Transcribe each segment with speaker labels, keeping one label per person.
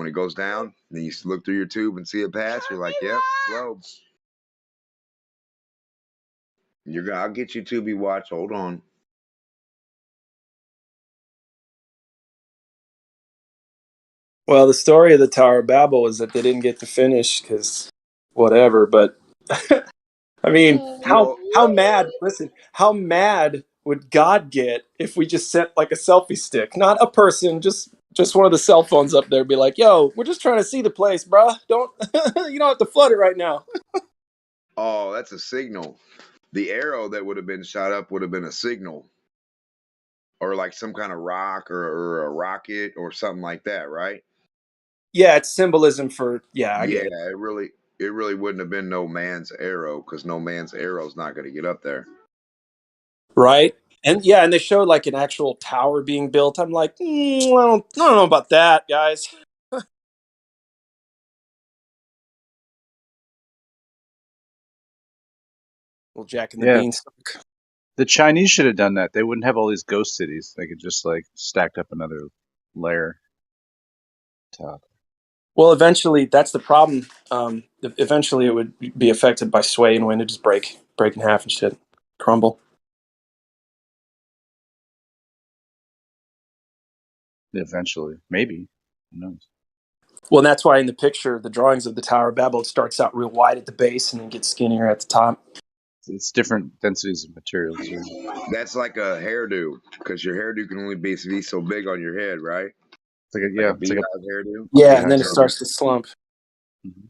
Speaker 1: When it goes down, then you look through your tube and see it pass. You're like, yep, globe. I'll get you Tubi Watch. Hold on.
Speaker 2: Well, the story of the Tower of Babel is that they didn't get to finish because whatever. But I mean, how mad? Listen, how mad would God get if we just sent like a selfie stick, not a person, just one of the cell phones up there, be like, "Yo, we're just trying to see the place, bruh. Don't you don't have to flood it right now."
Speaker 1: Oh, that's a signal. The arrow that would have been shot up would have been a signal, or like some kind of rock or a rocket or something like that, right?
Speaker 2: Yeah, it's symbolism for I get it.
Speaker 1: It really wouldn't have been no man's arrow, because no man's arrow is not going to get up there,
Speaker 2: right? And and they showed like an actual tower being built. I'm like, I don't know about that, guys. Well, Jack and the Beanstalk.
Speaker 3: The Chinese should have done that. They wouldn't have all these ghost cities. They could just like stacked up another layer. Top.
Speaker 2: Well, eventually, that's the problem. Eventually, it would be affected by sway and wind. It just break in half and shit, crumble.
Speaker 3: Eventually, maybe. Who knows?
Speaker 2: Well, and that's why in the picture, the drawings of the Tower of Babel, it starts out real wide at the base and then gets skinnier at the top.
Speaker 3: It's different densities of materials.
Speaker 1: That's like a hairdo, because your hairdo can only be so big on your head, right?
Speaker 3: It's like a
Speaker 1: hairdo.
Speaker 2: Yeah, and then it starts to slump.
Speaker 3: Mm-hmm.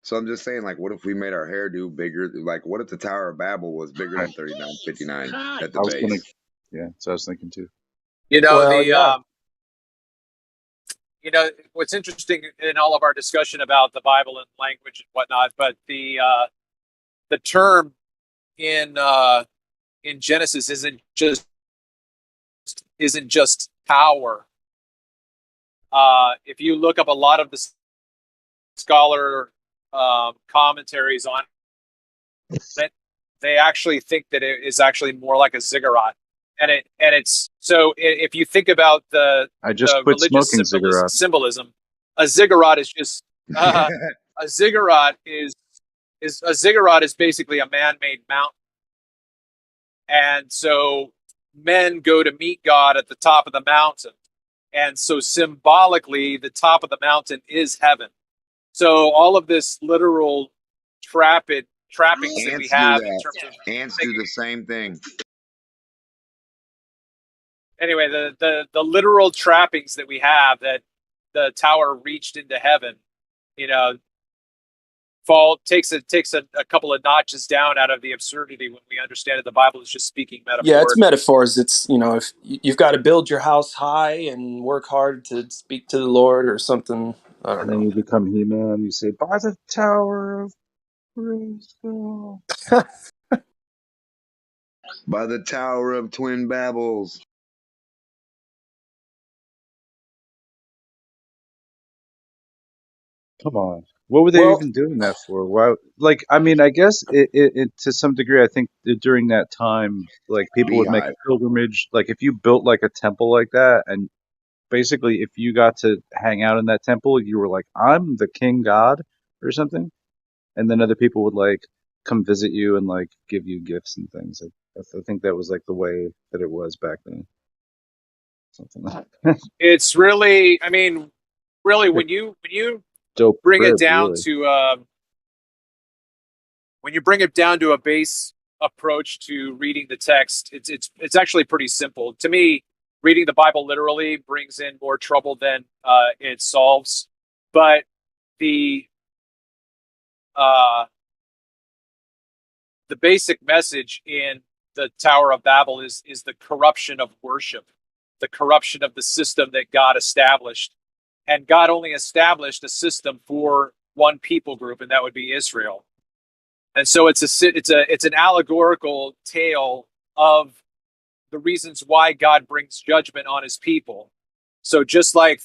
Speaker 1: So I'm just saying, like, what if we made our hairdo bigger? Like, what if the Tower of Babel was bigger than 3959 at the base?
Speaker 3: So I was thinking too.
Speaker 4: You know, you know, what's interesting in all of our discussion about the Bible and language and whatnot, but the term in Genesis isn't just power. If you look up a lot of the scholar commentaries on it, they actually think that it is actually more like a ziggurat. And it's so if you think about the religious symbolism, a ziggurat is just a ziggurat is basically a man-made mountain, and so men go to meet God at the top of the mountain, and so symbolically the top of the mountain is heaven. So all of this literal trappings that we have in terms of
Speaker 1: ants do the same thing.
Speaker 4: Anyway, the literal trappings that we have that the tower reached into heaven, you know, takes a couple of notches down out of the absurdity when we understand that the Bible is just speaking metaphors.
Speaker 2: Yeah, it's metaphors. It's, you know, if you've got to build your house high and work hard to speak to the Lord or something. I don't know.
Speaker 3: And then you become He-Man. You say, "By the Tower of Crystal."
Speaker 1: By the Tower of Twin Babels.
Speaker 3: Come on. What were they even doing that for? Why? Like, I mean, I guess it to some degree, I think that during that time, like, people would make a pilgrimage. Like, if you built like a temple like that, and basically if you got to hang out in that temple, you were like, I'm the king god or something. And then other people would like come visit you and like give you gifts and things. I think that was like the way that it was back then. Something like that.
Speaker 4: It's really, I mean, really, when you bring it down to when you bring it down to a base approach to reading the text, it's actually pretty simple. To me, reading the Bible literally brings in more trouble than it solves. But the basic message in the Tower of Babel is the corruption of worship, the corruption of the system that God established. And God only established a system for one people group, and that would be Israel. And so it's an allegorical tale of the reasons why God brings judgment on his people. So just like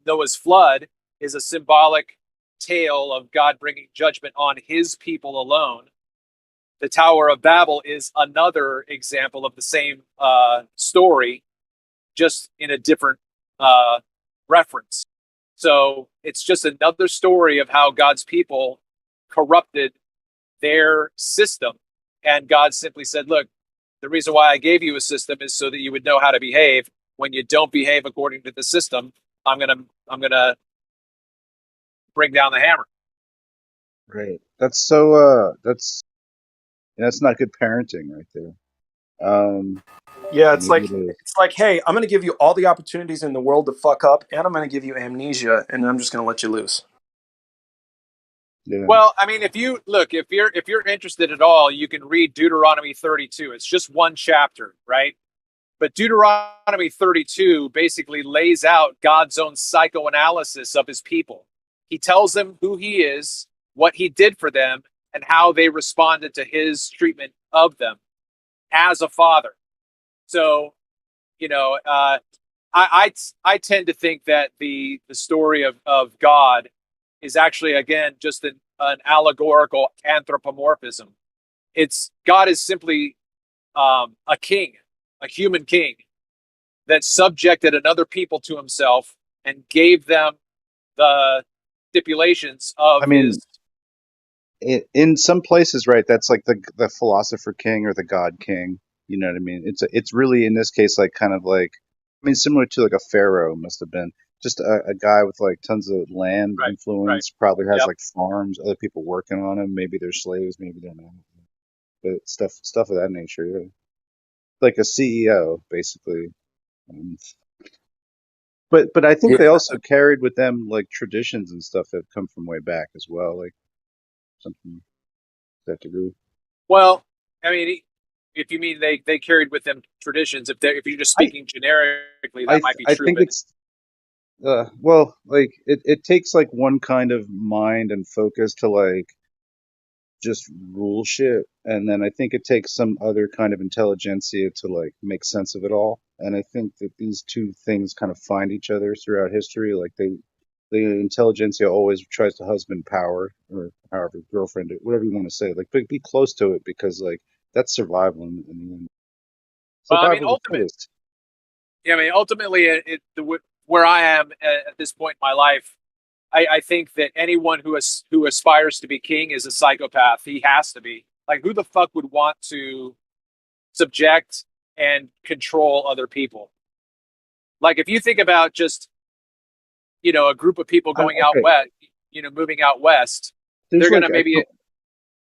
Speaker 4: Noah's flood is a symbolic tale of God bringing judgment on his people alone, the Tower of Babel is another example of the same story, just in a different reference. So it's just another story of how God's people corrupted their system. And God simply said, look, the reason why I gave you a system is so that you would know how to behave. When you don't behave according to the system, I'm gonna bring down the hammer.
Speaker 3: Right. That's so that's not good parenting right there.
Speaker 2: Yeah, it's
Speaker 3: Maybe
Speaker 2: like,
Speaker 3: it is.
Speaker 2: hey, I'm going to give you all the opportunities in the world to fuck up, and I'm going to give you amnesia, and I'm just going to let you loose.
Speaker 3: Yeah.
Speaker 4: Well, I mean, if you're interested at all, you can read Deuteronomy 32. It's just one chapter, right? But Deuteronomy 32 basically lays out God's own psychoanalysis of his people. He tells them who he is, what he did for them, and how they responded to his treatment of them as a father. So, you know, I tend to think that the story of God is actually, again, just an allegorical anthropomorphism. It's God is simply a king, a human king that subjected another people to himself and gave them the stipulations
Speaker 3: I
Speaker 4: of
Speaker 3: mean,
Speaker 4: his.
Speaker 3: in some places, right, that's like the philosopher king or the god king. You know what I mean? It's really in this case like kind of like, I mean, similar to like a pharaoh must have been just a guy with like tons of land
Speaker 4: Right, right.
Speaker 3: influence, probably has
Speaker 4: Yep.
Speaker 3: like farms, other people working on him. Maybe they're slaves, maybe they're not. But stuff of that nature. Yeah. Like a CEO, basically. Um, but I think
Speaker 2: Yeah.
Speaker 3: they also carried with them like traditions and stuff that come from way back as well, like something to that degree.
Speaker 4: Well, I mean, if you mean they carried with them traditions, if you're just
Speaker 3: I
Speaker 4: speaking generically, that
Speaker 3: I
Speaker 4: might be
Speaker 3: I
Speaker 4: true.
Speaker 3: think
Speaker 4: But
Speaker 3: it's well, like it takes like one kind of mind and focus to like just rule shit, and then I think it takes some other kind of intelligentsia to like make sense of it all. And I think that these two things kind of find each other throughout history. Like the intelligentsia always tries to husband power, or however, girlfriend, whatever you want to say. Like be close to it because like that's survival in the end.
Speaker 4: well, I mean,
Speaker 3: Survival of the fittest.
Speaker 4: ultimately, where I am at this point in my life, I think that anyone who aspires to be king is a psychopath. He has to be. Like, who the fuck would want to subject and control other people? Like, if you think about just, a group of people going out
Speaker 3: Okay,
Speaker 4: west, moving out west,
Speaker 3: there's
Speaker 4: they're
Speaker 3: like
Speaker 4: gonna
Speaker 3: a
Speaker 4: maybe.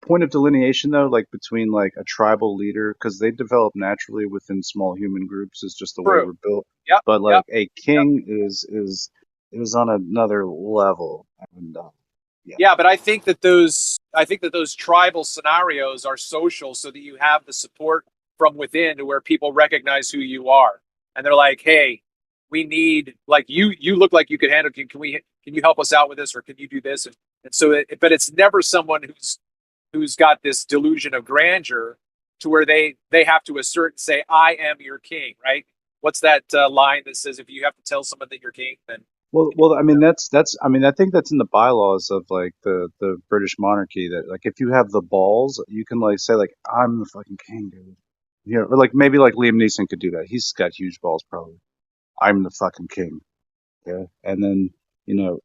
Speaker 3: point of delineation though, like between like a tribal leader, because they develop naturally within small human groups, is just the way
Speaker 4: True.
Speaker 3: we're built.
Speaker 4: Yep.
Speaker 3: But
Speaker 4: Yep.
Speaker 3: like a
Speaker 4: Yep.
Speaker 3: king is on another level, and yeah,
Speaker 4: Yeah, but I think that those tribal scenarios are social, so that you have the support from within, to where people recognize who you are, and they're like, "Hey, we need, like, you look like you could handle. Can you help us out with this, or can you do this?" And so, but it's never someone who's got this delusion of grandeur, to where they have to assert and say, "I am your king." Right? What's that line that says, if you have to tell someone that you're king, then
Speaker 3: well, I mean that's I mean I think that's in the bylaws of like the British monarchy that like if you have the balls, you can like say like I'm the fucking king, dude. You know, or like maybe like Liam Neeson could do that. He's got huge balls, probably. I'm the fucking king. Yeah, and then you know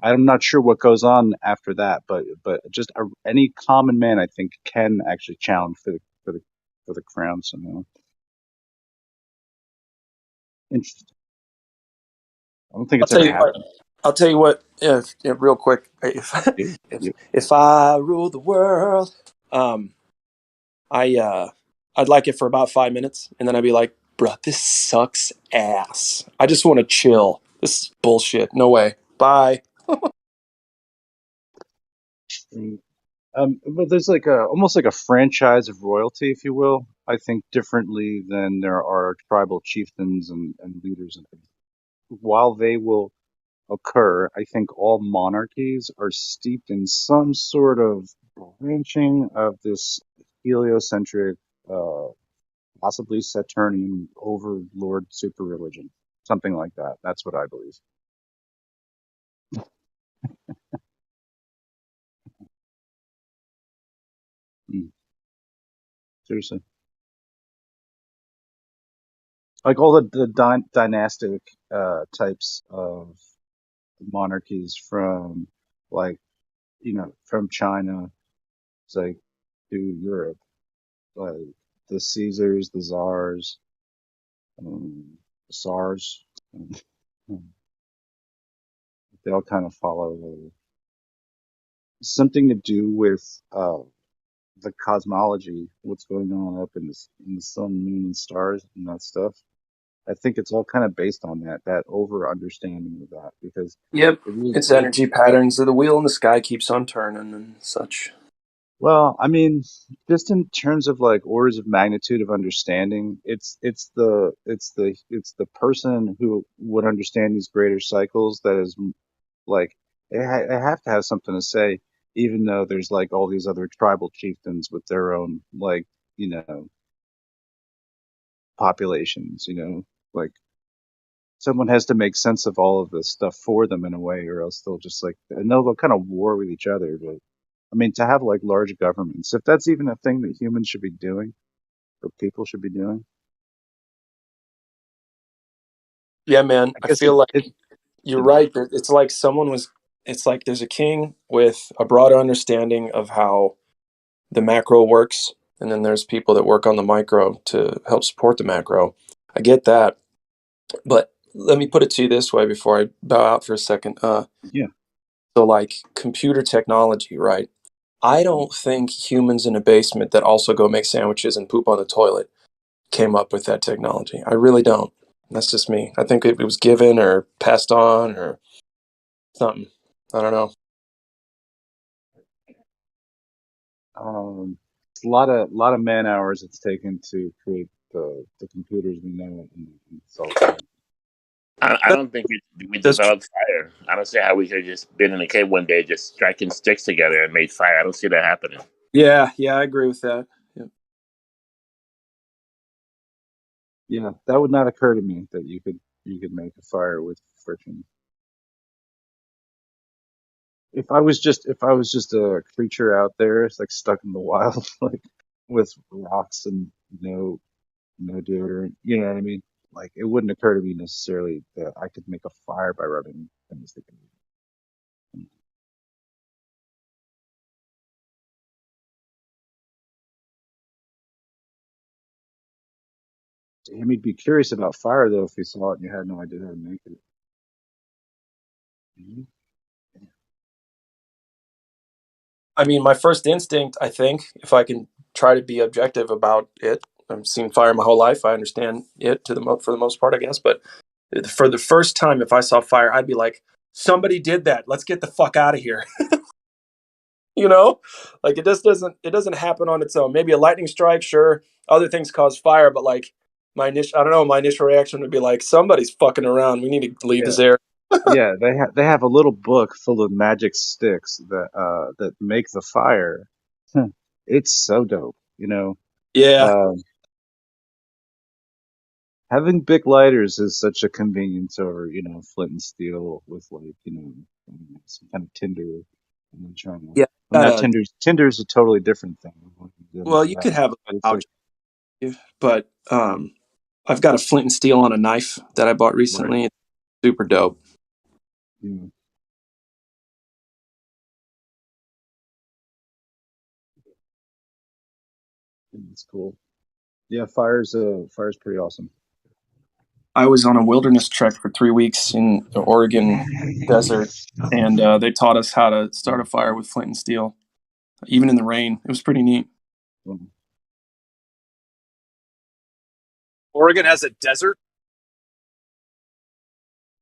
Speaker 3: I'm not sure what goes on after that, but just any common man I think can actually challenge for the crown somehow. Interesting. I don't think
Speaker 2: I'll
Speaker 3: it's
Speaker 2: tell
Speaker 3: ever
Speaker 2: you what.
Speaker 3: happened.
Speaker 2: I'll tell you what. If real quick, if
Speaker 3: You, you,
Speaker 2: if I rule the world, I I'd like it for about 5 minutes, and then I'd be like, "Bruh, this sucks ass. I just want to chill. This is bullshit. No way. Bye."
Speaker 3: but there's like a almost like a franchise of royalty, if you will. I think differently than there are tribal chieftains and leaders and things. While they will occur, I think all monarchies are steeped in some sort of branching of this heliocentric, uh, possibly Saturnian overlord super religion. Something like that. That's what I believe. Mm, seriously. Like all the dynastic types of monarchies from, like, from China, it's like, to Europe, like the Caesars, the Tsars, the SARS, um, they all kind of follow something to do with the cosmology, what's going on up in the sun, moon, and stars, and that stuff. I think it's all kind of based on that over understanding of that, because
Speaker 2: Yep,
Speaker 3: it really,
Speaker 2: it's energy patterns of the wheel in the sky keeps on turning and such.
Speaker 3: well, I mean, just in terms of like orders of magnitude of understanding, it's the person who would understand these greater cycles that is like they have to have something to say, even though there's like all these other tribal chieftains with their own, like, you know populations, like someone has to make sense of all of this stuff for them in a way, or else they'll just like, and they'll kind of war with each other. But I mean, to have like large governments, if that's even a thing that humans should be doing or people should be doing,
Speaker 2: Yeah, man,
Speaker 3: I
Speaker 2: I
Speaker 3: guess
Speaker 2: feel
Speaker 3: it
Speaker 2: like you're right. It's like it's like there's a king with a broader understanding of how the macro works, and then there's people that work on the micro to help support the macro. I get that, but let me put it to you this way before I bow out for a second.
Speaker 3: yeah.
Speaker 2: So like computer technology, right? I don't think humans in a basement that also go make sandwiches and poop on the toilet came up with that technology. I really don't. That's just me. I think it was given or passed on or something. I don't know.
Speaker 3: It's a lot of man hours it's taken to create the computers we know and cell phones.
Speaker 5: I
Speaker 2: That,
Speaker 5: don't think we
Speaker 2: that's true.
Speaker 5: developed fire. I don't see how we could have just been in a cave one day, just striking sticks together and made fire. I don't see that happening.
Speaker 2: Yeah, I agree with that. Yeah.
Speaker 3: Yeah, that would not occur to me that you could make a fire with friction. If I was just a creature out there, it's like stuck in the wild, like with rocks and no deodorant, you know what I mean? Like it wouldn't occur to me necessarily that I could make a fire by rubbing things together. Damn, he'd be curious about fire though if he saw it and you had no idea how to make it. Mhm.
Speaker 2: I mean, my first instinct, I think, if I can try to be objective about it, I've seen fire my whole life. I understand it for the most part, I guess. But for the first time, if I saw fire, I'd be like, somebody did that. Let's get the fuck out of here. you know, like it doesn't happen on its own. Maybe a lightning strike, sure. Other things cause fire, but like I don't know. My initial reaction would be like, somebody's fucking around. We need to leave
Speaker 3: Yeah.
Speaker 2: this area.
Speaker 3: Yeah, they have a little book full of magic sticks that make the fire. Huh. It's so dope.
Speaker 2: Yeah,
Speaker 3: Um, Having Bic lighters is such a convenience over, flint and steel with like, some kind of tinder. And then trying to,
Speaker 2: yeah.
Speaker 3: well, not tinders. Tinder's a totally different thing. We won't get
Speaker 2: Well,
Speaker 3: into
Speaker 2: you
Speaker 3: that.
Speaker 2: could have a
Speaker 3: But it's like,
Speaker 2: pouch, but I've got a flint and steel on a knife that I bought
Speaker 3: right,
Speaker 2: recently. It's super dope.
Speaker 3: you know, it's cool. Yeah, fire's pretty awesome.
Speaker 2: I was on a wilderness trek for 3 weeks in the Oregon desert, and they taught us how to start a fire with flint and steel, even in the rain. It was pretty neat.
Speaker 3: Um,
Speaker 4: Oregon has a desert.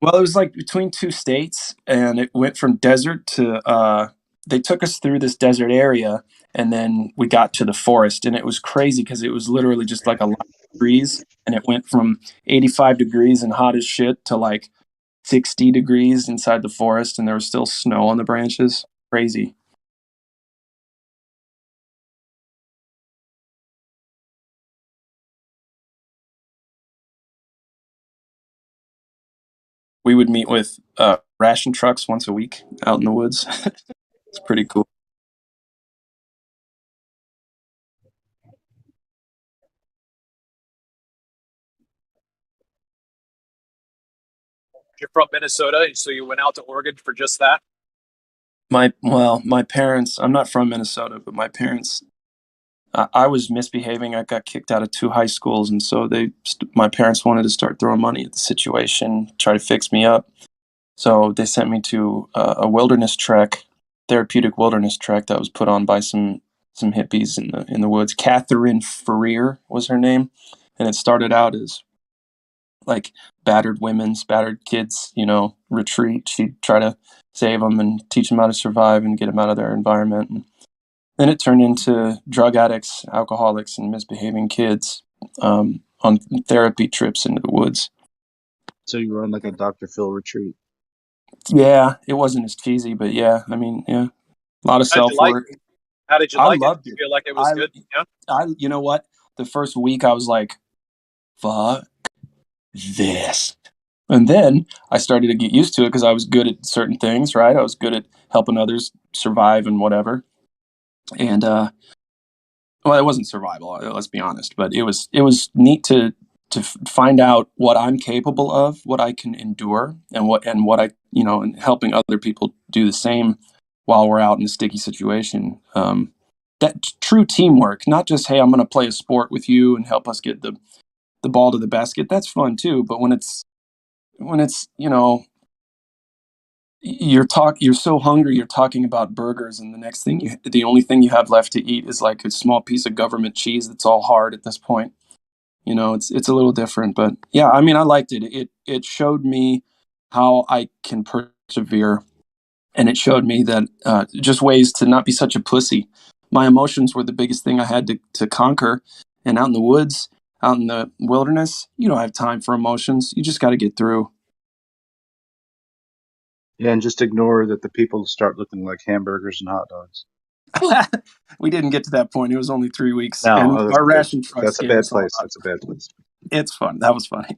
Speaker 2: Well, it was like between two states, and it went from desert to. They took us through this desert area, and then we got to the forest, and it was crazy because it was literally just like a line of trees, and it went from 85 degrees and hot as shit to like 60 degrees inside the forest, and there was still snow on the branches. Crazy. We would meet with ration trucks once a week out in the woods. It's pretty cool.
Speaker 4: you're from Minnesota, so you went out to Oregon for just that?
Speaker 2: My parents, I'm not from Minnesota, but my parents, I was misbehaving. I got kicked out of 2 high schools. And so my parents wanted to start throwing money at the situation, try to fix me up. So they sent me to a wilderness trek, therapeutic wilderness trek that was put on by some hippies in the woods. Catherine Ferrier was her name. And it started out as like battered kids, retreat. She'd try to save them and teach them how to survive and get them out of their environment. And then it turned into drug addicts, alcoholics, and misbehaving kids on therapy trips into the woods.
Speaker 3: So you were on like a Dr. Phil retreat.
Speaker 2: Yeah, it wasn't as cheesy, but yeah, I mean, yeah, a lot of self-work.
Speaker 4: How did you like it? Did you feel like it was good? Yeah.
Speaker 2: You know what? The first week I was like, fuck this. And then I started to get used to it because I was good at certain things, right? I was good at helping others survive and whatever. And, well, it wasn't survival, let's be honest, but it was neat to find out what I'm capable of, what I can endure, and what I, and helping other people do the same while we're out in a sticky situation. That true teamwork, not just, hey, I'm going to play a sport with you and help us get the ball to the basket. That's fun too. But when it's, you're so hungry, you're talking about burgers, and the only thing you have left to eat is like a small piece of government cheese that's all hard at this point. It's a little different, but yeah, I mean, I liked it. It showed me how I can persevere, and it showed me that just ways to not be such a pussy. My emotions were the biggest thing I had to conquer, and out in the woods, out in the wilderness, you don't have time for emotions. You just got to get through.
Speaker 3: Yeah, and just ignore that the people start looking like hamburgers and hot dogs.
Speaker 2: We didn't get to that point. It was only 3 weeks.
Speaker 3: No,
Speaker 2: and our ration truck.
Speaker 3: That's a bad place. That's a bad place.
Speaker 2: It's fun. That was funny.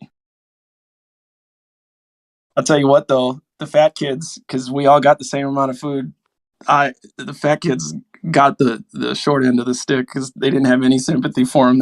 Speaker 2: I'll tell you what, though, the fat kids, because we all got the same amount of food. The fat kids got the short end of the stick because they didn't have any sympathy for them.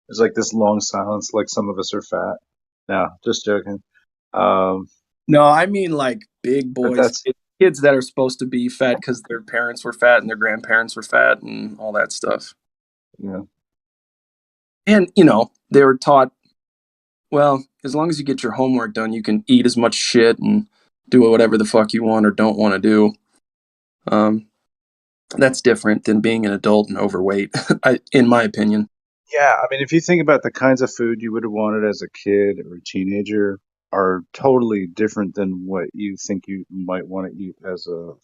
Speaker 3: There's like this long silence, like some of us are fat. No, just joking.
Speaker 2: No, I mean like big boys. Kids that are supposed to be fat because their parents were fat and their grandparents were fat and all that stuff.
Speaker 3: Yeah.
Speaker 2: And, they were taught, well, as long as you get your homework done, you can eat as much shit and do whatever the fuck you want or don't want to do. That's different than being an adult and overweight, in my opinion.
Speaker 3: Yeah, I mean, if you think about the kinds of food you would have wanted as a kid or a teenager are totally different than what you think you might want to eat as a,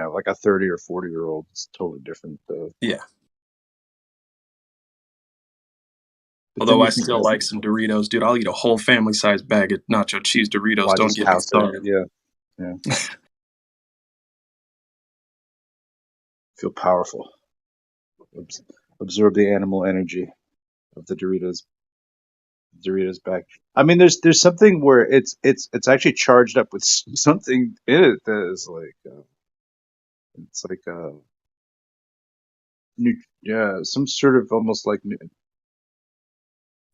Speaker 3: like a 30 or 40-year-old. It's totally different.
Speaker 2: Yeah. Although I still like some Doritos, dude. I'll eat a whole family-sized bag of nacho cheese Doritos. Don't get me started.
Speaker 3: Yeah. Feel powerful. Absorb the animal energy of the Doritos bag. I mean, there's something where it's actually charged up with something in it that is like some sort of almost like.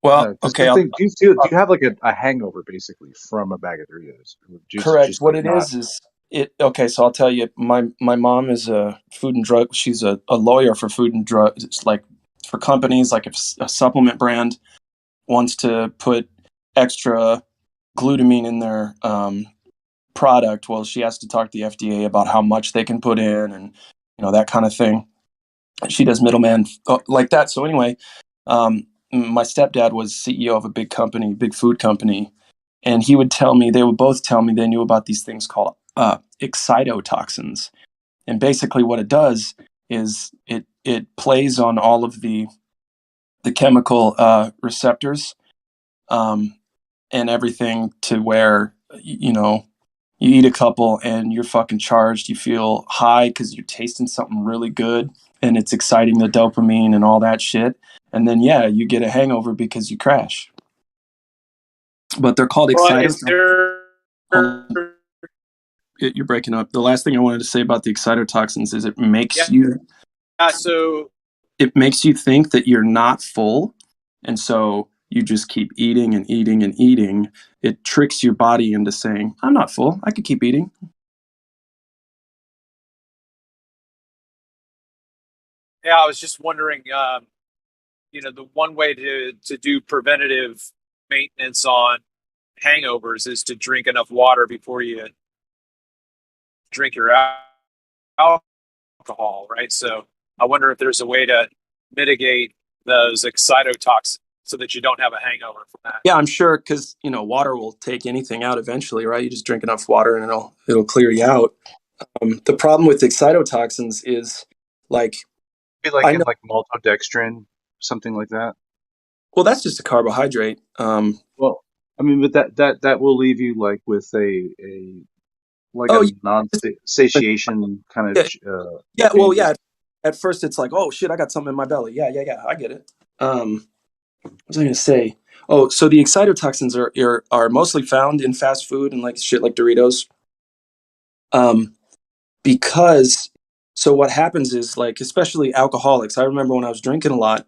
Speaker 2: Well, okay.
Speaker 3: Do you have like a hangover basically from a bag of Doritos?
Speaker 2: Correct. What it is it. Okay, so I'll tell you. My mom is a food and drug. She's a lawyer for food and drugs. It's like for companies, like if a supplement brand wants to put extra glutamine in their product, well, she has to talk to the FDA about how much they can put in and that kind of thing. She does middleman like that. So anyway, my stepdad was CEO of a big company, big food company, and they would both tell me they knew about these things called excitotoxins. And basically what it does is it plays on all of the chemical receptors and everything to where, you eat a couple and you're fucking charged. You feel high because you're tasting something really good and it's exciting the dopamine and all that shit. and then you get a hangover because you crash. But they're called excitotoxins. You're breaking up. The last thing I wanted to say about the excitotoxins is it makes you think that you're not full, and so you just keep eating and eating and eating. It tricks your body into saying, I'm not full, I could keep eating.
Speaker 4: Yeah, I was just wondering, the one way to do preventative maintenance on hangovers is to drink enough water before you drink your alcohol, right? So I wonder if there's a way to mitigate those excitotoxins so that you don't have a hangover from that.
Speaker 2: Yeah, I'm sure, because water will take anything out eventually, right? You just drink enough water and it'll clear you out. The problem with excitotoxins is like
Speaker 3: maltodextrin, something like that.
Speaker 2: Well, that's just a carbohydrate.
Speaker 3: Well, I mean, but that will leave you like with a non-satiation kind of.
Speaker 2: At first it's like, oh shit, I got something in my belly. Yeah, I get it. What was I going to say? Oh, so the excitotoxins are mostly found in fast food and like shit like Doritos. Because so what happens is, like, especially alcoholics. I remember when I was drinking a lot,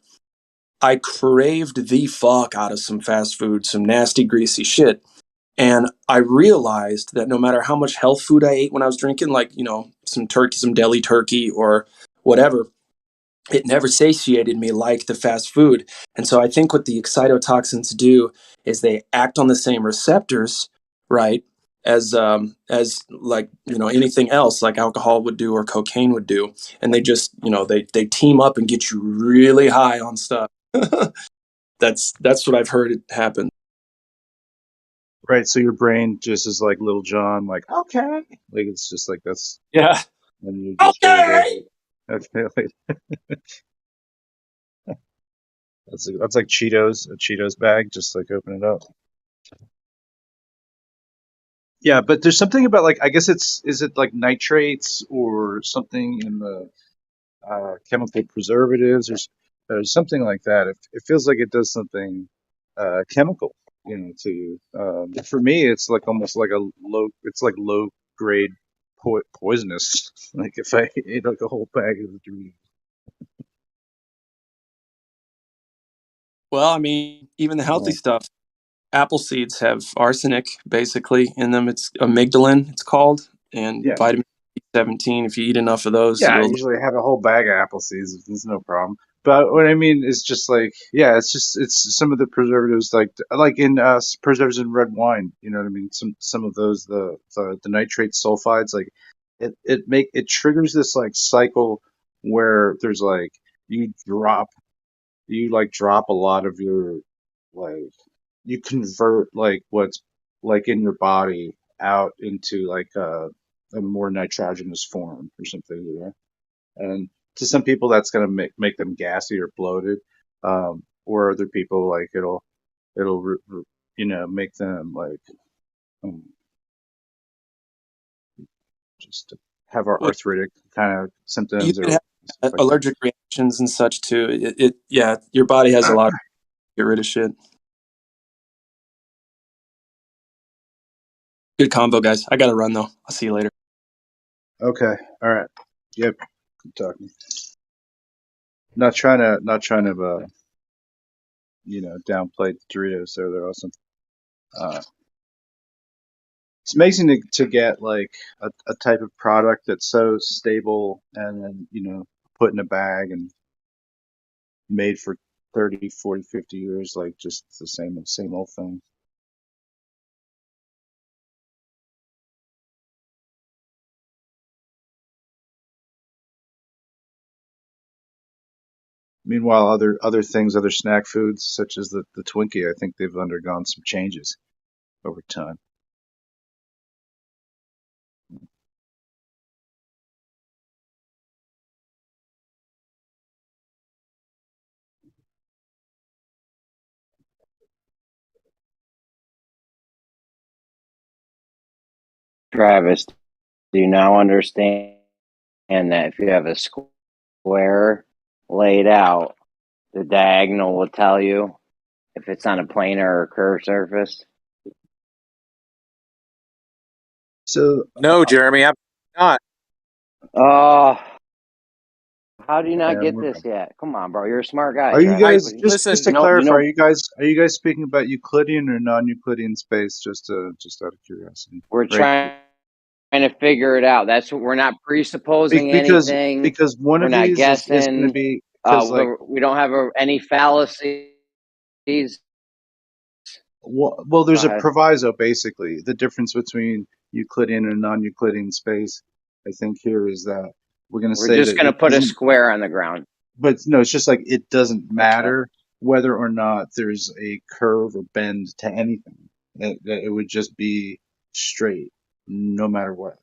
Speaker 2: I craved the fuck out of some fast food, some nasty, greasy shit. And I realized that no matter how much health food I ate when I was drinking, like, some turkey, some deli turkey or whatever, it never satiated me like the fast food. And so I think what the excitotoxins do is they act on the same receptors, right, as like, anything else like alcohol would do or cocaine would do. And they just, they team up and get you really high on stuff. That's what I've heard it happen.
Speaker 3: Right, so your brain just is like Little John, like, okay, like it's just like that's
Speaker 2: And you're just okay.
Speaker 3: That's like Cheetos, a Cheetos bag, just like open it up. Yeah, but there's something about, like, I guess is it like nitrates or something in the chemical preservatives, or there's something like that. It feels like it does something chemical, to you. For me, it's like almost like low grade poisonous. Like if I ate like a whole bag of Doritos.
Speaker 2: Well, I mean, even the healthy stuff. Apple seeds have arsenic basically in them. It's amygdalin, it's called, and vitamin B17. If you eat enough of those,
Speaker 3: I usually have a whole bag of apple seeds. There's no problem. But what I mean is just like, it's some of the preservatives, like in preservatives in red wine. You know what I mean? Some of those, the nitrate sulfides, like it triggers this like cycle where there's like you drop a lot of your, like, you convert like what's like in your body out into like a more nitrogenous form or something, and to some people that's going to make them gassy or bloated, or other people, like, it'll make them like just have arthritic kind of symptoms.
Speaker 2: You could have allergic reactions and such too. Your body has a lot to get rid of shit. Good combo, guys. I gotta run though. I'll see you later.
Speaker 3: Okay. All right. Yep. Good talking. Not trying to downplay the Doritos. They're awesome. It's amazing to get like a type of product that's so stable and then, put in a bag and made for 30, 40, 50 years, like just the same old thing. Meanwhile, other things, other snack foods such as the Twinkie, I think they've undergone some changes over time.
Speaker 6: Travis, do you now understand that if you have a square laid out, The diagonal will tell you if it's on a planar or curved surface.
Speaker 3: So
Speaker 4: No, Jeremy, I'm not.
Speaker 6: Oh, how do you not
Speaker 3: yeah,
Speaker 6: get this yet? Come on, bro. You're a smart guy,
Speaker 3: are you
Speaker 6: Travis.
Speaker 3: guys just
Speaker 4: Listen.
Speaker 3: to
Speaker 6: You know,
Speaker 3: clarify? Are you guys speaking about Euclidean or non-Euclidean space? Just out of curiosity,
Speaker 6: we're
Speaker 3: right?
Speaker 6: trying to figure it out. That's what we're not presupposing anything.
Speaker 3: Because one
Speaker 6: We're
Speaker 3: of
Speaker 6: not
Speaker 3: these is going to
Speaker 6: guessing.
Speaker 3: be because like
Speaker 6: We don't have any fallacies.
Speaker 3: well,
Speaker 6: Go
Speaker 3: there's a
Speaker 6: ahead.
Speaker 3: proviso basically. The difference between Euclidean and non-Euclidean space, I think, here is that we're going to
Speaker 6: We're
Speaker 3: say
Speaker 6: just
Speaker 3: that
Speaker 6: going to
Speaker 3: it
Speaker 6: put a
Speaker 3: doesn't.
Speaker 6: square on the ground.
Speaker 3: But no, it's just like it doesn't
Speaker 6: What's that?
Speaker 3: matter whether or not there's a curve or bend to anything. It would just be straight, no matter what.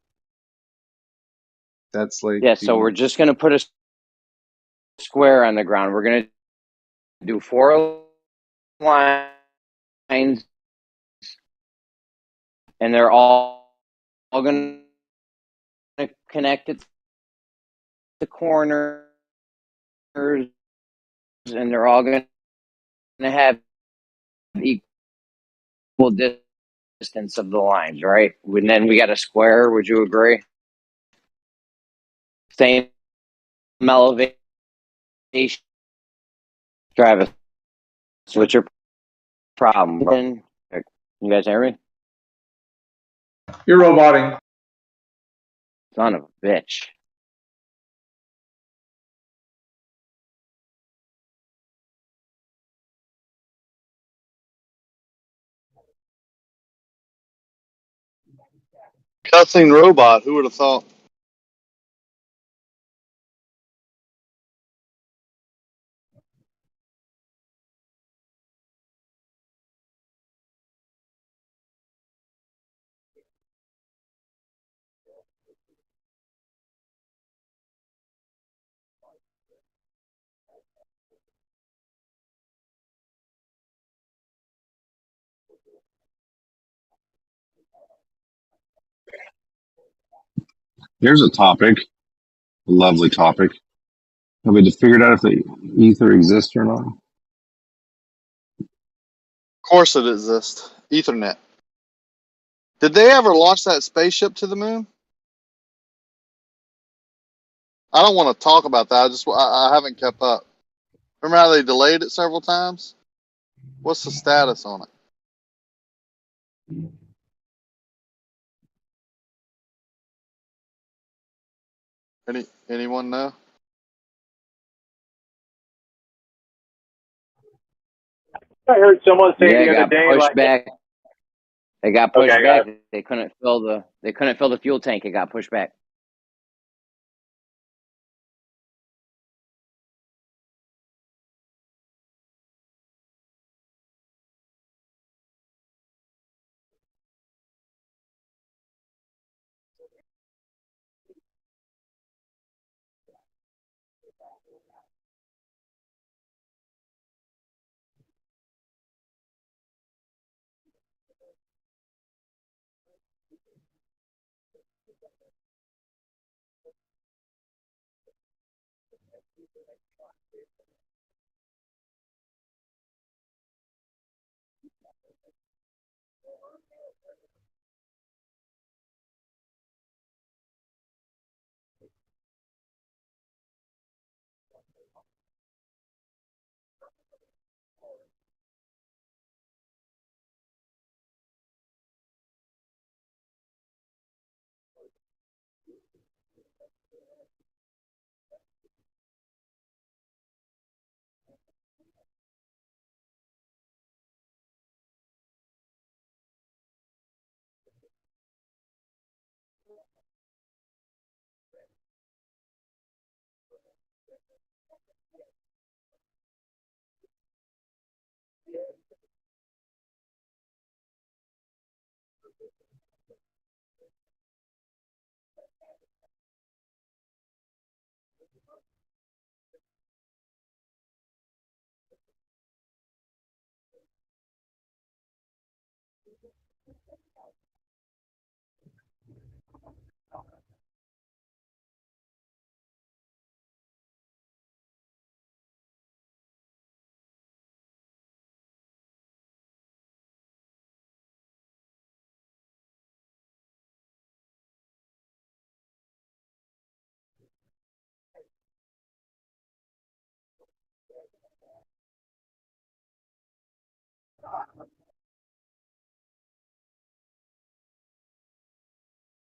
Speaker 3: That's like
Speaker 6: Yeah, so we're just going to put a square on the ground. We're going to do 4 lines, and they're all going to connect at the corners, and they're all going to have equal distance of the lines, right? And then we got a square. Would you agree? Same elevation. Travis, what's your problem? You guys hear me?
Speaker 7: You're roboting.
Speaker 6: Son of a bitch.
Speaker 8: Cussing robot. Who would have thought?
Speaker 9: Here's a topic, a lovely topic. Have we figured out if the ether exists or not?
Speaker 8: Of course it exists. Ethernet. Did they ever launch that spaceship to the moon? I don't want to talk about that. I haven't kept up. Remember how they delayed it several times? What's the status on it? Anyone know?
Speaker 10: I heard someone say
Speaker 6: Yeah,
Speaker 10: the other day, like,
Speaker 6: back. They got pushed
Speaker 10: okay,
Speaker 6: back. They couldn't fill the fuel tank. It got pushed back.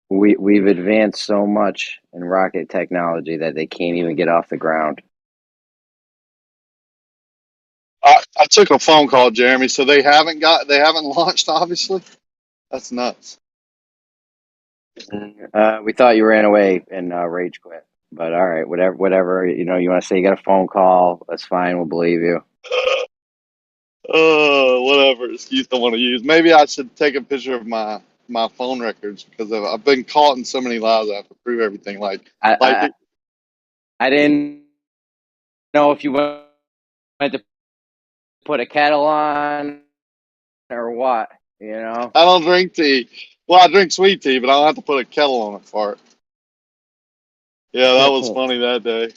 Speaker 6: We've advanced so much in rocket technology that they can't even get off the ground.
Speaker 8: I took a phone call, Jeremy. So they haven't launched. Obviously, that's nuts.
Speaker 6: We thought you ran away and rage quit, but all right, whatever. You want to say you got a phone call. That's fine. We'll believe you.
Speaker 8: Whatever excuse I want to use. Maybe I should take a picture of my phone records because I've been caught in so many lies. I have to prove everything.
Speaker 6: I didn't know if you went to put a kettle on or what.
Speaker 8: I don't drink tea. Well, I drink sweet tea, but I don't have to put a kettle on it for it. Yeah, that was funny that day.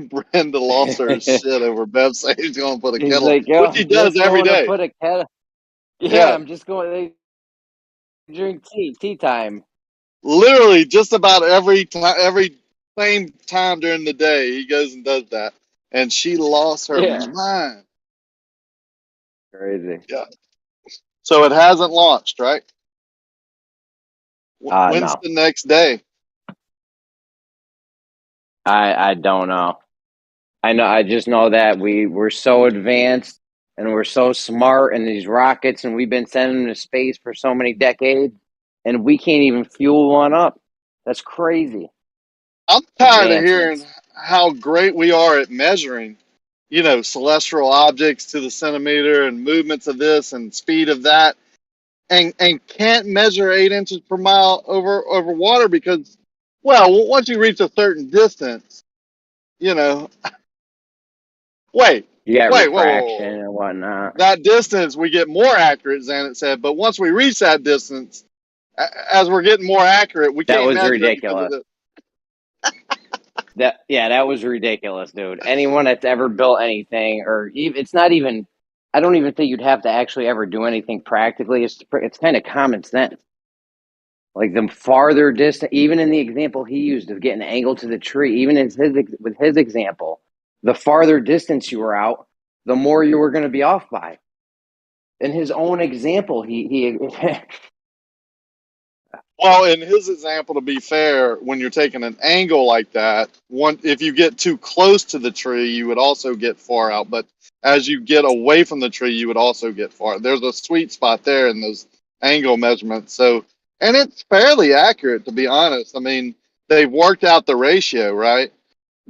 Speaker 8: Brenda lost her shit over Bev saying he's going to put a
Speaker 6: He's
Speaker 8: kettle,
Speaker 6: like, yo,
Speaker 8: which he
Speaker 6: I'm
Speaker 8: does
Speaker 6: just
Speaker 8: every
Speaker 6: going to
Speaker 8: day.
Speaker 6: put a kettle. Yeah, I'm just going. They drink tea time.
Speaker 8: Literally, just about every same time during the day, he goes and does that, and she lost her mind.
Speaker 6: Crazy.
Speaker 8: Yeah. So it hasn't launched, right? When's
Speaker 6: No.
Speaker 8: the next day?
Speaker 6: I don't know. I just know that we're so advanced and we're so smart in these rockets, and we've been sending them to space for so many decades, and we can't even fuel one up. That's crazy.
Speaker 8: I'm tired of hearing how great we are at measuring, celestial objects to the centimeter and movements of this and speed of that, and can't measure 8 inches per mile over water because, well, once you reach a certain distance, wait,
Speaker 6: You got
Speaker 8: whoa,
Speaker 6: refraction and whatnot.
Speaker 8: that distance we get more accurate, Zanet said, but once we reach that distance, as we're getting more accurate, we can't measure it because of
Speaker 6: ridiculous. That was ridiculous, dude. Anyone that's ever built anything, or even, it's not even, I don't even think you'd have to actually ever do anything practically. It's kind of common sense. Like the farther distance, even in the example he used of getting an angle to the tree, even with his example, the farther distance you were out, the more you were going to be off by. In his own example, he
Speaker 8: Well, in his example, to be fair, when you're taking an angle like that, if you get too close to the tree, you would also get far out. But as you get away from the tree, you would also get far. There's a sweet spot there in those angle measurements. So, and it's fairly accurate, to be honest. I mean, they've worked out the ratio, right?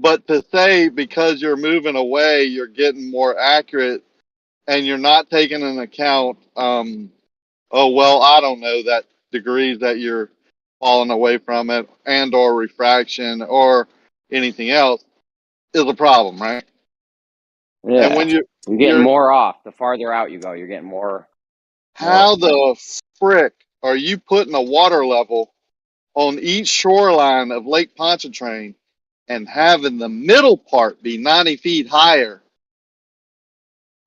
Speaker 8: But to say because you're moving away, you're getting more accurate, and you're not taking into account, oh well, I don't know, that degrees that you're falling away from it and or refraction or anything else is a problem, right?
Speaker 6: Yeah.
Speaker 8: And when
Speaker 6: you're getting more off the farther out you go, you're getting more.
Speaker 8: How the frick are you putting a water level on each shoreline of Lake Pontchartrain and having the middle part be 90 feet higher,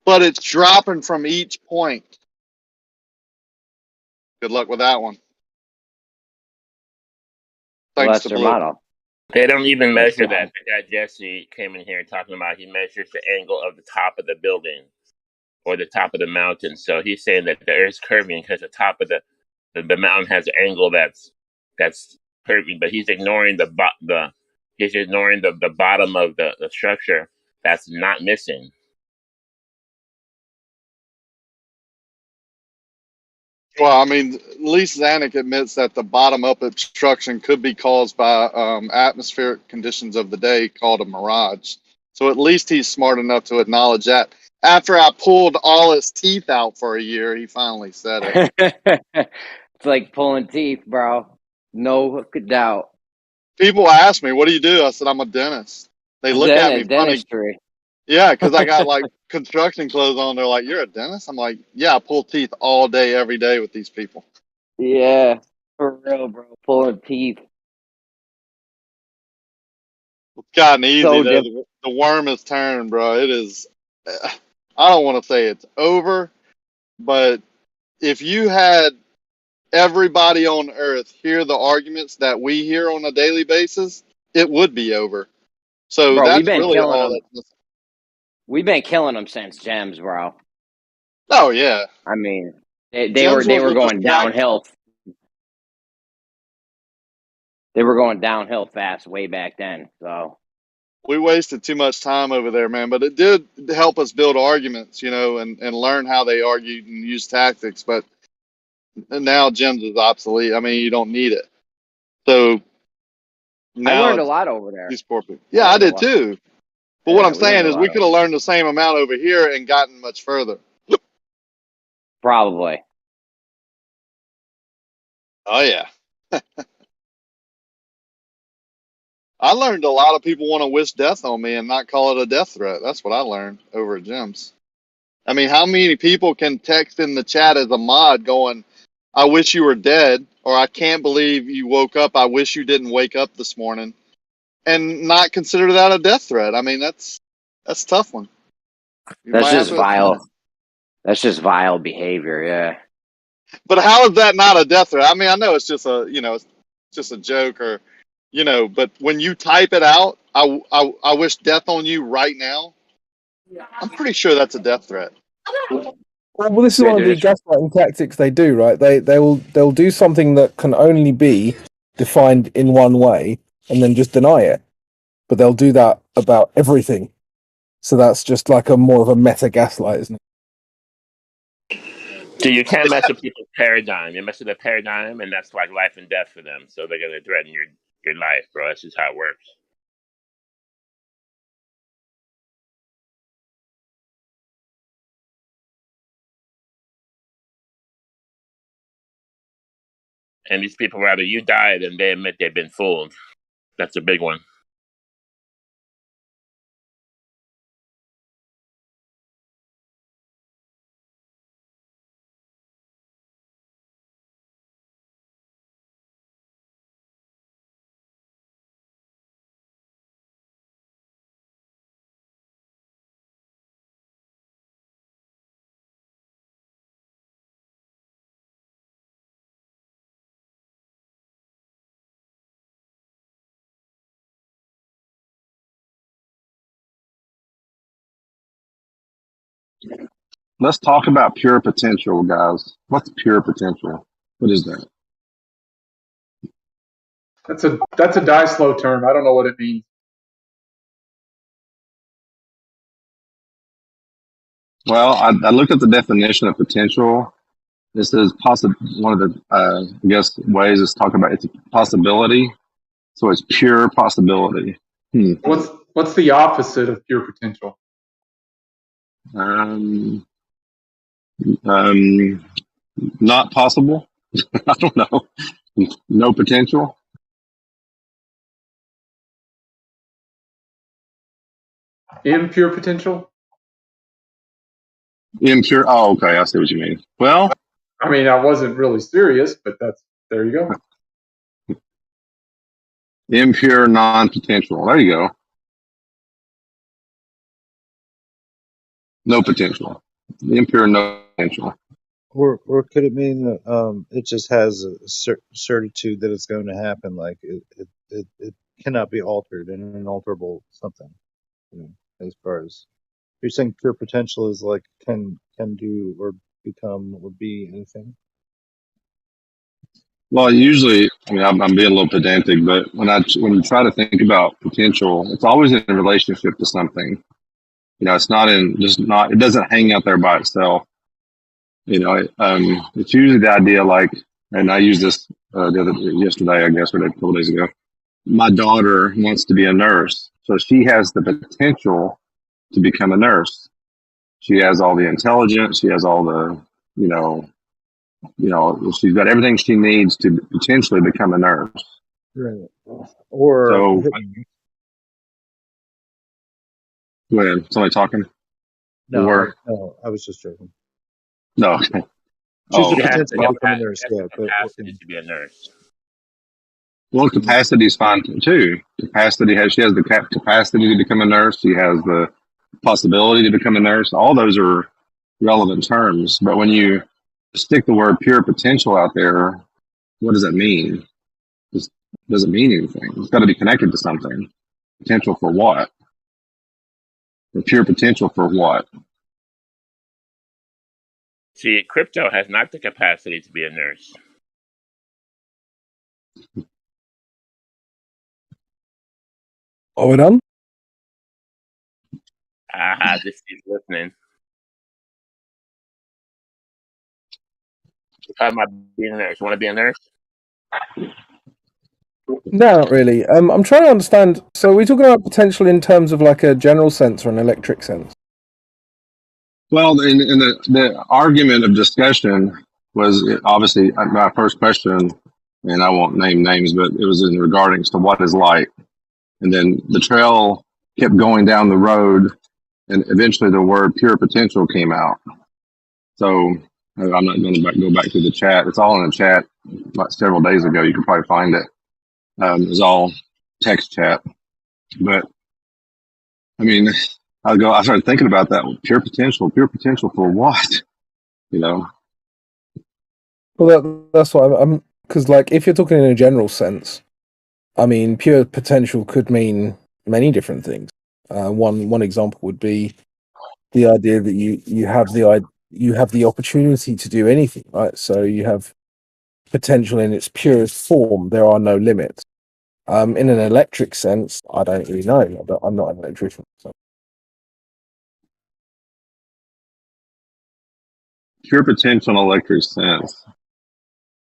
Speaker 8: but it's dropping from each point? Good luck with that one. Thanks to Blue.
Speaker 6: Model.
Speaker 5: They don't even measure that. The guy Jesse came in here talking about he measures the angle of the top of the building or the top of the mountain. So he's saying that the Earth's curving because the top of the mountain has an angle that's curving, but he's ignoring the bottom of the structure that's not missing.
Speaker 8: Well, I mean, at least Zanuck admits that the bottom-up obstruction could be caused by atmospheric conditions of the day called a mirage. So at least he's smart enough to acknowledge that. After I pulled all his teeth out for a year, he finally said it.
Speaker 6: It's like pulling teeth, bro. No doubt.
Speaker 8: People ask me, what do you do? I said, I'm a dentist. They look at me funny.
Speaker 6: Dentistry.
Speaker 8: Yeah, because I got like construction clothes on. They're like, you're a dentist? I'm like, yeah, I pull teeth all day, every day with these people.
Speaker 6: Yeah, for real, bro. Pulling teeth.
Speaker 8: It's gotten easy, though. The worm has turned, bro. It is, I don't want to say it's over, but if you had everybody on Earth hear the arguments that we hear on a daily basis, it would be over. So
Speaker 6: bro,
Speaker 8: that's really all that's.
Speaker 6: We've been killing them since Gems, bro.
Speaker 8: Oh yeah.
Speaker 6: I mean, they were going downhill. They were going downhill fast way back then. So
Speaker 8: we wasted too much time over there, man. But it did help us build arguments, and learn how they argued and use tactics. But now Gems is obsolete. I mean, you don't need it. So
Speaker 6: I
Speaker 8: now
Speaker 6: learned a
Speaker 8: it's
Speaker 6: lot over there.
Speaker 8: these corporate. Yeah, I did too. But what I'm
Speaker 6: We learned
Speaker 8: saying
Speaker 6: a
Speaker 8: is
Speaker 6: lot
Speaker 8: we could
Speaker 6: over
Speaker 8: have learned the same amount over here and gotten much further.
Speaker 6: Probably.
Speaker 8: Oh, yeah. I learned a lot of people want to wish death on me and not call it a death threat. That's what I learned over at Gems. I mean, how many people can text in the chat as a mod going, I wish you were dead, or I can't believe you woke up. I wish you didn't wake up this morning, and not consider that a death threat. I mean, that's a tough one.
Speaker 6: That's just vile. That's just vile behavior. Yeah.
Speaker 8: But how is that not a death threat? I mean, I know it's just it's just a joke, or, but when you type it out, I wish death on you right now. I'm pretty sure that's a death threat.
Speaker 11: Well, this is one of the gaslighting tactics they do, right? They'll do something that can only be defined in one way, and then just deny it. But they'll do that about everything. So that's just like more of a meta gaslight, isn't it?
Speaker 5: So you can't mess with people's paradigm. You mess with their paradigm, and that's like life and death for them. So they're going to threaten your life, bro. That's just how it works. And these people, rather you die than they admit they've been fooled. That's a big one.
Speaker 9: Let's talk about pure potential, guys. What's pure potential? What is that?
Speaker 7: That's a dice flow term. I don't know what it means.
Speaker 9: Well, I looked at the definition of potential. This is one of the I guess ways it's talking about. It's a possibility, so it's pure possibility.
Speaker 7: What's the opposite of pure potential?
Speaker 9: Not possible. I don't know. No potential.
Speaker 7: Impure potential?
Speaker 9: Impure. Oh, okay. I see what you mean. Well,
Speaker 7: I mean, I wasn't really serious, but there you go.
Speaker 9: Impure non-potential. There you go. No potential. Impure no potential.
Speaker 3: Or could it mean that it just has a certitude that it's going to happen? Like it cannot be altered, and an unalterable something. As far as you're saying, pure potential is like can do or become or be anything.
Speaker 9: Well, usually, I mean, I'm being a little pedantic, but when you try to think about potential, it's always in relationship to something. It's not it doesn't hang out there by itself. It's usually the idea like, and I used this yesterday, I guess, or a couple days ago. My daughter wants to be a nurse, so she has the potential to become a nurse. She has all the intelligence. She has all the, she's got everything she needs to potentially become a nurse.
Speaker 3: Right. Or
Speaker 9: so, go ahead. Somebody talking?
Speaker 3: No, I was just joking.
Speaker 9: No, okay.
Speaker 3: She's the potential to become a nurse. Yeah,
Speaker 5: capacity to be a nurse.
Speaker 9: Well, capacity is fine too. She has the capacity to become a nurse. She has the possibility to become a nurse. All those are relevant terms. But when you stick the word pure potential out there, what does that mean? It doesn't mean anything. It's got to be connected to something. Potential for what? The pure potential for what?
Speaker 5: See, crypto has not the capacity to be a nurse.
Speaker 11: Are we done?
Speaker 5: Just keep listening. We're talking about being a nurse. You want to be a nurse?
Speaker 11: No, not really. I'm trying to understand. So we're talking about potential in terms of like a general sense or an electric sense.
Speaker 9: Well, in the argument of discussion was obviously my first question, and I won't name names, but it was in regarding to what is light. And then the trail kept going down the road, and eventually the word pure potential came out. So I'm not going to go back to the chat. It's all in the chat about several days ago. You can probably find it. It was all text chat. But I mean, I started thinking about that. Pure potential for what? You know?
Speaker 11: Well, that's what I'm because, like, if you're talking in a general sense, I mean, pure potential could mean many different things. One example would be the idea that you have the opportunity to do anything, right? So you have potential in its purest form. There are no limits. In an electric sense, I don't really know. I'm not an electrician. So.
Speaker 9: Pure potential in electric sense.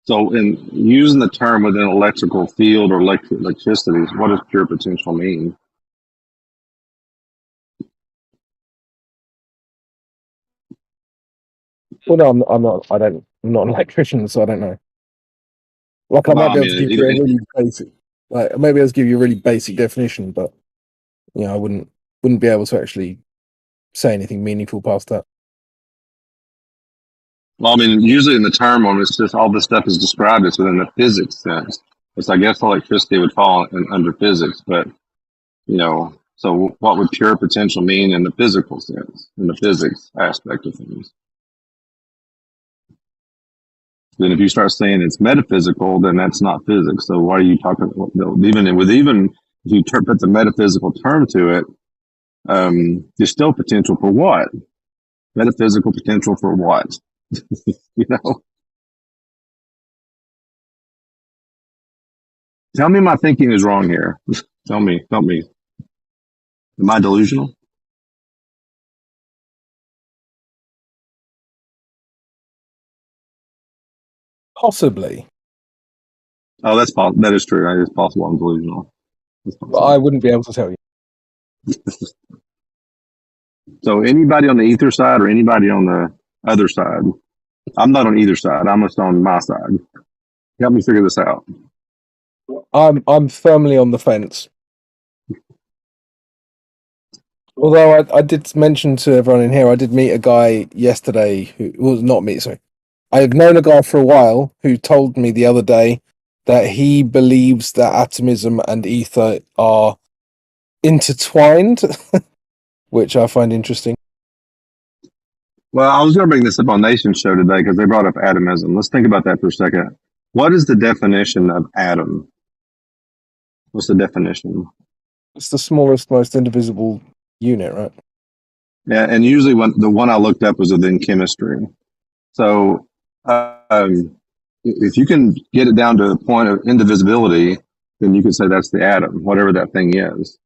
Speaker 9: So in using the term within electrical field or electricity, what does pure potential mean?
Speaker 11: Well, no, I'm not. I'm not an electrician, so I don't know. Like, I might be able to give you a really basic. Like, maybe I'll give you a really basic definition, but I wouldn't be able to actually say anything meaningful past that.
Speaker 9: Well, I mean, usually in the term, it's just all this stuff is described as within the physics sense. It's, I guess, electricity would fall under physics, but so what would pure potential mean in the physical sense, in the physics aspect of things? Then if you start saying it's metaphysical, then that's not physics. So why are you talking? Even if you put the metaphysical term to it, there's still potential for what? Metaphysical potential for what? Tell me my thinking is wrong here. Tell me. Am I delusional?
Speaker 11: Possibly.
Speaker 9: Oh, that is true. It is possible I'm delusional.
Speaker 11: But I wouldn't be able to tell you.
Speaker 9: So anybody on the ether side or anybody on the other side? I'm not on either side. I'm just on my side. Help me figure this out.
Speaker 11: I'm firmly on the fence. Although I did mention to everyone in here, I did meet a guy yesterday who was not me. Sorry, I've known a guy for a while who told me the other day that he believes that atomism and ether are intertwined, which I find interesting.
Speaker 9: Well, I was going to bring this up on Nation's show today because they brought up atomism. Let's think about that for a second. What is the definition of atom? What's the definition?
Speaker 11: It's the smallest, most indivisible unit, right?
Speaker 9: Yeah, and usually the one I looked up was within chemistry. So if you can get it down to a point of indivisibility, then you can say that's the atom, whatever that thing is.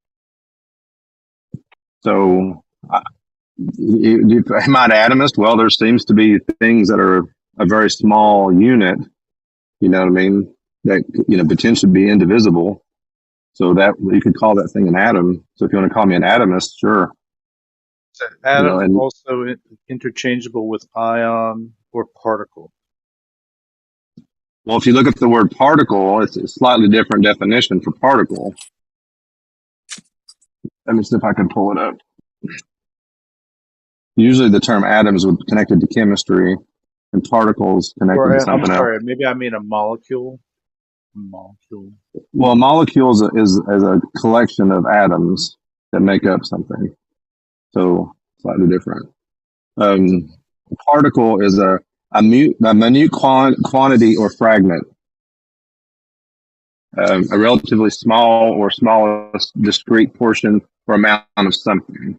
Speaker 9: So am I an atomist? Well, there seems to be things that are a very small unit, you know what I mean, that potentially be indivisible. So that you could call that thing an atom. So if you want to call me an atomist, sure.
Speaker 3: Is atom also interchangeable with ion or particle?
Speaker 9: Well, if you look at the word particle, it's a slightly different definition for particle. Let me see if I can pull it up. Usually the term atoms would be connected to chemistry and particles connected to something else.
Speaker 3: Maybe I mean a molecule. Molecule.
Speaker 9: Well, a molecule is a collection of atoms that make up something. So slightly different. A particle is a minute quantity or fragment. A relatively small or smallest discrete portion or amount of something.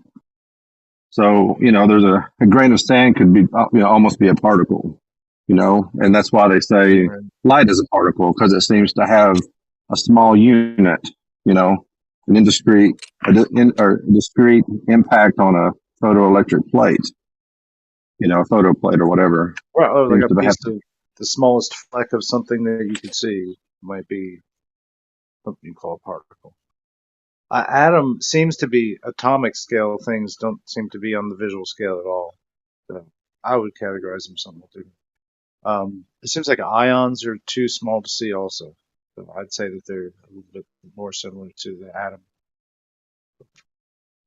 Speaker 9: So, there's a grain of sand could be, almost be a particle, and that's why they say light is a particle, because it seems to have a small unit, an indiscrete or discrete impact on a photoelectric plate, a photo plate or whatever.
Speaker 3: Well, like
Speaker 9: Seems
Speaker 3: a
Speaker 9: to have
Speaker 3: piece of the smallest fleck of something that you could see might be something you call a particle. Atom seems to be atomic scale things don't seem to be on the visual scale at all. So I would categorize them somewhat different. It seems like ions are too small to see also. So I'd say that they're a little bit more similar to the atom.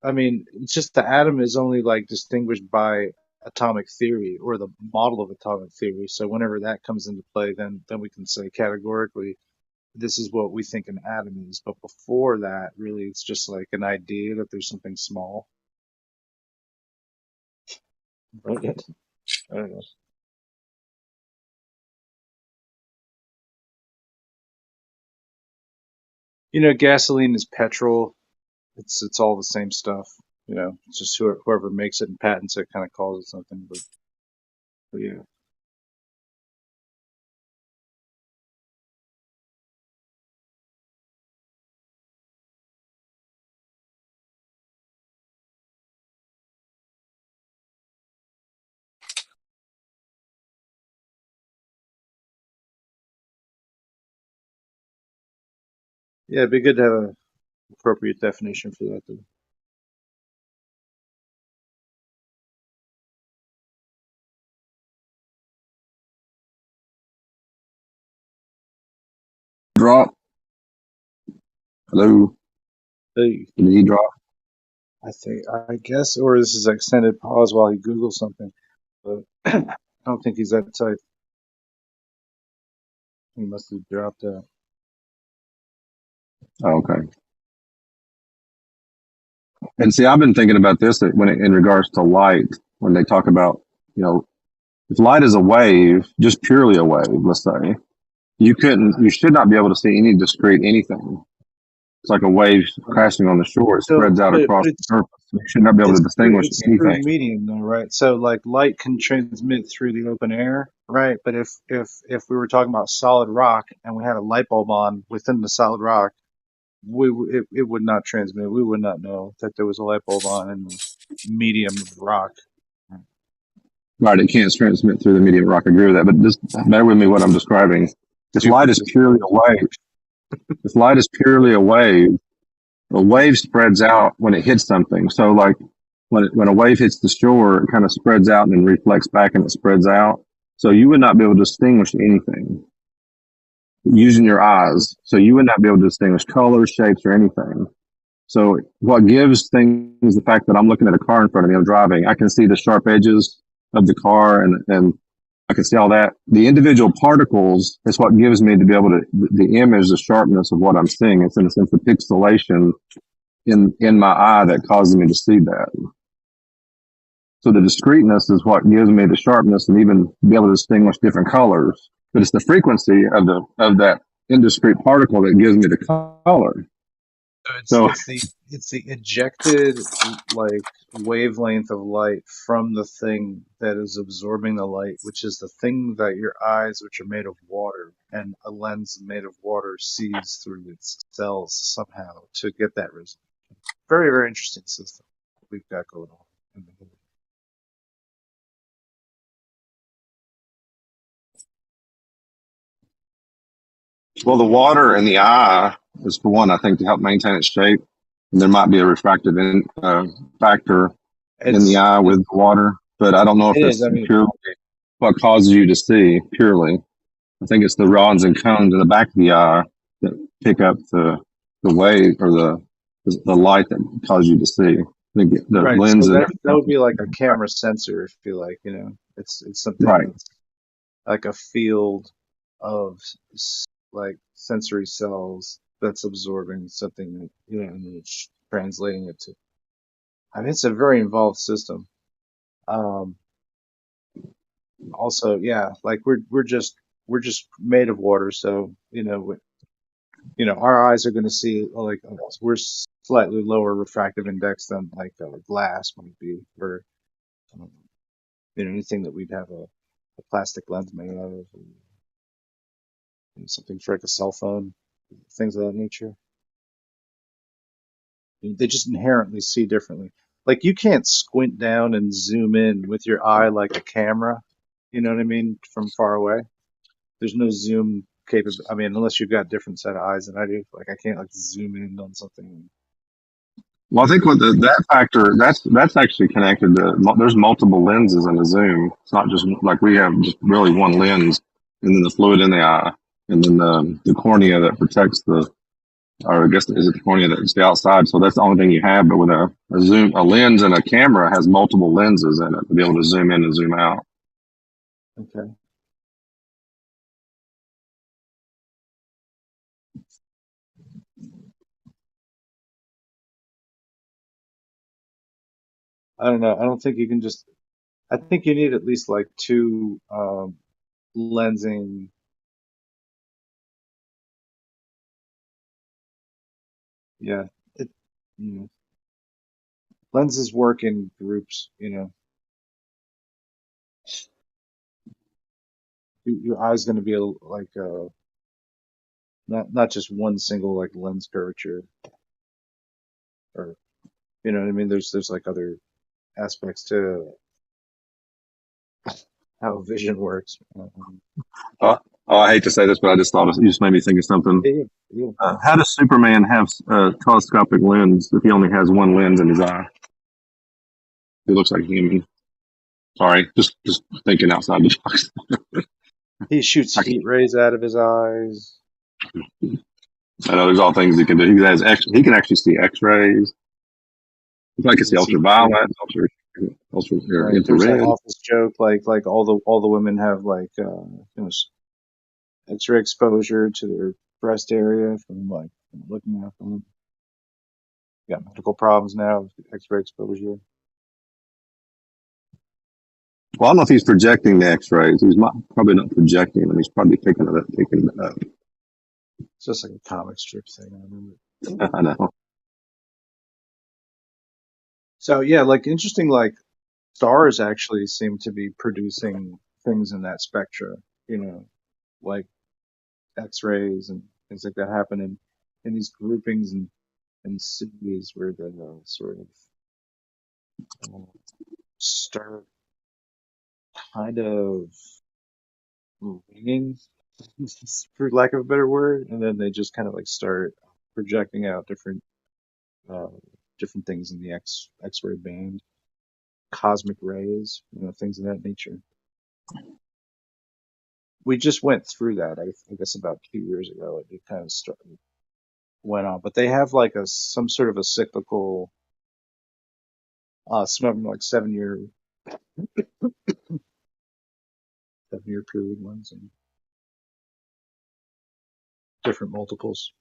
Speaker 3: I mean, it's just the atom is only like distinguished by atomic theory or the model of atomic theory. So whenever that comes into play, then we can say categorically this is what we think an atom is. But before that, really, it's just like an idea that there's something small. Right? I don't know. Gasoline is petrol. It's all the same stuff. It's just whoever makes it and patents it kind of calls it something. But yeah. Yeah, it'd be good to have an appropriate definition for that, though.
Speaker 9: drop. Hello.
Speaker 3: Hey.
Speaker 9: Did he drop?
Speaker 3: I guess, or this is an extended pause while he Googles something. But I don't think he's that type. He must have dropped out.
Speaker 9: Oh, okay. And see, I've been thinking about this in regards to light, when they talk about, if light is a wave, just purely a wave, let's say, you should not be able to see any discrete anything. It's like a wave crashing on the shore. It spreads out across the surface. You should not be able to distinguish anything.
Speaker 3: Through medium, though, right? So, like, light can transmit through the open air, right? But if we were talking about solid rock and we had a light bulb on within the solid rock, it would not transmit. We would not know that there was a light bulb on in the medium of rock.
Speaker 9: Right, it can't transmit through the medium rock. I agree with that, but just bear with me what I'm describing. If light is purely a wave spreads out when it hits something. So, like when a wave hits the shore, it kind of spreads out and then reflects back, and it spreads out. So you would not be able to distinguish anything using your eyes. So you would not be able to distinguish colors, shapes, or anything. So what gives things the fact that I'm looking at a car in front of me, I'm driving, I can see the sharp edges of the car and I can see all that. The individual particles is what gives me to be able to, the image, the sharpness of what I'm seeing. It's in a sense the pixelation in my eye that causes me to see that. So the discreteness is what gives me the sharpness and even be able to distinguish different colors. But it's the frequency of that indiscrete particle that gives me the color.
Speaker 3: So it's the ejected like wavelength of light from the thing that is absorbing the light, which is the thing that your eyes, which are made of water, and a lens made of water sees through its cells somehow to get that result. Very, very interesting system we've got going on.
Speaker 9: Well, the water in the eye is, for one, I think, to help maintain its shape. And there might be a refractive factor in the eye with water, but I don't know if it's purely what causes you to see purely. I think it's the rods and cones in the back of the eye that pick up the wave or the light that causes you to see. The
Speaker 3: right,
Speaker 9: lens
Speaker 3: so that would be like a camera sensor, if you like, it's something that's like a field of like sensory cells that's absorbing something, and it's translating it to. I mean, it's a very involved system. Also, yeah, like we're just made of water, so our eyes are going to see like we're slightly lower refractive index than like glass might be, or anything that we'd have a plastic lens made out of, something for like a cell phone, things of that nature. They just inherently see differently. Like you can't squint down and zoom in with your eye like a camera. You know what I mean? From far away. There's no zoom capable. I mean, unless you've got different set of eyes than I do. Like I can't like zoom in on something.
Speaker 9: Well, I think what that factor that's actually connected to. There's multiple lenses in the zoom. It's not just like we have just really one lens, and then the fluid in the eye, and then the cornea that protects the, or I guess is it the cornea that's the outside. So that's the only thing you have. But with a lens and a camera has multiple lenses in it to be able to zoom in and zoom out.
Speaker 3: Okay. I don't know. I don't think you can just. I think you need at least like two lensing. Yeah, it. You know, lenses work in groups. You know, your eye's going to be like not just one single like lens curvature, or you know what I mean. There's like other aspects to how vision works.
Speaker 9: I hate to say this, but I just thought you just made me think of something.
Speaker 3: Yeah.
Speaker 9: How does Superman have a telescopic lens if he only has one lens in his eye? He looks like a human. Sorry, just thinking outside the box.
Speaker 3: He shoots heat rays out of his eyes.
Speaker 9: I know there's all things he can do. He can actually see X-rays. He can see ultraviolet,
Speaker 3: Right. There's that
Speaker 9: infrared.
Speaker 3: office joke like all the women have like X-ray exposure to their breast area from like looking at them. Got medical problems now with X-ray exposure.
Speaker 9: Well, I don't know if he's projecting the X-rays. He's probably not projecting them. He's probably taking it up.
Speaker 3: It's just like a comic strip thing. I remember.
Speaker 9: I know.
Speaker 3: So yeah, like interesting. Like stars actually seem to be producing things in that spectra. You know, like X-rays and things like that happen in these groupings and cities where they sort of start kind of ringing, for lack of a better word, and then they just kind of like start projecting out uh, different things in the X-ray band, cosmic rays, things of that nature. We just went through that, I guess, about 2 years ago. It kind of went on, but they have like some sort of a cyclical, some of them like 7 year period ones and different multiples.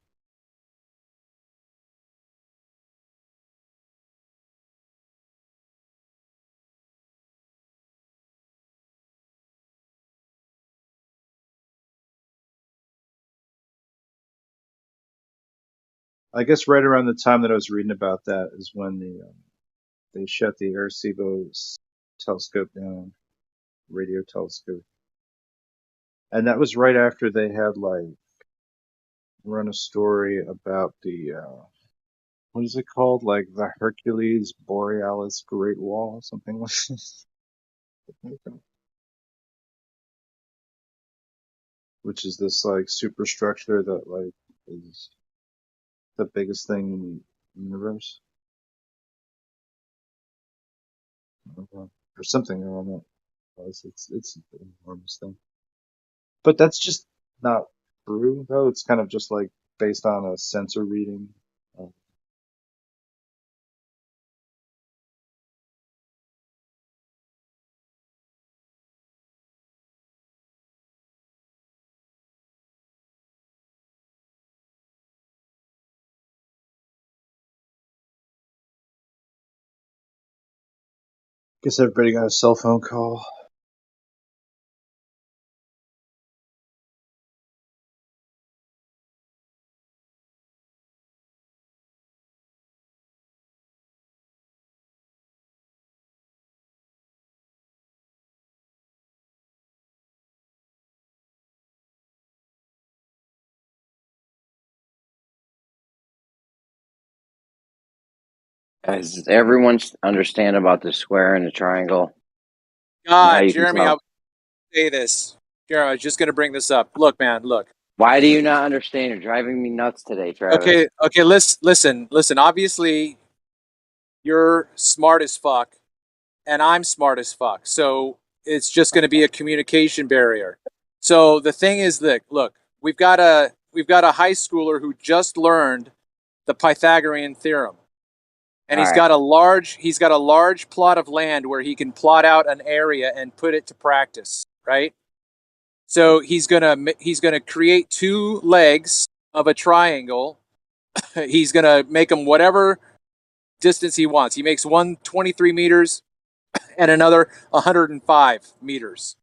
Speaker 3: I guess right around the time that I was reading about that is when they shut the Arecibo telescope down, radio telescope, and that was right after they had like run a story about the what is it called, like the Hercules Borealis Great Wall, something like this, which is this like superstructure that like is the biggest thing in the universe, or something around that. It's an enormous thing. But that's just not true, though. It's kind of just like based on a sensor reading. Guess everybody got a cell phone call.
Speaker 6: Does everyone understand about the square and the triangle?
Speaker 4: God, Jeremy, I would say this. Jeremy, I was just going to bring this up. Look, man, look.
Speaker 6: Why do you not understand? You're driving me nuts today, Travis.
Speaker 4: Okay, listen. Obviously, you're smart as fuck, and I'm smart as fuck. So it's just going to be a communication barrier. So the thing is that, look, we've got a high schooler who just learned the Pythagorean theorem. And he's got a large plot of land where he can plot out an area and put it to practice, right? So he's gonna create two legs of a triangle. He's gonna make them whatever distance he wants. He makes one 23 meters and another 105 meters.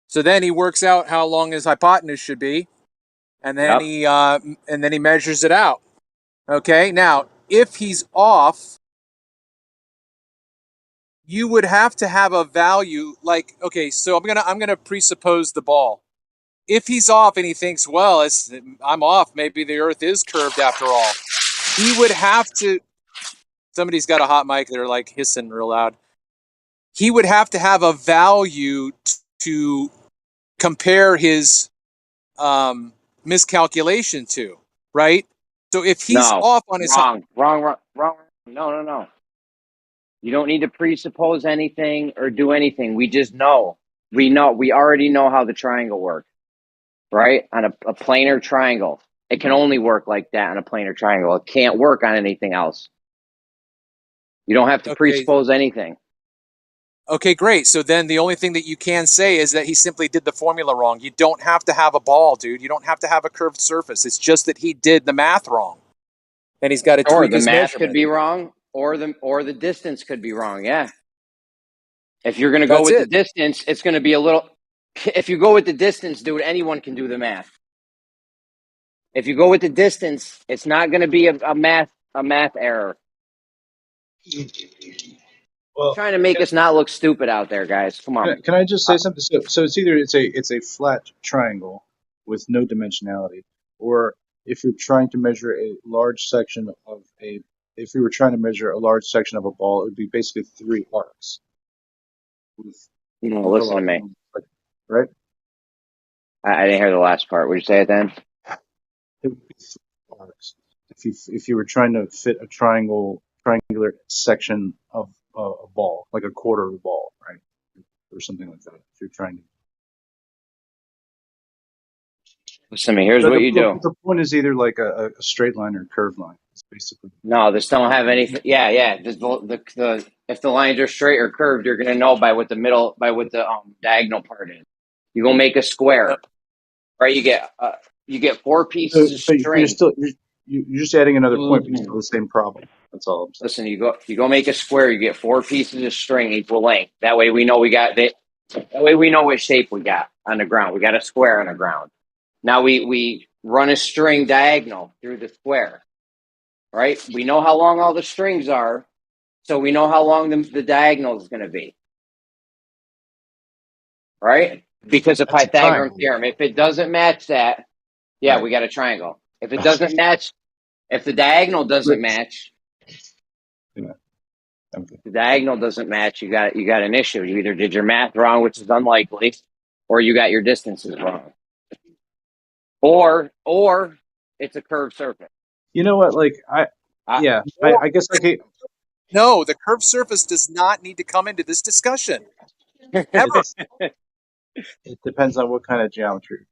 Speaker 4: So then he works out how long his hypotenuse should be, and then he measures it out. Okay, now if he's off, you would have to have a value like, okay, so I'm gonna presuppose the ball. If he's off and he thinks, well, I'm off, maybe the Earth is curved after all, he would have to. Somebody's got a hot mic; they're like hissing real loud. He would have to have a value to compare his miscalculation to, right? So if he's off on his
Speaker 6: wrong. No. You don't need to presuppose anything or do anything. We just know. We already know how the triangle works, right? On a planar triangle. It can only work like that on a planar triangle. It can't work on anything else. You don't have to presuppose anything.
Speaker 4: Okay, great. So then the only thing that you can say is that he simply did the formula wrong. You don't have to have a ball, dude. You don't have to have a curved surface. It's just that he did the math wrong. And he's got to tweak his measurement.
Speaker 6: Or the math could be wrong, or the distance could be wrong, yeah. If you're going to go with the distance, it's going to be a little... If you go with the distance, dude, anyone can do the math. If you go with the distance, it's not going to be a math error. Well, trying to make us not look stupid out there, guys. Come on.
Speaker 3: Can I just say something? So it's either it's a flat triangle with no dimensionality, or if you're trying to measure a large section of if you were trying to measure a large section of a ball, it would be basically 3 arcs.
Speaker 6: Listen to me.
Speaker 3: Right?
Speaker 6: I didn't hear the last part. Would you say it then?
Speaker 3: It would be 3 arcs. If you were trying to fit a triangular section of a ball, like a quarter of a ball, right, or something like that. If you're trying to.
Speaker 6: Listen to me. Here's what you do.
Speaker 3: The point is either like a straight line or a curved line. It's basically.
Speaker 6: No, this don't have anything. Yeah. If the lines are straight or curved, you're gonna know by what the diagonal part is. You go make a square, right? You get 4 pieces of string.
Speaker 3: You're just adding another point, but you still have the same problem. That's all I'm saying.
Speaker 6: Listen, you go make a square. You get 4 pieces of string equal length. That way we know That way we know what shape we got on the ground. We got a square on the ground. Now we run a string diagonal through the square, right? We know how long all the strings are, so we know how long the diagonal is going to be, right? Because of Pythagorean theorem. If it doesn't match that, we got a triangle. If it doesn't match, if the diagonal doesn't match, the diagonal doesn't match, you got an issue. You either did your math wrong, which is unlikely, or you got your distances wrong. Or it's a curved surface.
Speaker 3: You know what? Like I guess like
Speaker 4: no, the curved surface does not need to come into this discussion. Ever.
Speaker 3: It depends on what kind of geometry.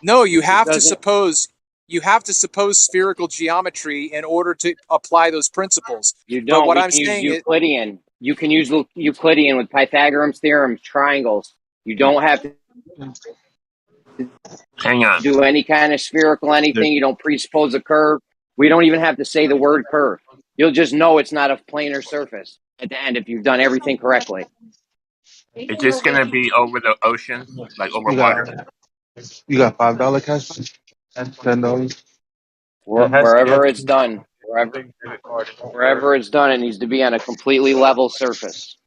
Speaker 4: No, you have to suppose spherical geometry in order to apply those principles.
Speaker 6: You don't. But what I'm saying is Euclidean. You can use Euclidean with Pythagorean's theorem, triangles. You don't have to do any kind of spherical anything. You don't presuppose a curve. We don't even have to say the word curve. You'll just know it's not a planar surface at the end if you've done everything correctly.
Speaker 5: Is this going to be over the ocean, like over water?
Speaker 12: You got $5 cash and $10.
Speaker 6: Wherever it's done, wherever it's done, it needs to be on a completely level surface,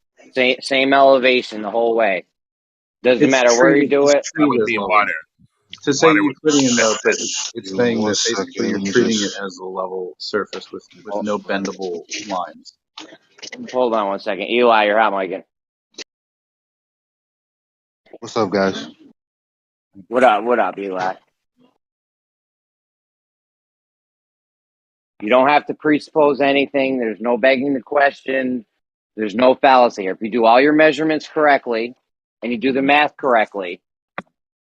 Speaker 6: same elevation the whole way. Doesn't matter where you do it.
Speaker 5: That would be water.
Speaker 3: To say Euclidean though, but it's saying that basically you're treating it as a level surface with no bendable lines.
Speaker 6: Hold on one second. Eli, you're hot micing.
Speaker 12: What's up, guys?
Speaker 6: What up, Eli? You don't have to presuppose anything. There's no begging the question. There's no fallacy. If you do all your measurements correctly and you do the math correctly,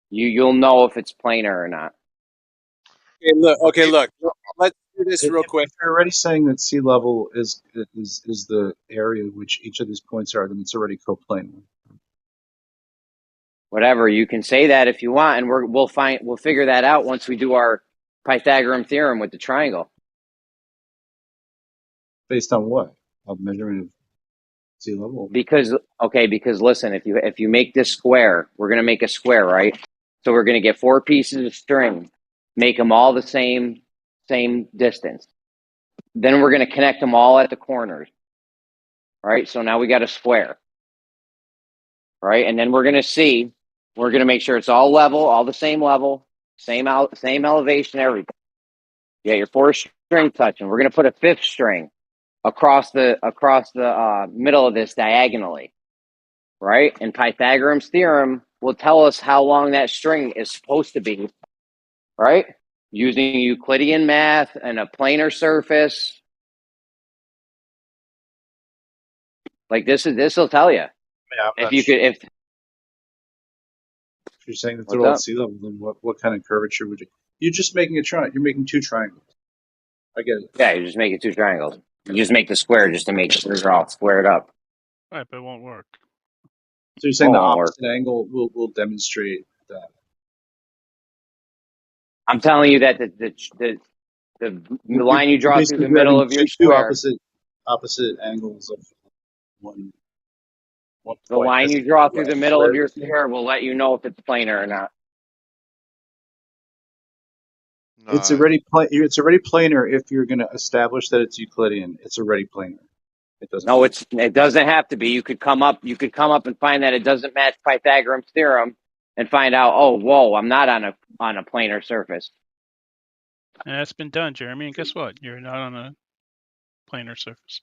Speaker 6: you'll know if it's planar or not.
Speaker 4: Okay, look. Let's do this real quick.
Speaker 3: If you're already saying that sea level is the area which each of these points are, then it's already coplanar.
Speaker 6: Whatever, you can say that if you want, and we'll figure that out once we do our Pythagorean theorem with the triangle.
Speaker 3: Based on what? Of measurement of sea level?
Speaker 6: Because listen, if you make this square, we're gonna make a square, right? So we're gonna get 4 pieces of string, make them all the same distance. Then we're gonna connect them all at the corners. All right, so now we got a square. Right, and then we're gonna make sure it's all level, all the same level, same elevation, everything. Yeah, your 4th string touching. We're gonna put a 5th string across the middle of this diagonally, right? And Pythagorean's theorem will tell us how long that string is supposed to be, right? Using Euclidean math and a planar surface. Like this will tell you.
Speaker 3: Yeah, if you're saying that they're all at sea level, then what kind of curvature would you? You're just making a triangle. You're making 2 triangles. I get it.
Speaker 6: Yeah, you're just making 2 triangles. You just make the square just to make sure they're all squared up.
Speaker 13: Right, but it won't work.
Speaker 3: So you're saying the opposite angle will demonstrate that?
Speaker 6: I'm telling you that the line you draw through the middle of your square.
Speaker 3: Opposite angles of one
Speaker 6: the line you draw through the middle of your square will let you know if it's planar or not.
Speaker 3: No. It's already planar if you're going to establish that it's Euclidean. It's already planar. It doesn't.
Speaker 6: No, it doesn't have to be. You could come up and find that it doesn't match Pythagorean's theorem, and find out. Oh, whoa! I'm not on a planar surface.
Speaker 13: And that's been done, Jeremy. And guess what? You're not on a planar surface.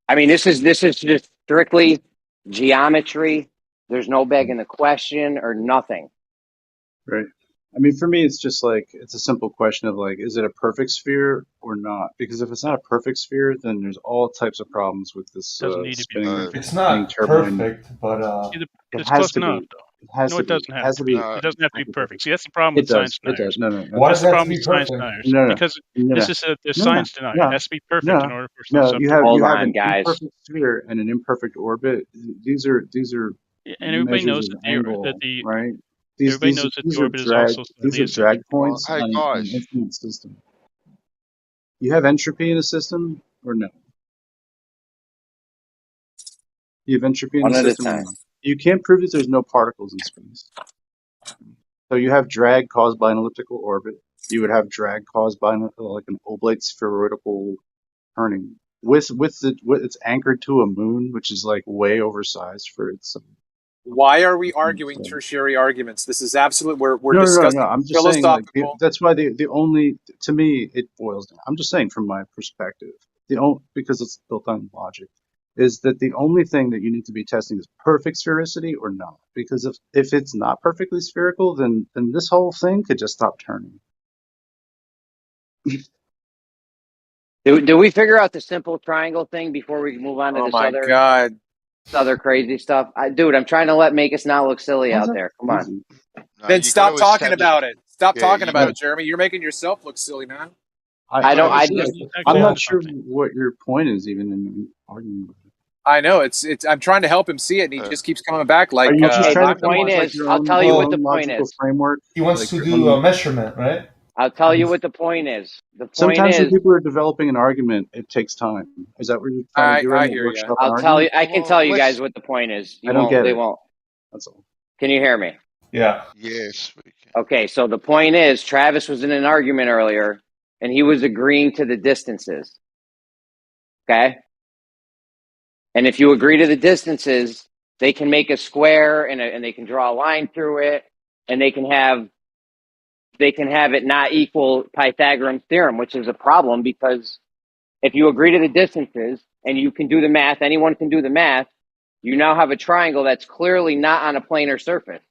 Speaker 6: I mean, this is just strictly geometry. There's no begging the question or nothing.
Speaker 3: Right. I mean, for me, it's just like, it's a simple question of like, is it a perfect sphere or not? Because if it's not a perfect sphere, then there's all types of problems with this.
Speaker 13: Doesn't need to be perfect.
Speaker 14: It's not perfect, but
Speaker 3: it has to be.
Speaker 13: No, it doesn't have to be. It doesn't have to be perfect. See, that's the problem with science deniers.
Speaker 3: It does. No.
Speaker 14: Why does
Speaker 13: the
Speaker 14: it have
Speaker 13: problem
Speaker 14: to be
Speaker 13: with science
Speaker 14: perfect?
Speaker 13: deniers. Because this is a science denier. It has to be perfect in order for something.
Speaker 3: You have an imperfect sphere and an imperfect orbit. These are
Speaker 13: and everybody knows that the
Speaker 3: right.
Speaker 13: Everybody knows that the orbit is also
Speaker 3: these are drag points on an infinite system. You have entropy in a system or no? You have entropy in the system.
Speaker 6: One at a time.
Speaker 3: You can't prove that there's no particles in space. So you have drag caused by an elliptical orbit. You would have drag caused by like an oblate spheroidal turning. It's anchored to a moon, which is like way oversized for its.
Speaker 4: Why are we arguing tertiary arguments? This is absolute. We're discussing.
Speaker 3: No. I'm just saying, like, that's why the only, to me, it boils down. I'm just saying from my perspective, because it's built on logic, is that the only thing that you need to be testing is perfect sphericity or not. Because if it's not perfectly spherical, then this whole thing could just stop turning.
Speaker 6: Do we figure out the simple triangle thing before we move on to this other crazy stuff? Dude, I'm trying to make us not look silly out there. Come on.
Speaker 4: Then stop talking about it. Stop talking about it, Jeremy. You're making yourself look silly, man.
Speaker 3: I'm not sure what your point is even in arguing.
Speaker 4: I know it's. I'm trying to help him see it, and he just keeps coming back like.
Speaker 6: The point is, I'll tell you what the point is.
Speaker 3: Framework.
Speaker 14: He wants to do a measurement, right?
Speaker 6: I'll tell you what the point is. The point
Speaker 3: Sometimes
Speaker 6: is,
Speaker 3: when people are developing an argument, it takes time. Is that what you're trying to do?
Speaker 4: I hear you.
Speaker 6: I'll tell you. I can tell you guys what the point is.
Speaker 3: I don't get it.
Speaker 6: They won't.
Speaker 3: That's all.
Speaker 6: Can you hear me?
Speaker 14: Yeah.
Speaker 12: Yes.
Speaker 6: Okay, so the point is, Travis was in an argument earlier, and he was agreeing to the distances. Okay? And if you agree to the distances, they can make a square and they can draw a line through it, and they can have it not equal Pythagorean's theorem, which is a problem because if you agree to the distances and you can do the math, anyone can do the math, you now have a triangle that's clearly not on a planar surface.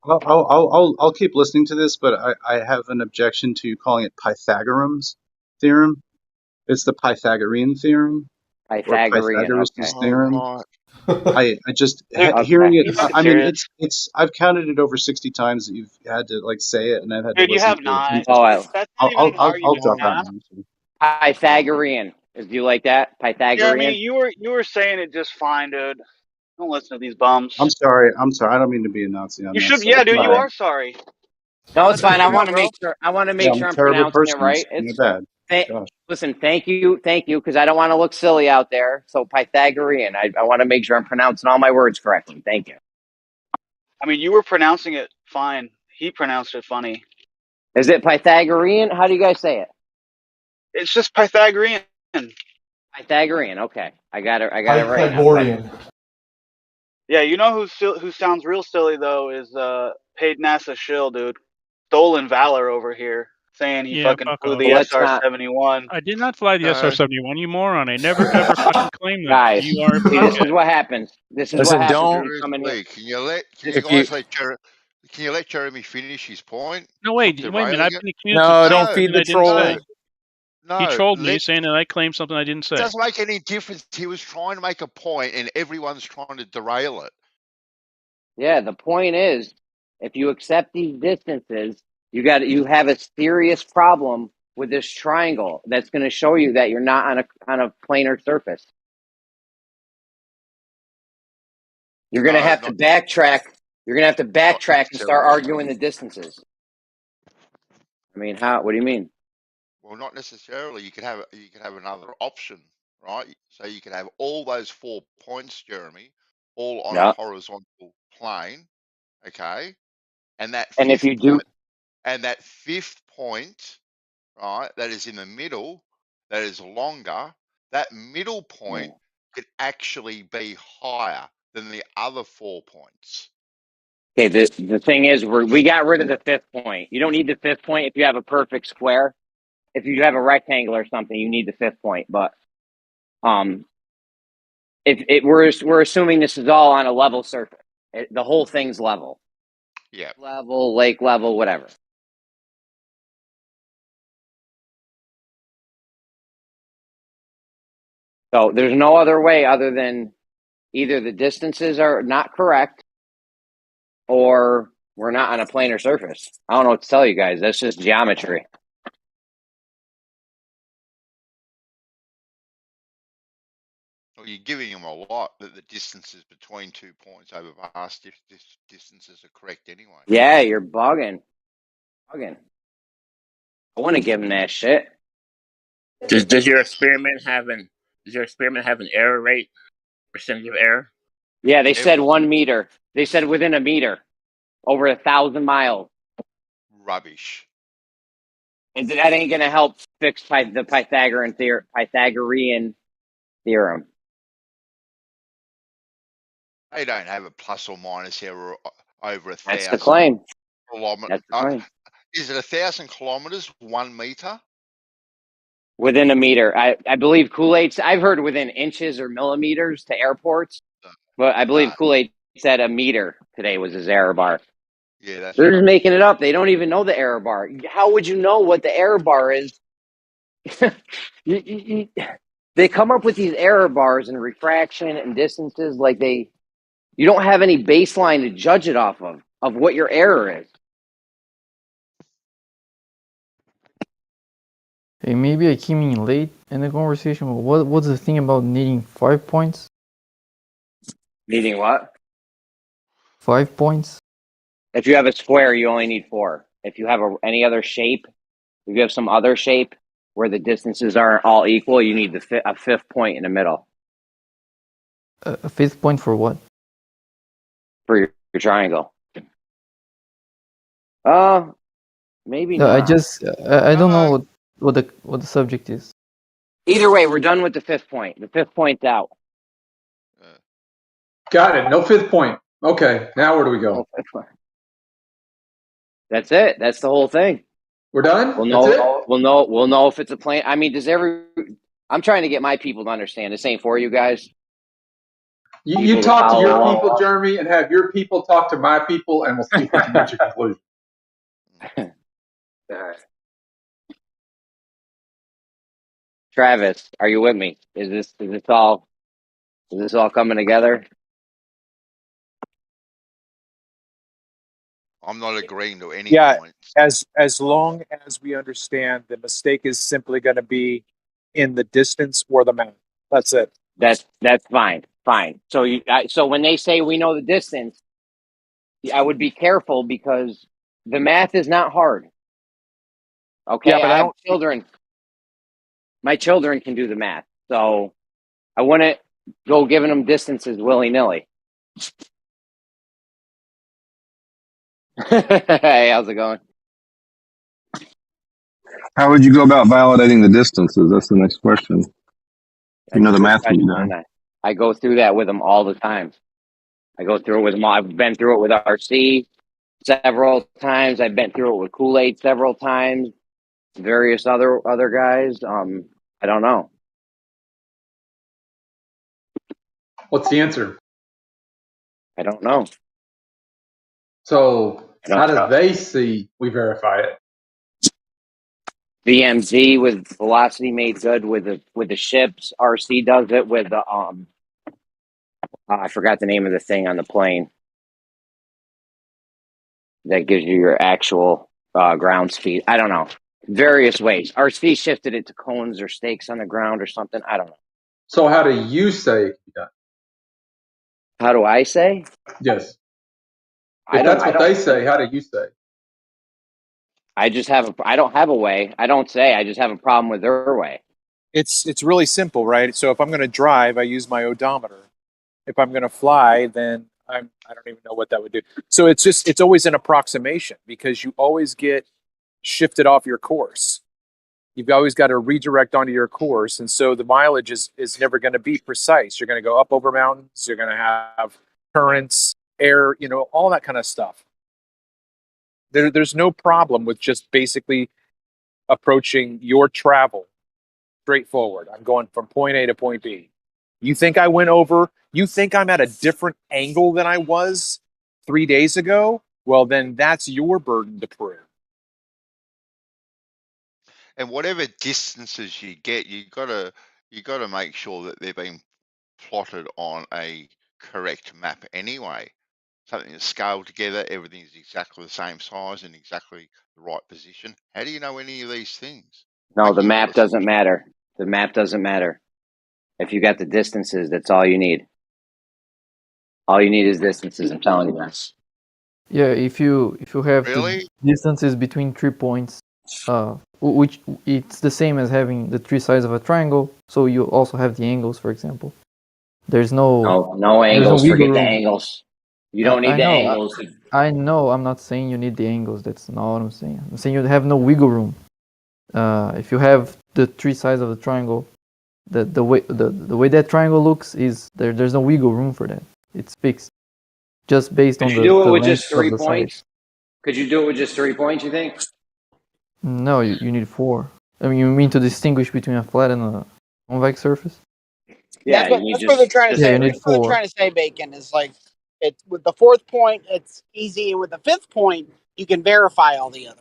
Speaker 3: I'll keep listening to this, but I have an objection to you calling it Pythagorean's theorem. It's the Pythagorean theorem.
Speaker 6: Pythagorean,
Speaker 3: Or Pythagoras' theorem. I just
Speaker 6: Okay.
Speaker 3: hearing it.
Speaker 15: You
Speaker 3: I mean,
Speaker 15: serious?
Speaker 3: it's. I've counted it over 60 times that you've had to like say it, and I've had to
Speaker 15: Dude, you
Speaker 3: listen
Speaker 15: have
Speaker 3: to
Speaker 15: not.
Speaker 3: it.
Speaker 15: That's not even an
Speaker 3: I'll
Speaker 15: argument,
Speaker 3: drop out
Speaker 15: Matt.
Speaker 3: now.
Speaker 6: Pythagorean. Do you like that?
Speaker 15: Yeah, I
Speaker 6: Pythagorean?
Speaker 15: mean, you were saying it just fine, dude. Don't listen to these bums.
Speaker 3: I'm sorry. I don't mean to be a Nazi on
Speaker 15: You
Speaker 3: that.
Speaker 15: should,
Speaker 3: So
Speaker 15: yeah, dude.
Speaker 3: my
Speaker 15: You
Speaker 3: bad.
Speaker 15: are sorry.
Speaker 6: No, it's
Speaker 15: That's what
Speaker 6: fine. I
Speaker 15: you
Speaker 6: want
Speaker 15: want,
Speaker 6: to
Speaker 15: bro.
Speaker 6: make sure. I want to
Speaker 3: Yeah,
Speaker 6: make
Speaker 3: I'm
Speaker 6: sure
Speaker 3: a
Speaker 6: I'm
Speaker 3: terrible
Speaker 6: pronouncing it
Speaker 3: person.
Speaker 6: right.
Speaker 3: My
Speaker 6: It's
Speaker 3: bad. Gosh.
Speaker 6: listen. Thank you, because I don't want to look silly out there. So Pythagorean. I want to make sure I'm pronouncing all my words correctly. Thank you.
Speaker 15: I mean, you were pronouncing it fine. He pronounced it funny.
Speaker 6: Is it Pythagorean? How do you guys say it?
Speaker 15: It's just Pythagorean.
Speaker 6: Pythagorean. Okay, I got it. I got it right now.
Speaker 14: Pythagorean.
Speaker 15: Yeah, you know who sounds real silly though is paid NASA shill, dude. Stolen Valor over here saying he
Speaker 13: Yeah,
Speaker 15: fucking
Speaker 13: fuck
Speaker 15: flew
Speaker 13: off.
Speaker 15: the
Speaker 6: Let's not,
Speaker 15: SR-71.
Speaker 13: I did not fly the
Speaker 15: No.
Speaker 13: SR-71, you moron. I never ever fucking claimed that.
Speaker 6: guys.
Speaker 13: You are a
Speaker 6: See, this
Speaker 13: fuckhead.
Speaker 6: is what happens. This is
Speaker 2: Listen,
Speaker 6: what happens when
Speaker 2: don't.
Speaker 6: you come in here.
Speaker 16: Can you
Speaker 2: If you
Speaker 16: guys can you let Jeremy finish his point?
Speaker 13: No, wait a minute. I've
Speaker 16: Derailing it?
Speaker 13: been accused of
Speaker 2: no,
Speaker 13: saying
Speaker 2: don't feed
Speaker 13: something
Speaker 2: the
Speaker 13: I didn't say.
Speaker 2: troll.
Speaker 16: No,
Speaker 13: He trolled me saying that I claimed something I didn't say.
Speaker 16: It doesn't make any difference. He was trying to make a point, and everyone's trying to derail it.
Speaker 6: Yeah, the point is, if you accept these distances, you have a serious problem with this triangle that's going to show you that you're not on a planar surface. You're going to have to backtrack. You're going to have to backtrack and start arguing the distances. I mean, how? What do you mean?
Speaker 16: Well, not necessarily. You could have another option, right? So you could have all those 4 points, Jeremy, all on a
Speaker 6: Yeah.
Speaker 16: horizontal plane, okay? And that
Speaker 6: And if you do,
Speaker 16: that fifth point, right, that is in the middle, that is longer, that middle point could actually be higher than the other 4 points.
Speaker 6: okay, the thing is, we got rid of the fifth point. You don't need the fifth point if you have a perfect square. If you have a rectangle or something, you need the fifth point. But we're assuming this is all on a level surface. The whole thing's level.
Speaker 16: Yeah.
Speaker 6: Level, lake level, whatever. So there's no other way other than either the distances are not correct or we're not on a planar surface. I don't know what to tell you guys. That's just geometry.
Speaker 16: Well, you're giving him a lot that the distances between 2 points over vast distances are correct anyway.
Speaker 6: Yeah, you're bugging. I want to give him that shit.
Speaker 5: Does your experiment have an error rate, percentage of error?
Speaker 6: Yeah, they said 1 meter. They said within a meter, over 1,000 miles.
Speaker 16: Rubbish.
Speaker 6: And that ain't gonna help fix the Pythagorean theorem.
Speaker 16: They don't have a plus or minus error over 1,000.
Speaker 6: That's the claim.
Speaker 16: Kilometers.
Speaker 6: That's the claim.
Speaker 16: Is it 1,000 kilometers, 1 meter?
Speaker 6: Within a meter. I believe Kool-Aid's, I've heard within inches or millimeters to airports, but I believe Kool-Aid said a meter today was his error bar.
Speaker 16: Yeah, that's
Speaker 6: They're just making it up. They don't even know the error bar. How would you know what the error bar is? They come up with these error bars and refraction and distances like you don't have any baseline to judge it off of what your error is.
Speaker 17: Hey, maybe I came in late in the conversation, but what's the thing about needing 5 points?
Speaker 6: Needing what?
Speaker 17: 5 points?
Speaker 6: If you have a square, you only need 4. If you have any other shape, if you have some other shape where the distances aren't all equal, you need a fifth point in the middle.
Speaker 17: A fifth point for what?
Speaker 6: For your triangle. Maybe
Speaker 17: No,
Speaker 6: not.
Speaker 17: I don't know what the subject is.
Speaker 6: Either way, we're done with the fifth point. The fifth point's out.
Speaker 7: Got it. No fifth point. Okay, now where do we go?
Speaker 6: That's it. That's the whole thing.
Speaker 7: We're done?
Speaker 6: We'll
Speaker 7: That's
Speaker 6: know.
Speaker 7: it?
Speaker 6: We'll know if it's a plane. I mean, I'm trying to get my people to understand. This ain't for you guys.
Speaker 7: You talk to your people, Jeremy, and have your people talk to my people, and we'll see if we can reach a conclusion.
Speaker 6: Travis, are you with me? Is this all coming together?
Speaker 16: I'm not agreeing to any
Speaker 4: Yeah,
Speaker 16: points.
Speaker 4: as long as we understand the mistake is simply going to be in the distance or the mount. That's it.
Speaker 6: That's fine. Fine. So so when they say we know the distance, I would be careful because the math is not hard. Okay,
Speaker 4: Yeah, but
Speaker 6: I have children. My children can do the math, so I wouldn't go giving them distances willy nilly. Hey, how's it going?
Speaker 9: How would you go about validating the distances? That's the next question. You know the math can be done.
Speaker 6: I go through that with them all the time. I go through it with them. I've been through it with RC several times. I've been through it with Kool-Aid several times. Various other guys. I don't know.
Speaker 7: What's the answer?
Speaker 6: I don't know.
Speaker 7: So how do they see we verify it?
Speaker 6: VMZ with velocity made good with the ships. RC does it with the I forgot the name of the thing on the plane that gives you your actual ground speed. I don't know. Various ways. RC shifted it to cones or stakes on the ground or something. I don't know.
Speaker 7: So how do you say it can be done?
Speaker 6: How do I say?
Speaker 7: Yes. If that's what they say, how do you say?
Speaker 6: I don't have a way. I don't say. I just have a problem with their way.
Speaker 4: It's really simple, right? So if I'm going to drive, I use my odometer. If I'm going to fly, then I don't even know what that would do. So it's always an approximation because you always get shifted off your course. You've always got to redirect onto your course, and so the mileage is never going to be precise. You're going to go up over mountains. You're going to have currents, air, all that kind of stuff. There's no problem with just basically approaching your travel straightforward. I'm going from point A to point B. You think I went over? You think I'm at a different angle than I was 3 days ago? Well, then that's your burden to prove.
Speaker 16: And whatever distances you get, you gotta make sure that they're being plotted on a correct map anyway. Something that's scaled together, everything's exactly the same size and exactly the right position. How do you know any of these things?
Speaker 6: No, the map doesn't matter. The map doesn't matter. If you got the distances, that's all you need. All you need is distances. I'm telling you that.
Speaker 17: Yeah, if you have the distances between 3 points, which it's the same as having the 3 sides of a triangle, so you also have the angles, for example. There's no
Speaker 6: angles.
Speaker 17: wiggle
Speaker 6: Forget the
Speaker 17: room.
Speaker 6: angles. You don't need the angles.
Speaker 17: I know. I'm not saying you need the angles. That's not what I'm saying. I'm saying you have no wiggle room. If you have the 3 sides of the triangle, the way that triangle looks is there's no wiggle room for that. It's fixed, just based on the.
Speaker 6: Could you do it with
Speaker 17: length
Speaker 6: just
Speaker 17: of
Speaker 6: 3
Speaker 17: the
Speaker 6: points?
Speaker 17: sides.
Speaker 6: Could you do it with just 3 points? You think?
Speaker 17: No, you need 4. I mean, you mean to distinguish between a flat and a convex surface?
Speaker 6: Yeah,
Speaker 18: that's what they're trying to say.
Speaker 17: you need
Speaker 18: That's what
Speaker 17: 4.
Speaker 18: they're trying to say, Bacon, is like it's with the 4th point, it's easy, and with the 5th point, you can verify all the other.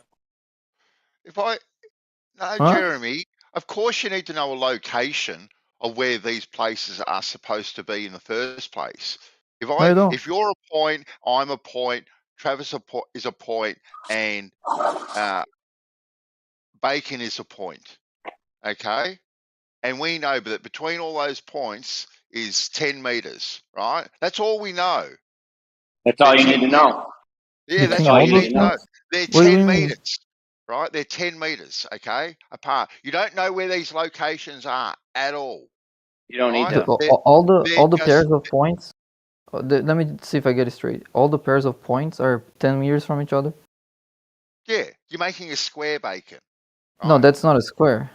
Speaker 16: Jeremy, of course you need to know a location of where these places are supposed to be in the first place. If you're a point, I'm a point, Travis is a point, and Bacon is a point. Okay? And we know that between all those points is 10 meters, right? That's all we know.
Speaker 6: That's all you need to know.
Speaker 16: Yeah, that's all you need to know. They're 10 meters, right? They're 10 meters, okay, apart. You don't know where these locations are at all.
Speaker 6: You don't need
Speaker 17: to. All the pairs of points. Let me see if I get it straight. All the pairs of points are 10 meters from each other?
Speaker 16: Yeah, you're making a square, Bacon.
Speaker 17: Right? No, that's not a square.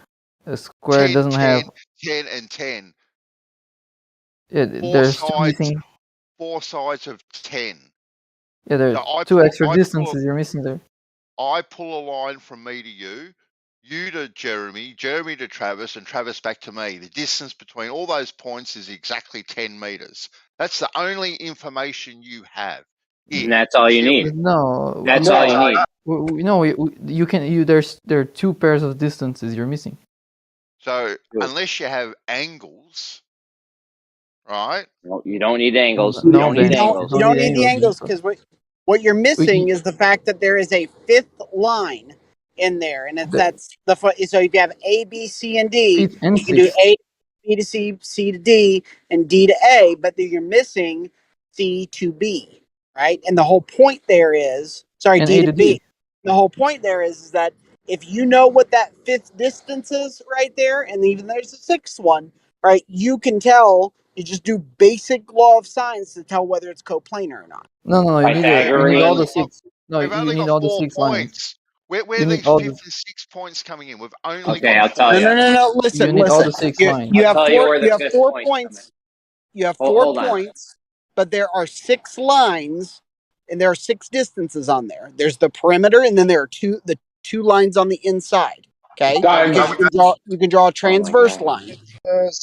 Speaker 17: A square
Speaker 16: 10,
Speaker 17: doesn't
Speaker 16: 10,
Speaker 17: have
Speaker 16: 10 and 10.
Speaker 17: Yeah, there's two missing.
Speaker 16: 4 sides of 10.
Speaker 17: Yeah, there
Speaker 16: So
Speaker 17: are two extra distances you're missing there.
Speaker 16: I pull a line from me to you to Jeremy, Jeremy to Travis, and Travis back to me. The distance between all those points is exactly 10 meters. That's the only information you have.
Speaker 6: And that's all you need.
Speaker 17: No,
Speaker 6: That's all you need.
Speaker 17: There are two pairs of distances you're missing.
Speaker 16: So unless you have angles, right?
Speaker 6: No, you don't need angles.
Speaker 17: No,
Speaker 6: You don't need angles.
Speaker 18: You don't need the angles because what you're missing is the fact that there is a fifth line in there, and that's the so if you have A, B, C, and D, you can do A, B to C, C to D, and D to A, but then you're missing C to B, right? And the whole point there is D to B. The whole point there is that if you know what that fifth distance is right there, and even there's a sixth one, right? You can tell. You just do basic law of science to tell whether it's coplanar or not.
Speaker 17: No, you need all the 6. No, you need all the 6 lines.
Speaker 16: Where are these 5th and 6th points coming in? We've only
Speaker 6: Okay, I'll tell you.
Speaker 18: No. Listen,
Speaker 17: you need all the 6 lines.
Speaker 18: You have 4 points. You have 4 points, but there are 6 lines, and there are 6 distances on there. There's the perimeter, and then there are the two lines on the inside. Okay, you can draw a transverse line.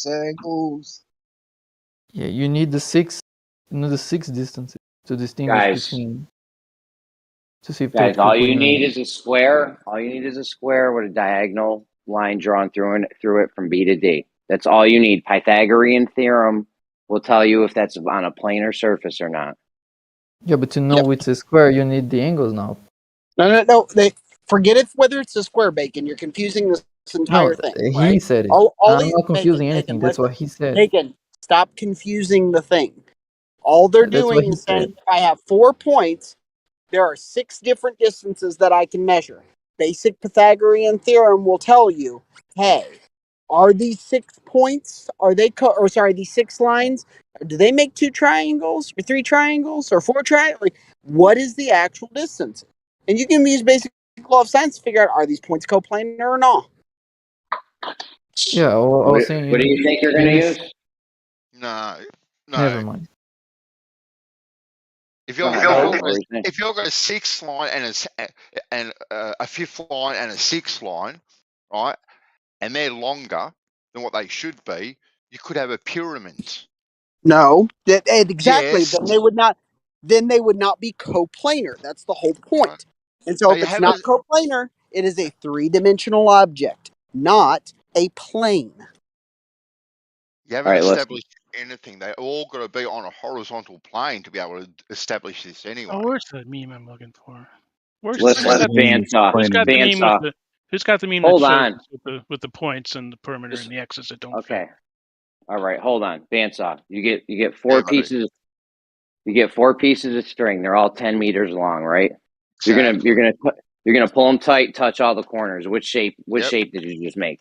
Speaker 12: Angles.
Speaker 17: Yeah, you need the 6 distances to distinguish between. To see if
Speaker 6: guys, all you need is a square. All you need is a square with a diagonal line drawn through it from B to D. That's all you need. Pythagorean theorem will tell you if that's on a planar surface or not.
Speaker 17: Yeah, but to know it's a square, you need the angles now.
Speaker 18: No. Forget whether it's a square, Bacon. You're confusing this entire thing.
Speaker 17: He said it. I'm not confusing anything. That's what he said.
Speaker 18: Bacon, stop confusing the thing. All they're doing is saying, if I have 4 points, there are 6 different distances that I can measure. Basic Pythagorean theorem will tell you, hey, are these 6 points? These 6 lines? Do they make 2 triangles or 3 triangles or 4 triangles? Like, what is the actual distance? And you can use basic law of science to figure out, are these points coplanar or not?
Speaker 17: Yeah, I was saying.
Speaker 6: What do you think you're going to use?
Speaker 16: No.
Speaker 17: Never mind.
Speaker 16: If you've got a 6th line and a 5th line and a 6th line, right, and they're longer than what they should be, you could have a pyramid.
Speaker 18: No, exactly.
Speaker 16: Yes.
Speaker 18: Then they would not be coplanar. That's the whole point. And so if it's not coplanar, it is a 3-dimensional object, not a plane.
Speaker 16: You haven't established anything. They all got to be on a horizontal plane to be able to establish this anyway.
Speaker 13: Oh, where's the meme I'm looking for? Who's
Speaker 6: got the
Speaker 13: meme
Speaker 6: Hold
Speaker 13: that
Speaker 6: on.
Speaker 13: shows with the points and the perimeter and the X's that don't
Speaker 6: Okay.
Speaker 13: fit?
Speaker 6: All right, hold on. Bandsaw. You get 4 pieces. You get 4 pieces of string. They're all 10 meters long, right?
Speaker 16: Exactly.
Speaker 6: You're gonna pull them tight, touch all the corners. Which shape did you just make?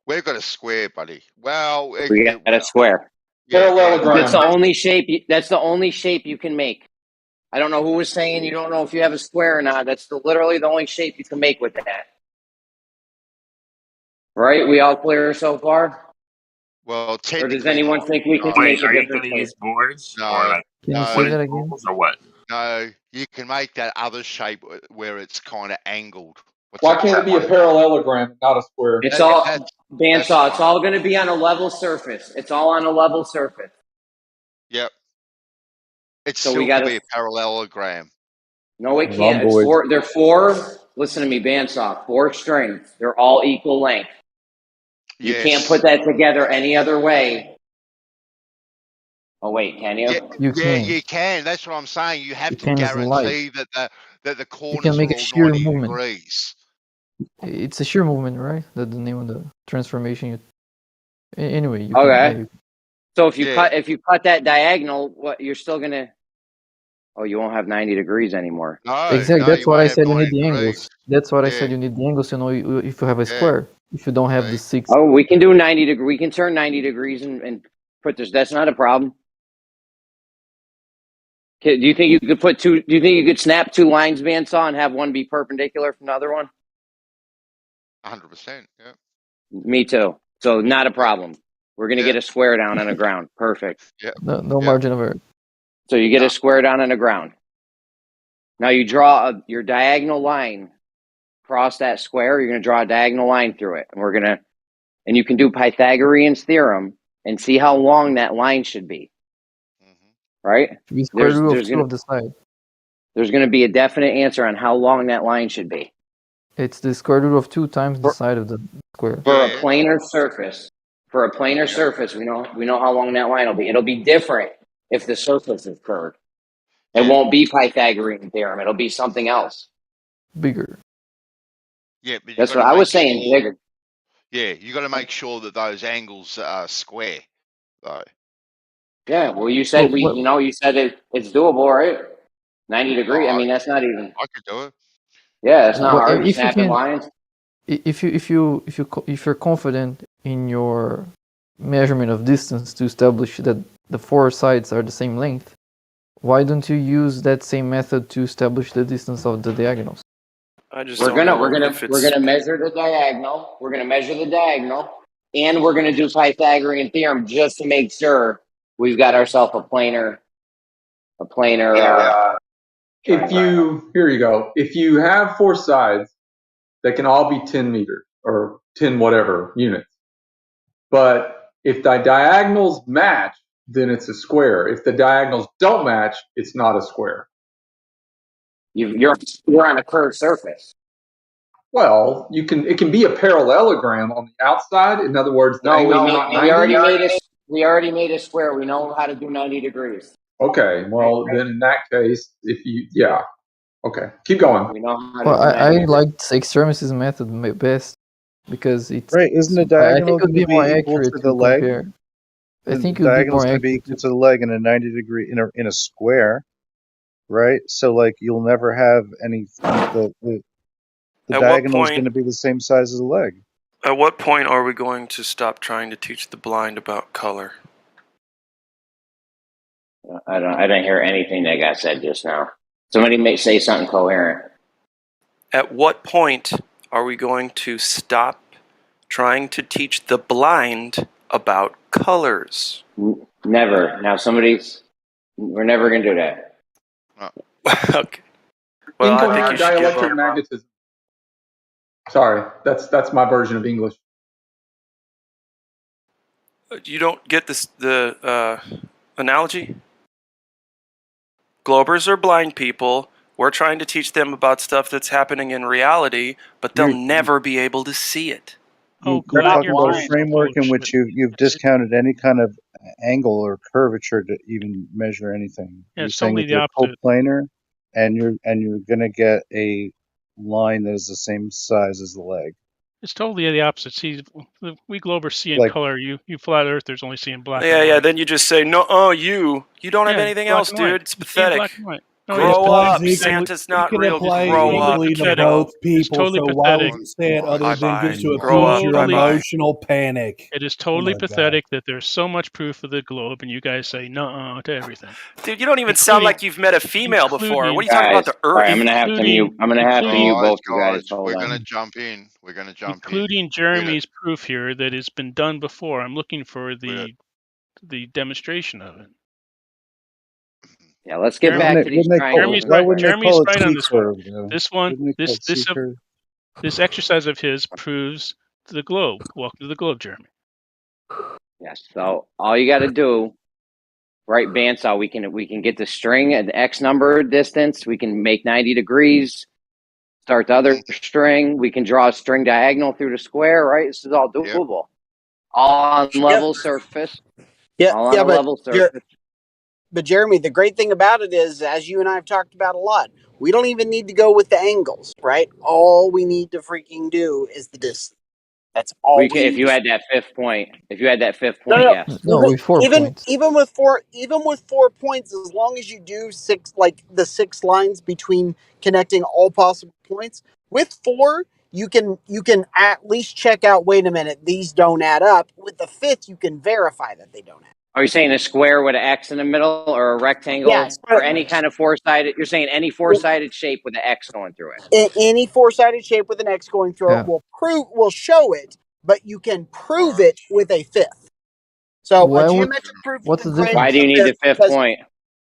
Speaker 16: We've got a square, buddy. Well,
Speaker 6: we got a square.
Speaker 7: Parallelogram.
Speaker 6: That's the only shape. That's the only shape you can make. I don't know who was saying you don't know if you have a square or not. That's literally the only shape you can make with that. Right? We all clear so far?
Speaker 16: Well,
Speaker 6: or does anyone think we can make a different shape?
Speaker 5: Use boards
Speaker 16: No.
Speaker 5: or what?
Speaker 16: No, you can make that other shape where it's kind of angled.
Speaker 7: Why can't it be a parallelogram, not a square?
Speaker 6: It's all bandsaw. It's all going to be on a level surface. It's all on a level surface.
Speaker 16: Yep. It's
Speaker 6: So
Speaker 16: still
Speaker 6: we gotta
Speaker 16: be a parallelogram.
Speaker 6: No, it can't. It's 4. They're 4. Listen to me, bandsaw. 4 strings. They're all equal length. You can't put that together any other way. Oh wait, can you?
Speaker 16: You can. That's what I'm saying. You have to guarantee that the corners
Speaker 17: can make
Speaker 16: are
Speaker 17: a
Speaker 16: all
Speaker 17: shear
Speaker 16: 90
Speaker 17: movement.
Speaker 16: degrees.
Speaker 17: It's a shear movement, right? That's the name of the transformation. Anyway.
Speaker 6: So if you cut that diagonal, what you're still gonna? Oh, you won't have 90 degrees anymore.
Speaker 16: No,
Speaker 17: exactly. That's what I said. You need the angles. That's what I said. You need the angles to know if you have a square. If you don't have the 6.
Speaker 6: Oh, we can do 90 degrees. We can turn 90 degrees and put this. That's not a problem. Do you think you could put 2? Do you think you could snap 2 lines, bandsaw, and have one be perpendicular from the other one?
Speaker 16: 100%. Yeah.
Speaker 6: Me too. So not a problem. We're gonna get a square down on the ground. Perfect.
Speaker 16: Yeah.
Speaker 17: No margin of error.
Speaker 6: So you get a square down on the ground. Now you draw your diagonal line across that square. You're going to draw a diagonal line through it. And you can do Pythagorean's theorem and see how long that line should be. Right?
Speaker 17: The square root of 2 of the side.
Speaker 6: There's going to be a definite answer on how long that line should be.
Speaker 17: It's the square root of 2 times the side of the square.
Speaker 6: For a planar surface, we know how long that line will be. It'll be different if the surface is curved. It won't be Pythagorean theorem. It'll be something else.
Speaker 17: Bigger.
Speaker 16: Yeah, but
Speaker 6: that's what I was saying. Bigger.
Speaker 16: Yeah, you got to make sure that those angles are square, though.
Speaker 6: Yeah, well, you said you said it's doable, right? 90 degrees. I mean, that's not even.
Speaker 16: I could do it.
Speaker 6: Yeah, it's not hard. Snapping lines.
Speaker 17: If you're confident in your measurement of distance to establish that the 4 sides are the same length, why don't you use that same method to establish the distance of the diagonals?
Speaker 6: We're gonna measure the diagonal. We're gonna measure the diagonal, and we're gonna do Pythagorean theorem just to make sure we've got ourselves a planar.
Speaker 7: Here you go. If you have 4 sides that can all be 10 meters or 10 whatever units, but if the diagonals match, then it's a square. If the diagonals don't match, it's not a square.
Speaker 6: You're on a curved surface.
Speaker 7: Well, it can be a parallelogram on the outside. In other words, we
Speaker 6: already made a square. We know how to do 90 degrees.
Speaker 7: Okay, well then in that case, okay, keep going.
Speaker 6: We know how to
Speaker 17: well, I like extremis's method best because it's
Speaker 3: right. Isn't the diagonal going to be
Speaker 17: more
Speaker 3: equal
Speaker 17: accurate
Speaker 3: to the leg?
Speaker 17: compare. I think
Speaker 3: the diagonal is going to be equal to the leg in a 90 degree in a square, right? So like you'll never have any. The diagonal is going to be the same size as the leg.
Speaker 2: At what point are we going to stop trying to teach the blind about color?
Speaker 6: I didn't hear anything that got said just now. Somebody may say something coherent.
Speaker 2: At what point are we going to stop trying to teach the blind about colors?
Speaker 6: Never. Now we're never going to do that.
Speaker 2: Okay. Well, I think you should give
Speaker 7: dielectric
Speaker 2: up.
Speaker 7: magnetism. Sorry, that's my version of English.
Speaker 2: You don't get the analogy? Globers are blind people. We're trying to teach them about stuff that's happening in reality, but they'll never be able to see it.
Speaker 3: You're talking about a framework in which you've discounted any kind of angle or curvature to even measure anything.
Speaker 13: Yeah,
Speaker 3: you're
Speaker 13: it's
Speaker 3: saying
Speaker 13: totally
Speaker 3: that
Speaker 13: the
Speaker 3: they're
Speaker 13: opposite.
Speaker 3: coplanar, and you're going to get a line that is the same size as the leg.
Speaker 13: It's totally the opposite. See, we Globers see in
Speaker 3: Like-
Speaker 13: color. You flat earthers only see in black. and
Speaker 2: Yeah.
Speaker 13: white.
Speaker 2: Then you just say, no, you don't have
Speaker 13: Yeah,
Speaker 2: anything
Speaker 13: black
Speaker 2: else,
Speaker 13: and white.
Speaker 2: dude. It's
Speaker 13: You see in
Speaker 2: pathetic.
Speaker 13: black and white. No,
Speaker 2: Grow
Speaker 13: it's
Speaker 2: up.
Speaker 13: pathetic.
Speaker 2: Santa's not
Speaker 19: You can
Speaker 2: real.
Speaker 19: apply
Speaker 2: Just grow up.
Speaker 19: equally to
Speaker 13: pathetic.
Speaker 19: both
Speaker 13: It's
Speaker 19: people,
Speaker 13: totally
Speaker 19: so why
Speaker 13: pathetic.
Speaker 19: would you say it other than just to
Speaker 2: Grow up.
Speaker 19: appease your
Speaker 13: Totally-
Speaker 19: emotional panic?
Speaker 13: It is totally
Speaker 19: Oh my God.
Speaker 13: pathetic that there's so much proof of the globe, and you guys say no to everything.
Speaker 2: Dude, you don't even sound like you've met a female before. What are you talking about, the
Speaker 6: All
Speaker 2: Earth?
Speaker 6: right, I'm going to have to mute both you guys. Hold
Speaker 16: We're
Speaker 6: on.
Speaker 16: going to jump in. We're going to jump
Speaker 13: Including Jeremy's proof here that it's been done before. I'm looking for the demonstration of it.
Speaker 6: Yeah, let's get back to these triangles.
Speaker 13: Jeremy's right on this one.
Speaker 3: Though?
Speaker 13: This one,
Speaker 3: Wouldn't they call it C-curve?
Speaker 13: this exercise of his proves the globe. Welcome to the globe, Jeremy.
Speaker 6: Yes. So all you got to do, right bandsaw, we can get the string at the X number distance. We can make 90 degrees. Start the other string. We can draw a string diagonal through the square. Right. This is all doable. All on level surface. All on a level surface.
Speaker 18: But Jeremy, the great thing about it is, as you and I have talked about a lot, we don't even need to go with the angles, right? All we need to freaking do is the distance. That's all.
Speaker 6: If you had that fifth point, yes.
Speaker 17: No, with 4 points.
Speaker 18: Even with 4 points, as long as you do the 6 lines between connecting all possible points, with 4, you can at least check out. Wait a minute, these don't add up. With the 5th, you can verify that they don't add up.
Speaker 6: Are you saying a square with an X in the middle, or a rectangle, or any kind of 4-sided? You're saying any 4-sided shape with an X going through it.
Speaker 18: Any 4-sided shape with an X going through it will show it, but you can prove it with a 5th. So a geometric proof.
Speaker 6: Why do you need the 5th point?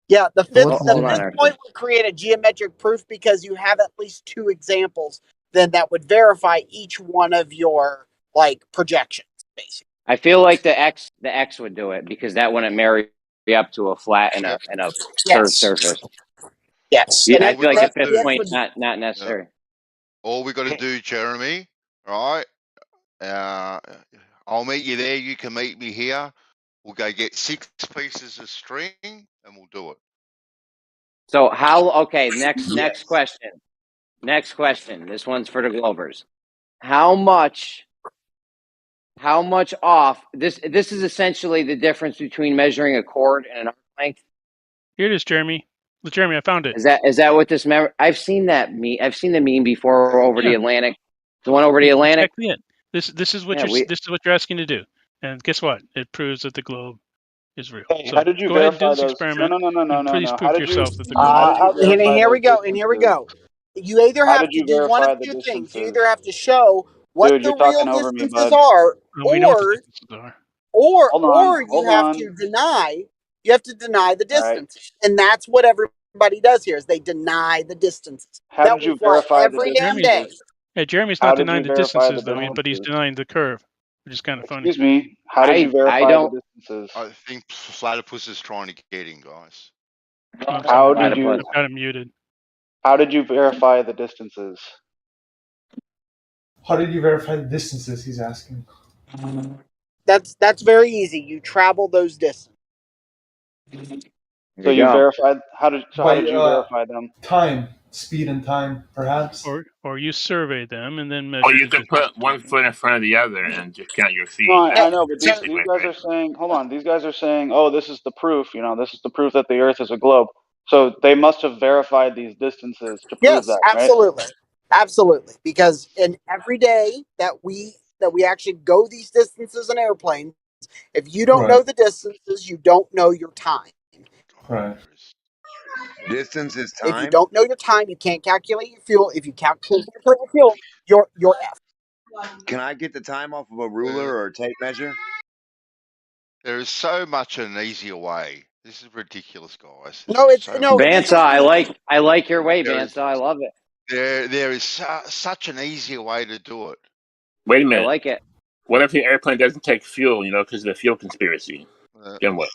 Speaker 18: Yeah, the fifth
Speaker 6: Hold on, Arthur.
Speaker 18: point would create a geometric proof because you have at least 2 examples then that would verify each one of your like projections, basically.
Speaker 6: I feel like the X would do it because that wouldn't marry up to a flat and a curved surface.
Speaker 18: Yes.
Speaker 6: Yeah,
Speaker 18: And
Speaker 6: I feel like the fifth
Speaker 18: X
Speaker 6: point's
Speaker 18: would-
Speaker 6: not necessary.
Speaker 16: All we got to do, Jeremy, right? I'll meet you there. You can meet me here. We'll go get 6 pieces of string and we'll do it.
Speaker 6: So how? Okay, next question. Next question. This one's for the Glovers. How much off? This is essentially the difference between measuring a chord and an arc length.
Speaker 13: Here it is, Jeremy. Jeremy, I found it.
Speaker 6: Is that what this? I've seen that meme. I've seen the meme before over the Atlantic. The one over the Atlantic.
Speaker 13: Exactly it. This is what you're asking to do. And guess what? It proves that the globe is real.
Speaker 15: Hey,
Speaker 13: so
Speaker 15: how did you
Speaker 13: go ahead
Speaker 15: verify
Speaker 13: and do this
Speaker 15: those?
Speaker 13: experiment.
Speaker 15: No.
Speaker 13: Please prove to yourself that the globe
Speaker 18: and here we go. And here we go. You either
Speaker 15: How
Speaker 18: have
Speaker 15: did
Speaker 18: to
Speaker 15: you
Speaker 18: do one
Speaker 15: verify
Speaker 18: of
Speaker 15: the
Speaker 18: 2 things. You
Speaker 15: distances?
Speaker 18: either have to show what
Speaker 15: Dude,
Speaker 18: the
Speaker 15: you're
Speaker 18: real
Speaker 15: talking over me,
Speaker 18: distances
Speaker 15: bud.
Speaker 18: are,
Speaker 13: we know what the distances are.
Speaker 18: or you
Speaker 15: Hold
Speaker 18: have
Speaker 15: on.
Speaker 18: to deny. You have to deny the
Speaker 15: All right.
Speaker 18: distances, and that's what everybody does here: is they deny the distances.
Speaker 15: How
Speaker 18: that
Speaker 15: did you
Speaker 18: will fly
Speaker 15: verify the
Speaker 18: every damn day.
Speaker 15: distances?
Speaker 13: Yeah, Jeremy's
Speaker 15: How
Speaker 13: not
Speaker 15: did
Speaker 13: denying
Speaker 15: you
Speaker 13: the
Speaker 15: verify
Speaker 13: distances,
Speaker 15: the
Speaker 13: though, but he's
Speaker 15: distances?
Speaker 13: denying the curve, which is kind of funny.
Speaker 15: Excuse me. How did you verify the distances?
Speaker 16: I think Platypus is trying to get in, guys.
Speaker 15: How did you?
Speaker 13: I've got him muted.
Speaker 15: How did you verify the distances?
Speaker 14: How did you verify the distances? He's asking.
Speaker 18: That's very easy. You travel those distances.
Speaker 15: So you verified. How did you verify them?
Speaker 14: Time, speed, and time, perhaps.
Speaker 13: Or you survey them and then measure.
Speaker 5: Or you could put one foot in front of the other and just count your feet.
Speaker 15: No, I know, but these
Speaker 5: Basically,
Speaker 15: guys are saying, hold on, these guys are saying, oh, this is the proof, this is the proof that the Earth is a globe. So they must have verified these distances to prove that, right?
Speaker 18: Absolutely, absolutely. Because in every day that we actually go these distances in airplanes, if you don't know the distances, you don't know your time.
Speaker 14: Right.
Speaker 1: Distance is
Speaker 18: If you
Speaker 1: time.
Speaker 18: don't know your time, you can't calculate your fuel. If you calculate your fuel, you're F.
Speaker 1: Can I get the time off of a ruler or a tape measure?
Speaker 16: There is so much an easier way. This is ridiculous, guys.
Speaker 6: Bandsaw, I like your way, Bandsaw. I love it.
Speaker 16: There is such an easier way to do it.
Speaker 5: Wait a minute.
Speaker 6: I like it.
Speaker 5: What if the airplane doesn't take fuel, because of the fuel conspiracy? Then what?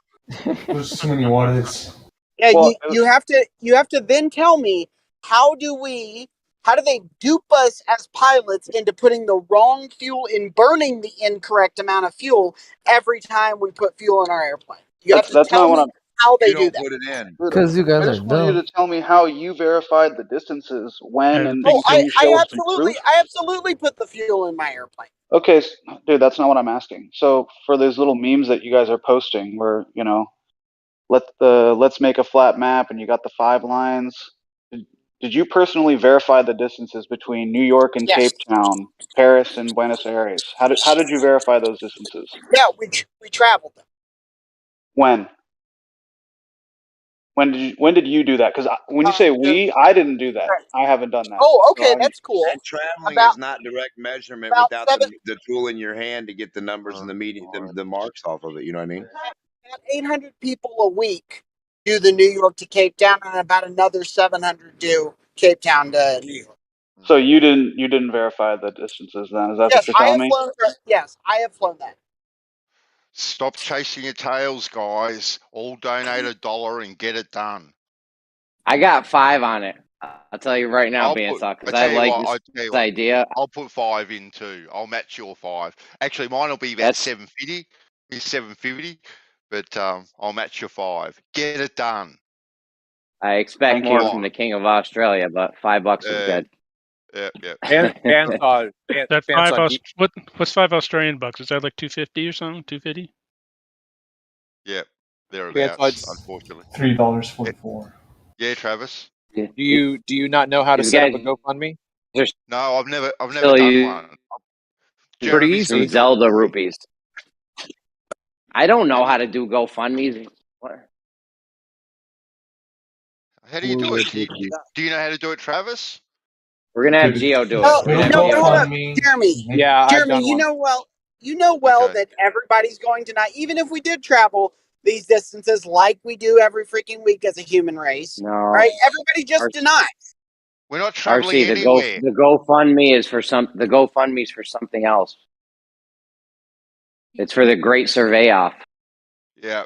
Speaker 14: There's too many what ifs.
Speaker 18: Yeah, you have to then tell me how do they dupe us as pilots into putting the wrong fuel in burning the incorrect amount of fuel every time we put fuel in our airplane? You have to tell me how they do that.
Speaker 1: Put it in.
Speaker 17: Because you guys
Speaker 15: I
Speaker 17: are
Speaker 15: just want you to tell me how you verified the distances when, and
Speaker 18: Oh,
Speaker 15: can you show us some proof?
Speaker 18: I absolutely put the fuel in my airplane.
Speaker 15: Okay, dude, that's not what I'm asking. So for those little memes that you guys are posting, where let's make a flat map, and you got the 5 lines. Did you personally verify the distances between New York and Cape Town, Paris and Buenos Aires? How did you verify those distances?
Speaker 18: Yeah, we traveled them.
Speaker 15: When? When did you do that? Because when you say we, I didn't do that. I haven't done that.
Speaker 18: Oh, okay, that's cool.
Speaker 1: And traveling is not direct measurement without the tool in your hand to get the numbers and the marks off of it. You know what I mean?
Speaker 18: About 800 people a week do the New York to Cape Town, and about another 700 do Cape Town to New York.
Speaker 15: So you didn't verify the distances then? Is that what you're telling me?
Speaker 18: Yes, I have flown that.
Speaker 16: Stop chasing your tails, guys. All donate $1 and get it done.
Speaker 6: I got 5 on it. I'll tell you right now, Bandsaw, because I like this idea.
Speaker 16: I'll put 5 in too. I'll match your 5. Actually, mine will be about 750. It's 750, but I'll match your 5. Get it done.
Speaker 6: I expect more from the King of Australia, but $5 is good.
Speaker 16: Yeah.
Speaker 13: That what's 5 Australian bucks? Is that like $250 or something? $250?
Speaker 16: Yep, thereabouts. Unfortunately,
Speaker 14: $3.44.
Speaker 16: Yeah, Travis.
Speaker 4: Do you not know how to set up a GoFundMe?
Speaker 16: No, I've never done one.
Speaker 6: Pretty easy. Zelda rupees. I don't know how to do GoFundMes.
Speaker 16: How do you do it? Do you know how to do it, Travis?
Speaker 6: We're gonna have Geo do it.
Speaker 18: Jeremy.
Speaker 4: Yeah,
Speaker 18: Jeremy, you know well that everybody's going to not. Even if we did travel, these distances like we do every freaking week as a human race.
Speaker 6: No.
Speaker 18: Right? Everybody just denies.
Speaker 16: We're not traveling
Speaker 6: RC,
Speaker 16: anywhere.
Speaker 6: the GoFundMe is for something else. It's for the Great Survey Off.
Speaker 16: Yeah.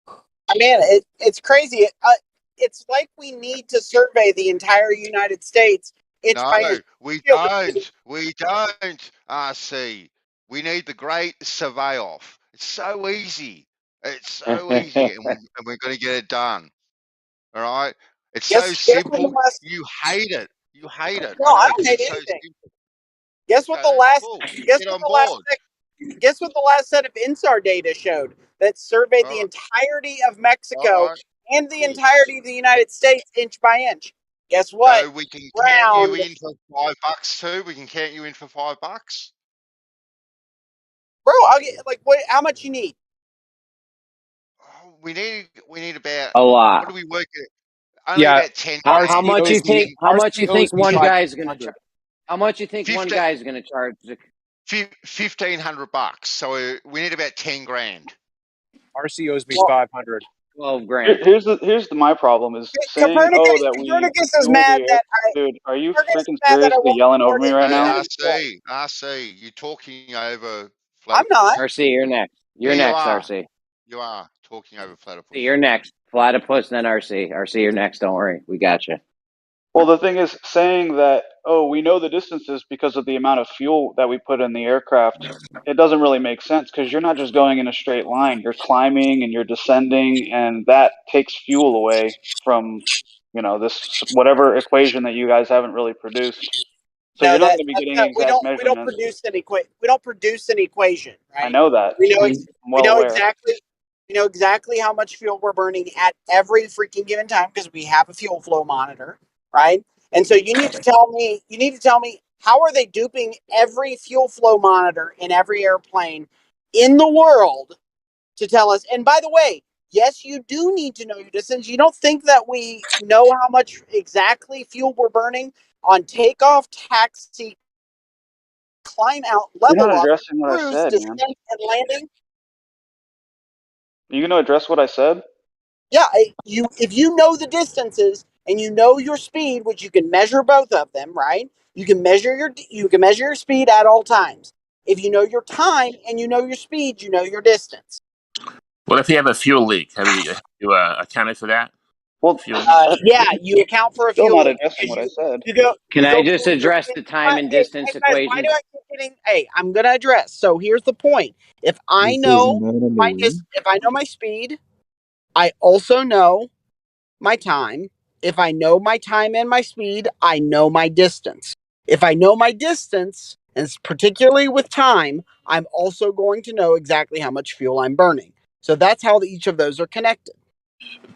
Speaker 18: I mean, it's crazy. It's like we need to survey the entire United States inch by
Speaker 16: No,
Speaker 18: inch.
Speaker 16: we don't. We don't, RC. We need the Great Survey Off. It's so easy. It's so easy, and we're going to get it done. All right? It's so simple. You hate it. You hate it.
Speaker 18: No,
Speaker 16: I know,
Speaker 18: I don't
Speaker 16: because
Speaker 18: hate
Speaker 16: it's so
Speaker 18: anything.
Speaker 16: simple.
Speaker 18: Guess what
Speaker 16: Okay,
Speaker 18: the
Speaker 16: cool.
Speaker 18: guess
Speaker 16: Get
Speaker 18: what
Speaker 16: on
Speaker 18: the last
Speaker 16: board.
Speaker 18: guess what the last set of INSAR data showed that surveyed the
Speaker 16: All
Speaker 18: entirety of Mexico
Speaker 16: right.
Speaker 18: and the entirety of the United States inch by inch. Guess what?
Speaker 16: So we can count you
Speaker 18: Round.
Speaker 16: in for $5 too. We can count you in for $5.
Speaker 18: Bro, I'll get what? How much you need?
Speaker 16: We need about
Speaker 6: A lot.
Speaker 16: What do we work at? Only about 10
Speaker 6: How much you think? How much you think one
Speaker 16: me
Speaker 6: guy is going to charge? How much you think one guy is going to charge?
Speaker 16: $1,500. So we need about 10 grand.
Speaker 4: RC owes me 500.
Speaker 6: 12 grand.
Speaker 15: Here's my problem is saying, that
Speaker 18: Copernicus is
Speaker 15: fuel
Speaker 18: mad
Speaker 15: the air.
Speaker 18: that
Speaker 15: Dude, are you
Speaker 18: Copernicus
Speaker 15: freaking
Speaker 18: is mad that I
Speaker 15: seriously
Speaker 18: won't
Speaker 15: yelling over me right
Speaker 16: Hey,
Speaker 15: now?
Speaker 16: RC, you're talking over
Speaker 18: I'm not.
Speaker 6: RC, you're next. You're
Speaker 16: Yeah, you
Speaker 6: next,
Speaker 16: are.
Speaker 6: RC.
Speaker 16: You are talking over Platypus.
Speaker 6: You're next. Platypus, then RC. RC, you're next. Don't worry. We got you.
Speaker 15: Well, the thing is, saying that, we know the distances because of the amount of fuel that we put in the aircraft, it doesn't really make sense because you're not just going in a straight line. You're climbing and you're descending, and that takes fuel away from, this whatever equation that you guys haven't really produced. So
Speaker 18: No,
Speaker 15: you're not going to be getting
Speaker 18: we
Speaker 15: exact
Speaker 18: don't
Speaker 15: measurements.
Speaker 18: produce an equation, right?
Speaker 15: I know that.
Speaker 18: We know
Speaker 15: I'm well aware.
Speaker 18: We know exactly how much fuel we're burning at every freaking given time because we have a fuel flow monitor, right? And so you need to tell me how are they duping every fuel flow monitor in every airplane in the world to tell us? And by the way, yes, you do need to know your distance. You don't think that we know how much exactly fuel we're burning on takeoff, taxi, climb out,
Speaker 15: You're
Speaker 18: level
Speaker 15: not
Speaker 18: up,
Speaker 15: addressing what I
Speaker 18: cruise,
Speaker 15: said, man.
Speaker 18: descent, and landing?
Speaker 15: Are you going to address what I said?
Speaker 18: Yeah, if you know the distances and you know your speed, which you can measure both of them, right? You can measure your speed at all times. If you know your time and you know your speed, you know your distance.
Speaker 5: What if you have a fuel leak? Have you accounted for that?
Speaker 15: Well,
Speaker 18: yeah, you account for a
Speaker 15: still
Speaker 18: fuel
Speaker 15: not
Speaker 18: leak.
Speaker 15: addressing what I said.
Speaker 6: Can I just address the time and distance equation?
Speaker 18: Why do I keep getting? Hey, I'm gonna address. So here's the point: if I know my speed, I also know my time. If I know my time and my speed, I know my distance. If I know my distance, and particularly with time, I'm also going to know exactly how much fuel I'm burning. So that's how each of those are connected.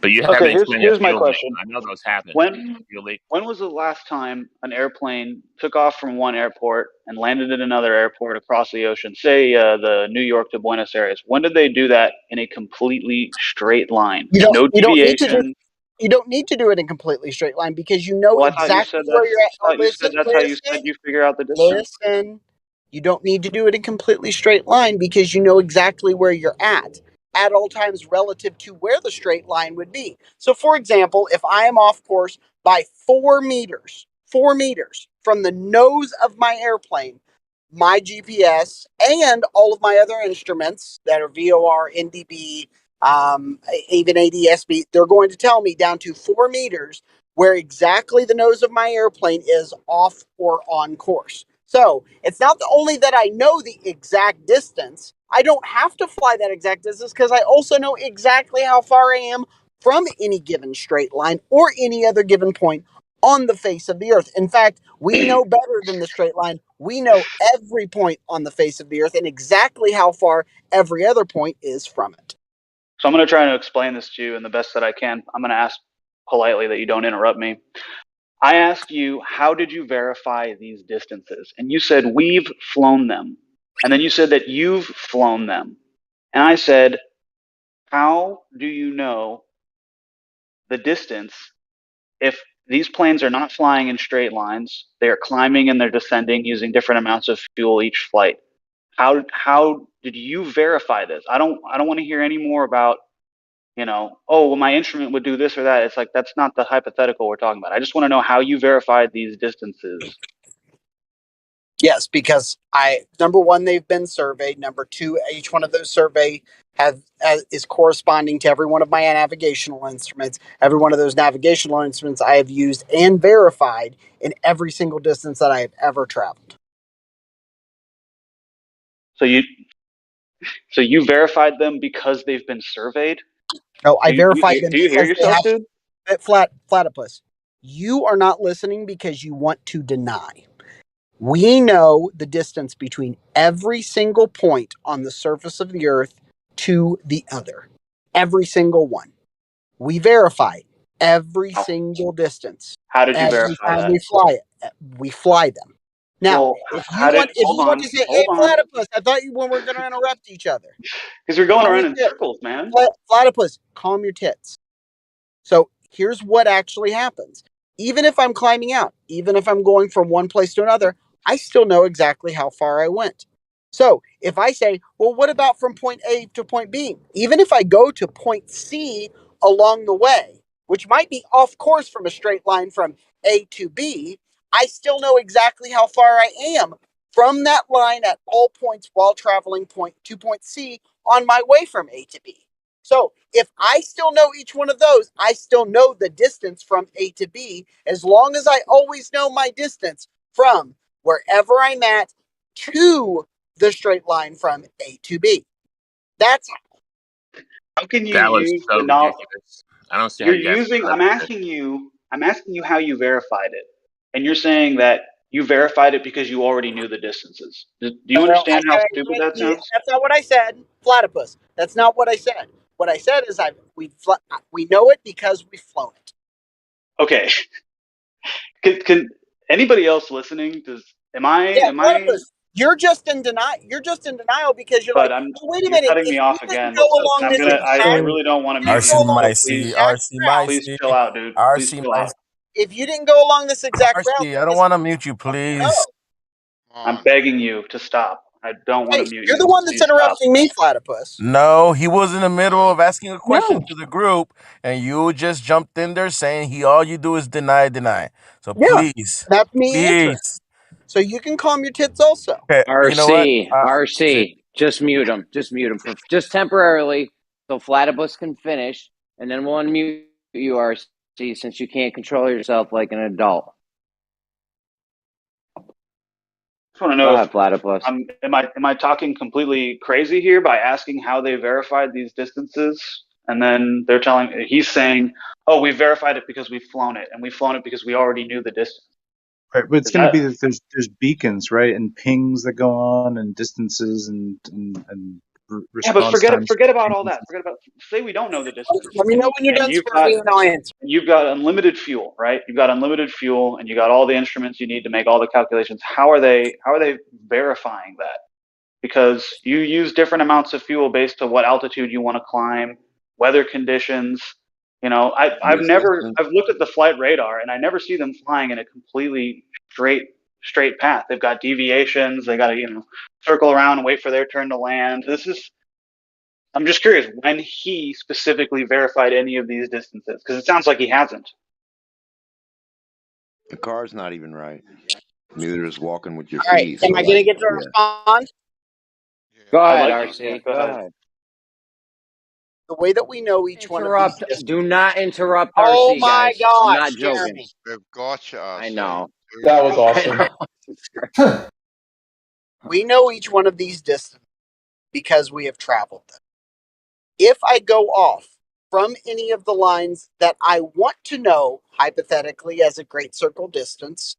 Speaker 5: But you haven't explained
Speaker 15: here's
Speaker 5: a
Speaker 15: my
Speaker 5: fuel leak.
Speaker 15: question.
Speaker 5: I know those happen. Fuel leak.
Speaker 15: When was the last time an airplane took off from one airport and landed in another airport across the ocean, say the New York to Buenos Aires? When did they do that in a completely straight line? No deviation.
Speaker 18: You don't need to do it in completely straight line because you know exactly where you're at.
Speaker 15: I thought you said that's how you said you figure out the distance.
Speaker 18: Listen, you don't need to do it in completely straight line because you know exactly where you're at all times relative to where the straight line would be. So, for example, if I am off course by 4 meters from the nose of my airplane, my GPS and all of my other instruments that are VOR, NDB, even ADSB, they're going to tell me down to 4 meters where exactly the nose of my airplane is off or on course. So it's not only that I know the exact distance, I don't have to fly that exact distance because I also know exactly how far I am from any given straight line or any other given point on the face of the earth. In fact, we know better than the straight line. We know every point on the face of the earth and exactly how far every other point is from it.
Speaker 15: So I'm going to try to explain this to you in the best that I can. I'm going to ask politely that you don't interrupt me. I asked you, how did you verify these distances? And you said, we've flown them. And then you said that you've flown them. And I said, how do you know the distance if these planes are not flying in straight lines? They are climbing and they're descending using different amounts of fuel each flight. How did you verify this? I don't want to hear any more about, oh, well, my instrument would do this or that. It's like, that's not the hypothetical we're talking about. I just want to know how you verified these distances.
Speaker 18: Yes, because number one, they've been surveyed. Number two, each one of those is corresponding to every one of my navigational instruments. Every one of those navigational instruments I have used and verified in every single distance that I have ever traveled.
Speaker 15: So you verified them because they've been surveyed?
Speaker 18: No, I verified them.
Speaker 15: Do you hear yourself, dude?
Speaker 18: Platypus, you are not listening because you want to deny. We know the distance between every single point on the surface of the Earth to the other. Every single one. We verify every single distance.
Speaker 15: How did you verify that?
Speaker 18: We fly it. We fly them. Now,
Speaker 15: Well,
Speaker 18: if you want to say, hey, Platypus, I thought we were going to interrupt each other.
Speaker 15: Because you're going around in circles, man.
Speaker 18: Platypus, calm your tits. So here's what actually happens. Even if I'm climbing out, even if I'm going from one place to another, I still know exactly how far I went. So if I say, well, what about from point A to point B? Even if I go to point C along the way, which might be off course from a straight line from A to B, I still know exactly how far I am from that line at all points while traveling to point C on my way from A to B. So if I still know each one of those, I still know the distance from A to B, as long as I always know my distance from wherever I'm at to the straight line from A to B. That's
Speaker 15: how can you
Speaker 5: that was
Speaker 15: use
Speaker 5: so
Speaker 15: the knowledge?
Speaker 5: ridiculous. I don't see how you guys.
Speaker 15: I'm asking you how you verified it, and you're saying that you verified it because you already knew the distances. Do you understand how stupid that sounds?
Speaker 18: That's not what I said, Platypus. That's not what I said. What I said is we know it because we've flown it.
Speaker 15: Okay. Can anybody else listening?
Speaker 18: Platypus, you're just in denial. You're just in denial because you're
Speaker 15: But
Speaker 18: like, well, wait a
Speaker 15: you're
Speaker 18: minute.
Speaker 15: cutting
Speaker 18: If
Speaker 15: me
Speaker 18: you
Speaker 15: off
Speaker 18: didn't
Speaker 15: again.
Speaker 18: go along this
Speaker 15: I really don't want to mute you. So please chill out, dude. Please chill out.
Speaker 18: If you didn't go along this exact route,
Speaker 20: I don't want to mute you, please.
Speaker 15: I'm begging you to stop. I don't want to mute you.
Speaker 18: You're the one that's interrupting me, Platypus.
Speaker 20: No, he was in the middle of asking a question to the group, and you just jumped in there saying all you do is deny. So please,
Speaker 18: that's me
Speaker 20: please.
Speaker 18: So you can calm your tits also.
Speaker 20: Okay, you know what?
Speaker 6: RC, just mute him. Just mute him for just temporarily, so Platypus can finish, and then we'll unmute you, RC, since you can't control yourself like an adult.
Speaker 15: I just want to know
Speaker 6: Go ahead, Platypus.
Speaker 15: am I talking completely crazy here by asking how they verified these distances? And then he's saying, oh, we verified it because we've flown it, and we've flown it because we already knew the distance.
Speaker 3: Right, but it's going to be that there's beacons, right, and pings that go on, and distances, and response.
Speaker 15: Yeah, but forget about all that. Say we don't know the distance.
Speaker 18: Let me know when you're done spouting and I'll answer.
Speaker 15: You've got unlimited fuel, right? You've got unlimited fuel, and you got all the instruments you need to make all the calculations. How are they verifying that? Because you use different amounts of fuel based on what altitude you want to climb, weather conditions. I've looked at the flight radar, and I never see them flying in a completely straight path. They've got deviations. They got to circle around and wait for their turn to land. I'm just curious when he specifically verified any of these distances, because it sounds like he hasn't.
Speaker 1: The car's not even right. Neither is walking with your
Speaker 18: feet. Am I going to get to respond?
Speaker 6: Go ahead, RC. Go ahead.
Speaker 18: The way that we know each one of these.
Speaker 6: Do not interrupt RC,
Speaker 18: oh my
Speaker 6: guys.
Speaker 18: gosh,
Speaker 6: I'm not joking.
Speaker 18: Jeremy.
Speaker 16: They've got you, RC.
Speaker 6: I know.
Speaker 7: That was awesome.
Speaker 18: We know each one of these distances because we have traveled them. If I go off from any of the lines that I want to know, hypothetically, as a great circle distance,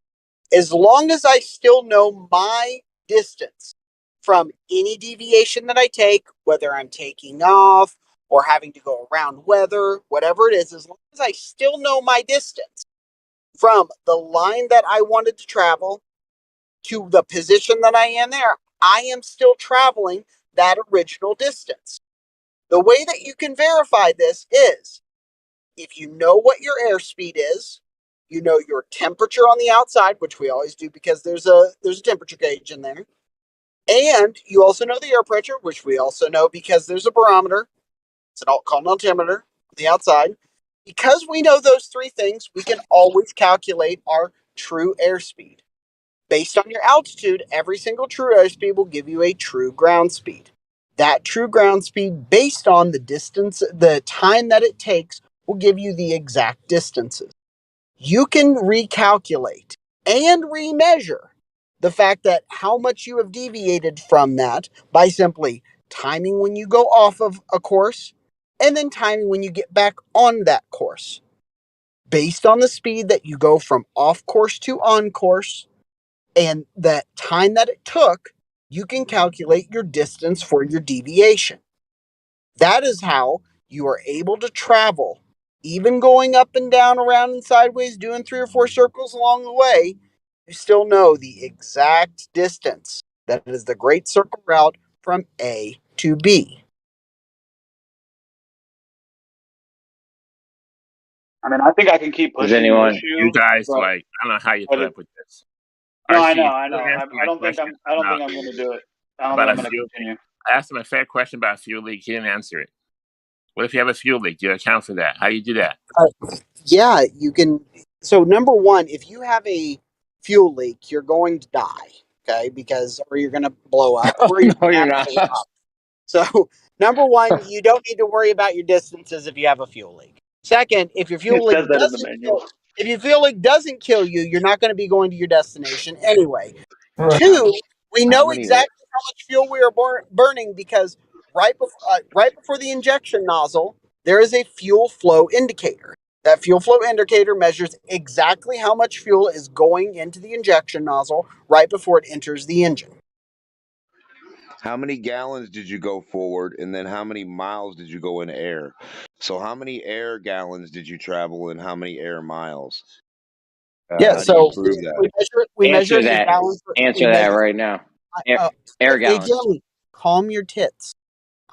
Speaker 18: as long as I still know my distance from any deviation that I take, whether I'm taking off or having to go around weather, whatever it is, as long as I still know my distance from the line that I wanted to travel to the position that I am there, I am still traveling that original distance. The way that you can verify this is if you know what your airspeed is, you know your temperature on the outside, which we always do because there's a temperature gauge in there. And you also know the air pressure, which we also know because there's a barometer. It's called an altimeter on the outside. Because we know those three things, we can always calculate our true airspeed. Based on your altitude, every single true airspeed will give you a true ground speed. That true ground speed, based on the distance, the time that it takes, will give you the exact distances. You can recalculate and remeasure the fact that how much you have deviated from that by simply timing when you go off of a course and then timing when you get back on that course. Based on the speed that you go from off course to on course and that time that it took, you can calculate your distance for your deviation. That is how you are able to travel, even going up and down, around and sideways, doing 3 or 4 circles along the way. You still know the exact distance. That is the Great Circle route from A to B.
Speaker 15: I mean, I think I can keep
Speaker 6: Does
Speaker 15: pushing the
Speaker 6: anyone?
Speaker 15: issue.
Speaker 5: You guys,
Speaker 15: but
Speaker 5: like, I don't know how you
Speaker 15: but
Speaker 5: put
Speaker 15: it,
Speaker 5: up with this.
Speaker 15: no, I
Speaker 5: RC,
Speaker 15: know,
Speaker 5: you
Speaker 15: I know.
Speaker 5: didn't answer
Speaker 15: I
Speaker 5: my
Speaker 15: don't think
Speaker 5: question
Speaker 15: I'm
Speaker 5: about,
Speaker 15: going to do it. I don't
Speaker 5: about
Speaker 15: think
Speaker 5: a
Speaker 15: I'm going to
Speaker 5: fuel.
Speaker 15: continue.
Speaker 5: I asked him a fair question about a fuel leak. He didn't answer it. What if you have a fuel leak? Do you account for that? How do you do that?
Speaker 18: Yeah, you can. So, number one, if you have a fuel leak, you're going to die, okay? Because, or you're going to blow up, or you're
Speaker 6: No,
Speaker 18: going to
Speaker 6: you're
Speaker 18: have to
Speaker 6: not.
Speaker 18: stop. So, number one, you don't need to worry about your distances if you have a fuel leak. Second, if your fuel
Speaker 15: It says
Speaker 18: leak
Speaker 15: that in the
Speaker 18: doesn't
Speaker 15: manual.
Speaker 18: kill, if your fuel leak doesn't kill you, you're not going to be going to your destination anyway.
Speaker 14: Right.
Speaker 18: Two, we
Speaker 6: How
Speaker 18: know
Speaker 6: many?
Speaker 18: exactly how much fuel we are burning because right before the injection nozzle, there is a fuel flow indicator. That fuel flow indicator measures exactly how much fuel is going into the injection nozzle right before it enters the engine.
Speaker 1: How many gallons did you go forward, and then how many miles did you go in air? So how many air gallons did you travel, and how many air miles?
Speaker 18: Yeah,
Speaker 1: How do you
Speaker 18: so
Speaker 1: prove that?
Speaker 18: we measure
Speaker 6: Answer
Speaker 18: it in
Speaker 6: that.
Speaker 18: gallons.
Speaker 6: Answer that right now. Air
Speaker 18: Hey,
Speaker 6: gallons.
Speaker 18: Jeremy, calm your tits.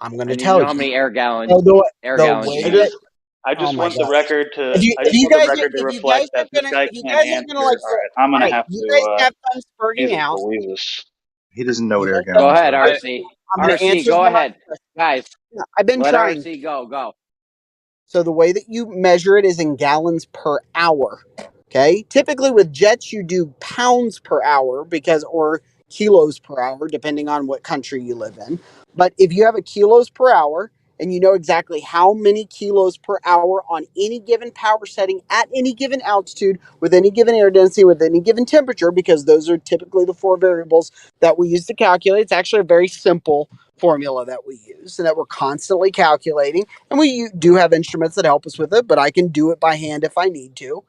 Speaker 18: I'm going
Speaker 6: I
Speaker 18: to
Speaker 6: need to
Speaker 18: tell
Speaker 6: know
Speaker 18: you.
Speaker 6: how many air gallons.
Speaker 18: So the
Speaker 6: gallons
Speaker 18: way
Speaker 6: you
Speaker 18: that
Speaker 6: use.
Speaker 15: I
Speaker 18: oh
Speaker 15: just
Speaker 18: my
Speaker 15: want the
Speaker 18: god,
Speaker 15: record to.
Speaker 18: if
Speaker 15: I just
Speaker 18: you
Speaker 15: want the
Speaker 18: guys
Speaker 15: record to
Speaker 18: if you guys
Speaker 15: reflect
Speaker 18: are
Speaker 15: that this
Speaker 18: gonna
Speaker 15: guy
Speaker 18: if you
Speaker 15: can't
Speaker 18: guys are
Speaker 15: answer.
Speaker 18: gonna like
Speaker 15: All right, I'm
Speaker 18: all
Speaker 15: gonna
Speaker 18: right,
Speaker 15: have
Speaker 18: you guys
Speaker 15: to.
Speaker 18: have fun spurging
Speaker 15: Jesus
Speaker 18: out.
Speaker 15: Louises.
Speaker 3: He doesn't know what
Speaker 18: You
Speaker 3: air
Speaker 18: guys have
Speaker 6: Go
Speaker 3: gallons
Speaker 6: ahead,
Speaker 3: are.
Speaker 6: RC.
Speaker 18: I'm going to
Speaker 6: RC,
Speaker 18: answer
Speaker 6: go
Speaker 18: the
Speaker 6: ahead,
Speaker 18: question.
Speaker 6: guys.
Speaker 18: Yeah, I've been
Speaker 6: Let
Speaker 18: trying.
Speaker 6: RC go.
Speaker 18: So the way that you measure it is in gallons per hour. Okay. Typically with jets, you do pounds per hour or kilos per hour, depending on what country you live in. But if you have a kilos per hour and you know exactly how many kilos per hour on any given power setting at any given altitude with any given air density with any given temperature, because those are typically the 4 variables that we use to calculate. It's actually a very simple formula that we use and that we're constantly calculating. And we do have instruments that help us with it, but I can do it by hand if I need to.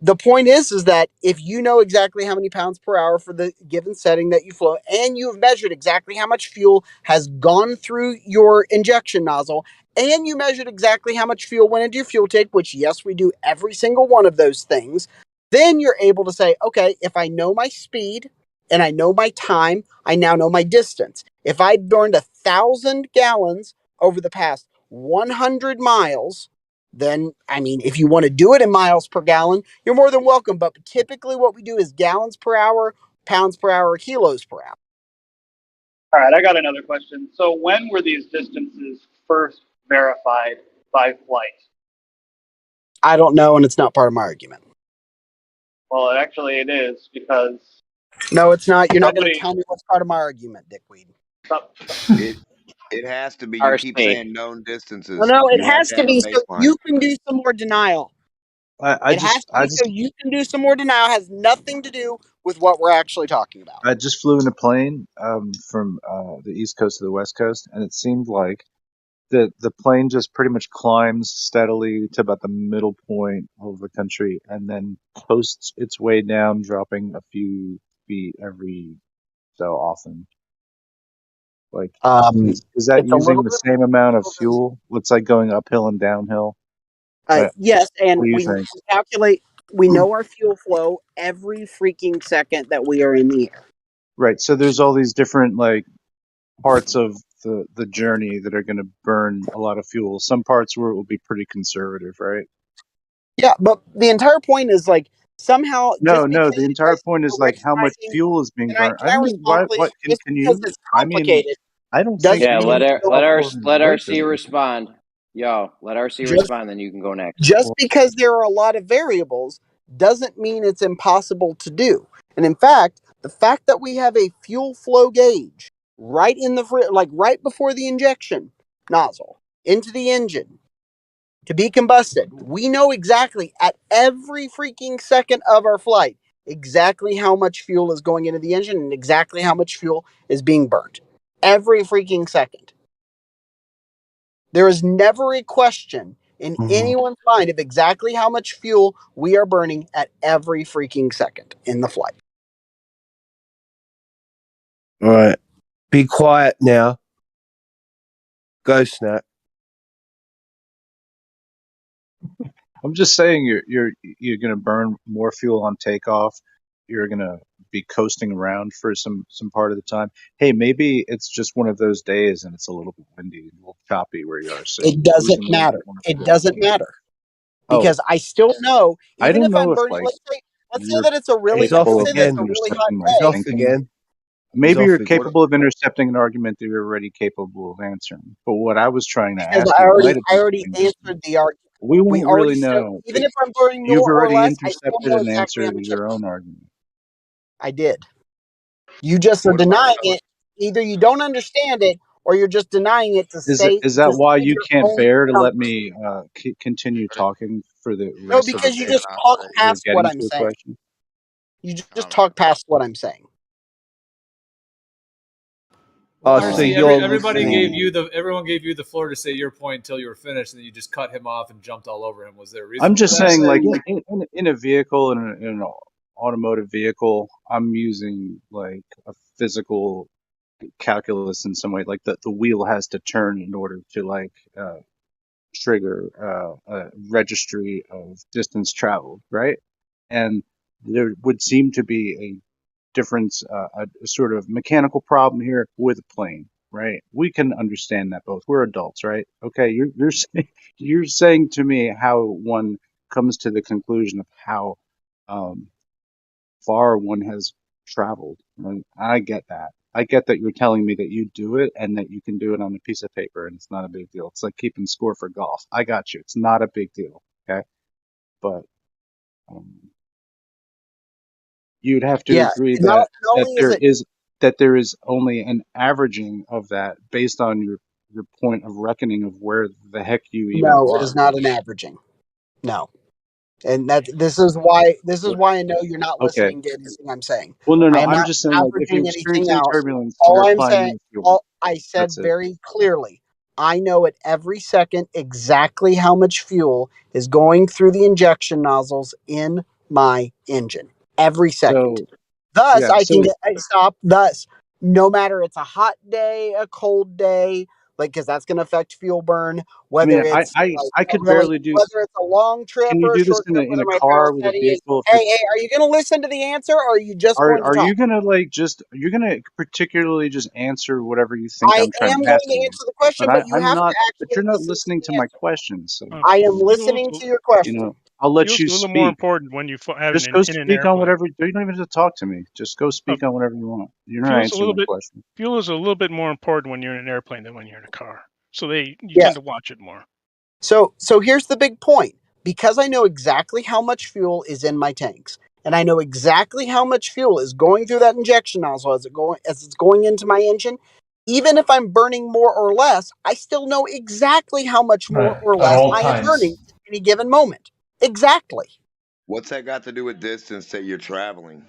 Speaker 18: The point is that if you know exactly how many pounds per hour for the given setting that you flow, and you've measured exactly how much fuel has gone through your injection nozzle, and you measured exactly how much fuel went into your fuel tank, which yes, we do every single one of those things, then you're able to say, okay, if I know my speed and I know my time, I now know my distance. If I burned 1,000 gallons over the past 100 miles, then, I mean, if you want to do it in miles per gallon, you're more than welcome. But typically what we do is gallons per hour, pounds per hour, kilos per hour.
Speaker 15: All right, I got another question. So when were these distances first verified by flight?
Speaker 18: I don't know, and it's not part of my argument.
Speaker 15: Well, actually it is, because
Speaker 18: no, it's not. You're not going to tell me what's part of my argument, Dickweed.
Speaker 1: It has to be. You keep saying known distances.
Speaker 18: No, it
Speaker 1: You have
Speaker 18: has to
Speaker 1: have a
Speaker 18: be so
Speaker 1: baseline.
Speaker 18: you can do some more denial.
Speaker 3: I just
Speaker 18: so you can do some more denial. It has nothing to do with what we're actually talking about.
Speaker 3: I just flew in a plane from the East Coast to the West Coast, and it seemed like the plane just pretty much climbs steadily to about the middle point of the country, and then coasts its way down, dropping a few feet every so often. Like, is that
Speaker 18: it's a
Speaker 3: using
Speaker 18: little
Speaker 3: the
Speaker 18: bit
Speaker 3: same amount of fuel? It's like going uphill and downhill.
Speaker 18: yes, and
Speaker 3: What do you
Speaker 18: we
Speaker 3: think?
Speaker 18: calculate. We know our fuel flow every freaking second that we are in the air.
Speaker 3: Right. So there's all these different like parts of the journey that are going to burn a lot of fuel. Some parts where it will be pretty conservative, right?
Speaker 18: Yeah, but the entire point is like Somehow,
Speaker 3: No,
Speaker 18: just because
Speaker 3: the
Speaker 18: you
Speaker 3: entire
Speaker 18: guys
Speaker 3: point is
Speaker 18: are
Speaker 3: like how much
Speaker 18: recognizing,
Speaker 3: fuel is being burned.
Speaker 18: can
Speaker 3: I
Speaker 18: I
Speaker 3: don't know
Speaker 18: respond, please?
Speaker 3: what
Speaker 18: Just
Speaker 3: can
Speaker 18: because
Speaker 3: you?
Speaker 18: it's
Speaker 3: I mean,
Speaker 18: complicated
Speaker 3: I don't think
Speaker 18: doesn't
Speaker 6: Yeah,
Speaker 18: mean
Speaker 3: anyone
Speaker 18: it's
Speaker 6: let
Speaker 18: still
Speaker 6: RC
Speaker 3: this.
Speaker 6: respond. Yo, let RC
Speaker 18: just
Speaker 6: respond, then you can go next.
Speaker 18: just because there are a lot of variables doesn't mean it's impossible to do. And in fact, the fact that we have a fuel flow gauge right in the like right before the injection nozzle into the engine to be combusted, we know exactly at every freaking second of our flight exactly how much fuel is going into the engine and exactly how much fuel is being burnt. Every freaking second. There is never a question in anyone's mind of exactly how much fuel we are burning at every freaking second in the flight.
Speaker 21: All right. Be quiet now. Go, Snap.
Speaker 3: I'm just saying you're going to burn more fuel on takeoff. You're going to be coasting around for some part of the time. Hey, maybe it's just one of those days and it's a little bit windy, a little choppy where you are. So
Speaker 18: It
Speaker 3: you're
Speaker 18: doesn't
Speaker 3: losing a little
Speaker 18: matter.
Speaker 3: bit more
Speaker 18: It
Speaker 3: fuel.
Speaker 18: doesn't matter. Because
Speaker 3: Oh,
Speaker 18: I still know,
Speaker 3: I
Speaker 18: even
Speaker 3: don't
Speaker 18: if I'm
Speaker 3: know if
Speaker 18: burning,
Speaker 3: like
Speaker 18: let's say
Speaker 3: you're
Speaker 18: that it's a really,
Speaker 21: He's off
Speaker 3: capable
Speaker 18: let's say
Speaker 3: of
Speaker 18: that it's
Speaker 21: again.
Speaker 18: a really hot
Speaker 3: intercepting my
Speaker 21: He's
Speaker 18: day.
Speaker 21: off
Speaker 3: thinking.
Speaker 21: again.
Speaker 3: Maybe
Speaker 21: He's
Speaker 3: you're
Speaker 21: off again.
Speaker 3: capable of intercepting an argument that you're already capable of answering. But what I was trying to
Speaker 18: Because
Speaker 3: ask
Speaker 18: I
Speaker 3: you in light of these
Speaker 18: already
Speaker 3: things,
Speaker 18: answered the argument.
Speaker 3: we
Speaker 18: We
Speaker 3: won't
Speaker 18: already
Speaker 3: really
Speaker 18: still,
Speaker 3: know.
Speaker 18: even if I'm burning
Speaker 3: You've
Speaker 18: more or
Speaker 3: already
Speaker 18: less, I still
Speaker 3: intercepted
Speaker 18: know
Speaker 3: an
Speaker 18: exactly
Speaker 3: answer
Speaker 18: how
Speaker 3: to
Speaker 18: much
Speaker 3: your own argument.
Speaker 18: I did. You just are
Speaker 16: What about
Speaker 18: denying it. Either you don't understand it or you're just denying it to say
Speaker 3: Is that why you
Speaker 18: your
Speaker 3: can't
Speaker 18: own
Speaker 3: bear to let
Speaker 18: numbers.
Speaker 3: me continue talking for the
Speaker 18: No,
Speaker 3: rest of the
Speaker 18: because you
Speaker 3: day?
Speaker 18: just talk
Speaker 3: We're
Speaker 18: past what
Speaker 3: getting
Speaker 18: I'm
Speaker 3: to a
Speaker 18: saying.
Speaker 3: question.
Speaker 18: You just talk past what I'm saying.
Speaker 21: Oh, so
Speaker 22: RC,
Speaker 21: you're
Speaker 22: everybody
Speaker 21: listening.
Speaker 22: everyone gave you the floor to say your point until you were finished, and then you just cut him off and jumped all over him. Was there a reason
Speaker 3: I'm
Speaker 22: for
Speaker 3: just
Speaker 22: that?
Speaker 3: saying, like in a vehicle, in an automotive vehicle, I'm using like a physical calculus in some way. Like the wheel has to turn in order to like trigger a registry of distance traveled, right? And there would seem to be a difference, a sort of mechanical problem here with a plane, right? We can understand that both. We're adults, right? Okay, you're saying, you're saying to me how one comes to the conclusion of how far one has traveled. Right? I get that. I get that you're telling me that you do it and that you can do it on a piece of paper and it's not a big deal. It's like keeping score for golf. I got you. It's not a big deal. Okay, but you'd have to
Speaker 18: Yeah.
Speaker 3: agree
Speaker 18: Not
Speaker 3: that
Speaker 18: only is
Speaker 3: there is only an averaging of that based on your point of reckoning of where the heck you even
Speaker 18: no, it
Speaker 3: are.
Speaker 18: is not an averaging. No. And this is why I know you're not
Speaker 3: Okay.
Speaker 18: listening to anything I'm saying.
Speaker 3: Well,
Speaker 18: I
Speaker 3: no.
Speaker 18: am
Speaker 3: I'm
Speaker 18: not
Speaker 3: just saying, like, if you're
Speaker 18: averaging anything
Speaker 3: experiencing
Speaker 18: else.
Speaker 3: turbulence,
Speaker 18: All
Speaker 3: you're
Speaker 18: I'm
Speaker 3: applying
Speaker 18: saying,
Speaker 3: more fuel.
Speaker 18: I said
Speaker 3: That's it.
Speaker 18: very clearly, I know at every second exactly how much fuel is going through the injection nozzles in my engine. Every second.
Speaker 3: So,
Speaker 18: Thus,
Speaker 3: yeah.
Speaker 18: I can
Speaker 3: So,
Speaker 18: get stop. Thus, no matter it's a hot day, a cold day, like because that's going to affect fuel burn.
Speaker 3: I
Speaker 18: Whether
Speaker 3: mean,
Speaker 18: it's
Speaker 3: I could barely do.
Speaker 18: whether it's a long trip
Speaker 3: Can you
Speaker 18: or a
Speaker 3: do this
Speaker 18: short trip,
Speaker 3: in
Speaker 18: whether
Speaker 3: a
Speaker 18: my power
Speaker 3: car with a
Speaker 18: steady is.
Speaker 3: vehicle? If
Speaker 18: Hey,
Speaker 3: it's
Speaker 18: are you going to listen to the answer, or are you just going to
Speaker 3: are
Speaker 18: talk?
Speaker 3: you gonna like you're gonna particularly just answer whatever you think
Speaker 18: I
Speaker 3: I'm trying
Speaker 18: am
Speaker 3: to
Speaker 18: going
Speaker 3: ask
Speaker 18: to
Speaker 3: you?
Speaker 18: answer the question,
Speaker 3: But
Speaker 18: but you
Speaker 3: I'm
Speaker 18: have to
Speaker 3: not. But
Speaker 18: actually
Speaker 3: you're not
Speaker 18: listen to
Speaker 3: listening to
Speaker 18: the
Speaker 3: my
Speaker 18: answer.
Speaker 3: questions. So,
Speaker 18: I am
Speaker 13: Fuel's
Speaker 18: listening to your question.
Speaker 3: you know, I'll let you
Speaker 13: a little more
Speaker 3: speak.
Speaker 13: important when you have
Speaker 3: Just
Speaker 13: an
Speaker 3: go
Speaker 13: in an
Speaker 3: speak on
Speaker 13: airplane.
Speaker 3: whatever. You don't even have to talk to me. Just go speak on whatever you want. You're not
Speaker 13: Fuel's a
Speaker 3: answering
Speaker 13: little
Speaker 3: my
Speaker 13: bit
Speaker 3: question.
Speaker 13: fuel is a little bit more important when you're in an airplane than when you're in a car. So you
Speaker 18: Yeah.
Speaker 13: tend to watch it more.
Speaker 18: So here's the big point. Because I know exactly how much fuel is in my tanks, and I know exactly how much fuel is going through that injection nozzle as it's going into my engine, even if I'm burning more or less, I still know exactly how much more or
Speaker 14: At
Speaker 18: less
Speaker 14: all
Speaker 18: I am
Speaker 14: times.
Speaker 18: burning at any given moment. Exactly.
Speaker 1: What's that got to do with distance that you're traveling?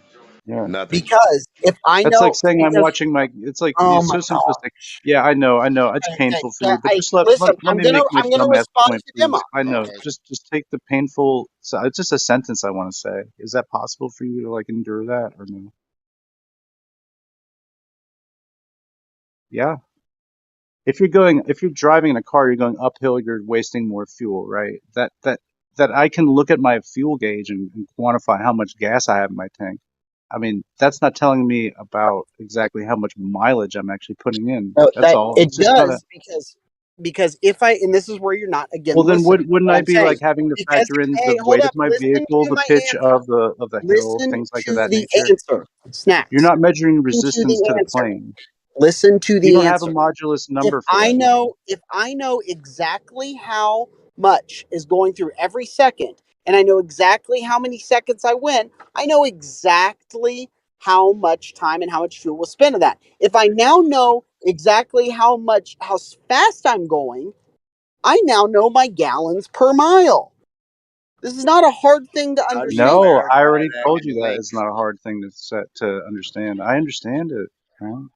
Speaker 3: Yeah.
Speaker 1: Nothing.
Speaker 18: Because if I
Speaker 3: That's like
Speaker 18: know,
Speaker 3: saying I'm
Speaker 18: because
Speaker 3: watching my. It's like
Speaker 18: oh
Speaker 3: it's
Speaker 18: my
Speaker 3: so
Speaker 18: god.
Speaker 3: simplistic. Yeah, I know. It's painful for you, but
Speaker 18: I
Speaker 3: just let
Speaker 18: listen.
Speaker 3: let me make my
Speaker 18: I'm gonna
Speaker 3: dumbass
Speaker 18: respond
Speaker 3: point,
Speaker 18: to
Speaker 3: please.
Speaker 18: Demo.
Speaker 3: I know. Just take the painful. So it's just a sentence I want to say. Is that possible for you to like endure that or no? Yeah. If you're driving in a car, you're going uphill, you're wasting more fuel, right? That I can look at my fuel gauge and quantify how much gas I have in my tank. I mean, that's not telling me about exactly how much mileage I'm actually putting in.
Speaker 18: No,
Speaker 3: That's
Speaker 18: that
Speaker 3: all.
Speaker 18: it
Speaker 3: It's just not a.
Speaker 18: does because because if I, and this is where you're not again
Speaker 3: Well, then
Speaker 18: listening to
Speaker 3: wouldn't
Speaker 18: what
Speaker 3: I
Speaker 18: I'm
Speaker 3: be like
Speaker 18: saying.
Speaker 3: having to
Speaker 18: Because
Speaker 3: factor in
Speaker 18: hey,
Speaker 3: the
Speaker 18: hold
Speaker 3: weight of
Speaker 18: up,
Speaker 3: my
Speaker 18: listen
Speaker 3: vehicle,
Speaker 18: to
Speaker 3: the
Speaker 18: my
Speaker 3: pitch
Speaker 18: answer.
Speaker 3: of the hill,
Speaker 18: Listen
Speaker 3: things like of
Speaker 18: to
Speaker 3: that
Speaker 18: the
Speaker 3: nature?
Speaker 18: answer.
Speaker 3: You're
Speaker 18: Snacks.
Speaker 3: not measuring
Speaker 18: Listen to
Speaker 3: resistance to
Speaker 18: the
Speaker 3: the
Speaker 18: answer.
Speaker 3: plane.
Speaker 18: Listen to
Speaker 3: You
Speaker 18: the
Speaker 3: don't have a
Speaker 18: answer.
Speaker 3: modulus
Speaker 18: If
Speaker 3: number for
Speaker 18: I
Speaker 3: that.
Speaker 18: know exactly how much is going through every second, and I know exactly how many seconds I went, I know exactly how much time and how much fuel was spent in that. If I now know exactly how fast I'm going, I now know my gallons per mile. This is not a hard thing to understand.
Speaker 3: No, I already told you that it's not a hard thing to understand. I understand it. Man.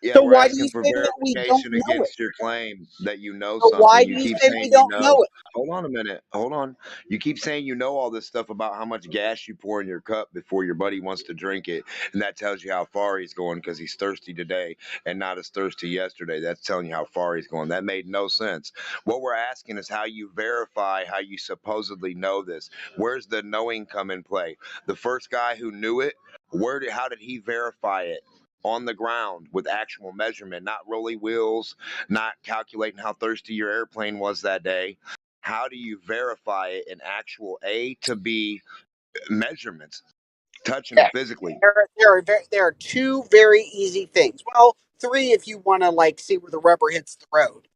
Speaker 1: Yeah,
Speaker 18: So
Speaker 1: we're
Speaker 18: why do you
Speaker 1: asking for
Speaker 18: say that we don't
Speaker 1: verification
Speaker 18: know it?
Speaker 1: against your claim that you know
Speaker 18: So why
Speaker 1: something.
Speaker 18: do
Speaker 1: You
Speaker 18: you
Speaker 1: keep
Speaker 18: say we
Speaker 1: saying you
Speaker 18: don't know
Speaker 1: know.
Speaker 18: it?
Speaker 1: Hold on a minute. Hold on. You keep saying you know all this stuff about how much gas you pour in your cup before your buddy wants to drink it. And that tells you how far he's going because he's thirsty today and not as thirsty yesterday. That's telling you how far he's going. That made no sense. What we're asking is how you verify how you supposedly know this. Where's the knowing come in play? The first guy who knew it, how did he verify it? On the ground with actual measurement, not rolly wheels, not calculating how thirsty your airplane was that day. How do you verify it in actual A to B measurements, touching
Speaker 18: Yeah,
Speaker 1: it physically?
Speaker 18: there are two very easy things. Well, three if you want to like see where the rubber hits the road.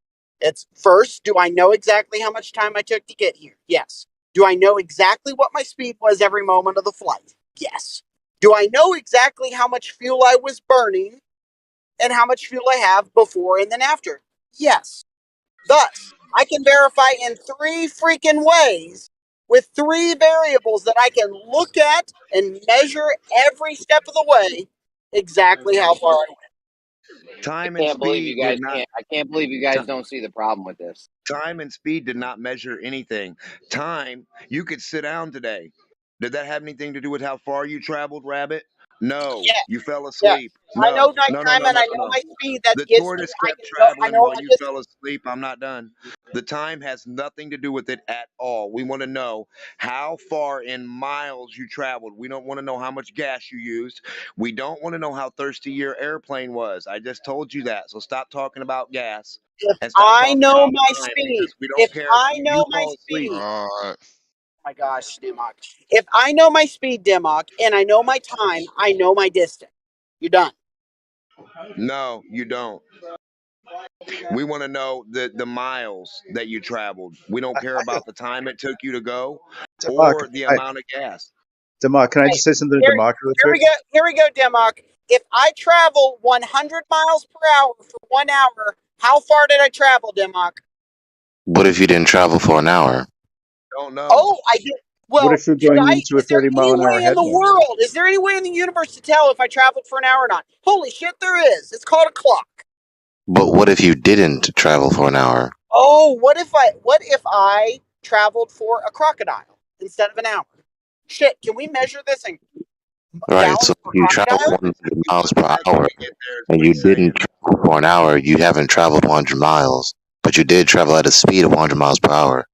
Speaker 18: It's first, do I know exactly how much time I took to get here? Yes. Do I know exactly what my speed was every moment of the flight? Yes. Do I know exactly how much fuel I was burning and how much fuel I have before and then after? Yes. Thus, I can verify in three freaking ways with three variables that I can look at and measure every step of the way exactly how far I went.
Speaker 1: Time
Speaker 6: I
Speaker 1: and
Speaker 6: can't believe
Speaker 1: speed
Speaker 6: you
Speaker 1: did
Speaker 6: guys
Speaker 1: not.
Speaker 6: can't. I can't believe you guys don't see the problem with this.
Speaker 1: Time and speed did not measure anything. Time, you could sit down today. Did that have anything to do with how far you traveled, Rabbit? No.
Speaker 18: Yeah,
Speaker 1: You fell
Speaker 18: yeah.
Speaker 1: asleep.
Speaker 18: I know
Speaker 1: No. No, no,
Speaker 18: nighttime
Speaker 1: no,
Speaker 18: and
Speaker 1: no,
Speaker 18: I
Speaker 1: no,
Speaker 18: know
Speaker 1: no.
Speaker 18: my speed. That
Speaker 1: The
Speaker 18: gives me.
Speaker 1: tortoise
Speaker 18: I
Speaker 1: kept
Speaker 18: can know. I
Speaker 1: traveling
Speaker 18: know
Speaker 1: while
Speaker 18: my
Speaker 1: you
Speaker 18: distance.
Speaker 1: fell asleep. I'm not done. The time has nothing to do with it at all. We want to know how far in miles you traveled. We don't want to know how much gas you used. We don't want to know how thirsty your airplane was. I just told you that. So stop talking about gas
Speaker 18: If
Speaker 1: and stop
Speaker 18: I
Speaker 1: talking
Speaker 18: know
Speaker 1: about
Speaker 18: my
Speaker 1: time
Speaker 18: speed,
Speaker 1: because we don't
Speaker 18: if
Speaker 1: care if
Speaker 18: I know
Speaker 1: you
Speaker 18: my
Speaker 1: fall asleep.
Speaker 18: speed, oh my gosh, Dimok. If I know my speed, Dimok, and I know my time, I know my distance. You're done.
Speaker 1: No, you don't. We want to know the miles that you traveled. We don't care about the time it took you to go or the amount of gas.
Speaker 3: Democ, can I just say something to Democ real quick?
Speaker 18: Here we go, Dimok. If I travel 100 miles per hour for 1 hour, how far did I travel, Dimok?
Speaker 8: What if you didn't travel for an hour?
Speaker 1: Don't know.
Speaker 18: Oh, I did.
Speaker 3: What
Speaker 18: Well,
Speaker 3: if you're going into a
Speaker 18: is there
Speaker 3: 30
Speaker 18: any
Speaker 3: mile an hour
Speaker 18: way in the
Speaker 3: headwind?
Speaker 18: world? Is there any way in the universe to tell if I traveled for an hour or not? Holy shit, there is. It's called a clock.
Speaker 8: But what if you didn't travel for an hour?
Speaker 18: Oh, what if I traveled for a crocodile instead of an hour? Shit, can we measure this in
Speaker 8: Right, so
Speaker 18: gallons
Speaker 8: if
Speaker 18: per
Speaker 8: you travel
Speaker 18: crocodile?
Speaker 8: 100 miles per hour and you didn't travel for an hour, you haven't traveled 100 miles. But you did travel at a speed of 100 miles per hour.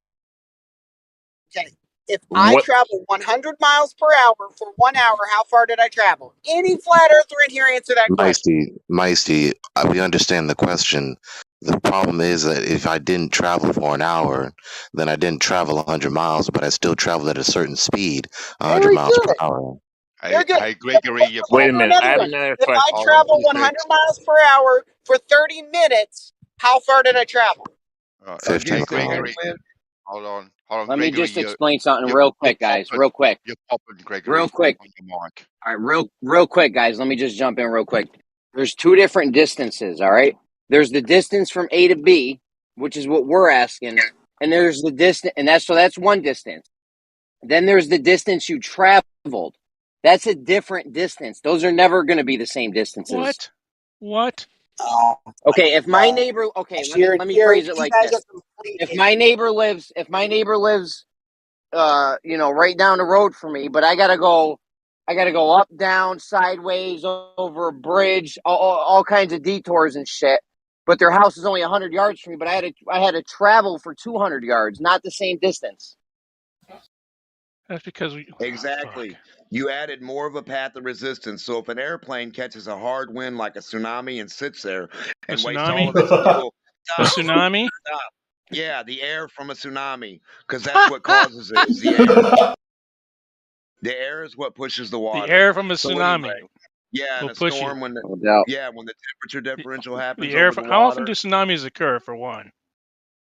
Speaker 18: Okay. If I
Speaker 5: What?
Speaker 18: travel 100 miles per hour for 1 hour, how far did I travel? Any flat earther in here answer that question.
Speaker 8: Meisty, we understand the question. The problem is that if I didn't travel for an hour, then I didn't travel 100 miles, but I still traveled at a certain speed, 100
Speaker 18: Very
Speaker 8: miles per
Speaker 18: good.
Speaker 8: hour.
Speaker 18: Very good.
Speaker 16: Hey, Gregory, you
Speaker 5: Wait a
Speaker 18: Do
Speaker 5: minute.
Speaker 18: another
Speaker 5: I have
Speaker 18: one.
Speaker 5: another
Speaker 18: If I
Speaker 5: question.
Speaker 16: hold on
Speaker 18: travel
Speaker 16: 2
Speaker 18: 100
Speaker 16: secs.
Speaker 18: miles per hour for 30 minutes, how far did I travel?
Speaker 16: Hey,
Speaker 8: 50 miles.
Speaker 16: Gregory, hold on,
Speaker 6: Let me
Speaker 16: Gregory,
Speaker 6: just explain something real quick, guys. Real quick.
Speaker 16: You're popping,
Speaker 6: Real
Speaker 16: Gregory,
Speaker 6: quick.
Speaker 16: on the mic.
Speaker 6: All right, real quick, guys. Let me just jump in real quick. There's two different distances, all right? There's the distance from A to B, which is what we're asking, and there's the distance, and that's one distance. Then there's the distance you traveled. That's a different distance. Those are never going to be the same distances.
Speaker 13: What?
Speaker 18: Oh,
Speaker 6: okay, if my neighbor, okay, let me phrase it
Speaker 18: you
Speaker 6: like
Speaker 18: guys
Speaker 6: this.
Speaker 18: are complete
Speaker 6: If my neighbor lives, right down the road from me, but I gotta go up, down, sideways, over a bridge, all kinds of detours and shit. But their house is only 100 yards from me, but I had to travel for 200 yards, not the same distance.
Speaker 13: That's because
Speaker 1: Exactly. You added more of a path of resistance. So if an airplane catches a hard wind like a tsunami and sits there and wastes all of its fuel,
Speaker 13: A tsunami?
Speaker 1: Stop. Yeah, the air from a tsunami, because that's what causes it. Is the air. The air is what pushes the water.
Speaker 13: The air from a
Speaker 1: So
Speaker 13: tsunami.
Speaker 1: anyway, yeah, in
Speaker 13: will
Speaker 1: a
Speaker 13: push
Speaker 1: storm
Speaker 13: you.
Speaker 1: when the
Speaker 6: No.
Speaker 1: when the temperature differential happens
Speaker 13: The air.
Speaker 1: over the
Speaker 13: How often
Speaker 1: water.
Speaker 13: do tsunamis occur? For one.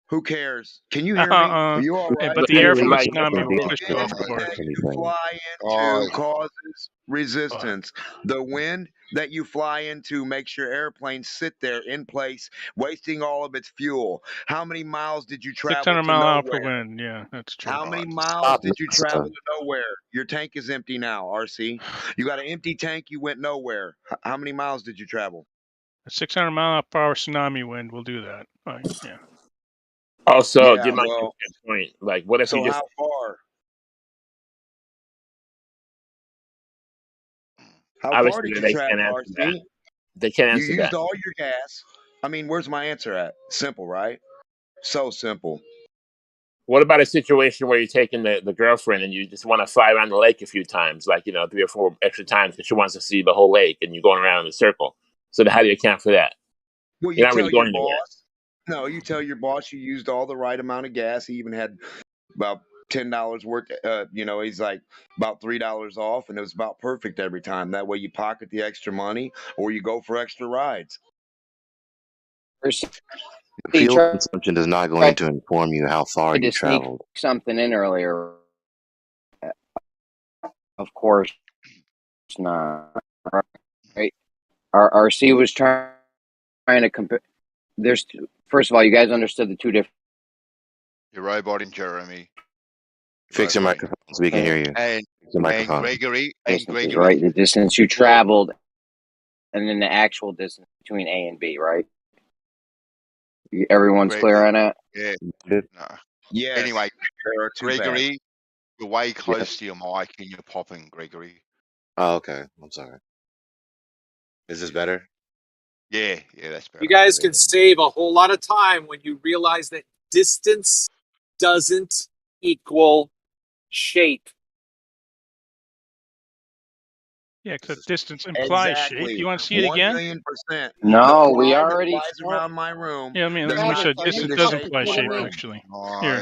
Speaker 1: Who cares? Can you hear me? Are you all right?
Speaker 13: But the air from a
Speaker 5: Like,
Speaker 13: tsunami will push you
Speaker 1: The
Speaker 13: off
Speaker 1: wind
Speaker 13: course.
Speaker 1: that you fly into causes resistance. The wind that you fly into makes your airplane sit there in place, wasting all of its fuel. How many miles did you travel
Speaker 13: 600
Speaker 1: to
Speaker 13: mile
Speaker 1: nowhere?
Speaker 13: hour per wind. Yeah, that's true.
Speaker 1: How many miles did you travel to nowhere? Your tank is empty now, RC. You got an empty tank, you went nowhere. How many miles did you travel?
Speaker 13: A 600 mile per hour tsunami wind will do that. Yeah.
Speaker 5: Also,
Speaker 1: Yeah,
Speaker 5: give my
Speaker 1: well,
Speaker 5: point. Like, what if
Speaker 1: so
Speaker 5: you just
Speaker 1: how far? How far
Speaker 5: obviously
Speaker 1: did you
Speaker 5: they can't
Speaker 1: travel,
Speaker 5: answer that.
Speaker 1: RC?
Speaker 5: They can't
Speaker 1: You
Speaker 5: answer
Speaker 1: used
Speaker 5: that.
Speaker 1: all your gas. I mean, where's my answer at? Simple, right? So simple.
Speaker 5: What about a situation where you're taking the girlfriend and you just want to fly around the lake a few times, like 3 or 4 extra times, because she wants to see the whole lake, and you're going around in a circle? So how do you account for that?
Speaker 1: Well,
Speaker 5: You're
Speaker 1: you
Speaker 5: not
Speaker 1: tell
Speaker 5: really
Speaker 1: your
Speaker 5: going anywhere.
Speaker 1: boss. No, you tell your boss you used all the right amount of gas. He even had about $10 worth. He's like about $3 off, and it was about perfect every time. That way, you pocket the extra money, or you go for extra rides.
Speaker 8: Fuel consumption is not going to inform you how far you
Speaker 6: to sneak
Speaker 8: traveled.
Speaker 6: something in earlier. Of course not. Right? RC was trying to compare. First of all, you guys understood the two different.
Speaker 16: You're roboting, Jeremy.
Speaker 8: Fix your microphone so we can hear you.
Speaker 16: And
Speaker 8: Fix your microphone.
Speaker 16: Gregory,
Speaker 6: right? The distance you traveled, and then the actual distance between A and B, right? Everyone's clear on that?
Speaker 16: Yeah.
Speaker 8: No.
Speaker 1: Yes.
Speaker 16: Anyway, Gregory, you're way close
Speaker 8: Yes.
Speaker 16: to your mic and you're popping, Gregory.
Speaker 8: Oh, okay. I'm sorry. Is this better?
Speaker 16: Yeah, that's better.
Speaker 4: You guys can save a whole lot of time when you realize that distance doesn't equal shape.
Speaker 13: Yeah, because distance implies shape. You want to see it again?
Speaker 1: 1,000,000%.
Speaker 6: No,
Speaker 1: the
Speaker 6: we
Speaker 1: fly
Speaker 6: already
Speaker 1: that flies around my room.
Speaker 13: Yeah, I mean,
Speaker 1: does
Speaker 13: we
Speaker 1: not
Speaker 13: said
Speaker 1: give me
Speaker 13: distance
Speaker 1: the
Speaker 13: does
Speaker 1: shape
Speaker 13: imply
Speaker 1: of my
Speaker 13: shape,
Speaker 1: room.
Speaker 13: actually. Here.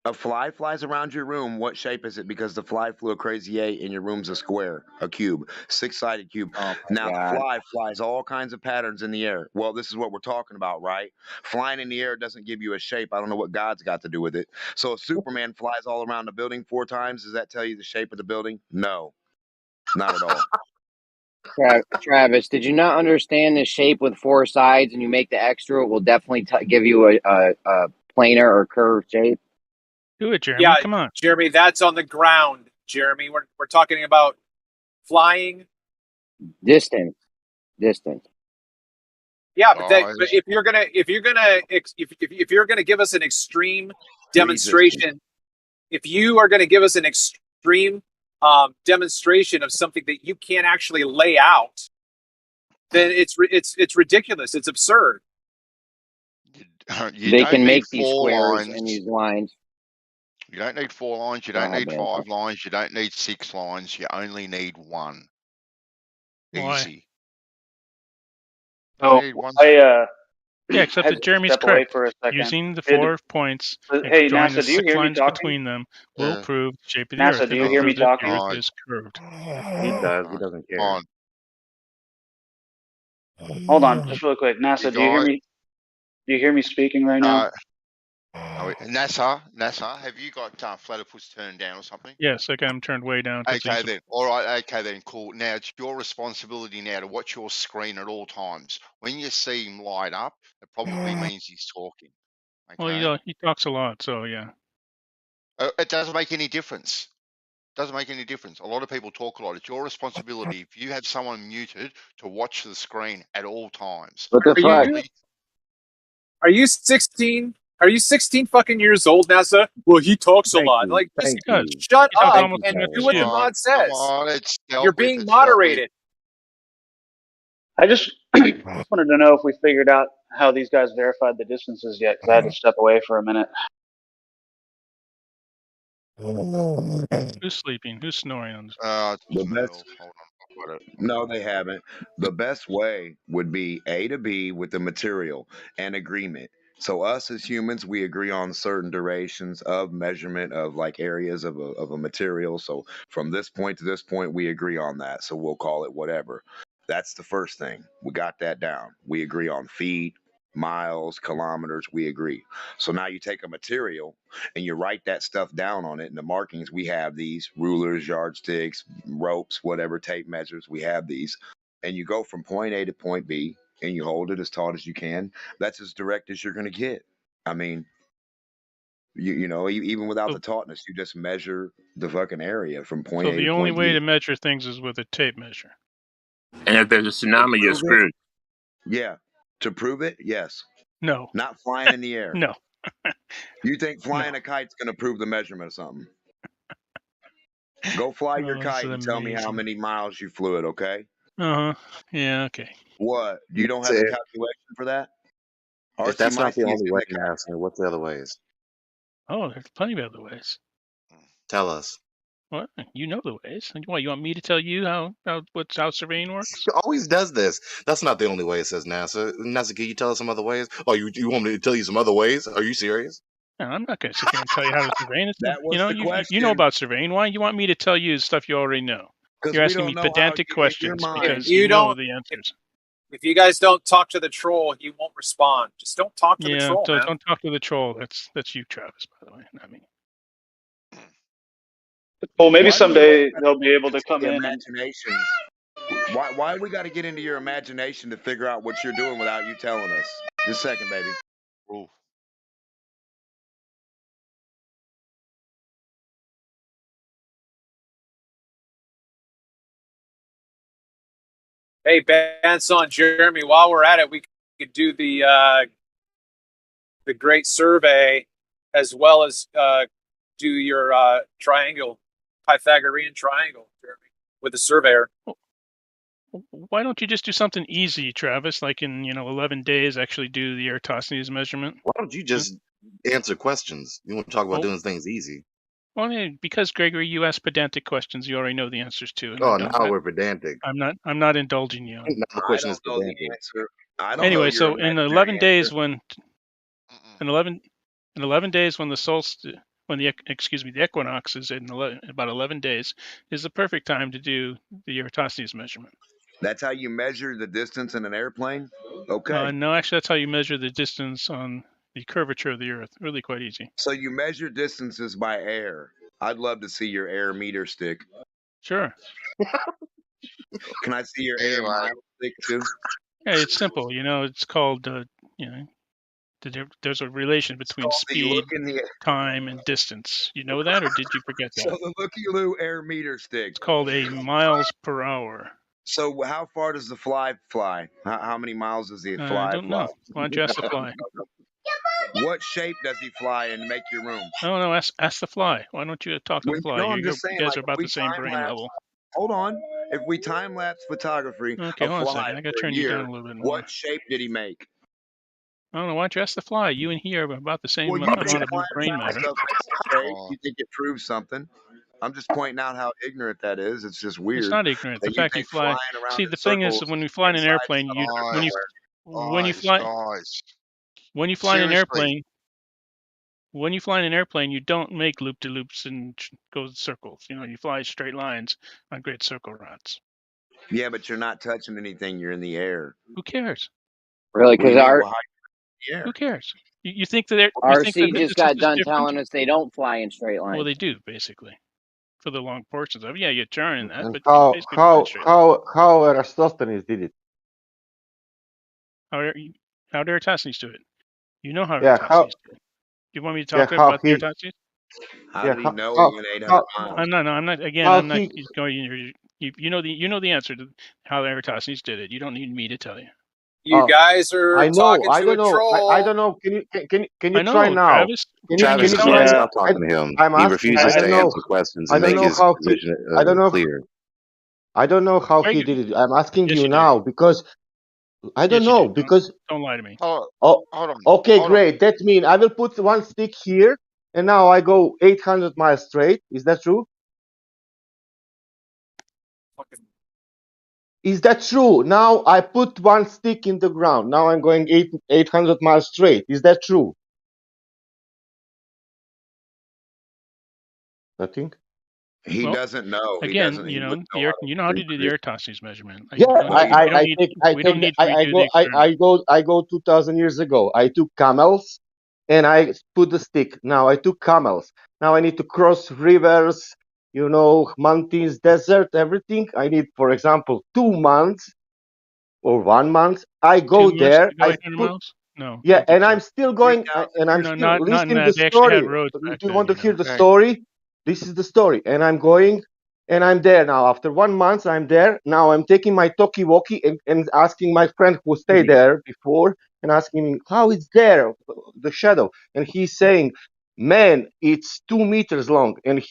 Speaker 1: A fly flies around your room. What shape is it? Because the fly flew a crazy 8 and your room's a square, a cube, 6-sided cube. Now the fly flies all kinds of patterns in the air. Well, this is what we're talking about, right? Flying in the air doesn't give you a shape. I don't know what God's got to do with it. So if Superman flies all around the building 4 times, does that tell you the shape of the building? No, not at all.
Speaker 6: Travis, did you not understand the shape with 4 sides and you make the extra? It will definitely give you a planar or curved shape.
Speaker 13: Do it, Jeremy.
Speaker 4: Yeah,
Speaker 13: Come on.
Speaker 4: Jeremy, that's on the ground. Jeremy, we're talking about flying.
Speaker 6: Distance.
Speaker 4: Yeah, but if you're gonna give us an extreme demonstration, if you are gonna give us an extreme demonstration of something that you can't actually lay out, then it's ridiculous. It's absurd.
Speaker 16: You
Speaker 6: they
Speaker 16: don't
Speaker 6: can
Speaker 16: need
Speaker 6: make these
Speaker 16: 4
Speaker 6: squares
Speaker 16: lines.
Speaker 6: and use lines.
Speaker 16: You don't need 4 lines. You don't need 5 lines. You don't need 6 lines. You only need 1.
Speaker 13: Why?
Speaker 16: Easy.
Speaker 15: Oh,
Speaker 13: yeah, except
Speaker 15: had
Speaker 13: that
Speaker 15: to
Speaker 13: Jeremy's
Speaker 15: step away
Speaker 13: correct.
Speaker 15: for a second.
Speaker 13: Using the 4 points and
Speaker 15: Hey,
Speaker 13: drawing
Speaker 15: NASA,
Speaker 13: the
Speaker 15: do you
Speaker 13: 6
Speaker 15: hear me
Speaker 13: lines
Speaker 15: talking?
Speaker 13: between them will prove the shape of the
Speaker 15: NASA,
Speaker 13: Earth.
Speaker 15: do
Speaker 13: It
Speaker 15: you
Speaker 13: will
Speaker 15: hear me
Speaker 13: prove that the
Speaker 15: talking?
Speaker 13: Earth is curved.
Speaker 8: He does. He doesn't care.
Speaker 15: Hold on, just really quick. NASA, do you hear me? Do you hear me speaking right now?
Speaker 16: NASA, have you got platypus turned down or something?
Speaker 13: Yes, I got him turned way down.
Speaker 16: Okay then. All right. Okay then. Cool. Now it's your responsibility now to watch your screen at all times. When you see him light up, it probably means he's talking. Okay?
Speaker 13: Well, he talks a lot, so yeah.
Speaker 16: It doesn't make any difference. Doesn't make any difference. A lot of people talk a lot. It's your responsibility if you have someone muted to watch the screen at all times.
Speaker 4: Are you 16? Are you 16 fucking years old, NASA? Well, he talks a lot. Like, just shut up and do what the mod says.
Speaker 16: Come on, it's
Speaker 4: You're being moderated.
Speaker 15: I just wanted to know if we figured out how these guys verified the distances yet, because I had to step away for a minute.
Speaker 13: Who's sleeping? Who's snoring on this?
Speaker 16: It's myself. Hold on.
Speaker 1: No, they haven't. The best way would be A to B with the material and agreement. So us as humans, we agree on certain durations of measurement of like areas of a material. So from this point to this point, we agree on that. So we'll call it whatever. That's the first thing. We got that down. We agree on feet, miles, kilometers. We agree. So now you take a material and you write that stuff down on it. And the markings, we have these rulers, yardsticks, ropes, whatever, tape measures. We have these. And you go from point A to point B and you hold it as taut as you can. That's as direct as you're going to get. I mean, you know, even without the tautness, you just measure the fucking area from point
Speaker 13: So
Speaker 1: A to
Speaker 13: the only
Speaker 1: point
Speaker 13: way
Speaker 1: B.
Speaker 13: to measure things is with a tape measure.
Speaker 5: And if there's a tsunami, you're screwed.
Speaker 1: Yeah. To prove it, yes.
Speaker 13: No.
Speaker 1: Not flying in the air.
Speaker 13: No.
Speaker 1: You think flying a kite's going to prove the measurement of something? Go fly your kite and tell me how many miles you flew it, okay?
Speaker 13: Uh-huh. Yeah, okay.
Speaker 1: What? You don't have the calculation for that?
Speaker 8: If that's not the only way, NASA, what's the other ways?
Speaker 13: Oh, there's plenty of other ways.
Speaker 8: Tell us.
Speaker 13: What? You know the ways. What, you want me to tell you how surveying works?
Speaker 8: He always does this. That's not the only way, says NASA. NASA, can you tell us some other ways? Oh, you want me to tell you some other ways? Are you serious?
Speaker 13: No, I'm not going to sit here and tell you how to survey.
Speaker 1: That was the question.
Speaker 13: You know about surveying. Why you want me to tell you stuff you already know? You're asking me pedantic questions because you know the answers.
Speaker 4: If you guys don't talk to the troll, he won't respond. Just don't talk to the troll, man.
Speaker 13: Don't talk to the troll. That's you, Travis, by the way, not me.
Speaker 15: Well, maybe someday they'll be able to come in.
Speaker 1: Imagination. Why we got to get into your imagination to figure out what you're doing without you telling us? Just a second, baby.
Speaker 16: Ooh.
Speaker 4: Hey, Bandson, Jeremy, while we're at it, we could do the great survey as well as do your Pythagorean triangle, Jeremy, with the surveyor.
Speaker 13: Why don't you just do something easy, Travis? Like in 11 days, actually do the Eratosthenes measurement.
Speaker 8: Why don't you just answer questions? You want to talk about doing things easy?
Speaker 13: Well, because Gregory, you ask pedantic questions you already know the answers to.
Speaker 8: Oh, now we're pedantic.
Speaker 13: I'm not indulging you.
Speaker 8: Now the question is pedantic.
Speaker 13: Anyway, so in 11 days when in 11 days when the solstice, the equinox is in about 11 days, is the perfect time to do the Eratosthenes measurement.
Speaker 1: That's how you measure the distance in an airplane? Okay.
Speaker 13: No, actually, that's how you measure the distance on the curvature of the Earth. Really quite easy.
Speaker 1: So you measure distances by air. I'd love to see your air meter stick.
Speaker 13: Sure.
Speaker 1: Can I see your air mile stick too?
Speaker 13: Yeah, it's simple. It's called, there's a relation between speed, time, and distance. You know that, or did you forget that?
Speaker 1: So the looky-loo air meter stick.
Speaker 13: It's called a miles per hour.
Speaker 1: So how far does the fly fly? How many miles does the fly
Speaker 13: I don't know. Why don't you ask the fly?
Speaker 1: What shape does he fly and make your room?
Speaker 13: No, ask the fly. Why don't you talk to the fly?
Speaker 1: No, I'm just saying,
Speaker 13: you guys are about the same brain level.
Speaker 1: Hold on. If we time-lapse photography
Speaker 13: okay, hold on a second. I got to turn you down a little bit more.
Speaker 1: What shape did he make?
Speaker 13: I don't know. Why don't you ask the fly? You and he are about the same amount of brain matter.
Speaker 1: You think it proves something? I'm just pointing out how ignorant that is. It's just weird.
Speaker 13: It's not ignorant. The fact you fly. See, the thing is, when we fly in an airplane, when you fly in an airplane, you don't make loop-de-loops and go in circles. You fly straight lines on great circle routes.
Speaker 1: Yeah, but you're not touching anything. You're in the air.
Speaker 13: Who cares?
Speaker 6: Really? Because
Speaker 13: who cares? You think that
Speaker 6: RC just got done telling us they don't fly in straight lines.
Speaker 13: Well, they do basically for the long portions of it. Yeah, you turn in that.
Speaker 10: And
Speaker 13: but
Speaker 10: how Eratosthenes did it?
Speaker 13: How did Eratosthenes do it? You know how Eratosthenes did it. You want me to talk about Eratosthenes?
Speaker 1: How did he know it went 800 miles?
Speaker 13: I'm not. Again, I'm not going. You know the answer to how Eratosthenes did it. You don't need me to tell you.
Speaker 4: You guys are talking to a troll.
Speaker 10: I don't know. Can you
Speaker 13: know,
Speaker 10: try now?
Speaker 13: Travis.
Speaker 8: Travis, stop talking to him. He refuses to answer questions and make his position clear.
Speaker 10: I don't know how he did it. I'm asking you now because I don't know because.
Speaker 13: Don't lie to me.
Speaker 10: Okay, great. That means I will put one stick here, and now I go 800 miles straight. Is that true? Is that true? Now I put one stick in the ground. Now I'm going 800 miles straight. Is that true? Nothing.
Speaker 1: He
Speaker 13: Well,
Speaker 1: doesn't know. He
Speaker 13: again,
Speaker 1: doesn't. He
Speaker 13: you know,
Speaker 1: wouldn't know
Speaker 13: the
Speaker 1: how
Speaker 13: air,
Speaker 1: to
Speaker 13: you know how to do the
Speaker 1: reproduce.
Speaker 13: Eratosthenes measurement.
Speaker 10: Yeah,
Speaker 1: No, he
Speaker 13: We don't need we don't need to redo the experiment.
Speaker 10: I go 2,000 years ago. I took camels and I put the stick. Now I took camels. Now I need to cross rivers, mountains, desert, everything. I need, for example, 2 months or 1 month. I
Speaker 13: 2
Speaker 10: go
Speaker 13: months
Speaker 10: there.
Speaker 13: to go 800 miles? No, I
Speaker 10: Yeah,
Speaker 13: don't think
Speaker 10: and
Speaker 13: so.
Speaker 10: I'm still going,
Speaker 1: 3,000
Speaker 10: and I'm
Speaker 13: No,
Speaker 10: still
Speaker 13: not in
Speaker 10: listening
Speaker 13: that.
Speaker 10: the
Speaker 13: They actually had
Speaker 10: story.
Speaker 13: roads
Speaker 10: Do
Speaker 13: back
Speaker 10: you
Speaker 13: then,
Speaker 10: want to
Speaker 13: you
Speaker 10: hear
Speaker 13: know.
Speaker 10: the story? This is the story, and I'm going, and I'm there now. After 1 month, I'm there. Now I'm taking my talkie-walkie and asking my friend who stayed there before, and asking him how it's there, the shadow, and he's saying, "Man, it's 2 meters long," and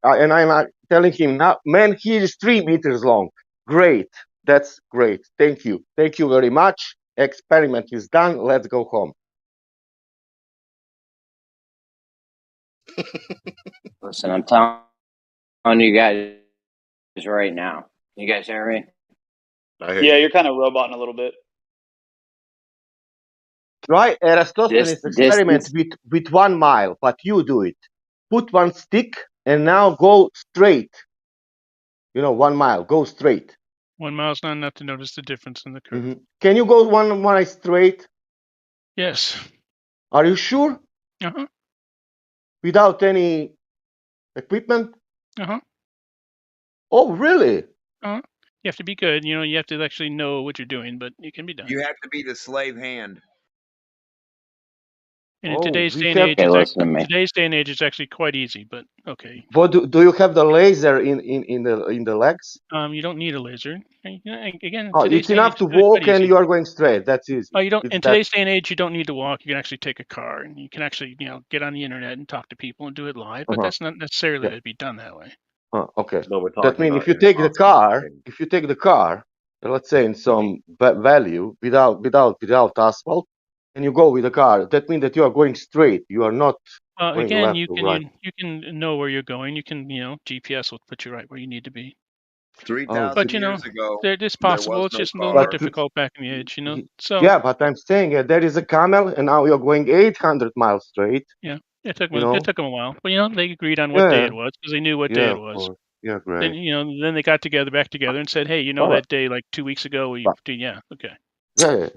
Speaker 10: and I'm telling him, "Now, man, here is 3 meters long." Great, that's great. Thank you very much. Experiment is done. Let's go home.
Speaker 6: Listen, I'm telling you guys right now. You guys hear me?
Speaker 15: Yeah, you're kind of roboting a little bit.
Speaker 10: Right? Eratosthenes
Speaker 6: This
Speaker 10: experiment
Speaker 6: distance.
Speaker 10: with 1 mile, but you do it. Put one stick and now go straight. 1 mile, go straight.
Speaker 13: 1 mile's not enough to notice the difference in the curve.
Speaker 10: Can you go 1 mile straight?
Speaker 13: Yes.
Speaker 10: Are you sure?
Speaker 13: Uh-huh.
Speaker 10: Without any equipment?
Speaker 13: Uh-huh.
Speaker 10: Oh, really?
Speaker 13: Uh-huh. You have to be good. You have to actually know what you're doing, but it can be done.
Speaker 1: You have to be the slave hand.
Speaker 13: And in today's day and age, it's actually quite easy. But okay.
Speaker 10: But do you have the laser in the legs?
Speaker 13: You don't need a laser. Again, in
Speaker 10: Oh,
Speaker 13: today's
Speaker 10: it's
Speaker 13: day and age,
Speaker 10: enough to
Speaker 13: it's really quite
Speaker 10: walk and
Speaker 13: easy.
Speaker 10: you are going straight. That's easy.
Speaker 13: Oh, you don't.
Speaker 10: It's
Speaker 13: In today's day and age, you don't need to walk. You can actually take a car, and you can actually, get on the internet and talk to people and do it live. But that's not necessarily to be done that way.
Speaker 10: Okay.
Speaker 8: But we're
Speaker 10: That
Speaker 8: talking
Speaker 10: means
Speaker 8: about
Speaker 10: if you take the
Speaker 8: Eratosthenes.
Speaker 10: car, let's say in some value without asphalt, and you go with the car, that means that you are going straight. You are not going
Speaker 13: Again,
Speaker 10: left
Speaker 13: you
Speaker 10: or
Speaker 13: can
Speaker 10: right.
Speaker 13: you can know where you're going. You can, GPS will put you right where you need to be.
Speaker 1: 3,000 years ago,
Speaker 13: it's
Speaker 1: there
Speaker 13: possible.
Speaker 1: was
Speaker 13: It's
Speaker 1: no
Speaker 13: just a little more
Speaker 1: car.
Speaker 13: difficult back in the age, So
Speaker 10: Yeah, but I'm saying there is a camel, and now you're going 800 miles straight.
Speaker 13: yeah, it took them a while, but they agreed on what
Speaker 10: Yeah.
Speaker 13: day it was because they knew what day it
Speaker 10: Of
Speaker 13: was.
Speaker 10: course. Yeah,
Speaker 13: Then
Speaker 10: great.
Speaker 13: then they got back together and said, hey,
Speaker 10: All right.
Speaker 13: that day like 2 weeks ago yeah, okay.
Speaker 10: Yeah.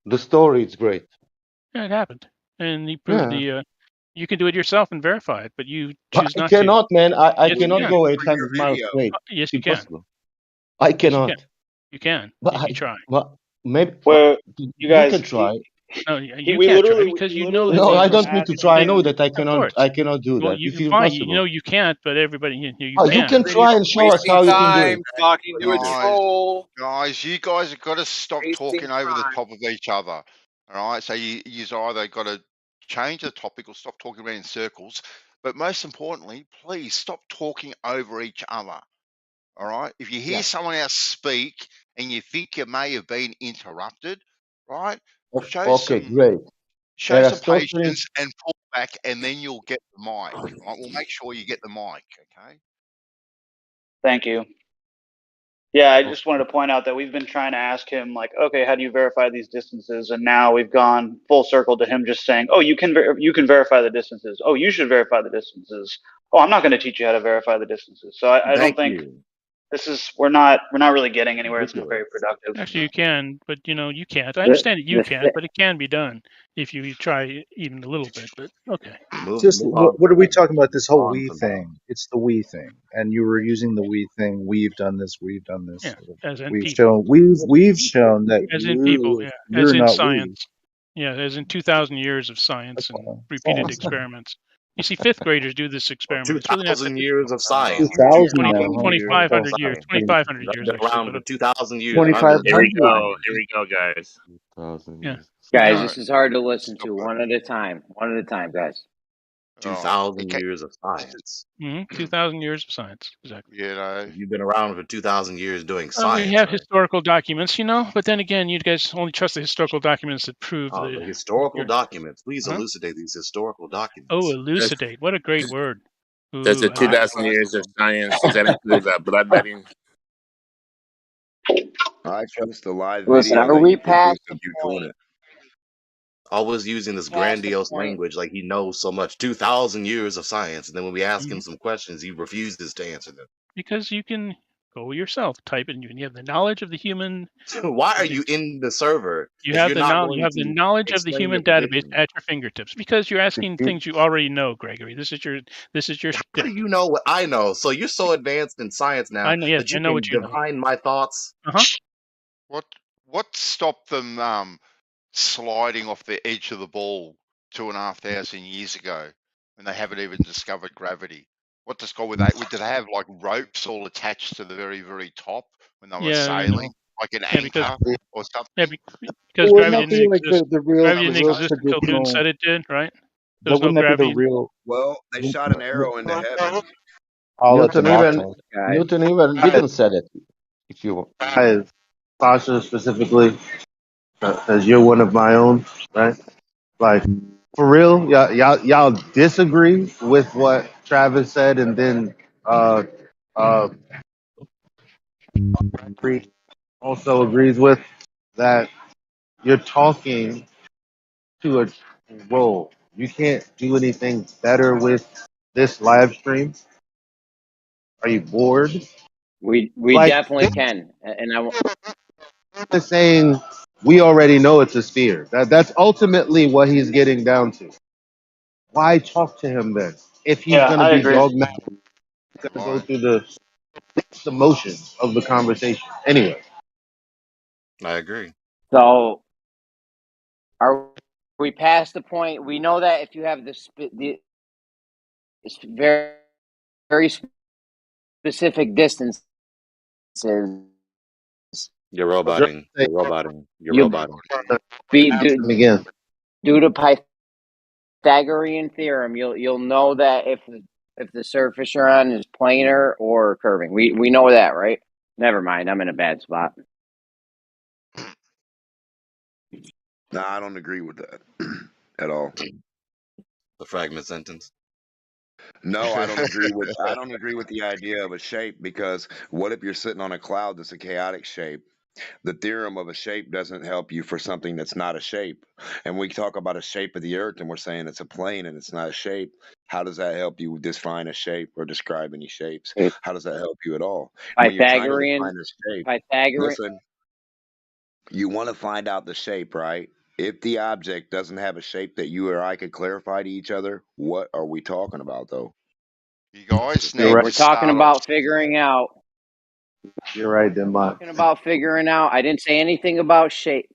Speaker 10: The story is great.
Speaker 13: Yeah, it happened, and he proved you can do it yourself and verify it, but you
Speaker 10: But
Speaker 13: choose
Speaker 10: I
Speaker 13: not to.
Speaker 10: cannot, man. I
Speaker 13: Yes,
Speaker 10: cannot
Speaker 13: you
Speaker 10: go
Speaker 13: can.
Speaker 10: 800 miles straight.
Speaker 13: Yes,
Speaker 10: It's
Speaker 13: you can.
Speaker 10: impossible. I
Speaker 13: Yes, you
Speaker 10: cannot.
Speaker 13: can. You can
Speaker 10: But
Speaker 13: if you try.
Speaker 10: Well, maybe
Speaker 15: Well, you
Speaker 10: you
Speaker 15: guys,
Speaker 10: can try.
Speaker 13: No, you
Speaker 15: we
Speaker 13: can't try
Speaker 15: literally,
Speaker 13: because
Speaker 15: we
Speaker 13: you know
Speaker 15: literally
Speaker 13: that
Speaker 10: No, I
Speaker 15: went from
Speaker 10: don't need to
Speaker 15: asking
Speaker 10: try. I know
Speaker 15: him.
Speaker 10: that I
Speaker 13: Of
Speaker 10: cannot.
Speaker 13: course.
Speaker 10: I cannot do
Speaker 13: Well,
Speaker 10: that. It's
Speaker 13: fine.
Speaker 10: impossible.
Speaker 13: You can't, but everybody, you
Speaker 10: Oh,
Speaker 13: can.
Speaker 10: you can try and show us how you can do it.
Speaker 4: Talking to a troll.
Speaker 16: Guys, you guys have got to stop talking over the top of each other. All right, so you've either got to change the topic or stop talking around in circles. But most importantly, please stop talking over each other. All right, if you hear someone else speak and you think you may have been interrupted, right? Show some
Speaker 10: Great.
Speaker 16: patience and pull back, and then you'll get the mic. Right, we'll make sure you get the mic. Okay.
Speaker 15: Thank you. Yeah, I just wanted to point out that we've been trying to ask him, like, okay, how do you verify these distances? And now we've gone full circle to him just saying, oh, you can verify the distances. Oh, you should verify the distances. Oh, I'm not going to teach you how to verify the distances. So I don't think we're not really getting anywhere. It's not very productive.
Speaker 13: Actually, you can, but you can't. I understand that you can't, but it can be done if you try even a little bit. But okay.
Speaker 3: Just what are we talking about? This whole we thing. It's the we thing, and you were using the we thing. We've done this. We've done this.
Speaker 13: Yeah, as in
Speaker 3: We've
Speaker 13: people.
Speaker 3: shown. We've shown that
Speaker 13: As in people. Yeah.
Speaker 3: you're
Speaker 13: As in
Speaker 3: not
Speaker 13: science. Yeah, as in 2,000 years of science and repeated experiments. You see, fifth graders do this experiment. It's really not
Speaker 8: 2,000 years of science.
Speaker 3: 2,000 now.
Speaker 13: 2,500 years. 2,500 years,
Speaker 8: Been around
Speaker 13: actually.
Speaker 8: for 2,000 years.
Speaker 10: 2,500.
Speaker 5: Here we go, guys.
Speaker 10: 2,000
Speaker 13: Yeah.
Speaker 6: Guys, this is hard to listen to. One at a time, guys.
Speaker 8: 2,000 years of science.
Speaker 13: 2,000 years of science, exactly.
Speaker 8: You've been around for 2,000 years doing science.
Speaker 13: We have historical documents, but then again, you guys only trust the historical documents that prove
Speaker 8: the historical documents. Please elucidate these historical documents.
Speaker 13: Oh, elucidate! What a great word.
Speaker 5: Does the 2,000 years of science does that include bloodletting?
Speaker 1: I trust the live
Speaker 6: Listen,
Speaker 1: video
Speaker 6: are
Speaker 1: that
Speaker 6: we
Speaker 1: you produce
Speaker 6: past the
Speaker 1: of you doing
Speaker 6: point?
Speaker 1: it.
Speaker 8: Always using this
Speaker 6: Past the
Speaker 8: grandiose
Speaker 6: point?
Speaker 8: language like he knows so much, 2,000 years of science, and then when we ask him
Speaker 13: Mhm.
Speaker 8: some questions, he refuses to answer them.
Speaker 13: Because you can go yourself, type it, and you have the knowledge of the human.
Speaker 8: Why are you in the server
Speaker 13: You
Speaker 8: if
Speaker 13: have
Speaker 8: you're
Speaker 13: the
Speaker 8: not
Speaker 13: knowledge. You
Speaker 8: going
Speaker 13: have the
Speaker 8: to
Speaker 13: knowledge of the
Speaker 8: explain your
Speaker 13: human database
Speaker 8: position?
Speaker 13: at your fingertips because you're asking things you already know, Gregory. This is your.
Speaker 8: How do
Speaker 13: shtick.
Speaker 8: you know what I know? So you're so advanced in science now
Speaker 13: I know. Yes,
Speaker 8: that
Speaker 13: I
Speaker 8: you
Speaker 13: know
Speaker 8: can
Speaker 13: what you know.
Speaker 8: divine my thoughts?
Speaker 16: What stopped them sliding off the edge of the ball 2,500 years ago when they haven't even discovered gravity? What does go with that? Did they have like ropes all attached to the very, very top when they were
Speaker 13: Yeah, you know.
Speaker 16: sailing, like an
Speaker 13: Yeah, because
Speaker 16: anchor or something?
Speaker 13: yeah, because
Speaker 12: It would
Speaker 13: gravity
Speaker 12: not be
Speaker 13: didn't
Speaker 12: like
Speaker 13: exist.
Speaker 12: the real
Speaker 13: Gravity didn't exist until Newton
Speaker 12: traditional.
Speaker 13: said it did, right? There
Speaker 12: That
Speaker 13: was no
Speaker 12: would not be the
Speaker 13: gravity.
Speaker 12: real.
Speaker 1: Well, they shot an arrow into heaven.
Speaker 10: Newton
Speaker 12: Politics.
Speaker 10: even didn't said it. If you
Speaker 21: Guys, Sasha specifically, because you're one of my own, right? Like, for real, y'all disagree with what Travis said, and then uh, also agrees with that you're talking to a role. You can't do anything better with this live stream. Are you bored?
Speaker 6: We
Speaker 21: Like,
Speaker 6: definitely can, and
Speaker 21: they're saying we already know it's a sphere. That's ultimately what he's getting down to. Why talk to him then? If he's Yeah, going to I be agree. dogmatic, he's going to go through the motions of the conversation. Anyway.
Speaker 8: I agree.
Speaker 6: So, are we past the point? We know that if you have the very very specific distances,
Speaker 8: You're roboting. You're roboting. You're
Speaker 6: you
Speaker 8: roboting.
Speaker 6: be
Speaker 21: Ask him again.
Speaker 6: due to Pythagorean theorem, you'll know that if the surface you're on is planar or curving. We know that, right? Never mind, I'm in a bad spot.
Speaker 1: No, I don't agree with that at all.
Speaker 8: The fragment sentence.
Speaker 1: No, I don't agree with the idea of a shape because what if you're sitting on a cloud that's a chaotic shape? The theorem of a shape doesn't help you for something that's not a shape. And we talk about a shape of the earth and we're saying it's a plane and it's not a shape. How does that help you define a shape or describe any shapes? How does that help you at all? When you're trying to define a shape,
Speaker 6: Pythagorean.
Speaker 1: listen, you want to find out the shape, right? If the object doesn't have a shape that you or I could clarify to each other, what are we talking about though?
Speaker 16: You guys
Speaker 21: You're
Speaker 16: need
Speaker 21: right.
Speaker 6: We're
Speaker 16: to
Speaker 6: talking
Speaker 16: start off.
Speaker 6: about figuring out.
Speaker 21: You're right, Denmark.
Speaker 6: Talking about figuring out. I didn't say anything about shape.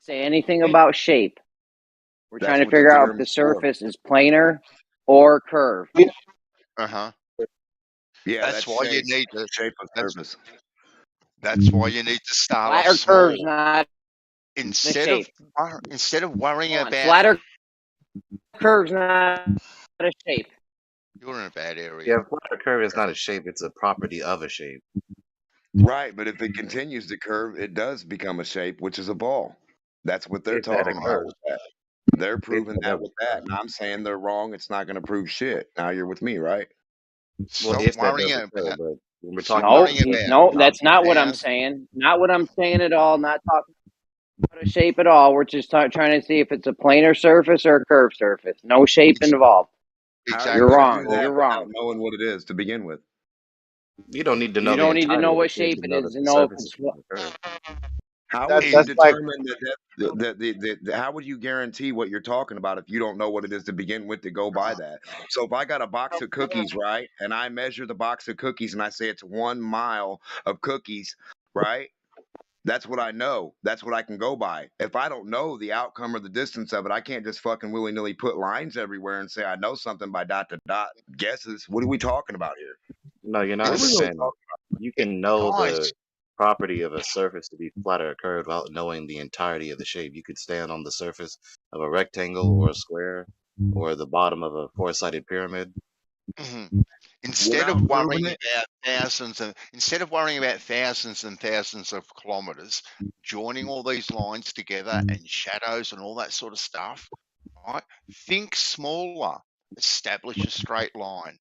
Speaker 6: Say anything about shape. We're
Speaker 1: That's
Speaker 6: trying to
Speaker 1: what the
Speaker 6: figure out if
Speaker 1: theorem's
Speaker 6: the
Speaker 1: for.
Speaker 6: surface is planar or curved.
Speaker 1: Yeah,
Speaker 16: That's
Speaker 1: that's
Speaker 16: why you
Speaker 1: shape.
Speaker 16: need to.
Speaker 1: Shape of surface.
Speaker 16: That's why you need to start
Speaker 6: Flat
Speaker 16: off
Speaker 6: or curve's
Speaker 16: small.
Speaker 6: not a
Speaker 16: Instead
Speaker 6: shape.
Speaker 16: of worrying
Speaker 6: Hold on.
Speaker 16: about.
Speaker 6: Flat or curve's not a shape.
Speaker 16: You're in a bad area.
Speaker 8: Yeah, flat or curve is not a shape; it's a property of a shape.
Speaker 1: Right, but if it continues to curve, it does become a shape, which is a ball. That's what they're
Speaker 8: Is that a
Speaker 1: talking about
Speaker 8: curve?
Speaker 1: with that. They're
Speaker 8: If
Speaker 1: proving
Speaker 8: it
Speaker 1: that
Speaker 8: was
Speaker 1: with
Speaker 8: a
Speaker 1: that,
Speaker 8: curve.
Speaker 1: and I'm saying they're wrong. It's not going to prove shit. Now you're with me, right?
Speaker 8: Well,
Speaker 16: Stop
Speaker 8: if that
Speaker 16: worrying
Speaker 8: does
Speaker 16: about.
Speaker 8: occur, but when we're
Speaker 16: Stop
Speaker 8: talking about
Speaker 16: worrying
Speaker 8: the
Speaker 16: about.
Speaker 6: No, that's not what I'm
Speaker 16: 1,000.
Speaker 6: saying. Not what I'm saying at all. Not talking about a shape at all. We're just trying to see if it's a planar surface or a curved surface. No shape involved.
Speaker 1: How are you
Speaker 6: You're
Speaker 1: going to
Speaker 6: wrong.
Speaker 1: do that
Speaker 6: You're
Speaker 1: without
Speaker 6: wrong.
Speaker 1: knowing what it is to begin with?
Speaker 8: you don't need to know
Speaker 6: You
Speaker 8: the
Speaker 6: don't need to
Speaker 8: entirety
Speaker 6: know
Speaker 8: of the
Speaker 6: what
Speaker 8: shape
Speaker 6: shape
Speaker 8: to
Speaker 6: it
Speaker 8: know
Speaker 6: is
Speaker 8: that
Speaker 6: to
Speaker 8: the
Speaker 6: know if
Speaker 8: surface
Speaker 6: it's.
Speaker 8: is going to curve.
Speaker 1: How would you
Speaker 21: That's like
Speaker 1: determine how would you guarantee what you're talking about if you don't know what it is to begin with to go by that? So if I got a box of cookies, right, and I measure the box of cookies and I say it's 1 mile of cookies, right? That's what I know. That's what I can go by. If I don't know the outcome or the distance of it, I can't just fucking willy-nilly put lines everywhere and say I know something by dot to dot guesses. What are we talking about here?
Speaker 8: No, you're
Speaker 1: What
Speaker 8: not
Speaker 1: are we really
Speaker 8: understanding.
Speaker 1: talking
Speaker 8: You can know
Speaker 16: Guys,
Speaker 8: the property of a surface to be flat or curved without knowing the entirety of the shape. You could stand on the surface of a rectangle or a square or the bottom of a four-sided pyramid.
Speaker 16: instead
Speaker 1: without
Speaker 16: of
Speaker 1: proving
Speaker 16: worrying
Speaker 1: it?
Speaker 16: about thousands and thousands of kilometers, joining all these lines together and shadows and all that sort of stuff, right? Think smaller. Establish a straight line,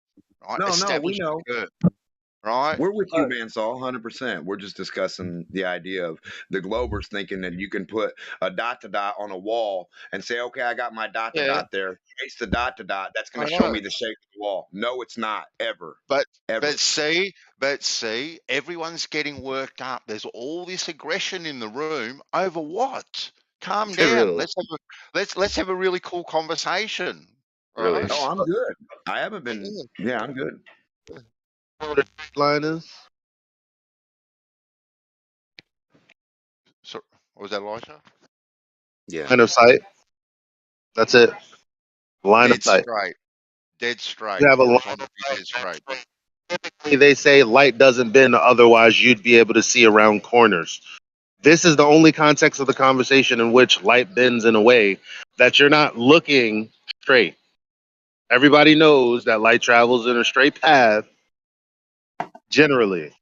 Speaker 16: right?
Speaker 1: No, we
Speaker 16: Establish
Speaker 1: know.
Speaker 16: a curve. right?
Speaker 1: We're with you, Mansaw, 100%. We're just discussing the idea of the Globers thinking that you can put a dot to dot on a wall and say, okay, I got my dot to
Speaker 16: Yeah,
Speaker 1: dot there. Trace the dot to dot. That's going
Speaker 16: I
Speaker 1: to show
Speaker 16: know.
Speaker 1: me the shape of the wall. No, it's not. Ever.
Speaker 16: But
Speaker 1: Ever.
Speaker 16: see, everyone's getting worked up. There's all this aggression in the room over what? Calm down.
Speaker 8: Really?
Speaker 16: Let's have a really cool conversation.
Speaker 8: Really?
Speaker 16: Right?
Speaker 1: Oh, I'm good. I haven't been. Yeah, I'm good.
Speaker 8: What the line is?
Speaker 16: So, what was that, Elijah?
Speaker 1: Yeah.
Speaker 8: Line of sight. That's it. Line of
Speaker 16: Dead
Speaker 8: sight.
Speaker 16: straight. Dead straight.
Speaker 8: You have a line
Speaker 16: Horizontal, dead straight.
Speaker 8: they say light doesn't bend, otherwise you'd be able to see around corners. This is the only context of the conversation in which light bends in a way that you're not looking straight. Everybody knows that light travels in a straight path generally.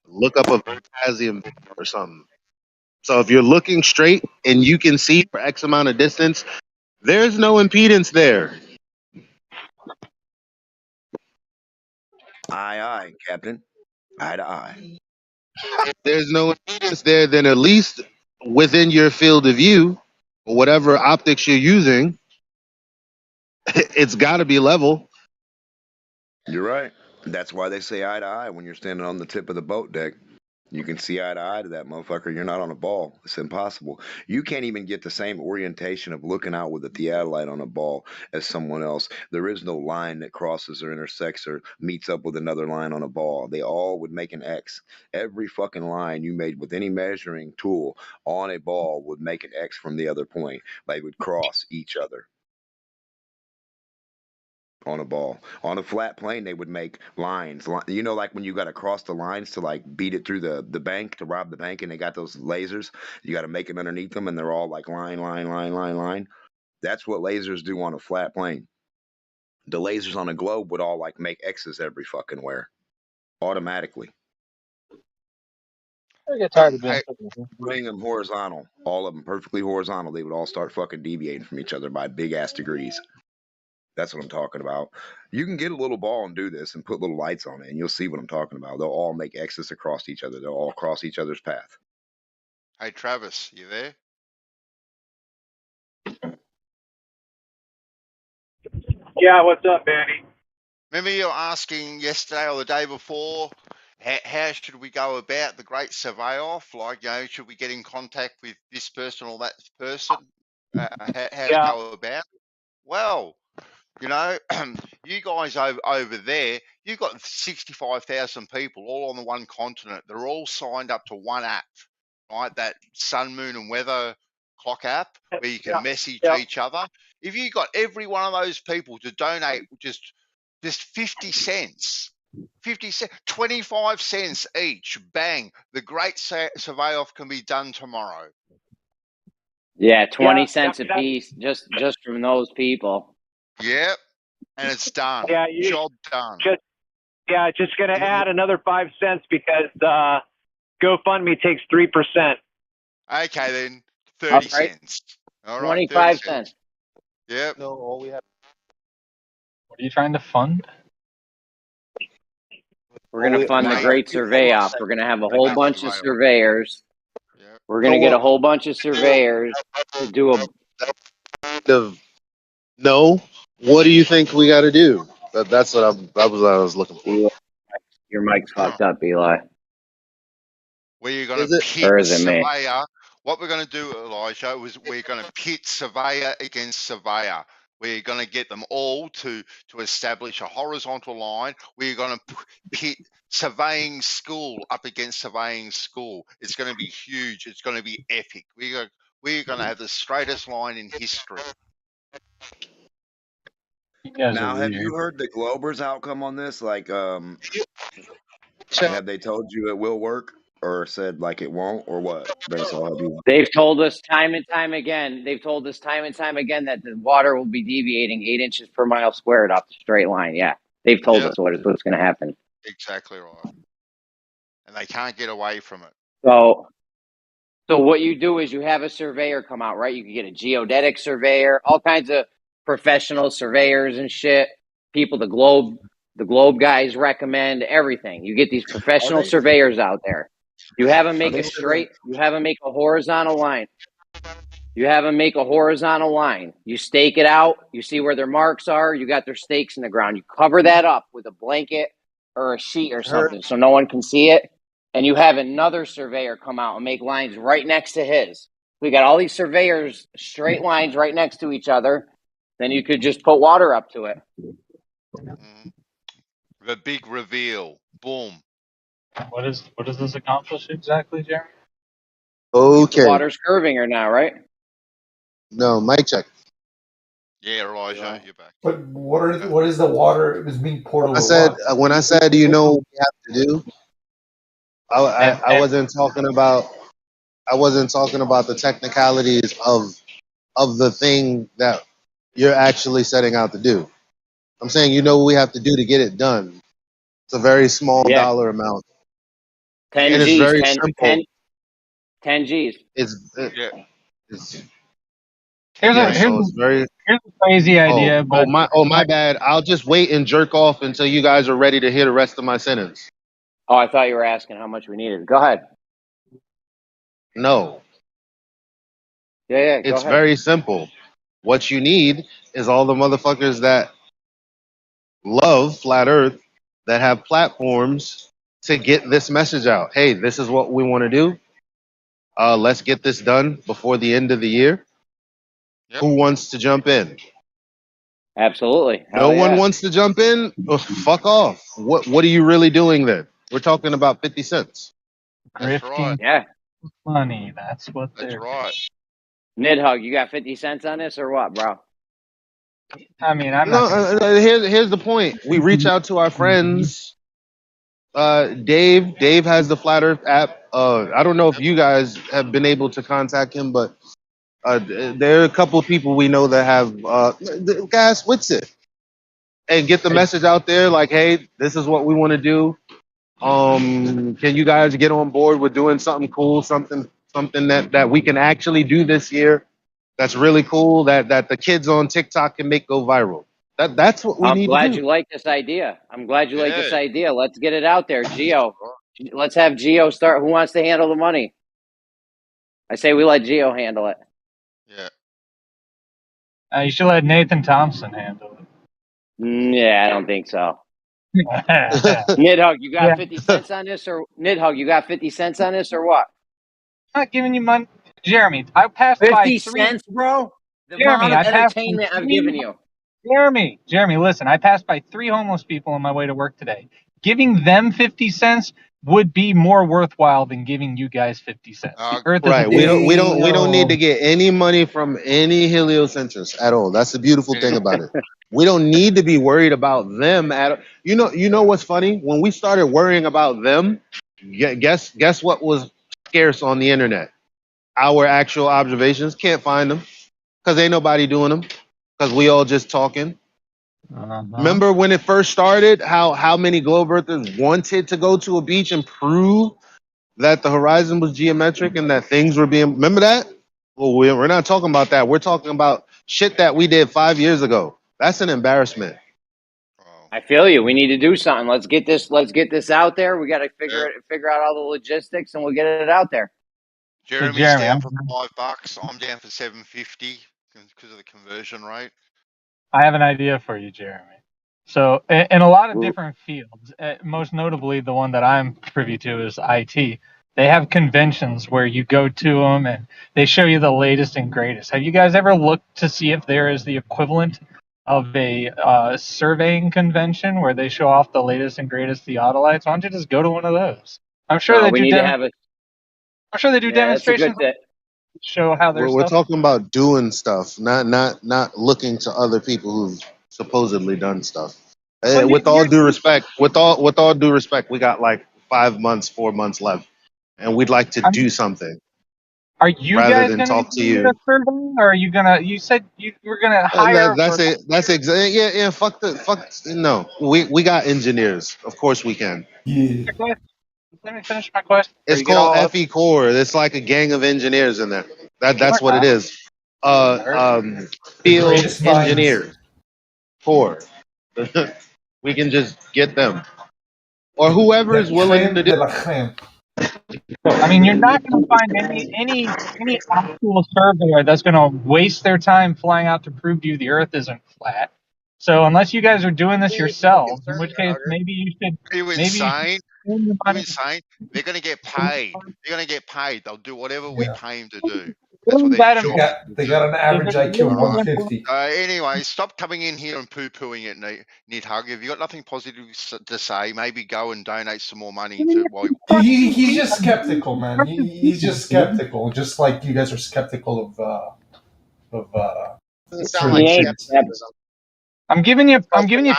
Speaker 8: Look up a potassium or something. So if you're looking straight and you can see for X amount of distance, there's no impedance there.
Speaker 1: Aye, Captain. Eye to eye.
Speaker 8: If there's no impedance there, then at least within your field of view, or whatever optics you're using, it's got to be level.
Speaker 1: You're right. That's why they say eye to eye when you're standing on the tip of the boat deck. You can see eye to eye to that motherfucker. You're not on a ball. It's impossible. You can't even get the same orientation of looking out with a theodolite on a ball as someone else. There is no line that crosses or intersects or meets up with another line on a ball. They all would make an X. Every fucking line you made with any measuring tool on a ball would make an X from the other point. They would cross each other on a ball. On a flat plane, they would make lines. You know, like when you got to cross the lines to like beat it through the bank to rob the bank, and they got those lasers. You got to make it underneath them, and they're all like line. That's what lasers do on a flat plane. The lasers on a globe would all like make X's every fucking where automatically.
Speaker 9: I get tired of being
Speaker 16: Hey,
Speaker 1: Putting them horizontal, all of them perfectly horizontal, they would all start fucking deviating from each other by big ass degrees. That's what I'm talking about. You can get a little ball and do this and put little lights on it, and you'll see what I'm talking about. They'll all make X's across each other. They'll all cross each other's path.
Speaker 16: hey, Travis, you there?
Speaker 11: Yeah, what's up, Manny?
Speaker 16: Remember you were asking yesterday or the day before, how should we go about the great survey-off? Like, should we get in contact with this person or that person? How to go about? Well, you guys over there, you've got 65,000 people all on the one continent. They're all signed up to one app, right? That sun, moon, and weather clock app where you can message each other. If you got every one of those people to donate just 50 cents, 25 cents each, bang, the great survey-off can be done tomorrow.
Speaker 6: Yeah, 20 cents a piece, just from those people.
Speaker 16: Yep, and it's done.
Speaker 11: Yeah,
Speaker 16: Job done.
Speaker 11: Just going to add another 5 cents because GoFundMe takes 3%.
Speaker 16: Okay, then 30 cents. All right,
Speaker 6: 25 cents.
Speaker 16: Yep.
Speaker 9: No, all we have. What are you trying to fund?
Speaker 6: We're going to fund the Great Survey Off. We're going to have a whole bunch of surveyors. We're going to get a whole bunch of surveyors to do a.
Speaker 8: No. What do you think we got to do? That's what I was looking for.
Speaker 6: Your mic's fucked up, Eli.
Speaker 16: Where you're going to pit surveyor. What we're going to do, Elijah, is we're going to pit surveyor against surveyor. We're going to get them all to establish a horizontal line. We're going to pit surveying school up against surveying school. It's going to be huge. It's going to be epic. We're going to have the straightest line in history.
Speaker 1: Now, have you heard the Globers' outcome on this? Like, have they told you it will work, or said like it won't, or what?
Speaker 6: They've told us time and time again. They've told us time and time again that the water will be deviating 8 inches per mile squared off the straight line. Yeah, they've told us what's going to happen.
Speaker 16: Exactly right. And they can't get away from it.
Speaker 6: So So what you do is you have a surveyor come out, right? You can get a geodetic surveyor, all kinds of professional surveyors and shit. People, the globe guys recommend everything. You get these professional surveyors out there. You have them make a straight. You have them make a horizontal line. You have them make a horizontal line. You stake it out. You see where their marks are. You got their stakes in the ground. You cover that up with a blanket or a sheet or something so no one can see it. And you have another surveyor come out and make lines right next to his. We got all these surveyors, straight lines right next to each other. Then you could just put water up to it.
Speaker 16: The big reveal. Boom.
Speaker 9: What does this accomplish exactly, Jeremy?
Speaker 21: Okay.
Speaker 6: The water's curving or now, right?
Speaker 21: No, mic check.
Speaker 16: Yeah, Elijah, you're back.
Speaker 14: But what is the water? It was being poured over.
Speaker 21: When I said, you know what we have to do, I wasn't talking about the technicalities of the thing that you're actually setting out to do. I'm saying, you know what we have to do to get it done. It's a very small dollar amount.
Speaker 6: 10
Speaker 21: and
Speaker 6: G's,
Speaker 21: it's very
Speaker 6: 10,
Speaker 21: simple.
Speaker 6: 10 G's.
Speaker 21: It's
Speaker 9: Here's
Speaker 21: it's very.
Speaker 9: a crazy idea, but
Speaker 21: my bad. I'll just wait and jerk off until you guys are ready to hear the rest of my sentence.
Speaker 6: Oh, I thought you were asking how much we needed. Go ahead.
Speaker 21: No.
Speaker 6: Yeah, go
Speaker 21: It's
Speaker 6: ahead.
Speaker 21: very simple. What you need is all the motherfuckers that love Flat Earth, that have platforms to get this message out. Hey, this is what we want to do. Let's get this done before the end of the year. Yep. Who wants to jump in?
Speaker 6: Absolutely.
Speaker 21: No one wants to jump in? Ugh, fuck off. What are you really doing then? We're talking about 50 cents.
Speaker 16: That's right.
Speaker 6: Yeah.
Speaker 9: Money. That's what
Speaker 16: That's right.
Speaker 6: Nidhug, you got 50 cents on this or what, bro?
Speaker 9: I mean, I'm
Speaker 21: No,
Speaker 9: not.
Speaker 21: here's the point. We reach out to our friends. Dave has the Flat Earth app. I don't know if you guys have been able to contact him, but there are a couple of people we know that have gas with it and get the message out there like, hey, this is what we want to do. Can you guys get on board with doing something cool, something that we can actually do this year? That's really cool. That the kids on TikTok can make go viral. That's what we need to do.
Speaker 6: I'm glad you like this idea. Let's get it out there, Geo. Let's have Geo start. Who wants to handle the money? I say we let Geo handle it.
Speaker 16: Yeah.
Speaker 9: You should let Nathan Thompson handle it.
Speaker 6: Yeah, I don't think so. Nidhug, you got 50 cents on this, or Nidhug, you got 50 cents on this, or what?
Speaker 9: I'm not giving you money, Jeremy. I passed
Speaker 6: 50
Speaker 9: by 3
Speaker 6: cents, bro. The
Speaker 9: Jeremy,
Speaker 6: amount of
Speaker 9: I passed
Speaker 6: entertainment
Speaker 9: by
Speaker 6: I've
Speaker 9: 3
Speaker 6: given you.
Speaker 9: Jeremy, listen. I passed by 3 homeless people on my way to work today. Giving them 50 cents would be more worthwhile than giving you guys 50 cents.
Speaker 21: Right. We don't need to get any money from any heliocentrists at all. That's the beautiful thing about it. We don't need to be worried about them at all. You know what's funny? When we started worrying about them, guess what was scarce on the internet? Our actual observations. Can't find them because ain't nobody doing them because we all just talking. Remember when it first started, how many globe earthers wanted to go to a beach and prove that the horizon was geometric and that things were being... Remember that? Well, we're not talking about that. We're talking about shit that we did 5 years ago. That's an embarrassment.
Speaker 6: I feel you. We need to do something. Let's get this out there. We got to figure out all the logistics, and we'll get it out there.
Speaker 16: Jeremy's down for $5. I'm down for $7.50 because of the conversion rate.
Speaker 9: I have an idea for you, Jeremy. So, in a lot of different fields, most notably the one that I'm privy to is IT. They have conventions where you go to them and they show you the latest and greatest. Have you guys ever looked to see if there is the equivalent of a surveying convention where they show off the latest and greatest theodolites? Why don't you just go to one of those? I'm sure they do. I'm sure they do demonstrations. Show how they're.
Speaker 21: We're talking about doing stuff, not looking to other people who've supposedly done stuff. With all due respect, we got like 5 months, 4 months left, and we'd like to do something.
Speaker 9: Are you
Speaker 21: rather
Speaker 9: guys
Speaker 21: than talk to you?
Speaker 9: Or are you gonna? You said you were gonna hire.
Speaker 21: That's it. That's exactly. Yeah. Fuck. No. We got engineers. Of course we can.
Speaker 14: Yeah.
Speaker 9: let me finish my question.
Speaker 21: It's called FE Core. It's like a gang of engineers in there. That's what it is. Field
Speaker 14: greatest minds.
Speaker 21: engineers. Core. We can just get them, or whoever is willing to do.
Speaker 9: I mean, you're not going to find any actual surveyor that's going to waste their time flying out to prove to you the Earth isn't flat. So unless you guys are doing this yourselves, in which case maybe you should.
Speaker 16: Are you insane? Are you insane? They're going to get paid. They're going to get paid. They'll do whatever we pay them to do. That's what their job is.
Speaker 14: They got an average IQ of 150.
Speaker 16: Anyway, stop coming in here and poo-pooing it, Nidhug. If you've got nothing positive to say, maybe go and donate some more money to why.
Speaker 14: He's just skeptical, man. He's just skeptical, just like you guys are skeptical of
Speaker 21: Doesn't sound like skepticism.
Speaker 9: I'm giving you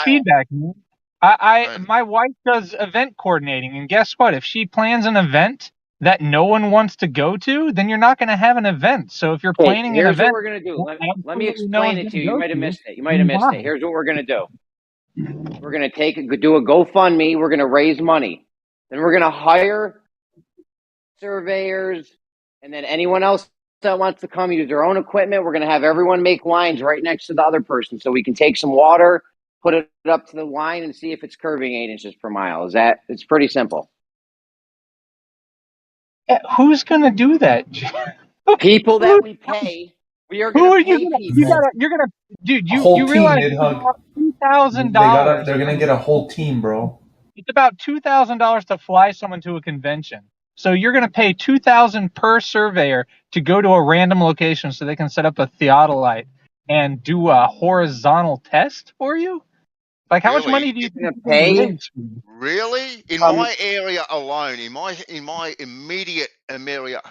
Speaker 9: feedback. My wife does event coordinating, and guess what? If she plans an event that no one wants to go to, then you're not going to have an event. So if you're planning an event,
Speaker 6: here's what we're going to do. Let me explain it to you. You might have missed it. Here's what we're going to do. We're going to do a GoFundMe. We're going to raise money. Then we're going to hire surveyors, and then anyone else that wants to come use their own equipment. We're going to have everyone make lines right next to the other person, so we can take some water, put it up to the line, and see if it's curving 8 inches per mile. It's pretty simple.
Speaker 9: Who's going to do that?
Speaker 6: People that we pay. We are going to pay people.
Speaker 9: You're going to, dude.
Speaker 14: You
Speaker 9: realize $2,000.
Speaker 14: They're gonna get a whole team, bro.
Speaker 9: It's about $2,000 to fly someone to a convention. So you're going to pay $2,000 per surveyor to go to a random location so they can set up a theodolite and do a horizontal test for you. Like, how much money do you think
Speaker 6: pay?
Speaker 16: Really? In my area alone, in my immediate area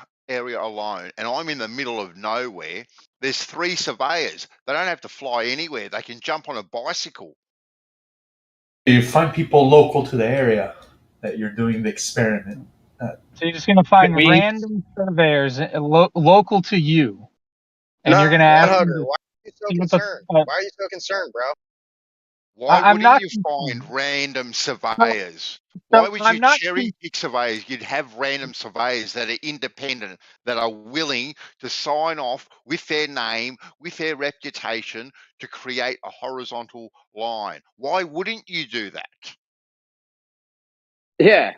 Speaker 16: alone, and I'm in the middle of nowhere, there's 3 surveyors. They don't have to fly anywhere. They can jump on a bicycle.
Speaker 14: You find people local to the area that you're doing the experiment.
Speaker 9: So you're just going to find random surveyors local to you, and you're going to ask them to,
Speaker 21: Why are you so concerned? Why are you so concerned, bro?
Speaker 16: Why wouldn't you find random surveyors? Why would you cherry pick surveyors? You'd have random surveyors that are independent, that are willing to sign off with their name, with their reputation, to create a horizontal line. Why wouldn't you do that?
Speaker 6: Yeah.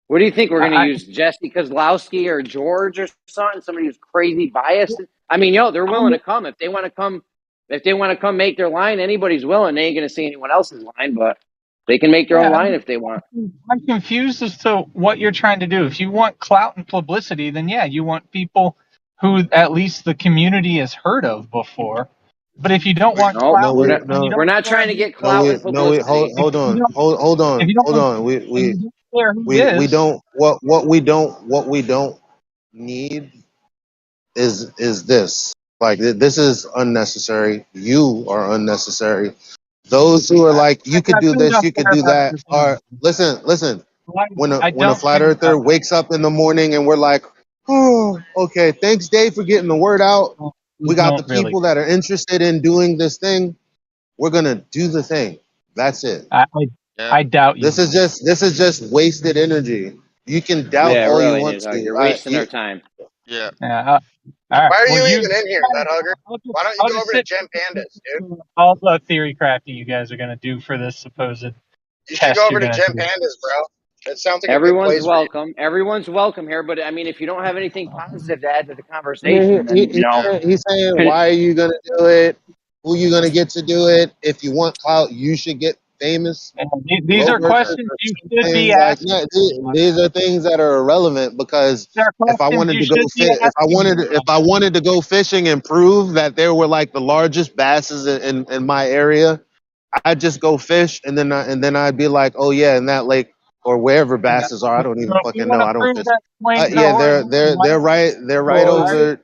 Speaker 6: What do you think? We're going to use Jesse Kozlowski or George or something? Somebody who's crazy biased? I mean, they're willing to come. If they want to come, make their line, anybody's willing. They ain't going to see anyone else's line, but they can make their own line if they want.
Speaker 9: I'm confused as to what you're trying to do. If you want clout and publicity, then yeah, you want people who at least the community has heard of before. But if you don't want clout,
Speaker 6: we're not trying to get clout and publicity.
Speaker 21: Hold on. We don't. What we don't need is this. Like, this is unnecessary. You are unnecessary. Those who are like, you could do this, you could do that, are listen. When a flat earther wakes up in the morning and we're like, oh, okay, thanks, Dave, for getting the word out. We got the people that are interested in doing this thing. We're gonna do the thing. That's it.
Speaker 9: I doubt you.
Speaker 21: This is just wasted energy. You can doubt all you want to.
Speaker 6: You're wasting our time.
Speaker 16: Yeah.
Speaker 9: All
Speaker 21: right. Why are
Speaker 9: you
Speaker 21: even in here, Nut Hugger? Why don't you go over to Gem Pandas, dude?
Speaker 9: All the theory crafting you guys are going to do for this supposed
Speaker 21: You should go over to Gem Pandas, bro. That sounds like
Speaker 6: everyone's
Speaker 21: a good place
Speaker 6: welcome. Everyone's welcome here, but I mean, if you don't have anything positive to add to the conversation, then,
Speaker 21: he's saying, why are you going to do it? Who are you going to get to do it? If you want clout, you should get famous.
Speaker 9: These are questions you should be asking.
Speaker 21: These are things that are irrelevant, because if I wanted to go fishing and prove that there were like the largest basses in my area, I'd just go fish, and then I'd be like, oh yeah, in that lake or wherever basses are, I don't even fucking know. I don't fish. They're right over.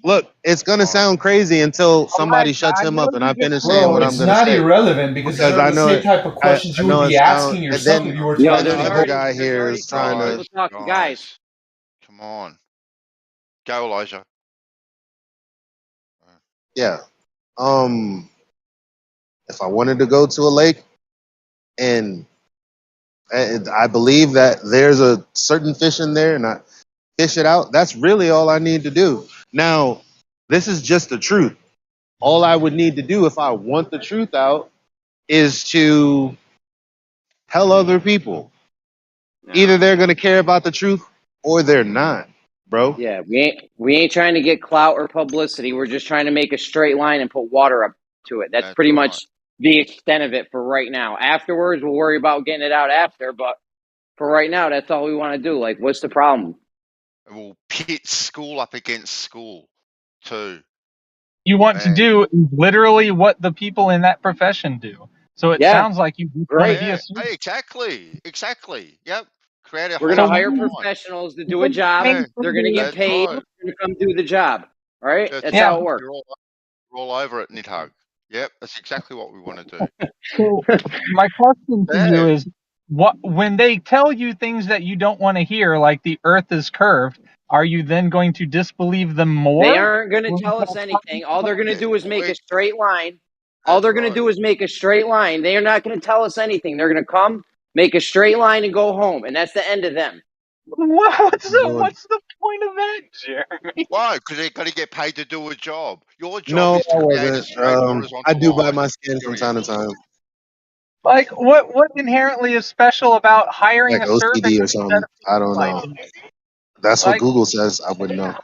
Speaker 21: Look, it's gonna sound crazy until somebody shuts him up and I finish saying what I'm gonna say.
Speaker 14: It's not irrelevant because these are the same type of questions you would be asking yourself if you were trying to.
Speaker 21: The other guy here is trying to
Speaker 6: talk to guys.
Speaker 16: Come on, go, Elijah.
Speaker 21: Yeah. If I wanted to go to a lake and
Speaker 8: And I believe that there's a certain fish in there, and I fish it out. That's really all I need to do. Now, this is just the truth. All I would need to do if I want the truth out is to tell other people. Either they're gonna care about the truth or they're not, bro.
Speaker 6: Yeah, we ain't trying to get clout or publicity. We're just trying to make a straight line and put water up to it. That's pretty much the extent of it for right now. Afterwards, we'll worry about getting it out after. But for right now, that's all we want to do. Like, what's the problem?
Speaker 16: We'll pit school up against school too.
Speaker 9: You want to do literally what the people in that profession do. So it sounds like you want to be a
Speaker 16: Hey, exactly. Yep. Create a
Speaker 6: We're going to hire professionals to do a job. They're going to get paid. They're going to come do the job. All right? That's how it works.
Speaker 16: You're all over it, Nidhug. Yep, that's exactly what we want to do.
Speaker 9: So my question to you is, when they tell you things that you don't want to hear, like the Earth is curved, are you then going to disbelieve them more?
Speaker 6: They aren't going to tell us anything. All they're going to do is make a straight line. All they're going to do is make a straight line. They are not going to tell us anything. They're going to come, make a straight line, and go home, and that's the end of them.
Speaker 9: What's the point of that, Jeremy?
Speaker 16: Why? Because they're going to get paid to do a job. Your job
Speaker 8: No,
Speaker 16: is to
Speaker 8: I
Speaker 16: create a
Speaker 8: wasn't.
Speaker 16: straight horizontal
Speaker 8: I do buy
Speaker 16: line.
Speaker 8: my skin from time to time.
Speaker 9: Like, what inherently is special about hiring
Speaker 8: Like
Speaker 9: a survey?
Speaker 8: OCD or something. I don't know. That's what Google says. I wouldn't know.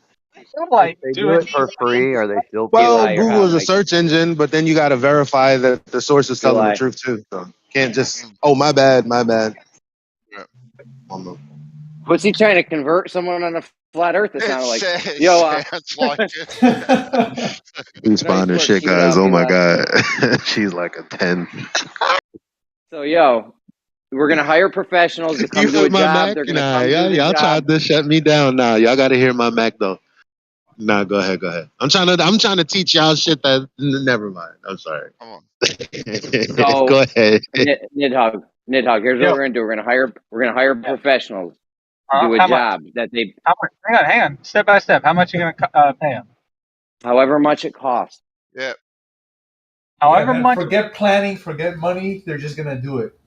Speaker 9: Like,
Speaker 2: They do it for free, or they still pay.
Speaker 8: Well, Google is a search engine, but then you got to verify that the source is telling the truth too. So can't just, oh, my bad.
Speaker 6: Was he trying to convert someone on a flat Earth? It sounded like,
Speaker 16: sounds like it.
Speaker 8: Responder shit, guys. Oh my god, she's like a 10.
Speaker 6: So, we're gonna hire professionals to come
Speaker 8: You
Speaker 6: do a
Speaker 8: heard my
Speaker 6: job.
Speaker 8: Mac?
Speaker 6: They're gonna
Speaker 8: Nah,
Speaker 6: come do the
Speaker 8: y'all
Speaker 6: job.
Speaker 8: tried to shut me down. Nah, y'all got to hear my Mac though. Nah, go ahead. I'm trying to teach y'all shit that. Never mind. I'm sorry.
Speaker 16: Come on.
Speaker 6: So,
Speaker 8: go ahead.
Speaker 6: Nidhogg. Here's what we're gonna do. We're gonna hire professionals to do a job that they.
Speaker 9: Hang on. Step by step. How much are you gonna pay them?
Speaker 6: However much it costs.
Speaker 16: Yeah.
Speaker 9: However
Speaker 14: man,
Speaker 9: much.
Speaker 14: Forget planning. Forget money. They're just gonna do it.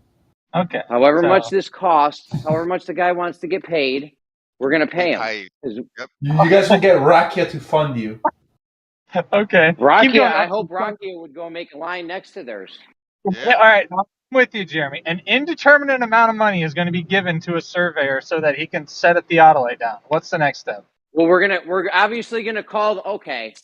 Speaker 9: Okay.
Speaker 6: However much this costs, however much the guy wants to get paid, we're gonna pay him.
Speaker 14: You guys will get Rakia to fund you.
Speaker 9: Okay.
Speaker 6: Rakia, I hope Rakia would go make a line next to theirs.
Speaker 9: Yeah. All right. I'm with you, Jeremy. An indeterminate amount of money is going to be given to a surveyor so that he can set a theodolite down. What's the next step?
Speaker 6: Well, we're obviously gonna call. Okay,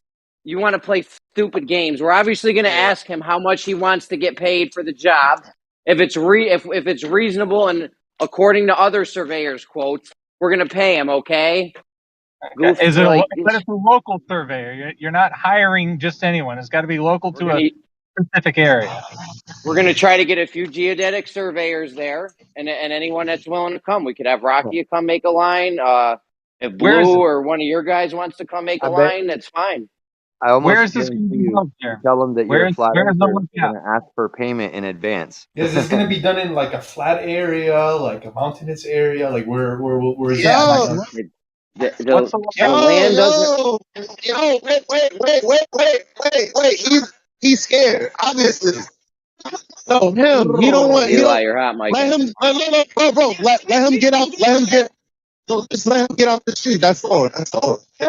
Speaker 6: you want to play stupid games? We're obviously gonna ask him how much he wants to get paid for the job. If it's if it's reasonable and according to other surveyors' quotes, we're gonna pay him. Okay.
Speaker 9: But it's a local surveyor. You're not hiring just anyone. It's got to be local to a specific area.
Speaker 6: We're going to try to get a few geodetic surveyors there, and anyone that's willing to come. We could have Rakia come make a line. If Blue or one of your guys wants to come make a line, that's fine.
Speaker 2: I almost
Speaker 9: Where is this
Speaker 2: guarantee you tell them that you're a flat earther. They're going to ask for payment in advance.
Speaker 14: Is this going to be done in like a flat area, like a mountainous area, like where is
Speaker 6: that? The land doesn't.
Speaker 8: Wait. He's scared, obviously. No, him. You don't want
Speaker 6: Eli, you're hot, Mike.
Speaker 8: Let him, bro. Let him get out. Just let him get off the street. That's all.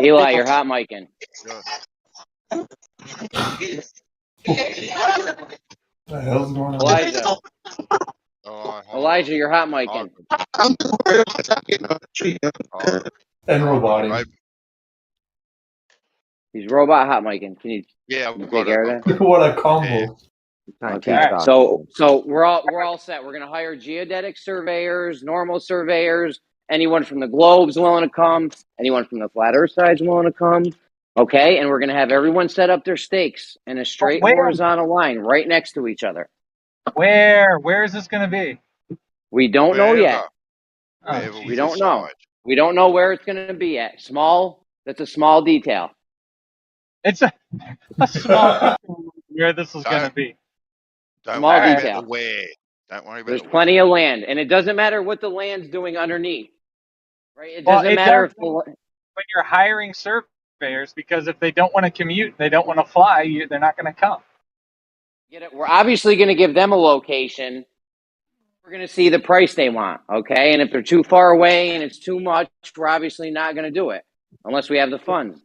Speaker 6: Eli, you're hot, Mikein.
Speaker 14: What the hell's going on?
Speaker 6: Elijah, you're hot, Mikein.
Speaker 8: I'm worried about getting off the street.
Speaker 14: And roboting.
Speaker 6: He's robot hot, Mikein. Can you? Take care of that?
Speaker 14: What a combo.
Speaker 6: Okay. So we're all set. We're gonna hire geodetic surveyors, normal surveyors, anyone from the globe's willing to come, anyone from the flat earth side's willing to come. Okay, and we're gonna have everyone set up their stakes in a straight horizontal line right next to each other.
Speaker 9: Where is this gonna be?
Speaker 6: We don't know yet. We don't know. We don't know where it's gonna be at. That's a small detail.
Speaker 9: It's a small where this is going to be.
Speaker 6: Small detail.
Speaker 16: Don't worry about
Speaker 6: There's plenty of land, and it doesn't matter what the land's doing underneath. Right? It
Speaker 9: Well,
Speaker 6: doesn't matter
Speaker 9: when you're hiring surveyors, because if they don't want to commute, they don't want to fly, they're not going to come.
Speaker 6: We're obviously going to give them a location. We're going to see the price they want, okay? And if they're too far away and it's too much, we're obviously not going to do it unless we have the funds.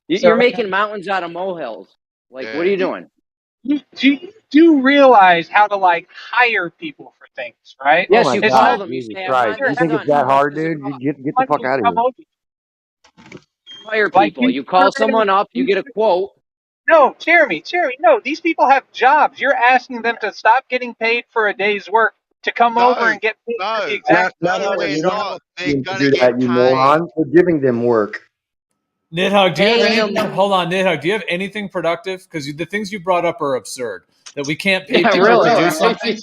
Speaker 6: You're making mountains out of molehills. Like, what are you doing?
Speaker 9: You do realize how to like hire people for things, right?
Speaker 6: Yes,
Speaker 2: Oh my
Speaker 6: you
Speaker 2: God,
Speaker 6: call them. You
Speaker 2: Jesus
Speaker 6: say, I
Speaker 2: Christ!
Speaker 6: want
Speaker 2: You
Speaker 6: this
Speaker 2: think it's
Speaker 6: done.
Speaker 2: that
Speaker 6: How much
Speaker 2: hard,
Speaker 6: does it
Speaker 2: dude?
Speaker 6: cost?
Speaker 2: You get the fuck out of here.
Speaker 6: Hire
Speaker 9: Like
Speaker 6: people. You call someone up, you get a quote.
Speaker 9: No, Jeremy, no. These people have jobs. You're asking them to stop getting paid for a day's work to come over and get paid for the exact.
Speaker 16: We're not. They're
Speaker 2: To
Speaker 16: gonna
Speaker 2: do
Speaker 16: get
Speaker 2: that, you
Speaker 16: paid.
Speaker 2: moron. We're giving them work.
Speaker 22: Nidhogg, do you have
Speaker 6: Paying
Speaker 22: any?
Speaker 6: them.
Speaker 22: Hold on, Nidhogg, do you have anything productive? Because the things you brought up are absurd. That we can't pay
Speaker 6: Yeah,
Speaker 22: people
Speaker 6: really.
Speaker 22: to do
Speaker 6: Right?
Speaker 22: something.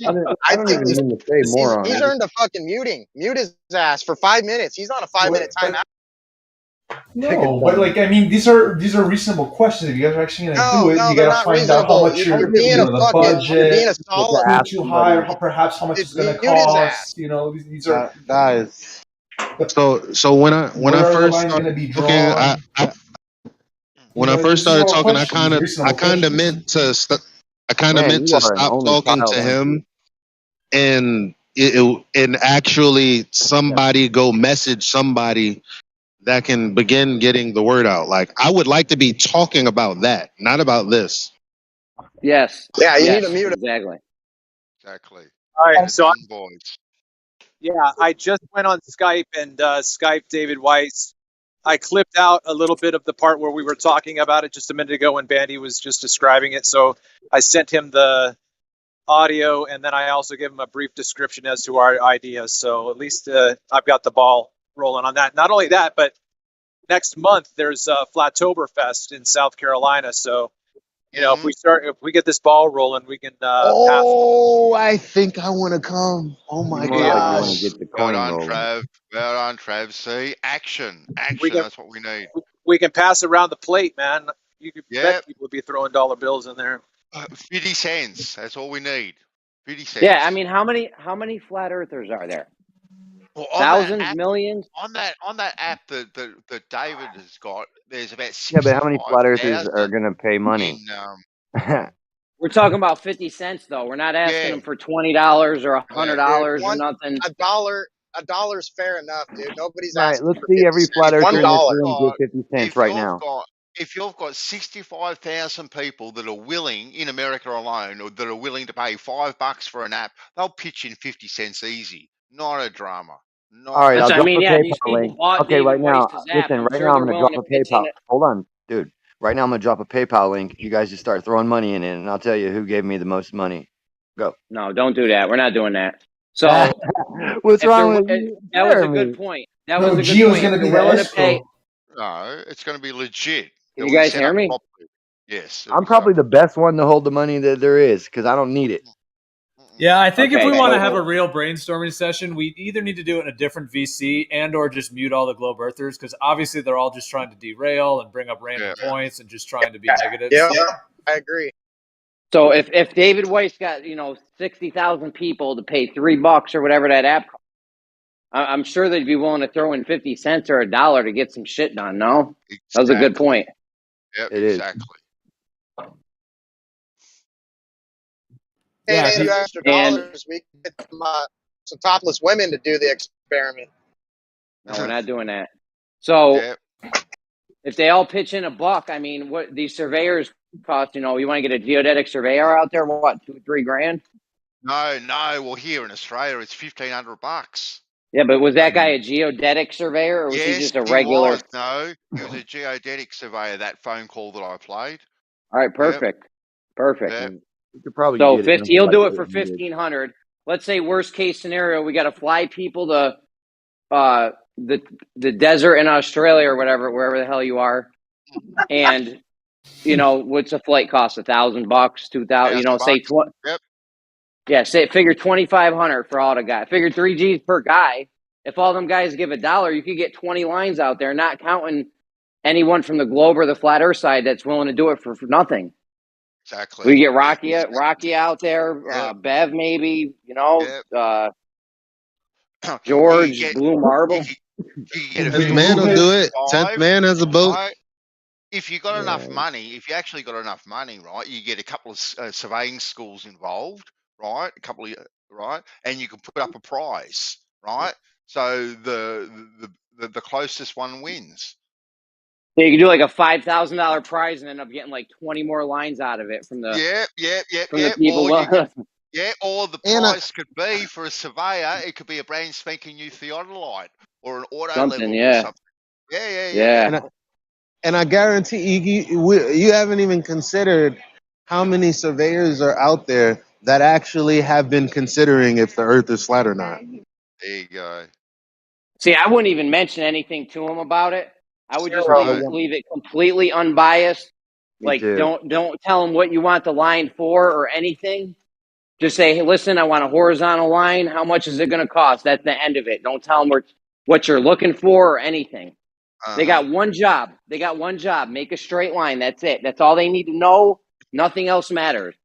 Speaker 2: I don't even mean to say moron.
Speaker 17: He's earned a fucking muting. Mute his ass for 5 minutes. He's on a 5-minute timeout.
Speaker 14: No, but like I mean, these are reasonable questions. If you guys are actually going to do it, you
Speaker 17: they're
Speaker 14: got to
Speaker 17: not
Speaker 14: find out how
Speaker 17: reasonable.
Speaker 14: much
Speaker 17: You're being a
Speaker 14: the
Speaker 17: fucking. You're being
Speaker 14: budget,
Speaker 17: a solid.
Speaker 14: too high, or perhaps how much it's going to
Speaker 17: Mute his ass.
Speaker 14: cost. You know, these are
Speaker 8: guys. So when I
Speaker 14: where
Speaker 8: first
Speaker 14: the line going
Speaker 8: started
Speaker 14: to be
Speaker 8: talking,
Speaker 14: drawn?
Speaker 8: when I first started talking, I kind of meant to stop talking to him and and actually somebody go message somebody that can begin getting the word out. Like, I would like to be talking about that, not about this.
Speaker 6: Yes.
Speaker 17: Yeah, you
Speaker 6: yes,
Speaker 17: need to mute
Speaker 6: exactly.
Speaker 16: Exactly.
Speaker 4: All right, so
Speaker 16: boys.
Speaker 4: Yeah, I just went on Skype and Skyped David Weiss. I clipped out a little bit of the part where we were talking about it just a minute ago when Bandy was just describing it. So I sent him the audio, and then I also gave him a brief description as to our ideas. So at least I've got the ball rolling on that. Not only that, but next month there's Flattoberfest in South Carolina. So if we get this ball rolling, we can.
Speaker 8: I think I want to come. Oh my gosh!
Speaker 16: Well done, Trav. Well done, Trav. See, action. That's what we need.
Speaker 4: We can pass around the plate, man. You could bet people would be throwing dollar bills in there.
Speaker 16: 50 cents. That's all we need. 50 cents.
Speaker 6: Yeah, I mean, how many flat earthers are there?
Speaker 16: Well,
Speaker 6: thousands, millions.
Speaker 16: On that app that David has got, there's about 65,000.
Speaker 2: Yeah, but how many flat earthers are going to pay money?
Speaker 6: We're talking about 50 cents, though. We're not asking them for $20 or $100 or nothing.
Speaker 17: A dollar's fair enough, dude. Nobody's
Speaker 2: All right,
Speaker 17: asking
Speaker 2: let's
Speaker 17: for
Speaker 2: see
Speaker 17: 50
Speaker 2: every
Speaker 17: cents.
Speaker 2: flat earther in this
Speaker 17: $1.
Speaker 2: room give 50 cents right now.
Speaker 16: If you've got 65,000 people that are willing, in America alone, or that are willing to pay $5 for an app, they'll pitch in 50 cents easy. Not a drama.
Speaker 2: All right, I'll drop a PayPal
Speaker 6: these people
Speaker 2: link.
Speaker 6: bought
Speaker 2: Okay,
Speaker 6: David
Speaker 2: right now,
Speaker 6: Weiss's app.
Speaker 2: listen,
Speaker 6: I'm
Speaker 2: right
Speaker 6: sure
Speaker 2: now I'm
Speaker 6: they're
Speaker 2: going to
Speaker 6: willing
Speaker 2: drop a
Speaker 6: to pitch in
Speaker 2: PayPal.
Speaker 6: it.
Speaker 2: Hold on, dude. Right now I'm going to drop a PayPal link. You guys just start throwing money in it, and I'll tell you who gave me the most money. Go.
Speaker 6: No, don't do that. We're not doing that. So
Speaker 2: what's wrong with you?
Speaker 6: That was a good point. That was a good
Speaker 14: Gio's
Speaker 6: point.
Speaker 14: going to be
Speaker 6: They're
Speaker 14: the
Speaker 6: willing to pay.
Speaker 14: escrow.
Speaker 16: No, it's going to be legit.
Speaker 6: Can you guys hear me?
Speaker 16: Yes.
Speaker 2: I'm probably the best one to hold the money that there is because I don't need it.
Speaker 22: Yeah, I think if we want to have a real brainstorming session, we either need to do it in a different VC and or just mute all the globe earthers because obviously they're all just trying to derail and bring up random points and just trying to be negative.
Speaker 17: Yeah, I agree.
Speaker 6: So if David Weiss got 60,000 people to pay $3 or whatever that app costs, I'm sure they'd be willing to throw in 50 cents or $1 to get some shit done. No, that was a good point.
Speaker 16: Yep,
Speaker 2: it
Speaker 16: exactly.
Speaker 17: Pay a few extra dollars, we can get some topless women to do the experiment.
Speaker 6: No, we're not doing that. So if they all pitch in $1, I mean, what these surveyors cost? You want to get a geodetic surveyor out there? What, $2-3 grand?
Speaker 16: No. Well, here in Australia, it's $1,500.
Speaker 6: Yeah, but was that guy a geodetic surveyor, or was he just a regular?
Speaker 16: No, he was a geodetic surveyor. That phone call that I played.
Speaker 6: All right, perfect, perfect.
Speaker 16: Yep.
Speaker 2: You could probably
Speaker 6: so
Speaker 2: get
Speaker 6: 50. He'll do it for 1,500. Let's say worst case scenario, we got to fly people to the desert in Australia or whatever, wherever the hell you are, and what's a flight cost? $1,000, $2,000. Say 20.
Speaker 16: Yep.
Speaker 6: Yeah, figure 2,500 for all the guys. Figure 3 G's per guy. If all them guys give $1, you could get 20 lines out there, not counting anyone from the globe or the flat Earth side that's willing to do it for nothing.
Speaker 16: Exactly.
Speaker 6: We get Rocky out there, Bev maybe, George, Blue Marble.
Speaker 8: 10th man will do it. 10th man has a boat.
Speaker 16: If you got enough money, if you actually got enough money, right, you get a couple of surveying schools involved, right? Right, and you can put up a prize, right? So the closest one wins.
Speaker 6: Yeah, you can do like a $5,000 prize and end up getting like 20 more lines out of it from the
Speaker 16: Yeah.
Speaker 6: people.
Speaker 16: Or you could, or the
Speaker 21: And I,
Speaker 16: prize could be for a surveyor. It could be a brand spanking new theodolite or an auto
Speaker 6: Something,
Speaker 16: level or
Speaker 6: yeah.
Speaker 16: something. Yeah.
Speaker 6: Yeah.
Speaker 21: and I guarantee you haven't even considered how many surveyors are out there that actually have been considering if the Earth is flat or not.
Speaker 16: There you go.
Speaker 6: See, I wouldn't even mention anything to them about it. I would just
Speaker 16: Right.
Speaker 6: leave it completely unbiased.
Speaker 2: Me
Speaker 6: Like,
Speaker 2: too.
Speaker 6: don't tell them what you want the line for or anything. Just say, hey, listen, I want a horizontal line. How much is it going to cost? That's the end of it. Don't tell them what you're looking for or anything. They got one job. Make a straight line. That's it. That's all they need to know. Nothing else matters.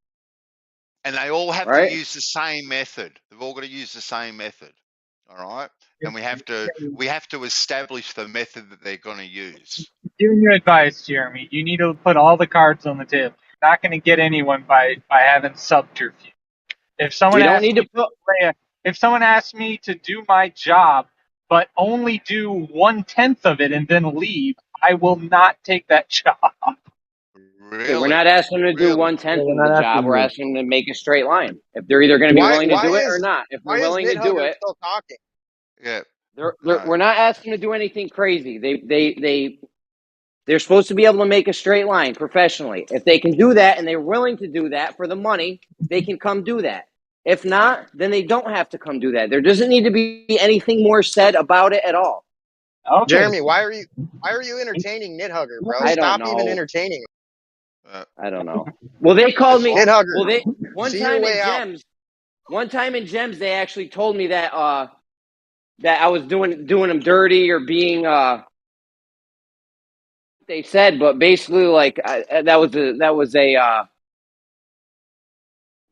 Speaker 16: And they all have to
Speaker 6: Right?
Speaker 16: use the same method. They've all got to use the same method. All right. And we have to establish the method that they're going to use.
Speaker 9: Giving you advice, Jeremy. You need to put all the cards on the table. You're not going to get anyone by having subterfuge. If someone
Speaker 6: You don't
Speaker 9: asks
Speaker 6: need to
Speaker 9: me
Speaker 6: put.
Speaker 9: if someone asks me to do my job, but only do 1/10 of it and then leave, I will not take that job.
Speaker 16: Really?
Speaker 6: Yeah, we're not asking them to do 1/10 of the job. We're asking them to make a straight line. If they're either going to be willing to do it or not. If they're willing to do it,
Speaker 17: still talking?
Speaker 16: Yeah.
Speaker 6: we're not asking them to do anything crazy. They're supposed to be able to make a straight line professionally. If they can do that and they're willing to do that for the money, they can come do that. If not, then they don't have to come do that. There doesn't need to be anything more said about it at all.
Speaker 9: Okay.
Speaker 17: Jeremy, why are you entertaining Knit Hugger, bro?
Speaker 6: I don't
Speaker 17: Stop even
Speaker 6: know.
Speaker 17: entertaining him.
Speaker 6: I don't know. Well, they called me.
Speaker 17: Knit Hugger.
Speaker 6: Well, they one
Speaker 17: See
Speaker 6: time
Speaker 17: your
Speaker 6: in
Speaker 17: way out.
Speaker 6: Gems. One time in Gems, they actually told me that that I was doing them dirty or being they said, but basically like that was a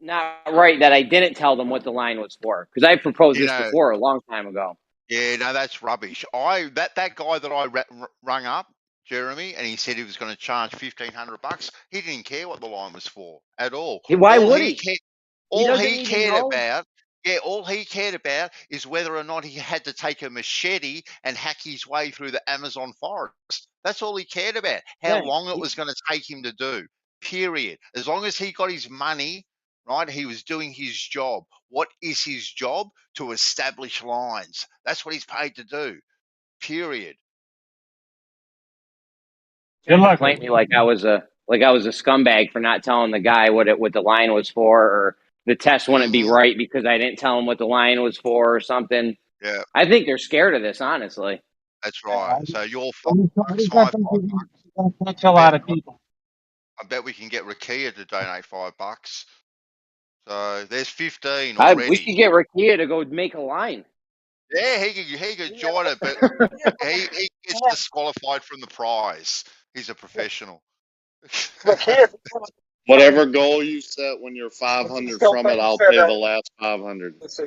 Speaker 6: not right that I didn't tell them what the line was for because I proposed this before a long time ago.
Speaker 16: Yeah, no, that's rubbish. That guy that I rung up, Jeremy, and he said he was going to charge $1,500. He didn't care what the line was for at all.
Speaker 6: Why would he?
Speaker 16: All he cared about is whether or not he had to take a machete and hack his way through the Amazon forest. That's all he cared about. How long it was going to take him to do. Period. As long as he got his money, right, he was doing his job. What is his job? To establish lines. That's what he's paid to do. Period.
Speaker 9: Good luck.
Speaker 6: Complain me like I was a scumbag for not telling the guy what the line was for, or the test wouldn't be right because I didn't tell him what the line was for, or something.
Speaker 16: Yeah.
Speaker 6: I think they're scared of this, honestly.
Speaker 16: That's right. So you're $5.
Speaker 9: That's a lot of people.
Speaker 16: I bet we can get Rakia to donate $5. So there's 15 already.
Speaker 6: We should get Rakia to go make a line.
Speaker 16: Yeah, he could join it, but he gets disqualified from the prize. He's a professional.
Speaker 19: Whatever goal you set when you're 500 from it, I'll pay the last 500. That's my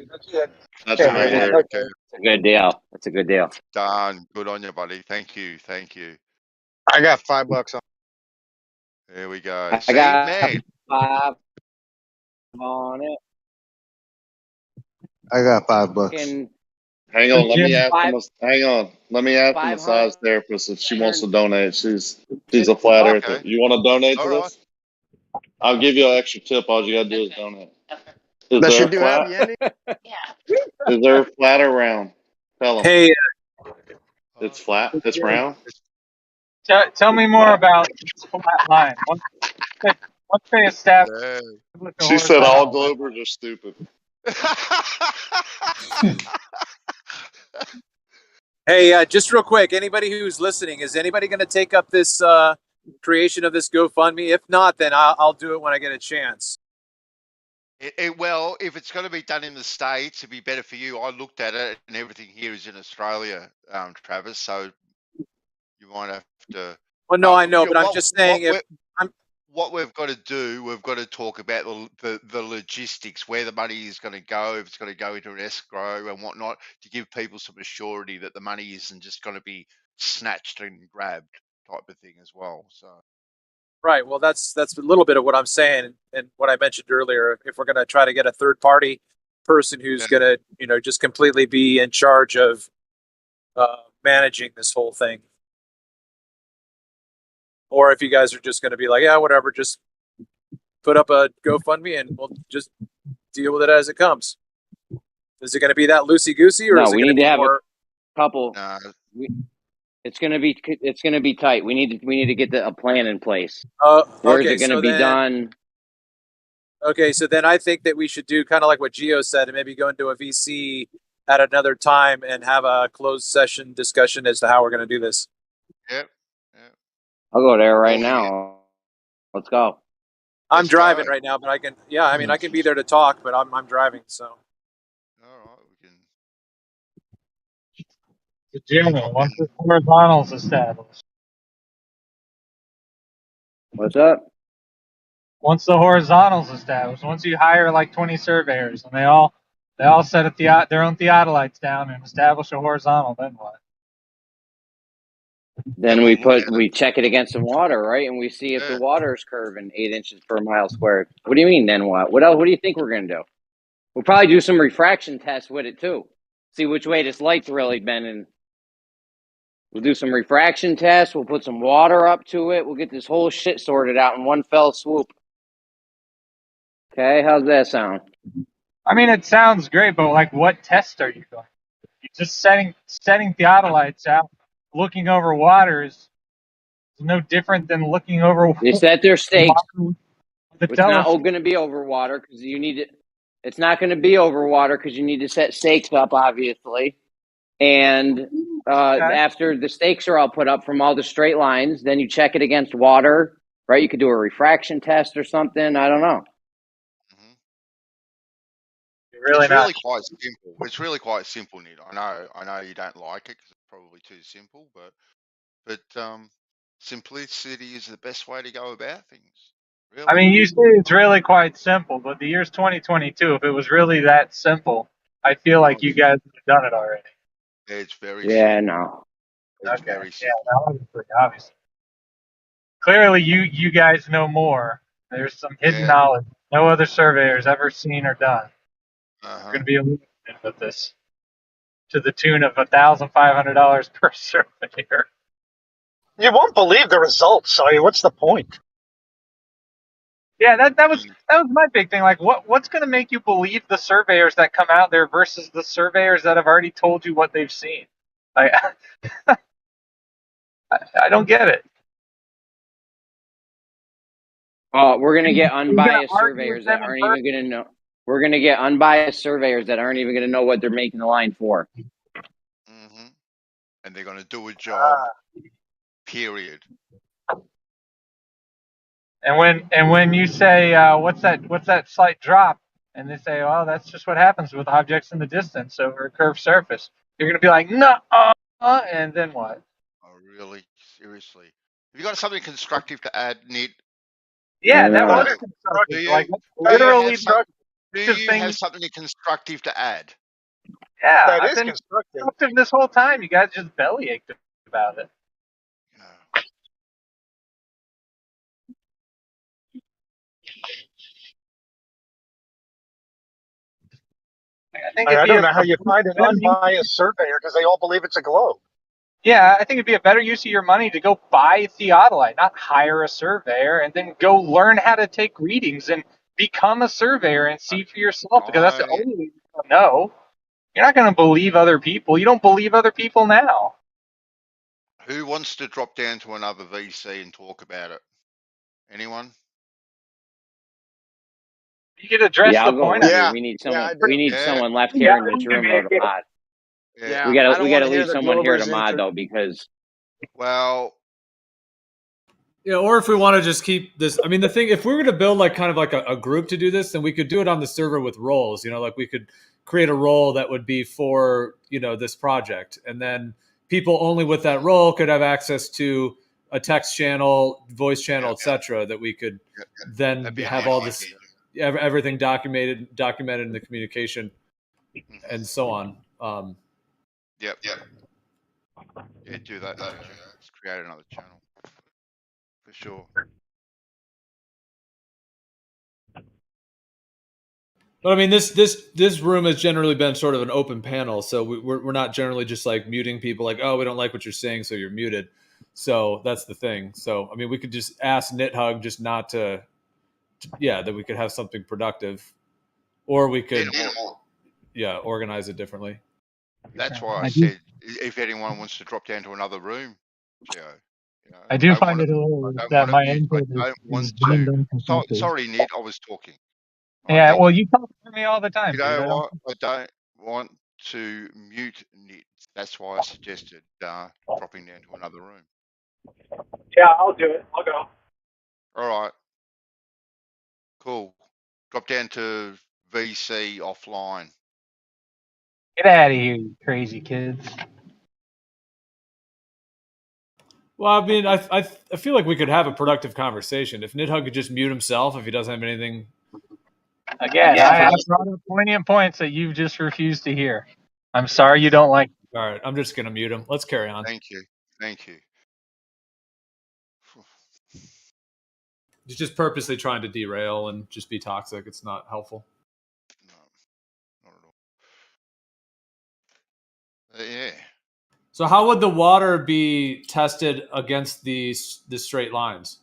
Speaker 19: word.
Speaker 16: Okay.
Speaker 6: It's a good deal. That's a good deal.
Speaker 16: Done. Good on you, buddy. Thank you.
Speaker 17: I got $5 on.
Speaker 16: There we go.
Speaker 6: I
Speaker 16: See,
Speaker 6: got
Speaker 16: man.
Speaker 6: 5 on it.
Speaker 21: I got $5.
Speaker 19: Hang on, let me ask the massage therapist if she wants to donate. She's a flat earther. You want to donate to this? I'll give you an extra tip. All you gotta do is donate. Is
Speaker 17: That
Speaker 19: there
Speaker 17: should
Speaker 19: a
Speaker 17: do
Speaker 19: flat?
Speaker 17: happy ending.
Speaker 19: Is there flat or round? Tell them.
Speaker 9: Hey,
Speaker 19: it's flat. It's round.
Speaker 9: Tell me more about this flat line. Once they establish.
Speaker 19: She said all Globers are stupid.
Speaker 4: Hey, just real quick, anybody who's listening, is anybody going to take up this creation of this GoFundMe? If not, then I'll do it when I get a chance.
Speaker 16: Well, if it's going to be done in the States, it'd be better for you. I looked at it, and everything here is in Australia, Travis. So you might have to.
Speaker 4: Well, no, I know, but I'm just saying
Speaker 16: what we've got to do, we've got to talk about the logistics, where the money is going to go, if it's going to go into an escrow and whatnot, to give people some assurity that the money isn't just going to be snatched and grabbed type of thing as well. So
Speaker 4: Right. Well, that's a little bit of what I'm saying, and what I mentioned earlier. If we're going to try to get a third party person who's going to, just completely be in charge of managing this whole thing, or if you guys are just going to be like, yeah, whatever, just put up a GoFundMe and we'll just deal with it as it comes. Is it going to be that loosey goosey, or is it
Speaker 6: we
Speaker 4: going
Speaker 6: need to have
Speaker 4: more...
Speaker 6: a couple. It's going to be tight. We need to get a plan in place. Where is it going to be done?
Speaker 4: Okay, so then I think that we should do kind of like what Gio said, and maybe go into a VC at another time and have a closed session discussion as to how we're going to do this.
Speaker 16: Yep.
Speaker 6: I'll go there right now. Let's go.
Speaker 4: I'm driving right now, but I can. Yeah, I mean, I can be there to talk, but I'm driving, so.
Speaker 9: Jim, once the horizontal's established.
Speaker 6: What's up?
Speaker 9: Once the horizontal's established, once you hire like 20 surveyors and they all set their own theodolites down and establish a horizontal, then what?
Speaker 6: Then we check it against the water, right? And we see if the water is curving 8 inches per mile squared. What do you mean? Then what? What else? What do you think we're gonna do? We'll probably do some refraction tests with it too. See which way this light's really bending. We'll do some refraction tests. We'll put some water up to it. We'll get this whole shit sorted out in one fell swoop. Okay, how's that sound?
Speaker 9: I mean, it sounds great, but like, what test are you doing? You're just setting theodolites out, looking over water is no different than looking over.
Speaker 6: They set their stakes.
Speaker 9: It's not
Speaker 6: going to be over water because you need it. It's not going to be over water because you need to set stakes up, obviously. And after the stakes are all put up from all the straight lines, then you check it against water, right? You could do a refraction test or something. I don't know.
Speaker 16: It's really quite simple. It's really quite simple, Nid. I know you don't like it because it's probably too simple, but simplicity is the best way to go about things. Really.
Speaker 9: I mean, you say it's really quite simple, but the year's 2022. If it was really that simple, I feel like you guys have done it already.
Speaker 16: It's very simple.
Speaker 6: No.
Speaker 16: It's very simple.
Speaker 9: Yeah, obviously. Clearly, you guys know more. There's some hidden knowledge no other surveyor's ever seen or done. We're going to be illuminated with this to the tune of $1,500 per surveyor.
Speaker 7: You won't believe the results, so what's the point?
Speaker 9: Yeah, that was my big thing. Like, what's going to make you believe the surveyors that come out there versus the surveyors that have already told you what they've seen? Like, I don't get it.
Speaker 6: We're going to get unbiased surveyors that aren't even going to know. We're going to get unbiased surveyors that aren't even going to know what they're making the line for.
Speaker 16: And they're going to do a job. Period.
Speaker 9: And when you say what's that slight drop, and they say, oh, that's just what happens with objects in the distance over a curved surface, you're going to be like, no, and then what?
Speaker 16: Oh, really? Seriously? Have you got something constructive to add, Nid?
Speaker 9: Yeah, that was constructive.
Speaker 16: Do you,
Speaker 9: like, literally,
Speaker 16: do you have something constructive to add?
Speaker 9: Yeah,
Speaker 7: that
Speaker 9: I've
Speaker 7: is
Speaker 9: been
Speaker 7: constructive
Speaker 9: this whole time. You guys just bellyached about it.
Speaker 7: I don't know how you find an unbiased surveyor because they all believe it's a globe.
Speaker 9: Yeah, I think it'd be a better use of your money to go buy theodolite, not hire a surveyor, and then go learn how to take readings and become a surveyor and see for yourself, because that's the only way you know. You're not going to believe other people. You don't believe other people now.
Speaker 16: Who wants to drop down to another VC and talk about it? Anyone?
Speaker 9: You could address the point.
Speaker 6: We need someone. We need someone left here in this room though to mod.
Speaker 16: Yeah,
Speaker 6: we gotta leave someone here to mod though, because.
Speaker 16: Well.
Speaker 22: Yeah, or if we want to just keep this, I mean, the thing, if we were to build like kind of like a group to do this, then we could do it on the server with roles. You know, like we could create a role that would be for this project, and then people only with that role could have access to a text channel, voice channel, etc. That we could then have all this. Everything documented in the communication, and so on.
Speaker 16: Yeah, do that. Just create another channel for sure.
Speaker 22: But I mean, this room has generally been sort of an open panel, so we're not generally just like muting people, like, oh, we don't like what you're saying, so you're muted. So that's the thing. So I mean, we could just ask NitHug just not to, that we could have something productive, or we could, organize it differently.
Speaker 16: That's why I said if anyone wants to drop down to another room, Joe.
Speaker 18: I do find it a little that my input is deemed unconstructive.
Speaker 16: Sorry, Ned, I was talking.
Speaker 18: Yeah, well, you talk for me all the time,
Speaker 16: You know what? I don't want to mute Ned. That's why I suggested dropping down to another room.
Speaker 4: Yeah, I'll do it. I'll go.
Speaker 16: All right. Cool. Drop down to VC offline.
Speaker 18: Get out of here, you crazy kids.
Speaker 22: Well, I mean, I feel like we could have a productive conversation if NitHug could just mute himself if he doesn't have anything.
Speaker 18: Again, I brought up poignant points that you've just refused to hear. I'm sorry you don't like.
Speaker 22: All right, I'm just gonna mute him. Let's carry on.
Speaker 16: Thank you. Thank you.
Speaker 22: He's just purposely trying to derail and just be toxic. It's not helpful.
Speaker 16: No, not at all. Yeah.
Speaker 22: So how would the water be tested against the straight lines?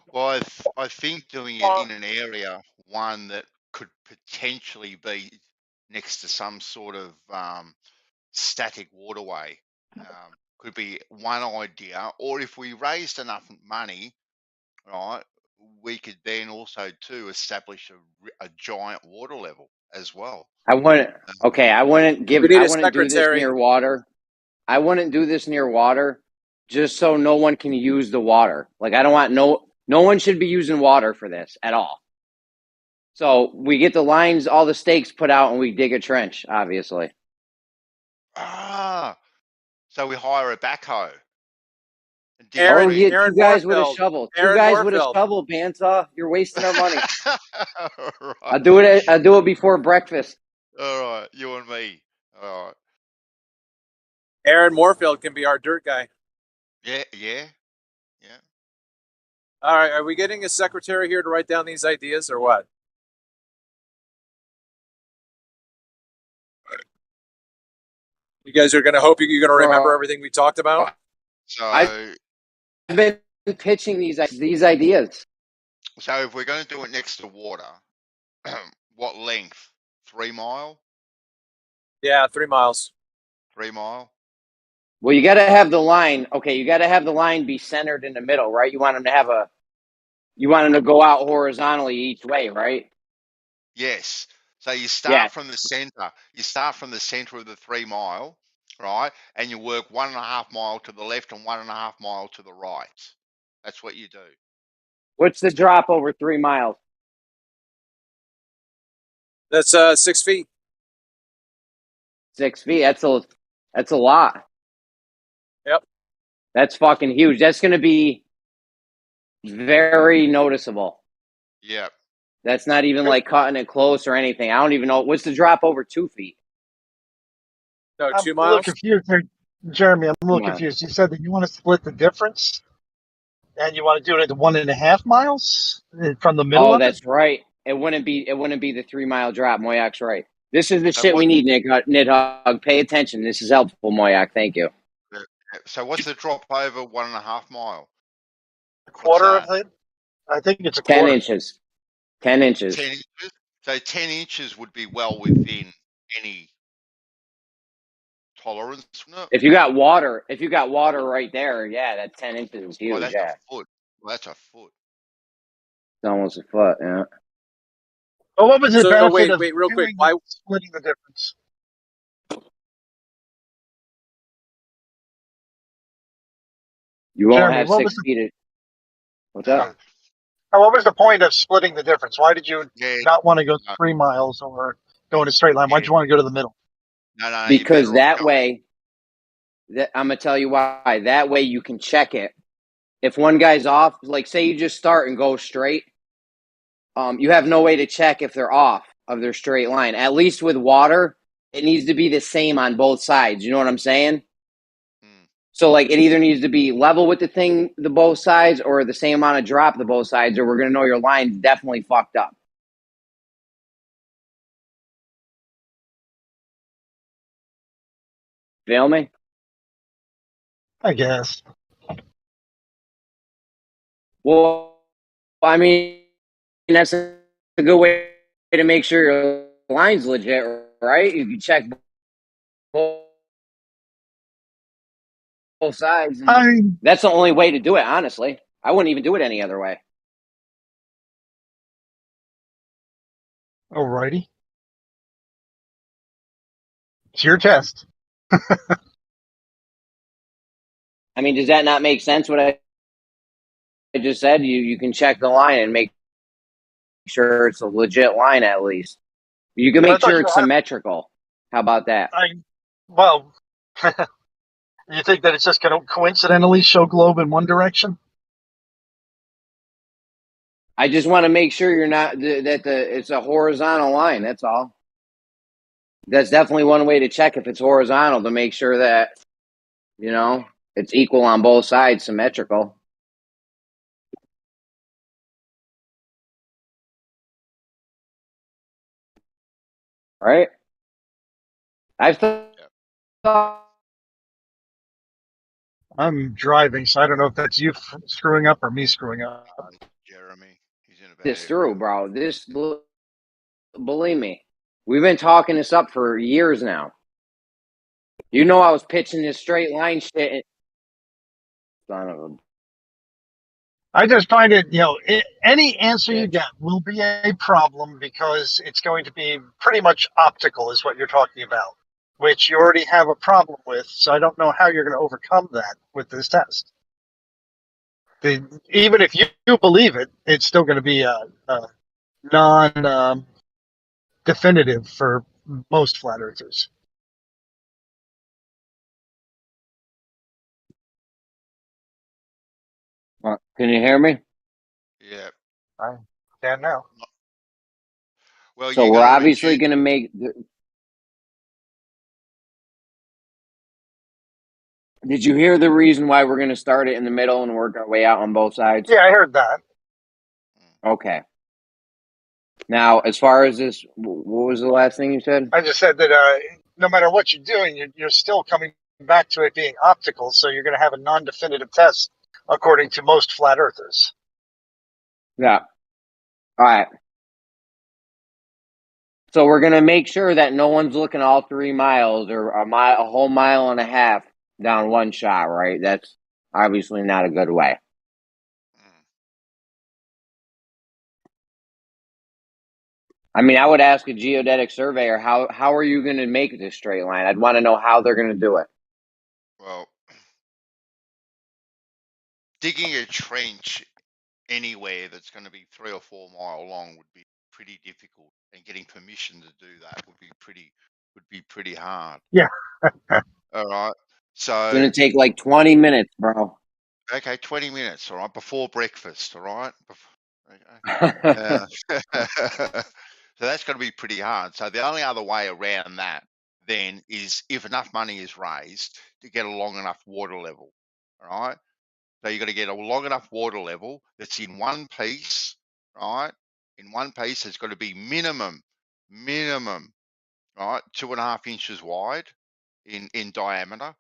Speaker 16: Well, I think doing it in an area, one that could potentially be next to some sort of static waterway, could be one idea. Or if we raised enough money, right, we could then also too establish a giant water level as well.
Speaker 6: I wouldn't do this near water. I wouldn't do this near water just so no one can use the water. Like, I don't want no one should be using water for this at all. So we get the lines, all the stakes put out, and we dig a trench, obviously.
Speaker 16: So we hire a backhoe.
Speaker 6: Aaron, you guys with a shovel. Two guys with a shovel, Bandsaw. You're wasting our money.
Speaker 16: Right.
Speaker 6: I'll do it before breakfast.
Speaker 16: All right, you and me. All right.
Speaker 4: Aaron Moorfield can be our dirt guy.
Speaker 16: Yeah.
Speaker 4: All right, are we getting a secretary here to write down these ideas or what? You guys are going to hope you're going to remember everything we talked about?
Speaker 16: So
Speaker 6: I've been pitching these ideas.
Speaker 16: So if we're going to do it next to water, what length? 3 mile?
Speaker 4: Yeah, 3 miles.
Speaker 16: 3 mile?
Speaker 6: Well, you got to have the line. Okay, you got to have the line be centered in the middle, right? You want them to go out horizontally each way, right?
Speaker 16: Yes. So you start from the center. You start from the center of the 3 mile, right? And you work 1.5 mile to the left and 1.5 mile to the right. That's what you do.
Speaker 6: What's the drop over 3 miles?
Speaker 4: That's 6 feet.
Speaker 6: 6 feet. That's a lot.
Speaker 4: Yep.
Speaker 6: That's fucking huge. That's going to be very noticeable.
Speaker 16: Yep.
Speaker 6: That's not even like cutting it close or anything. I don't even know. What's the drop over 2 feet?
Speaker 4: No, 2 miles.
Speaker 7: I'm a little confused here, Jeremy. I'm a little confused. You said that you want to split the difference, and you want to do it at 1.5 miles from the middle.
Speaker 6: Oh, that's right. It wouldn't be the 3 mile drop. Moyak's right. This is the shit we need, NitHug. Pay attention. This is helpful, Moyak. Thank you.
Speaker 16: So what's the drop over 1.5 mile?
Speaker 7: A quarter of it. I think it's
Speaker 6: 10 inches. 10 inches.
Speaker 16: 10 inches. So 10 inches would be well within any tolerance. No.
Speaker 6: If you got water right there, that's 10 inches is huge.
Speaker 16: Oh, that's a foot. Well, that's a foot.
Speaker 6: It's almost a foot. Yeah.
Speaker 7: Well, what was the benefit of
Speaker 4: real quick? Why
Speaker 7: splitting the difference?
Speaker 6: You won't have 6 feet. What's up?
Speaker 7: What was the point of splitting the difference? Why did you not want to go 3 miles or go in a straight line? Why did you want to go to the middle?
Speaker 16: No.
Speaker 6: Because that way, I'm going to tell you why. That way you can check it. If one guy's off, like say you just start and go straight, you have no way to check if they're off of their straight line. At least with water, it needs to be the same on both sides. You know what I'm saying? So, like, it either needs to be level with the both sides, or the same amount of drop to both sides, or we're going to know your line's definitely fucked up. Feel me?
Speaker 7: I guess.
Speaker 6: Well, I mean, that's a good way to make sure your line's legit, right? You can check both sides. And that's the only way to do it, honestly. I wouldn't even do it any other way.
Speaker 7: Alrighty. It's your test.
Speaker 6: I mean, does that not make sense what I just said? You can check the line and make sure it's a legit line at least. You can make sure it's symmetrical. How about that?
Speaker 7: Well, you think that it's just going to coincidentally show globe in one direction?
Speaker 6: I just want to make sure you're not it's a horizontal line. That's all. That's definitely one way to check if it's horizontal, to make sure that, you know, it's equal on both sides, symmetrical. Right? I've thought.
Speaker 7: I'm driving, so I don't know if that's you screwing up or me screwing up.
Speaker 16: Jeremy, he's in a bad
Speaker 6: This through, bro. Believe me, we've been talking this up for years now. You know, I was pitching this straight line shit. Son of a.
Speaker 7: I just find it, any answer you get will be a problem because it's going to be pretty much optical is what you're talking about, which you already have a problem with. So I don't know how you're going to overcome that with this test. Even if you believe it, it's still going to be a non-definitive for most flat earthers.
Speaker 6: Can you hear me?
Speaker 16: Yeah.
Speaker 7: I can now.
Speaker 16: Well,
Speaker 6: so we're obviously going to make. Did you hear the reason why we're going to start it in the middle and work our way out on both sides?
Speaker 7: Yeah, I heard that.
Speaker 6: Okay. Now, as far as this, what was the last thing you said?
Speaker 7: I just said that no matter what you're doing, you're still coming back to it being optical, so you're going to have a non-definitive test according to most flat earthers.
Speaker 6: Yeah. All right. So we're going to make sure that no one's looking all 3 miles or a whole mile and a half down one shot, right? That's obviously not a good way. I mean, I would ask a geodetic surveyor, how are you going to make this straight line? I'd want to know how they're going to do it.
Speaker 16: Well, digging a trench anywhere that's going to be 3 or 4 mile long would be pretty difficult, and getting permission to do that would be pretty hard.
Speaker 7: Yeah.
Speaker 16: All right. So
Speaker 6: it's going to take like 20 minutes, bro.
Speaker 16: Okay, 20 minutes. All right, before breakfast. All right. So that's going to be pretty hard. So the only other way around that then is if enough money is raised to get a long enough water level. All right. So you've got to get a long enough water level that's in one piece, right? In one piece, it's got to be minimum, right, 2.5 inches wide in diameter,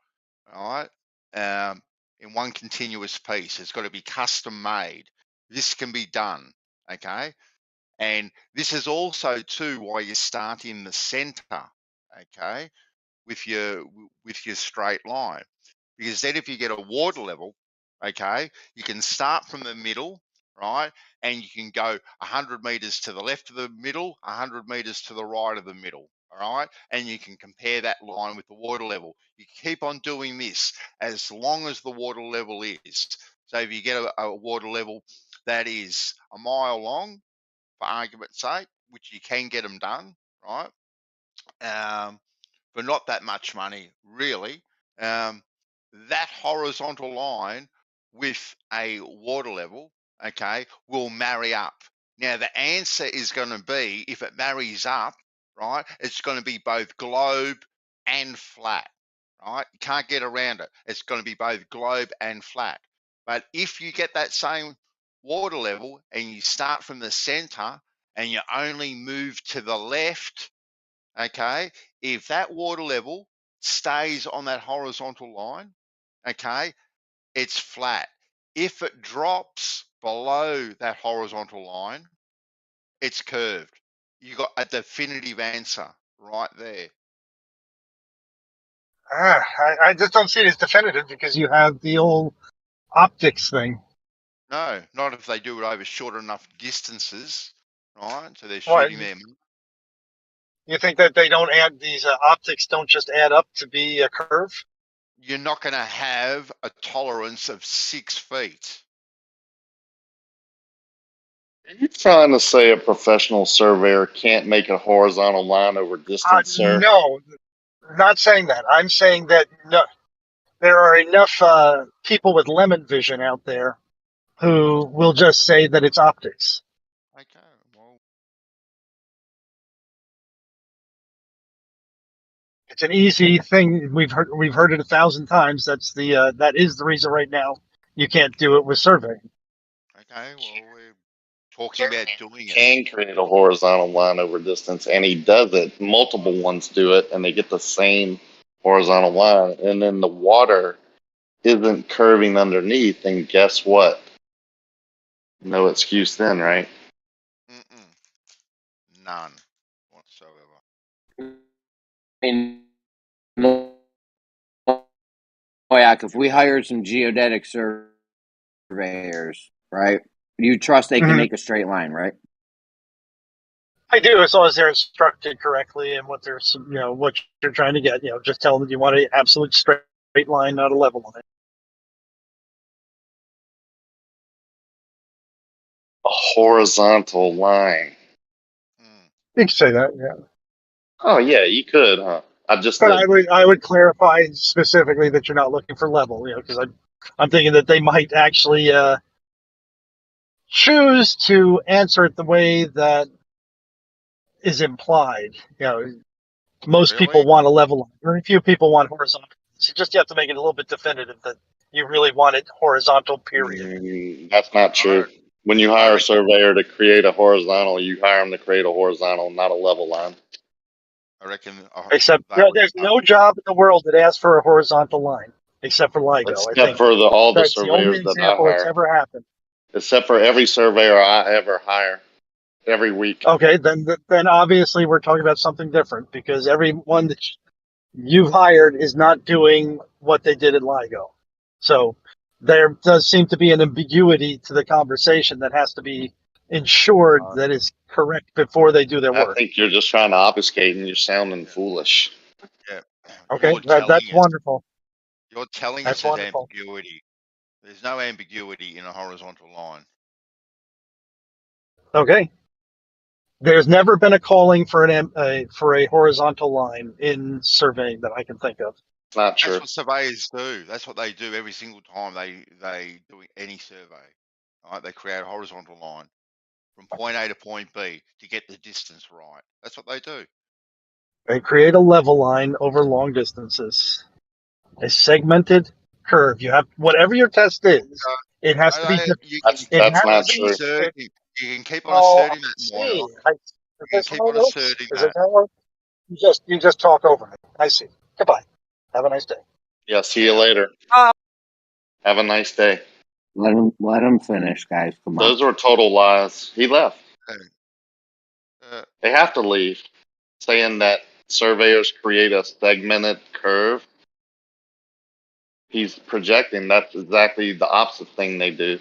Speaker 16: all right? In one continuous piece. It's got to be custom made. This can be done, okay? And this is also too why you start in the center, okay, with your straight line, because then if you get a water level, okay, you can start from the middle, right, and you can go 100 meters to the left of the middle, 100 meters to the right of the middle, all right, and you can compare that line with the water level. You keep on doing this as long as the water level is. So if you get a water level that is a mile long, for argument's sake, which you can get them done, right, for not that much money, really, that horizontal line with a water level, okay, will marry up. Now, the answer is going to be, if it marries up, right, it's going to be both globe and flat, right? You can't get around it. It's going to be both globe and flat. But if you get that same water level and you start from the center and you only move to the left, okay, if that water level stays on that horizontal line, okay, it's flat. If it drops below that horizontal line, it's curved. You got a definitive answer right there.
Speaker 7: I just don't see it as definitive because you have the old optics thing.
Speaker 16: No, not if they do it over short enough distances, right? So they're
Speaker 7: What?
Speaker 16: shooting them.
Speaker 7: You think that they don't add these optics don't just add up to be a curve?
Speaker 16: You're not going to have a tolerance of 6 feet.
Speaker 19: Are you trying to say a professional surveyor can't make a horizontal line over distance, sir?
Speaker 7: No, not saying that. I'm saying that no, there are enough people with lemon vision out there who will just say that it's optics.
Speaker 16: Okay, well,
Speaker 7: it's an easy thing. We've heard it 1,000 times. That is the reason right now you can't do it with surveying.
Speaker 16: okay, well, we're talking about doing it.
Speaker 19: Can create a horizontal line over distance, and he does it. Multiple ones do it, and they get the same horizontal line, and then the water isn't curving underneath, and guess what? No excuse then, right?
Speaker 16: None whatsoever.
Speaker 6: I mean, if we hired some geodetic surveyors, right? You trust they can make a straight line, right?
Speaker 7: I do, as long as they're instructed correctly and what they're, what you're trying to get. Just tell them that you want an absolute straight line, not a level line.
Speaker 19: A horizontal line.
Speaker 7: You can say that, yeah.
Speaker 19: Oh yeah, you could, huh?
Speaker 7: But I would clarify specifically that you're not looking for level, because I'm thinking that they might actually choose to answer it the way that is implied. Most people want a level line. Very few people want horizontal. So you have to make it a little bit definitive that you really want it horizontal, period.
Speaker 19: That's not true. When you hire a surveyor to create a horizontal, you hire them to create a horizontal, not a level line.
Speaker 16: I reckon.
Speaker 7: Except there's no job in the world that asks for a horizontal line, except for LIGO.
Speaker 19: Except for all the
Speaker 7: that's the only
Speaker 19: surveyors that I
Speaker 7: example it's
Speaker 19: hire.
Speaker 7: ever happened.
Speaker 19: Except for every surveyor I ever hire, every week.
Speaker 7: Okay, then obviously we're talking about something different because everyone that you've hired is not doing what they did at LIGO. So there does seem to be an ambiguity to the conversation that has to be ensured that is correct before they do their work.
Speaker 19: I think you're just trying to obfuscate and you're sounding foolish.
Speaker 16: Yeah.
Speaker 7: Okay, that's wonderful.
Speaker 16: You're telling us there's ambiguity. There's no ambiguity in a horizontal line.
Speaker 7: Okay. There's never been a calling for a horizontal line in surveying that I can think of.
Speaker 19: Not true.
Speaker 16: That's what surveyors do. That's what they do every single time they do any survey. Right? They create a horizontal line from point A to point B to get the distance right. That's what they do.
Speaker 7: They create a level line over long distances. A segmented curve. You have whatever your test is. It has to be.
Speaker 19: That's not true.
Speaker 16: You can keep on asserting that more.
Speaker 7: You
Speaker 16: can keep on asserting that.
Speaker 7: You just talk over me. I see. Goodbye. Have a nice day.
Speaker 19: Yeah, see you later. Have a nice day.
Speaker 6: Let him finish, guys. Come on.
Speaker 19: Those were total lies. He left. They have to leave. Saying that surveyors create a segmented curve. He's projecting that's exactly the opposite thing they do.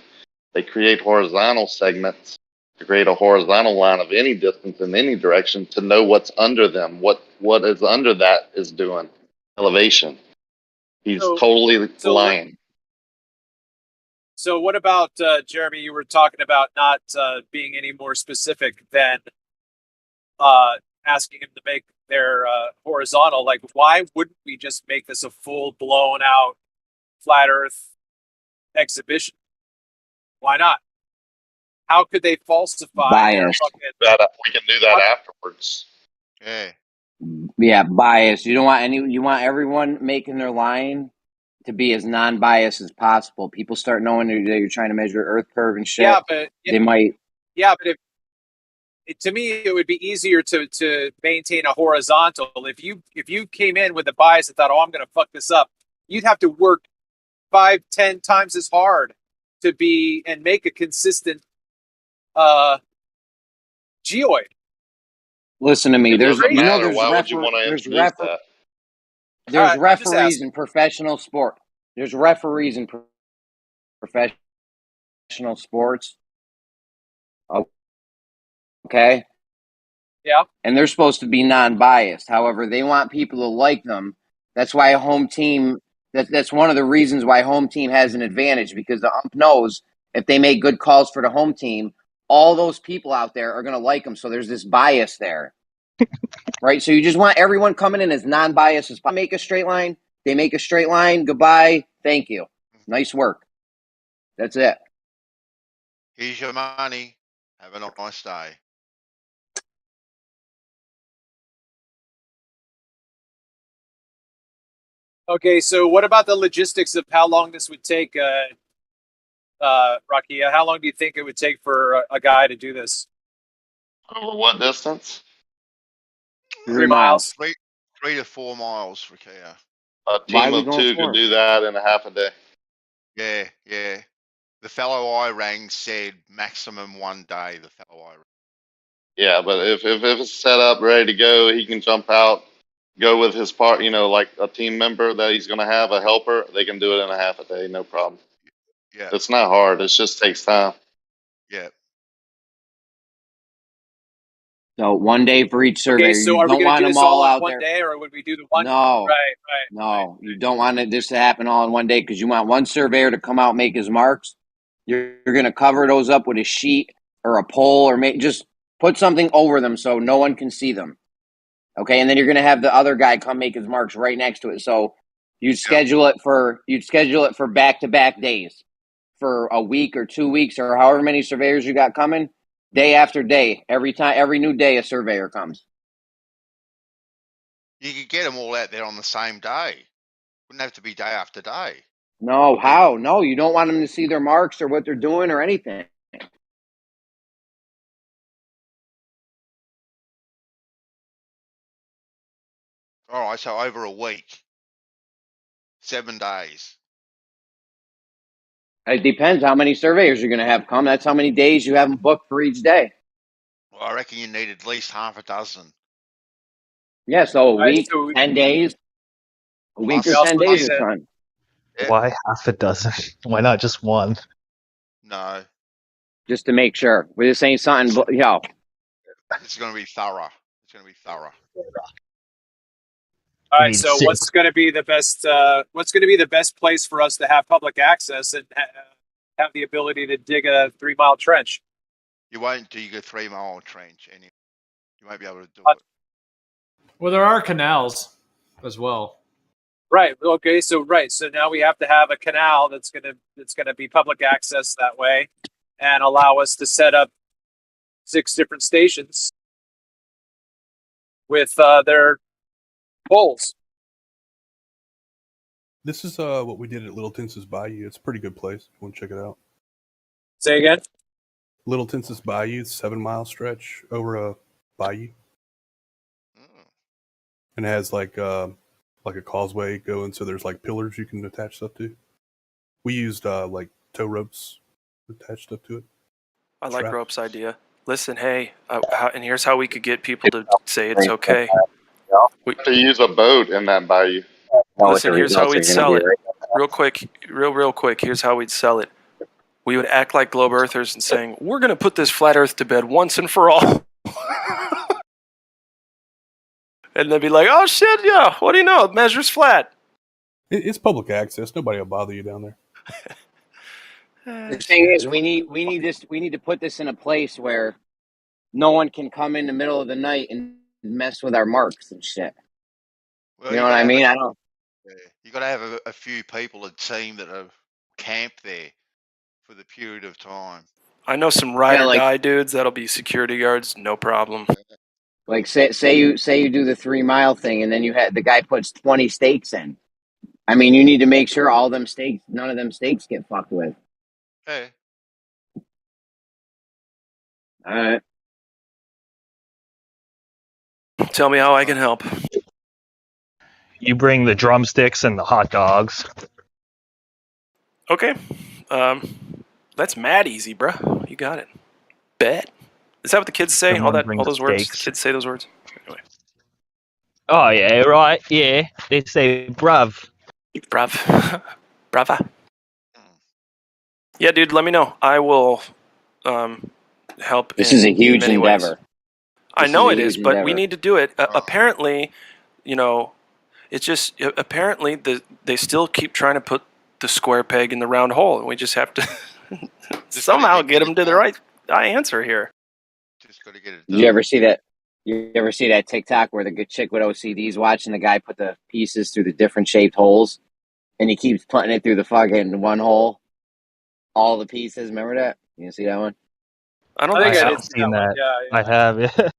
Speaker 19: They create horizontal segments to create a horizontal line of any distance in any direction to know what's under them. What is under that is doing elevation. He's totally lying.
Speaker 4: So what about, Jeremy, you were talking about not being any more specific than asking him to make their horizontal. Like, why wouldn't we just make this a full blown out flat earth exhibition? Why not? How could they falsify
Speaker 6: bias?
Speaker 19: We can do that afterwards.
Speaker 6: Yeah, bias. You don't want you want everyone making their line to be as non-biased as possible. People start knowing that you're trying to measure earth curve and shit.
Speaker 4: Yeah, but
Speaker 6: they might.
Speaker 4: Yeah, but to me, it would be easier to maintain a horizontal. If you came in with a bias and thought, oh, I'm going to fuck this up, you'd have to work 5-10 times as hard to be and make a consistent geoid.
Speaker 6: Listen to me.
Speaker 19: It
Speaker 6: There's
Speaker 19: doesn't
Speaker 6: you know
Speaker 19: matter.
Speaker 6: there's
Speaker 19: Why would you want to introduce that?
Speaker 6: there's
Speaker 4: I'm just
Speaker 6: referees
Speaker 4: asking.
Speaker 6: in professional sport. There's referees in professional sports. Okay.
Speaker 4: Yeah.
Speaker 6: And they're supposed to be non-biased. However, they want people to like them. That's why a home team. That's one of the reasons why home team has an advantage, because the ump knows if they make good calls for the home team, all those people out there are going to like them. So there's this bias there, right? So you just want everyone coming in as non-biased as possible. Make a straight line. They make a straight line. Goodbye. Thank you. Nice work. That's it.
Speaker 16: Here's your money. Have a nice day.
Speaker 4: Okay, so what about the logistics of how long this would take, Rocky? How long do you think it would take for a guy to do this?
Speaker 19: Over what distance?
Speaker 6: 3 miles.
Speaker 16: 3 to 4 miles for Kia.
Speaker 19: A team of 2 could do that in a half a day.
Speaker 16: Yeah. The fellow I rang said maximum 1 day. The fellow I rang.
Speaker 19: Yeah, but if it's set up, ready to go, he can jump out, go with his part, like a team member that he's going to have, a helper. They can do it in a half a day, no problem.
Speaker 16: Yeah.
Speaker 19: It's not hard. It just takes time.
Speaker 16: Yeah.
Speaker 6: So 1 day for each surveyor.
Speaker 4: Okay, so
Speaker 6: You
Speaker 4: are we
Speaker 6: don't
Speaker 4: going to
Speaker 6: want
Speaker 4: do
Speaker 6: them
Speaker 4: this
Speaker 6: all
Speaker 4: all in
Speaker 6: out
Speaker 4: one
Speaker 6: there.
Speaker 4: day, or would we do the one?
Speaker 6: No,
Speaker 4: Right.
Speaker 6: no, you don't want this to happen all in one day, because you want one surveyor to come out and make his marks. You're going to cover those up with a sheet or a pole, or just put something over them so no one can see them. Okay, and then you're going to have the other guy come make his marks right next to it. So you'd schedule it for back-to-back days, for a week or 2 weeks or however many surveyors you got coming. Day after day, every new day, a surveyor comes.
Speaker 16: You could get them all out there on the same day. Wouldn't have to be day after day.
Speaker 6: No, how? No, you don't want them to see their marks or what they're doing or anything.
Speaker 16: All right, so over a week, 7 days.
Speaker 6: It depends how many surveyors you're going to have come. That's how many days you have them booked for each day.
Speaker 16: Well, I reckon you need at least half a dozen.
Speaker 6: Yeah, so a
Speaker 4: Right,
Speaker 6: week,
Speaker 4: so
Speaker 6: 10 days. A week or
Speaker 16: Plus-
Speaker 6: 10 days is fine.
Speaker 16: Yeah.
Speaker 15: Why half a dozen? Why not just one?
Speaker 16: No,
Speaker 6: Just to make sure. We're just saying something,
Speaker 16: it's going to be thorough. It's going to be thorough.
Speaker 4: All
Speaker 15: I
Speaker 4: right.
Speaker 15: mean,
Speaker 4: So
Speaker 15: six.
Speaker 4: what's going to be the best? What's going to be the best place for us to have public access and have the ability to dig a 3-mile trench?
Speaker 16: You won't dig a 3-mile trench anyway. You won't be able to do it.
Speaker 22: Well, there are canals as well.
Speaker 4: Right. Okay. So now we have to have a canal that's gonna be public access that way, and allow us to set up 6 different stations with their poles.
Speaker 20: This is what we did at Little Tenses Bayou. It's a pretty good place. If you want to check it out.
Speaker 4: Say again.
Speaker 20: Little Tenses Bayou, 7-mile stretch over a bayou, and it has like a causeway going. So there's like pillars you can attach stuff to. We used like tow ropes to attach stuff to it.
Speaker 23: I like
Speaker 20: Straps.
Speaker 23: Rope's idea. Listen, hey, and here's how we could get people to say it's okay. We
Speaker 19: to use a boat in that bayou.
Speaker 23: Listen, here's how we'd sell it. Real quick. Here's how we'd sell it. We would act like globe earthers and saying, we're going to put this flat earth to bed once and for all. And they'd be like, oh shit, yeah, what do you know? It measures flat.
Speaker 20: It's public access. Nobody will bother you down there.
Speaker 6: the thing is, we need to put this in a place where no one can come in the middle of the night and mess with our marks and shit.
Speaker 16: Well,
Speaker 6: you know what I mean? I don't.
Speaker 16: You got to have a few people, a team that are camped there for the period of time.
Speaker 23: I know some ride or die dudes that'll be security guards, no problem.
Speaker 6: Like say you do the 3-mile thing, and then the guy puts 20 stakes in. I mean, you need to make sure none of them stakes get fucked with.
Speaker 16: Hey.
Speaker 6: All right.
Speaker 23: Tell me how I can help.
Speaker 15: You bring the drumsticks and the hot dogs.
Speaker 23: Okay. That's mad easy, bro. You got it. Bet. Is that what the kids say?
Speaker 15: Someone
Speaker 23: All
Speaker 15: brings
Speaker 23: those words?
Speaker 15: steaks.
Speaker 23: The kids say those words? Anyway.
Speaker 15: Oh yeah, right. Yeah, they say bruv.
Speaker 23: Brav. Brava. Yeah, dude, let me know. I will help
Speaker 6: This
Speaker 23: in
Speaker 6: is a huge
Speaker 23: many ways.
Speaker 6: endeavor.
Speaker 23: I know it
Speaker 6: a
Speaker 23: is,
Speaker 6: huge
Speaker 23: but we
Speaker 6: endeavor.
Speaker 23: need to do it. Apparently, it's just apparently they still keep trying to put the square peg in the round hole, and we just have to somehow get them to the right answer here.
Speaker 16: Just got to get it
Speaker 6: Did you ever see that? You ever see that TikTok where the good chick with OCD's watching the guy put the pieces through the different shaped holes, and he keeps putting it through the fucking one hole, all the pieces. Remember that? You see that one?
Speaker 23: I don't
Speaker 9: I
Speaker 23: think
Speaker 9: think I
Speaker 23: so.
Speaker 9: did see that. Yeah,
Speaker 15: I have. Yeah.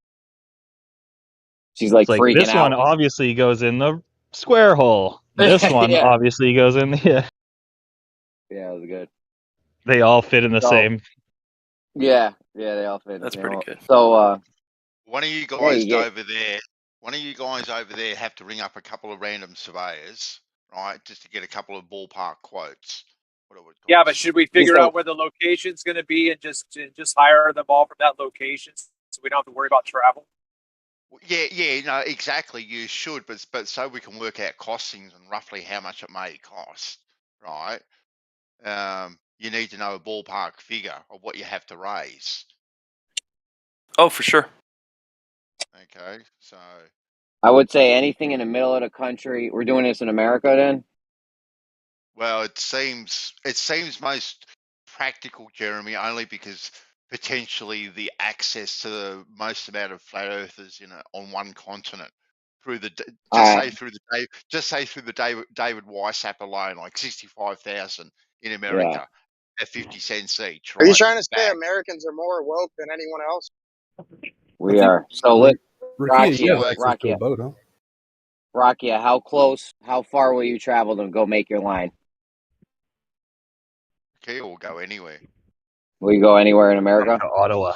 Speaker 6: She's like
Speaker 15: It's like
Speaker 6: freaking
Speaker 15: this
Speaker 6: out.
Speaker 15: one obviously goes in the square hole. This one
Speaker 6: Yeah.
Speaker 15: obviously goes in the. Yeah.
Speaker 6: Yeah, it was good.
Speaker 15: They all fit in the
Speaker 6: So,
Speaker 15: same.
Speaker 6: Yeah, they all fit.
Speaker 23: That's pretty good.
Speaker 6: So,
Speaker 16: one of you
Speaker 6: yeah,
Speaker 16: guys
Speaker 6: you get-
Speaker 16: over there, have to ring up a couple of random surveyors, right, just to get a couple of ballpark quotes.
Speaker 4: Yeah, but should we figure out where the location's going to be and just hire them all from that location so we don't have to worry about travel?
Speaker 16: Yeah, no, exactly. You should, but so we can work out costings and roughly how much it may cost, right? You need to know a ballpark figure of what you have to raise.
Speaker 23: Oh, for sure.
Speaker 16: Okay, so
Speaker 6: I would say anything in the middle of the country. We're doing this in America, then.
Speaker 16: well, it seems most practical, Jeremy, only because potentially the access to the most amount of flat earthers on one continent through the say through the David Weissap alone, like 65,000 in America at 50 cents each.
Speaker 17: Are you
Speaker 16: right?
Speaker 17: trying to say Americans are more woke than anyone else?
Speaker 6: We are. So look,
Speaker 20: Rakia, you have access to a
Speaker 6: Rakia,
Speaker 20: boat, huh?
Speaker 6: Rakia, how far will you travel to go make your line?
Speaker 16: Okay, we'll go anywhere.
Speaker 6: Will you go anywhere in America?
Speaker 15: To Ottawa.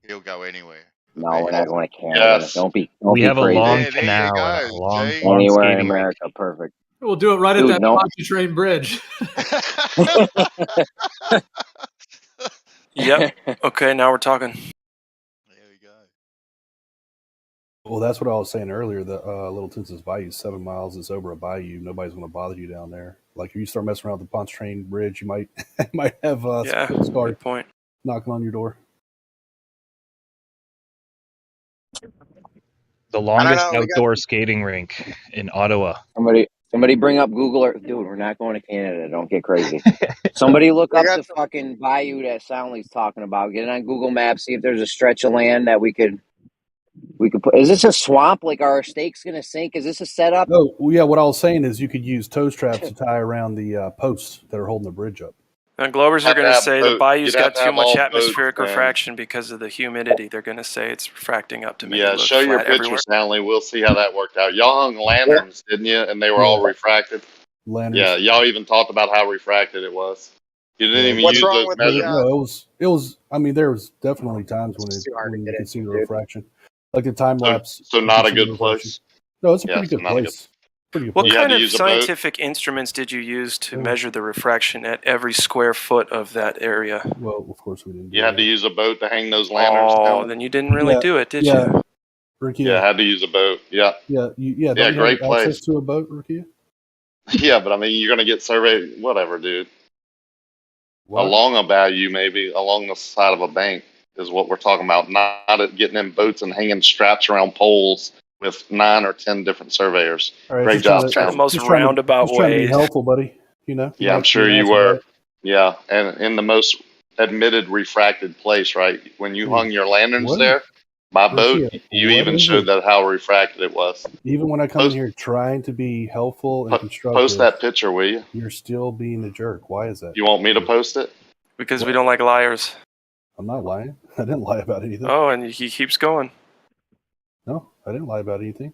Speaker 16: He'll go anywhere.
Speaker 6: No, we're not going to Canada.
Speaker 19: Yes.
Speaker 6: Don't be
Speaker 15: We have
Speaker 6: crazy.
Speaker 15: a long
Speaker 16: There you
Speaker 15: canal
Speaker 16: go.
Speaker 15: and a long
Speaker 6: Anywhere in
Speaker 15: skating rink.
Speaker 6: America, perfect.
Speaker 22: We'll do it right
Speaker 6: Dude,
Speaker 22: at that
Speaker 6: no.
Speaker 22: Pontchartrain Bridge.
Speaker 23: Yep. Okay, now we're talking.
Speaker 20: Well, that's what I was saying earlier. The Little Tensas Bayou is 7 miles. It's over a bayou. Nobody's going to bother you down there. Like if you start messing around with the Pontchartrain Bridge, you might have
Speaker 23: Yeah,
Speaker 20: Coast Guard
Speaker 23: good point.
Speaker 20: knocking on your door.
Speaker 15: The longest outdoor skating rink in Ottawa.
Speaker 6: Somebody bring up Google Earth. Dude, we're not going to Canada. Don't get crazy. Somebody look up the fucking bayou that Soundly's talking about. Get it on Google Maps. See if there's a stretch of land that we could put. Is this a swamp? Like, are our stakes going to sink? Is this a setup?
Speaker 20: Oh, well, yeah. What I was saying is you could use toe straps to tie around the posts that are holding the bridge up.
Speaker 23: And Glovers are going to say the bayou's got too much
Speaker 19: all
Speaker 23: atmospheric
Speaker 19: boats, man.
Speaker 23: refraction because of the humidity. They're going to say it's refracting up to make it
Speaker 19: Yeah,
Speaker 23: look
Speaker 19: show your
Speaker 23: flat everywhere.
Speaker 19: pictures, Stanley. We'll see how that worked out. Y'all hung lanterns, didn't you? And they were all refracted.
Speaker 20: Lanterns.
Speaker 19: Yeah, y'all even talked about how refracted it was. You didn't even
Speaker 17: What's
Speaker 19: use
Speaker 17: wrong
Speaker 19: those
Speaker 17: with
Speaker 19: measurements.
Speaker 20: No, it was. I mean, there was definitely times when you could see the refraction, like the time lapse.
Speaker 19: So not a good place.
Speaker 20: No, it's a pretty good place.
Speaker 23: What kind of scientific instruments did you use to measure the refraction at every square foot of that area?
Speaker 20: Well, of course we didn't.
Speaker 19: You had to use a boat to hang those lanterns down.
Speaker 23: Oh, then you didn't really do it, did you?
Speaker 20: Rakia.
Speaker 19: Yeah, I had to use a boat. Yeah.
Speaker 20: Don't you
Speaker 19: great
Speaker 20: have
Speaker 19: place.
Speaker 20: access to a boat, Rakia?
Speaker 19: Yeah, but I mean, you're gonna get surveyed. Whatever, dude.
Speaker 20: What?
Speaker 19: Along a bayou, maybe along the side of a bank is what we're talking about. Not getting in boats and hanging straps around poles with 9 or 10 different surveyors.
Speaker 20: Right,
Speaker 19: great job,
Speaker 23: the most roundabout
Speaker 20: trying to be
Speaker 23: way.
Speaker 20: helpful, buddy.
Speaker 19: Yeah, I'm sure you were. Yeah, and in the most admitted refracted place, right? When you hung your lanterns there by boat, you even showed that how refracted it was.
Speaker 20: Even when I come in here trying to be helpful and constructive,
Speaker 19: post that picture, will you?
Speaker 20: You're still being a jerk. Why is that?
Speaker 19: You want me to post it?
Speaker 23: Because we don't like liars.
Speaker 20: I'm not lying. I didn't lie about anything.
Speaker 23: Oh, and he keeps going.
Speaker 20: No, I didn't lie about anything.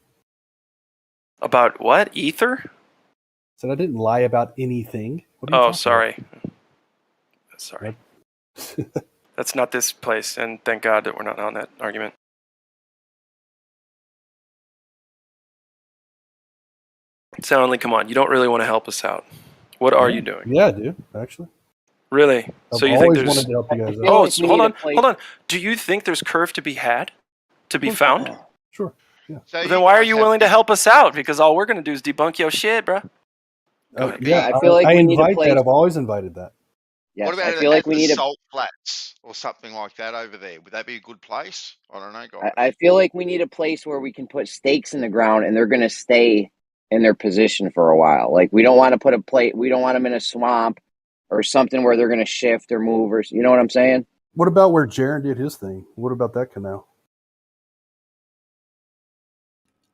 Speaker 23: About what? Ether?
Speaker 20: I said I didn't lie about anything. What are you
Speaker 23: Oh,
Speaker 20: talking
Speaker 23: sorry. Sorry. That's not this place, and thank God that we're not on that argument. Soundly, come on. You don't really want to help us out. What are you doing?
Speaker 20: Yeah, I do, actually.
Speaker 23: Really?
Speaker 20: I've
Speaker 23: So you think
Speaker 20: always
Speaker 23: there's...
Speaker 20: wanted to help you guys out.
Speaker 23: Oh,
Speaker 6: like we
Speaker 23: hold
Speaker 6: need a
Speaker 23: on.
Speaker 6: place-
Speaker 23: Hold on. Do you think there's curve to be had? To be found?
Speaker 20: Sure. Yeah.
Speaker 16: So
Speaker 23: Then why are you willing to help us out? Because all we're going to do is debunk your shit, bro.
Speaker 20: Yeah,
Speaker 6: I feel like
Speaker 20: I
Speaker 6: we need a
Speaker 20: invite
Speaker 6: place.
Speaker 20: that. I've always invited that.
Speaker 6: Yes,
Speaker 16: What about
Speaker 6: I feel like we
Speaker 16: the
Speaker 6: need a.
Speaker 16: salt flats or something like that over there? Would that be a good place? I don't know, guys.
Speaker 6: I feel like we need a place where we can put stakes in the ground and they're going to stay in their position for a while. Like we don't want to put a plate. We don't want them in a swamp or something where they're going to shift or move or you know what I'm saying?
Speaker 20: What about where Jaron did his thing? What about that canal?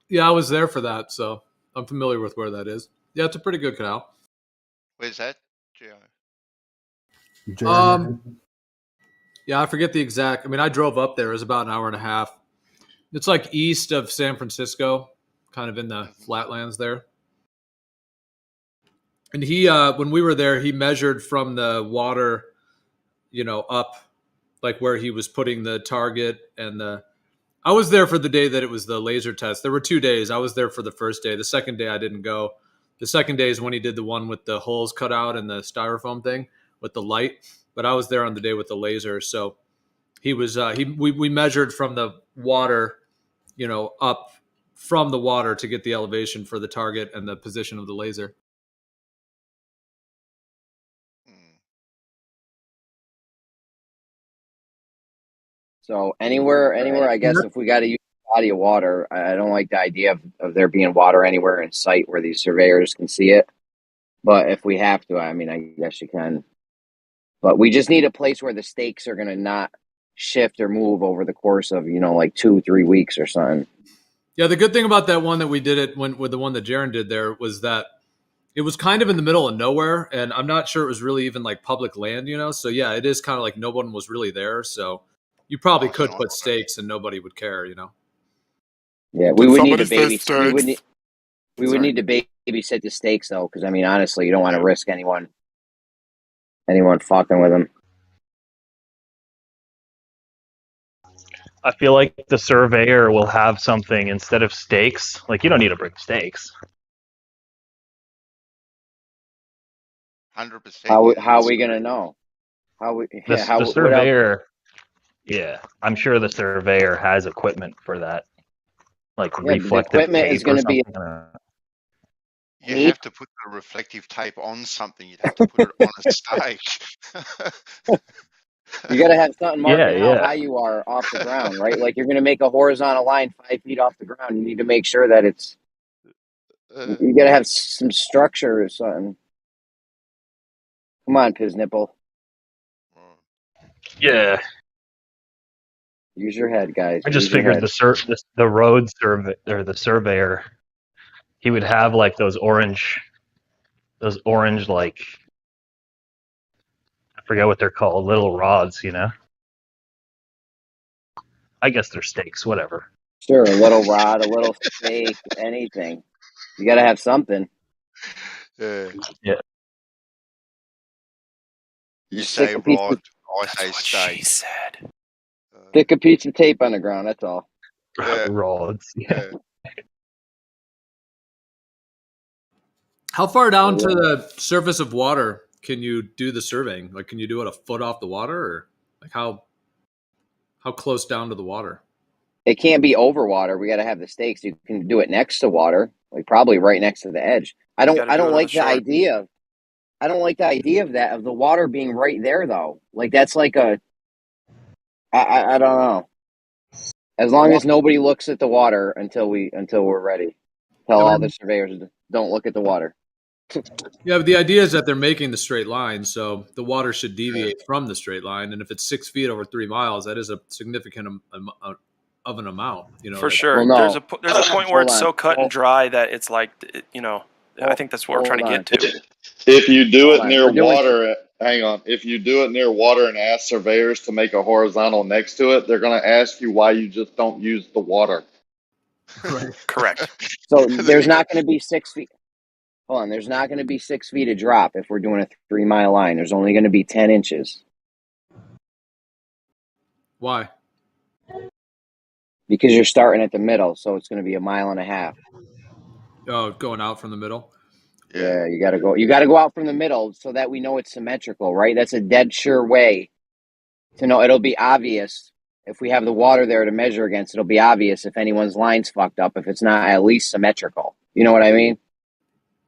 Speaker 22: Yeah, I was there for that, so I'm familiar with where that is. Yeah, it's a pretty good canal.
Speaker 16: Where's that,
Speaker 20: Jaron.
Speaker 22: Yeah, I forget the exact. I mean, I drove up there. It was about an hour and a half. It's like east of San Francisco, kind of in the flatlands there. And he, when we were there, he measured from the water, up, like where he was putting the target and the. I was there for the day that it was the laser test. There were 2 days. I was there for the first day. The second day I didn't go. The second day is when he did the one with the holes cut out and the styrofoam thing with the light. But I was there on the day with the laser. So he was. We measured from the water, up from the water to get the elevation for the target and the position of the laser.
Speaker 6: So anywhere, I guess if we got to use a body of water, I don't like the idea of there being water anywhere in sight where these surveyors can see it. But if we have to, I mean, I guess you can. But we just need a place where the stakes are going to not shift or move over the course of, like 2-3 weeks or something.
Speaker 22: Yeah, the good thing about that one that we did it with the one that Jaron did there was that it was kind of in the middle of nowhere, and I'm not sure it was really even like public land, So yeah, it is kind of like no one was really there, so you probably could put stakes and nobody would care,
Speaker 6: Yeah, we would need to babysit. We would need to babysit the stakes though, because I mean, honestly, you don't want to risk anyone fucking with them.
Speaker 15: I feel like the surveyor will have something instead of stakes. Like, you don't need to bring stakes.
Speaker 16: 100%.
Speaker 6: How are we gonna know?
Speaker 15: The surveyor. Yeah, I'm sure the surveyor has equipment for that, like reflective
Speaker 6: the equipment
Speaker 15: tape
Speaker 6: is going to be.
Speaker 16: You have to put the reflective tape on something. You'd have to put it on a stake.
Speaker 6: You got to have something marking how high you are off the ground, right? Like you're going to make a horizontal line 5 feet off the ground. You need to make sure that it's. You got to have some structure or something. Come on, Piz Nipple.
Speaker 15: Yeah.
Speaker 6: Use your head, guys.
Speaker 15: I just figured the road survey or the surveyor, he would have like those orange like, I forget what they're called, little rods, I guess they're stakes, whatever.
Speaker 6: Sure, a little rod, a little stake, anything. You got to have something.
Speaker 16: Yeah. You
Speaker 6: Stick
Speaker 16: say
Speaker 6: a piece
Speaker 16: rod,
Speaker 6: of-
Speaker 16: I say stake.
Speaker 23: She said.
Speaker 6: Stick a piece of tape on the ground. That's all.
Speaker 16: Yeah.
Speaker 15: Rods. Yeah.
Speaker 22: How far down to the surface of water can you do the surveying? Like, can you do it a foot off the water, or like how close down to the water?
Speaker 6: It can't be over water. We got to have the stakes. You can do it next to water, like probably right next to the edge. I don't like the idea. I don't like the idea of the water being right there though. Like that's like I don't know. As long as nobody looks at the water until we're ready. Tell all the surveyors don't look at the water.
Speaker 22: Yeah, but the idea is that they're making the straight line, so the water should deviate from the straight line. And if it's 6 feet over 3 miles, that is a significant of an amount.
Speaker 23: For sure.
Speaker 6: Well, no.
Speaker 23: There's a point where it's so cut and dry that it's like, I think that's what we're trying to get to.
Speaker 19: If you do it near water, hang on. If you do it near water and ask surveyors to make a horizontal next to it, they're going to ask you why you just don't use the water.
Speaker 22: Right.
Speaker 23: Correct.
Speaker 6: So there's not going to be 6 feet. Hold on. There's not going to be 6 feet of drop if we're doing a 3 mile line. There's only going to be 10 inches.
Speaker 22: Why?
Speaker 6: Because you're starting at the middle, so it's going to be 1.5 miles.
Speaker 22: Oh, going out from the middle.
Speaker 6: Yeah, you gotta go. You gotta go out from the middle so that we know it's symmetrical, right? That's a dead sure way to know. It'll be obvious if we have the water there to measure against. It'll be obvious if anyone's line's fucked up if it's not at least symmetrical. You know what I mean?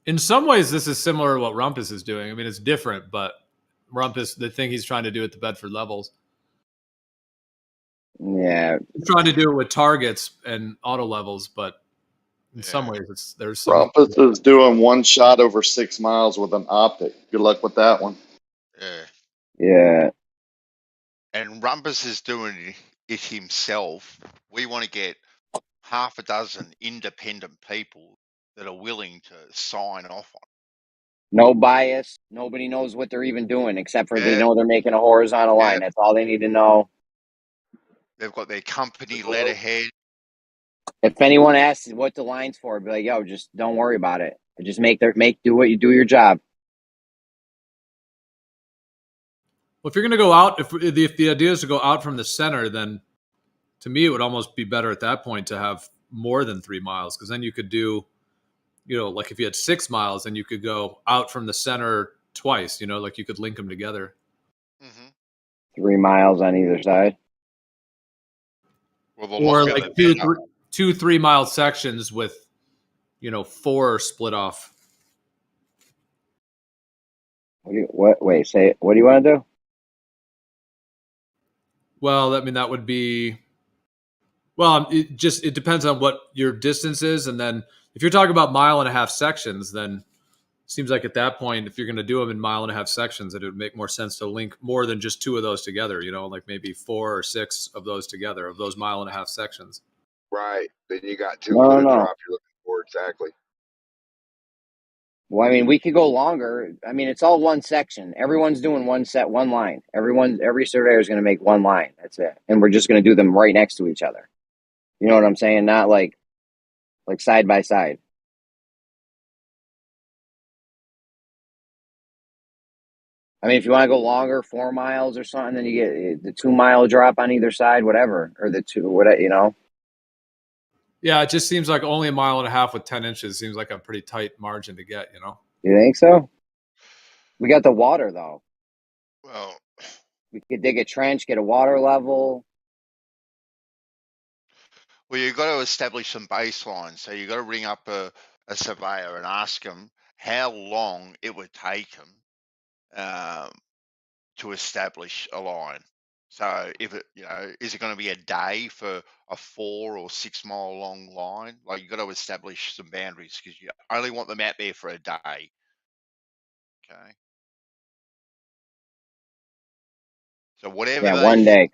Speaker 22: In some ways, this is similar to what Rumpus is doing. I mean, it's different, but Rumpus, the thing he's trying to do at the Bedford levels.
Speaker 6: Yeah,
Speaker 22: he's trying to do it with targets and auto levels, but in some ways, there's some.
Speaker 19: Rumpus is doing one shot over 6 miles with an optic. Good luck with that one.
Speaker 6: Yeah.
Speaker 16: And Rumpus is doing it himself. We want to get half a dozen independent people that are willing to sign off on.
Speaker 6: No bias. Nobody knows what they're even doing except for they know they're making a horizontal line. That's all they need to know.
Speaker 16: They've got their company letterhead.
Speaker 6: If anyone asks what the line's for, be like, yo, just don't worry about it. Just do what you do your job.
Speaker 22: Well, if you're going to go out, if the idea is to go out from the center, then to me it would almost be better at that point to have more than 3 miles, because then you could do, like if you had 6 miles, then you could go out from the center twice. Like you could link them together.
Speaker 6: 3 miles on either side.
Speaker 22: Or like 2 3 mile sections with 4 split off.
Speaker 6: Wait, say it. What do you want to do?
Speaker 22: Well, I mean, that would be, it depends on what your distance is. And then if you're talking about 1.5 mile sections, then it seems like at that point, if you're going to do them in 1.5 mile sections, that it would make more sense to link more than just 2 of those together, like maybe 4 or 6 of those together, of those 1.5 mile sections.
Speaker 1: Right. Then you got 2 for the drop you're looking for. Exactly.
Speaker 6: Well, I mean, we could go longer. I mean, it's all one section. Everyone's doing one line. Every surveyor is going to make one line. That's it. And we're just going to do them right next to each other. You know what I'm saying? Not like side by side. I mean, if you want to go longer, 4 miles or something, then you get the 2 mile drop on either side, whatever, or the 2, whatever,
Speaker 22: Yeah, it just seems like only 1.5 miles with 10 inches seems like a pretty tight margin to get,
Speaker 6: You think so? We got the water, though.
Speaker 16: Well,
Speaker 6: we could dig a trench, get a water level.
Speaker 16: Well, you've got to establish some baselines. So you've got to ring up a surveyor and ask them how long it would take them to establish a line. So if it, is it going to be a day for a 4 or 6 mile long line? Like you've got to establish some boundaries because you only want them out there for a day. Okay. So whatever
Speaker 6: one day.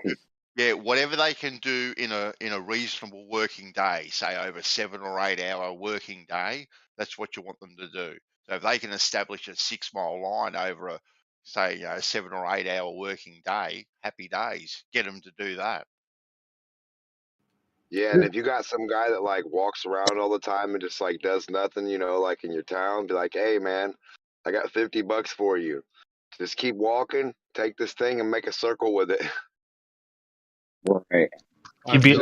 Speaker 16: Whatever they can do in a reasonable working day, say over 7 or 8 hour working day, that's what you want them to do. So if they can establish a 6 mile line over a 7 or 8 hour working day, happy days. Get them to do that.
Speaker 1: Yeah, and if you got some guy that like walks around all the time and just like does nothing, like in your town, be like, hey man, I got $50 for you. Just keep walking, take this thing and make a circle with it.
Speaker 6: Right.
Speaker 15: You'd be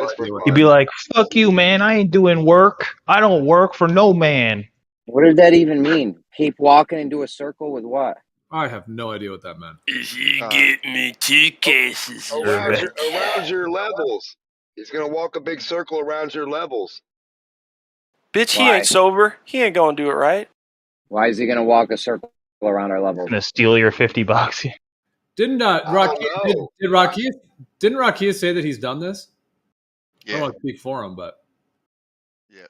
Speaker 15: like, fuck you, man. I ain't doing work. I don't work for no man.
Speaker 6: What did that even mean? Keep walking and do a circle with what?
Speaker 22: I have no idea what that meant.
Speaker 23: You get me 2 cases.
Speaker 1: Around your levels. He's going to walk a big circle around your levels.
Speaker 23: Bitch, he ain't sober. He ain't going to do it right.
Speaker 6: Why is he going to walk a circle around our levels?
Speaker 15: Gonna steal your $50.
Speaker 22: Didn't Rakia say that he's done this?
Speaker 16: Yeah.
Speaker 22: I don't want to speak for him, but
Speaker 16: yeah.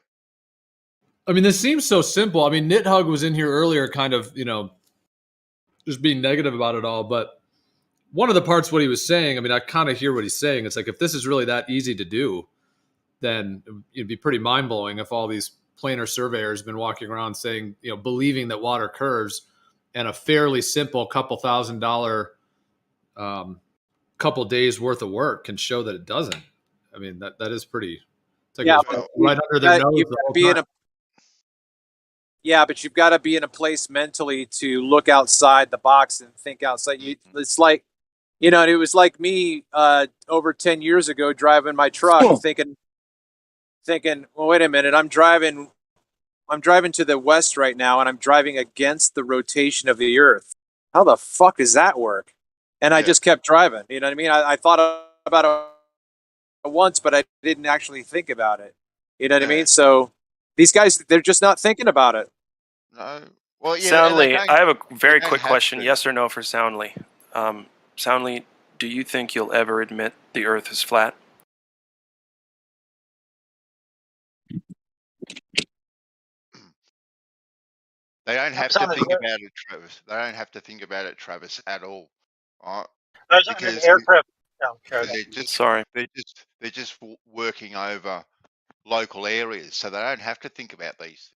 Speaker 22: I mean, this seems so simple. I mean, Nithug was in here earlier, kind of, just being negative about it all. But one of the parts what he was saying, I mean, I kind of hear what he's saying. It's like if this is really that easy to do, then it'd be pretty mind blowing if all these planer surveyors have been walking around saying, believing that water curves, and a fairly simple couple $1,000 couple days worth of work can show that it doesn't. I mean, that is pretty. It's like right under their nose.
Speaker 4: But you've got to be in a place mentally to look outside the box and think outside. It's like, it was like me over 10 years ago driving my truck, thinking, well, wait a minute, I'm driving driving to the west right now, and I'm driving against the rotation of the Earth. How the fuck does that work? And I just kept driving. You know what I mean? I thought about it once, but I didn't actually think about it. You know what I mean? So these guys, they're just not thinking about it.
Speaker 16: No. Well, yeah.
Speaker 23: Soundly, I have a very quick question. Yes or no for Soundly. Soundly, do you think you'll ever admit the Earth is flat?
Speaker 16: They don't have to think about it, Travis. They don't have to think about it, Travis, at all. Right?
Speaker 7: Because an aircraft.
Speaker 16: They're just working over local areas, so they don't have to think about these.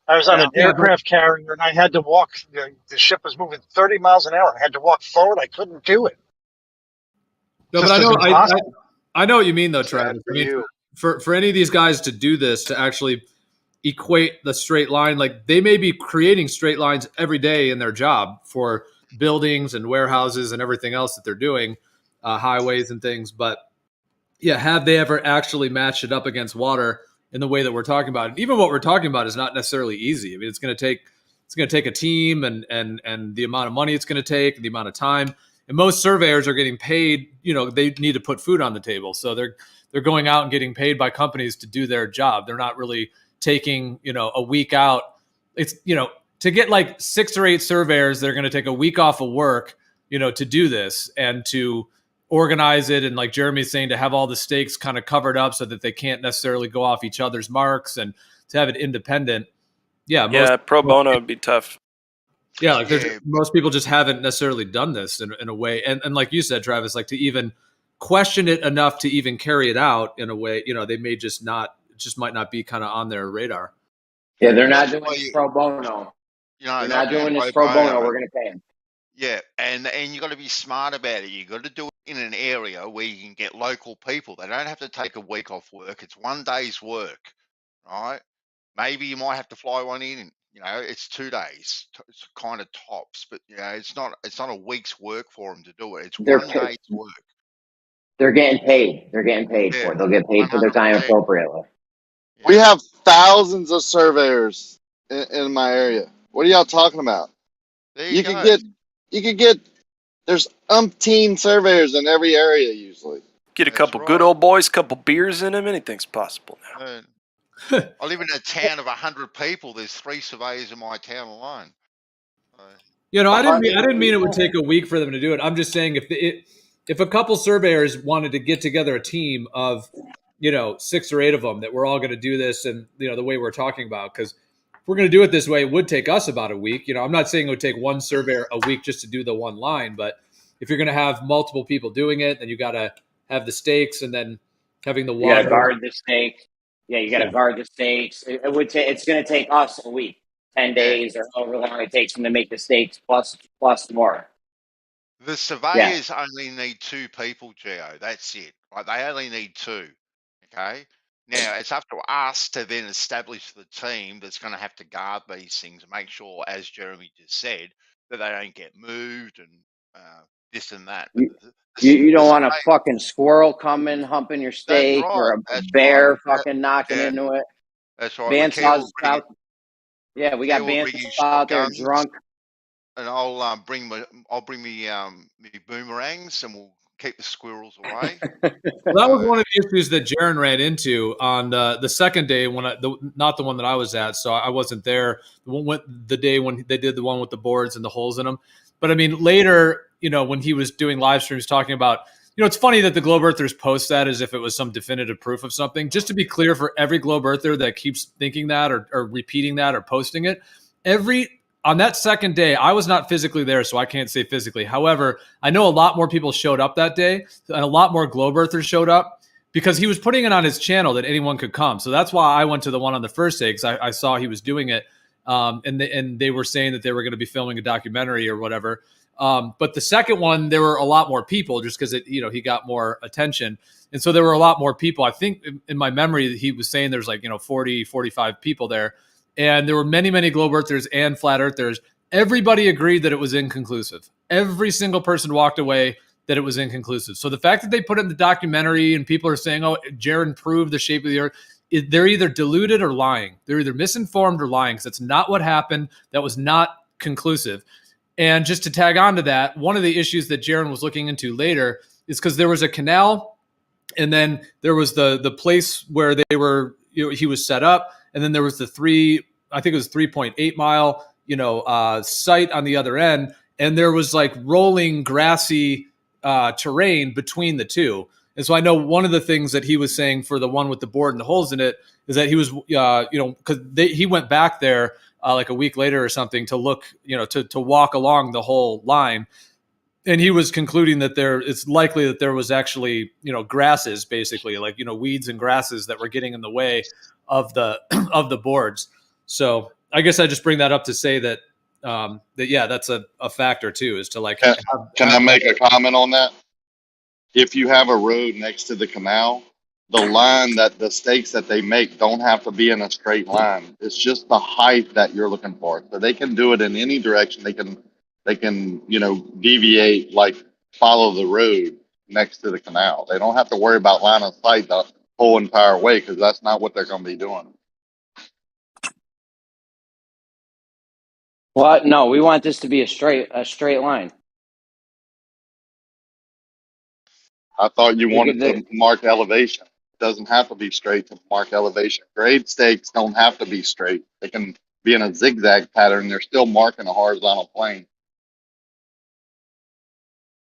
Speaker 7: I was on an aircraft carrier, and I had to walk. The ship was moving 30 miles an hour. I had to walk forward. I couldn't do it.
Speaker 22: No, but I know what you mean, though, Travis. I mean, for any of these guys to do this, to actually equate the straight line, like they may be creating straight lines every day in their job for buildings and warehouses and everything else that they're doing, highways and things. But yeah, have they ever actually matched it up against water in the way that we're talking about? And even what we're talking about is not necessarily easy. I mean, it's going to take a team and the amount of money it's going to take, the amount of time. And most surveyors are getting paid, you know, they need to put food on the table. So they're going out and getting paid by companies to do their job. They're not really taking, you know, a week out. It's, you know, to get like 6 or 8 surveyors, they're going to take a week off of work, you know, to do this and to organize it. And like Jeremy's saying, to have all the stakes kind of covered up so that they can't necessarily go off each other's marks and to have it independent. Yeah.
Speaker 23: Pro bono would be tough.
Speaker 22: Yeah, like most people just haven't necessarily done this in a way. And like you said, Travis, like to even question it enough to even carry it out in a way, you know, they may just might not be kind of on their radar.
Speaker 6: Yeah, they're not doing this pro bono.
Speaker 16: You know,
Speaker 6: they're not doing this pro bono. We're going to pay them.
Speaker 16: Yeah, and you got to be smart about it. You got to do it in an area where you can get local people. They don't have to take a week off work. It's one day's work, right? Maybe you might have to fly one in. You know, it's 2 days. It's kind of tops, but you know, it's not a week's work for them to do it. It's 1 day's work.
Speaker 6: They're getting paid. They're getting paid for it. They'll get paid for their time appropriately.
Speaker 19: We have thousands of surveyors in my area. What are y'all talking about? You could get. There's umpteen surveyors in every area usually.
Speaker 23: Get a couple good old boys, couple beers in them. Anything's possible now.
Speaker 16: I live in a town of 100 people. There's 3 surveyors in my town alone.
Speaker 22: You know, I didn't mean it would take a week for them to do it. I'm just saying if a couple surveyors wanted to get together a team of, you know, 6 or 8 of them that we're all going to do this, and you know the way we're talking about, because if we're going to do it this way, it would take us about a week. You know, I'm not saying it would take one surveyor a week just to do the one line, but if you're going to have multiple people doing it, then you got to have the stakes and then having the water.
Speaker 6: You got to guard the stakes. Yeah, you got to guard the stakes. It would take. It's going to take us a week, 10 days, or however long it takes them to make the stakes plus more.
Speaker 16: The surveyors only need 2 people, Geo. That's it. Right? They only need 2. Okay. Now it's up to us to then establish the team that's going to have to guard these things and make sure, as Jeremy just said, that they don't get moved and this and that.
Speaker 6: You don't want a fucking squirrel coming humping your steak or a bear fucking knocking into it.
Speaker 16: That's right.
Speaker 6: Bandsaw's out. Yeah, we got bandsaws out there drunk.
Speaker 16: And I'll bring me boomerangs and we'll keep the squirrels away.
Speaker 22: Well, that was one of the issues that Jaron ran into on the second day not the one that I was at, so I wasn't there. The day when they did the one with the boards and the holes in them. But I mean, later, you know, when he was doing live streams talking about, you know, it's funny that the Globe Earthers post that as if it was some definitive proof of something. Just to be clear, for every Globe Earther that keeps thinking that or repeating that or posting it, on that second day, I was not physically there, so I can't say physically. However, I know a lot more people showed up that day, and a lot more Globe Earthers showed up because he was putting it on his channel that anyone could come. So that's why I went to the one on the first day, because I saw he was doing it, and they were saying that they were going to be filming a documentary or whatever. But the second one, there were a lot more people just because he got more attention. And so there were a lot more people. I think in my memory, he was saying there's 40, 45 people there. And there were many, many Globe Earthers and Flat Earthers. Everybody agreed that it was inconclusive. Every single person walked away that it was inconclusive. So the fact that they put it in the documentary and people are saying, oh, Jaron proved the shape of the Earth, they're either deluded or lying. They're either misinformed or lying, because that's not what happened. That was not conclusive. And just to tag on to that, one of the issues that Jaron was looking into later is because there was a canal, and then there was the place where they were, he was set up, and then there was the 3.8 mile, site on the other end, and there was like rolling grassy terrain between the two. And so I know one of the things that he was saying for the one with the board and the holes in it is that he was, because he went back there like a week later or something to look, to walk along the whole line. And he was concluding that it's likely that there was actually, grasses, basically, like, weeds and grasses that were getting in the way of the of the boards. So I guess I just bring that up to say that that's a factor too, is to like.
Speaker 19: Can I make a comment on that? If you have a road next to the canal, the line that the stakes that they make don't have to be in a straight line. It's just the height that you're looking for. So they can do it in any direction. They can, deviate, like follow the road next to the canal. They don't have to worry about line of sight the whole entire way, because that's not what they're going to be doing.
Speaker 6: Well, no, we want this to be a straight line.
Speaker 19: I thought you wanted to mark elevation. It doesn't have to be straight to mark elevation. Grade stakes don't have to be straight. They can be in a zigzag pattern. They're still marking a horizontal plane.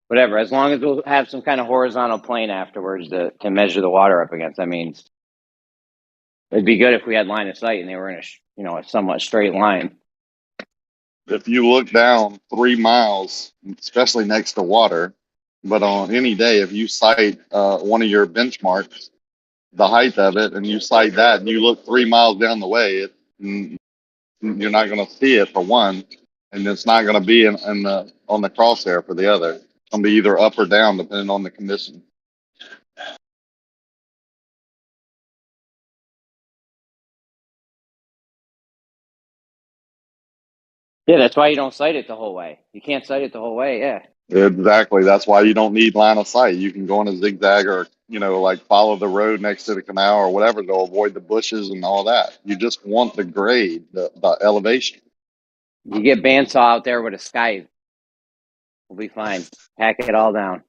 Speaker 6: Whatever, as long as we'll have some kind of horizontal plane afterwards to measure the water up against. I mean, it'd be good if we had line of sight and they were in a somewhat straight line.
Speaker 19: If you look down 3 miles, especially next to water, but on any day, if you cite one of your benchmarks, the height of it, and you cite that, and you look 3 miles down the way, you're not going to see it for one, and it's not going to be on the crosshair for the other. It's going to be either up or down depending on the condition.
Speaker 6: Yeah, that's why you don't cite it the whole way. You can't cite it the whole way. Yeah.
Speaker 19: Exactly. That's why you don't need line of sight. You can go in a zigzag or, like follow the road next to the canal or whatever to avoid the bushes and all that. You just want the grade, the elevation.
Speaker 6: You get bandsaw out there with a scythe, we'll be fine. Hack it all down.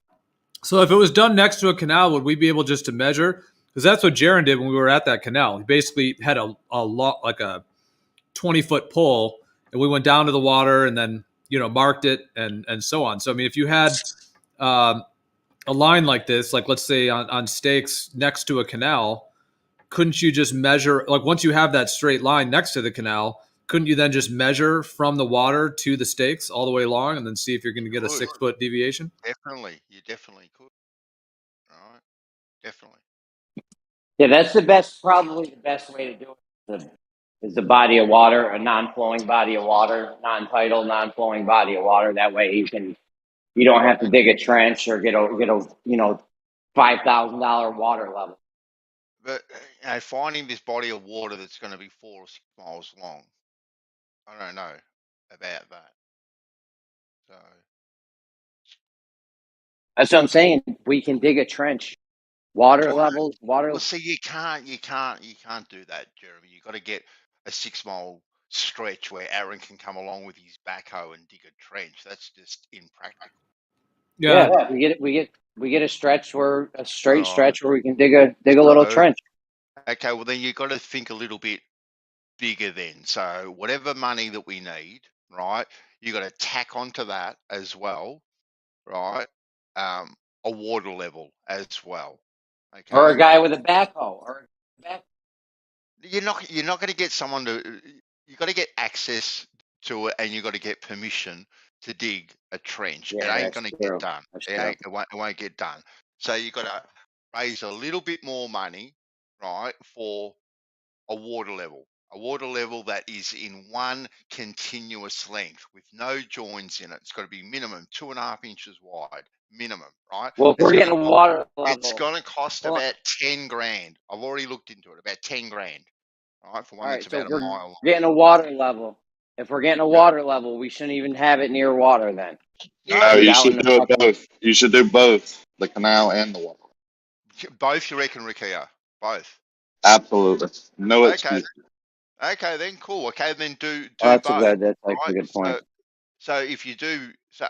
Speaker 22: So if it was done next to a canal, would we be able just to measure? Because that's what Jaron did when we were at that canal. He basically had a 20-foot pole, and we went down to the water and then, marked it and so on. So, I mean, if you had a line like this, like let's say on stakes next to a canal, couldn't you just measure, like once you have that straight line next to the canal, couldn't you then just measure from the water to the stakes all the way along and then see if you're going to get a 6-foot deviation?
Speaker 16: Definitely. You definitely could. All right. Definitely.
Speaker 6: Yeah, that's probably the best way to do it. Is the body of water, a non-flowing body of water, non-tidal, non-flowing body of water. That way you don't have to dig a trench or get a $5,000 water level.
Speaker 16: But finding this body of water that's going to be 4 or 6 miles long, I don't know about that. So
Speaker 6: that's what I'm saying. We can dig a trench, water levels.
Speaker 16: Well, see, you can't do that, Jeremy. You got to get a 6 mile stretch where Aaron can come along with his backhoe and dig a trench. That's just impractical.
Speaker 6: Yeah, we get a stretch stretch where we can dig a little trench.
Speaker 16: Okay, well then you got to think a little bit bigger then. So whatever money that we need, right? You got to tack onto that as well, right? A water level as well. Okay.
Speaker 6: Or a guy with a backhoe.
Speaker 16: You're not going to get someone to. You got to get access to it, and you got to get permission to dig a trench.
Speaker 6: Yeah,
Speaker 16: it ain't going to get done. It won't get done. So you got to raise a little bit more money, right, for a water level that is in one continuous length with no joins in it. It's got to be minimum 2.5 inches wide, minimum, right?
Speaker 6: Well, if we're getting a water level,
Speaker 16: it's going to cost about 10 grand. I've already looked into it, about 10 grand, right, for one that's about a mile long.
Speaker 6: Getting a water level. If we're getting a water level, we shouldn't even have it near water then.
Speaker 19: No, you should do it both. You should do both, the canal and the water.
Speaker 16: Both, you reckon, Rikia? Both?
Speaker 19: Absolutely. No
Speaker 16: Okay.
Speaker 19: excuse.
Speaker 16: Okay, then cool. Okay, then do
Speaker 6: That's
Speaker 16: both.
Speaker 6: that's like a
Speaker 16: Right.
Speaker 6: good point.
Speaker 16: So if you do, so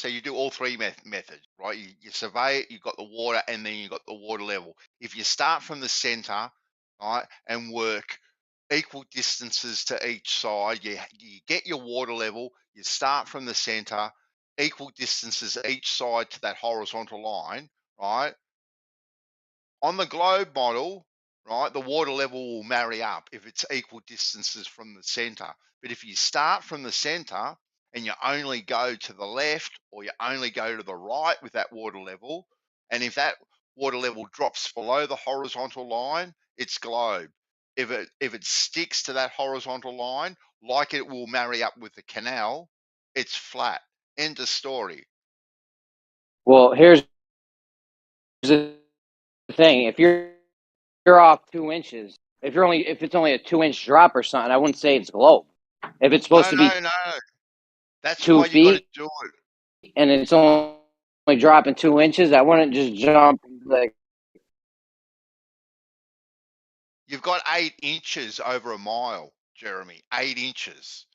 Speaker 16: you do all three methods, right? You survey it, you got the water, and then you got the water level. If you start from the center, right, and work equal distances to each side, you get your water level. You start from the center, equal distances each side to that horizontal line, right? On the globe model, right, the water level will marry up if it's equal distances from the center. But if you start from the center and you only go to the left or you only go to the right with that water level, and if that water level drops below the horizontal line, it's globe. If it sticks to that horizontal line, like it will marry up with the canal, it's flat. End of story.
Speaker 6: Well, here's the thing: if you're off 2 inches, if it's only a 2-inch drop or something, I wouldn't say it's globe. If it's supposed to be
Speaker 16: No. That's
Speaker 6: 2
Speaker 16: why you got to
Speaker 6: feet
Speaker 16: do it.
Speaker 6: and it's only dropping 2 inches, I wouldn't just jump like.
Speaker 16: You've got 8 inches over a mile, Jeremy. 8 inches.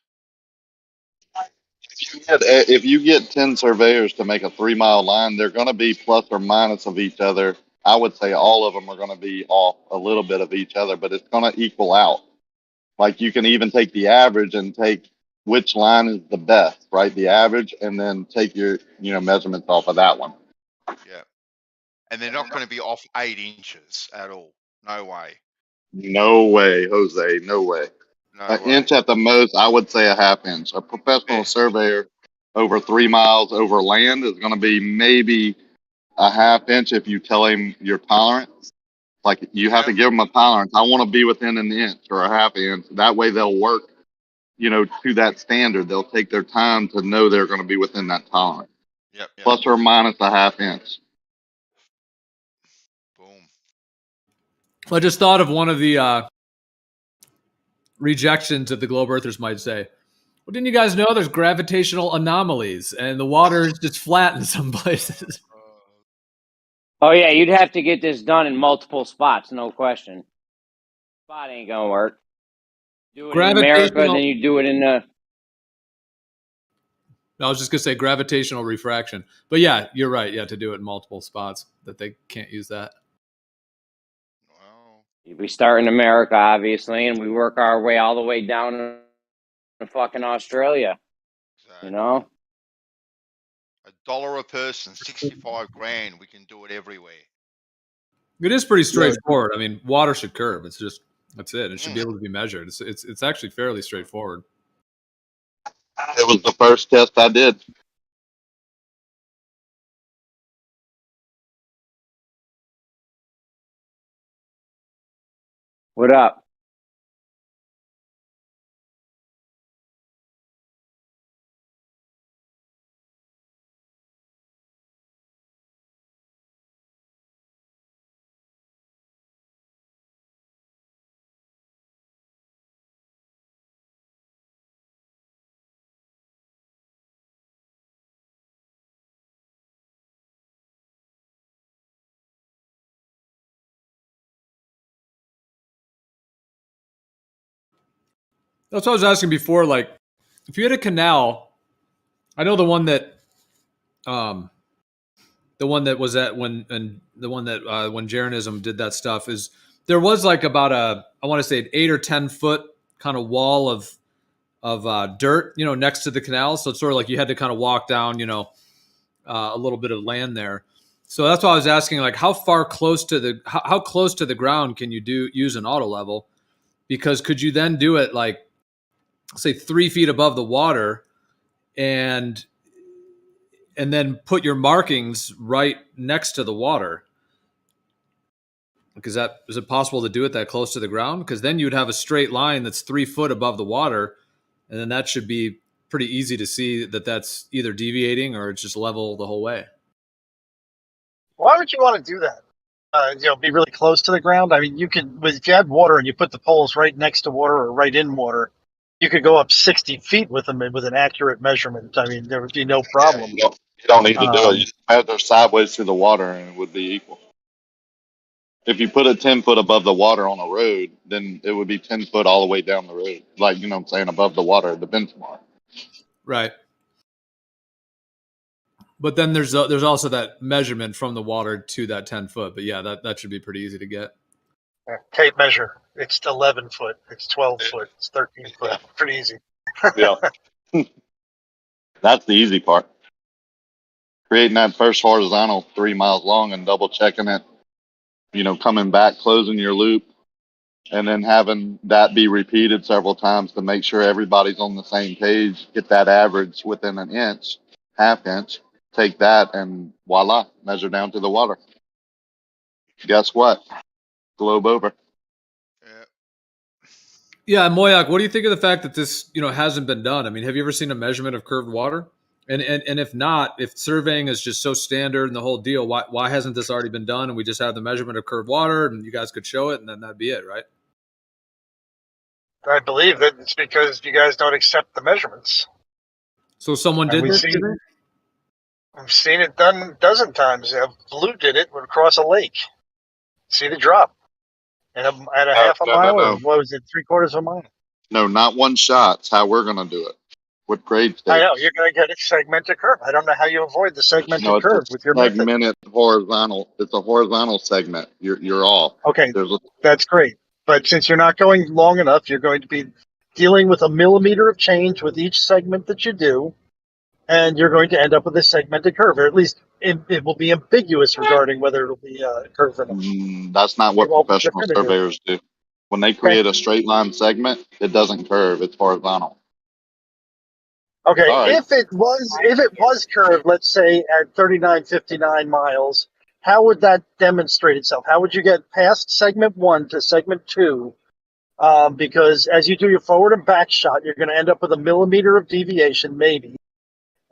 Speaker 19: If you get 10 surveyors to make a 3-mile line, they're going to be plus or minus of each other. I would say all of them are going to be off a little bit of each other, but it's going to equal out. Like you can even take the average and take which line is the best, right? The average, and then take your measurements off of that one.
Speaker 16: Yeah. And they're not going to be off 8 inches at all. No way.
Speaker 19: No way, Jose. No way.
Speaker 16: No
Speaker 19: An
Speaker 16: way.
Speaker 19: inch at the most, I would say a half inch. A professional surveyor over 3 miles over land is going to be maybe a half inch if you tell him your tolerance. Like you have to give them a tolerance. I want to be within an inch or a half inch. That way they'll work, to that standard. They'll take their time to know they're going to be within that tolerance.
Speaker 16: Yep.
Speaker 19: Plus or minus a half inch.
Speaker 16: Boom.
Speaker 22: I just thought of one of the rejections that the globe earthers might say. Well, didn't you guys know there's gravitational anomalies and the water is just flat in some places?
Speaker 6: Oh yeah, you'd have to get this done in multiple spots, no question. Spot ain't gonna work. Do it in America, then you do it in the.
Speaker 22: I was just gonna say gravitational refraction, but yeah, you're right. Yeah, to do it in multiple spots, that they can't use that.
Speaker 6: We start in America, obviously, and we work our way all the way down to fucking Australia.
Speaker 16: Exactly.
Speaker 6: $1
Speaker 16: a person, 65 grand. We can do it everywhere.
Speaker 22: It is pretty straightforward. I mean, water should curve. It's just that's it. It should be able to be measured. It's actually fairly straightforward.
Speaker 19: It was the first test I did.
Speaker 6: What up?
Speaker 22: That's what I was asking before. Like, if you had a canal, I know the one that was at when Jeranism did that stuff is there was like about I want to say an 8 or 10 foot kind of wall of dirt, next to the canal. So it's sort of like you had to kind of walk down, a little bit of land there. So that's why I was asking, like, how close to the ground can you use an auto level? Because could you then do it like, say, 3 feet above the water and then put your markings right next to the water? Is it possible to do it that close to the ground? Because then you'd have a straight line that's 3 foot above the water, and then that should be pretty easy to see that that's either deviating or it's just level the whole way.
Speaker 7: Why would you want to do that? Be really close to the ground. I mean, you could, if you had water and you put the poles right next to water or right in water, you could go up 60 feet with them with an accurate measurement. I mean, there would be no problem.
Speaker 19: Yeah, you don't need to do it. You just measure sideways to the water and it would be equal. If you put it 10 foot above the water on a road, then it would be 10 foot all the way down the road. Like, you know what I'm saying? Above the water, the benchmark.
Speaker 22: Right. But then there's also that measurement from the water to that 10 foot. But yeah, that should be pretty easy to get.
Speaker 7: Tape measure. It's 11 foot. It's 12 foot. It's 13 foot. Pretty easy.
Speaker 19: Yeah. That's the easy part. Creating that first horizontal 3 miles long and double checking it, you know, coming back, closing your loop, and then having that be repeated several times to make sure everybody's on the same page, get that average within an inch, half inch, take that and voila, measure down to the water. Guess what? Globe over.
Speaker 22: Yeah, Moyak, what do you think of the fact that this, hasn't been done? I mean, have you ever seen a measurement of curved water? And if not, if surveying is just so standard and the whole deal, why hasn't this already been done? And we just have the measurement of curved water, and you guys could show it, and then that'd be it, right?
Speaker 7: I believe that it's because you guys don't accept the measurements.
Speaker 22: So someone did this?
Speaker 7: I've seen it done a dozen times. Blue did it across a lake. See the drop. At a half a mile, or what was it, 3/4 of a mile?
Speaker 19: No, not one shot. It's how we're going to do it with grade stakes.
Speaker 7: I know, you're going to get a segmented curve. I don't know how you avoid the segmented curve with your method.
Speaker 19: Segmented horizontal. It's a horizontal segment. You're off.
Speaker 7: Okay, that's great. But since you're not going long enough, you're going to be dealing with a millimeter of change with each segment that you do, and you're going to end up with a segmented curve, or at least it will be ambiguous regarding whether it'll be a curve or not.
Speaker 19: That's not what professional surveyors do. When they create a straight line segment, it doesn't curve. It's horizontal.
Speaker 7: Okay, right. If it was curved, let's say at 39.59 miles, how would that demonstrate itself? How would you get past segment 1 to segment 2? Because as you do your forward and back shot, you're going to end up with a millimeter of deviation, maybe.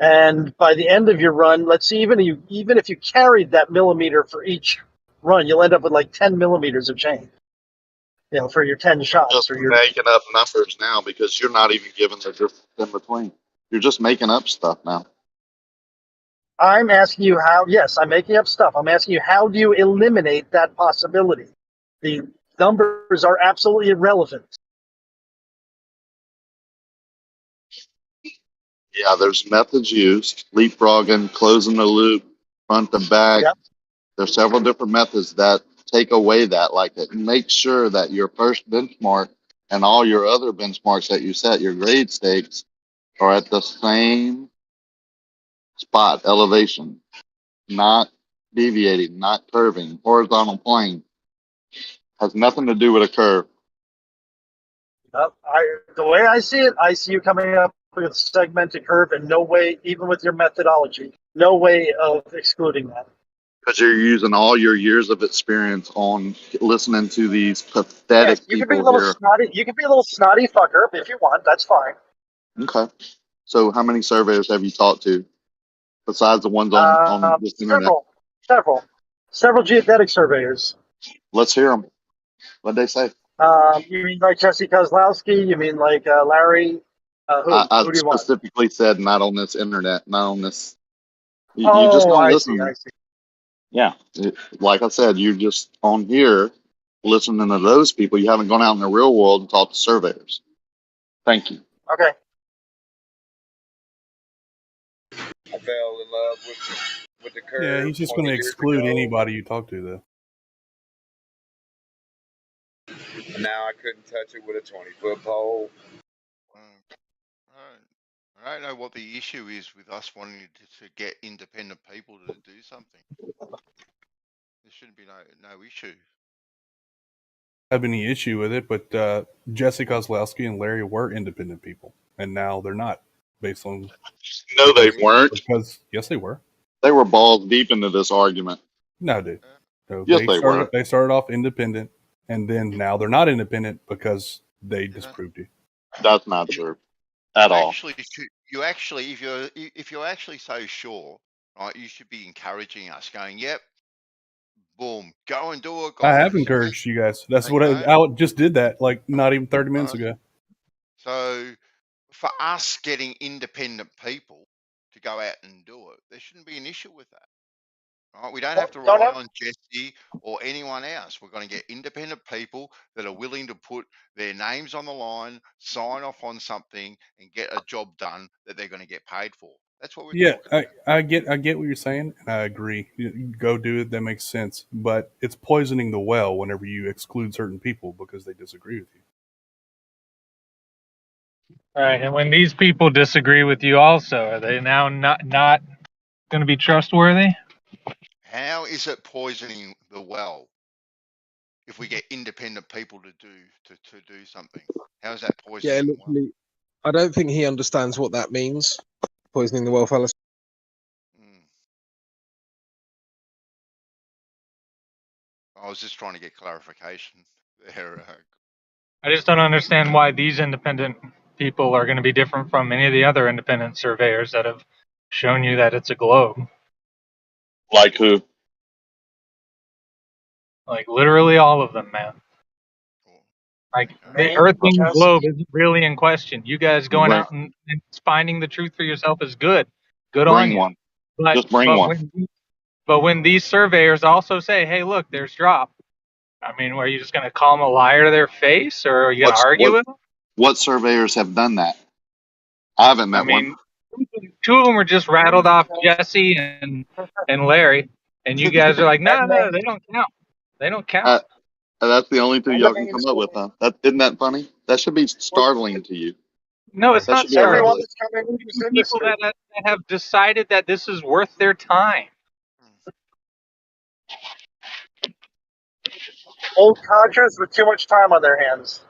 Speaker 7: And by the end of your run, let's see, even if you carried that millimeter for each run, you'll end up with like 10 millimeters of change. For your 10 shots.
Speaker 19: Just making up numbers now because you're not even given the difference in between. You're just making up stuff now.
Speaker 7: I'm asking you how. Yes, I'm making up stuff. I'm asking you, how do you eliminate that possibility? The numbers are absolutely irrelevant.
Speaker 19: Yeah, there's methods used: leapfrogging, closing the loop, front to back. Yep. There's several different methods that take away that, like that. Make sure that your first benchmark and all your other benchmarks that you set, your grade stakes, are at the same spot, elevation, not deviating, not curving, horizontal plane. Has nothing to do with a curve.
Speaker 7: The way I see it, I see you coming up with a segmented curve, and no way, even with your methodology, no way of excluding that.
Speaker 19: Because you're using all your years of experience on listening to these pathetic
Speaker 7: you
Speaker 19: people
Speaker 7: can be a little
Speaker 19: here.
Speaker 7: Snotty. You can be a little snotty fucker if you want. That's fine.
Speaker 19: Okay. So how many surveyors have you talked to besides the ones on this internet?
Speaker 7: Several geodetic surveyors.
Speaker 19: Let's hear them. What'd they say?
Speaker 7: You mean like Jesse Kozlowski? You mean like Larry?
Speaker 19: I
Speaker 7: who do you want?
Speaker 19: specifically said not on this internet, not on this. You just don't listen.
Speaker 7: I see.
Speaker 19: Yeah. Like I said, you're just on here listening to those people. You haven't gone out in the real world and talked to surveyors. Thank you.
Speaker 7: Okay.
Speaker 1: I fell in love with the curve.
Speaker 20: Yeah, he's just going to exclude anybody you talk to, though.
Speaker 1: Now I couldn't touch it with a 20-foot pole.
Speaker 16: I don't know what the issue is with us wanting to get independent people to do something. There shouldn't be no issue.
Speaker 20: Have any issue with it, but Jesse Kozlowski and Larry were independent people, and now they're not, based on...
Speaker 19: No, they weren't.
Speaker 20: Because, yes, they were.
Speaker 19: They were balls deep into this argument.
Speaker 20: No, dude. No,
Speaker 19: yes, they were.
Speaker 20: They started off independent, and then now they're not independent because they disproved you.
Speaker 19: That's not true at all.
Speaker 16: You actually, if you're actually so sure, right, you should be encouraging us, going, "Yep, boom, go and do it, guys."
Speaker 20: I have encouraged you guys. That's what I just did that like not even 30 minutes ago.
Speaker 16: So, for us getting independent people to go out and do it, there shouldn't be an issue with that. Right? We don't have to rely on Jesse or anyone else. We're going to get independent people that are willing to put their names on the line, sign off on something, and get a job done that they're going to get paid for. That's what we're
Speaker 20: Yeah,
Speaker 16: talking about.
Speaker 20: I get what you're saying, and I agree. You go do it, that makes sense. But it's poisoning the well whenever you exclude certain people because they disagree with you.
Speaker 9: All right, and when these people disagree with you, also, are they now not going to be trustworthy?
Speaker 16: How is it poisoning the well if we get independent people to do something? How is that poisoning
Speaker 3: Yeah,
Speaker 16: the well?
Speaker 3: literally. I don't think he understands what that means. Poisoning the well fallacy.
Speaker 16: I was just trying to get clarification there.
Speaker 9: I just don't understand why these independent people are going to be different from any of the other independent surveyors that have shown you that it's a globe.
Speaker 19: Like who?
Speaker 9: Like literally all of them, man. Like the Earth being a globe isn't really in question. You guys going out and finding the truth for yourself is good. Good on
Speaker 19: Bring
Speaker 9: you.
Speaker 19: one.
Speaker 9: But
Speaker 19: Just bring one.
Speaker 9: when these surveyors also say, "Hey, look, there's drop," I mean, are you just going to call them a liar to their face, or are you going to argue with them?
Speaker 19: What surveyors have done that? I haven't met one.
Speaker 9: Two of them were just rattled off, Jesse and Larry, and you guys are like, no, they don't count. They don't count.
Speaker 19: That's the only two y'all can come up with, huh? Isn't that funny? That should be startling to you.
Speaker 9: No, it's
Speaker 19: That
Speaker 9: not
Speaker 19: should be
Speaker 9: startling.
Speaker 19: ridiculous.
Speaker 9: People that have decided that this is worth their time.
Speaker 7: Old codgers with too much time on their hands.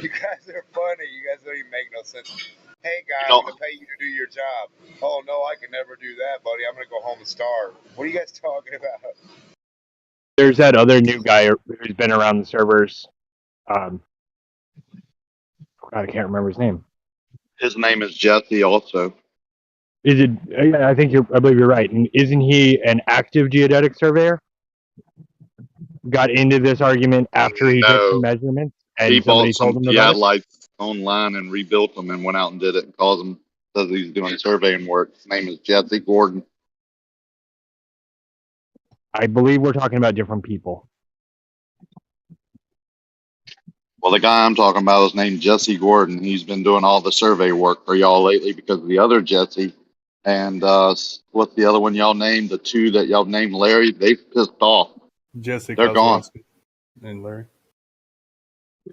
Speaker 1: You guys are funny. You guys don't even make no sense. Hey, guy, I'm going to pay you to do your job. Oh, no, I can never do that, buddy. I'm going to go home and starve. What are you guys talking about?
Speaker 15: There's that other new guy who's been around the servers. God, I can't remember his name.
Speaker 19: His name is Jesse also.
Speaker 15: Is it? I believe you're right. And isn't he an active geodetic surveyor? Got into this argument after he took some measurements, and
Speaker 19: He
Speaker 15: somebody
Speaker 19: bought some
Speaker 15: told him about it.
Speaker 19: theodolites online and rebuilt them and went out and did it and calls him, says he's doing surveying work. His name is Jesse Gordon.
Speaker 15: I believe we're talking about different people.
Speaker 19: Well, the guy I'm talking about is named Jesse Gordon. He's been doing all the survey work for y'all lately because the other Jesse and what's the other one y'all named? The two that y'all named Larry, they pissed off.
Speaker 20: Jesse
Speaker 19: They're gone.
Speaker 20: Kozlowski and Larry.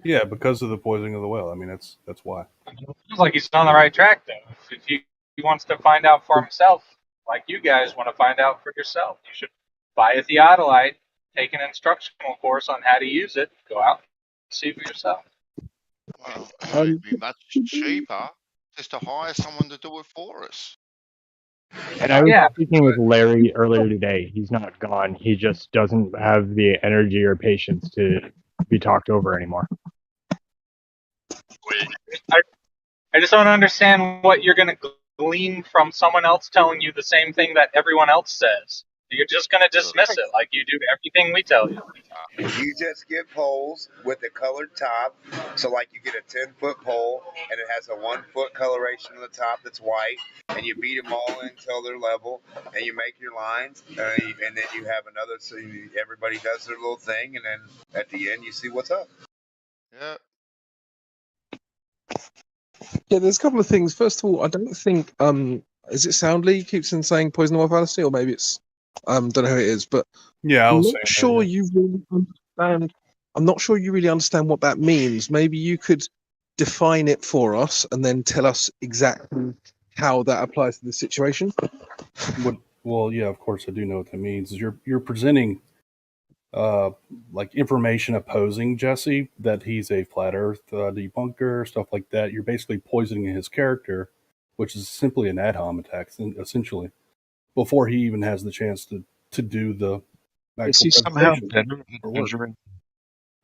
Speaker 20: Yeah, because of the poisoning of the well. I mean, that's why.
Speaker 9: Seems like he's on the right track, though. If he wants to find out for himself, like you guys want to find out for yourself, you should buy a theodolite, take an instructional course on how to use it, go out and see for yourself.
Speaker 16: Well, it'd be much cheaper just to hire someone to do it for us.
Speaker 15: And I was speaking with Larry earlier today. He's not gone. He just doesn't have the energy or patience to be talked over anymore.
Speaker 9: I just don't understand what you're going to glean from someone else telling you the same thing that everyone else says. You're just going to dismiss it like you do everything we tell you.
Speaker 1: You just get poles with a colored top. So, like, you get a 10-foot pole, and it has a 1-foot coloration on the top that's white, and you beat them all until they're level, and you make your lines, and then you have another, so everybody does their little thing, and then at the end, you see what's up.
Speaker 16: Yeah.
Speaker 3: Yeah, there's a couple of things. First of all, I don't think is it Soundly keeps on saying poison the well fallacy, or maybe it's don't know who it is, but
Speaker 20: yeah,
Speaker 3: I'm not sure you really understand. I'm not sure you really understand what that means. Maybe you could define it for us and then tell us exactly how that applies to the situation.
Speaker 20: Well, yeah, of course I do know what that means. You're presenting like information opposing Jesse, that he's a flat earth debunker, stuff like that. You're basically poisoning his character, which is simply an ad hom attack, essentially, before he even has the chance to do the
Speaker 5: Is he somehow better at measuring?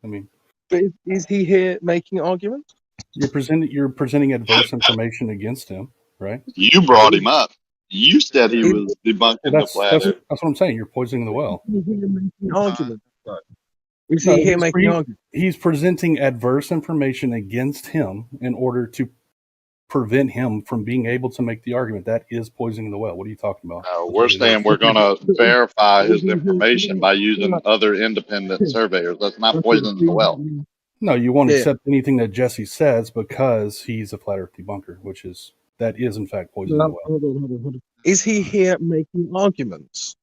Speaker 20: I mean,
Speaker 3: but is he here making arguments?
Speaker 20: You're presenting adverse information against him, right?
Speaker 19: You brought him up. You said he was debunking the flat earth.
Speaker 20: That's what I'm saying. You're poisoning the well.
Speaker 3: Argument. Is he here making arguments?
Speaker 20: He's presenting adverse information against him in order to prevent him from being able to make the argument. That is poisoning the well. What are you talking about?
Speaker 19: We're saying we're going to verify his information by using other independent surveyors. That's not poisoning the well.
Speaker 20: No, you won't
Speaker 3: Yeah.
Speaker 20: accept anything that Jesse says because he's a flat Earth debunker, that is in fact poisoning the well.
Speaker 3: Hold on. Is he here making arguments?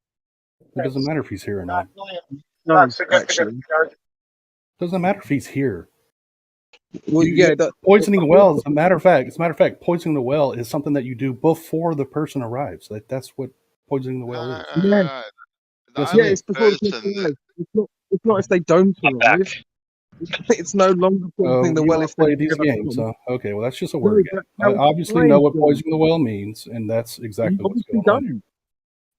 Speaker 20: It doesn't matter if he's here or not.
Speaker 7: Not significant.
Speaker 3: Actually.
Speaker 20: Doesn't matter if he's here.
Speaker 3: Well, yeah,
Speaker 20: poisoning the well, as a matter of fact, poisoning the well is something that you do before the person arrives. That's what poisoning the well is.
Speaker 3: It's before the person arrives. It's not if they don't arrive. It's no longer poisoning the well if
Speaker 20: play
Speaker 3: they
Speaker 20: these
Speaker 3: never
Speaker 20: games.
Speaker 3: come.
Speaker 20: Okay, well that's just a word game. I obviously know what poisoning the well means, and that's exactly what's going on here.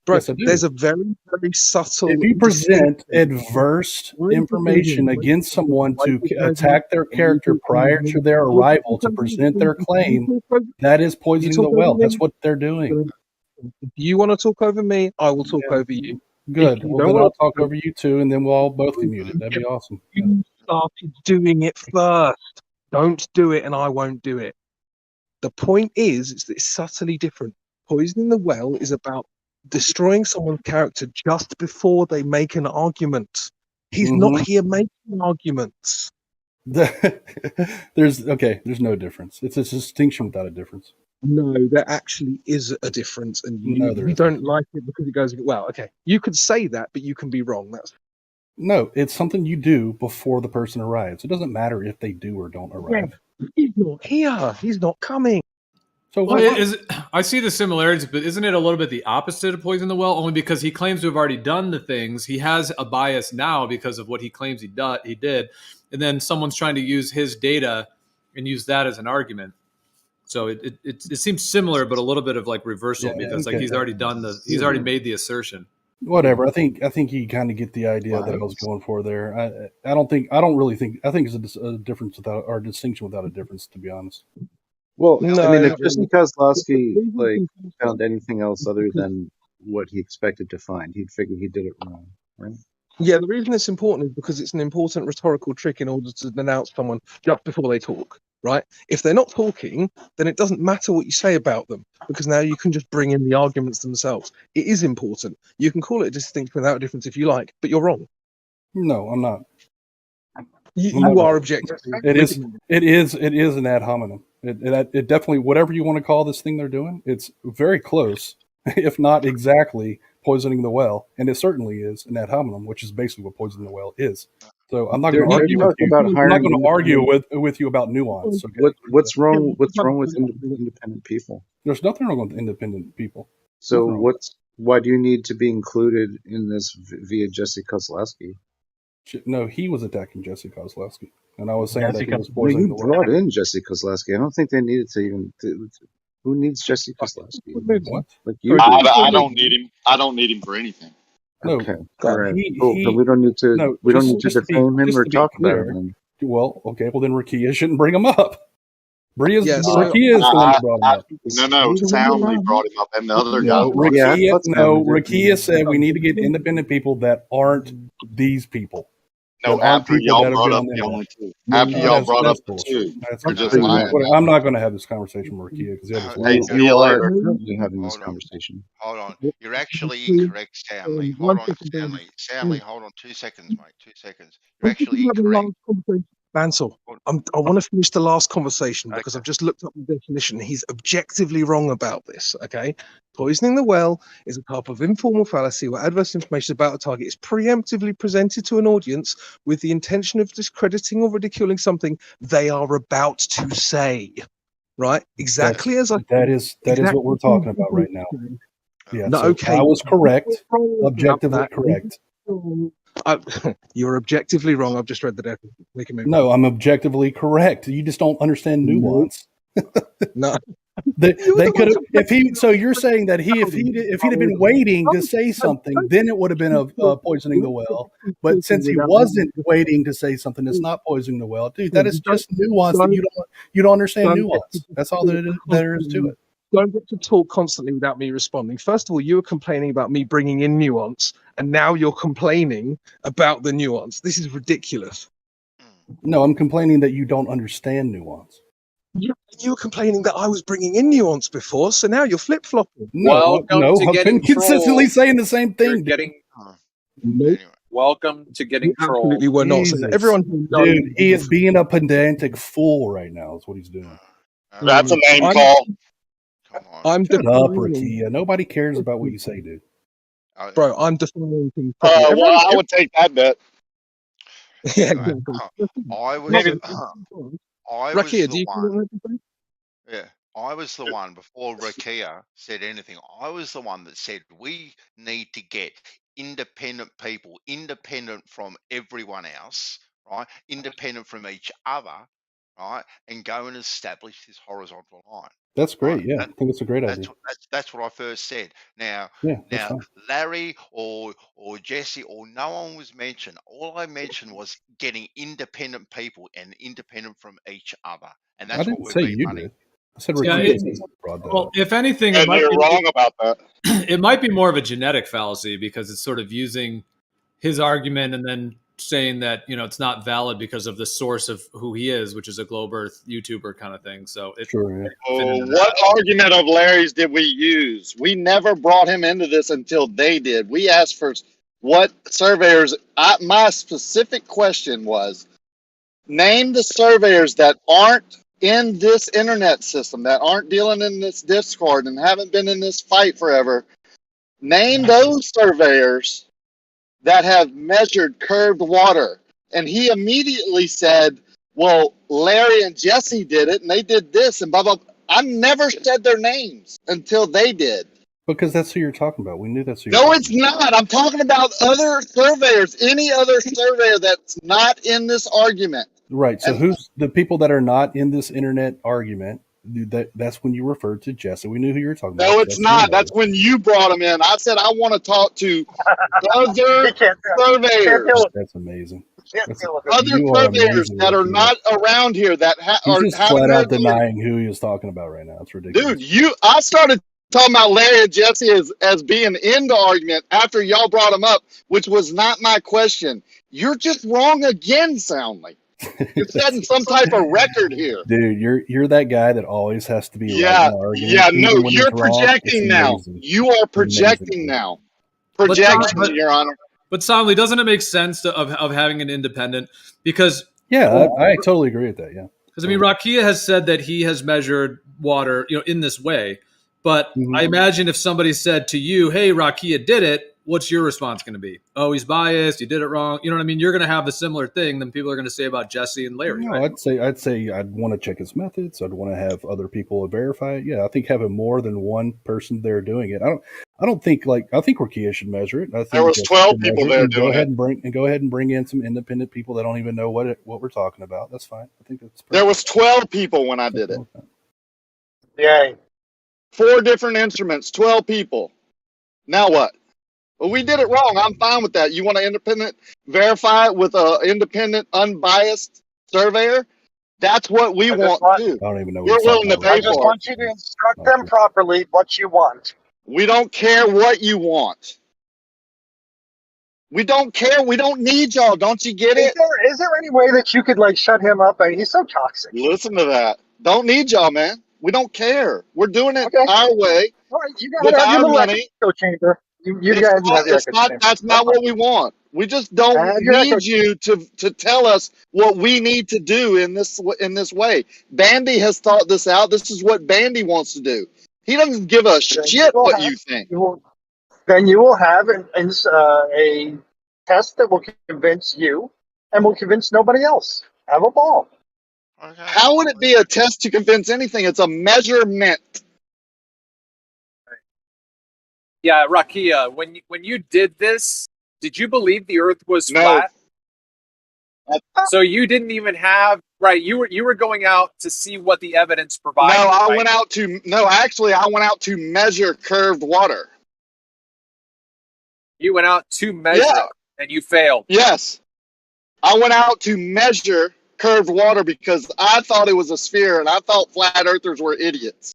Speaker 3: Bro,
Speaker 20: Yes, I do.
Speaker 3: there's a very, very subtle.
Speaker 20: If you present adverse information against someone to attack their character prior to their arrival to present their claim, that is poisoning the well. That's what they're doing.
Speaker 3: If you want to talk over me, I will talk over you.
Speaker 20: Good. Well, then I'll talk over you too, and then we'll all both be muted. That'd be awesome.
Speaker 3: You started doing it first. Don't do it, and I won't do it. The point is that it's subtly different. Poisoning the well is about destroying someone's character just before they make an argument. He's not here making arguments.
Speaker 20: There's no difference. It's a distinction without a difference.
Speaker 3: No, there actually is a difference, and you
Speaker 20: isn't.
Speaker 3: don't like it because it goes, well, okay. You could say that, but you can be wrong.
Speaker 20: No, it's something you do before the person arrives. It doesn't matter if they do or don't arrive.
Speaker 3: Yeah, he's not here. He's not coming.
Speaker 20: So
Speaker 22: well, I see the similarities, but isn't it a little bit the opposite of poison the well? Only because he claims to have already done the things. He has a bias now because of what he claims he did, and then someone's trying to use his data and use that as an argument. So it seems similar, but a little bit of like reversal because like he's already already made the assertion.
Speaker 20: Whatever. I think you kind of get the idea that I was going for there. I think it's a difference without or distinction without a difference, to be honest.
Speaker 5: Well, I mean, if Jesse Kozlowski found anything else other than what he expected to find, he'd figure he did it wrong, right?
Speaker 3: Yeah, the reason it's important is because it's an important rhetorical trick in order to denounce someone just before they talk, right? If they're not talking, then it doesn't matter what you say about them because now you can just bring in the arguments themselves. It is important. You can call it a distinction without a difference if you like, but you're wrong.
Speaker 20: No, I'm not.
Speaker 3: You are objective.
Speaker 20: It is an ad hominem. It definitely, whatever you want to call this thing they're doing, it's very close, if not exactly, poisoning the well, and it certainly is an ad hominem, which is basically what poisoning the well is. So I'm not going to argue with you. I'm not going to argue with you about nuance. Okay?
Speaker 5: What's wrong with independent people?
Speaker 20: There's nothing wrong with independent people.
Speaker 5: So why do you need to be included in this via Jesse Kozlowski?
Speaker 20: No, he was attacking Jesse Kozlowski, and I was saying that he was poisoning the well.
Speaker 5: You brought in Jesse Kozlowski. I don't think they needed to even. Who needs Jesse Kozlowski?
Speaker 20: What?
Speaker 5: Like you?
Speaker 19: I don't need him. I don't need him for anything.
Speaker 20: No,
Speaker 5: okay, all right. So we don't need to. No, we don't need to defame him or talk about him.
Speaker 20: Well, okay. Well, then Rakia shouldn't bring him up. Rakia is the one that brought him up.
Speaker 19: No, Townley brought him up, and the other guy.
Speaker 20: Rakia said we need to get independent people that aren't these people.
Speaker 19: No, after y'all brought up the only two. After y'all brought up the two.
Speaker 20: I'm not going to have this conversation with Rakia because
Speaker 5: you are currently having this conversation.
Speaker 16: Hold on. You're actually incorrect, Stanley. Hold on, Stanley. Stanley, hold on 2 seconds, mate. 2 seconds. You're actually incorrect.
Speaker 3: Bansal, I want to finish the last conversation because I've just looked up the definition. He's objectively wrong about this, okay? Poisoning the well is a type of informal fallacy where adverse information about a target is preemptively presented to an audience with the intention of discrediting or ridiculing something they are about to say, right? Exactly as I...
Speaker 20: That is what we're talking about right now. Yeah, no, so okay. I was correct, objectively correct.
Speaker 3: You're objectively wrong. I've just read the definition.
Speaker 20: No, I'm objectively correct. You just don't understand nuance.
Speaker 3: No,
Speaker 20: they could have. If he, so you're saying that if he'd have been waiting to say something, then it would have been a poisoning the well. But since he wasn't waiting to say something, it's not poisoning the well, dude. That is just nuance that you don't understand nuance. That's all there is to it.
Speaker 3: Don't get to talk constantly without me responding. First of all, you were complaining about me bringing in nuance, and now you're complaining about the nuance. This is ridiculous.
Speaker 20: No, I'm complaining that you don't understand nuance.
Speaker 3: You were complaining that I was bringing in nuance before, so now you're flip flopping.
Speaker 20: No, I've been consistently saying the same thing.
Speaker 4: Welcome to getting trolled.
Speaker 3: Absolutely, we're not. So
Speaker 20: Jesus.
Speaker 3: everyone,
Speaker 20: Dude, he is being a pedantic fool right now. Is what he's doing.
Speaker 19: That's a name call.
Speaker 3: I'm
Speaker 20: Shut up,
Speaker 3: defining,
Speaker 20: Rakia. Nobody cares about what you say, dude.
Speaker 3: bro. I'm defining things. properly.
Speaker 19: Well, I would take that bet.
Speaker 3: Yeah,
Speaker 16: Anyway,
Speaker 3: exactly.
Speaker 16: I was
Speaker 3: Rakia, do
Speaker 16: the
Speaker 3: you
Speaker 16: one. Yeah, I was the one before Rakia said anything. I was the one that said we need to get independent people, independent from everyone else, right? Independent from each other, right? And go and establish this horizontal line.
Speaker 20: That's great. Yeah, I think it's a great idea.
Speaker 16: That's what I first said. Now,
Speaker 20: Yeah, that's fine.
Speaker 16: Larry or Jesse or no one was mentioned. All I mentioned was getting independent people and independent from each other, and
Speaker 20: I
Speaker 16: that's what
Speaker 20: didn't
Speaker 16: we've
Speaker 20: say
Speaker 16: been
Speaker 20: you
Speaker 16: running.
Speaker 20: did. I said
Speaker 22: Yeah,
Speaker 20: Rakia brought that
Speaker 22: well,
Speaker 20: up.
Speaker 22: if anything,
Speaker 19: And you're wrong about that.
Speaker 22: It might be more of a genetic fallacy because it's sort of using his argument and then saying that it's not valid because of the source of who he is, which is a globe Earth YouTuber kind of thing. So
Speaker 19: What argument of Larry's did we use? We never brought him into this until they did. We asked for what surveyors. My specific question was, name the surveyors that aren't in this internet system, that aren't dealing in this Discord and haven't been in this fight forever. Name those surveyors that have measured curved water. And he immediately said, well, Larry and Jesse did it, and they did this, and blah, blah. I never said their names until they did.
Speaker 20: Because that's who you're talking about. We knew that's who.
Speaker 19: No, it's not. I'm talking about other surveyors, any other surveyor that's not in this argument.
Speaker 20: Right. So who's the people that are not in this internet argument? That's when you referred to Jesse. We knew who you were talking about.
Speaker 19: No, it's not. That's when you brought him in. I said I want to talk to other surveyors.
Speaker 20: That's amazing.
Speaker 19: Other surveyors that are not around here that
Speaker 20: He's
Speaker 19: are
Speaker 20: just flat out denying who he is talking about right now. It's ridiculous.
Speaker 19: Dude, I started talking about Larry and Jesse as being in the argument after y'all brought them up, which was not my question. You're just wrong again, soundly. You're setting some type of record here.
Speaker 20: Dude, you're that guy that always has to be
Speaker 19: yeah,
Speaker 20: right in the argument.
Speaker 19: yeah,
Speaker 20: Even
Speaker 19: no,
Speaker 20: when
Speaker 19: you're
Speaker 20: he's wrong,
Speaker 19: projecting
Speaker 20: it's
Speaker 19: now.
Speaker 20: amazing.
Speaker 19: You are projecting now. Projection, Your Honor.
Speaker 22: But Sonley, doesn't it make sense of having an independent? Because
Speaker 20: I totally agree with that. Yeah,
Speaker 22: because I mean, Rakia has said that he has measured water, in this way. But I imagine if somebody said to you, "Hey, Rakia did it," what's your response going to be? Oh, he's biased. He did it wrong. You know what I mean? You're going to have a similar thing than people are going to say about Jesse and Larry.
Speaker 20: No,
Speaker 22: right?
Speaker 20: I'd say I'd want to check his methods. I'd want to have other people verify it. Yeah, I think having more than one person there doing it. I think Rakia should measure it. I think
Speaker 19: there was 12 people there doing it.
Speaker 20: Go ahead and bring in some independent people that don't even know what we're talking about. That's fine. I think that's perfect.
Speaker 19: There was 12 people when I did it.
Speaker 7: Yay.
Speaker 19: 4 different instruments, 12 people. Now what? Well, we did it wrong. I'm fine with that. You want an independent, verify it with an independent, unbiased surveyor? That's what we want too.
Speaker 20: I don't even know.
Speaker 19: We're willing to pay
Speaker 7: I just
Speaker 19: for
Speaker 7: want you to instruct them properly what you want.
Speaker 19: We don't care what you want. We don't care. We don't need y'all. Don't you get it?
Speaker 7: Is there any way that you could shut him up? I mean, he's so toxic.
Speaker 19: Listen to that. Don't need y'all, man. We don't care. We're doing it our way.
Speaker 7: All right, you
Speaker 19: with
Speaker 7: got
Speaker 19: our money.
Speaker 7: echo chamber. You guys have your echo chamber.
Speaker 19: That's not what we want. We just don't need you to tell us what we need to do in this way. Bandy has thought this out. This is what Bandy wants to do. He doesn't give a shit what you think.
Speaker 7: Then you will have a test that will convince you and will convince nobody else. Have a ball.
Speaker 16: Okay.
Speaker 19: How would it be a test to convince anything? It's a measurement.
Speaker 4: Yeah, Rakia, when you did this, did you believe the Earth was flat? So you didn't even have you were going out to see what the evidence provided.
Speaker 19: No, I went out to measure curved water.
Speaker 4: You went out to measure it, and you failed.
Speaker 19: Yes. I went out to measure curved water because I thought it was a sphere and I thought flat earthers were idiots.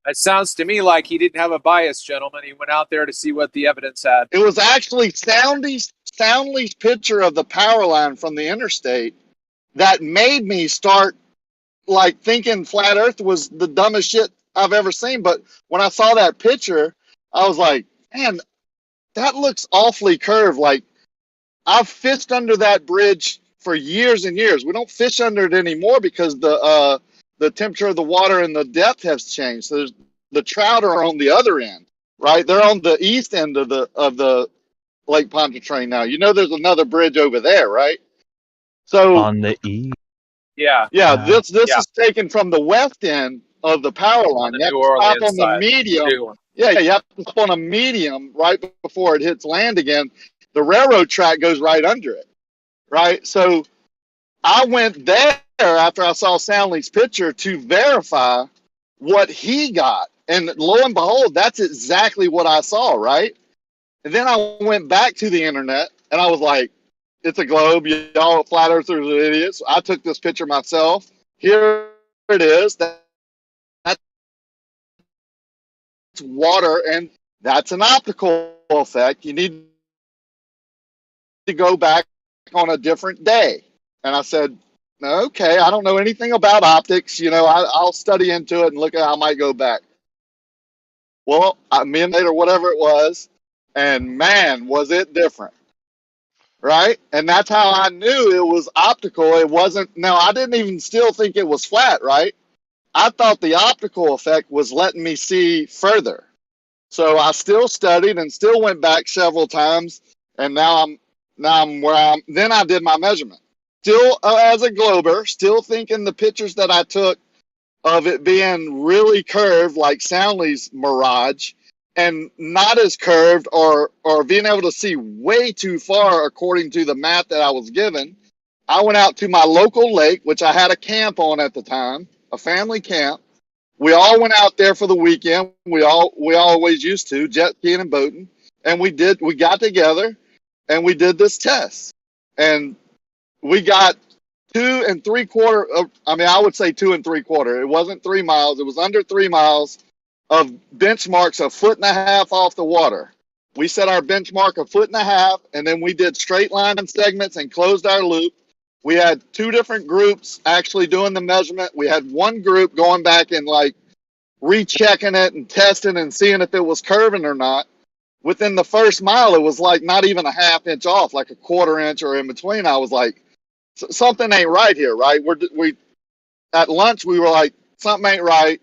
Speaker 4: It sounds to me like he didn't have a bias, gentlemen. He went out there to see what the evidence had.
Speaker 19: It was actually Soundly's picture of the power line from the interstate that made me start like thinking flat Earth was the dumbest shit I've ever seen. But when I saw that picture, I was like, man, that looks awfully curved. Like I've fished under that bridge for years and years. We don't fish under it anymore because the temperature of the water and the depth has changed. So the trout are on the other end, right? They're on the east end of the Lake Pontchartrain now. You know, there's another bridge over there, right? So
Speaker 10: On the E.
Speaker 4: Yeah.
Speaker 19: this is taken from the west end of the power line.
Speaker 4: The
Speaker 19: You have
Speaker 4: New
Speaker 19: to stop
Speaker 4: Orleans
Speaker 19: on the
Speaker 4: side.
Speaker 19: medium.
Speaker 4: New one.
Speaker 19: Yeah, you have to stop on a medium right before it hits land again. The railroad track goes right under it, right? So I went there after I saw Soundly's picture to verify what he got. And lo and behold, that's exactly what I saw, right? And then I went back to the internet and I was like, it's a globe. Y'all flat earthers are idiots. I took this picture myself. Here it is. That's water, and that's an optical effect. You need to go back on a different day. And I said, okay, I don't know anything about optics. You know, I'll study into it and look at how I might go back. Well, a minute later, whatever it was, and man, was it different. Right? And that's how I knew it was optical. It wasn't, now I didn't even still think it was flat, right? I thought the optical effect was letting me see further. So I still studied and still went back several times. And now I'm where I'm, then I did my measurement. Still as a glober, still thinking the pictures that I took of it being really curved like Soundly's Mirage, and not as curved or being able to see way too far according to the map that I was given. I went out to my local lake, which I had a camp on at the time, a family camp. We all went out there for the weekend. We always used to, jet skiing and boating. And we got together and we did this test. And we got 2 3/4, I would say 2 3/4. It wasn't 3 miles. It was under 3 miles of benchmarks 1.5 feet off the water. We set our benchmark 1.5 feet, and then we did straight line segments and closed our loop. We had 2 different groups actually doing the measurement. We had one group going back and like rechecking it and testing and seeing if it was curving or not. Within the first mile, it was like not even a 1/2 inch off, like 1/4 inch or in between. I was like, something ain't right here, right? We at lunch, we were like, something ain't right.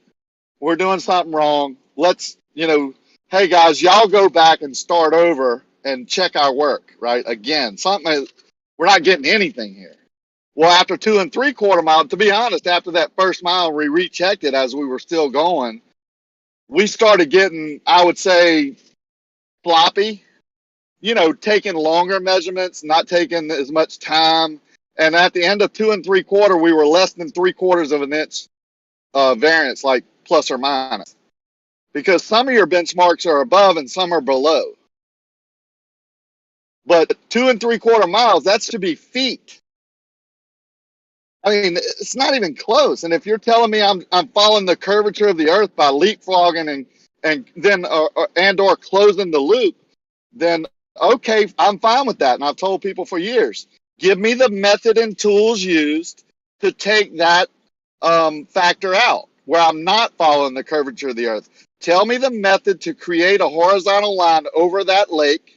Speaker 19: We're doing something wrong. Let's, hey guys, y'all go back and start over and check our work, right? Again, we're not getting anything here. Well, after 2 3/4 miles, to be honest, after that first mile, we rechecked it as we were still going. We started getting, I would say, floppy, taking longer measurements, not taking as much time. And at the end of 2 3/4, we were less than 3/4 of an inch variance, like plus or minus, because some of your benchmarks are above and some are below. But 2 3/4 miles, that's to be feet. I mean, it's not even close. And if you're telling me I'm following the curvature of the Earth by leapfrogging and then or closing the loop, then okay, I'm fine with that. And I've told people for years, give me the method and tools used to take that factor out, where I'm not following the curvature of the Earth. Tell me the method to create a horizontal line over that lake.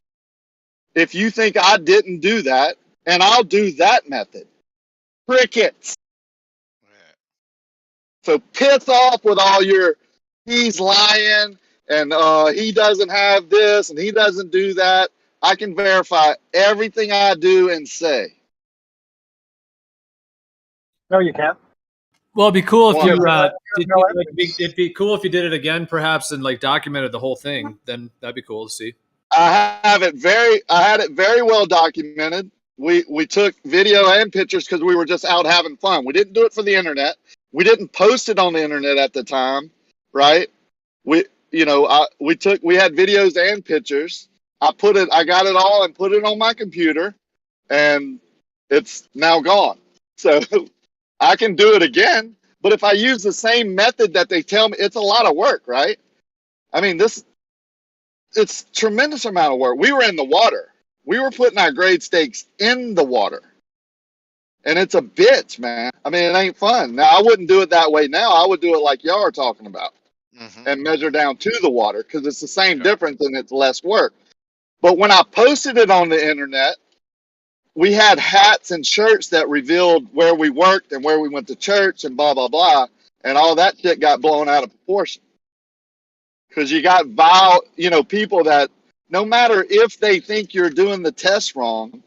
Speaker 19: If you think I didn't do that, and I'll do that method. Crickets. So piss off with all your, he's lying, and he doesn't have this, and he doesn't do that. I can verify everything I do and say.
Speaker 4: No, you can't.
Speaker 22: Well, it'd be cool if
Speaker 4: it'd
Speaker 22: be cool if you did it again, perhaps, and like documented the whole thing. Then that'd be cool to see.
Speaker 19: I had it very well documented. We took video and pictures because we were just out having fun. We didn't do it for the internet. We didn't post it on the internet at the time, right? We had videos and pictures. I got it all and put it on my computer, and it's now gone. So I can do it again, but if I use the same method that they tell me, it's a lot of work, right? I mean, it's tremendous amount of work. We were in the water. We were putting our grade stakes in the water.
Speaker 10: And it's a bitch, man. I mean, it ain't fun. Now, I wouldn't do it that way now. I would do it like y'all are talking about and measure down to the water because it's the same difference and it's less work. But when I posted it on the internet, we had hats and shirts that revealed where we worked and where we went to church and blah, blah, blah. And all that shit got blown out of proportion. Because you got vile, people that no matter if they think you're doing the test wrong,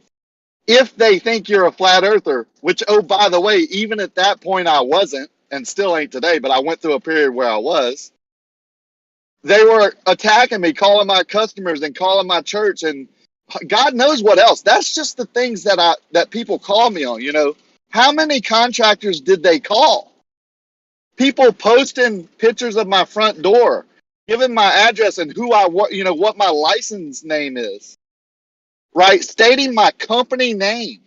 Speaker 10: if they think you're a flat earther, which, oh, by the way, even at that point I wasn't and still ain't today, but I went through a period where I was, they were attacking me, calling my customers and calling my church and God knows what else. That's just the things that people call me on, How many contractors did they call? People posting pictures of my front door, giving my address and what my license name is, right? Stating my company name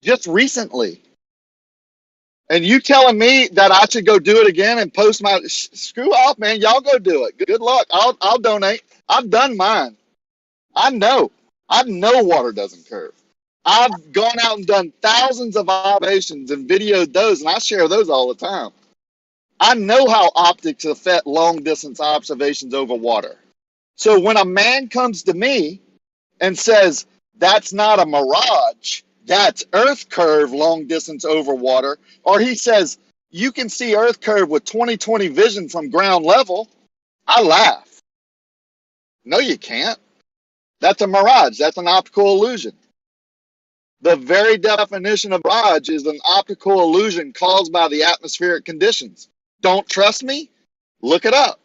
Speaker 10: just recently. And you telling me that I should go do it again and post my screw off, man. Y'all go do it. Good luck. I'll donate. I've done mine. I know water doesn't curve. I've gone out and done thousands of observations and videoed those, and I share those all the time. I know how optics affect long distance observations over water. So when a man comes to me and says, that's not a mirage, that's earth curve long distance over water, or he says, you can see earth curve with 20/20 vision from ground level, I laugh. No, you can't. That's a mirage. That's an optical illusion. The very definition of mirage is an optical illusion caused by the atmospheric conditions. Don't trust me? Look it up.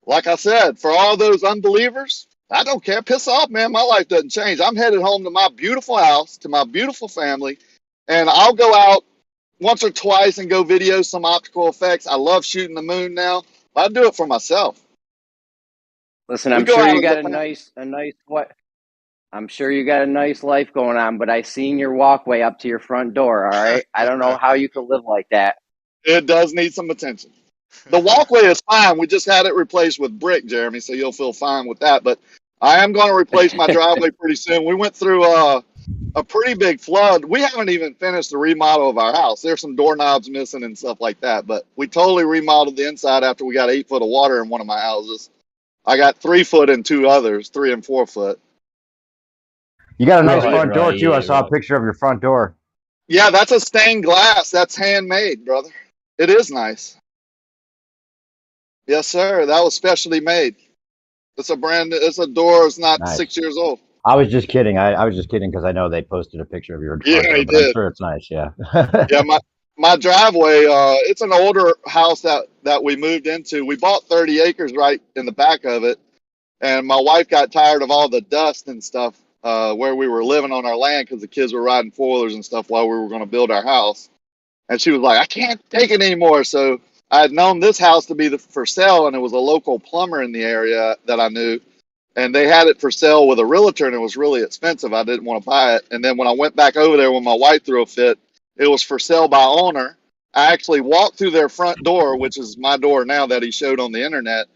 Speaker 10: Like I said, for all those unbelievers, I don't care. Piss off, man. My life doesn't change. I'm headed home to my beautiful house, to my beautiful family, and I'll go out once or twice and go video some optical effects. I love shooting the moon now. I do it for myself.
Speaker 6: Listen, I'm sure you got a nice what? I'm sure you got a nice life going on, but I seen your walkway up to your front door. All right, I don't know how you could live like that.
Speaker 10: It does need some attention. The walkway is fine. We just had it replaced with brick, Jeremy, so you'll feel fine with that. But I am going to replace my driveway pretty soon. We went through a pretty big flood. We haven't even finished the remodel of our house. There's some doorknobs missing and stuff like that. But we totally remodeled the inside after we got 8 foot of water in one of my houses. I got 3 foot in 2 others, 3 and 4 foot.
Speaker 2: You got a nice front door, too. I saw a picture of your front door.
Speaker 10: Yeah, that's a stained glass. That's handmade, brother. It is nice. Yes, sir. That was specially made. It's a door. It's not 6 years old.
Speaker 2: I was just kidding. I was just kidding because I know they posted a picture of your front door,
Speaker 10: he
Speaker 2: but
Speaker 10: did.
Speaker 2: I'm sure it's nice, yeah.
Speaker 10: Yeah, my driveway, it's an older house that we moved into. We bought 30 acres right in the back of it, and my wife got tired of all the dust and stuff where we were living on our land because the kids were riding four-wheelers and stuff while we were going to build our house. And she was like, I can't take it anymore. So I had known this house to be for sale, and it was a local plumber in the area that I knew. And they had it for sale with a realtor, and it was really expensive. I didn't want to buy it. And then when I went back over there when my wife threw a fit, it was for sale by owner. I actually walked through their front door, which is my door now that he showed on the internet.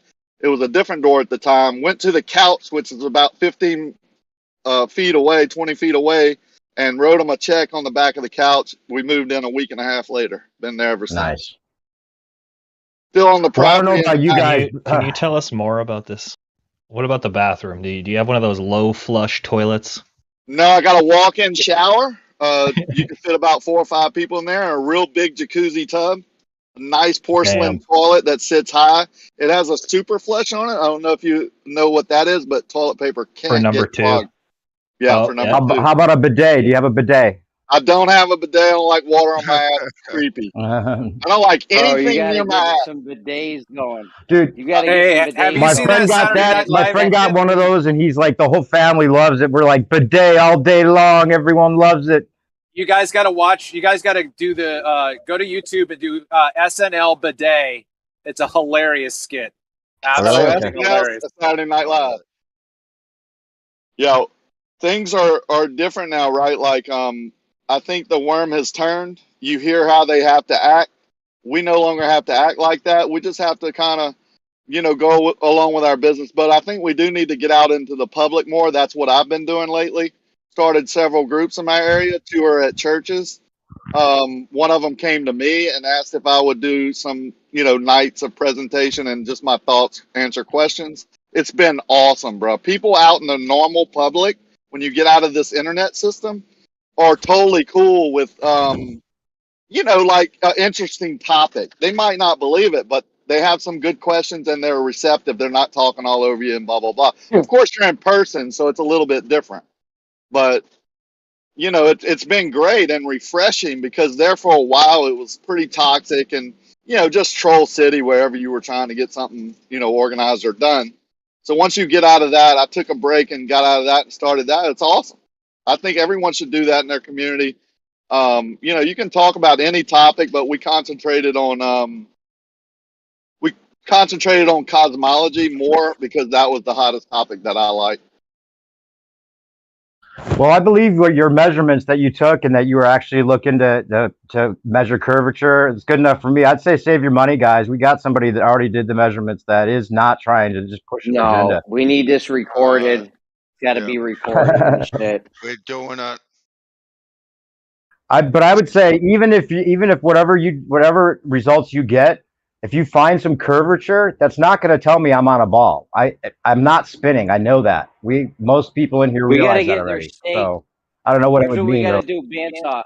Speaker 10: It was a different door at the time. Went to the couch, which is about 15 feet away, 20 feet away, and wrote them a check on the back of the couch. We moved in a week and a half later. Been there ever since.
Speaker 2: Nice.
Speaker 10: Still on the property.
Speaker 15: Well, I don't know about you guys.
Speaker 12: Can you tell us more about this? What about the bathroom? Do you have one of those low flush toilets?
Speaker 10: No, I got a walk-in shower. You can fit about 4 or 5 people in there, and a real big jacuzzi tub. A nice porcelain toilet that sits high. It has a super flush on it. I don't know if you know what that is, but toilet paper can't
Speaker 12: for number
Speaker 10: get
Speaker 12: 2.
Speaker 10: clogged. Yeah, for number 2.
Speaker 2: How about a bidet? Do you have a bidet?
Speaker 10: I don't have a bidet. I don't like water on my ass. It's creepy. I don't like anything near my ass.
Speaker 6: Some bidets going,
Speaker 2: dude.
Speaker 6: You gotta get some bidets.
Speaker 2: My friend got that. My friend got one of those, and he's like, the whole family loves it. We're like, bidet all day long. Everyone loves it.
Speaker 4: You guys got to watch. You guys got to do the go to YouTube and do SNL bidet. It's a hilarious skit. Absolutely hilarious.
Speaker 10: Saturday Night Live. Yo, things are different now, right? Like I think the worm has turned. You hear how they have to act. We no longer have to act like that. We just have to kind of, go along with our business. But I think we do need to get out into the public more. That's what I've been doing lately. started several groups in my area. 2 are at churches. One of them came to me and asked if I would do some, nights of presentation and just my thoughts, answer questions. It's been awesome, bro. People out in the normal public, when you get out of this internet system, are totally cool with, like an interesting topic. They might not believe it, but they have some good questions and they're receptive. They're not talking all over you and blah, blah, blah. Of course, you're in person, so it's a little bit different. But it's been great and refreshing, because there for a while it was pretty toxic and, just troll city wherever you were trying to get something, organized or done. So once you get out of that, I took a break and got out of that and started that. It's awesome. I think everyone should do that in their community. You can talk about any topic, but we concentrated on cosmology more because that was the hottest topic that I like.
Speaker 2: Well, I believe what your measurements that you took and that you were actually looking to measure curvature is good enough for me. I'd say save your money, guys. We got somebody that already did the measurements that is not trying to just push an agenda.
Speaker 6: We need this recorded. It's got to be recorded and shit.
Speaker 16: We're doing it.
Speaker 2: But I would say even if whatever results you get, if you find some curvature, that's not going to tell me I'm on a ball. I'm not spinning. I know that. Most people in here realize that already. So I don't know what it would mean.
Speaker 6: We got to do, bandsaw.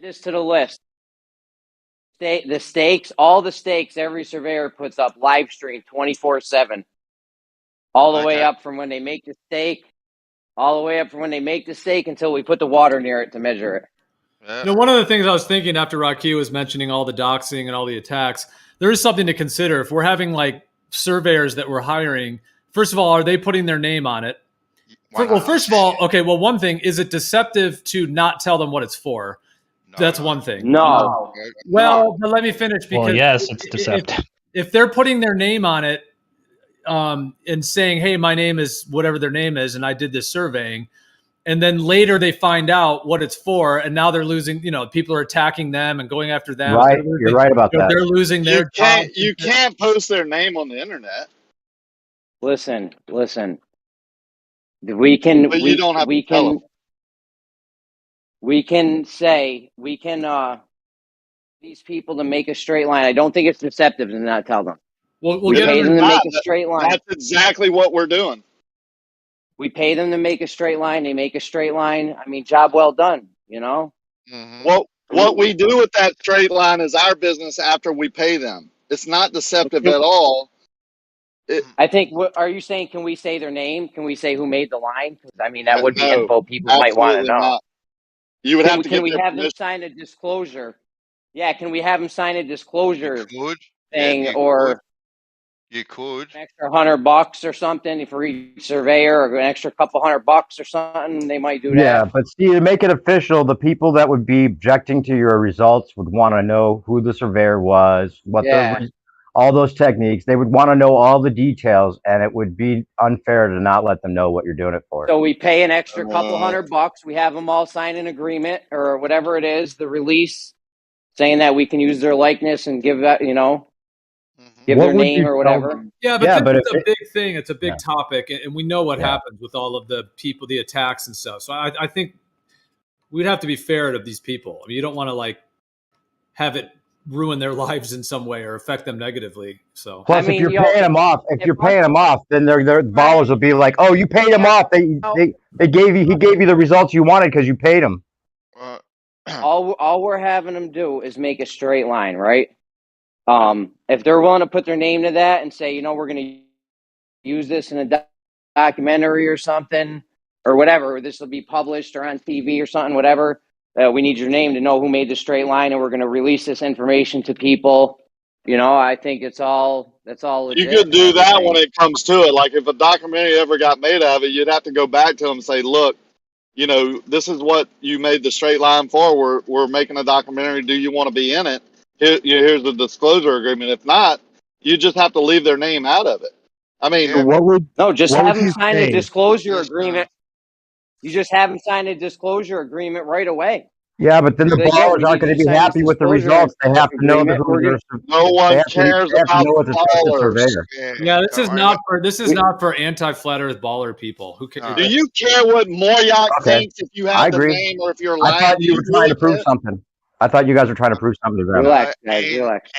Speaker 6: This to the list. The stakes, all the stakes. Every surveyor puts up live stream 24/7, all the way up from when they make the stake, until we put the water near it to measure it.
Speaker 22: One of the things I was thinking after Rocky was mentioning all the doxing and all the attacks, there is something to consider. If we're having like surveyors that we're hiring, first of all, are they putting their name on it? Well, first of all, okay, well, one thing, is it deceptive to not tell them what it's for? That's one thing.
Speaker 6: No.
Speaker 22: Well, but let me finish. Because
Speaker 12: yes, it's deceptive.
Speaker 22: If they're putting their name on it and saying, hey, my name is whatever their name is, and I did this surveying, and then later they find out what it's for, and now they're losing, people are attacking them and going after them.
Speaker 2: Right, you're right about that.
Speaker 22: They're losing their job.
Speaker 10: You can't post their name on the internet.
Speaker 6: Listen. We can.
Speaker 10: But you don't have to tell them.
Speaker 6: We can say these people to make a straight line. I don't think it's deceptive to not tell them.
Speaker 22: We
Speaker 6: pay them to make a straight line.
Speaker 10: That's exactly what we're doing.
Speaker 6: We pay them to make a straight line. They make a straight line. I mean, job well done,
Speaker 10: What we do with that straight line is our business after we pay them. It's not deceptive at all.
Speaker 6: I think, are you saying, can we say their name? Can we say who made the line? Because, I mean, that would be info people might want to know.
Speaker 10: Not. You would have to
Speaker 6: Can we have them sign a disclosure? Yeah, can we have them sign a disclosure thing, or
Speaker 16: you could
Speaker 6: an extra $100 or something for each surveyor, or an extra couple $100 or something? They might do that.
Speaker 2: Yeah, but see, to make it official, the people that would be objecting to your results would want to know who the surveyor was, all those techniques. They would want to know all the details, and it would be unfair to not let them know what you're doing it for.
Speaker 6: So we pay an extra couple $100. We have them all sign an agreement or whatever it is, the release, saying that we can use their likeness and give that, give their name or whatever.
Speaker 22: Yeah, but it's a big thing. It's a big topic, and we know what happens with all of the people, the attacks and stuff. So I think we'd have to be fair to these people. I mean, you don't want to have it ruin their lives in some way or affect them negatively. So
Speaker 2: plus, if you're paying them off, then their ballers will be like, "Oh, you paid them off. He gave you the results you wanted because you paid them."
Speaker 6: All we're having them do is make a straight line, right? If they're willing to put their name to that and say, we're going to use this in a documentary or something or whatever, this will be published or on TV or something, whatever. We need your name to know who made the straight line, and we're going to release this information to people. I think that's all legit.
Speaker 10: You could do that when it comes to it. Like if a documentary ever got made of it, you'd have to go back to them and say, look, this is what you made the straight line for. We're making a documentary. Do you want to be in it? Here's the disclosure agreement. If not, you just have to leave their name out of it. I mean,
Speaker 6: just have them sign a disclosure agreement. You just have them sign a disclosure agreement right away.
Speaker 2: Yeah, but then the ballers aren't going to be happy with the results. They have to know who they're.
Speaker 19: No one cares
Speaker 2: They have to
Speaker 19: about
Speaker 2: know what
Speaker 19: the
Speaker 2: to trust the
Speaker 19: ballers.
Speaker 2: surveyor.
Speaker 22: Yeah, this is not for anti-flat Earth baller people. Who can?
Speaker 19: Do you care what Moyak
Speaker 2: Okay,
Speaker 19: thinks if you
Speaker 2: I
Speaker 19: have the
Speaker 2: agree.
Speaker 19: name or if you're
Speaker 2: I
Speaker 19: lying?
Speaker 2: thought
Speaker 19: Do
Speaker 2: you
Speaker 19: you
Speaker 2: were trying
Speaker 19: really
Speaker 2: to prove
Speaker 19: care?
Speaker 2: something. I thought you guys were trying to prove something to them.
Speaker 6: Relax, guys. Relax.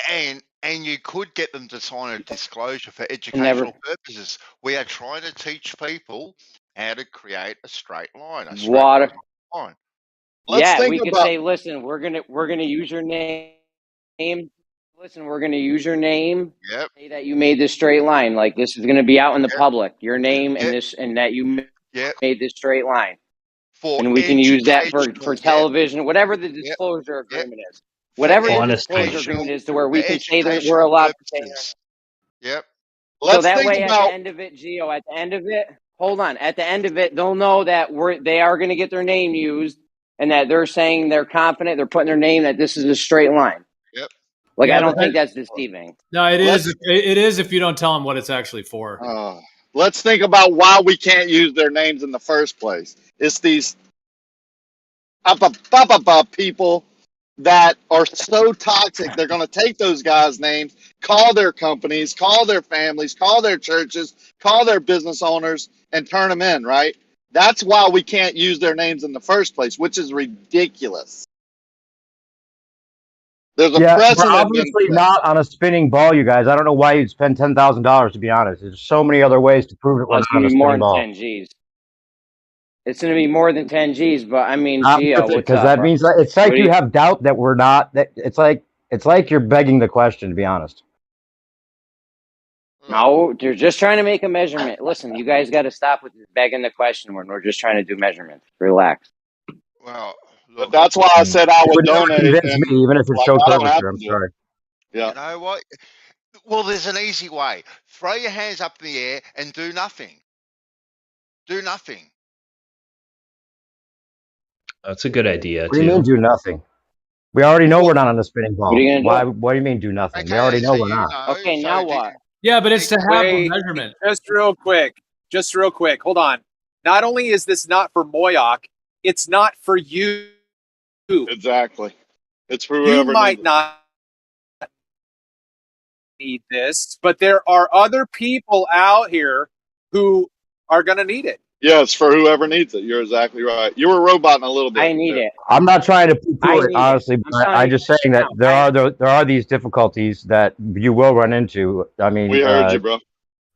Speaker 16: And you could get them to sign a disclosure for educational purposes. We are trying to teach people how to create a straight line, a straight
Speaker 6: Water.
Speaker 16: line.
Speaker 6: Yeah, we could say, listen, we're gonna use your name. Listen, we're gonna use your name.
Speaker 16: Yep.
Speaker 6: Say that you made this straight line. Like this is gonna be out in the public. Your name and this and that you made this straight line. And we can use that for television, whatever the disclosure agreement is. Whatever the disclosure agreement is, to where we can say that we're allowed to say that.
Speaker 16: Yep.
Speaker 6: So that way, at the end of it, Gio, at the end of it, hold on. At the end of it, they'll know that they are going to get their name used, and that they're saying they're confident. They're putting their name that this is a straight line.
Speaker 16: Yep.
Speaker 6: Like I don't think that's deceiving.
Speaker 22: No, it is. It is if you don't tell them what it's actually for.
Speaker 19: Let's think about why we can't use their names in the first place. It's these people that are so toxic. They're going to take those guys' names, call their companies, call their families, call their churches, call their business owners, and turn them in, right? That's why we can't use their names in the first place, which is ridiculous. There's a precedent.
Speaker 2: We're obviously not on a spinning ball, you guys. I don't know why you'd spend $10,000, to be honest. There's so many other ways to prove it
Speaker 6: Well,
Speaker 2: was
Speaker 6: it's
Speaker 2: on
Speaker 6: going
Speaker 2: a
Speaker 6: to be more
Speaker 2: spinning
Speaker 6: than
Speaker 2: ball.
Speaker 6: 10 G's. It's going to be more than 10 G's, but I mean,
Speaker 2: Not
Speaker 6: Gio,
Speaker 2: worth it,
Speaker 6: what's
Speaker 2: because
Speaker 6: up?
Speaker 2: that means that it's like you have doubt that we're not. That it's like you're begging the question, to be honest.
Speaker 6: No, they're just trying to make a measurement. Listen, you guys got to stop with begging the question when we're just trying to do measurements. Relax.
Speaker 16: Well,
Speaker 19: but that's why I said I would donate.
Speaker 2: Convince me, even if it's show curvature. I'm sorry.
Speaker 19: Yeah.
Speaker 16: You know what? Well, there's an easy way. Throw your hands up in the air and do nothing. Do nothing.
Speaker 12: That's a good idea,
Speaker 2: What do you mean do nothing? We already know we're not on the spinning ball.
Speaker 6: What are you gonna do?
Speaker 2: What do you mean do nothing? We already know we're not.
Speaker 6: Okay, now what?
Speaker 22: Yeah, but it's to have a measurement.
Speaker 4: Just real quick. Hold on. Not only is this not for Moyak, it's not for you.
Speaker 19: Exactly. It's for whoever
Speaker 4: You might not need this, but there are other people out here who are going to need it.
Speaker 19: Yeah, it's for whoever needs it. You're exactly right. You were roboting a little bit.
Speaker 6: I need it.
Speaker 2: I'm not trying to poo-poo it, honestly, but I'm just saying that there are these difficulties that you will run into. I mean,
Speaker 19: we heard you, bro.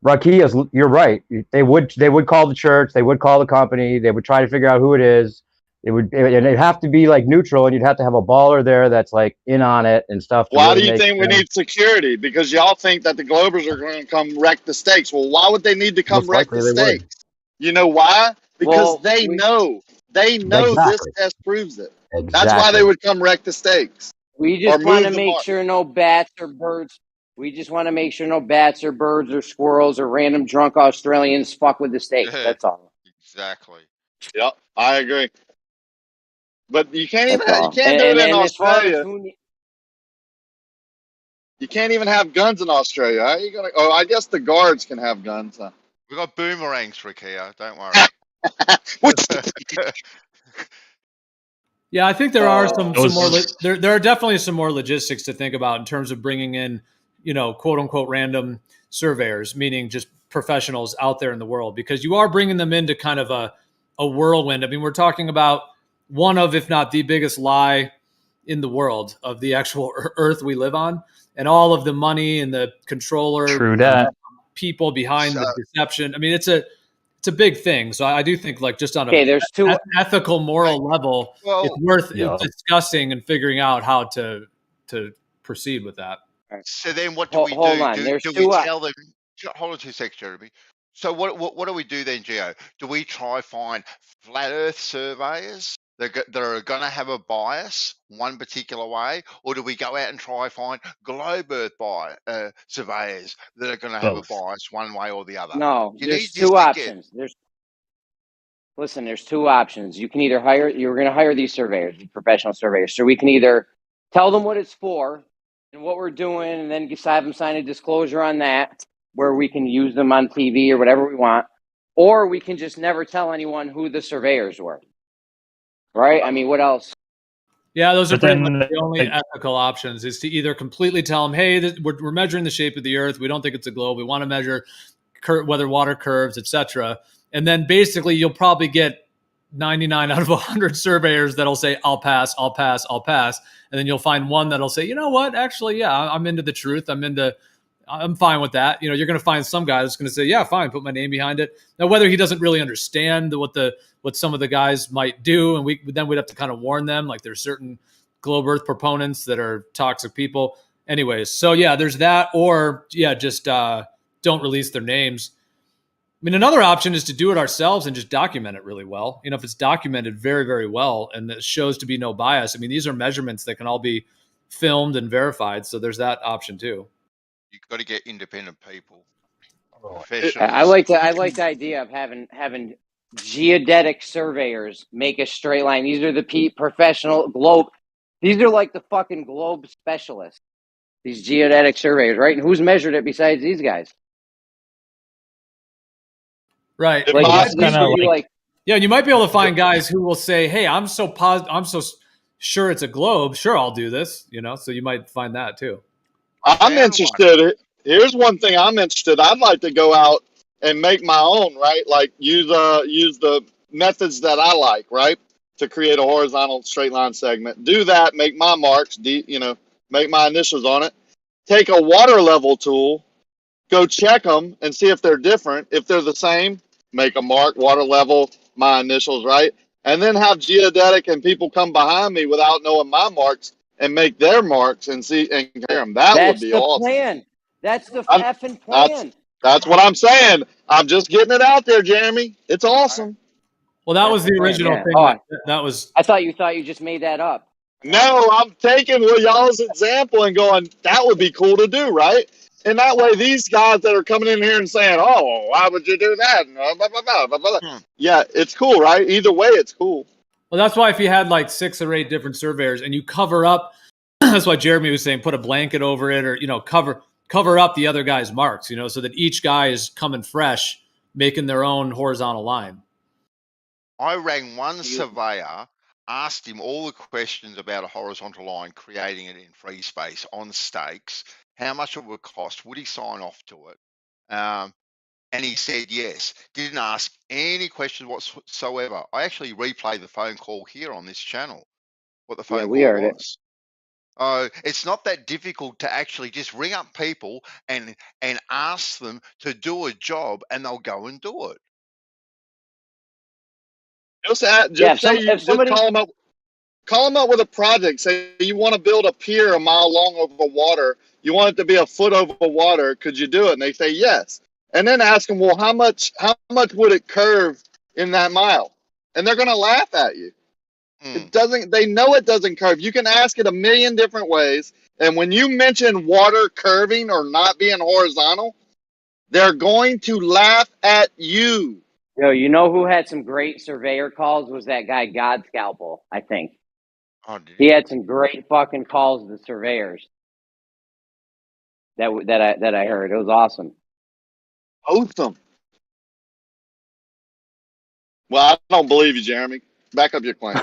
Speaker 2: Rakias, you're right. They would call the church, they would call the company, they would try to figure out who it is. And it'd have to be like neutral, and you'd have to have a baller there that's like in on it and stuff.
Speaker 19: Why do you think we need security? Because y'all think that the Globers are going to come wreck the stakes. Well, why would they need to come wreck the stakes? You know why? Because they know. They know this test proves it. Exactly. That's why they would come wreck the stakes.
Speaker 6: We just want to make sure no bats or birds. We just want to make sure no bats or birds or squirrels or random drunk Australians fuck with the stakes. That's all.
Speaker 16: Exactly.
Speaker 19: Yep, I agree. But you can't even do it in Australia. You can't even have guns in Australia. How are you gonna? Oh, I guess the guards can have guns. Huh?
Speaker 16: We got boomerangs, Rakia. Don't worry.
Speaker 22: Yeah, I think there are some more. There are definitely some more logistics to think about in terms of bringing in, quote unquote, random surveyors, meaning just professionals out there in the world, because you are bringing them into kind of a whirlwind. I mean, we're talking about one of, if not the biggest lie in the world of the actual Earth we live on, and all of the money and the controller,
Speaker 12: true that,
Speaker 22: people behind the deception. I mean, it's a big thing. So I do think, like, just on
Speaker 6: there's two
Speaker 22: ethical, moral level, it's worth discussing and figuring out how to proceed with that.
Speaker 16: So then, what do we do? Do we tell them? Hold on 2 seconds, Jeremy. So what do we do then, Gio? Do we try find flat Earth surveyors that are going to have a bias one particular way, or do we go out and try find globe Earth surveyors that are going to have a bias one way or the other?
Speaker 6: No, there's two options. There's two options. You can either you're going to hire these surveyors, professional surveyors. So we can either tell them what it's for and what we're doing, and then have them sign a disclosure on that, where we can use them on TV or whatever we want, or we can just never tell anyone who the surveyors were. Right? I mean, what else?
Speaker 22: Yeah, those are
Speaker 12: But
Speaker 22: pretty much
Speaker 12: then,
Speaker 22: the only
Speaker 12: like,
Speaker 22: ethical options, is to either completely tell them, hey, we're measuring the shape of the Earth. We don't think it's a globe. We want to measure whether water curves, etc. And then basically you'll probably get 99 out of 100 surveyors that'll say, I'll pass, I'll pass, I'll pass. And then you'll find one that'll say, you know what, actually, yeah, I'm into the truth. I'm fine with that. You're going to find some guy that's going to say, yeah, fine, put my name behind it. Now, whether he doesn't really understand what some of the guys might do, and we'd have to kind of warn them, like there's certain globe Earth proponents that are toxic people. Anyways, so yeah, there's that, or yeah, just don't release their names. I mean, another option is to do it ourselves and just document it really well. If it's documented very, very well and it shows to be no bias. I mean, these are measurements that can all be filmed and verified. So there's that option too.
Speaker 16: You've got to get independent people,
Speaker 6: I like the idea of having geodetic surveyors make a straight line. These are the professional globe. These are like the fucking globe specialists. These geodetic surveyors, right? And who's measured it besides these guys?
Speaker 22: Right.
Speaker 6: Like,
Speaker 22: yeah, you might be able to find guys who will say, hey, I'm so sure it's a globe. Sure, I'll do this. So you might find that too.
Speaker 10: I'm interested. Here's one thing I'm interested. I'd like to go out and make my own, right? Like use the methods that I like, right? To create a horizontal straight line segment. Do that, make my marks, make my initials on it. Take a water level tool, go check them and see if they're different. If they're the same, make a mark, water level, my initials, right? And then have geodetic and people come behind me without knowing my marks and make their marks and see and compare them. That would be awesome.
Speaker 6: Plan. That's the effing plan.
Speaker 10: That's what I'm saying. I'm just getting it out there, Jeremy. It's awesome.
Speaker 22: Well, that was the original thing. That was.
Speaker 6: I thought you just made that up.
Speaker 10: No, I'm taking y'all's example and going, that would be cool to do, right? And that way, these guys that are coming in here and saying, oh, why would you do that? Yeah, it's cool, right? Either way, it's cool.
Speaker 22: Well, that's why if you had like 6 or 8 different surveyors and you cover up, that's why Jeremy was saying, put a blanket over it, or, cover up the other guy's marks, so that each guy is coming fresh, making their own horizontal line.
Speaker 16: I rang one surveyor, asked him all the questions about a horizontal line, creating it in free space on stakes, how much it would cost, would he sign off to it? And he said yes. Didn't ask any questions whatsoever. I actually replay the phone call here on this channel, what the phone call was. It's not that difficult to actually just ring up people and ask them to do a job, and they'll go and do it.
Speaker 10: Call them up with a project. Say you want to build a pier a mile long over water. You want it to be a foot over water. Could you do it? And they say yes. And then ask them, well, how much would it curve in that mile? And they're going to laugh at you. It doesn't. They know it doesn't curve. You can ask it a million different ways. And when you mention water curving or not being horizontal, they're going to laugh at you.
Speaker 6: Yo, you know who had some great surveyor calls was that guy God Scalpel, I think.
Speaker 16: Oh,
Speaker 6: he had some great fucking calls to surveyors. That I heard. It was awesome.
Speaker 10: Awesome. Well, I don't believe you, Jeremy. Back up your claim.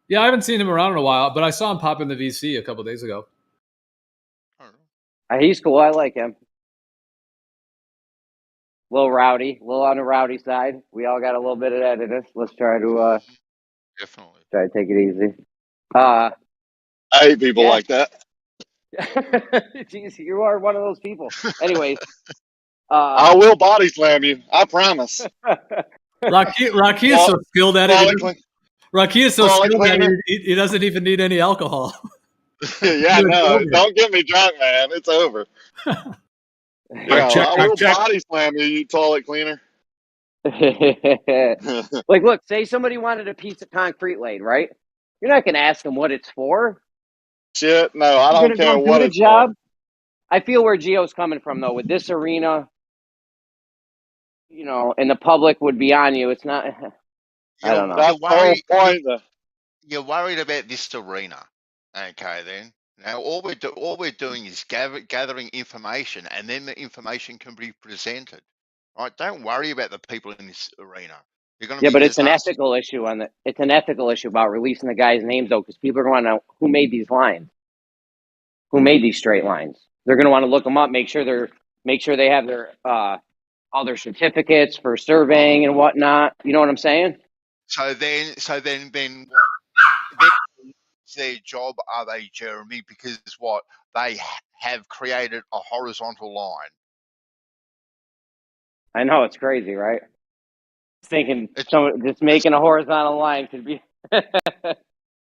Speaker 22: Yeah, I haven't seen him around in a while, but I saw him pop in the VC a couple of days ago.
Speaker 6: He's cool. I like him. A little rowdy, a little on the rowdy side. We all got a little bit of that in us. Let's try to
Speaker 16: definitely
Speaker 6: try to take it easy.
Speaker 10: I hate people like that.
Speaker 6: Jeez, you are one of those people. Anyways,
Speaker 10: I will body slam you. I promise.
Speaker 22: Rocky is so skilled at it. Rocky is so skilled at it. He doesn't even need any alcohol.
Speaker 10: Yeah, no, don't get me drunk, man. It's over. I will body slam you, you toilet cleaner.
Speaker 6: Like, look, say somebody wanted a piece of concrete laid, right? You're not going to ask them what it's for.
Speaker 10: Shit, no, I don't care what it's for.
Speaker 6: I feel where Gio's coming from, though. With this arena, and the public would be on you. It's not. I don't know.
Speaker 10: That's the whole point.
Speaker 16: You're worried about this arena, okay? Then now all we're doing is gathering information, and then the information can be presented. Right? Don't worry about the people in this arena. You're going to
Speaker 6: Yeah,
Speaker 16: be
Speaker 6: but it's an
Speaker 16: disaster.
Speaker 6: ethical issue it's an ethical issue about releasing the guys' names though, because people are going to want to know who made these lines, who made these straight lines. They're going to want to look them up, make sure they have their all their certificates for surveying and whatnot. You know what I'm saying?
Speaker 16: So then what? Then it's their job, are they, Jeremy? Because what they have created a horizontal line.
Speaker 6: I know, it's crazy, right? Thinking just making a horizontal line could be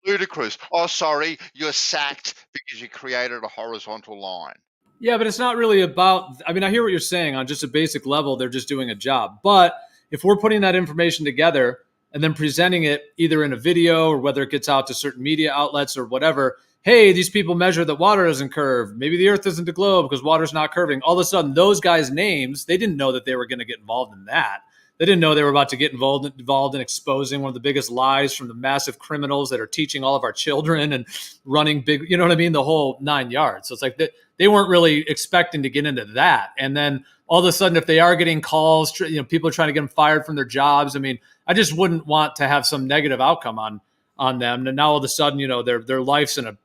Speaker 16: ludicrous. Oh, sorry, you're sacked because you created a horizontal line.
Speaker 22: Yeah, but it's not really about, I mean, I hear what you're saying on just a basic level. They're just doing a job. But if we're putting that information together and then presenting it either in a video or whether it gets out to certain media outlets or whatever, hey, these people measure that water doesn't curve. Maybe the earth isn't a globe because water's not curving. All of a sudden, those guys' names, they didn't know that they were going to get involved in that. They didn't know they were about to get involved in exposing one of the biggest lies from the massive criminals that are teaching all of our children and running big, you know what I mean? The whole 9 yards. So it's like they weren't really expecting to get into that. And then all of a sudden, if they are getting calls, people are trying to get them fired from their jobs. I mean, I just wouldn't want to have some negative outcome on them. And now all of a sudden, their life's in a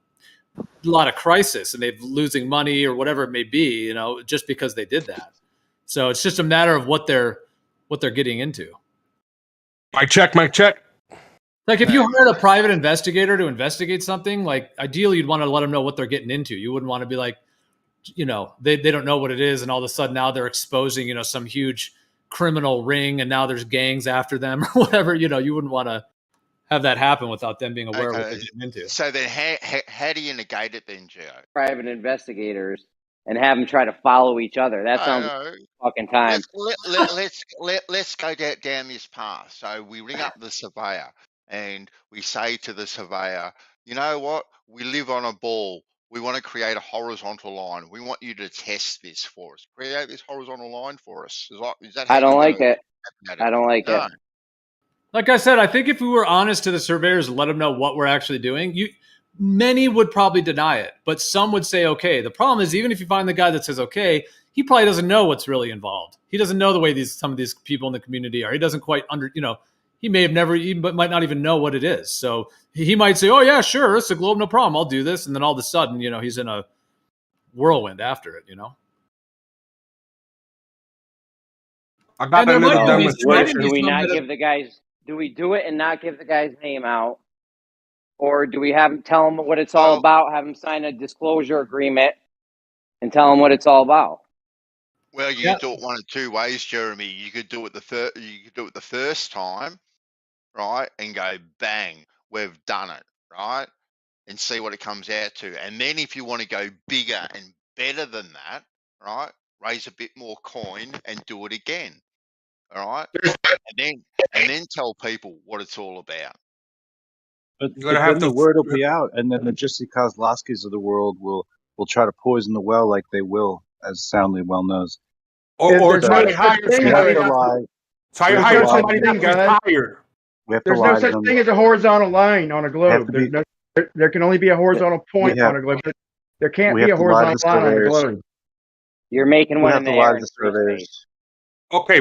Speaker 22: lot of crisis and they're losing money or whatever it may be, just because they did that. So it's just a matter of what they're getting into.
Speaker 11: Mic check.
Speaker 22: Like if you hired a private investigator to investigate something, like ideally you'd want to let them know what they're getting into. You wouldn't want to be like, they don't know what it is. And all of a sudden now they're exposing, some huge criminal ring and now there's gangs after them or whatever, you wouldn't want to have that happen without them being aware of what they're getting into.
Speaker 16: So then how do you negate it then, Gio?
Speaker 6: private investigators and have them try to follow each other. That sounds like fucking time.
Speaker 16: Let's go down this path. So we ring up the surveyor and we say to the surveyor, you know what? We live on a ball. We want to create a horizontal line. We want you to test this for us. Create this horizontal line for us. Is that how
Speaker 6: I don't
Speaker 16: you
Speaker 6: like
Speaker 16: do
Speaker 6: it. I don't like it.
Speaker 22: Like I said, I think if we were honest to the surveyors and let them know what we're actually doing, many would probably deny it, but some would say, okay. The problem is, even if you find the guy that says, okay, he probably doesn't know what's really involved. He doesn't know the way some of these people in the community are. He doesn't quite he may have never, might not even know what it is. So he might say, oh yeah, sure. It's a globe. No problem. I'll do this. And then all of a sudden, he's in a whirlwind after it,
Speaker 11: I got another demonstration.
Speaker 6: Do we not give the guys, do we do it and not give the guy's name out? Or do we tell them what it's all about, have them sign a disclosure agreement and tell them what it's all about?
Speaker 16: Well, you could do it one of two ways, Jeremy. You could do it the first time, right, and go bang, we've done it, right, and see what it comes out to. And then if you want to go bigger and better than that, right, raise a bit more coin and do it again, all right, and then tell people what it's all about.
Speaker 5: But then the word will be out, and then the Jesse Kozlowskis of the world will try to poison the well like they will, as Soundly well knows.
Speaker 11: Or try to hire somebody. Try to hire somebody that's retired.
Speaker 13: There's no such thing as a horizontal line on a globe. There can only be a horizontal point on a globe. There can't be a horizontal line on a globe.
Speaker 6: You're making one in the air.
Speaker 11: Okay,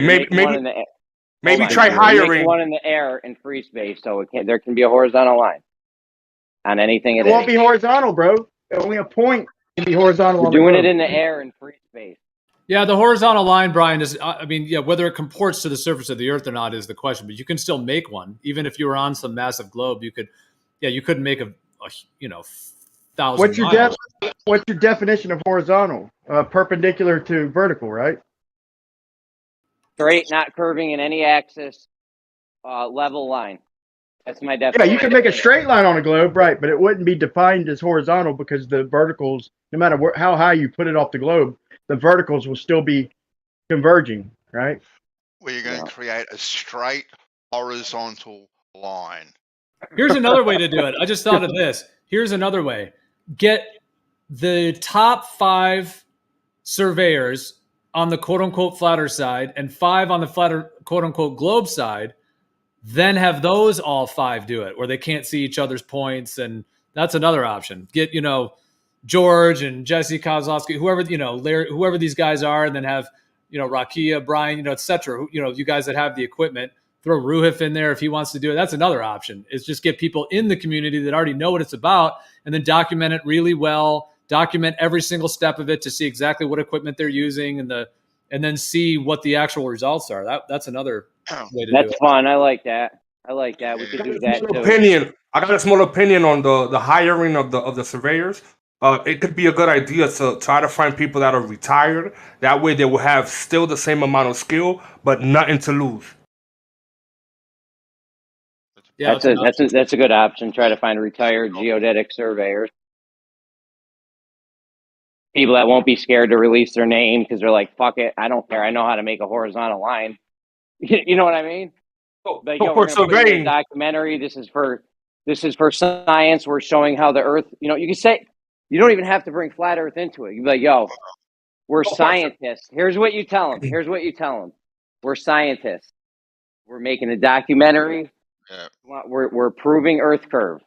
Speaker 11: maybe try hiring
Speaker 6: one in the air in free space, so there can be a horizontal line on anything.
Speaker 13: It won't be horizontal, bro. Only a point can be horizontal.
Speaker 6: You're doing it in the air in free space.
Speaker 22: Yeah, the horizontal line, Brian, is, whether it comports to the surface of the earth or not is the question, but you can still make one. Even if you were on some massive globe, you couldn't make a 1,000 miles.
Speaker 13: What's your definition of horizontal? Perpendicular to vertical, right?
Speaker 6: Straight, not curving in any axis, level line. That's my definition.
Speaker 13: Yeah, you can make a straight line on a globe, right, but it wouldn't be defined as horizontal because the verticals, no matter how high you put it off the globe, the verticals will still be converging, right?
Speaker 16: Well, you're going to create a straight horizontal line.
Speaker 22: Here's another way to do it. I just thought of this. Here's another way. Get the top 5 surveyors on the quote-unquote flat Earth side and 5 on the flat quote-unquote globe side, then have those all 5 do it, where they can't see each other's points, and that's another option. Get, George and Jesse Kozlowski, whoever, whoever these guys are, and then have, Rakia, Brian, et cetera, you guys that have the equipment, throw Ruhif in there if he wants to do it. That's another option. Is just get people in the community that already know what it's about, and then document it really well. Document every single step of it to see exactly what equipment they're using and then see what the actual results are. That's another way to do it.
Speaker 6: That's fun. I like that. We could do that too.
Speaker 11: I got a small opinion on the hiring of the surveyors. It could be a good idea to try to find people that are retired. That way, they will have still the same amount of skill, but nothing to lose.
Speaker 22: Yeah,
Speaker 6: that's a good option. Try to find retired geodetic surveyors. People that won't be scared to release their name because they're like, fuck it, I don't care. I know how to make a horizontal line. You know what I mean? Like, yo, we're gonna put in a documentary. This is for science. We're showing how the Earth. You know, you can say you don't even have to bring flat Earth into it. You can be like, yo, we're scientists. Here's what you tell them. We're scientists. We're making a documentary.
Speaker 16: Yeah.
Speaker 6: We're proving Earth curve.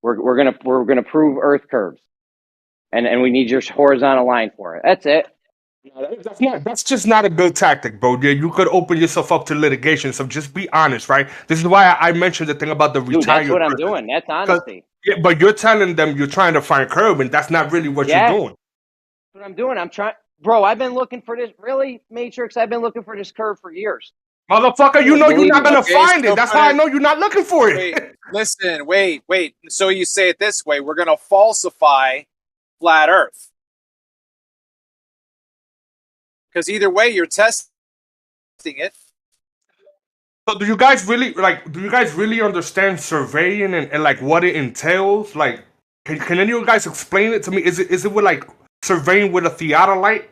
Speaker 6: We're gonna prove Earth curves. And we need your horizontal line for it. That's it.
Speaker 11: That's just not a good tactic, bro. Yeah, you could open yourself up to litigation. So just be honest, right? This is why I mentioned the thing about the retired.
Speaker 6: Dude, that's what I'm doing. That's honesty.
Speaker 11: Yeah, but you're telling them you're trying to find curb, and that's not really what you're doing.
Speaker 6: That's what I'm doing. I'm trying, bro. I've been looking for this. Really, Matrix. I've been looking for this curve for years.
Speaker 11: Motherfucker, you know you're not gonna find it. That's how I know you're not looking for it.
Speaker 4: Wait. So you say it this way: we're gonna falsify flat Earth. Because either way, you're testing it.
Speaker 11: So do you guys really understand surveying and like what it entails? Like, can any of you guys explain it to me? Is it with like surveying with a theodolite?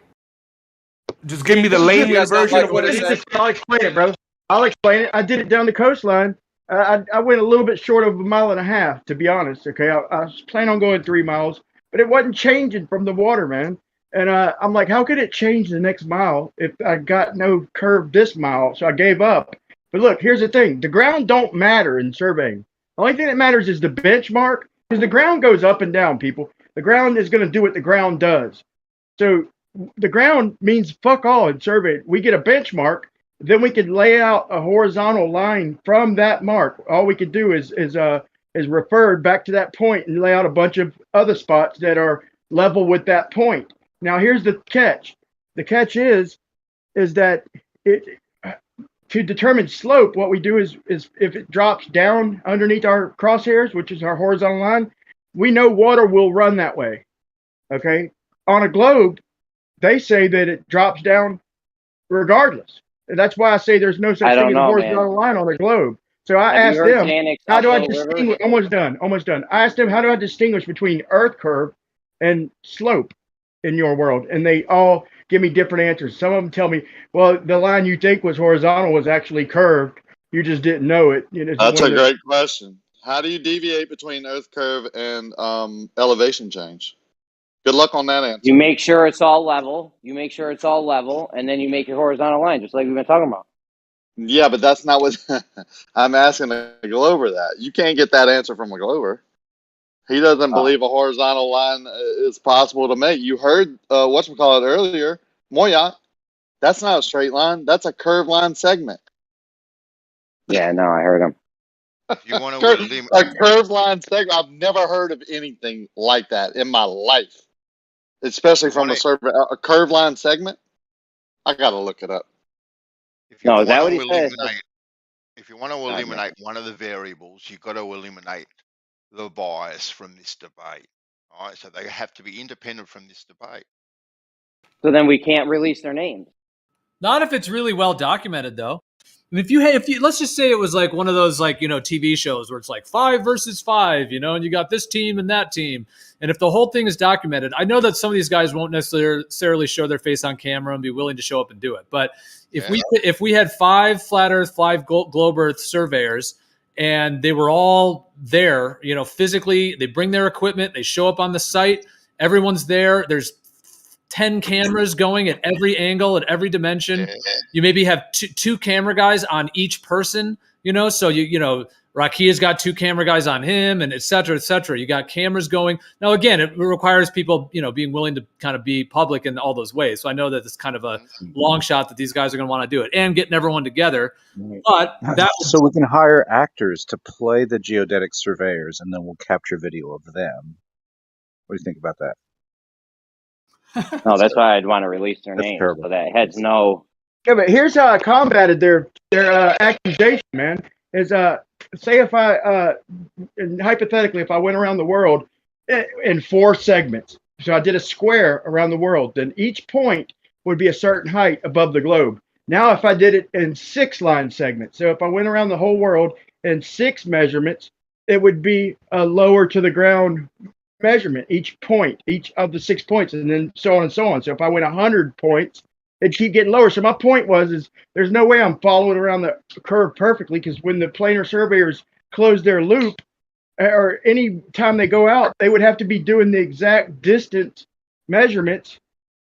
Speaker 11: Just give me the layman version of what it is.
Speaker 13: I'll explain it, bro. I'll explain it. I did it down the coastline. I went a little bit short of 1.5 miles, to be honest. Okay, I was planning on going 3 miles, but it wasn't changing from the water, man. And I'm like, how could it change the next mile if I got no curve this mile? So I gave up. But look, here's the thing. The ground don't matter in surveying. The only thing that matters is the benchmark, because the ground goes up and down, people. The ground is going to do what the ground does. So the ground means fuck all in surveying. We get a benchmark, then we can lay out a horizontal line from that mark. All we could do is refer back to that point and lay out a bunch of other spots that are level with that point. Now, here's the catch. The catch is that to determine slope, what we do is if it drops down underneath our crosshairs, which is our horizontal line, we know water will run that way. Okay? On a globe, they say that it drops down regardless. And that's why I say there's no such thing as a horizontal line on a globe. So I asked them, how do I distinguish? Almost done. I asked them, how do I distinguish between earth curve and slope in your world? And they all give me different answers. Some of them tell me, well, the line you think was horizontal was actually curved. You just didn't know it. You know,
Speaker 19: that's a great question. How do you deviate between earth curve and elevation change? Good luck on that answer.
Speaker 6: You make sure it's all level. And then you make your horizontal line, just like we've been talking about.
Speaker 19: Yeah, but that's not what I'm asking a Glover that. You can't get that answer from a Glover. He doesn't believe a horizontal line is possible to make. You heard whatchamacallit earlier, Moya. That's not a straight line. That's a curved line segment.
Speaker 6: Yeah, no, I heard him.
Speaker 16: You want to
Speaker 19: a curved line segment. I've never heard of anything like that in my life, especially from a curved line segment. I got to look it up.
Speaker 6: No, is that what he says?
Speaker 16: If you want to eliminate one of the variables, you've got to eliminate the bias from this debate. All right, so they have to be independent from this debate.
Speaker 6: So then we can't release their names.
Speaker 22: Not if it's really well documented, though. I mean, if you let's just say it was like one of those TV shows where it's like 5 versus 5, and you got this team and that team, and if the whole thing is documented, I know that some of these guys won't necessarily show their face on camera and be willing to show up and do it. But if we had 5 flat Earth, 5 globe Earth surveyors, and they were all there, physically, they bring their equipment, they show up on the site, everyone's there. There's 10 cameras going at every angle, at every dimension. You maybe have two camera guys on each person, so you know, Rakia's got 2 camera guys on him, and et cetera, et cetera. You got cameras going. Now, again, it requires people, being willing to kind of be public in all those ways. So I know that it's kind of a long shot that these guys are going to want to do it and getting everyone together. But
Speaker 5: so we can hire actors to play the geodetic surveyors, and then we'll capture video of them. What do you think about that?
Speaker 6: No, that's why I'd want to release their names so that heads know.
Speaker 13: Yeah, but here's how I combated their accusation, man. Is say if I and hypothetically, if I went around the world in 4 segments, so I did a square around the world, then each point would be a certain height above the globe. Now, if I did it in 6 line segments, so if I went around the whole world in 6 measurements, it would be a lower to the ground measurement, each point, each of the 6 points, and then so on and so on. So if I went 100 points, it'd keep getting lower. So my point is there's no way I'm following around the curve perfectly, because when the planar surveyors close their loop, or any time they go out, they would have to be doing the exact distance measurements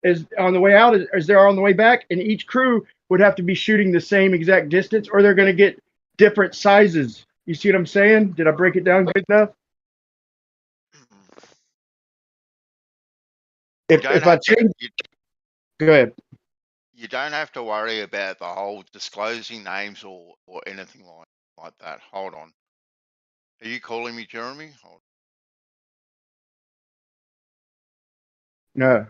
Speaker 13: as on the way out as they are on the way back, and each crew would have to be shooting the same exact distance, or they're going to get different sizes. You see what I'm saying? Did I break it down good enough? If I change, go ahead.
Speaker 16: You don't have to worry about the whole disclosing names or anything like that. Hold on. Are you calling me Jeremy?
Speaker 13: No.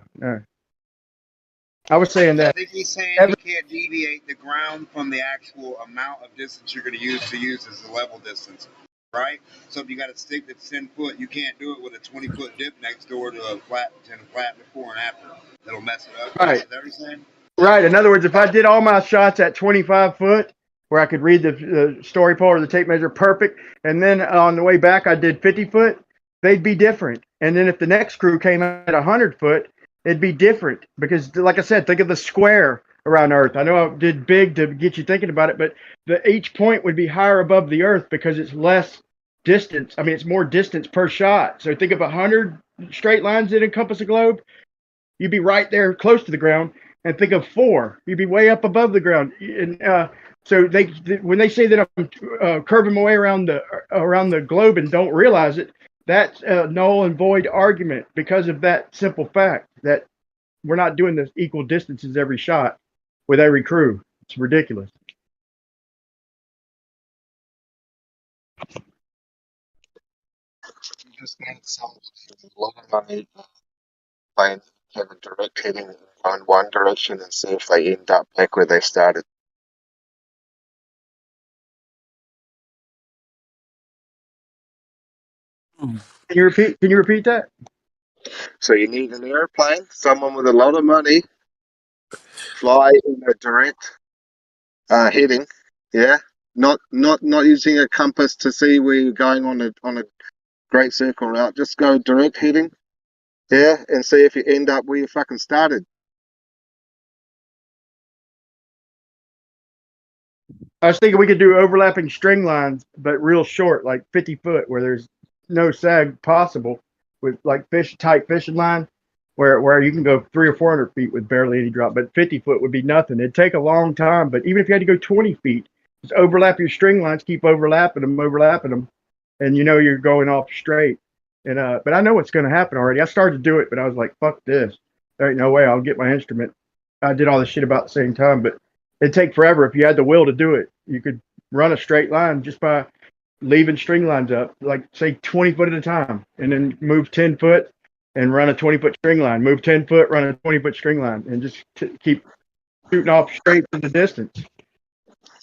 Speaker 13: I was saying that.
Speaker 1: I think he's saying you can't deviate the ground from the actual amount of distance you're going to use as the level distance, right? So if you got a stick that's 10 foot, you can't do it with a 20-foot dip next door to a flat before and after. That'll mess it up.
Speaker 13: Right.
Speaker 1: Is that what you're saying?
Speaker 13: Right. In other words, if I did all my shots at 25 foot, where I could read the story pole or the tape measure perfect, and then on the way back I did 50 foot, they'd be different. And then if the next crew came at 100 foot, it'd be different, because, like I said, think of the square around Earth. I know I did big to get you thinking about it, but each point would be higher above the Earth because it's less distance. I mean, it's more distance per shot. So think of 100 straight lines that encompass a globe. You'd be right there close to the ground. And think of 4. You'd be way up above the ground. And so when they say that I'm curving my way around the globe and don't realize it, that's a null and void argument because of that simple fact that we're not doing this equal distances every shot with every crew. It's ridiculous.
Speaker 8: You just need some lot of money and have a direct heading in one direction and see if they end up back where they started.
Speaker 13: Can you repeat that?
Speaker 8: So you need an airplane, someone with a lot of money, fly in a direct heading, yeah. Not using a compass to see where you're going on a great circle route. Just go direct heading, yeah, and see if you end up where you fucking started.
Speaker 13: I was thinking we could do overlapping string lines, but real short, like 50 foot, where there's no sag possible, with like tight fishing line, where you can go 300 or 400 feet with barely any drop. But 50 foot would be nothing. It'd take a long time. But even if you had to go 20 feet, just overlap your string lines, keep overlapping them, and you're going off straight. And but I know what's going to happen already. I started to do it, but I was like, fuck this. There ain't no way I'll get my instrument. I did all this shit about the same time, but it'd take forever if you had the will to do it. You could run a straight line just by leaving string lines up, like say 20 foot at a time, and then move 10 foot and run a 20-foot string line, move 10 foot, run a 20-foot string line, and just keep shooting off straight to the distance.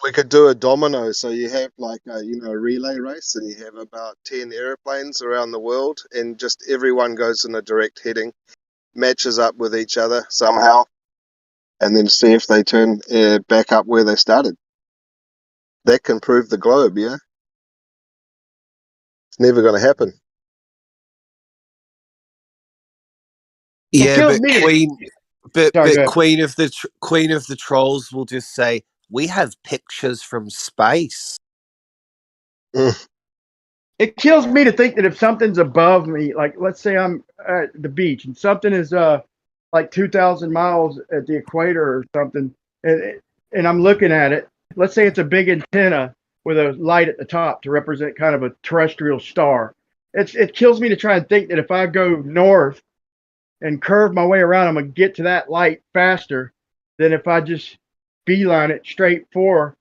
Speaker 8: We could do a domino, so you have like a relay race, and you have about 10 airplanes around the world, and just everyone goes in a direct heading, matches up with each other somehow, and then see if they turn back up where they started. That can prove the globe, yeah? It's never going to happen.
Speaker 14: Yeah, but Queen of the Trolls will just say, "We have pictures from space."
Speaker 13: It kills me to think that if something's above me, like let's say I'm at the beach and something is like 2,000 miles at the equator or something, and I'm looking at it. Let's say it's a big antenna with a light at the top to represent kind of a terrestrial star. It kills me to try and think that if I go north and curve my way around, I'm gonna get to that light faster than if I just beeline it straight for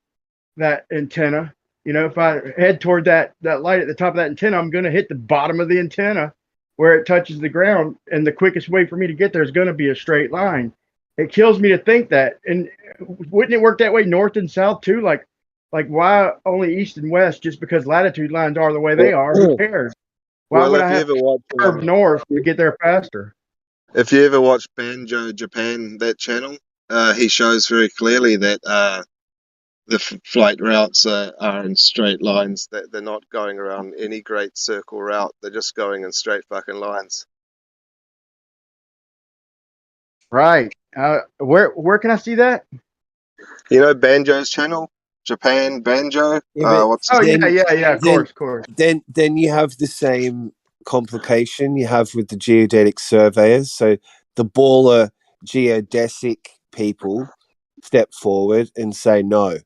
Speaker 13: that antenna. You know, if I head toward that light at the top of that antenna, I'm gonna hit the bottom of the antenna where it touches the ground, and the quickest way for me to get there is gonna be a straight line. It kills me to think that. And wouldn't it work that way north and south too? Like why only east and west just because latitude lines are the way they are? Who cares? Why
Speaker 8: Well,
Speaker 13: would
Speaker 8: if
Speaker 13: I
Speaker 8: you
Speaker 13: have
Speaker 8: ever
Speaker 13: to
Speaker 8: watch,
Speaker 13: curve north to get there faster?
Speaker 8: if you ever watch Banjo Japan, that channel, he shows very clearly that the flight routes are in straight lines. That they're not going around any great circle route. They're just going in straight fucking lines.
Speaker 13: Right. Where can I see that?
Speaker 8: You know Banjo's channel, Japan Banjo. What's his name?
Speaker 13: Of course.
Speaker 14: Then you have the same complication you have with the geodetic surveyors. So the baller geodesic people step forward and say no.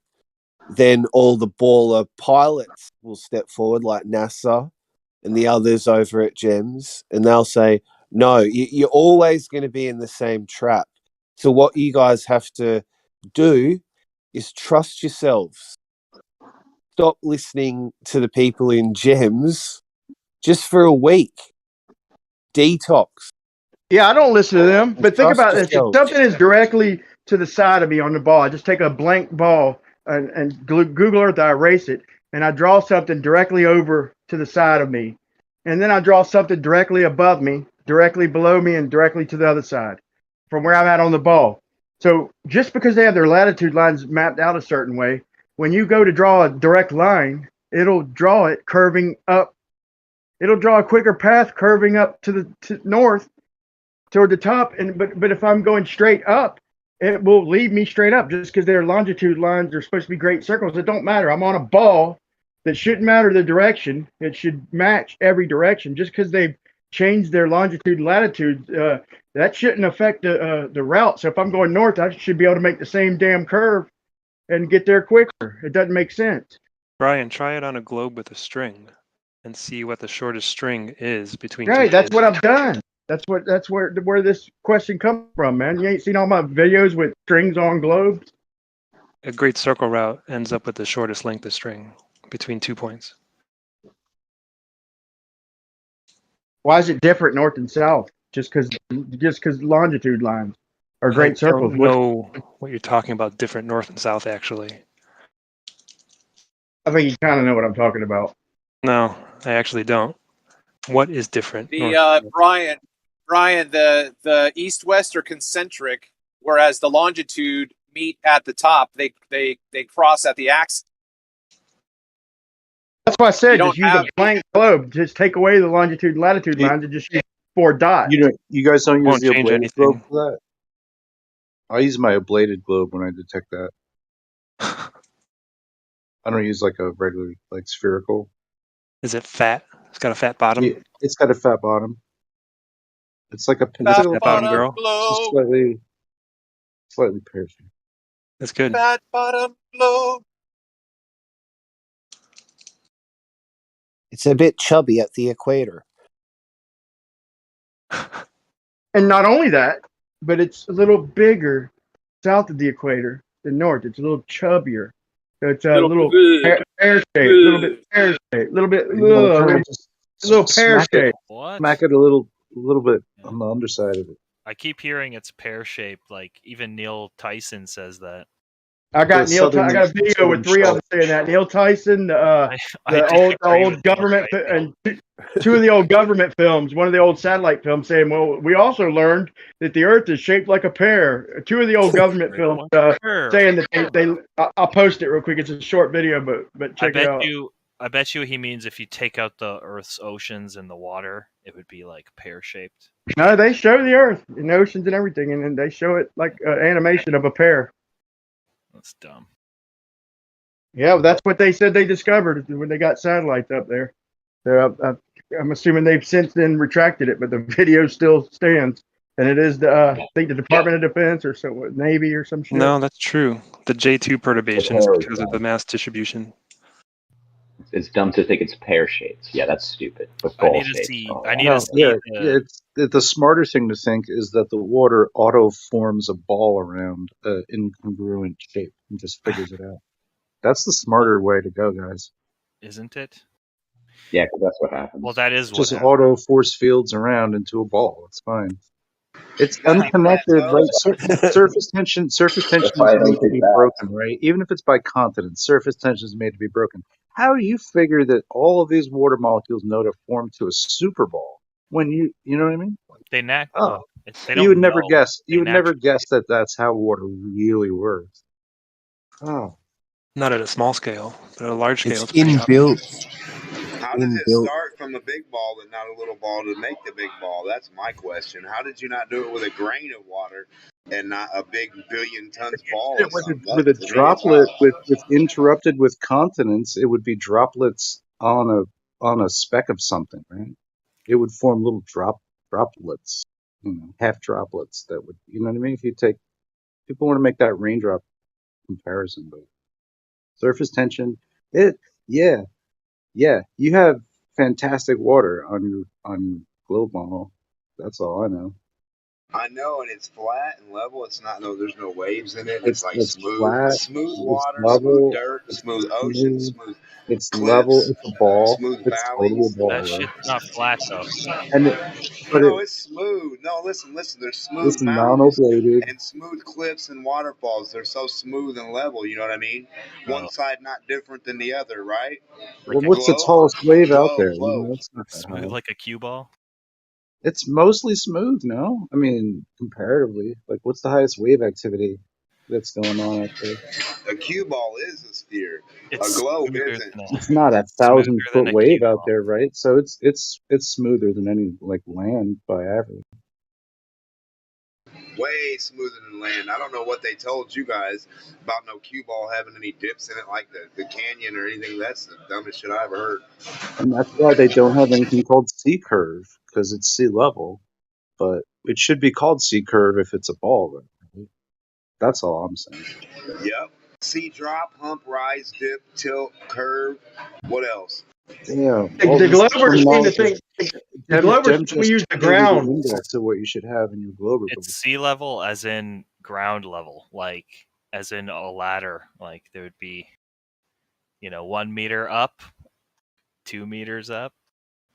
Speaker 14: Then all the baller pilots will step forward, like NASA and the others over at GEMS, and they'll say, no, you're always going to be in the same trap. So what you guys have to do is trust yourselves. Stop listening to the people in GEMS just for a week. Detox.
Speaker 13: Yeah, I don't listen to them. But think
Speaker 14: Trust
Speaker 13: about this. If
Speaker 14: yourself.
Speaker 13: something is directly to the side of me on the ball, I just take a blank ball and Google Earth, I erase it, and I draw something directly over to the side of me. And then I draw something directly above me, directly below me, and directly to the other side from where I'm at on the ball. So just because they have their latitude lines mapped out a certain way, when you go to draw a direct line, it'll draw it curving up. It'll draw a quicker path curving up to the north toward the top. But if I'm going straight up, it will lead me straight up just because their longitude lines are supposed to be great circles. It don't matter. I'm on a ball that shouldn't matter the direction. It should match every direction. Just because they've changed their longitude and latitude, that shouldn't affect the route. So if I'm going north, I should be able to make the same damn curve and get there quicker. It doesn't make sense.
Speaker 17: Brian, try it on a globe with a string and see what the shortest string is between
Speaker 13: Right,
Speaker 17: two
Speaker 13: that's
Speaker 17: points.
Speaker 13: what I've done. That's where this question comes from, man. You ain't seen all my videos with strings on globes?
Speaker 17: A great circle route ends up with the shortest length of string between 2 points.
Speaker 13: Why is it different north and south? Just because longitude lines are great circles.
Speaker 17: I don't know what you're talking about, different north and south, actually.
Speaker 13: I think you kind of know what I'm talking about.
Speaker 17: No, I actually don't. What is different?
Speaker 4: The Brian, the east-west are concentric, whereas the longitude meet at the top. They cross at the axis.
Speaker 13: That's why I said just use a blank globe. Just take away the longitude and latitude lines and just use 4 dots.
Speaker 5: You guys don't use
Speaker 17: Won't
Speaker 5: the
Speaker 17: change
Speaker 5: ablated
Speaker 17: anything.
Speaker 5: globe for that? I use my ablated globe when I detect that. I don't use like a regular, like spherical.
Speaker 17: Is it fat? It's got a fat bottom?
Speaker 5: Yeah, it's got a fat bottom. It's like a
Speaker 17: Fat bottom girl.
Speaker 5: Just slightly pear-shaped.
Speaker 17: That's good.
Speaker 4: Fat bottom globe.
Speaker 14: It's a bit chubby at the equator.
Speaker 13: And not only that, but it's a little bigger south of the equator than north. It's a little chubbier. So it's a little pear-shaped, a little bit pear-shaped, a little bit, little pear-shaped.
Speaker 5: Smack it a little bit on the underside of it.
Speaker 18: I keep hearing it's pear-shaped. Like even Neil Tyson says that.
Speaker 13: I got I got a video with 3 of them saying that. Neil Tyson, the old government, and 2 of the old government films. One of the old satellite films saying, "Well, we also learned that the Earth is shaped like a pear." 2 of the old government films saying that they. I'll post it real quick. It's a short video, but check it out.
Speaker 18: I bet you he means if you take out the Earth's oceans and the water, it would be like pear-shaped.
Speaker 13: No, they show the Earth and the oceans and everything, and then they show it like an animation of a pear.
Speaker 18: That's dumb.
Speaker 13: Yeah, well, that's what they said they discovered when they got satellites up there. So I'm assuming they've since then retracted it, but the video still stands. than it is the I think the Department of Defense or some Navy or some shit.
Speaker 17: No, that's true. The J2 perturbations because of the mass distribution.
Speaker 9: It's dumb to think it's pear shaped. Yeah, that's stupid. But
Speaker 18: I
Speaker 9: ball
Speaker 18: need to
Speaker 9: shaped.
Speaker 18: see.
Speaker 9: Oh,
Speaker 18: I need
Speaker 5: No,
Speaker 18: to see.
Speaker 5: it's the smarter thing to think is that the water auto forms a ball around an incongruent shape and just figures it out. That's the smarter way to go, guys.
Speaker 18: Isn't it?
Speaker 9: Yeah, 'cause that's what happens.
Speaker 18: Well, that is what
Speaker 5: Just
Speaker 18: happened.
Speaker 5: auto force fields around into a ball. It's fine. It's
Speaker 1: Got any
Speaker 5: unconnected, right?
Speaker 1: plateaus?
Speaker 5: Surface tension is made to be broken, right? Even if it's by continent, surface tension is made to be broken. How do you figure that all of these water molecules know to form to a super ball when you know what I mean?
Speaker 18: They
Speaker 5: Oh,
Speaker 18: they
Speaker 5: you
Speaker 18: don't
Speaker 5: would never
Speaker 18: know.
Speaker 5: guess.
Speaker 18: They
Speaker 5: You would never
Speaker 18: naturally.
Speaker 5: guess that that's how water really works. Oh,
Speaker 17: Not at a small scale, but at a large scale,
Speaker 14: It's
Speaker 17: it's pretty
Speaker 14: inbuilt.
Speaker 1: How does it
Speaker 14: Inbuilt.
Speaker 1: start from a big ball and not a little ball to make the big ball? That's my question. How did you not do it with a grain of water and not a big billion tons ball or something?
Speaker 5: with a
Speaker 1: To me, it's
Speaker 5: droplet
Speaker 1: hard.
Speaker 5: with interrupted with continents, it would be droplets on a speck of something, right? It would form little droplets, half droplets that would, you know what I mean? If you take people want to make that raindrop comparison, but surface tension, yeah, you have fantastic water on your globe model. That's all I know.
Speaker 1: I know, and it's flat and level. It's not there's no waves in it. It's like
Speaker 5: It's
Speaker 1: smooth,
Speaker 5: flat,
Speaker 1: smooth
Speaker 5: it's
Speaker 1: water, smooth
Speaker 5: level,
Speaker 1: dirt,
Speaker 5: it's
Speaker 1: smooth ocean,
Speaker 5: smooth,
Speaker 1: smooth
Speaker 5: it's level,
Speaker 1: cliffs,
Speaker 5: it's a ball,
Speaker 1: smooth
Speaker 5: it's totally a
Speaker 1: valleys.
Speaker 18: That
Speaker 5: ball, right?
Speaker 18: shit's not flat though.
Speaker 5: And but
Speaker 1: No, it's smooth. No, listen. There's smooth
Speaker 5: it's
Speaker 1: mountains
Speaker 5: non-ablated.
Speaker 1: and smooth cliffs and waterfalls. They're so smooth and level. You know what I mean? One
Speaker 18: Oh,
Speaker 1: side not different than the other, right?
Speaker 5: Well,
Speaker 18: like a
Speaker 5: what's the
Speaker 1: Globe,
Speaker 5: tallest wave out there?
Speaker 1: globe.
Speaker 5: It's not that
Speaker 18: smooth
Speaker 5: high.
Speaker 18: like a cue ball.
Speaker 5: It's mostly smooth, no? I mean, comparatively. Like, what's the highest wave activity that's going on out there?
Speaker 1: A cue ball is a sphere. A
Speaker 18: It's
Speaker 1: globe
Speaker 18: smoother
Speaker 1: isn't.
Speaker 5: It's not a
Speaker 18: it's smoother
Speaker 5: 1,000-foot
Speaker 18: than a
Speaker 5: wave
Speaker 18: cue
Speaker 5: out
Speaker 18: ball.
Speaker 5: there, right? So it's smoother than any like land by average.
Speaker 1: Way smoother than land. I don't know what they told you guys about no cue ball having any dips in it like the canyon or anything. That's the dumbest shit I ever heard.
Speaker 5: And that's why they don't have anything called sea curve, because it's sea level. But it should be called sea curve if it's a ball, right? That's all I'm saying.
Speaker 1: Yep. See drop, hump, rise, dip, tilt, curve. What else?
Speaker 5: Damn.
Speaker 13: The Globers seem to think the Globers
Speaker 5: Dem
Speaker 13: we
Speaker 5: just
Speaker 13: use the
Speaker 5: gave you the
Speaker 13: ground.
Speaker 5: index of what you should have in your Glober book.
Speaker 18: It's sea level as in ground level, like as in a ladder. Like there would be, 1 meter up, 2 meters up.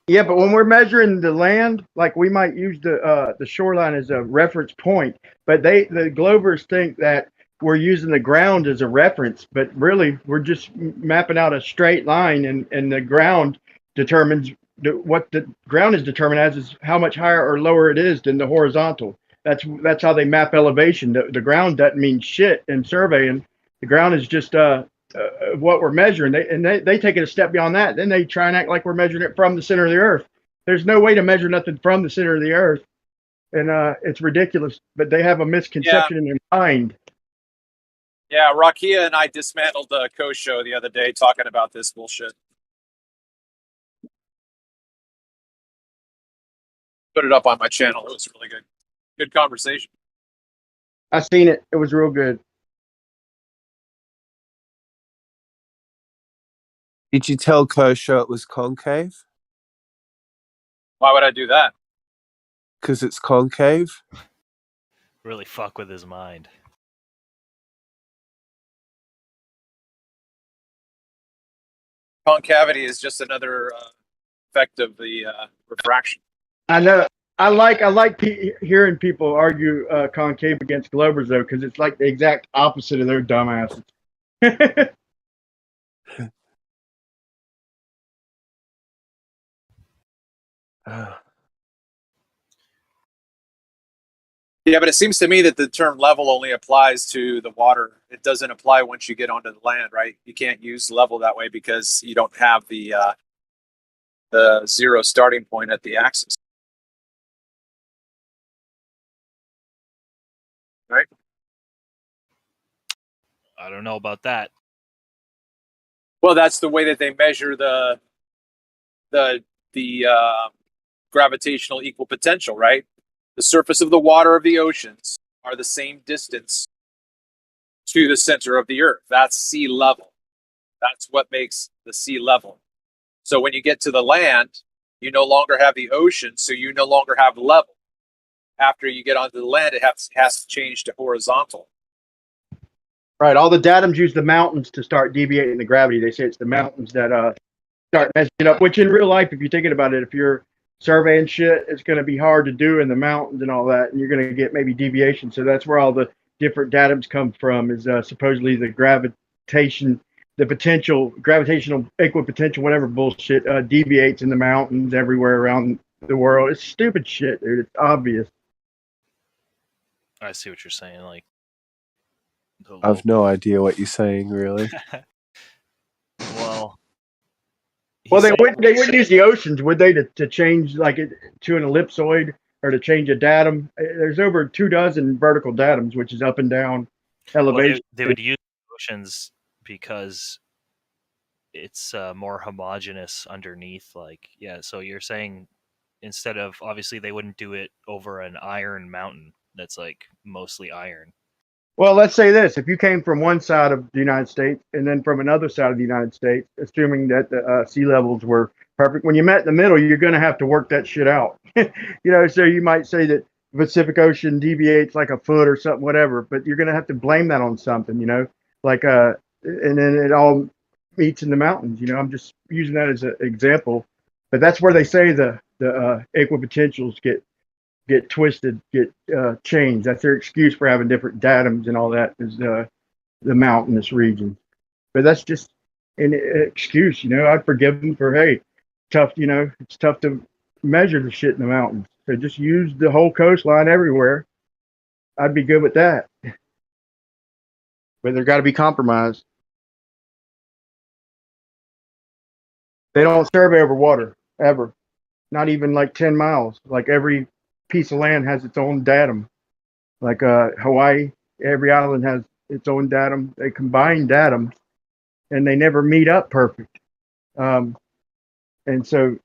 Speaker 13: Yeah, but when we're measuring the land, like we might use the shoreline as a reference point, but the Globers think that we're using the ground as a reference, but really we're just mapping out a straight line, and the ground determines what the ground is determined as is how much higher or lower it is than the horizontal. That's how they map elevation. The ground doesn't mean shit in surveying. The ground is just what we're measuring. They take it a step beyond that. Then they try and act like we're measuring it from the center of the earth. There's no way to measure nothing from the center of the earth, and it's ridiculous. But they have a misconception in their mind.
Speaker 4: Yeah, Rakia and I dismantled the co-show the other day talking about this bullshit. Put it up on my channel. It was really good. Good conversation.
Speaker 13: I seen it. It was real good.
Speaker 14: Did you tell Kershaw it was concave?
Speaker 4: Why would I do that?
Speaker 14: Because it's concave.
Speaker 18: Really fuck with his mind.
Speaker 4: Concavity is just another effect of the refraction.
Speaker 13: I know. I like hearing people argue concave against Globers though, because it's like the exact opposite of their dumbasses.
Speaker 4: Yeah, but it seems to me that the term level only applies to the water. It doesn't apply once you get onto the land, right? You can't use level that way because you don't have the zero starting point at the axis. Right?
Speaker 18: I don't know about that.
Speaker 4: Well, that's the way that they measure the gravitational equal potential, right? The surface of the water of the oceans are the same distance to the center of the earth. That's sea level. That's what makes the sea level. So when you get to the land, you no longer have the ocean, so you no longer have level. After you get onto the land, it has to change to horizontal.
Speaker 13: Right. All the datums use the mountains to start deviating the gravity. They say it's the mountains that start messing up, which in real life, if you're thinking about it, if you're surveying shit, it's going to be hard to do in the mountains and all that, and you're going to get maybe deviation. So that's where all the different datums come from, is supposedly the gravitation, the potential, gravitational equipotential, whatever bullshit, deviates in the mountains everywhere around the world. It's stupid shit, dude. It's obvious.
Speaker 18: I see what you're saying. Like,
Speaker 14: I've no idea what you're saying, really.
Speaker 18: well,
Speaker 13: they wouldn't use the oceans, would they, to change like it to an ellipsoid or to change a datum? There's over 24 vertical datums, which is up and down elevation.
Speaker 18: Well, they would use oceans because it's more homogeneous underneath. Like, yeah. So you're saying instead of, obviously they wouldn't do it over an iron mountain that's like mostly iron.
Speaker 13: Well, let's say this: if you came from one side of the United States and then from another side of the United States, assuming that the sea levels were perfect, when you met in the middle, you're going to have to work that shit out. So you might say that the Pacific Ocean deviates like a foot or something, whatever, but you're going to have to blame that on something, like and then it all meets in the mountains. I'm just using that as an example, but that's where they say the equipotentials get twisted, get changed. That's their excuse for having different datums and all that, is the mountainous regions. But that's just an excuse, I'd forgive them for, hey, tough, it's tough to measure the shit in the mountains. So just use the whole coastline everywhere. I'd be good with that. But there's got to be compromise. They don't survey over water, ever. Not even like 10 miles. Like every piece of land has its own datum. Like Hawaii, every island has its own datum. They combine datums, and they never meet up perfect. And so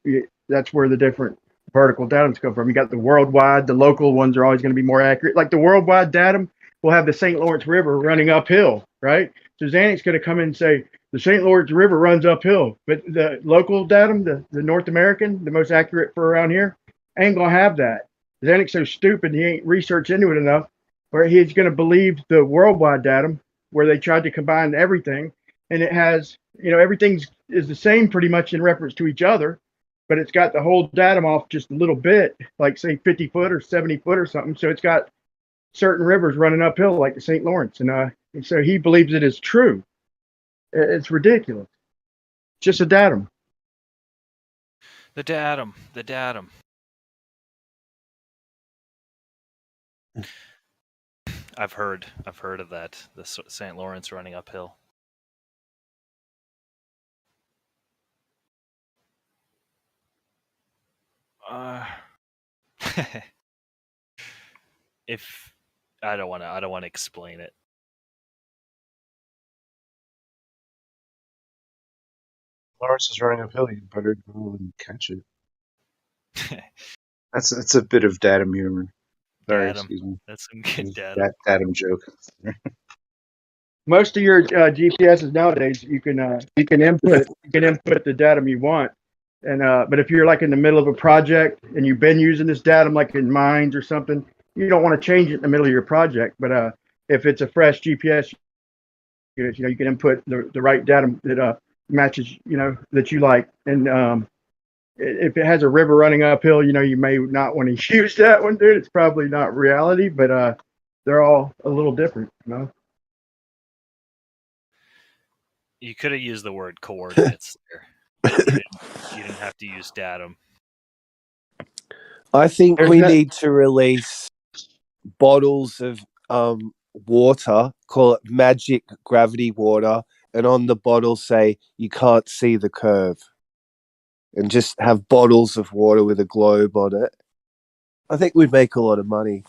Speaker 13: that's where the different vertical datums come from. You got the worldwide, the local ones are always going to be more accurate. Like the worldwide datum will have the St. Lawrence River running uphill, right? So Zanic's going to come in and say, the St. Lawrence River runs uphill, but the local datum, the North American, the most accurate for around here, ain't going to have that. Zanic's so stupid, he ain't researched into it enough, where he's going to believe the worldwide datum, where they tried to combine everything, and it has, everything is the same pretty much in reference to each other, but it's got the whole datum off just a little bit, like say 50 foot or 70 foot or something. So it's got certain rivers running uphill like the St. Lawrence, and so he believes it is true. It's ridiculous. Just a datum.
Speaker 18: The datum. I've heard of that. The St. Lawrence running uphill. If I don't want to explain it.
Speaker 5: Lawrence is running uphill. You better go and catch it. That's a bit of datum humor. Sorry, excuse me.
Speaker 18: That's some good datum.
Speaker 5: Datum joke.
Speaker 13: Most of your GPSs nowadays, you can input the datum you want, and but if you're like in the middle of a project and you've been using this datum like in mines or something, you don't want to change it in the middle of your project. But if it's a fresh GPS, you can input the right datum that matches, that you like. And if it has a river running uphill, you may not want to use that one, dude. It's probably not reality, but they're all a little different,
Speaker 18: You could have used the word coordinates there. You didn't have to use datum.
Speaker 14: I think we need to release bottles of water, call it magic gravity water, and on the bottle say you can't see the curve. And just have bottles of water with a globe on it. I think we'd make a lot of money.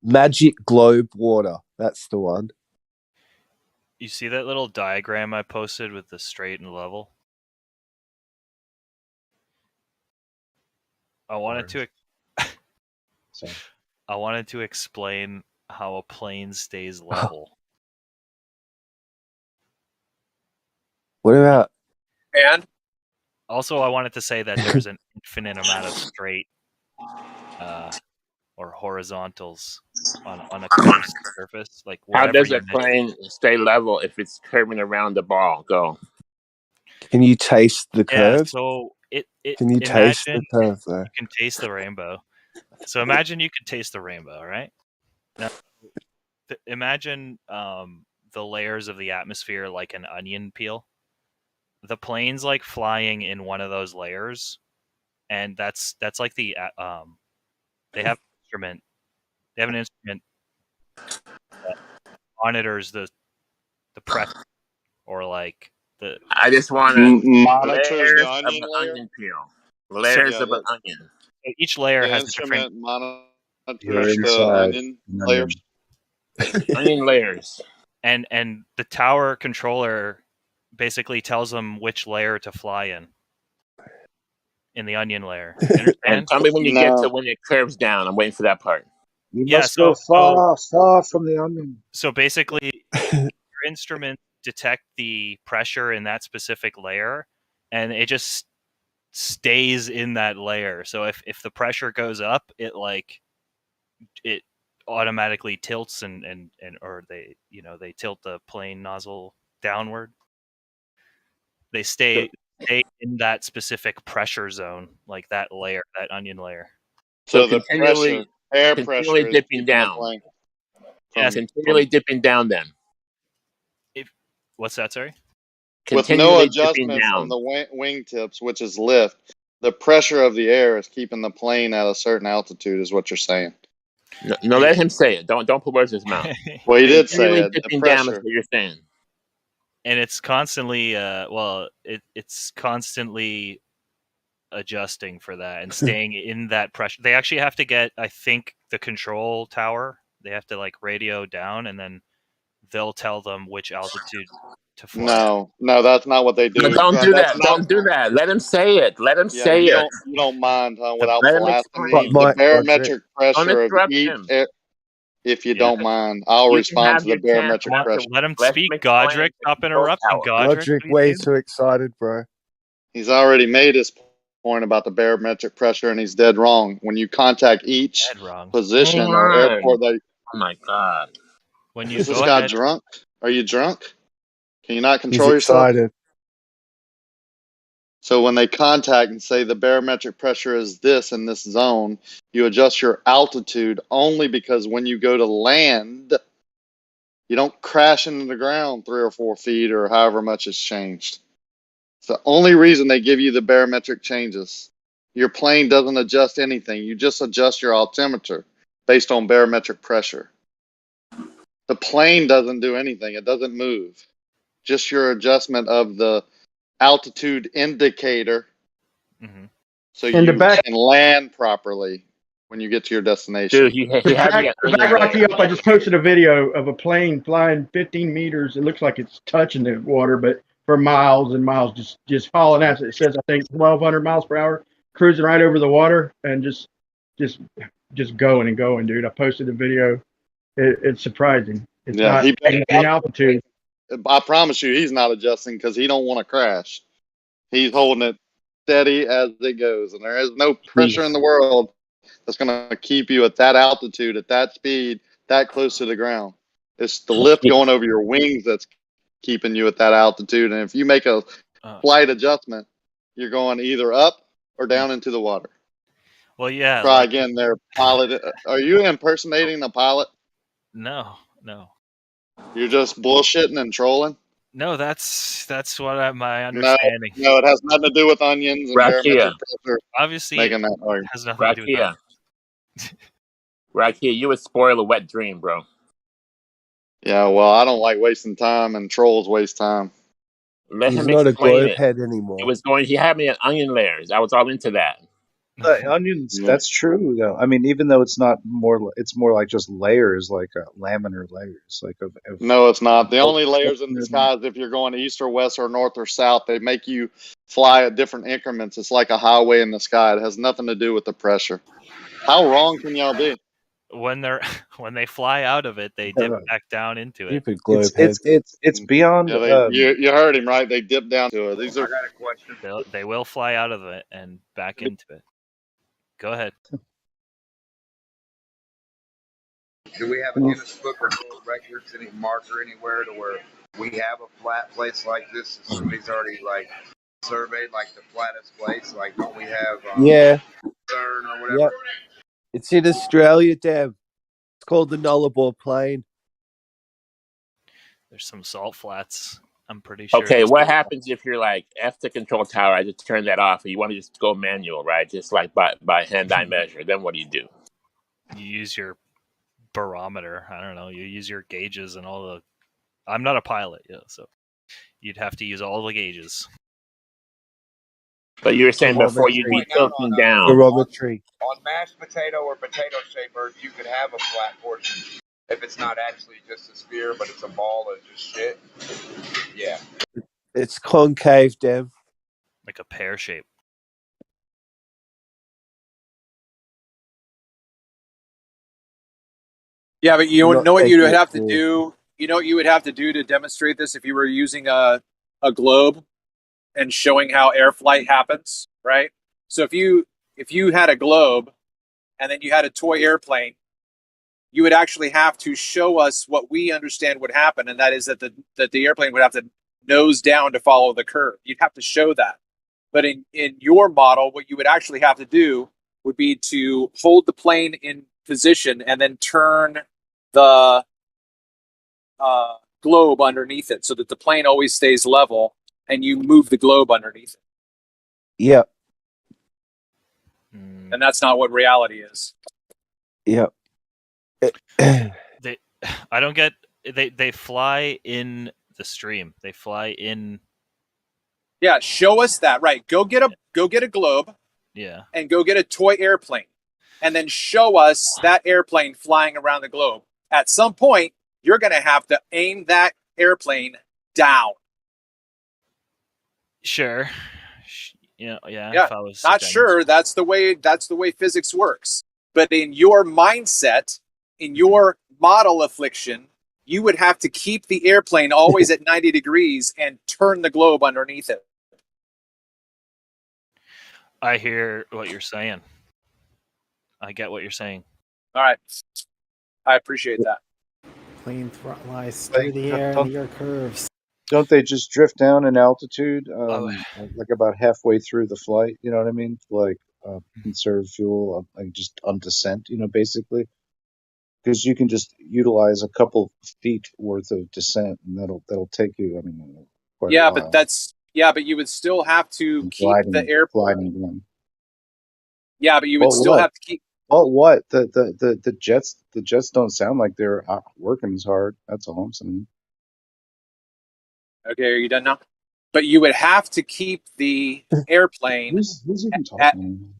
Speaker 14: Magic globe water. That's the one.
Speaker 18: You see that little diagram I posted with the straight and level? I wanted to explain how a plane stays level.
Speaker 14: What about?
Speaker 4: And
Speaker 18: also, I wanted to say that there's an infinite amount of straight or horizontals on a curved surface. Like
Speaker 3: How
Speaker 18: wherever
Speaker 3: does a plane stay level if it's curving around the ball? Go.
Speaker 14: Can you taste the
Speaker 18: Yeah,
Speaker 14: curve?
Speaker 18: so
Speaker 14: Can you taste the curve though?
Speaker 18: You can taste the rainbow. So imagine you can taste the rainbow, right? Now, imagine the layers of the atmosphere like an onion peel. The plane's like flying in one of those layers, and that's like the they have an instrument that monitors the pressure or like the.
Speaker 3: I just want to
Speaker 10: monitors the
Speaker 3: layers of
Speaker 10: onion
Speaker 3: an
Speaker 10: layer.
Speaker 3: onion peel. Layers of an onion.
Speaker 18: So each layer
Speaker 10: The
Speaker 18: has a
Speaker 10: instrument
Speaker 18: different.
Speaker 10: monitors the onion layers.
Speaker 3: Onion layers.
Speaker 18: And the tower controller basically tells them which layer to fly in the onion layer. You understand?
Speaker 3: And tell me when you get to when it curves down. I'm waiting for that part.
Speaker 21: You must go far from the onion.
Speaker 18: So basically, your instruments detect the pressure in that specific layer, and it just stays in that layer. So if the pressure goes up, it automatically tilts and or they tilt the plane nozzle downward. They stay in that specific pressure zone, like that layer, that onion layer.
Speaker 10: So the pressure, air pressure, is
Speaker 3: dipping
Speaker 10: keeping
Speaker 3: down.
Speaker 10: the plane
Speaker 3: Yes, continually dipping down. Then.
Speaker 18: What's that? Sorry.
Speaker 10: With no adjustment from the wing tips, which is lift, the pressure of the air is keeping the plane at a certain altitude, is what you're saying.
Speaker 3: No, let him say it. Don't put words in his mouth.
Speaker 10: Well, he did say
Speaker 3: Continually
Speaker 10: it. The
Speaker 3: dipping down is
Speaker 10: pressure.
Speaker 3: what you're saying.
Speaker 18: And it's constantly it's constantly adjusting for that and staying in that pressure. They actually have to get, I think, the control tower. They have to like radio down, and then they'll tell them which altitude to fly.
Speaker 10: No, that's not what they do.
Speaker 3: No, don't do that. Don't do that. Let him say it. Let him say it.
Speaker 10: You don't mind without
Speaker 3: Let him
Speaker 10: blasting
Speaker 3: explain.
Speaker 10: me. The barometric pressure of
Speaker 3: Don't
Speaker 10: each
Speaker 3: interrupt him.
Speaker 10: if you don't mind, I'll respond to the barometric pressure.
Speaker 18: Let him speak, Godric. Stop interrupting, Godric.
Speaker 14: Way too excited, bro.
Speaker 10: He's already made his point about the barometric pressure, and he's dead wrong. When you contact each position or airport,
Speaker 3: oh my god!
Speaker 18: When you
Speaker 10: is this guy drunk? Are you drunk? Can you not control yourself?
Speaker 14: Excited.
Speaker 10: So when they contact and say the barometric pressure is this in this zone, you adjust your altitude only because when you go to land, you don't crash into the ground 3 or 4 feet or however much it's changed. It's the only reason they give you the barometric changes. Your plane doesn't adjust anything. You just adjust your altimeter based on barometric pressure. The plane doesn't do anything. It doesn't move. Just your adjustment of the altitude indicator, so you can land properly when you get to your destination.
Speaker 13: To back Rocky up, I just posted a video of a plane flying 15 meters. It looks like it's touching the water, but for miles and miles, just hauling ass. It says I think 1,200 miles per hour, cruising right over the water and just going and going, dude. I posted a video. It's surprising. It's not in altitude.
Speaker 10: I promise you, he's not adjusting because he don't want to crash. He's holding it steady as it goes, and there is no pressure in the world that's going to keep you at that altitude, at that speed, that close to the ground. It's the lift going over your wings that's keeping you at that altitude, and if you make a flight adjustment, you're going either up or down into the water.
Speaker 18: Well, yeah.
Speaker 10: Try again there, pilot. Are you impersonating a pilot?
Speaker 18: No.
Speaker 10: You're just bullshitting and trolling?
Speaker 18: No, that's what my understanding.
Speaker 10: No, it has nothing to do with onions and barometric pressure.
Speaker 18: Obviously,
Speaker 10: making that argument.
Speaker 18: Has nothing to do with that.
Speaker 3: Rakia, you would spoil a wet dream, bro.
Speaker 10: Yeah, well, I don't like wasting time, and trolls waste time.
Speaker 3: Let
Speaker 14: He's
Speaker 3: him
Speaker 14: not a
Speaker 3: explain
Speaker 14: globe
Speaker 3: it.
Speaker 14: head anymore.
Speaker 3: He had me at onion layers. I was all into that.
Speaker 5: Onions, that's true though. I mean, even though it's not more, it's more like just layers, like laminar layers, like of
Speaker 10: No, it's not. The only layers in the sky is if you're going east or west or north or south. They make you fly at different increments. It's like a highway in the sky. It has nothing to do with the pressure. How wrong can y'all be?
Speaker 18: When they fly out of it, they dip back down into it.
Speaker 14: Stupid globe head.
Speaker 5: It's beyond.
Speaker 10: Yeah, you heard him right. They dip down to it. These are.
Speaker 1: I got a question.
Speaker 18: They will fly out of it and back into it. Go ahead.
Speaker 1: Do we have a Guinness Book or World Records, any marker anywhere to where we have a flat place like this? If somebody's already like surveyed like the flattest place, like don't we have
Speaker 14: Yeah.
Speaker 1: CERN or whatever?
Speaker 14: Yep. It's in Australia, Deb. It's called the Nullarbor Plain.
Speaker 18: There's some salt flats. I'm pretty sure.
Speaker 3: Okay, what happens if you're like F the control tower? I just turn that off, and you want to just go manual, right? Just like by hand-eye measure. Then what do? You
Speaker 18: use your barometer. I don't know. You use your gauges and all the. I'm not a pilot, so you'd have to use all the gauges.
Speaker 3: But you were saying before you'd be tilting down.
Speaker 14: Barometry.
Speaker 1: On mashed potato or potato shapers, you could have a flat portion if it's not actually just a sphere, but it's a ball of just shit. Yeah.
Speaker 14: It's concave, Dev.
Speaker 18: Like a pear shape.
Speaker 4: Yeah, but you know what you would have to do? You know what you would have to do to demonstrate this if you were using a globe and showing how air flight happens, right? So if you had a globe and then you had a toy airplane, you would actually have to show us what we understand would happen, and that is that the airplane would have to nose down to follow the curve. You'd have to show that. But in your model, what you would actually have to do would be to hold the plane in position and then turn the globe underneath it so that the plane always stays level and you move the globe underneath it.
Speaker 14: Yep.
Speaker 4: And that's not what reality is.
Speaker 14: Yep.
Speaker 18: I don't get. They fly in the stream. They fly in.
Speaker 4: Yeah, show us that. Right. Go get a globe.
Speaker 18: Yeah.
Speaker 4: And go get a toy airplane, and then show us that airplane flying around the globe. At some point, you're going to have to aim that airplane down.
Speaker 18: Sure. Yeah.
Speaker 4: If I was not sure, that's the way physics works. But in your mindset, in your model affliction, you would have to keep the airplane always at 90 degrees and turn the globe underneath it.
Speaker 18: I hear what you're saying. I get what you're saying.
Speaker 4: All right. I appreciate that.
Speaker 7: Plane flies through the air in your curves.
Speaker 5: Don't they just drift down in altitude, like about halfway through the flight? You know what I mean? Like conserve fuel, like just on descent. Basically, because you can just utilize a couple feet worth of descent, and that'll take you. I mean, quite a while.
Speaker 4: but you would still have to keep the airplane. Yeah, but you would
Speaker 5: Well,
Speaker 4: still
Speaker 5: what?
Speaker 4: have to keep.
Speaker 5: Well, what the jets don't sound like they're working as hard. That's all I'm saying.
Speaker 4: Okay, are you done now? But you would have to keep the airplane.
Speaker 5: Who's even talking?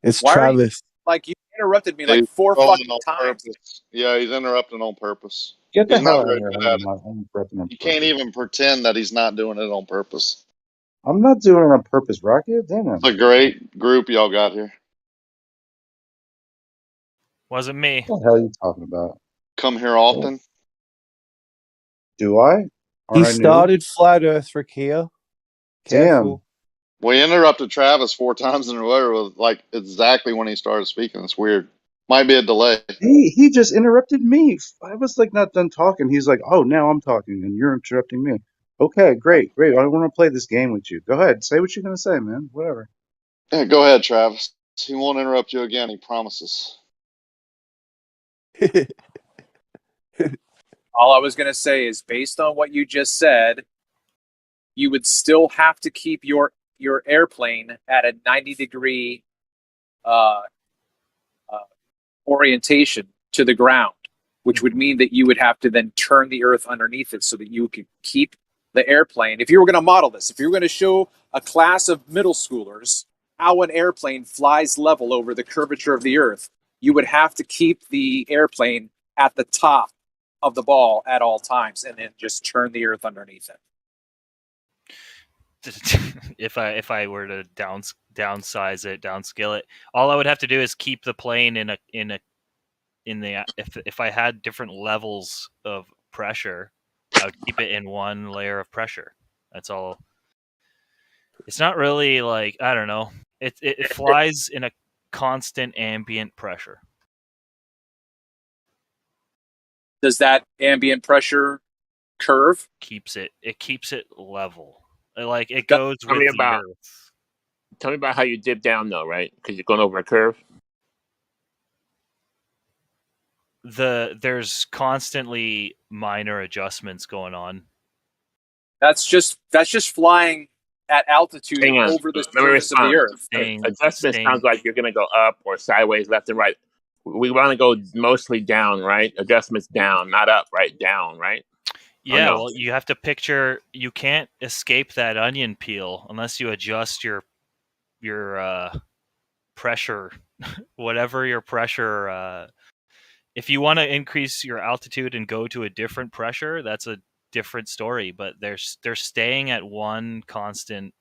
Speaker 14: It's Travis.
Speaker 4: You interrupted me like 4 fucking times.
Speaker 10: Purpose. Yeah, he's interrupting on purpose.
Speaker 5: Get the
Speaker 10: He's
Speaker 5: hell
Speaker 10: not
Speaker 5: out of
Speaker 10: very
Speaker 5: here!
Speaker 10: good at it. You can't even pretend that he's not doing it on purpose.
Speaker 5: I'm not doing it on purpose, Rocky. Damn it!
Speaker 10: It's a great group y'all got here.
Speaker 18: Wasn't me.
Speaker 5: What the hell are you talking about?
Speaker 10: Come here often.
Speaker 5: Do I?
Speaker 14: He started Flat Earth for Kia. Careful.
Speaker 10: We interrupted Travis 4 times in a row with like exactly when he started speaking. It's weird. Might be a delay.
Speaker 5: He just interrupted me. I was like not done talking. He's like, "Oh, now I'm talking, and you're interrupting me." Okay, great. I want to play this game with you. Go ahead, say what you're gonna say, man. Whatever.
Speaker 10: Yeah, go ahead, Travis. He won't interrupt you again. He promises.
Speaker 4: All I was going to say is, based on what you just said, you would still have to keep your airplane at a 90-degree orientation to the ground, which would mean that you would have to then turn the Earth underneath it so that you could keep the airplane. If you were going to model this, if you were going to show a class of middle schoolers how an airplane flies level over the curvature of the Earth, you would have to keep the airplane at the top of the ball at all times, and then just turn the Earth underneath it.
Speaker 18: If I were to downscale it, all I would have to do is keep the plane if I had different levels of pressure, I would keep it in one layer of pressure. That's all. It's not really like, I don't know. It flies in a constant ambient pressure.
Speaker 4: Does that ambient pressure curve?
Speaker 18: It keeps it level. Like it goes
Speaker 3: Tell
Speaker 18: with
Speaker 3: me
Speaker 18: the
Speaker 3: about
Speaker 18: Earth.
Speaker 3: Tell me about how you dip down though, right? Because you're going over a curve.
Speaker 18: There's constantly minor adjustments going on.
Speaker 4: That's just flying at altitude
Speaker 3: Hang on.
Speaker 4: over the
Speaker 3: Let me
Speaker 4: surface of the
Speaker 3: respond.
Speaker 4: Earth.
Speaker 3: Adjustment sounds like you're going to go up or sideways, left and right. We want to go mostly down, right? Adjustments down, not up, right? Down, right?
Speaker 18: Yeah,
Speaker 3: no?
Speaker 18: well, you have to picture, you can't escape that onion peel unless you adjust your pressure, whatever your pressure. If you want to increase your altitude and go to a different pressure, that's a different story. But they're staying at one constant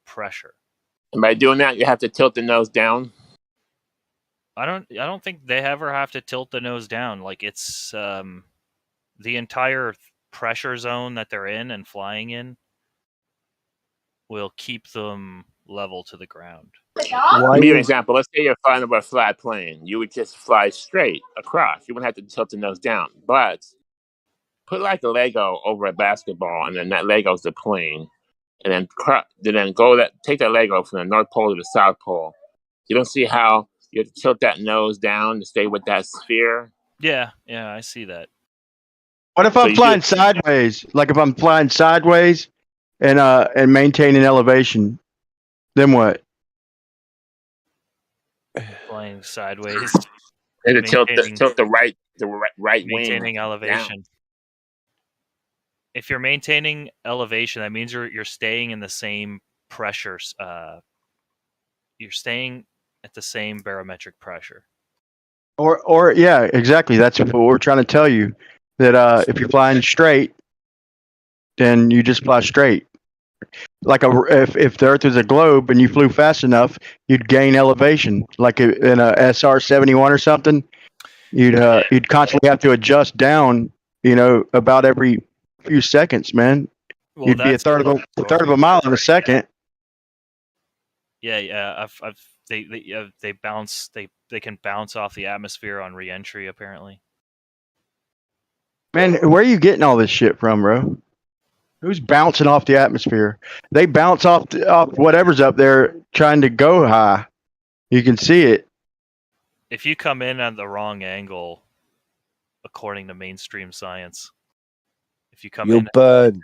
Speaker 18: pressure.
Speaker 3: And by doing that, you have to tilt the nose down.
Speaker 18: I don't think they ever have to tilt the nose down. Like it's the entire pressure zone that they're in and flying in will keep them level to the ground.
Speaker 3: Give me an example. Let's say you're flying over a flat plane. You would just fly straight across. You wouldn't have to tilt the nose down. But put like a Lego over a basketball, and then that Lego's the plane. And then take that Lego from the North Pole to the South Pole. You don't see how you have to tilt that nose down to stay with that sphere?
Speaker 18: Yeah, I see that.
Speaker 13: What if I'm flying sideways? Like if I'm flying sideways and maintaining elevation, then what?
Speaker 18: Flying sideways.
Speaker 3: And tilt the right wing.
Speaker 18: Maintaining elevation.
Speaker 3: Down.
Speaker 18: If you're maintaining elevation, that means you're staying in the same pressures. You're staying at the same barometric pressure.
Speaker 13: Or yeah, exactly. That's what we're trying to tell you. That if you're flying straight, then you just fly straight. Like if the Earth was a globe and you flew fast enough, you'd gain elevation. Like in a SR-71 or something, you'd constantly have to adjust down. About every few seconds, man.
Speaker 18: Well,
Speaker 13: you'd be a third of a mile in a second.
Speaker 18: Yeah. They bounce. They can bounce off the atmosphere on re-entry. Apparently.
Speaker 13: Man, where are you getting all this shit from, bro? Who's bouncing off the atmosphere? They bounce off whatever's up there trying to go high. You can see it.
Speaker 18: If you come in at the wrong angle, according to mainstream science, if you come
Speaker 14: You'll burn.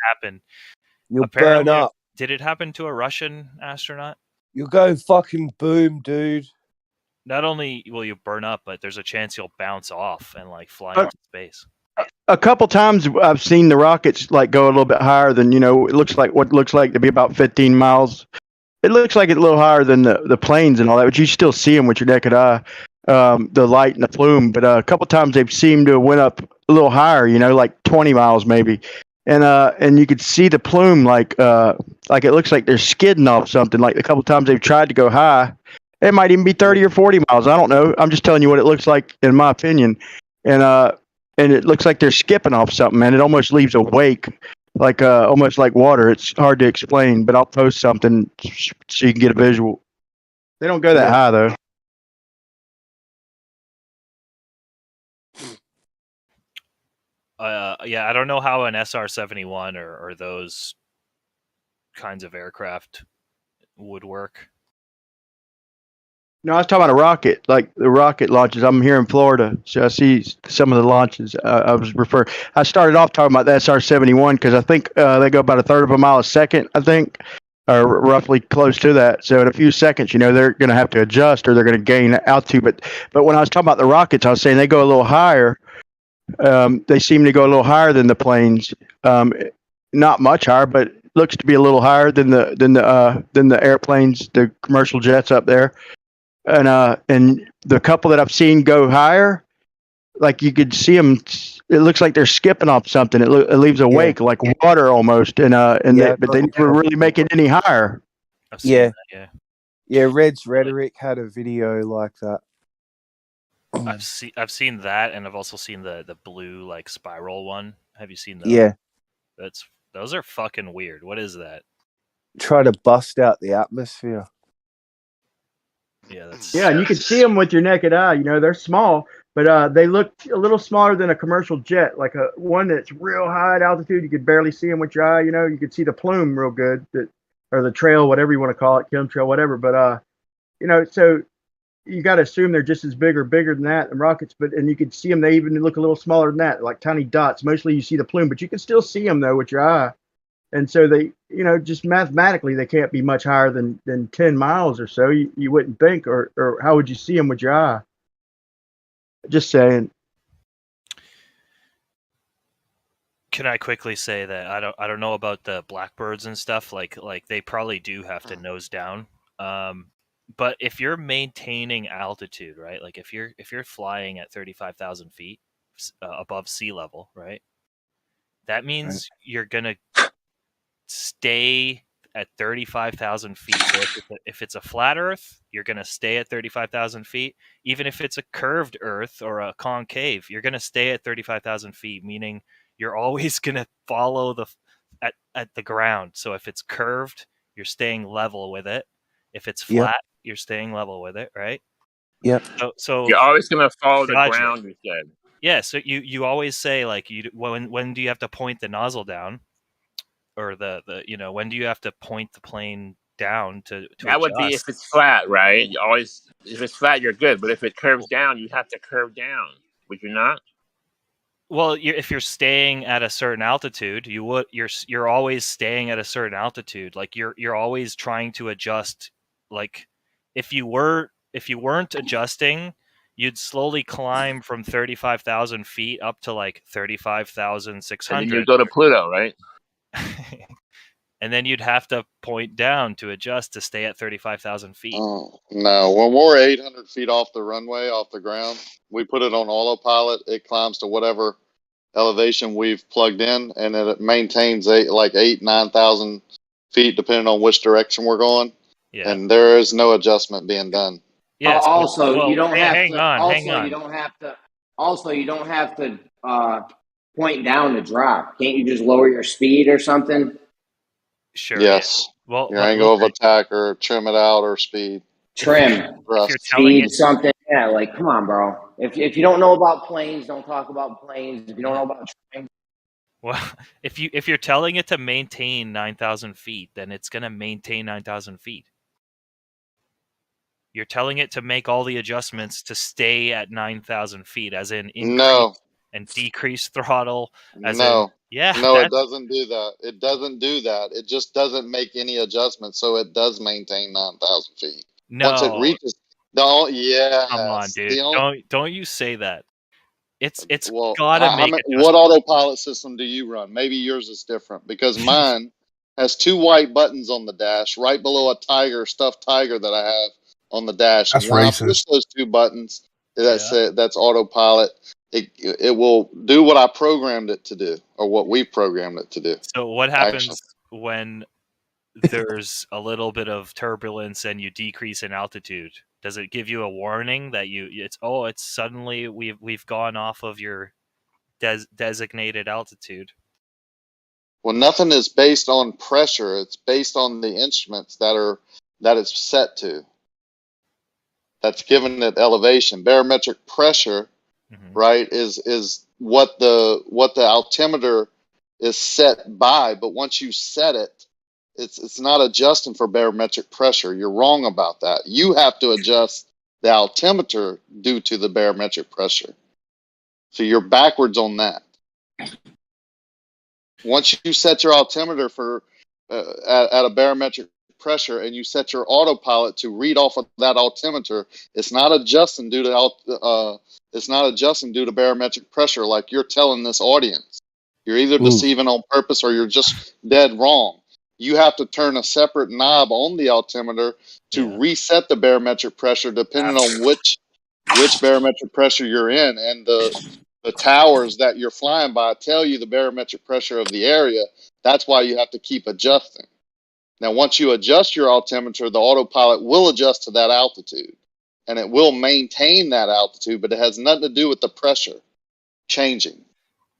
Speaker 14: You'll burn up.
Speaker 18: Did it happen to a Russian astronaut?
Speaker 14: You'll go fucking boom, dude.
Speaker 18: Not only will you burn up, but there's a chance you'll bounce off and fly into space.
Speaker 13: A couple times I've seen the rockets go a little bit higher than it looks like to be about 15 miles. It looks like it's a little higher than the planes and all that, but you still see them with your naked eye, the light and the plume. But a couple times they've seemed to have went up a little higher, like 20 miles maybe, and you could see the plume like it looks like they're skidding off something. Like a couple times they've tried to go high, it might even be 30 or 40 miles. I don't know. I'm just telling you what it looks like in my opinion, and it looks like they're skipping off something, man. It almost leaves a wake, almost like water. It's hard to explain, but I'll post something so you can get a visual. They don't go that high, though.
Speaker 18: I don't know how an SR-71 or those kinds of aircraft would work.
Speaker 13: No, I was talking about a rocket, like the rocket launches. I'm here in Florida, so I see some of the launches. I started off talking about the SR-71 because I think they go about a third of a mile a second, I think, or roughly close to that. So in a few seconds, they're going to have to adjust or they're going to gain altitude. But when I was talking about the rockets, I was saying they go a little higher. They seem to go a little higher than the planes. Not much higher, but looks to be a little higher than the airplanes, the commercial jets up there. And the couple that I've seen go higher, like you could see them. It looks like they're skipping off something. It leaves a wake like water almost, but they never really make it any higher.
Speaker 14: Yeah,
Speaker 18: that,
Speaker 14: Red's Rhetoric had a video like that.
Speaker 18: I've seen that, and I've also seen the blue like spiral one. Have you seen those?
Speaker 14: Yeah.
Speaker 18: Those are fucking weird. What is that?
Speaker 14: Try to bust out the atmosphere.
Speaker 18: Yeah,
Speaker 13: and you can see them with your naked eye. You know, they're small, but they look a little smaller than a commercial jet, like a one that's real high at altitude. You could barely see them with your eye. You know, you could see the plume real good, or the trail, whatever you want to call it, chemtrail, whatever. But you know, so you got to assume they're just as big or bigger than that, the rockets. And you can see them. They even look a little smaller than that, like tiny dots. Mostly you see the plume, but you can still see them though with your eye. And so they, you know, just mathematically, they can't be much higher than 10 miles or so. You wouldn't think, or how would you see them with your eye? Just saying.
Speaker 18: Can I quickly say that I don't know about the blackbirds and stuff. Like they probably do have to nose down. But if you're maintaining altitude, right? Like if you're flying at 35,000 feet above sea level, right? That means you're gonna stay at 35,000 feet. So if it's a flat Earth, you're gonna stay at 35,000 feet. Even if it's a curved Earth or a concave, you're gonna stay at 35,000 feet. Meaning you're always gonna follow at the ground. So if it's curved, you're staying level with it. If it's flat, you're staying level with it, right?
Speaker 14: Yep.
Speaker 18: So
Speaker 3: you're always going to follow the ground, you said.
Speaker 18: Yeah, so you always say like when do you have to point the nozzle down, or the you know, when do you have to point the plane down to
Speaker 3: that would be if it's flat, right? You always, if it's flat, you're good, but if it curves down, you have to curve down. Would you not?
Speaker 18: Well, if you're staying at a certain altitude, you're always staying at a certain altitude. Like you're always trying to adjust. Like if you weren't adjusting, you'd slowly climb from 35,000 feet up to like 35,600.
Speaker 3: And then you go to Pluto, right?
Speaker 18: And then you'd have to point down to adjust to stay at 35,000 feet.
Speaker 10: Oh, no, when we're 800 feet off the runway, off the ground, we put it on autopilot. It climbs to whatever elevation we've plugged in, and then it maintains 9,000 feet, depending on which direction we're going.
Speaker 18: Yeah.
Speaker 10: And there is no adjustment being done.
Speaker 6: Yes. Also, you don't have
Speaker 18: hang
Speaker 6: to.
Speaker 18: on,
Speaker 6: Also,
Speaker 18: hang on.
Speaker 6: you don't have to. Also, you don't have to point down to drop. Can't you just lower your speed or something?
Speaker 18: Sure.
Speaker 10: Yes.
Speaker 18: Well,
Speaker 10: your angle of attack, or trim it out, or speed.
Speaker 6: Trim.
Speaker 10: Speed
Speaker 6: something. Yeah, like come on, bro. If you don't know about planes, don't talk about planes. If you don't know about trim.
Speaker 18: Well, if you're telling it to maintain 9,000 feet, then it's gonna maintain 9,000 feet. You're telling it to make all the adjustments to stay at 9,000 feet, as in increase and decrease throttle.
Speaker 10: No,
Speaker 18: it
Speaker 10: doesn't do that. It doesn't do that. It just doesn't make any adjustments, so it does maintain 9,000 feet.
Speaker 18: No.
Speaker 10: Once it reaches, yes.
Speaker 18: Come on, dude. Don't you say that. It's
Speaker 10: well,
Speaker 18: gotta make it.
Speaker 10: What autopilot system do you run? Maybe yours is different, because mine has 2 white buttons on the dash right below a stuffed tiger that I have on the dash.
Speaker 15: That's
Speaker 10: and when
Speaker 15: racist.
Speaker 10: I push those 2 buttons, that's autopilot. It will do what I programmed it to do, or what we programmed it to do.
Speaker 18: So what happens when there's a little bit of turbulence and you decrease in altitude? Does it give you a warning that it's suddenly we've gone off of your designated altitude?
Speaker 10: Well, nothing is based on pressure. It's based on the instruments that it's set to. That's given it elevation. Barometric pressure, right, is what the altimeter is set by. But once you set it, it's not adjusting for barometric pressure. You're wrong about that. You have to adjust the altimeter due to the barometric pressure. So you're backwards on that. Once you set your altimeter for at a barometric pressure, and you set your autopilot to read off of that altimeter, it's not adjusting due to barometric pressure, like you're telling this audience. You're either deceiving on purpose, or you're just dead wrong. you have to turn a separate knob on the altimeter to reset the barometric pressure depending on which barometric pressure you're in. And the towers that you're flying by tell you the barometric pressure of the area. That's why you have to keep adjusting. Now, once you adjust your altimeter, the autopilot will adjust to that altitude and it will maintain that altitude, but it has nothing to do with the pressure changing.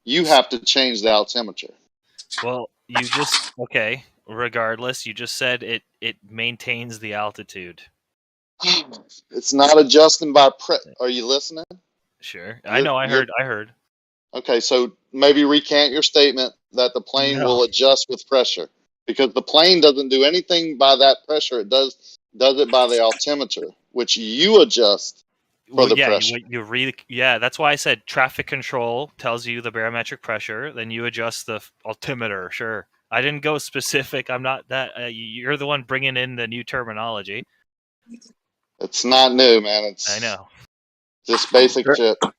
Speaker 10: You have to change the altimeter.
Speaker 18: Well, you just okay. Regardless, you just said it maintains the altitude.
Speaker 10: It's not adjusting by Are you listening?
Speaker 18: Sure, I know. I heard.
Speaker 10: Okay, so maybe recant your statement that the plane will adjust with pressure, because the plane doesn't do anything by that pressure. It does it by the altimeter, which you adjust for the pressure.
Speaker 18: That's why I said traffic control tells you the barometric pressure. Then you adjust the altimeter. Sure, I didn't go specific. I'm not that. You're the one bringing in the new terminology.
Speaker 10: It's not new, man.
Speaker 18: I know.
Speaker 10: Just basic shit.
Speaker 5: Do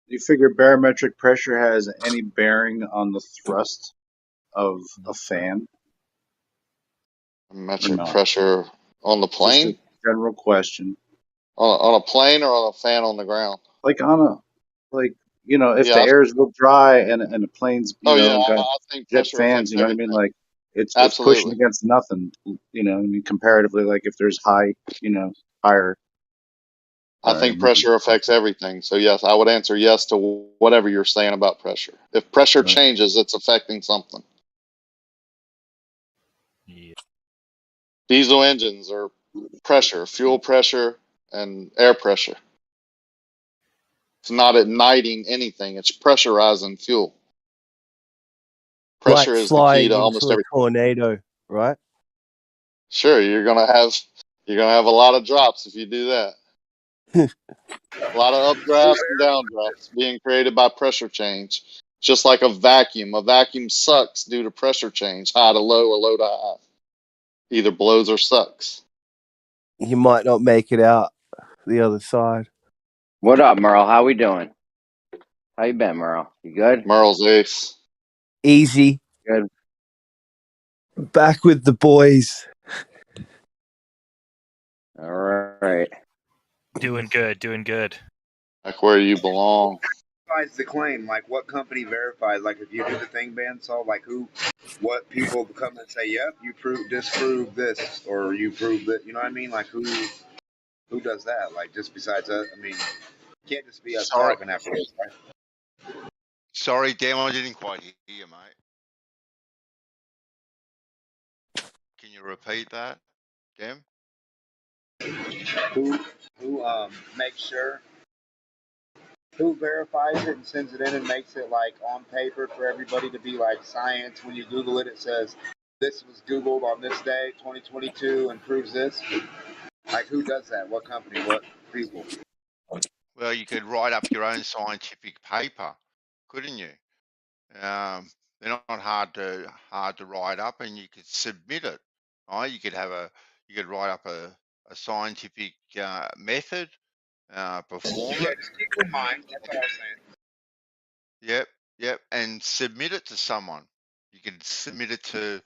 Speaker 5: you figure barometric pressure has any bearing on the thrust of a fan?
Speaker 10: Barometric pressure on the plane?
Speaker 5: Just a general question.
Speaker 10: On a plane or on a fan on the ground?
Speaker 5: Like if the air is real dry and the plane's got
Speaker 10: I think
Speaker 5: jet
Speaker 10: pressure
Speaker 5: fans,
Speaker 10: affects
Speaker 5: you know what I mean?
Speaker 10: everything.
Speaker 5: Like it's
Speaker 10: Absolutely.
Speaker 5: pushing against nothing, you know. I mean, comparatively, like if there's higher.
Speaker 10: I think pressure affects everything. So yes, I would answer yes to whatever you're saying about pressure. If pressure changes, it's affecting something.
Speaker 18: Yeah.
Speaker 10: Diesel engines are pressure, fuel pressure, and air pressure. It's not igniting anything. It's pressurizing fuel. Pressure is the key to almost everything.
Speaker 14: Tornado, right?
Speaker 10: Sure, you're gonna have a lot of drops if you do that. A lot of updrafts and downdrafts being created by pressure change. Just like a vacuum. A vacuum sucks due to pressure change, high to low or low to high. Either blows or sucks.
Speaker 14: You might not make it out the other side.
Speaker 6: What up, Merle? How we doing? How you been, Merle? You good?
Speaker 10: Merle's ace.
Speaker 14: Easy.
Speaker 6: Good.
Speaker 14: Back with the boys.
Speaker 6: All right.
Speaker 18: Doing good.
Speaker 10: Like where you belong.
Speaker 1: Verifies the claim? Like what company verifies? Like if you do the thing, bandsaw, like what people come and say, yep, you disprove this, or you prove that, you know what I mean? Like who does that? Like just besides us, I mean, it can't just be us talking after this, right?
Speaker 16: Sorry, Dan, I didn't quite hear you, mate. Can you repeat that, Dem?
Speaker 1: Who makes sure? Who verifies it and sends it in and makes it like on paper for everybody to be like science? When you Google it, it says this was Googled on this day, 2022, and proves this. Like who does that? What company? What people?
Speaker 16: Well, you could write up your own scientific paper, couldn't you? They're not hard to write up, and you could submit it. Right? You could write up a scientific method, perform it.
Speaker 1: Just keep in mind. That's all I'm saying.
Speaker 16: Yep, and submit it to someone. You can submit it to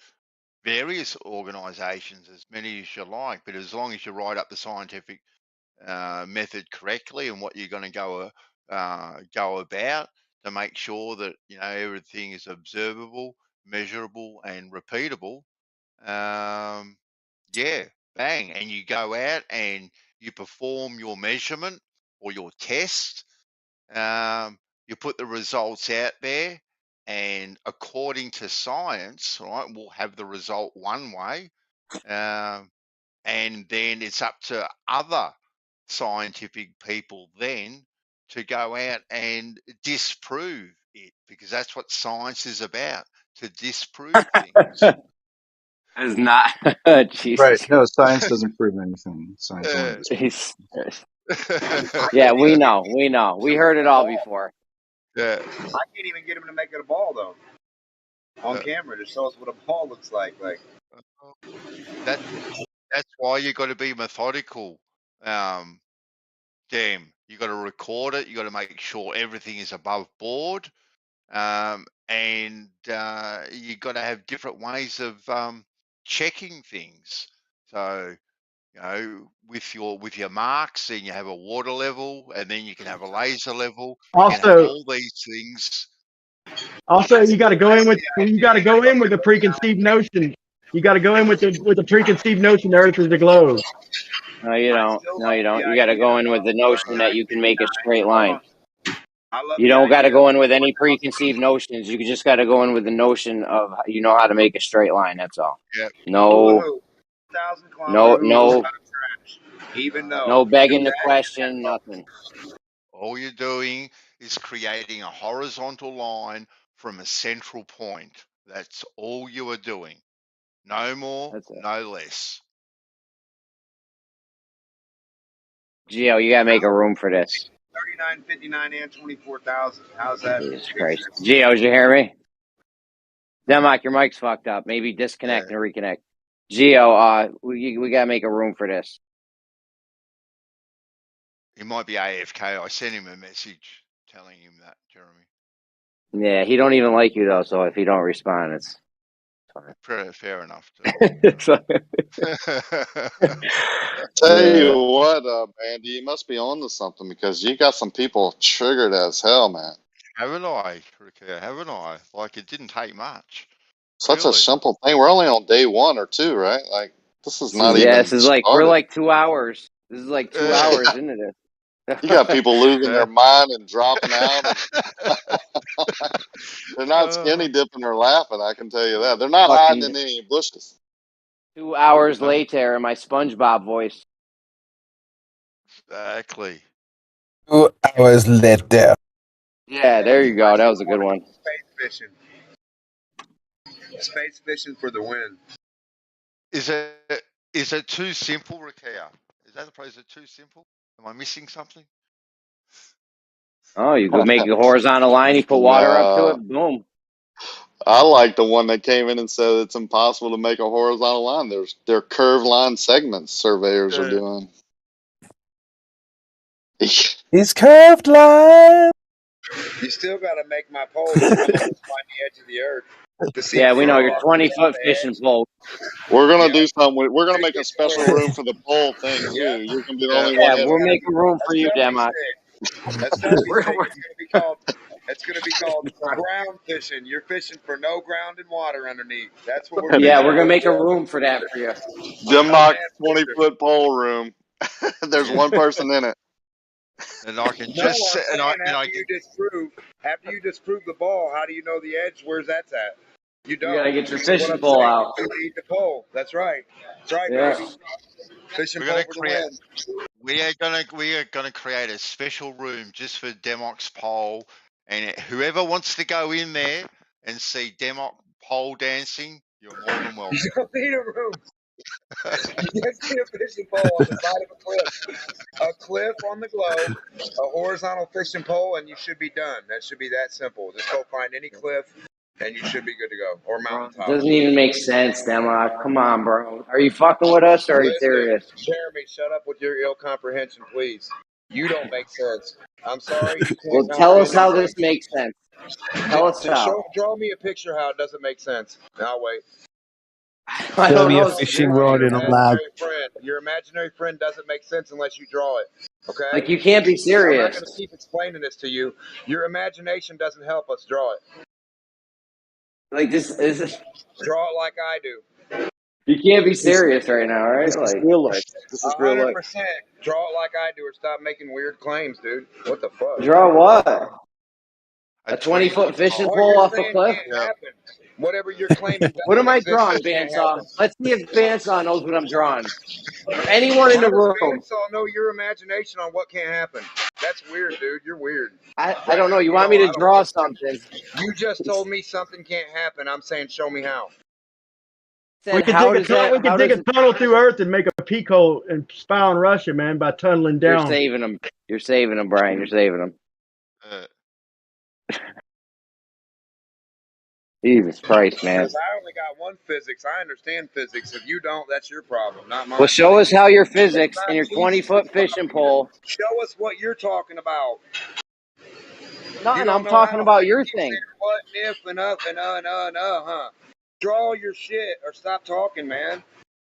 Speaker 16: various organisations, as many as you like, but as long as you write up the scientific method correctly and what you're going to go about to make sure that everything is observable, measurable, and repeatable. Bang, and you go out and you perform your measurement or your test. You put the results out there, and according to science, right, we'll have the result one way, and then it's up to other scientific people then to go out and disprove it, because that's what science is about, to disprove things.
Speaker 6: It's not. Jesus.
Speaker 5: Right. No, science doesn't prove anything. Science only disproves.
Speaker 6: Yeah, we know. We heard it all before.
Speaker 16: Yeah.
Speaker 1: I can't even get him to make it a ball though. On camera to show us what a ball looks like.
Speaker 16: That's why you got to be methodical. You got to record it. You got to make sure everything is above board, and you got to have different ways of checking things. So, you know, with your marks, and you have a water level, and then you can have a laser level. You can have
Speaker 13: Also,
Speaker 16: all these things.
Speaker 13: Also, you got to go in with a preconceived notion. You got to go in with the preconceived notion the Earth is a globe.
Speaker 6: No, you don't. No, you don't. You got to go in with the notion that you can make a straight line. You don't got to go in with any preconceived notions. You just got to go in with the notion of you know how to make a straight line. That's all.
Speaker 16: Yep.
Speaker 6: No, no,
Speaker 1: even though
Speaker 6: no begging the question. Nothing.
Speaker 16: All you're doing is creating a horizontal line from a central point. That's all you are doing. No more, no less.
Speaker 6: Gio, you got to make a room for this.
Speaker 1: 39.59 and 24,000. How's that?
Speaker 6: Jesus Christ. Gio, did you hear me? Democ, your mic's fucked up. Maybe disconnect and reconnect. Gio, we got to make a room for this.
Speaker 16: He might be AFK. I sent him a message telling him that, Jeremy.
Speaker 6: Yeah, he don't even like you, though, so if he don't respond, it's fine.
Speaker 16: Fair enough.
Speaker 10: Tell you what, Mandy, you must be on to something because you got some people triggered as hell, man.
Speaker 16: Haven't I, Ricky? Haven't I? Like, it didn't take much.
Speaker 10: Such
Speaker 16: Really?
Speaker 10: a simple thing. We're only on day 1 or 2, right? Like, this is not even.
Speaker 6: Yeah, this is like
Speaker 10: started.
Speaker 6: we're like 2 hours. This is like 2 hours into this.
Speaker 10: You got people losing their mind and dropping out. They're not skinny dipping or laughing, I can tell you that. They're not hiding in any bushes.
Speaker 6: 2 hours later in my SpongeBob voice.
Speaker 16: Exactly.
Speaker 14: 2 hours later.
Speaker 6: Yeah, there you go. That was a good one.
Speaker 1: Space fishing. Space fishing for the win.
Speaker 16: Is it too simple, Rakia? Is it too simple? Am I missing something?
Speaker 6: Oh, you could make a horizontal line. You put water up to it. Boom.
Speaker 10: I like the one that came in and said it's impossible to make a horizontal line. They're curved line segments surveyors are doing.
Speaker 14: It's curved line.
Speaker 1: You still got to make my pole to find the edge of the earth.
Speaker 6: Yeah, we know your 20-foot fishing pole.
Speaker 10: We're gonna do something. We're gonna make a special room for the pole thing too. You're gonna be the only one.
Speaker 6: Yeah, we'll make a room for you, Democ.
Speaker 1: That's gonna be sick. It's gonna be called ground fishing. You're fishing for no ground and water underneath. That's what we're doing.
Speaker 6: Yeah, we're gonna make a room for that for you.
Speaker 10: Democ 20-foot pole room. There's one person in it.
Speaker 16: And I can just sit and
Speaker 1: after you disprove the ball, how do you know the edge? Where's that at? You don't.
Speaker 6: You gotta get your fishing pole out.
Speaker 1: You need the pole. That's right. That's right, baby. Fishing pole for the win.
Speaker 16: We are gonna create a special room just for Democ's pole, and whoever wants to go in there and see Democ pole dancing, you're more than welcome.
Speaker 1: You don't need a room. You just need a fishing pole on the side of a cliff. A cliff on the globe, a horizontal fishing pole, and you should be done. That should be that simple. Just go find any cliff, and you should be good to go. Or mountaintop.
Speaker 6: Doesn't even make sense, Democ. Come on, bro. Are you fucking with us or are you serious?
Speaker 1: Jeremy, shut up with your ill comprehension, please. You don't make sense. I'm sorry.
Speaker 6: Well, tell us how this makes sense. Tell us how.
Speaker 1: Draw me a picture how it doesn't make sense. I'll wait.
Speaker 6: I don't know.
Speaker 14: A fishing rod in a lab.
Speaker 1: Your imaginary friend doesn't make sense unless you draw it. Okay?
Speaker 6: Like, you can't be serious.
Speaker 1: I'm not going to keep explaining this to you. Your imagination doesn't help us draw it.
Speaker 6: Like, this is.
Speaker 1: Draw it like I do.
Speaker 6: You can't be serious right now, right?
Speaker 14: This is real life. This is real life.
Speaker 1: 100%. Draw it like I do, or stop making weird claims, dude. What the fuck?
Speaker 6: Draw what? A 20-foot fishing pole off a cliff?
Speaker 1: Whatever you're claiming.
Speaker 6: What am I drawing, Bandsaw? Let's see if Bandsaw knows what I'm drawing. Anyone in the room.
Speaker 1: Bandsaw know your imagination on what can't happen. That's weird, dude. You're weird.
Speaker 6: I don't know. You want me to draw something?
Speaker 1: You just told me something can't happen. I'm saying show me how.
Speaker 13: We could dig a tunnel through Earth and make a peak hole and spy on Russia, man, by tunneling down.
Speaker 6: You're saving them. You're saving them, Brian. You're saving them. Jesus Christ, man.
Speaker 1: Because I only got one physics. I understand physics. If you don't, that's your problem, not mine.
Speaker 6: Well, show us how your physics and your 20-foot fishing pole.
Speaker 1: Show us what you're talking about.
Speaker 6: Nothing. I'm talking about your thing.
Speaker 1: What and if and up and huh? draw your shit or stop talking, man.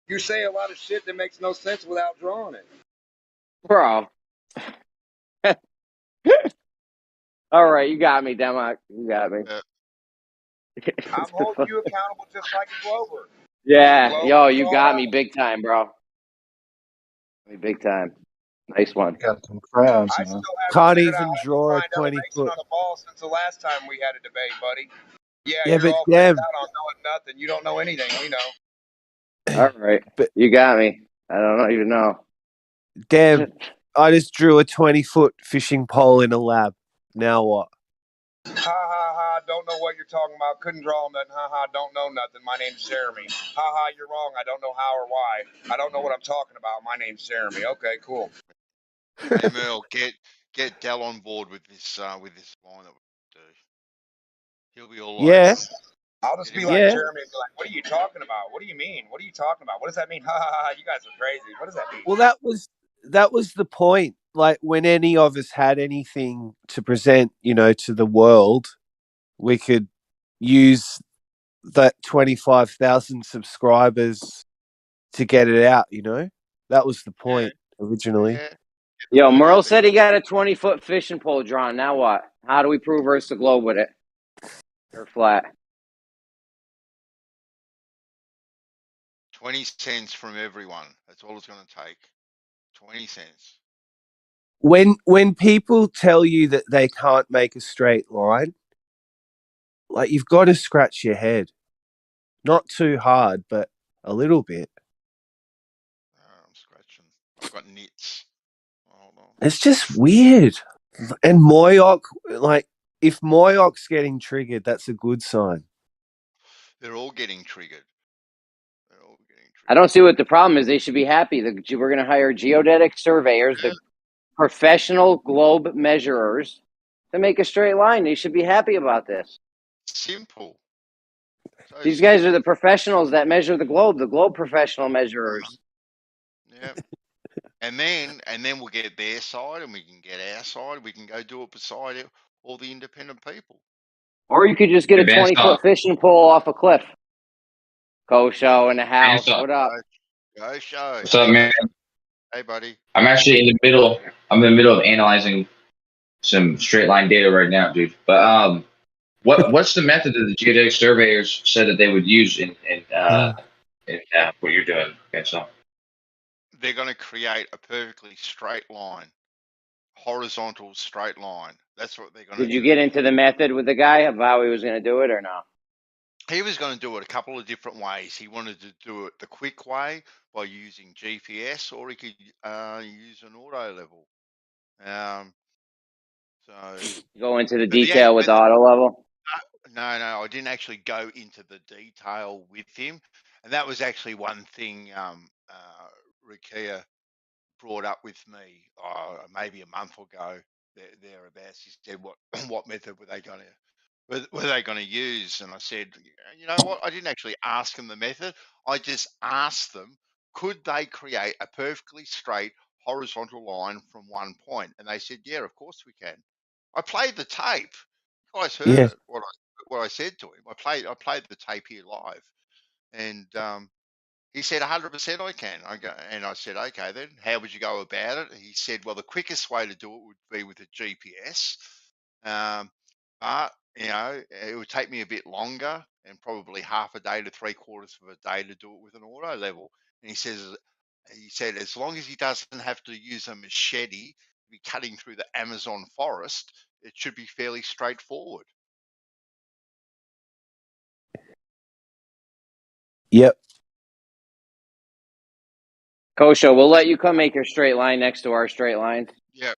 Speaker 1: You say a lot of shit that makes no sense without drawing it.
Speaker 6: Bro. All right, you got me, Democ. You got me.
Speaker 1: I'm holding you accountable just like a Glover.
Speaker 6: Yeah, yo, you got me big time, bro. Big time. Nice one.
Speaker 21: Got some crowns,
Speaker 1: I
Speaker 21: man.
Speaker 1: still haven't
Speaker 14: Can't
Speaker 1: figured
Speaker 14: even
Speaker 1: out how to
Speaker 14: draw a
Speaker 1: find
Speaker 14: 20
Speaker 1: elevation
Speaker 14: foot.
Speaker 1: on a ball since the last time we had a debate, buddy. Yeah,
Speaker 14: Yeah,
Speaker 1: you're
Speaker 14: but
Speaker 1: all
Speaker 14: damn.
Speaker 1: freaked out on knowing nothing. You don't know anything. We know.
Speaker 6: All right.
Speaker 14: But
Speaker 6: you got me. I don't even know.
Speaker 14: damn, I just drew a 20-foot fishing pole in a lab. Now what?
Speaker 1: Ha ha ha, don't know what you're talking about. Couldn't draw nothing. Ha ha, don't know nothing. My name's Jeremy. Ha ha, you're wrong. I don't know how or why. I don't know what I'm talking about. My name's Jeremy. Okay, cool.
Speaker 16: Hey Merle, get Dell on board with this line that we do. He'll be all
Speaker 14: Yeah.
Speaker 16: over it.
Speaker 1: I'll just be
Speaker 16: Yeah.
Speaker 1: like Jeremy and be like, what are you talking about? What do you mean? What are you talking about? What does that mean? Ha ha ha, you guys are crazy. What does that mean?
Speaker 14: Well, that was the point. Like when any of us had anything to present, to the world, we could use that 25,000 subscribers to get it out. That was the point originally.
Speaker 16: Yeah.
Speaker 6: Yo, Merle said he got a 20-foot fishing pole drawn. Now what? How do we prove Earth's the globe with it? Or flat?
Speaker 16: 20 cents from everyone. That's all it's going to take. 20 cents.
Speaker 14: When people tell you that they can't make a straight line, like you've got to scratch your head. Not too hard, but a little bit.
Speaker 16: I'm scratching. I've got nits. Hold on.
Speaker 14: It's just weird. And Moyoc, like, if Moyoc's getting triggered, that's a good sign.
Speaker 16: They're all getting triggered.
Speaker 6: I don't see what the problem is. They should be happy. We're going to hire geodetic surveyors, the professional globe measurers, to make a straight line. They should be happy about this.
Speaker 16: Simple. So
Speaker 6: These guys are the professionals that measure the globe professional measurers.
Speaker 16: Yeah. And then we'll get their side and we can get our side. We can go do it beside all the independent people.
Speaker 6: Or you could just get a 20-foot fishing pole off a cliff. Go show in the house. What up?
Speaker 16: Go show.
Speaker 15: What's up, man?
Speaker 16: Hey, buddy.
Speaker 15: I'm actually in the middle. I'm in the middle of analyzing some straight line data right now, dude. But what's the method that the geodetic surveyors said that they would use in what you're doing? Okay, so
Speaker 16: They're going to create a perfectly straight line, horizontal straight line. That's what they're going to do.
Speaker 6: Did you get into the method with the guy of how he was going to do it or no?
Speaker 16: He was going to do it a couple of different ways. He wanted to do it the quick way by using GPS, or he could use an auto level. So
Speaker 6: go into the detail with the auto level?
Speaker 16: No, I didn't actually go into the detail with him, and that was actually one thing Rikia brought up with me maybe a month ago. Thereabouts, he said, "What method were they going to use?" And I said, "You know what? I didn't actually ask them the method. I just asked them, could they create a perfectly straight horizontal line from one point?" And they said, "Yeah, of course we can." I played the tape. You guys heard it. What I said to him. I played the tape here live, and he said 100% I can. I said, okay, then how would you go about it? He said, well, the quickest way to do it would be with a GPS, but it would take me a bit longer and probably half a day to 3/4 of a day to do it with an auto level. And he said as long as he doesn't have to use a machete to be cutting through the Amazon forest, it should be fairly straightforward.
Speaker 14: Yep.
Speaker 6: Kosho, we'll let you come make your straight line next to our straight line.
Speaker 16: Yep.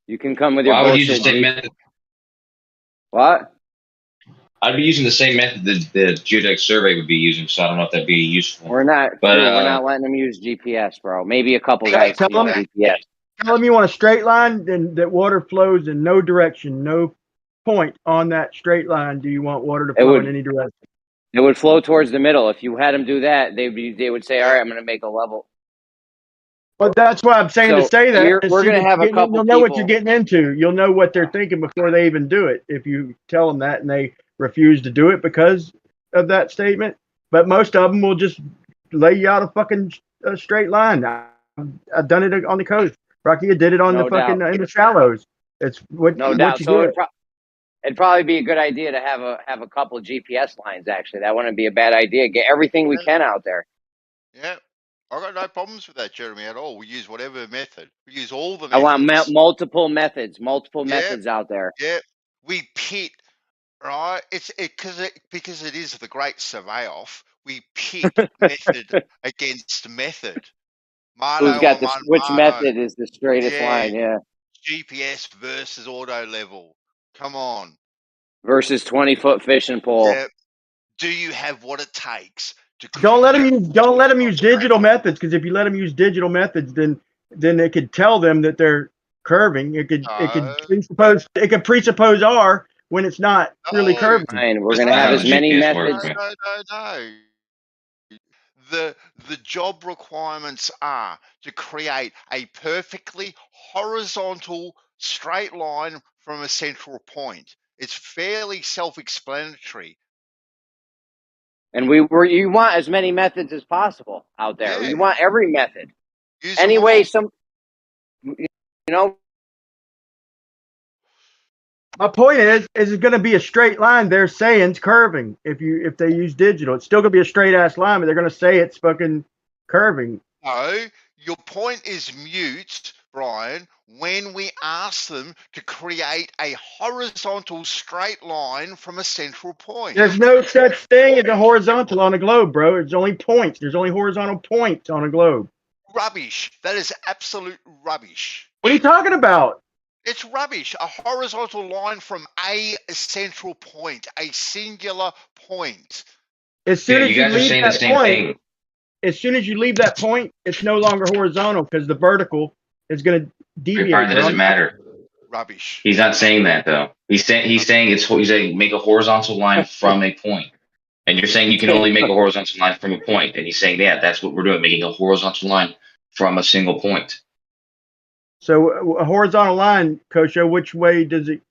Speaker 6: You can come with your
Speaker 15: I would
Speaker 6: bullshit.
Speaker 15: use the same method.
Speaker 6: What?
Speaker 15: I'd be using the same method that the geodetic survey would be using, so I don't know if that'd be useful.
Speaker 6: We're not,
Speaker 15: but
Speaker 6: we're not letting them use GPS, bro. Maybe a couple guys
Speaker 13: Tell
Speaker 6: can
Speaker 13: them,
Speaker 6: use GPS.
Speaker 13: tell them you want a straight line, then that water flows in no direction, no point on that straight line. Do you want water to flow in any direction?
Speaker 6: It would flow towards the middle. If you had them do that, they would say, all right, I'm going to make a level.
Speaker 13: Well, that's why I'm saying to say that.
Speaker 6: We're going to have a couple
Speaker 13: You'll know what you're getting into. You'll know what they're thinking before they even do it. If you tell them that and they refuse to do it because of that statement, but most of them will just lay you out a fucking straight line. I've done it on the coast. Rocky did it on the fucking in the shallows. It's what
Speaker 6: No doubt.
Speaker 13: you
Speaker 6: So
Speaker 13: get.
Speaker 6: it'd probably be a good idea to have a couple GPS lines. Actually, that wouldn't be a bad idea. Get everything we can out there.
Speaker 16: Yeah, I got no problems with that, Jeremy, at all. We use whatever method. We use all the
Speaker 6: I
Speaker 16: methods.
Speaker 6: want multiple methods out there.
Speaker 16: Yeah, we pit, right? Because it is the great survey-off. We pit method against method.
Speaker 6: Who's got which method is the straightest line? Yeah.
Speaker 16: GPS versus auto level. Come on.
Speaker 6: Versus 20-foot fishing pole.
Speaker 16: Yeah. Do you have what it takes to?
Speaker 13: Don't let them use digital methods, because if you let them use digital methods, then it could tell them that they're curving. It could presuppose R when it's not really curving.
Speaker 6: Fine, we're gonna have as many methods.
Speaker 16: No. The job requirements are to create a perfectly horizontal straight line from a central point. It's fairly self-explanatory.
Speaker 6: And you want as many methods as possible out there. Yeah. You want every method. Anyway,
Speaker 13: my point is it going to be a straight line? They're saying it's curving. If they use digital, it's still going to be a straight ass line, but they're going to say it's fucking curving.
Speaker 16: No, your point is mute, Brian, when we ask them to create a horizontal straight line from a central point.
Speaker 13: There's no such thing as a horizontal on a globe, bro. It's only points. There's only horizontal points on a globe.
Speaker 16: Rubbish. That is absolute rubbish.
Speaker 13: What are you talking about?
Speaker 16: It's rubbish. A horizontal line from a central point, a singular point.
Speaker 13: As soon as you leave that point, as soon as you leave that point, it's no longer horizontal because the vertical is going to deviate.
Speaker 15: That doesn't matter.
Speaker 16: Rubbish.
Speaker 15: He's not saying that though. He's saying make a horizontal line from a point, and you're saying you can only make a horizontal line from a point, and he's saying that's what we're doing, making a horizontal line from a single point.
Speaker 13: So a horizontal line, Kosho, which way does it?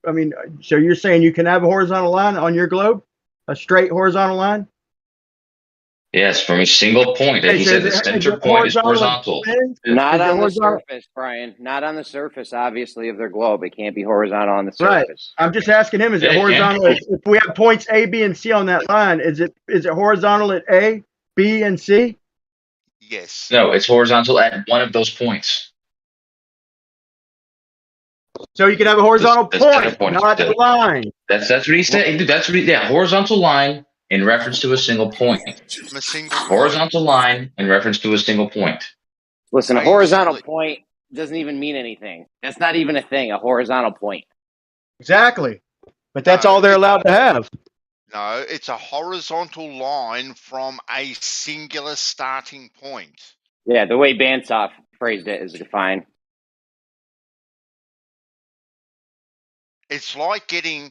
Speaker 13: I mean, so you're saying you can have a horizontal line on your globe, a straight horizontal line?
Speaker 15: Yes, from a single point. And he said the center point is horizontal.
Speaker 6: Not on the surface, Brian. Not on the surface, obviously, of their globe. It can't be horizontal on the surface.
Speaker 13: Right. I'm just asking him, is it horizontal? If we have points A, B, and C on that line, is it horizontal at A, B, and C?
Speaker 16: Yes.
Speaker 15: No, it's horizontal at one of those points.
Speaker 13: So you can have a horizontal point, not a line.
Speaker 15: That's what he said. That's what horizontal line in reference to a single point. Horizontal line in reference to a single point.
Speaker 6: Listen, a horizontal point doesn't even mean anything. That's not even a thing, a horizontal point.
Speaker 13: Exactly. But that's all they're allowed to have.
Speaker 16: No, it's a horizontal line from a singular starting point.
Speaker 6: Yeah, the way Bandsoft phrased it is fine.
Speaker 16: It's like getting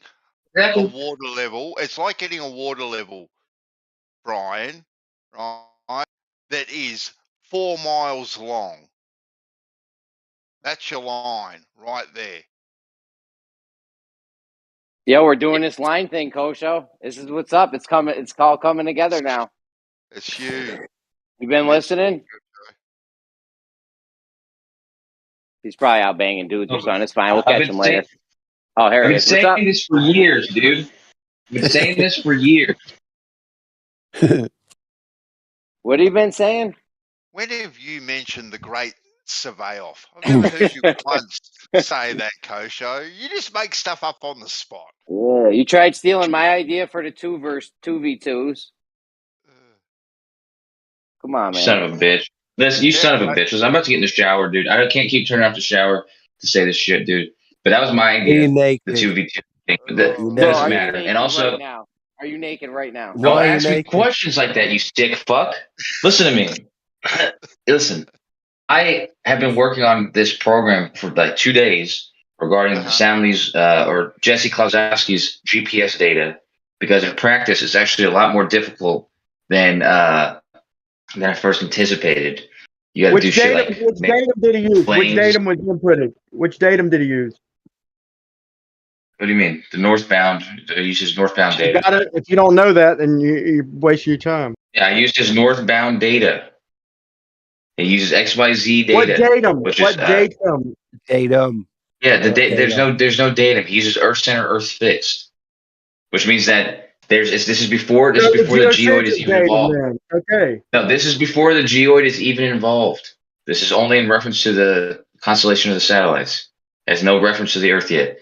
Speaker 16: a water level. It's like getting a water level, Brian, right? That is 4 miles long. That's your line right there.
Speaker 6: Yeah, we're doing this line thing, Kosho. This is what's up. It's coming. It's all coming together now.
Speaker 16: It's huge.
Speaker 6: You been listening? He's probably out banging dudes or something. It's fine. We'll catch him later. Oh, here
Speaker 15: I've been saying this for years, dude. I've been saying this for years.
Speaker 6: What have you been saying?
Speaker 16: When have you mentioned the great survey-off? I've never heard you once say that, Kosho. You just make stuff up on the spot.
Speaker 6: Yeah, you tried stealing my idea for the 2v2s. Come on, man.
Speaker 15: Son of a bitch. Listen, you son of a bitch. I'm about to get in the shower, dude. I can't keep turning off the shower to say this shit, dude. But that was my idea. The 2v2 thing. That doesn't matter. And also,
Speaker 6: right, are you naked right now?
Speaker 15: Don't ask me questions like that, you sick fuck. Listen to me. Listen, I have been working on this program for like 2 days regarding Stanley's or Jesse Klosowski's GPS data, because in practice it's actually a lot more difficult than I first anticipated. You got to do shit like
Speaker 13: which datum did he use? Which datum was inputted? Which datum did he use?
Speaker 15: What do you mean? The northbound uses northbound
Speaker 13: You
Speaker 15: data.
Speaker 13: gotta, if you don't know that, then you waste your time.
Speaker 15: Yeah, I used his northbound data. It uses XYZ
Speaker 13: What
Speaker 15: data,
Speaker 13: datum?
Speaker 15: which is
Speaker 13: What datum?
Speaker 14: Datum.
Speaker 15: yeah. The
Speaker 14: Not
Speaker 15: there's
Speaker 14: data.
Speaker 15: no datum. He uses Earth center, Earth fixed, which means that this is before
Speaker 13: So the
Speaker 15: the geoid is
Speaker 13: geocentric
Speaker 15: even
Speaker 13: datum
Speaker 15: involved.
Speaker 13: then. Okay.
Speaker 15: No, this is before the geoid is even involved. This is only in reference to the constellation of the satellites. It has no reference to the Earth yet.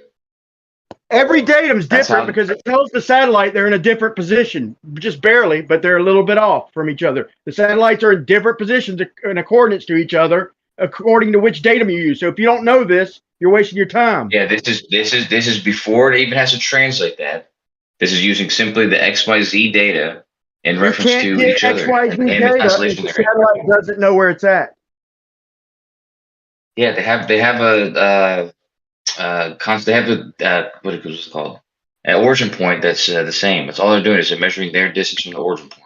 Speaker 13: Every datum's
Speaker 15: That's
Speaker 13: different
Speaker 15: how.
Speaker 13: because it tells the satellite they're in a different position, just barely, but they're a little bit off from each other. The satellites are in different positions and coordinates to each other according to which datum you use. So if you don't know this, you're wasting your time.
Speaker 15: Yeah, this is before it even has to translate that. This is using simply the XYZ data in
Speaker 13: You
Speaker 15: reference
Speaker 13: can't
Speaker 15: to
Speaker 13: get
Speaker 15: each other
Speaker 13: XYZ
Speaker 15: and the
Speaker 13: data if
Speaker 15: constellation
Speaker 13: the
Speaker 15: they're in.
Speaker 13: satellite doesn't know where it's at.
Speaker 15: Yeah, they have a they have a what is it called? An origin point that's the same. That's all they're doing is they're measuring their distance from the origin point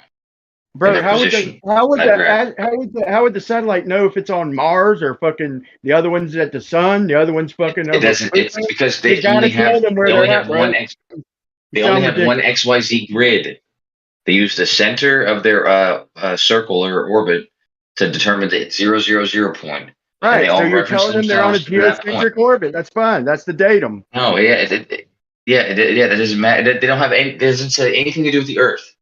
Speaker 15: and
Speaker 13: Bro,
Speaker 15: their position.
Speaker 13: how would the satellite know if it's on Mars or fucking the other one's at the sun, the other one's fucking
Speaker 15: It
Speaker 13: over
Speaker 15: doesn't. It's
Speaker 13: Pluto?
Speaker 15: because
Speaker 13: You gotta tell them where
Speaker 15: they only
Speaker 13: they're
Speaker 15: have
Speaker 13: at, bro.
Speaker 15: they
Speaker 13: You
Speaker 15: only
Speaker 13: sound
Speaker 15: have one
Speaker 13: ridiculous.
Speaker 15: XYZ grid. They use the center of their circle or orbit to determine the 000 point, and they
Speaker 13: Right. So
Speaker 15: all
Speaker 13: you're
Speaker 15: reference
Speaker 13: telling them they're on a
Speaker 15: themselves to that point.
Speaker 13: geocentric orbit. That's fine. That's the datum.
Speaker 15: No, yeah, that doesn't matter. They don't have any. It doesn't say anything to do with the Earth.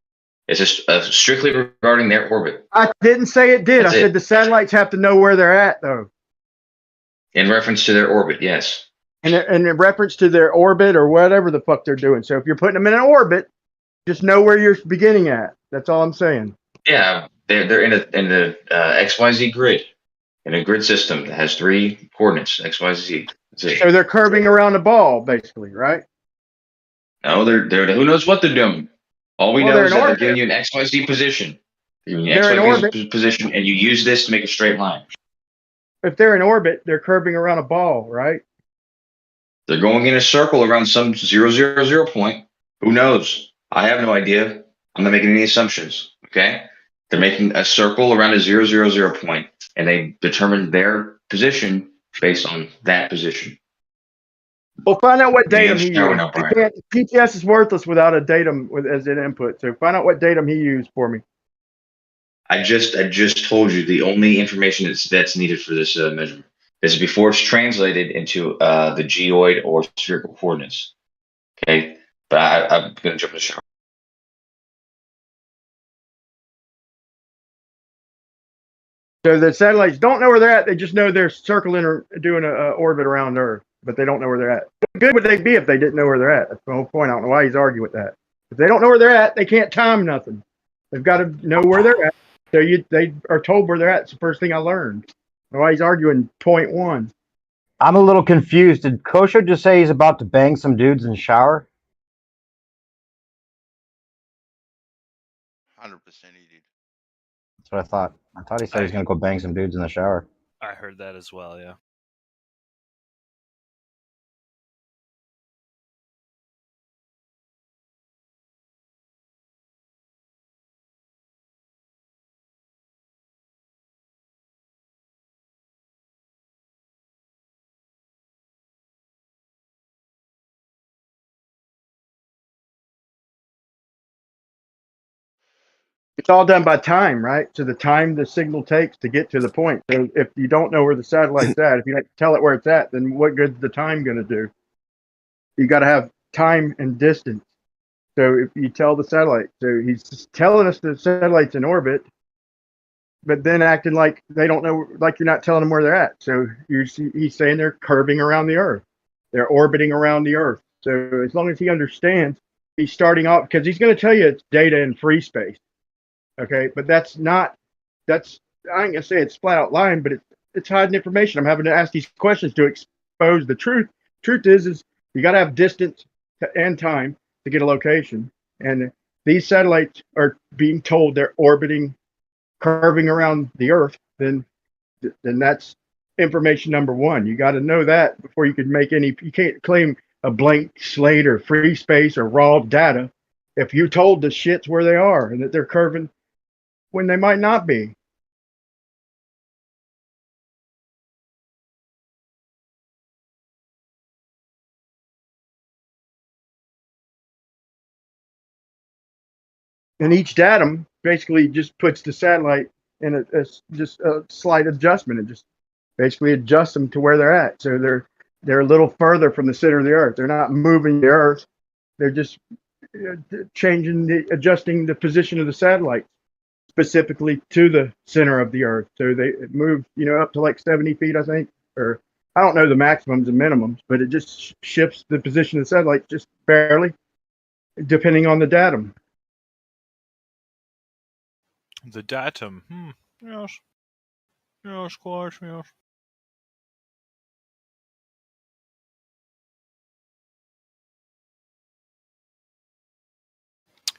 Speaker 15: It's just strictly regarding their orbit.
Speaker 13: I didn't say it did.
Speaker 15: That's
Speaker 13: I said
Speaker 15: it.
Speaker 13: the satellites have to know where they're at, though.
Speaker 15: In reference to their orbit, yes.
Speaker 13: And in reference to their orbit or whatever the fuck they're doing. So if you're putting them in an orbit, just know where you're beginning at. That's all I'm saying.
Speaker 15: Yeah, they're in the XYZ grid, in a grid system that has 3 coordinates XYZ. That's it.
Speaker 13: So they're curving around the ball, basically, right?
Speaker 15: No, they're who knows what they're doing. All we
Speaker 13: Well,
Speaker 15: know
Speaker 13: they're
Speaker 15: is
Speaker 13: in
Speaker 15: that they're
Speaker 13: orbit.
Speaker 15: giving you an XYZ position. They're giving you an
Speaker 13: They're in orbit.
Speaker 15: XYZ position, and you use this to make a straight line.
Speaker 13: If they're in orbit, they're curving around a ball, right?
Speaker 15: They're going in a circle around some 000 point. Who knows? I have no idea. I'm not making any assumptions. Okay? They're making a circle around a 000 point, and they determine their position based on that position.
Speaker 13: Well, find out what datum he
Speaker 15: understand what
Speaker 13: used.
Speaker 15: I'm Brian?
Speaker 13: PTS is worthless without a datum as an input. So find out what datum he used for me.
Speaker 15: I just told you the only information that's needed for this measurement. This is before it's translated into the geoid or spherical coordinates. Okay, but I'm gonna jump in the shower.
Speaker 13: So the satellites don't know where they're at. They just know they're circling or doing an orbit around Earth, but they don't know where they're at. What good would they be if they didn't know where they're at? That's the whole point. I don't know why he's arguing with that. If they don't know where they're at, they can't time nothing. They've got to know where they're at. So they are told where they're at. It's the first thing I learned. Why he's arguing 0.1.
Speaker 2: I'm a little confused. Did Kosho just say he's about to bang some dudes in the shower?
Speaker 16: 100% he did.
Speaker 2: That's what I thought. I thought he said he was going to go bang some dudes in the shower.
Speaker 18: I heard that as well, yeah.
Speaker 13: It's all done by time, right? So the time the signal takes to get to the point. So if you don't know where the satellite's at, if you don't tell it where it's at, then what good's the time going to do? You got to have time and distance. So if you tell the satellite, so he's telling us the satellite's in orbit, but then acting like they don't know, like you're not telling them where they're at. So he's saying they're curving around the Earth. They're orbiting around the Earth. So as long as he understands, he's starting off, because he's going to tell you it's data in free space. Okay, but I ain't gonna say it's flat out lying, but it's hiding information. I'm having to ask these questions to expose the truth. Truth is you got to have distance and time to get a location, and these satellites are being told they're orbiting, curving around the Earth. Then that's information number one. You got to know that before you can make any. You can't claim a blank slate or free space or raw data if you told the shits where they are and that they're curving when they might not be. and each datum basically just puts the satellite in just a slight adjustment. It just basically adjusts them to where they're at. So they're a little further from the center of the Earth. They're not moving the Earth. They're just adjusting the position of the satellite specifically to the center of the Earth. So they move, up to like 70 feet, I think, or I don't know the maximums and minimums, but it just shifts the position of the satellite just barely, depending on the datum.
Speaker 18: The datum. Yes. Yes, quite, yes.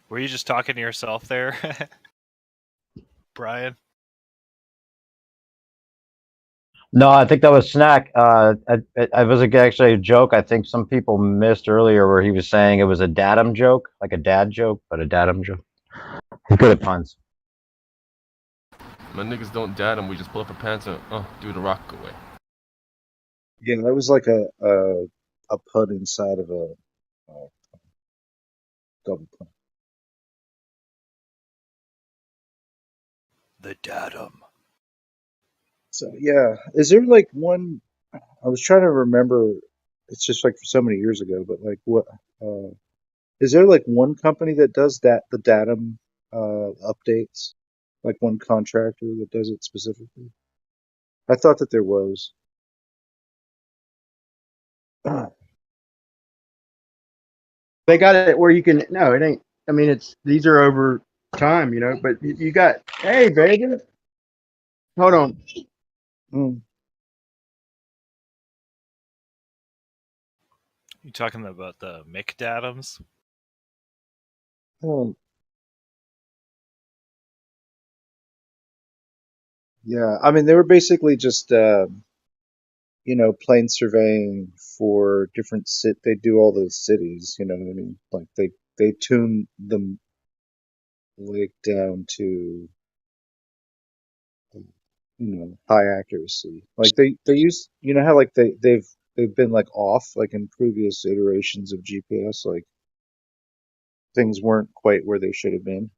Speaker 18: Were you just talking to yourself there, Brian?
Speaker 2: No, I think that was Snack. I was actually a joke. I think some people missed earlier where he was saying it was a datum joke, like a dad joke, but a datum joke. He's good at puns.
Speaker 12: My niggas don't datum. We just pull up a pants and do the rock away.
Speaker 5: Yeah, that was like a pun inside of a double pun.
Speaker 18: The datum.
Speaker 5: So yeah, is there like one? I was trying to remember. It's just like so many years ago, but like what? Is there like one company that does that? The datum updates, like one contractor that does it specifically. I thought that there was.
Speaker 13: They got it where you can. No, it ain't. I mean, these are over time, But you got. Hey, Vegas. Hold on.
Speaker 18: You talking about the Mick datums?
Speaker 5: Oh. Yeah, I mean they were basically just plane surveying for different they do all the cities, you know what I mean? Like they tune them like down to high accuracy. Like they use how like they've been like off like in previous iterations of GPS, like things weren't quite where they should have been.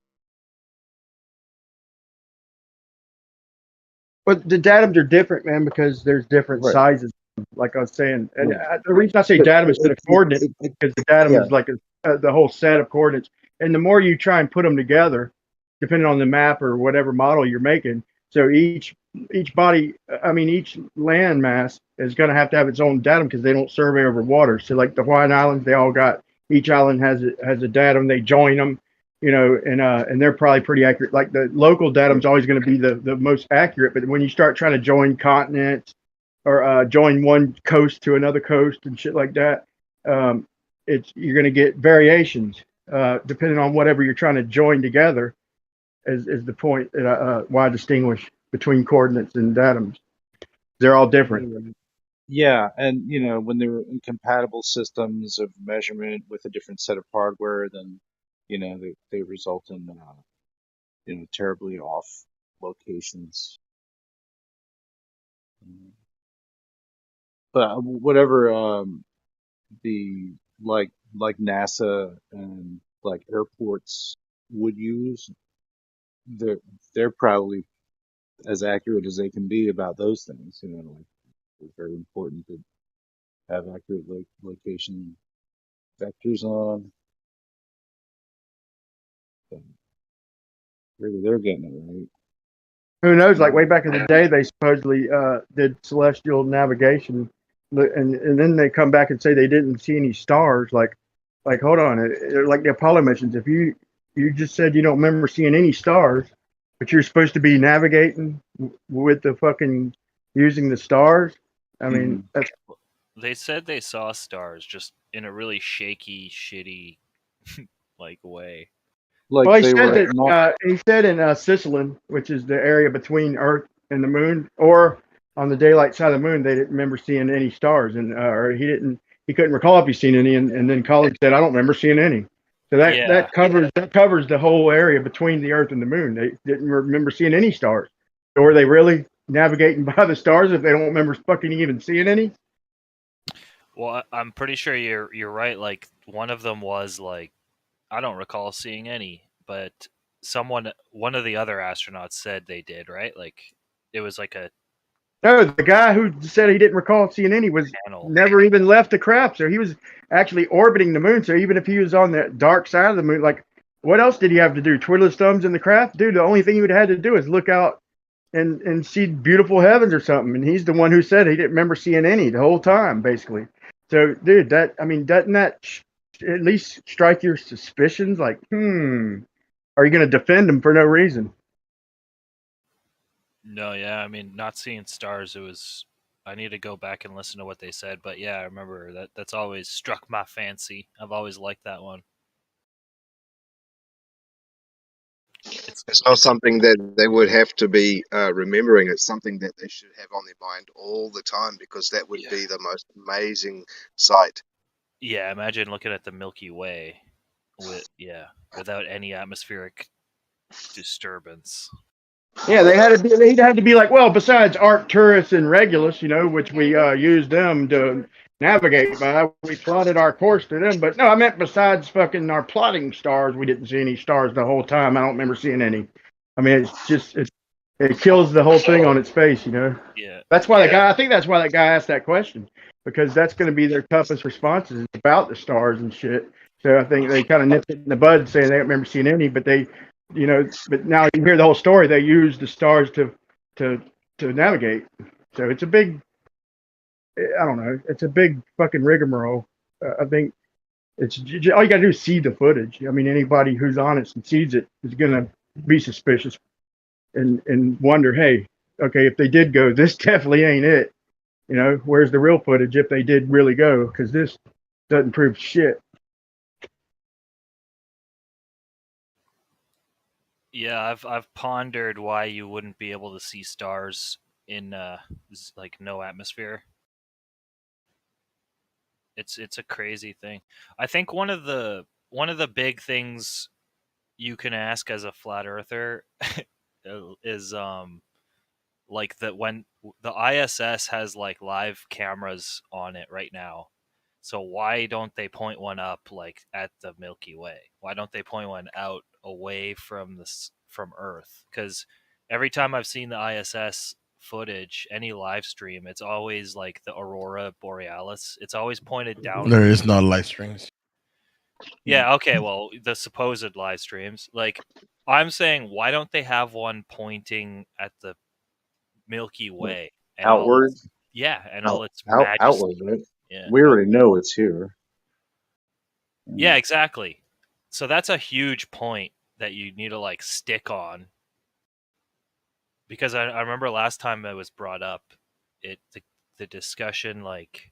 Speaker 13: But the datums are different, man, because there's different sizes. Like I was saying, and the reason I say datum is a coordinate because the datum is like the whole set of coordinates. And the more you try and put them together, depending on the map or whatever model you're making, so each body, each land mass is going to have its own datum because they don't survey over water. So like the Hawaiian Islands, they all got each island has a datum. They join them. And they're probably pretty accurate. Like the local datum is always going to be the most accurate, but when you start trying to join continents or join one coast to another coast and shit like that, you're going to get variations depending on whatever you're trying to join together. Is the point that why I distinguish between coordinates and datums? They're all different.
Speaker 5: Yeah, and when there were incompatible systems of measurement with a different set of hardware, then they result in terribly off locations. But whatever the like NASA and like airports would use, they're probably as accurate as they can be about those things. Like it's very important to have accurate location vectors on. Maybe they're getting it right.
Speaker 13: Who knows? Like way back in the day, they supposedly did celestial navigation, and then they come back and say they didn't see any stars. Like hold on, like the Apollo missions. If you just said you don't remember seeing any stars, but you're supposed to be navigating with the fucking using the stars. I mean, that's.
Speaker 18: They said they saw stars, just in a really shaky, shitty, like way.
Speaker 13: Like well, he said in Sicily, which is the area between Earth and the Moon, or on the daylight side of the Moon, they didn't remember seeing any stars, and or he couldn't recall if he's seen any, and then Collins said, I don't remember seeing any. So that covers the whole area between the Earth and the Moon. They didn't remember seeing any stars. So were they really navigating by the stars if they don't remember fucking even seeing any?
Speaker 18: Well, I'm pretty sure you're right. Like one of them was like, I don't recall seeing any, but one of the other astronauts said they did, right? Like it was like a
Speaker 13: No, the guy who said he didn't recall seeing any was never even left the craft. So he was actually orbiting the moon. So even if he was on the dark side of the moon, like what else did he have to do? Twiddle his thumbs in the craft? Dude, the only thing he would have had to do is look out and see beautiful heavens or something. And he's the one who said he didn't remember seeing any the whole time, basically. So, dude, doesn't that at least strike your suspicions? Like, are you going to defend him for no reason?
Speaker 18: No, yeah, I mean, not seeing stars. I need to go back and listen to what they said, but yeah, I remember that. That's always struck my fancy. I've always liked that one.
Speaker 8: It's not something that they would have to be remembering. It's something that they should have on their mind all the time, because that would be the most amazing sight.
Speaker 18: Yeah, imagine looking at the Milky Way without any atmospheric disturbance.
Speaker 13: Yeah, they had to be like, well, besides Arcturus and Regulus, which we used them to navigate by, we plotted our course to them. But no, I meant besides fucking our plotting stars, we didn't see any stars the whole time. I don't remember seeing any. I mean, it kills the whole thing on its face,
Speaker 18: Yeah.
Speaker 13: That's why I think that's why that guy asked that question, because that's going to be their toughest responses about the stars and shit. So I think they kind of nipped it in the bud, saying they don't remember seeing any, but they. But now you hear the whole story. They use the stars to navigate. So it's a big, I don't know, it's a big fucking rigmarole. I think it's all you gotta do is see the footage. I mean, anybody who's honest and sees it is gonna be suspicious and wonder, hey, okay, if they did go, this definitely ain't it. Where's the real footage if they did really go? Because this doesn't prove shit.
Speaker 18: Yeah, I've pondered why you wouldn't be able to see stars in like no atmosphere. It's a crazy thing. I think one of the big things you can ask as a flat earther is like that when the ISS has like live cameras on it right now. So why don't they point one up like at the Milky Way? Why don't they point one out away from Earth? Because every time I've seen the ISS footage, any live stream, it's always like the aurora borealis. It's always pointed down.
Speaker 12: There is no live streams.
Speaker 18: Yeah, okay, well, the supposed live streams. Like, I'm saying, why don't they have one pointing at the Milky Way? And
Speaker 21: outward?
Speaker 18: all its majesty.
Speaker 21: Outward, right?
Speaker 18: Yeah.
Speaker 21: We already know it's here.
Speaker 18: Yeah, exactly. So that's a huge point that you need to like stick on. Because I remember last time it was brought up, the discussion like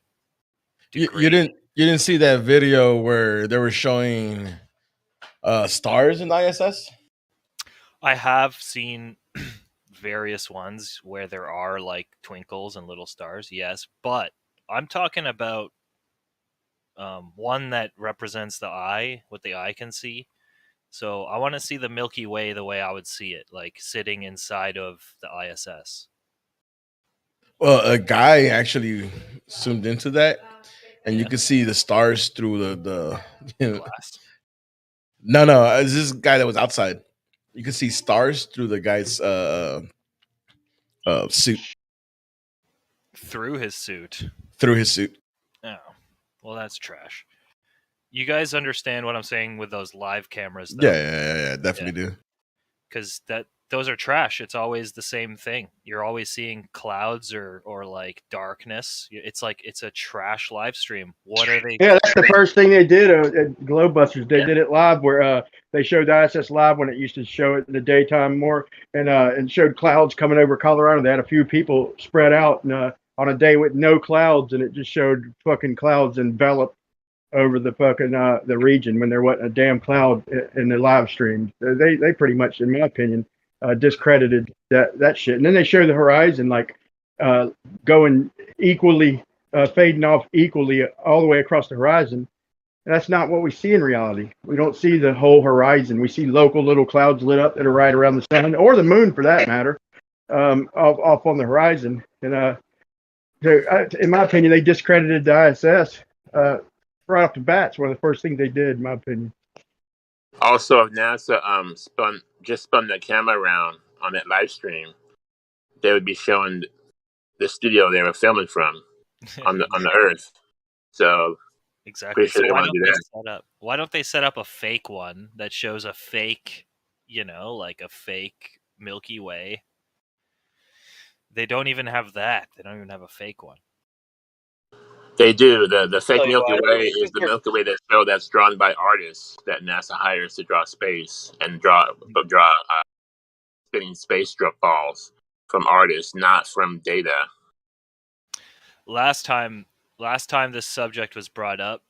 Speaker 12: you didn't see that video where they were showing stars in the ISS?
Speaker 18: I have seen various ones where there are like twinkles and little stars, yes, but I'm talking about one that represents the eye, what the eye can see. So I want to see the Milky Way the way I would see it, like sitting inside of the ISS.
Speaker 12: Well, a guy actually zoomed into that, and you could see the stars through the
Speaker 18: glass.
Speaker 12: No, it's this guy that was outside. You could see stars through the guy's suit.
Speaker 18: Through his suit.
Speaker 12: Through his suit.
Speaker 18: Oh, well, that's trash. You guys understand what I'm saying with those live cameras, though?
Speaker 12: Yeah, definitely do.
Speaker 18: Because those are trash. It's always the same thing. You're always seeing clouds or like darkness. It's like it's a trash live stream. What are they?
Speaker 13: Yeah, that's the first thing they did at Globebusters. They did it live where they showed the ISS live when it used to show it in the daytime more, and showed clouds coming over Colorado. They had a few people spread out on a day with no clouds, and it just showed fucking clouds enveloped over the fucking the region when there wasn't a damn cloud in the live stream. They pretty much, in my opinion, discredited that shit. And then they show the horizon like going equally, fading off equally all the way across the horizon. And that's not what we see in reality. We don't see the whole horizon. We see local little clouds lit up that are right around the sun, or the moon for that matter, off on the horizon. And in my opinion, they discredited the ISS right off the bat. It's one of the first things they did, in my opinion.
Speaker 3: Also, if NASA spun the camera around on that live stream, they would be showing the studio they were filming from on the Earth. So
Speaker 18: Exactly.
Speaker 3: pretty sure
Speaker 18: So
Speaker 3: they want to do that.
Speaker 18: why don't they set up a fake one that shows a fake, like a fake Milky Way? They don't even have that. They don't even have a fake one.
Speaker 3: They do. The fake
Speaker 4: Tell you
Speaker 3: Milky
Speaker 4: what,
Speaker 3: Way is the Milky Way that's drawn by artists that NASA hires to draw space and draw spinning space balls from artists, not from data.
Speaker 18: Last time this subject was brought up,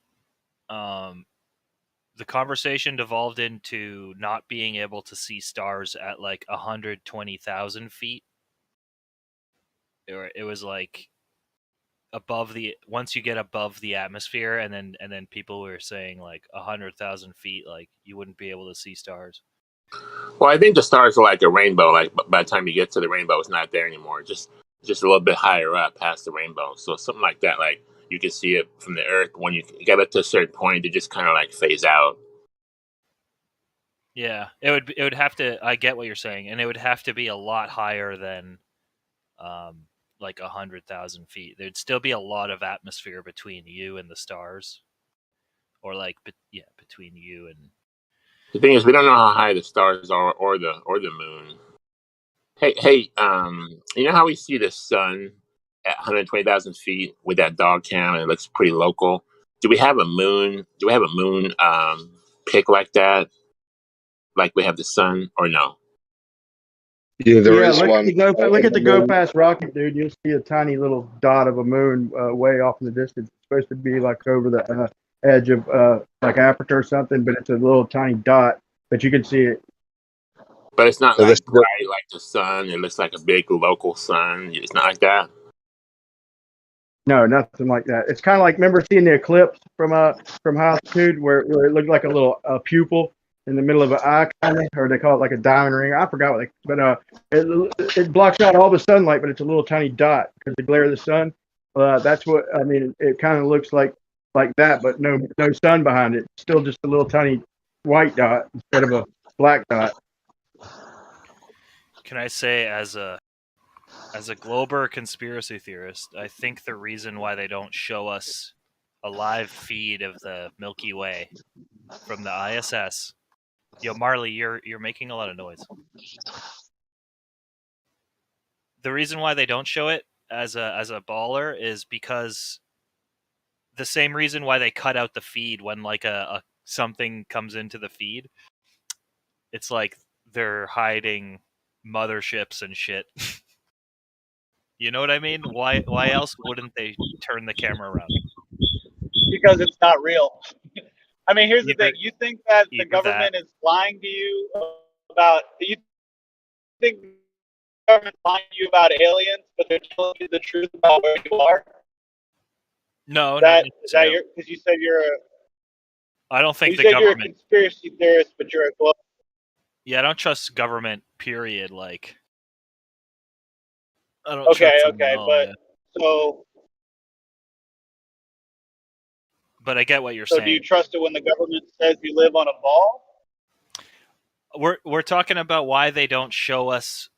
Speaker 18: the conversation devolved into not being able to see stars at like 120,000 feet. It was like once you get above the atmosphere, and then people were saying like 100,000 feet, like you wouldn't be able to see stars.
Speaker 3: Well, I think the stars are like a rainbow. Like by the time you get to the rainbow, it's not there anymore. Just a little bit higher up past the rainbow. So something like that. Like you can see it from the Earth. When you get up to a certain point, it just kind of like phase out.
Speaker 18: Yeah, it would have to. I get what you're saying, and it would have to be a lot higher than, like 100,000 feet. There'd still be a lot of atmosphere between you and the stars, or like, between you and.
Speaker 3: The thing is, we don't know how high the stars are, or the moon. Hey, you know how we see the sun at 120,000 feet with that dog cam, and it looks pretty local. Do we have a moon? Do we have a moon pic like that, like we have the sun, or no?
Speaker 19: Yeah, there is
Speaker 13: look
Speaker 19: one.
Speaker 13: Look at the Go Fast rocket, dude. You'll see a tiny little dot of a moon way off in the distance. It's supposed to be like over the edge of like Africa or something, but it's a little tiny dot, but you can see it.
Speaker 3: But it's not like bright like the sun. It looks like a big local sun. It's not like that.
Speaker 13: No, nothing like that. It's kind of like, remember seeing the eclipse from altitude where it looked like a little pupil in the middle of an eye, kind of, or they call it like a diamond ring. I forgot what it blocks out all the sunlight, but it's a little tiny dot because the glare of the sun. That's what I mean. It kind of looks like that, but no sun behind it. Still just a little tiny white dot instead of a black dot.
Speaker 18: Can I say, as a Glober conspiracy theorist, I think the reason why they don't show us a live feed of the Milky Way from the ISS. Yo, Marley, you're making a lot of noise. The reason why they don't show it as a baller is because the same reason why they cut out the feed when like a something comes into the feed. It's like they're hiding motherships and shit. You know what I mean? Why else wouldn't they turn the camera around?
Speaker 4: Because it's not real. I mean, here's the thing. You think that the government is lying to you about... You think the government is lying to you about aliens, but they're telling you the truth about where you are?
Speaker 18: No,
Speaker 4: is that because you said you're a...
Speaker 18: I don't think the
Speaker 4: government... You're a conspiracy theorist, but you're a global...
Speaker 18: Yeah, I don't trust government, period. Like... I don't
Speaker 4: Okay,
Speaker 18: trust them at all,
Speaker 4: but...
Speaker 18: yeah.
Speaker 4: So...
Speaker 18: But I get what you're
Speaker 4: saying.
Speaker 18: saying.
Speaker 4: So do you trust it when the government says you live on a ball?
Speaker 18: We're talking about why they don't show us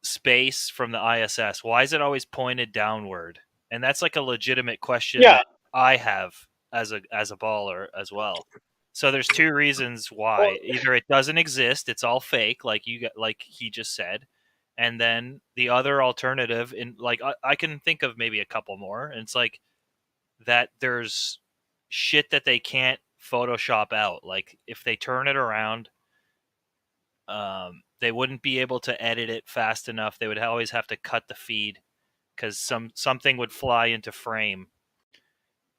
Speaker 18: space from the ISS. Why is it always pointed downward? And that's like a legitimate question that I have as a baller as well. So there's two reasons why. Either it doesn't exist, it's all fake, like he just said. And then the other alternative, in like I can think of maybe a couple more, and it's like that there's shit that they can't Photoshop out. Like if they turn it around, they wouldn't be able to edit it fast enough. They would always have to cut the feed because something would fly into frame.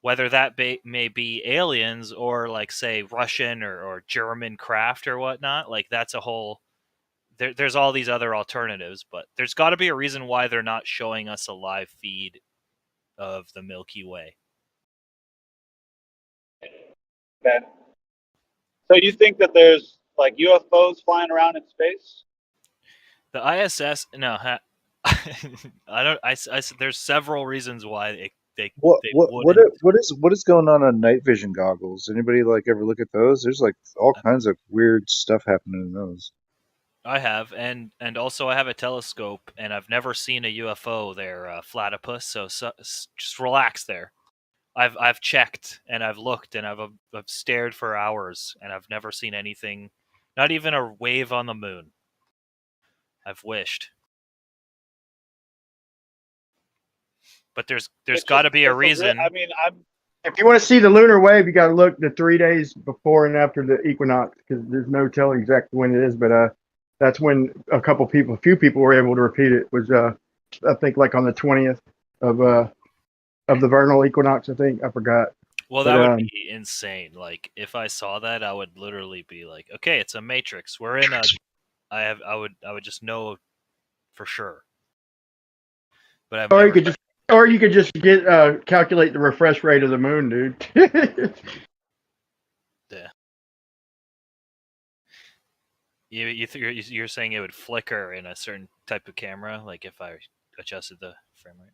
Speaker 18: Whether that may be aliens or like say Russian or German craft or whatnot, like that's a whole. There's all these other alternatives, but there's got to be a reason why they're not showing us a live feed of the Milky Way.
Speaker 4: Okay. So you think that there's like UFOs flying around in space?
Speaker 18: The ISS, no, I don't. There's several reasons why
Speaker 5: What
Speaker 18: they
Speaker 5: what what
Speaker 18: wouldn't.
Speaker 5: what is going on night vision goggles? Anybody like ever look at those? There's like all kinds of weird stuff happening in those.
Speaker 18: I have, and also I have a telescope, and I've never seen a UFO there, platypus. So just relax there. I've checked and I've looked and I've stared for hours and I've never seen anything, not even a wave on the moon. I've wished, but there's got to be a reason.
Speaker 13: I mean, if you want to see the lunar wave, you got to look the 3 days before and after the equinox, because there's no telling exactly when it is. But that's when a few people were able to repeat it. Was I think like on the 20th of the vernal equinox. I think I forgot.
Speaker 18: Well, that would be insane. Like if I saw that, I would literally be like, okay, it's a matrix. We're in a. I would just know for sure. But I've
Speaker 13: you could just get calculate the refresh rate of the moon, dude.
Speaker 18: Yeah. You're saying it would flicker in a certain type of camera, like if I adjusted the frame rate?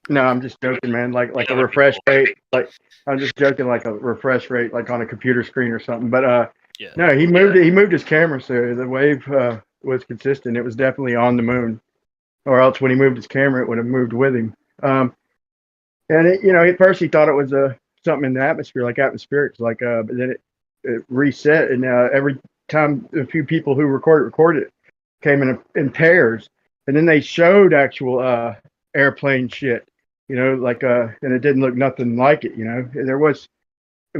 Speaker 13: No, I'm just joking, man. Like a refresh rate. Like I'm just joking, like a refresh rate, like on a computer screen or something. But
Speaker 18: yeah.
Speaker 13: No, he moved his camera, so the wave was consistent. It was definitely on the moon, or else when he moved his camera, it would have moved with him. And at first he thought it was something in the atmosphere, like atmospherics, but then it reset, and every time a few people who recorded it came in pairs, and then they showed actual airplane shit, and it didn't look nothing like it. It was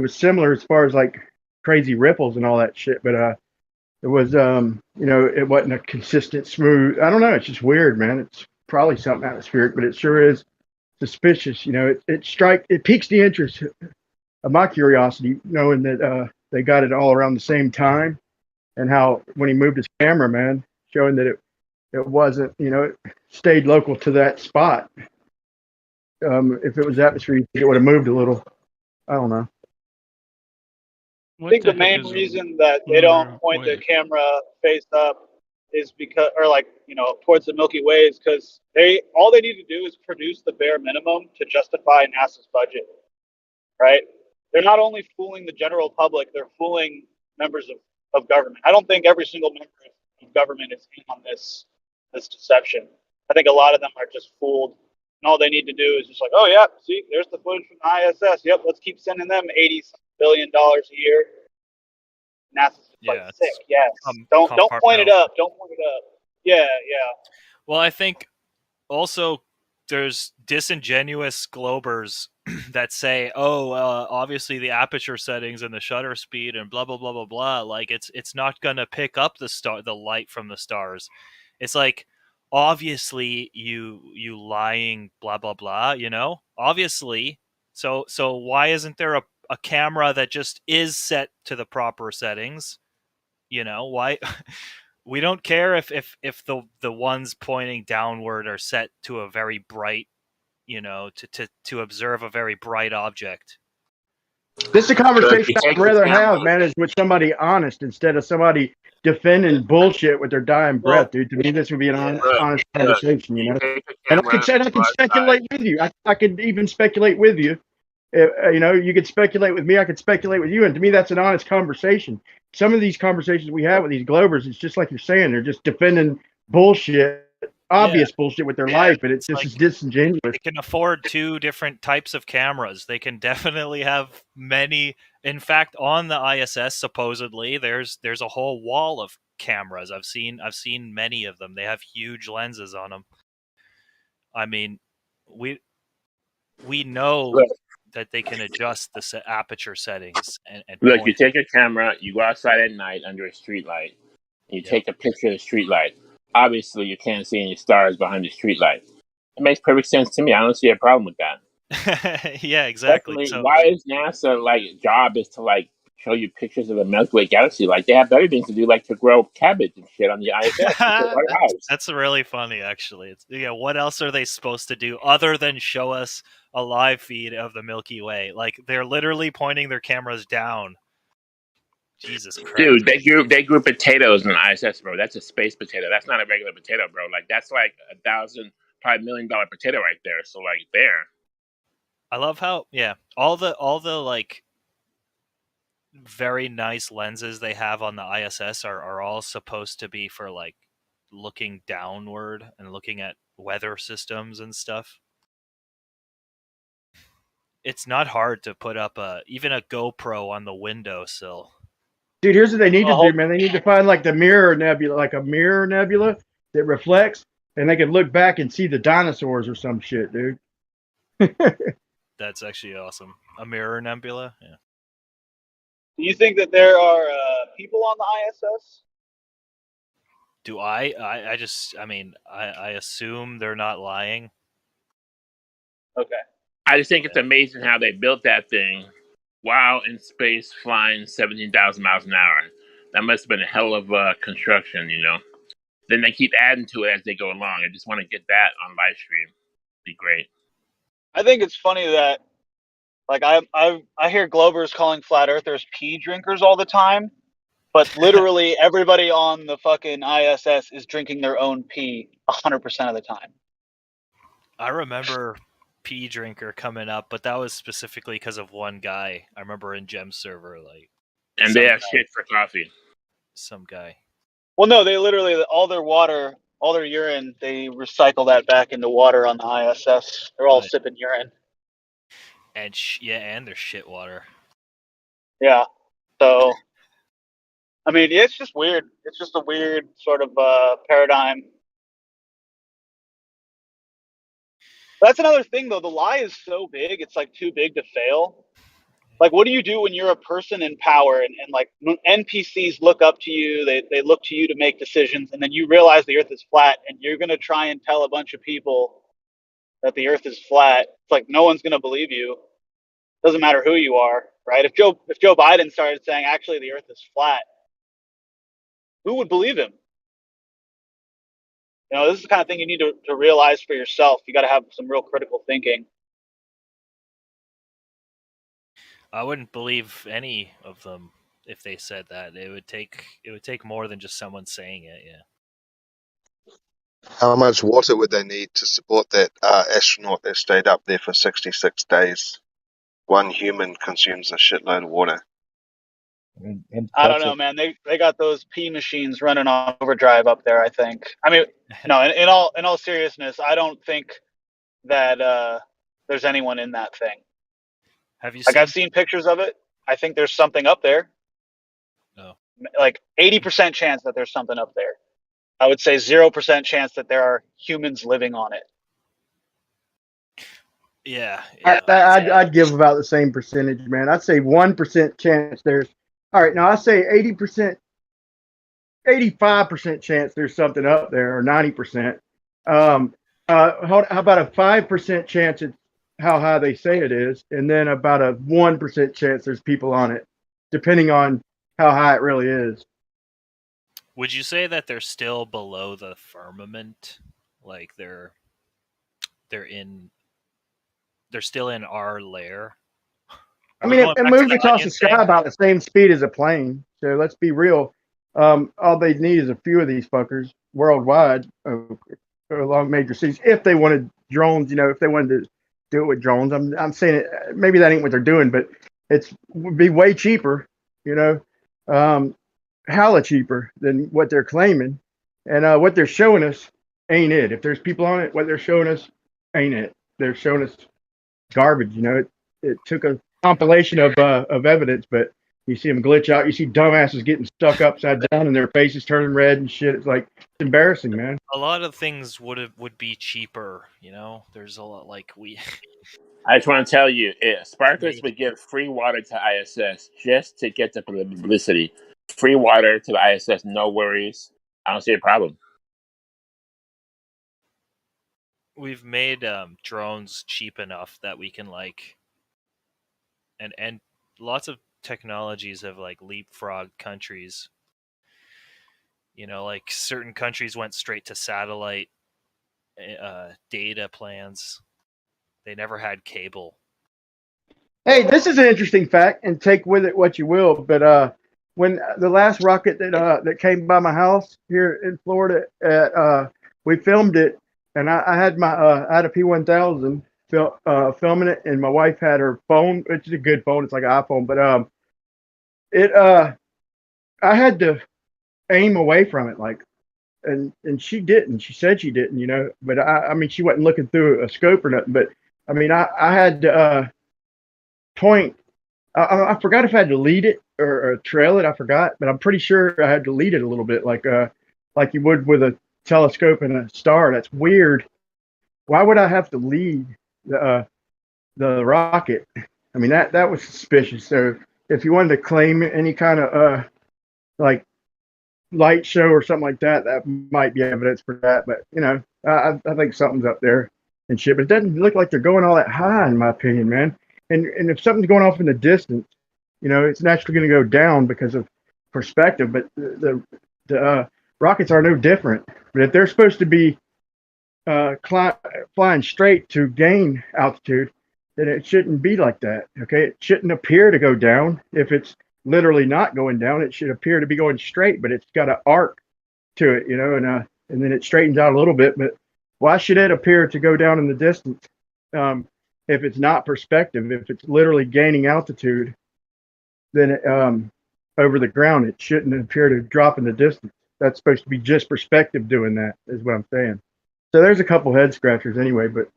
Speaker 13: similar as far as like crazy ripples and all that shit, but it was it wasn't a consistent smooth. I don't know, it's just weird, man. It's probably something atmospheric, but it sure is suspicious. It piques the interest of my curiosity, knowing that they got it all around the same time, and how when he moved his camera, man, showing that it wasn't, it stayed local to that spot. If it was atmosphere, it would have moved a little. I don't know.
Speaker 11: I think the main reason that they don't point the camera face up is because, towards the Milky Way, is because all they need to do is produce the bare minimum to justify NASA's budget, right? They're not only fooling the general public, they're fooling members of government. I don't think every single member of government is in on this deception. I think a lot of them are just fooled, and all they need to do is just like, oh yeah, see, there's the footage from the ISS. Yep, let's keep sending them $80 billion a year. NASA's just like sick. Yes. Don't point it up. Don't point it up. Yeah.
Speaker 18: Well, I think also there's disingenuous globers that say, obviously the aperture settings and the shutter speed and blah blah blah blah blah. Like it's not gonna pick up the light from the stars. It's like, obviously you lying blah blah blah. Obviously. So why isn't there a camera that just is set to the proper settings? Why? We don't care if the ones pointing downward are set to a very bright, to observe a very bright object.
Speaker 13: This is a conversation I'd rather have, man, is with somebody honest instead of somebody defending bullshit with their dying breath, dude. To me, this would be an honest conversation, And I can speculate with you. I could even speculate with you. You could speculate with me. I could speculate with you. And to me, that's an honest conversation. Some of these conversations we have with these globers, it's just like you're saying, they're just defending bullshit, obvious bullshit with their life, but it's just like, disingenuous.
Speaker 18: They can afford 2 different types of cameras. They can definitely have many. In fact, on the ISS, supposedly, there's a whole wall of cameras. I've seen many of them. They have huge lenses on them. I mean, we know that they can adjust the aperture settings. And
Speaker 3: look, you take a camera, you go outside at night under a street light, and you take a picture of the street light. Obviously, you can't see any stars behind the street light. It makes perfect sense to me. I don't see a problem with that.
Speaker 18: Yeah, exactly.
Speaker 3: Definitely, why is NASA job is to show you pictures of the Milky Way galaxy? Like, they have better things to do, like to grow cabbage and shit on the ISS.
Speaker 18: That's really funny, actually. What else are they supposed to do other than show us a live feed of the Milky Way? Like, they're literally pointing their cameras down. Jesus Christ.
Speaker 3: Dude, they grew potatoes in the ISS, bro. That's a space potato. That's not a regular potato, bro. Like, that's like $1,000, probably $1 million potato right there. So, there.
Speaker 18: I love how all the like very nice lenses they have on the ISS are all supposed to be for like looking downward and looking at weather systems and stuff. It's not hard to put up even a GoPro on the windowsill.
Speaker 13: Dude, here's what they need to do, man. They need to find like the mirror nebula, like a mirror nebula that reflects, and they can look back and see the dinosaurs or some shit, dude.
Speaker 18: That's actually awesome. A mirror nebula? Yeah.
Speaker 11: Do you think that there are people on the ISS?
Speaker 18: Do I just, I mean, I assume they're not lying.
Speaker 11: Okay.
Speaker 3: I just think it's amazing how they built that thing while in space flying 17,000 miles an hour. That must have been a hell of construction, you know. Then they keep adding to it as they go along. I just want to get that on Livestream. Be great.
Speaker 11: I think it's funny that, like, I hear Globers calling flat earthers pee drinkers all the time, but literally everybody on the fucking ISS is drinking their own pee 100% of the time.
Speaker 18: I remember pee drinker coming up, but that was specifically because of one guy. I remember in Gem server, like,
Speaker 3: and they have shit for coffee.
Speaker 18: Some guy.
Speaker 11: Well, no, they literally all their water, all their urine, they recycle that back into water on the ISS. They're all sipping urine.
Speaker 18: And and their shit water.
Speaker 11: Yeah. So, I mean, it's just weird. It's just a weird sort of paradigm. That's another thing, though. The lie is so big; it's like too big to fail. Like, what do you do when you're a person in power and like NPCs look up to you? They look to you to make decisions, and then you realize the Earth is flat, and you're gonna try and tell a bunch of people that the Earth is flat. It's like no one's gonna believe you. Doesn't matter who you are, right? If Joe Biden started saying actually the Earth is flat, who would believe him? You know, this is the kind of thing you need to realize for yourself. You got to have some real critical thinking.
Speaker 18: I wouldn't believe any of them if they said that. It would take more than just someone saying it. Yeah.
Speaker 8: How much water would they need to support that astronaut that stayed up there for 66 days? One human consumes a shitload of water.
Speaker 11: I don't know, man. They got those pee machines running on overdrive up there, I think. I mean, no, in all seriousness, I don't think that there's anyone in that thing.
Speaker 18: Have you
Speaker 11: I've seen pictures of it. I think there's something up there.
Speaker 18: No.
Speaker 11: Like 80% chance that there's something up there. I would say 0% chance that there are humans living on it.
Speaker 18: Yeah.
Speaker 13: I'd give about the same percentage, man. I'd say 1% chance there's. All right, now I say 80%, 85% chance there's something up there, or 90%. How about a 5% chance it's how high they say it is, and then about a 1% chance there's people on it, depending on how high it really is.
Speaker 18: Would you say that they're still below the firmament? Like they're still in our layer?
Speaker 13: I mean, it moves across the sky about the same speed as a plane. So let's be real. All they need is a few of these fuckers worldwide along major cities. If they wanted drones, you know, if they wanted to do it with drones, I'm saying it. Maybe that ain't what they're doing, but would be way cheaper, you know, hella cheaper than what they're claiming. And what they're showing us ain't it. If there's people on it, what they're showing us ain't it. They're showing us garbage. You know, it took a compilation of evidence, but you see them glitch out. You see dumbasses getting stuck upside down and their faces turning red and shit. It's like, it's embarrassing, man.
Speaker 18: A lot of things would be cheaper, you know. There's a lot like
Speaker 3: I just want to tell you, Sparklers would give free water to ISS just to get the publicity. Free water to the ISS, no worries. I don't see a problem.
Speaker 18: We've made drones cheap enough that we can like, and lots of technologies have like leapfrogged countries. You know, like certain countries went straight to satellite data plans. They never had cable.
Speaker 13: Hey, this is an interesting fact, and take with it what you will. But when the last rocket that came by my house here in Florida, we filmed it, and I had a P1000, filming it, and my wife had her phone, which is a good phone. It's like an iPhone, but I had to aim away from it, like, and she didn't. She said she didn't, you know. But I mean, she wasn't looking through a scope or nothing. But I mean, I had to point. I forgot if I had to lead it or trail it. I forgot, but I'm pretty sure I had to lead it a little bit, like you would with a telescope and a star. That's weird. Why would I have to lead the rocket? I mean, that was suspicious. So if you wanted to claim any kind of like light show or something like that, that might be evidence for that. But you know, I think something's up there and shit. But it doesn't look like they're going all that high, in my opinion, man. And if something's going off in the distance, you know, it's naturally going to go down because of perspective. But the rockets are no different. But if they're supposed to be flying straight to gain altitude, then it shouldn't be like that. Okay, it shouldn't appear to go down. If it's literally not going down, it should appear to be going straight, but it's got an arc to it, you know, and then it straightens out a little bit. But why should it appear to go down in the distance if it's not perspective? If it's literally gaining altitude, then over the ground, it shouldn't appear to drop in the distance. That's supposed to be just perspective doing that, is what I'm saying. So there's a couple head scratchers anyway, but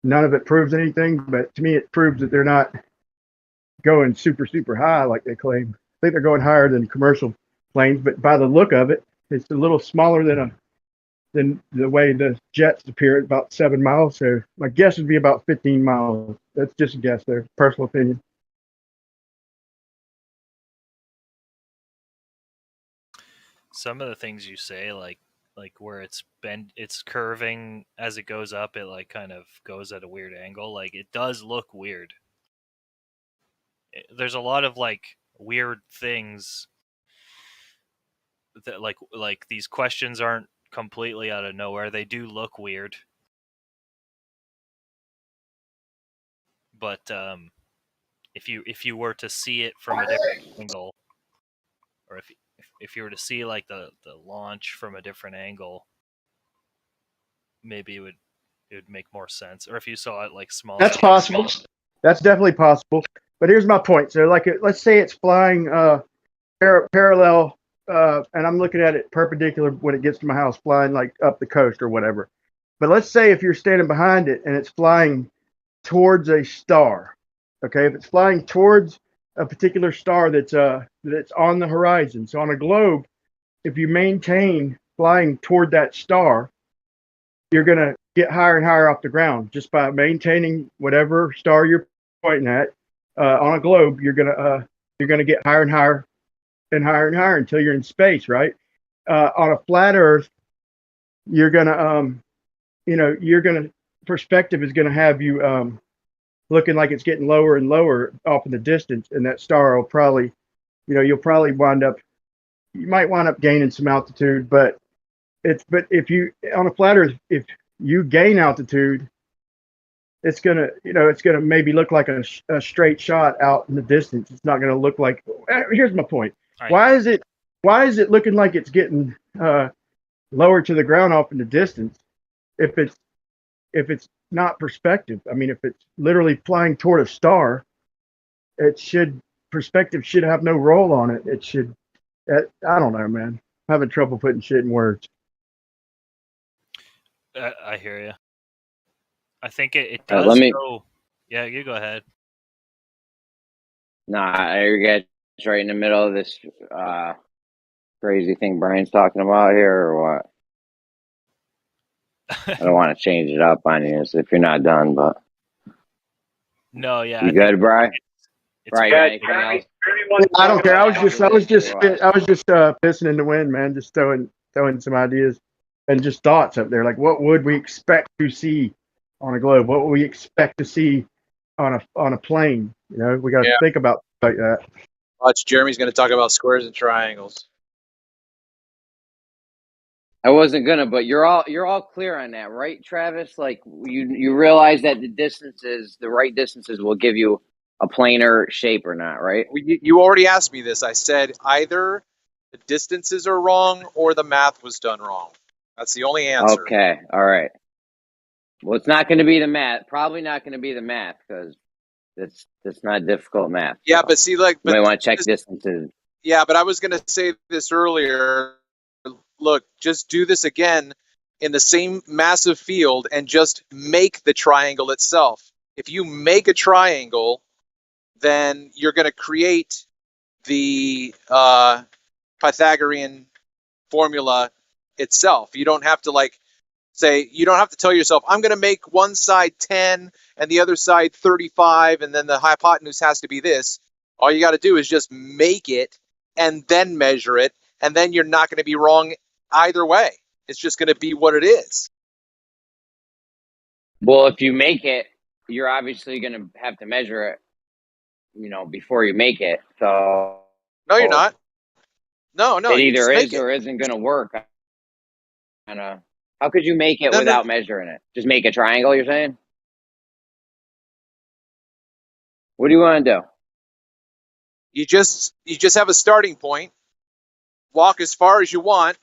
Speaker 13: none of it proves anything. But to me, it proves that they're not going super, super high like they claim. I think they're going higher than commercial planes, but by the look of it, it's a little smaller than the way the jets appear at about 7 miles. So my guess would be about 15 miles. That's just a guess there, personal opinion.
Speaker 18: Some of the things you say, like where it's curving as it goes up, it like kind of goes at a weird angle. Like it does look weird. There's a lot of like weird things that like these questions aren't completely out of nowhere. They do look weird. But if you were to see it from a different angle, or if you were to see like the launch from a different angle, maybe it would make more sense. Or if you saw it like small.
Speaker 13: That's possible. That's definitely possible. But here's my point. So like, let's say it's flying parallel, and I'm looking at it perpendicular when it gets to my house, flying like up the coast or whatever. But let's say if you're standing behind it and it's flying towards a star, okay? If it's flying towards a particular star that's on the horizon, so on a globe, if you maintain flying toward that star, you're gonna get higher and higher off the ground just by maintaining whatever star you're pointing at on a globe. You're gonna get higher and higher and higher and higher until you're in space, right? On a flat Earth, you're gonna perspective is gonna have you looking like it's getting lower and lower off in the distance, and that star will probably, you'll probably you might wind up gaining some altitude, but if you on a flat Earth, if you gain altitude, it's gonna maybe look like a straight shot out in the distance. It's not gonna look like. Here's my point. Why is it looking like it's getting lower to the ground off in the distance if it's not perspective? I mean, if it's literally flying toward a star, perspective should have no role on it. It should. I don't know, man. I'm having trouble putting shit in words.
Speaker 18: I hear you. I think it does go. Yeah, you go ahead.
Speaker 6: Nah, you're guys right in the middle of this crazy thing Brian's talking about here, or what? I don't want to change it up on you if you're not done, but
Speaker 18: no, yeah.
Speaker 6: You good, Brian? Brian,
Speaker 13: I don't care. I was just pissing in the wind, man. Just throwing some ideas and just thoughts up there. Like, what would we expect to see on a globe? What would we expect to see on a plane? We got to think about like that.
Speaker 4: Watch, Jeremy's going to talk about squares and triangles.
Speaker 6: I wasn't gonna, but you're all clear on that, right, Travis? Like you realize that the right distances will give you a planar shape or not, right?
Speaker 4: You already asked me this. I said either the distances are wrong or the math was done wrong. That's the only answer.
Speaker 6: Okay, all right. Well, it's not going to be the math. Probably not going to be the math because that's not difficult math.
Speaker 4: Yeah,
Speaker 6: So
Speaker 4: but see, like,
Speaker 6: you
Speaker 4: but
Speaker 6: might want to check
Speaker 4: this,
Speaker 6: distances.
Speaker 4: yeah, but I was going to say this earlier. Look, just do this again in the same massive field and just make the triangle itself. If you make a triangle, then you're going to create the Pythagorean formula itself. You don't have to you don't have to tell yourself, I'm going to make one side 10 and the other side 35, and then the hypotenuse has to be this. All you got to do is just make it and then measure it, and then you're not going to be wrong either way. It's just going to be what it is.
Speaker 6: Well, if you make it, you're obviously going to have to measure it, before you make it. So
Speaker 4: no, you're not. No,
Speaker 6: it
Speaker 4: you
Speaker 6: either
Speaker 4: just make
Speaker 6: is
Speaker 4: it.
Speaker 6: or isn't going to work. How could you make it
Speaker 4: No,
Speaker 6: without measuring it? Just make a triangle, you're saying? What do you want to do?
Speaker 4: You just have a starting point, walk as far as you want,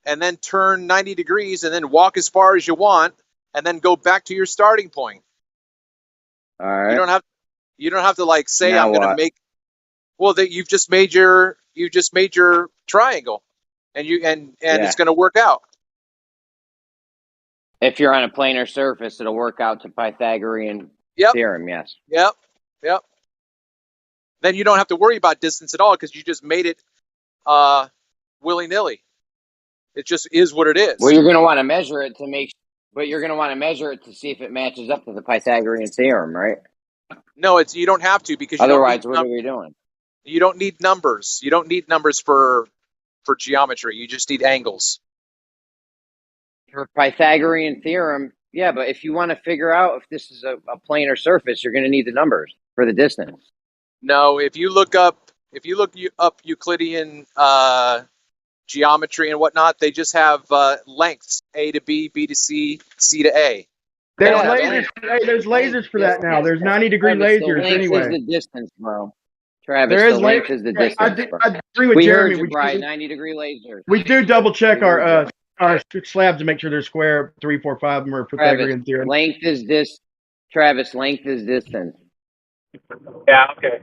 Speaker 4: and then turn 90 degrees, and then walk as far as you want, and then go back to your starting point.
Speaker 6: All right.
Speaker 4: You don't have to say
Speaker 6: now
Speaker 4: I'm going to make. Well, that you've just made your triangle, and it's going to work out.
Speaker 6: If you're on a planar surface, it'll work out to Pythagorean theorem. Yes.
Speaker 4: Yep. Then you don't have to worry about distance at all because you just made it willy-nilly. It just is what it is.
Speaker 6: Well, you're going to want to measure it but you're going to want to measure it to see if it matches up to the Pythagorean theorem, right?
Speaker 4: No, you don't have to because
Speaker 6: otherwise, what are we doing?
Speaker 4: You don't need numbers. You don't need numbers for geometry. You just need angles.
Speaker 6: For Pythagorean theorem, yeah, but if you want to figure out if this is a planar surface, you're going to need the numbers for the distance.
Speaker 4: No, if you look up Euclidean geometry and whatnot, they just have lengths: A to B, B to C, C to A.
Speaker 13: There's lasers. Hey, there's lasers for that now. There's 90-degree lasers anyway.
Speaker 6: Is the distance, bro. Travis,
Speaker 13: there is
Speaker 6: the length is the distance.
Speaker 13: I agree with Jeremy.
Speaker 6: Heard you, Brian. 90-degree lasers.
Speaker 13: We do double check our slabs to make sure they're square. 3, 4, 5 of them are Pythagorean theorem.
Speaker 6: Length is this. Travis, length is distance.
Speaker 11: Yeah. Okay.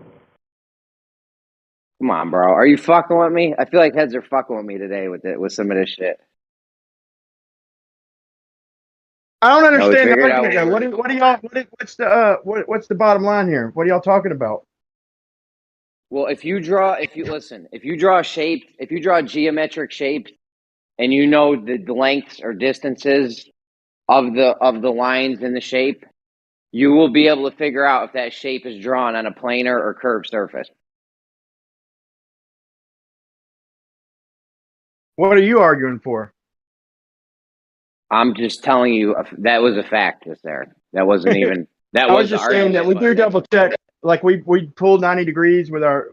Speaker 6: Come on, bro. Are you fucking with me? I feel like heads are fucking with me today with some of this shit.
Speaker 13: I don't understand the argument. What do y'all? What's the bottom line here? What are y'all talking about?
Speaker 6: Well, if you draw geometric shapes, and you know the lengths or distances of the lines in the shape, you will be able to figure out if that shape is drawn on a planar or curved surface.
Speaker 13: What are you arguing for?
Speaker 6: I'm just telling you that was a fact just there. That wasn't even that
Speaker 13: I was just saying that we do double check. Like we pull 90 degrees with our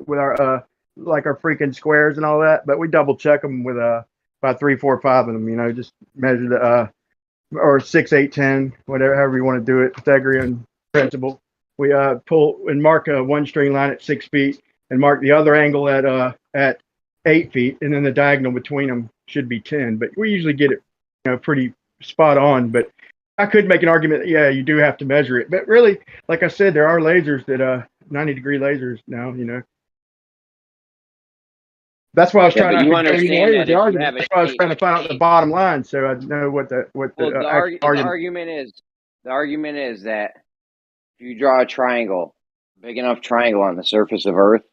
Speaker 13: like our freaking squares and all that, but we double check them with about 3, 4, 5 of them. Just measure the or 6, 8, 10, whatever, however you want to do it. Pythagorean principle. We pull and mark one string line at 6 feet and mark the other angle at 8 feet, and then the diagonal between them should be 10. But we usually get it pretty spot on. But I could make an argument that, yeah, you do have to measure it. But really, like I said, there are lasers that 90-degree lasers now, That's why I was trying to understand that that's why I was trying to find out the bottom line, so I know what the
Speaker 6: argument is. The argument is that if you draw a triangle, big enough triangle on the surface of Earth,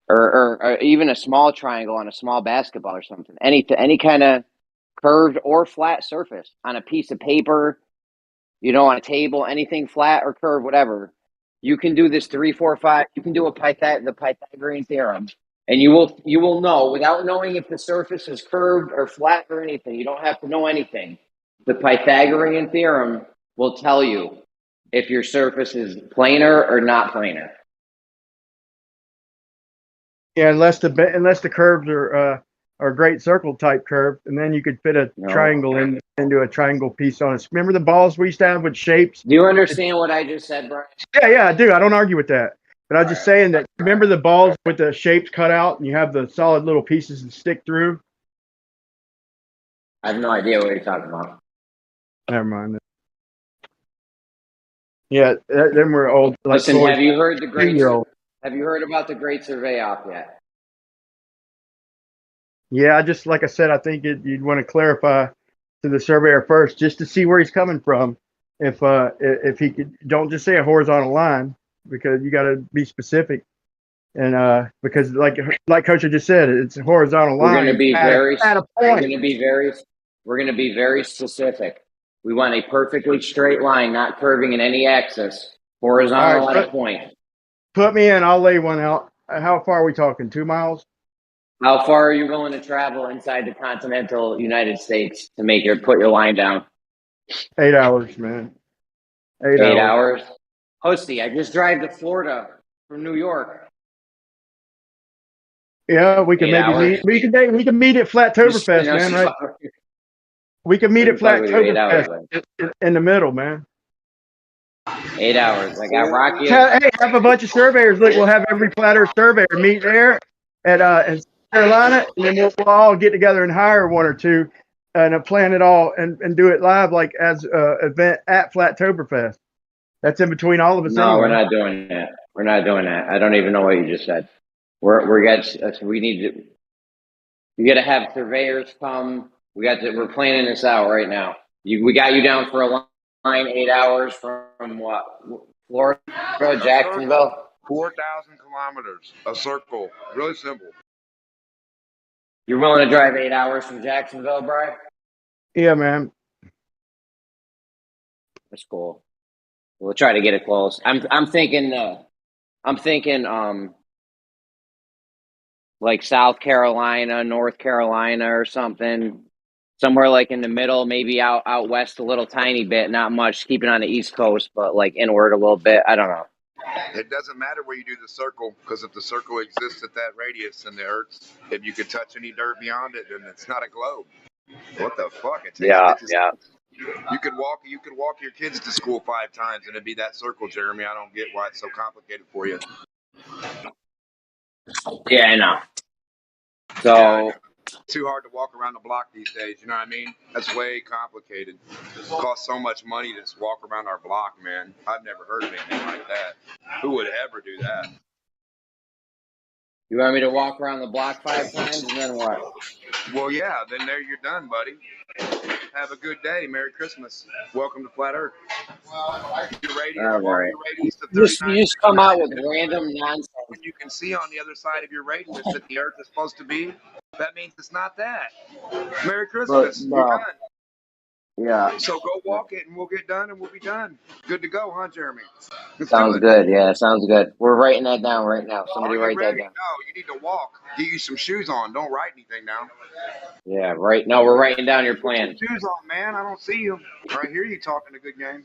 Speaker 6: or even a small triangle on a small basketball or something, any kind of curved or flat surface on a piece of paper, on a table, anything flat or curved, whatever, you can do this 3, 4, 5. You can do the Pythagorean theorem, and you will know without knowing if the surface is curved or flat or anything. You don't have to know anything. The Pythagorean theorem will tell you if your surface is planar or not planar.
Speaker 13: Yeah, unless the curves are a great circle type curve, and then you could fit a triangle into a triangle piece on it. Remember the balls we used to have with shapes?
Speaker 6: Do you understand what I just said, Brian?
Speaker 13: Yeah, I do. I don't argue with that. But I was just saying that, remember the balls with the shapes cut out and you have the solid little pieces that stick through?
Speaker 6: I have no idea what you're talking about.
Speaker 13: Never mind. Yeah, them were old. Like
Speaker 6: Listen,
Speaker 13: boys,
Speaker 6: have you heard the great?
Speaker 13: 2-year-old.
Speaker 6: Have you heard about the Great Survey Op yet?
Speaker 13: Yeah, like I said, I think you'd want to clarify to the surveyor first, just to see where he's coming from. If he could, don't just say a horizontal line, because you got to be specific. And because like Coach just said, it's a horizontal line.
Speaker 6: We're going to be
Speaker 13: at a point.
Speaker 6: We're going to be very specific. We want a perfectly straight line, not curving in any axis, horizontal at a point.
Speaker 13: Put me in. I'll lay one out. How far are we talking? 2 miles?
Speaker 6: How far are you willing to travel inside the continental United States to put your line down?
Speaker 13: 8 hours, man. 8
Speaker 6: hours. Hosty, I just drive to Florida from New York.
Speaker 13: Yeah, we can maybe meet. We can meet at Flattoberfest, man. Right? We can meet at Flattoberfest in the middle, man.
Speaker 6: 8 hours. I got Rocky.
Speaker 13: Hey, have a bunch of surveyors. Look, we'll have every Flat Earth surveyor meet there at in South Carolina, and then we'll all get together and hire one or two and plan it all and do it live, like as an event at Flattoberfest. That's in between all of us.
Speaker 6: No, we're not doing that. We're not doing that. I don't even know what you just said. We need to. You got to have surveyors come. We're planning this out right now. We got you down for a line 8 hours from what? Florida, Jacksonville.
Speaker 1: 4,000 kilometers, a circle, really simple.
Speaker 6: You're willing to drive 8 hours from Jacksonville, Brian?
Speaker 13: Yeah, man.
Speaker 6: That's cool. We'll try to get it close. I'm thinking like South Carolina, North Carolina, or something. Somewhere like in the middle, maybe out west a little tiny bit, not much. Keep it on the East Coast, but like inward a little bit. I don't know.
Speaker 1: It doesn't matter where you do the circle, because if the circle exists at that radius and the Earth's, if you could touch any dirt beyond it, then it's not a globe. What the fuck? It takes
Speaker 6: yeah.
Speaker 1: You could walk your kids to school 5 times and it'd be that circle, Jeremy. I don't get why it's so complicated for you.
Speaker 6: Yeah, I know. So
Speaker 1: it's too hard to walk around the block these days, you know what I mean? That's way complicated. It costs so much money to just walk around our block, man. I've never heard of anything like that. Who would ever do that?
Speaker 6: You want me to walk around the block 5 times and then what?
Speaker 1: Well, yeah, then there you're done, buddy. Have a good day. Merry Christmas. Welcome to Flat Earth. Your radius,
Speaker 6: right.
Speaker 1: You
Speaker 6: just come out with random nonsense.
Speaker 1: When you can see on the other side of your radius that the Earth is supposed to be, that means it's not that. Merry Christmas. You're done.
Speaker 6: Yeah.
Speaker 1: So go walk it and we'll get done and we'll be done. Good to go, huh, Jeremy?
Speaker 6: Sounds good. Yeah, sounds good. We're writing that down right now. Somebody write that down.
Speaker 1: No, you need to walk. Get you some shoes on. Don't write anything down.
Speaker 6: Yeah, right. No, we're writing down your plan.
Speaker 1: Put shoes on, man. I don't see you. I hear you talking a good game.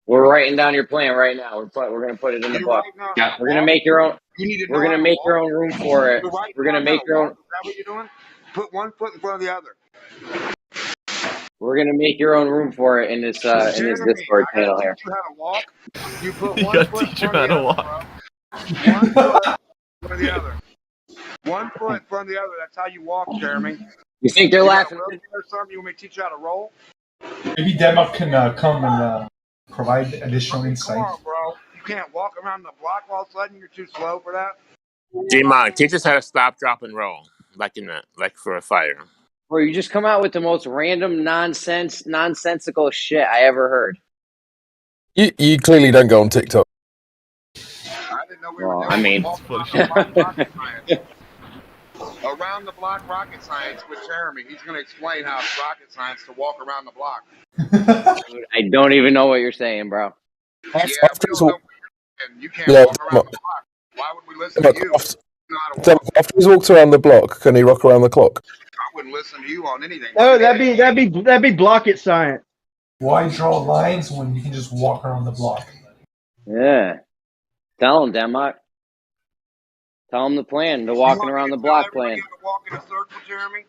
Speaker 6: We're writing down your plan right now. We're going to put it in the book. Yeah, we're going to make your own. We're going to make your own room for it. We're going to make your own.
Speaker 1: Is that what you're doing? Put one foot in front of the other.
Speaker 6: We're gonna make your own room for it in this Discord channel here.
Speaker 1: You how to walk. You put one foot in front of the other, bro. 1 foot in front of the other. 1 foot in front of the other. That's how you walk, Jeremy.
Speaker 6: You think they're laughing?
Speaker 1: Or something? You want me to teach you how to roll?
Speaker 20: Maybe Denmark can come and provide additional insight.
Speaker 1: Come on, bro. You can't walk around the block all of a sudden. You're too slow for that.
Speaker 3: D-Mon, teach us how to stop, drop, and roll, like for a fire.
Speaker 6: Bro, you just come out with the most random nonsensical shit I ever heard.
Speaker 22: You clearly don't go on TikTok.
Speaker 1: I didn't know we were doing around the block rocket science with Jeremy. He's going to explain how it's rocket science to walk around the block.
Speaker 6: Dude, I don't even know what you're saying, bro.
Speaker 1: Yeah, you can't walk around the block. Why would we listen to you?
Speaker 22: After he's walked around the block, can he rock around the clock?
Speaker 1: I wouldn't listen to you on anything.
Speaker 13: Oh, that'd be block it science.
Speaker 20: Why draw lines when you can just walk around the block?
Speaker 6: Yeah. Tell him, Denmark. Tell him the plan, the walking around the block plan.
Speaker 1: Walk in a circle, Jeremy?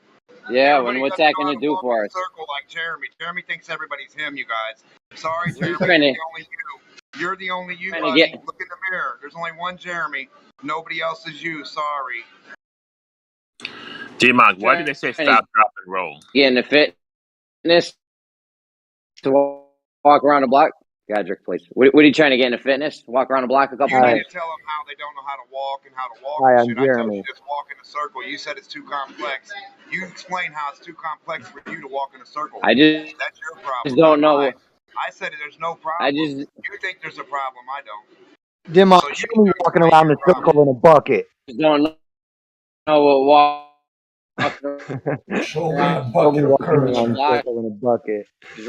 Speaker 6: Yeah, what's that going to do for us?
Speaker 1: Circle like Jeremy. Jeremy thinks everybody's him, you guys. Sorry, Jeremy. You're the only you. You're the only you, buddy. Look in the mirror. There's only one Jeremy. Nobody else is you. Sorry.
Speaker 3: D-Mon, why did they say stop, drop, and roll?
Speaker 6: Yeah, in the fitness to walk around the block. Godric, please. What are you trying to get into fitness? Walk around the block a couple
Speaker 1: You need
Speaker 6: times?
Speaker 1: to tell them how they don't know how to walk and how to walk
Speaker 6: Hi,
Speaker 1: and
Speaker 6: I'm
Speaker 1: shit. I told you
Speaker 6: Jeremy.
Speaker 1: just walk in a circle. You said it's too complex. You explain how it's too complex for you to walk in a circle.
Speaker 6: I
Speaker 1: That's your
Speaker 6: just
Speaker 1: problem, not
Speaker 6: don't know.
Speaker 1: mine. I said there's no
Speaker 6: I
Speaker 1: problem.
Speaker 6: just
Speaker 1: You think there's a problem. I don't.
Speaker 2: Dimon,
Speaker 1: So you
Speaker 2: show
Speaker 1: need
Speaker 2: me
Speaker 1: to
Speaker 2: walking
Speaker 1: explain
Speaker 2: around
Speaker 1: your
Speaker 2: the
Speaker 1: problem.
Speaker 2: circle in a bucket.
Speaker 6: don't know what walk
Speaker 20: Show me a
Speaker 2: Show me
Speaker 20: bucket of
Speaker 2: walking
Speaker 20: courage.
Speaker 2: around the
Speaker 6: block
Speaker 2: circle in a bucket.
Speaker 6: is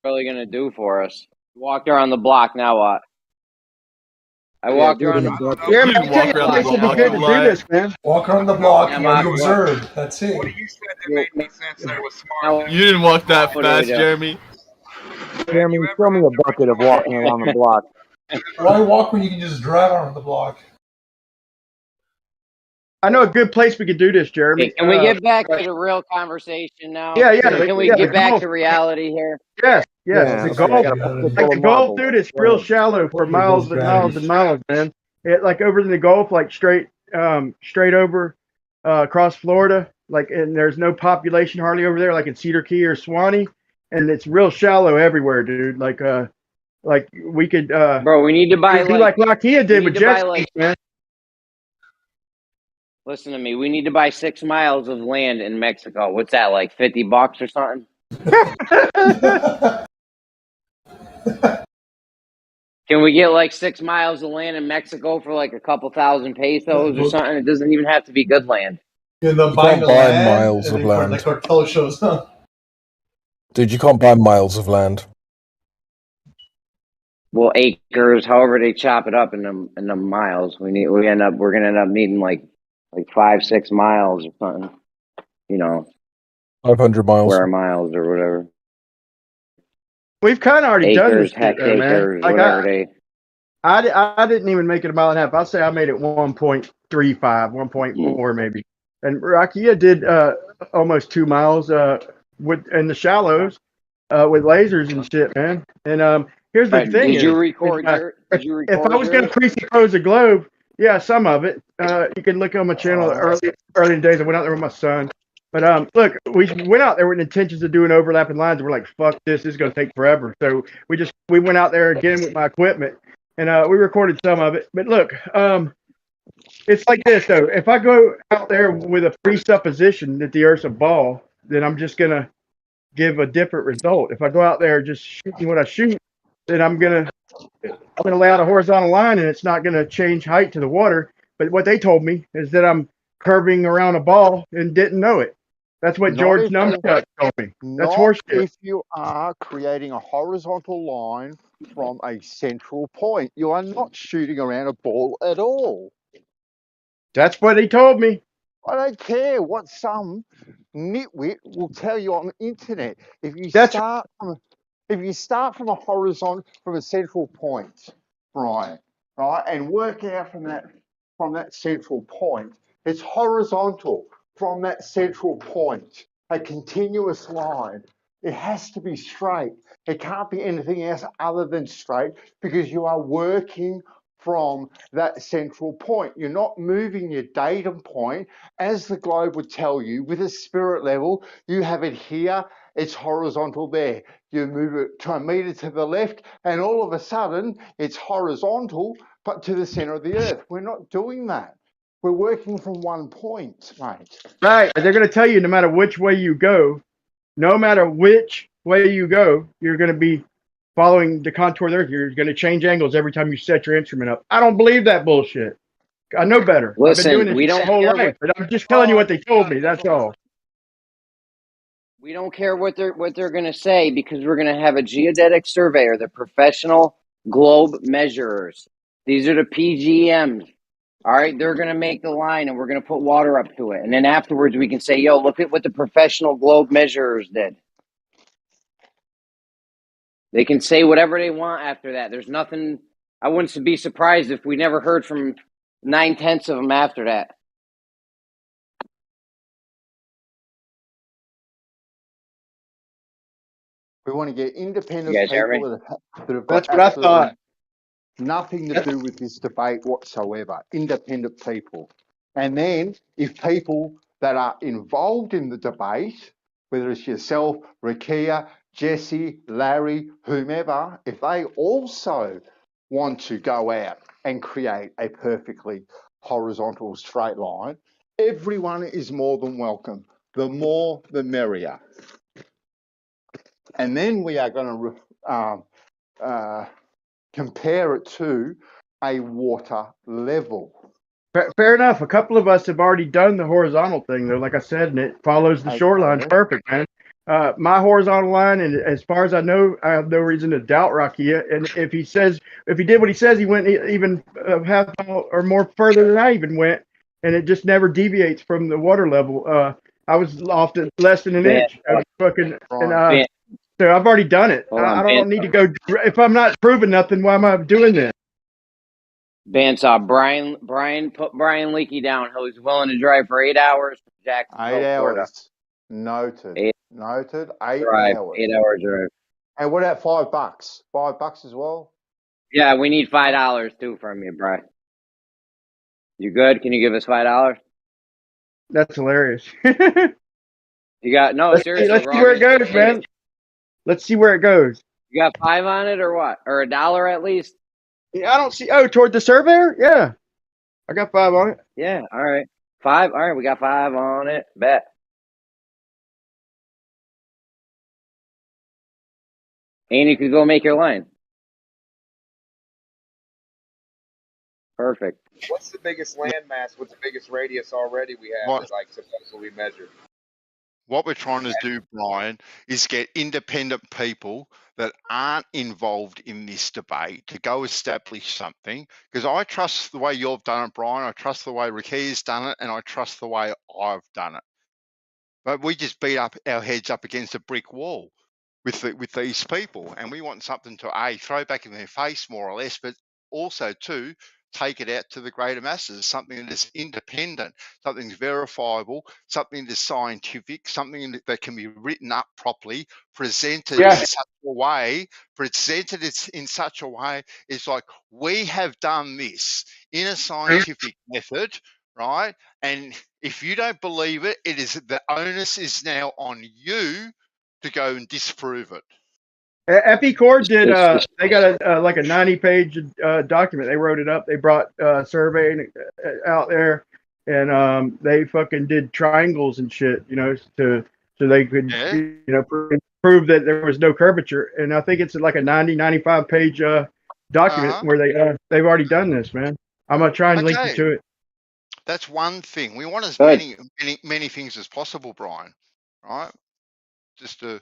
Speaker 6: really gonna do for us. Walked around the block. Now what? I
Speaker 13: Yeah,
Speaker 6: walked
Speaker 13: dude.
Speaker 6: around
Speaker 1: I
Speaker 6: the
Speaker 1: don't know.
Speaker 13: Yeah,
Speaker 1: What
Speaker 13: man,
Speaker 1: do
Speaker 13: I
Speaker 1: you
Speaker 13: tell
Speaker 1: say
Speaker 13: you,
Speaker 1: that
Speaker 13: this
Speaker 1: made
Speaker 13: would be
Speaker 1: sense?
Speaker 13: good to do this, man.
Speaker 20: Walk
Speaker 1: I
Speaker 20: around the
Speaker 1: don't know.
Speaker 20: block
Speaker 1: What
Speaker 6: yeah,
Speaker 1: do
Speaker 20: and
Speaker 1: you
Speaker 20: you
Speaker 6: Mark,
Speaker 1: do?
Speaker 6: what?
Speaker 20: observe. That's
Speaker 1: What
Speaker 20: it.
Speaker 1: do you said that
Speaker 6: Well,
Speaker 1: made me sense that was smart
Speaker 6: now
Speaker 1: that
Speaker 9: You
Speaker 1: you
Speaker 9: didn't walk that
Speaker 6: what do we
Speaker 9: fast,
Speaker 6: do?
Speaker 9: Jeremy.
Speaker 1: man, you
Speaker 2: Jeremy,
Speaker 1: ever
Speaker 2: show me
Speaker 1: have
Speaker 2: a
Speaker 1: to
Speaker 2: bucket of
Speaker 1: retrain
Speaker 2: walking
Speaker 1: your
Speaker 2: around the block.
Speaker 20: Why walk when you can just drive around the block?
Speaker 13: I know a good place we could do this, Jeremy.
Speaker 6: Okay, can we get back to the real conversation now?
Speaker 13: Yeah,
Speaker 6: Can we
Speaker 13: the
Speaker 6: get back
Speaker 13: golf.
Speaker 6: to reality here?
Speaker 13: Yes,
Speaker 20: Yeah,
Speaker 13: yes.
Speaker 20: let's
Speaker 13: The
Speaker 20: get
Speaker 13: golf,
Speaker 20: back to reality.
Speaker 13: like the golf, dude, it's real shallow for
Speaker 20: Here goes
Speaker 13: miles and miles
Speaker 20: gravity.
Speaker 13: and miles, man. It like over in the Gulf, like straight over across Florida, like, and there's no population hardly over there, like in Cedar Key or Swanee, and it's real shallow everywhere, dude. Like we could
Speaker 6: Bro, we need to buy
Speaker 13: do like Lakia did with jet skis, man.
Speaker 6: Listen to me. We need to buy 6 miles of land in Mexico. What's that, like $50 or something? Can we get like 6 miles of land in Mexico for like a couple thousand pesos or something? It doesn't even have to be good land.
Speaker 20: You end up
Speaker 22: You
Speaker 20: buying
Speaker 22: can't
Speaker 20: the
Speaker 22: buy
Speaker 20: land,
Speaker 22: miles
Speaker 20: and
Speaker 22: of
Speaker 20: then
Speaker 22: land.
Speaker 20: the cartel shows up.
Speaker 22: Dude, you can't buy miles of land.
Speaker 6: Well, acres, however they chop it up in the miles. We're gonna end up needing like 5-6 miles or something. You know,
Speaker 22: 500 miles.
Speaker 6: square miles or whatever.
Speaker 13: We've kind of already done this
Speaker 6: Acres,
Speaker 13: shit, though, man.
Speaker 6: hectares,
Speaker 13: Like
Speaker 6: whatever they.
Speaker 13: I didn't even make it a mile and a half. I'll say I made it 1.35, 1.4 maybe. And Rakia did almost 2 miles with in the shallows with lasers and shit, man. And here's the thing:
Speaker 6: Did you record
Speaker 13: if I was going to presuppose a globe, yeah, some of it. You can look on my channel early in the days. I went out there with my son. But look, we went out there with intentions of doing overlapping lines. And we're like, fuck this is going to take forever. So we went out there again with my equipment. And we recorded some of it. But look, it's like this, though. If I go out there with a presupposition that the Earth's a ball, then I'm just going to give a different result. If I go out there just shooting what I shoot, then I'm going to lay out a horizontal line, and it's not going to change height to the water. But what they told me is that I'm curving around a ball and didn't know it. That's what George Numskutt told me. That's horseshit.
Speaker 17: If you are creating a horizontal line from a central point, you are not shooting around a ball at all.
Speaker 13: That's what he told me.
Speaker 17: I don't care what some nitwit will tell you on the internet. If you start from a horizontal, from a central point, Brian, right, and work out from that central point, it's horizontal from that central point, a continuous line. It has to be straight. It can't be anything else other than straight because you are working from that central point. You're not moving your datum point, as the globe would tell you, with a spirit level. You have it here, it's horizontal there. You move it to a meter to the left, and all of a sudden, it's horizontal, but to the center of the earth. We're not doing that. We're working from one point, mate.
Speaker 13: Right. They're going to tell you no matter which way you go, you're going to be following the contour of the earth. You're going to change angles every time you set your instrument up. I don't believe that bullshit. I know better.
Speaker 6: Listen,
Speaker 13: I've been doing this my whole life, but I'm just telling you what they told me. That's all.
Speaker 6: We don't care what they're going to say because we're going to have a geodetic surveyor, the professional globe measurers. These are the PGMs. All right, they're going to make the line, and we're going to put water up to it. And then afterwards, we can say, yo, look at what the professional globe measurers did. They can say whatever they want after that. There's nothing. I wouldn't be surprised if we never heard from 9/10 of them after that.
Speaker 17: We want to get independent people that have got
Speaker 13: That's what I thought.
Speaker 17: nothing to do with this debate whatsoever. Independent people. And then if people that are involved in the debate, whether it's yourself, Rakia, Jesse, Larry, whomever, if they also want to go out and create a perfectly horizontal straight line, everyone is more than welcome. The more, the merrier. And then we are going to compare it to a water level.
Speaker 13: Fair enough. A couple of us have already done the horizontal thing, though, like I said, and it follows the shoreline perfect, man. My horizontal line, and as far as I know, I have no reason to doubt Rocky. And if he did what he says, he went even half or more further than I even went, and it just never deviates from the water level. I was often less than an inch. I was fucking, and so I've already done it. I don't need to go. If I'm not proving nothing, why am I doing this?
Speaker 6: Bandsaw, put Brian Leakey down. He's willing to drive for 8 hours from Jacksonville,
Speaker 17: 8
Speaker 6: Florida.
Speaker 17: hours. Noted. 8 hours.
Speaker 6: 8-hour drive.
Speaker 17: And what about $5? $5 as well?
Speaker 6: Yeah, we need $5 too from you, Brian. You good? Can you give us $5?
Speaker 13: That's hilarious.
Speaker 6: You got seriously.
Speaker 13: Let's see where it goes, man. Let's see where it goes.
Speaker 6: You got $5 on it or what? Or $1 at least?
Speaker 13: Yeah, I don't see. Oh, toward the surveyor? Yeah, I got $5 on it.
Speaker 6: Yeah, all right. 5. All right, we got $5 on it. Bet. And you could go make your line. Perfect.
Speaker 1: What's the biggest landmass with the biggest radius already we have that, like, supposedly measured?
Speaker 16: What we're trying to do, Brian, is get independent people that aren't involved in this debate to go establish something. Because I trust the way you've done it, Brian. I trust the way Rakia's done it, and I trust the way I've done it. But we just beat up our heads up against a brick wall with these people, and we want something to throw back in their face, more or less, but also to take it out to the greater masses, something that is independent, something that's verifiable, something that's scientific, something that can be written up properly, presented in such a way, it's like, we have done this in a scientific method, right? And if you don't believe it, the onus is now on you to go and disprove it.
Speaker 13: Epicor did. They got like a 90-page document. They wrote it up. They brought survey out there, and they fucking did triangles and shit. So they could prove that there was no curvature. And I think it's like a 95-page document where they've already done this, man. I'm gonna try and link you to it.
Speaker 16: That's one thing. We want as many things as possible, Brian. Right? Just to.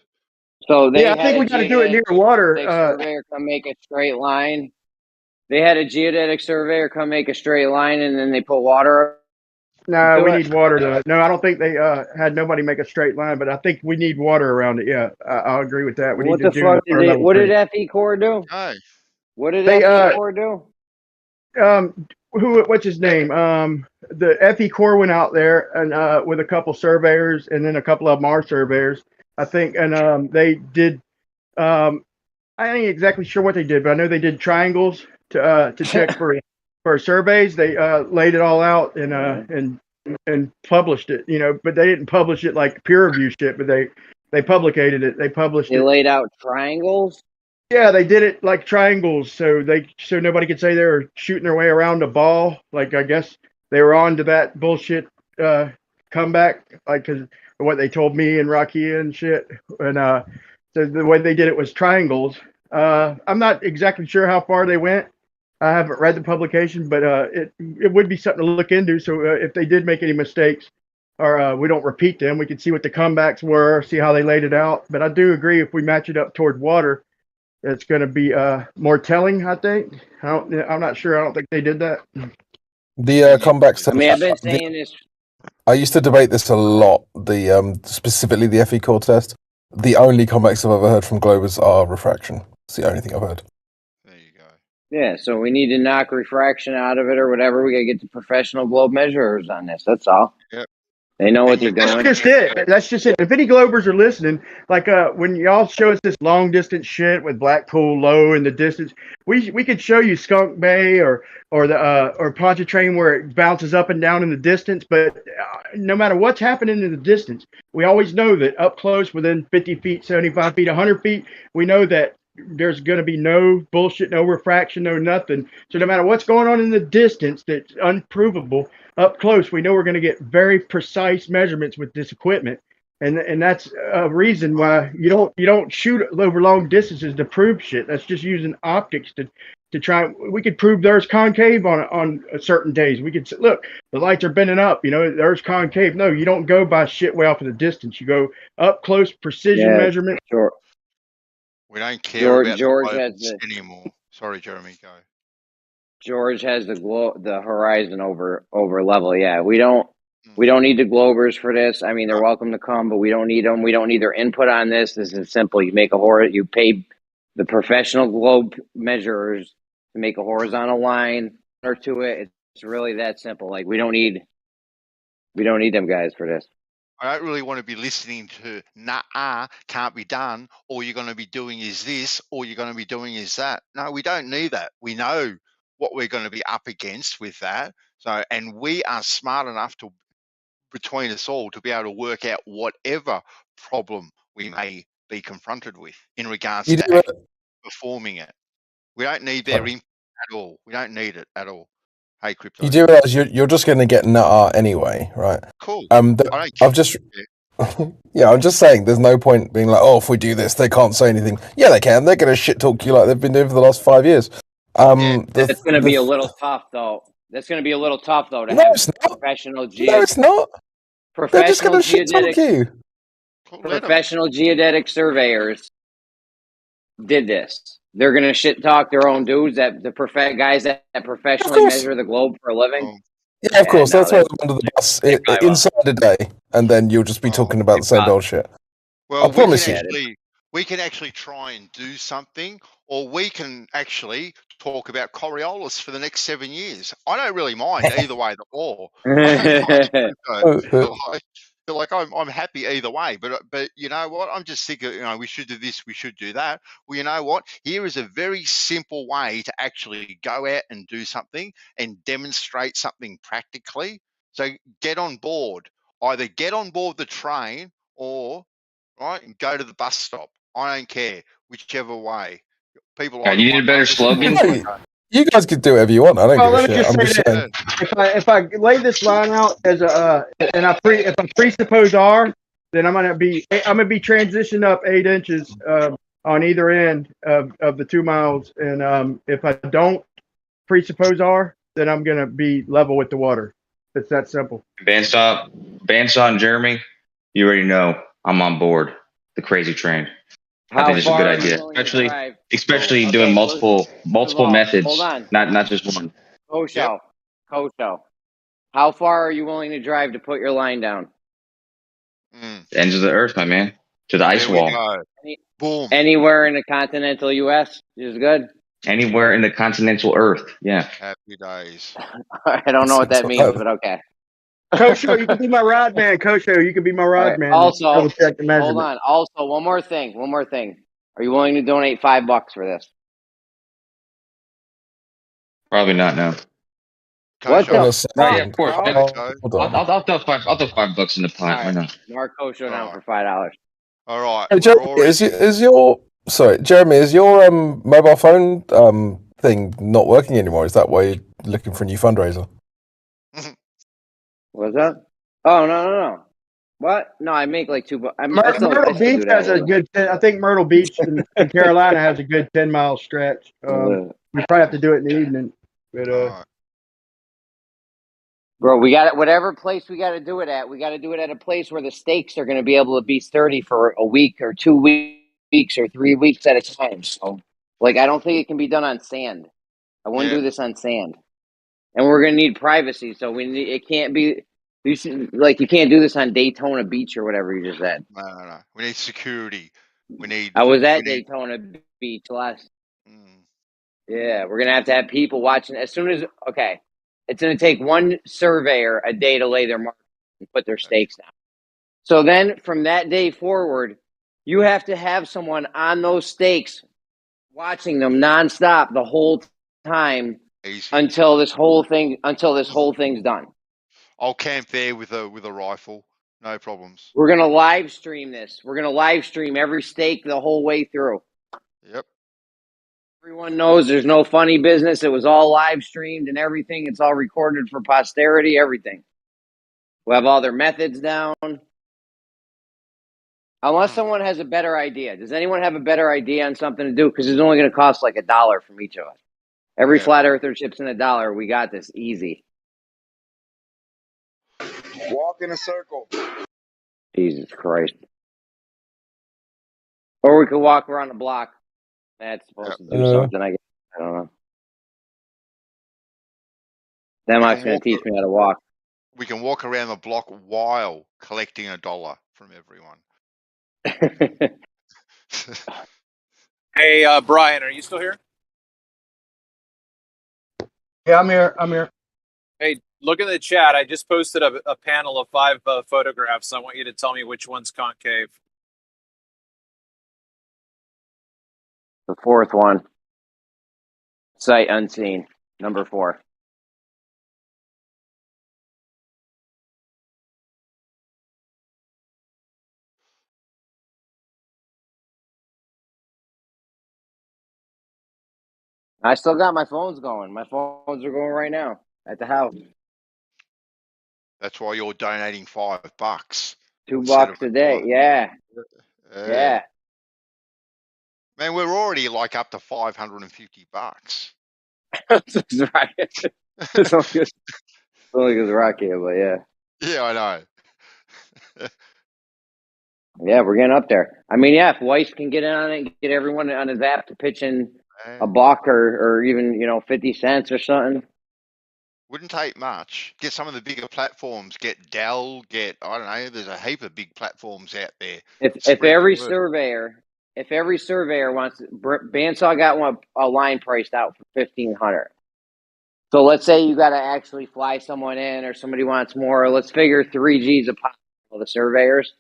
Speaker 6: So they
Speaker 13: I think we got to do it near water.
Speaker 6: Surveyor come make a straight line. They had a geodetic surveyor come make a straight line, and then they put water.
Speaker 13: No, we need water. No, I don't think they had nobody make a straight line, but I think we need water around it. Yeah, I'll agree with that.
Speaker 6: What the fuck did what did FE Corps do? What did FE Corps do?
Speaker 13: What's his name? The FE Corps went out there and with a couple surveyors, and then a couple of them are surveyors, I think, and they did. I ain't exactly sure what they did, but I know they did triangles to check for surveys. They laid it all out and published it, but they didn't publish it like peer review shit, but they publicated it. They published it.
Speaker 6: They laid out triangles?
Speaker 13: Yeah, they did it like triangles, so nobody could say they were shooting their way around a ball. Like, I guess they were on to that bullshit comeback, like, because what they told me and Rocky and shit. And so the way they did it was triangles. I'm not exactly sure how far they went. I haven't read the publication, but it would be something to look into. So if they did make any mistakes, or we don't repeat them, we can see what the comebacks were, see how they laid it out. But I do agree, if we match it up toward water, it's going to be more telling, I think. I'm not sure. I don't think they did that.
Speaker 22: The comebacks.
Speaker 6: I mean, I've been saying this.
Speaker 22: I used to debate this a lot. The specifically the FE Core test. The only comebacks I've ever heard from Globers are refraction. It's the only thing I've heard.
Speaker 6: Yeah, so we need to knock refraction out of it or whatever. We got to get the professional globe measurers on this. That's all.
Speaker 16: Yep.
Speaker 6: They know what they're
Speaker 13: That's
Speaker 6: doing.
Speaker 13: just it. That's just it. If any Globers are listening, like when y'all show us this long distance shit with Blackpool low in the distance, we could show you Skunk Bay or Pontchartrain where it bounces up and down in the distance. But no matter what's happening in the distance, we always know that up close, within 50 feet, 75 feet, 100 feet, we know that there's going to be no bullshit, no refraction, no nothing. So no matter what's going on in the distance that's unprovable, up close, we know we're going to get very precise measurements with this equipment. And that's a reason why you don't shoot over long distances to prove shit. That's just using optics to try. We could prove the Earth's concave on certain days. We could say, look, the lights are bending up. The Earth's concave. No, you don't go by shit way off in the distance. You go up close, precision measurement.
Speaker 6: Sure.
Speaker 16: We don't care about
Speaker 6: George
Speaker 16: the
Speaker 6: has
Speaker 16: globes anymore. Sorry, Jeremy, go.
Speaker 6: George has the horizon over level. Yeah, we don't need the Globers for this. I mean, they're welcome to come, but we don't need them. We don't need their input on this. This is simple. You make you pay the professional globe measurers to make a horizontal line or to it. It's really that simple. Like we don't need them guys for this.
Speaker 16: I don't really want to be listening to nah, can't be done. All you're going to be doing is this. All you're going to be doing is that. No, we don't need that. We know what we're going to be up against with that. So, and we are smart enough to, between us all, to be able to work out whatever problem we may be confronted with in regards to performing it. We don't need their input at all. We don't need it at all. Hey, Crypto.
Speaker 22: You do realize you're just going to get NAR anyway, right?
Speaker 16: Cool.
Speaker 22: I've just, yeah, I'm just saying. There's no point being like, oh, if we do this, they can't say anything. Yeah, they can. They're going to shit talk you like they've been doing for the last 5 years.
Speaker 6: That's going to be a little tough, though. That's going to be a little tough, though, to have professional
Speaker 22: No, it's not. They're just going to shit talk you.
Speaker 6: Professional geodetic surveyors did this. They're going to shit talk their own dudes that guys that professionally measure the globe for a living.
Speaker 22: Yeah, of course. That's why they're under the bus inside a day, and then you'll just be talking about the same bullshit.
Speaker 16: Well,
Speaker 22: I promise you.
Speaker 16: We can actually try and do something, or we can actually talk about Coriolis for the next 7 years. I don't really mind either way. Like I'm happy either way. But you know what? I'm just thinking, we should do this, we should do that. Well, you know what? Here is a very simple way to actually go out and do something and demonstrate something practically. So get on board. Either get on board the train or and go to the bus stop. I don't care, whichever way. People.
Speaker 15: You need a better slogan.
Speaker 22: You guys can do whatever you want. I don't give a shit.
Speaker 13: Let me just say this. If I lay this line out as if I presuppose R, then I'm gonna be transitioned up 8 inches on either end of the 2 miles, and if I don't presuppose R, then I'm gonna be level with the water. It's that simple.
Speaker 15: Bandsaw, Jeremy, you already know I'm on board the crazy train. I think it's a good idea, especially doing multiple methods, not just one.
Speaker 6: Kosho, how far are you willing to drive to put your line down?
Speaker 15: The ends of the earth, my man, to the ice wall.
Speaker 16: Boom.
Speaker 6: Anywhere in the continental U.S. is good.
Speaker 15: Anywhere in the continental Earth, yeah.
Speaker 16: Happy days.
Speaker 6: I don't know what that means, but okay.
Speaker 13: Kosho, you can be my ride man. Kosho, you can be my ride man.
Speaker 6: Also, hold on. Also, one more thing. Are you willing to donate $5 for this?
Speaker 15: Probably not. No.
Speaker 6: What the?
Speaker 15: Yeah, of course. I'll throw $5 in the pot. Why not?
Speaker 6: Mark Kosho down for $5.
Speaker 16: All right.
Speaker 22: Hey, Jeremy, is your mobile phone thing not working anymore? Is that why you're looking for a new fundraiser?
Speaker 6: What's that? Oh no. What? No, I make like $2.
Speaker 13: Myrtle Beach has a good. I think Myrtle Beach in Carolina has a good 10-mile stretch. We probably have to do it in the evening, but
Speaker 6: bro, we got it. Whatever place we got to do it at, we got to do it at a place where the stakes are going to be able to be sturdy for a week or 2 weeks or 3 weeks at a time. So, I don't think it can be done on sand. I wouldn't do this on sand, and we're going to need privacy. So it can't be. You can't do this on Daytona Beach or whatever you just said.
Speaker 16: No. We need security.
Speaker 6: I was at Daytona Beach last. Yeah, we're gonna have to have people watching as soon as. Okay, it's gonna take one surveyor a day to lay their mark. and put their stakes down. So then from that day forward, you have to have someone on those stakes watching them nonstop the whole time until this whole thing's done.
Speaker 16: I'll camp there with a rifle. No problems.
Speaker 6: We're gonna live stream this. We're gonna live stream every stake the whole way through.
Speaker 16: Yep.
Speaker 6: Everyone knows there's no funny business. It was all live streamed and everything. It's all recorded for posterity, everything. We'll have all their methods down. Unless someone has a better idea. Does anyone have a better idea on something to do? Because it's only going to cost like $1 from each of us. Every flat earther chips in $1. We got this easy.
Speaker 1: Walk in a circle.
Speaker 6: Jesus Christ. Or we could walk around the block. That's supposed to do something, I guess. I don't know. That mike's going to teach me how to walk.
Speaker 16: We can walk around the block while collecting $1 from everyone.
Speaker 4: Hey, Brian, are you still here?
Speaker 13: Yeah, I'm here. I'm here.
Speaker 4: Hey, look in the chat. I just posted a panel of 5 photographs. I want you to tell me which one's concave.
Speaker 6: The fourth one. Sight unseen. Number 4. I still got my phones going. My phones are going right now at the house.
Speaker 16: That's why you're donating $5.
Speaker 6: $2 a day. Yeah. Yeah.
Speaker 16: Man, we're already like up to $550.
Speaker 6: That's right. It's only because Rock here, but yeah.
Speaker 16: Yeah, I know.
Speaker 6: Yeah, we're getting up there. I mean, yeah, if Weiss can get in on it and get everyone on his app to pitch in a buck or even, 50 cents or something.
Speaker 16: Wouldn't take much. Get some of the bigger platforms. Get Dell. I don't know. There's a heap of big platforms out there.
Speaker 6: If every surveyor wants, Bandsaw got a line priced out for $1,500. So let's say you got to actually fly someone in, or somebody wants more. Let's figure 3 G's a pop for the surveyors.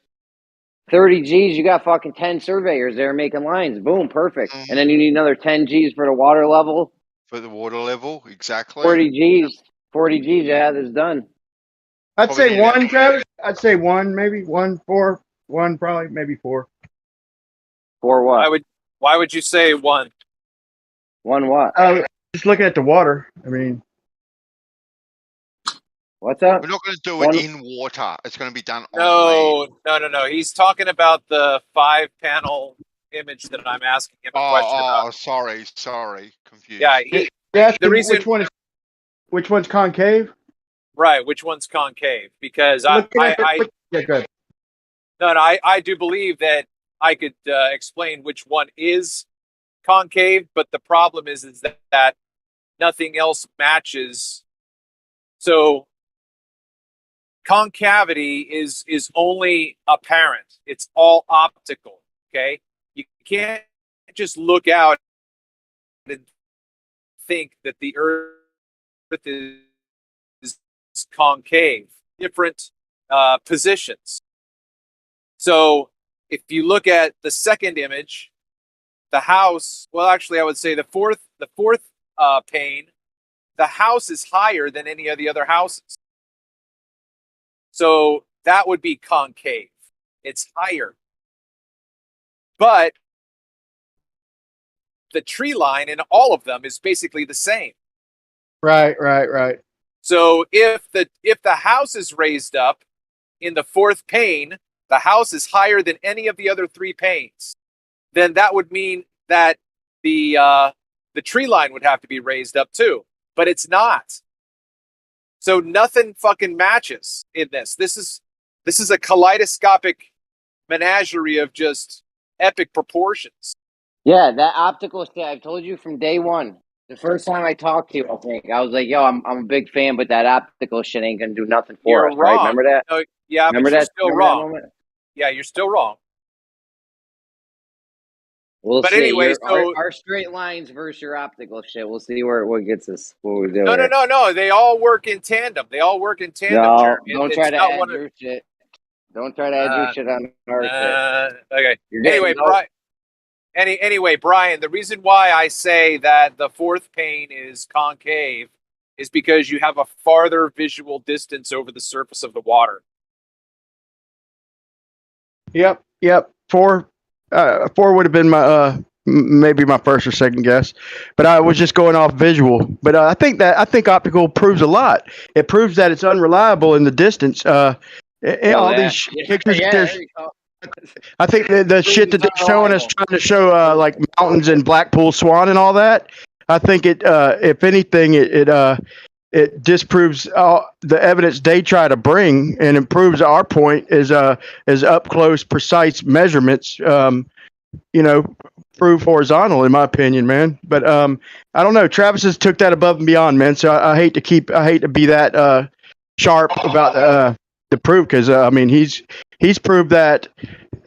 Speaker 6: 30 G's, you got fucking 10 surveyors there making lines. Boom, perfect. And then you need another 10 G's for the water level.
Speaker 16: For the water level, exactly.
Speaker 6: 40 G's. 40 G's, yeah, that's done.
Speaker 13: I'd say 1, Travis. I'd say 1, maybe 1, 4. 1, probably, maybe 4.
Speaker 6: 4 what?
Speaker 4: Why would you say 1?
Speaker 6: 1 what?
Speaker 13: Just looking at the water. I mean,
Speaker 6: what's up?
Speaker 16: We're not going to do it in water. It's going to be done on land.
Speaker 4: No. He's talking about the 5-panel image that I'm asking him a question about.
Speaker 16: Oh, sorry. Confused.
Speaker 4: Yeah, the reason
Speaker 13: which one's concave?
Speaker 4: Right, which one's concave? Because I do believe that I could explain which one is concave, but the problem is that nothing else matches. So concavity is only apparent. It's all optical. Okay, you can't just look out and think that the Earth is concave. Different positions. So if you look at the second image, the house. Well, actually, I would say the fourth pane. The house is higher than any of the other houses. So that would be concave. It's higher. But the tree line in all of them is basically the same.
Speaker 13: Right.
Speaker 4: So if the house is raised up in the fourth pane, the house is higher than any of the other 3 panes, then that would mean that the tree line would have to be raised up too. But it's not. So nothing fucking matches in this. This is a kaleidoscopic menagerie of just epic proportions.
Speaker 6: Yeah, that optical shit, I've told you from day one. The first time I talked to you, I think, I was like, yo, I'm a big fan, but that optical shit ain't going to do nothing for us,
Speaker 4: wrong.
Speaker 6: right? Remember that?
Speaker 4: No, yeah,
Speaker 6: remember
Speaker 4: but you're
Speaker 6: that?
Speaker 4: still
Speaker 6: Remember
Speaker 4: wrong. Yeah, you're still wrong.
Speaker 6: We'll
Speaker 4: But
Speaker 6: see.
Speaker 4: anyway, so
Speaker 6: Our straight lines versus your optical shit. We'll see what gets us. What we do
Speaker 4: no,
Speaker 6: here.
Speaker 4: they all work in tandem. They all work in tandem,
Speaker 6: No,
Speaker 4: Jeremy.
Speaker 6: don't try
Speaker 4: It's
Speaker 6: to
Speaker 4: not
Speaker 6: add
Speaker 4: one of.
Speaker 6: your shit. Don't try to add your shit on our shit.
Speaker 4: Okay.
Speaker 6: You're getting
Speaker 4: Anyway, Brian, the reason why I say that the fourth pane is concave is because you have a farther visual distance over the surface of the water.
Speaker 13: Yep. Four would have been my maybe my first or second guess, but I was just going off visual. But I think optical proves a lot. It proves that it's unreliable in the distance. All these pictures that there's. I think the shit that they're showing us, trying to show like mountains and Blackpool Swan and all that. I think it, if anything, it disproves the evidence they try to bring and improves our point is up close, precise measurements. Prove horizontal in my opinion, man. But I don't know. Travis has took that above and beyond, man. So I hate to be that sharp about the proof because I mean he's proved that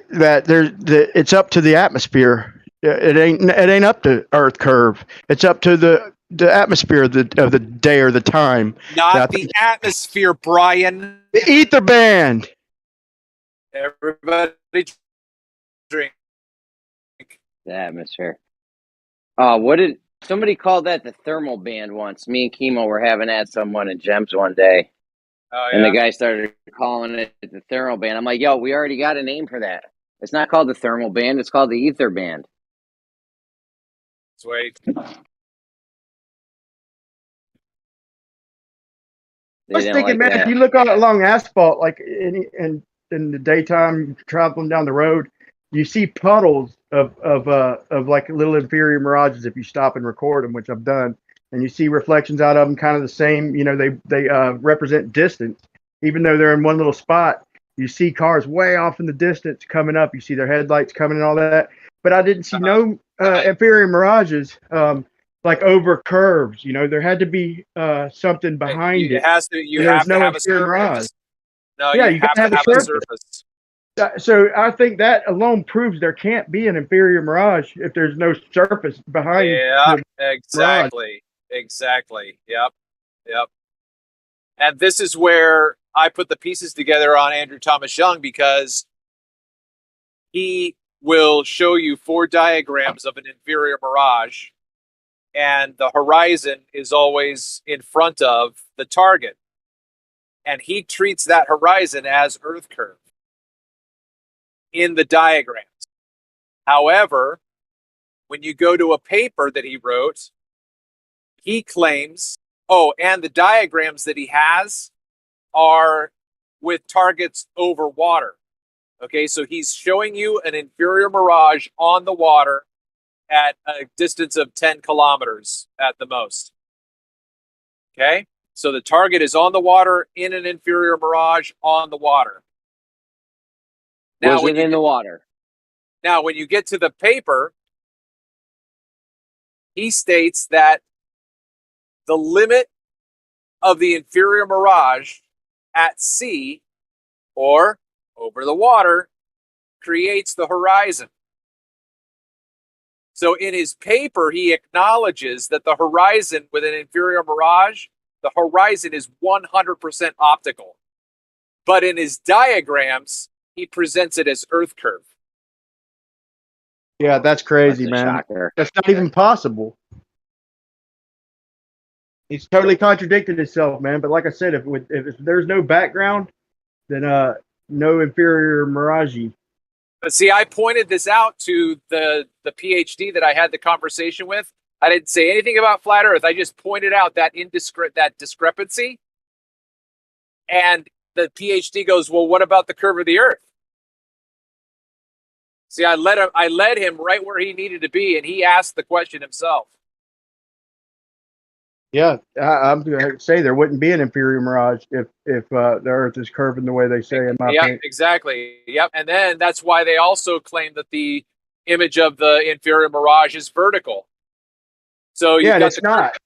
Speaker 13: it's up to the atmosphere. It ain't up to Earth curve. It's up to the atmosphere of the day or the time.
Speaker 4: Not the atmosphere, Brian.
Speaker 13: The ether band.
Speaker 4: Everybody drink.
Speaker 6: The atmosphere. What did somebody call that the thermal band once? Me and Chemo were having at someone in Gems one day.
Speaker 4: Oh,
Speaker 6: and the guy started calling it the thermal band. I'm like, yo, we already got a name for that. It's not called the thermal band. It's called the ether band.
Speaker 4: Sweet.
Speaker 13: I was thinking, man, if you look along asphalt, like in the daytime, traveling down the road, you see puddles of like little inferior mirages if you stop and record them, which I've done, and you see reflections out of them, kind of the same. They represent distance, even though they're in one little spot. You see cars way off in the distance coming up. You see their headlights coming and all that. But I didn't see no inferior mirages. Like over curves, there had to be something behind it.
Speaker 4: It has to. You have to have a surface. No,
Speaker 13: yeah,
Speaker 4: you have to have a surface.
Speaker 13: So I think that alone proves there can't be an inferior mirage if there's no surface behind.
Speaker 4: Yeah, exactly. Yep. And this is where I put the pieces together on Andrew Thomas Young, because he will show you 4 diagrams of an inferior mirage, and the horizon is always in front of the target. And he treats that horizon as Earth curve in the diagrams. However, when you go to a paper that he wrote, he claims, and the diagrams that he has are with targets over water. Okay, so he's showing you an inferior mirage on the water at a distance of 10 kilometers at the most. Okay, so the target is on the water in an inferior mirage on the water.
Speaker 6: Now, was it in the water?
Speaker 4: Now, when you get to the paper, he states that the limit of the inferior mirage at sea or over the water creates the horizon. So in his paper, he acknowledges that the horizon with an inferior mirage, the horizon is 100% optical. But in his diagrams, he presents it as Earth curve.
Speaker 13: Yeah, that's crazy, man. That's not even possible. He's totally contradicted himself, man. But like I said, if there's no background, then no inferior mirage.
Speaker 4: But see, I pointed this out to the PhD that I had the conversation with. I didn't say anything about flat Earth. I just pointed out that discrepancy. And the PhD goes, well, what about the curve of the Earth? See, I led him right where he needed to be, and he asked the question himself.
Speaker 13: Yeah, I'm going to say there wouldn't be an inferior mirage if the Earth is curving the way they say. In my opinion.
Speaker 4: Exactly. Yep. And then that's why they also claim that the image of the inferior mirage is vertical. So you've got
Speaker 13: it's not.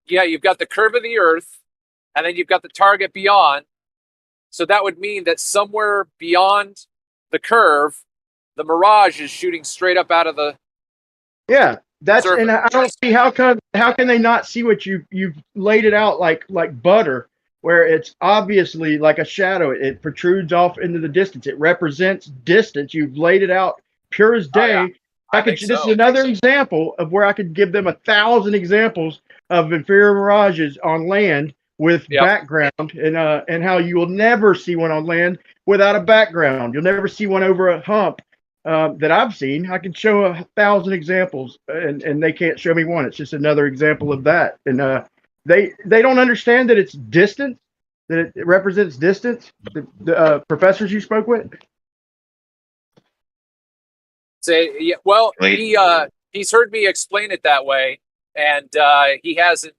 Speaker 4: You've got the curve of the Earth, and then you've got the target beyond. So that would mean that somewhere beyond the curve, the mirage is shooting straight up out of the
Speaker 13: Yeah, that's
Speaker 4: Surface.
Speaker 13: and I don't see how can they not see what you've laid it out like butter, where it's obviously like a shadow. It protrudes off into the distance. It represents distance. You've laid it out pure as day.
Speaker 4: Oh, yeah.
Speaker 13: This is another example of where I could give them 1,000 examples of inferior mirages on land with background, and how you will never see one on land without a background. You'll never see one over a hump. That I've seen. I can show 1,000 examples, and they can't show me one. It's just another example of that. And they don't understand that it's distance, that it represents distance. The professors you spoke with.
Speaker 4: Say, yeah, well, he's heard me explain it that way, and he hasn't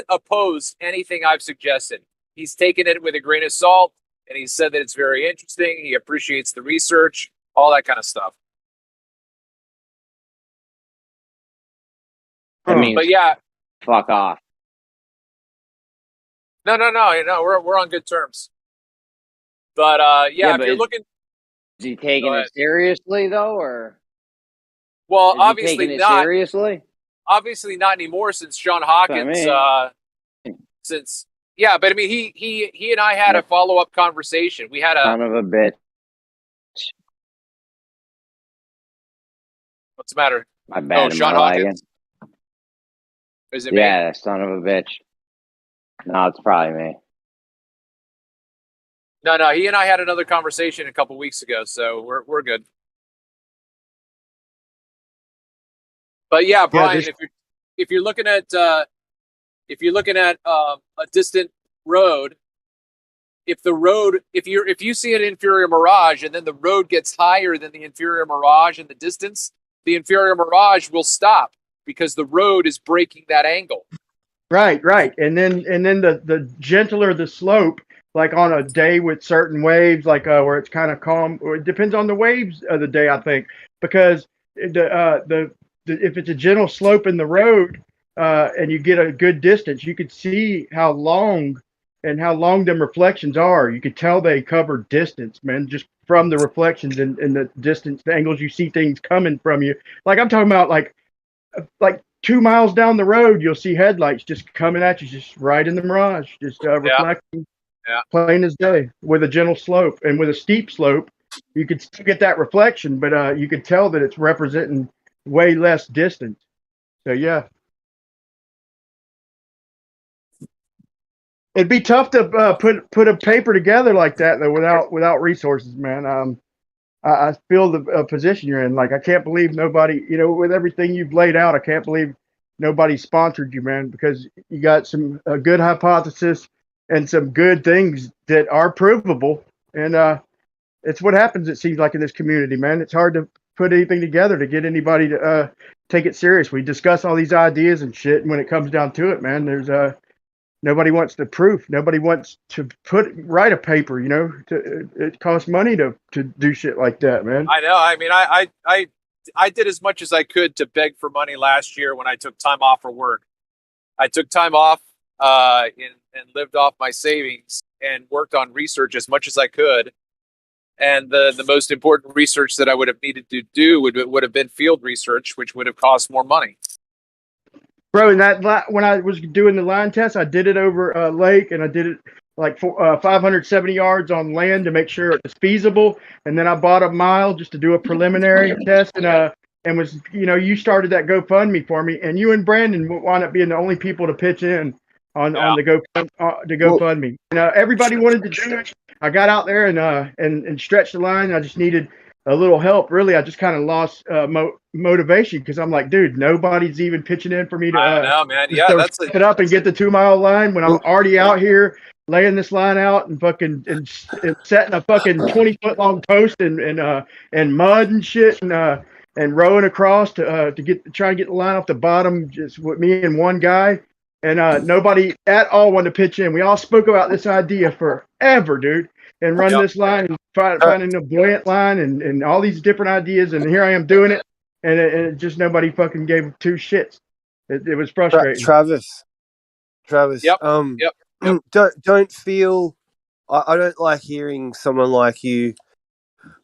Speaker 4: opposed anything I've suggested. He's taken it with a grain of salt. And he said that it's very interesting. He appreciates the research, all that kind of stuff.
Speaker 6: I mean,
Speaker 4: but yeah,
Speaker 6: fuck off.
Speaker 4: No. We're on good terms. But yeah, if you're looking,
Speaker 6: is he taking it seriously though, or?
Speaker 4: Well,
Speaker 6: is
Speaker 4: obviously
Speaker 6: he
Speaker 4: not.
Speaker 6: Seriously?
Speaker 4: Obviously not anymore since John Hawkins. Since. Yeah, but I mean, he and I had a follow-up conversation. We had a
Speaker 6: son of a bitch.
Speaker 4: What's the matter?
Speaker 6: My bad.
Speaker 4: Sean Hawkins. Is it me?
Speaker 6: Yeah, son of a bitch. No, it's probably me.
Speaker 4: No. He and I had another conversation a couple weeks ago, so we're good. But yeah, Brian, if you're looking at a distant road, if you see an inferior mirage and then the road gets higher than the inferior mirage in the distance, the inferior mirage will stop because the road is breaking that angle.
Speaker 13: Right. And then the gentler the slope, like on a day with certain waves, like where it's kind of calm, or it depends on the waves of the day, I think, because if it's a gentle slope in the road, and you get a good distance, you could see how long them reflections are. You could tell they cover distance, man, just from the reflections and the distance, the angles you see things coming from you. Like I'm talking about like 2 miles down the road, you'll see headlights just coming at you, just right in the mirage, just reflecting, plain as day, with a gentle slope. And with a steep slope, you could still get that reflection, but you could tell that it's representing way less distance. So yeah. It'd be tough to put a paper together like that though without resources, man. I feel the position you're in. Like I can't believe nobody, with everything you've laid out, I can't believe nobody sponsored you, man, because you got a good hypothesis and some good things that are provable. And it's what happens. It seems like in this community, man, it's hard to put anything together to get anybody to take it serious. We discuss all these ideas and shit, and when it comes down to it, man, there's nobody wants the proof. Nobody wants to write a paper, it costs money to do shit like that, man.
Speaker 4: I know. I mean, I did as much as I could to beg for money last year when I took time off for work. I took time off and lived off my savings and worked on research as much as I could. And the most important research that I would have needed to do would have been field research, which would have cost more money.
Speaker 13: Bro, when I was doing the line test, I did it over a lake, and I did it like 570 yards on land to make sure it was feasible. And then I bought a mile just to do a preliminary test, and was, you started that GoFundMe for me, and you and Brandon wound up being the only people to pitch in on the GoFundMe. Everybody wanted to do it. I got out there and stretched the line. I just needed a little help. Really, I just kind of lost motivation because I'm like, dude, nobody's even pitching in for me to.
Speaker 4: I know, man. Yeah,
Speaker 13: that's step it up and get the 2 mile line when I'm already out here laying this line out and fucking and setting a fucking 20-foot long post and mud and shit and rowing across to try and get the line off the bottom just with me and one guy. And nobody at all wanted to pitch in. We all spoke about this idea forever, dude, and run this line and finding a buoyant line and all these different ideas. And here I am doing it, and it just nobody fucking gave two shits. It was frustrating.
Speaker 14: Travis.
Speaker 4: Yep.
Speaker 14: Don't feel. I don't like hearing someone like you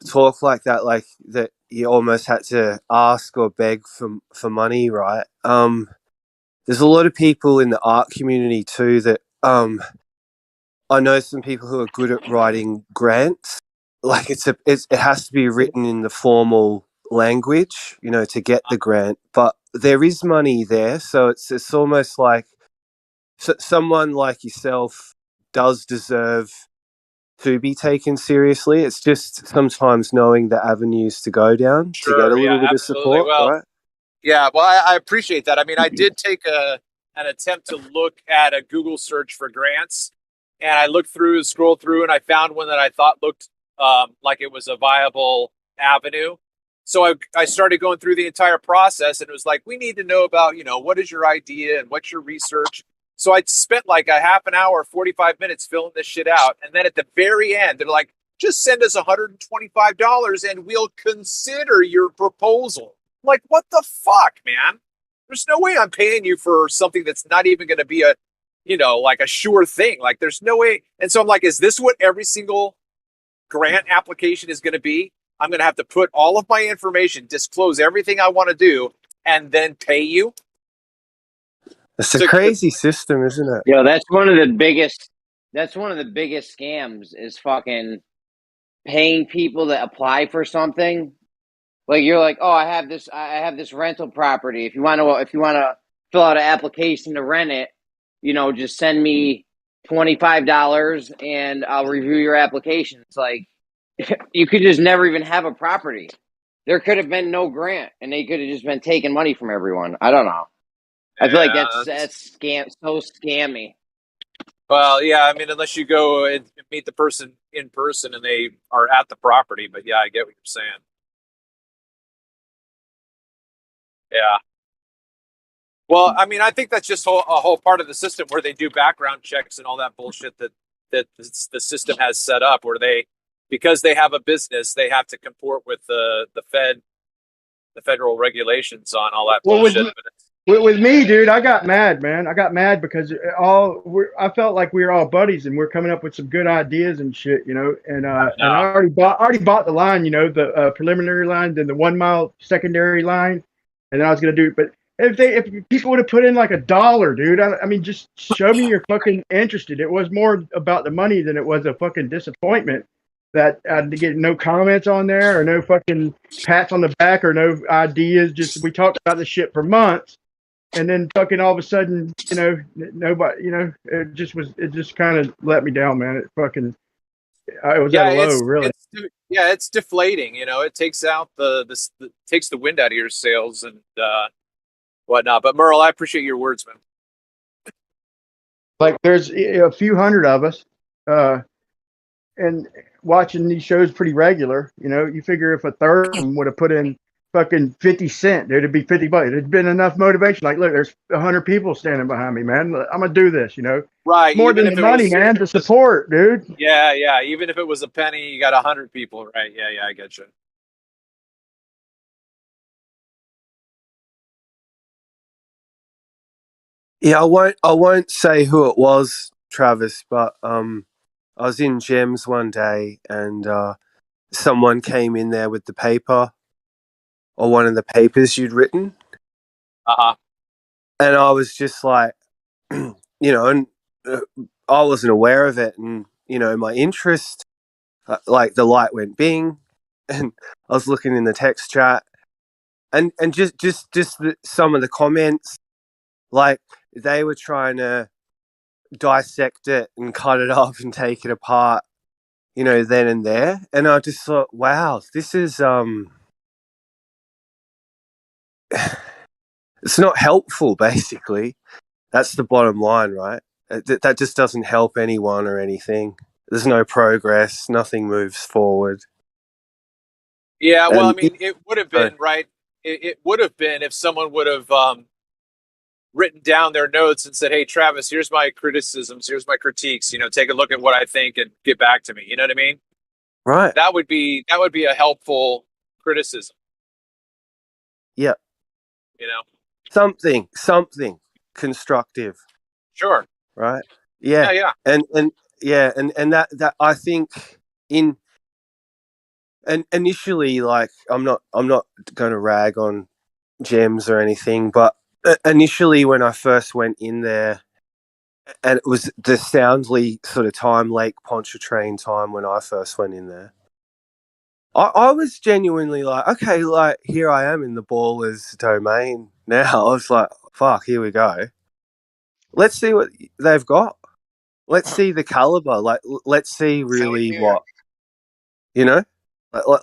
Speaker 14: talk like that. Like that. you almost had to ask or beg for money, right? There's a lot of people in the art community too that I know some people who are good at writing grants. Like it has to be written in the formal language, to get the grant. But there is money there, so it's almost like someone like yourself does deserve to be taken seriously. It's just sometimes knowing the avenues to go down to get a
Speaker 4: Sure. Yeah.
Speaker 14: little bit of
Speaker 4: Absolutely.
Speaker 14: support,
Speaker 4: Well.
Speaker 14: right?
Speaker 4: Yeah. Well, I appreciate that. I mean, I did take an attempt to look at a Google search for grants, and I scrolled through, and I found one that I thought looked like it was a viable avenue. So I started going through the entire process, and it was like, we need to know about, what is your idea and what's your research. So I spent like a half an hour, 45 minutes filling this shit out. And then at the very end, they're like, just send us $125 and we'll consider your proposal. I'm like, what the fuck, man? There's no way I'm paying you for something that's not even going to be like a sure thing. Like, there's no way. And so I'm like, is this what every single grant application is going to be? I'm going to have to put all of my information, disclose everything I want to do, and then pay you?
Speaker 14: It's a crazy system, isn't it?
Speaker 6: Yo, that's one of the biggest scams is fucking paying people to apply for something. Like, you're like, oh, I have this rental property. If you want to fill out an application to rent it, just send me $25 and I'll review your application. It's like, you could just never even have a property. There could have been no grant, and they could have just been taking money from everyone. I don't know. I feel like that's so scammy.
Speaker 4: Well, yeah, I mean, unless you go and meet the person in person and they are at the property. But yeah, I get what you're saying. Yeah. Well, I mean, I think that's just a whole part of the system where they do background checks and all that bullshit that the system has set up, where because they have a business, they have to comport with the federal regulations on all that bullshit.
Speaker 13: With me, dude, I got mad, man. I got mad because I felt like we were all buddies and we're coming up with some good ideas and shit, And I already bought the line, the preliminary line, then the 1 mile secondary line, and then I was gonna do it. But if people would have put in like $1, dude, I mean, just show me you're fucking interested. It was more about the money than it was a fucking disappointment that I had to get no comments on there or no fucking pats on the back or no ideas. Just we talked about this shit for months. And then fucking all of a sudden, nobody, it just kind of let me down, man. It fucking, it was at a low, really.
Speaker 4: It's deflating. It takes out takes the wind out of your sails and whatnot. But Merle, I appreciate your words, man.
Speaker 13: Like there's a few hundred of us, and watching these shows pretty regular. You figure if a third of them would have put in fucking 50 cents, dude, it'd be $50. It'd been enough motivation. Like, look, there's 100 people standing behind me, man. I'm gonna do this,
Speaker 4: Right.
Speaker 13: More than the money, man. The support, dude.
Speaker 4: Yeah. Even if it was a penny, you got 100 people, right? Yeah, I get you.
Speaker 14: Yeah, I won't say who it was, Travis, but I was in Gems one day and someone came in there with the paper or one of the papers you'd written. And I was just like, and I wasn't aware of it. And, my interest, like the light went bing and I was looking in the text chat and just some of the comments, like they were trying to dissect it and cut it up and take it apart, then and there. And I just thought, wow, this is, it's not helpful, basically. That's the bottom line, right? That just doesn't help anyone or anything. There's no progress. Nothing moves forward.
Speaker 4: Yeah, well, I mean, it would have been, right? It would have been if someone would have written down their notes and said, hey, Travis, here's my criticisms, here's my critiques, take a look at what I think and get back to me. You know what I mean?
Speaker 14: Right.
Speaker 4: That would be a helpful criticism.
Speaker 14: Yeah. Something constructive.
Speaker 4: Sure.
Speaker 14: Right. Yeah.
Speaker 4: Yeah.
Speaker 14: And that I think And initially, like, I'm not going to rag on Gems or anything, but initially when I first went in there, and it was the Soundly sort of time, Lake Pontchartrain time when I first went in there, I was genuinely like, okay, like, here I am in the Ballers domain now. I was like, fuck, here we go. Let's see what they've got. Let's see the caliber. Like, let's see really what, you know?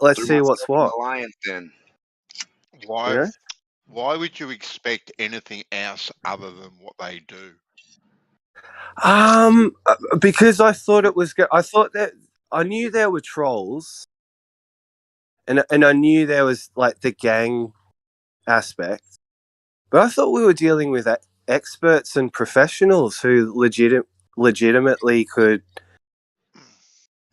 Speaker 14: Let's
Speaker 1: Threw
Speaker 14: see
Speaker 1: myself
Speaker 14: what's
Speaker 1: in
Speaker 14: what,
Speaker 1: the lion's den.
Speaker 14: you
Speaker 16: Why?
Speaker 14: know?
Speaker 16: Why would you expect anything else other than what they do?
Speaker 14: Because I thought it was. I thought that I knew there were trolls, and I knew there was like the gang aspect, but I thought we were dealing with experts and professionals who legitimately could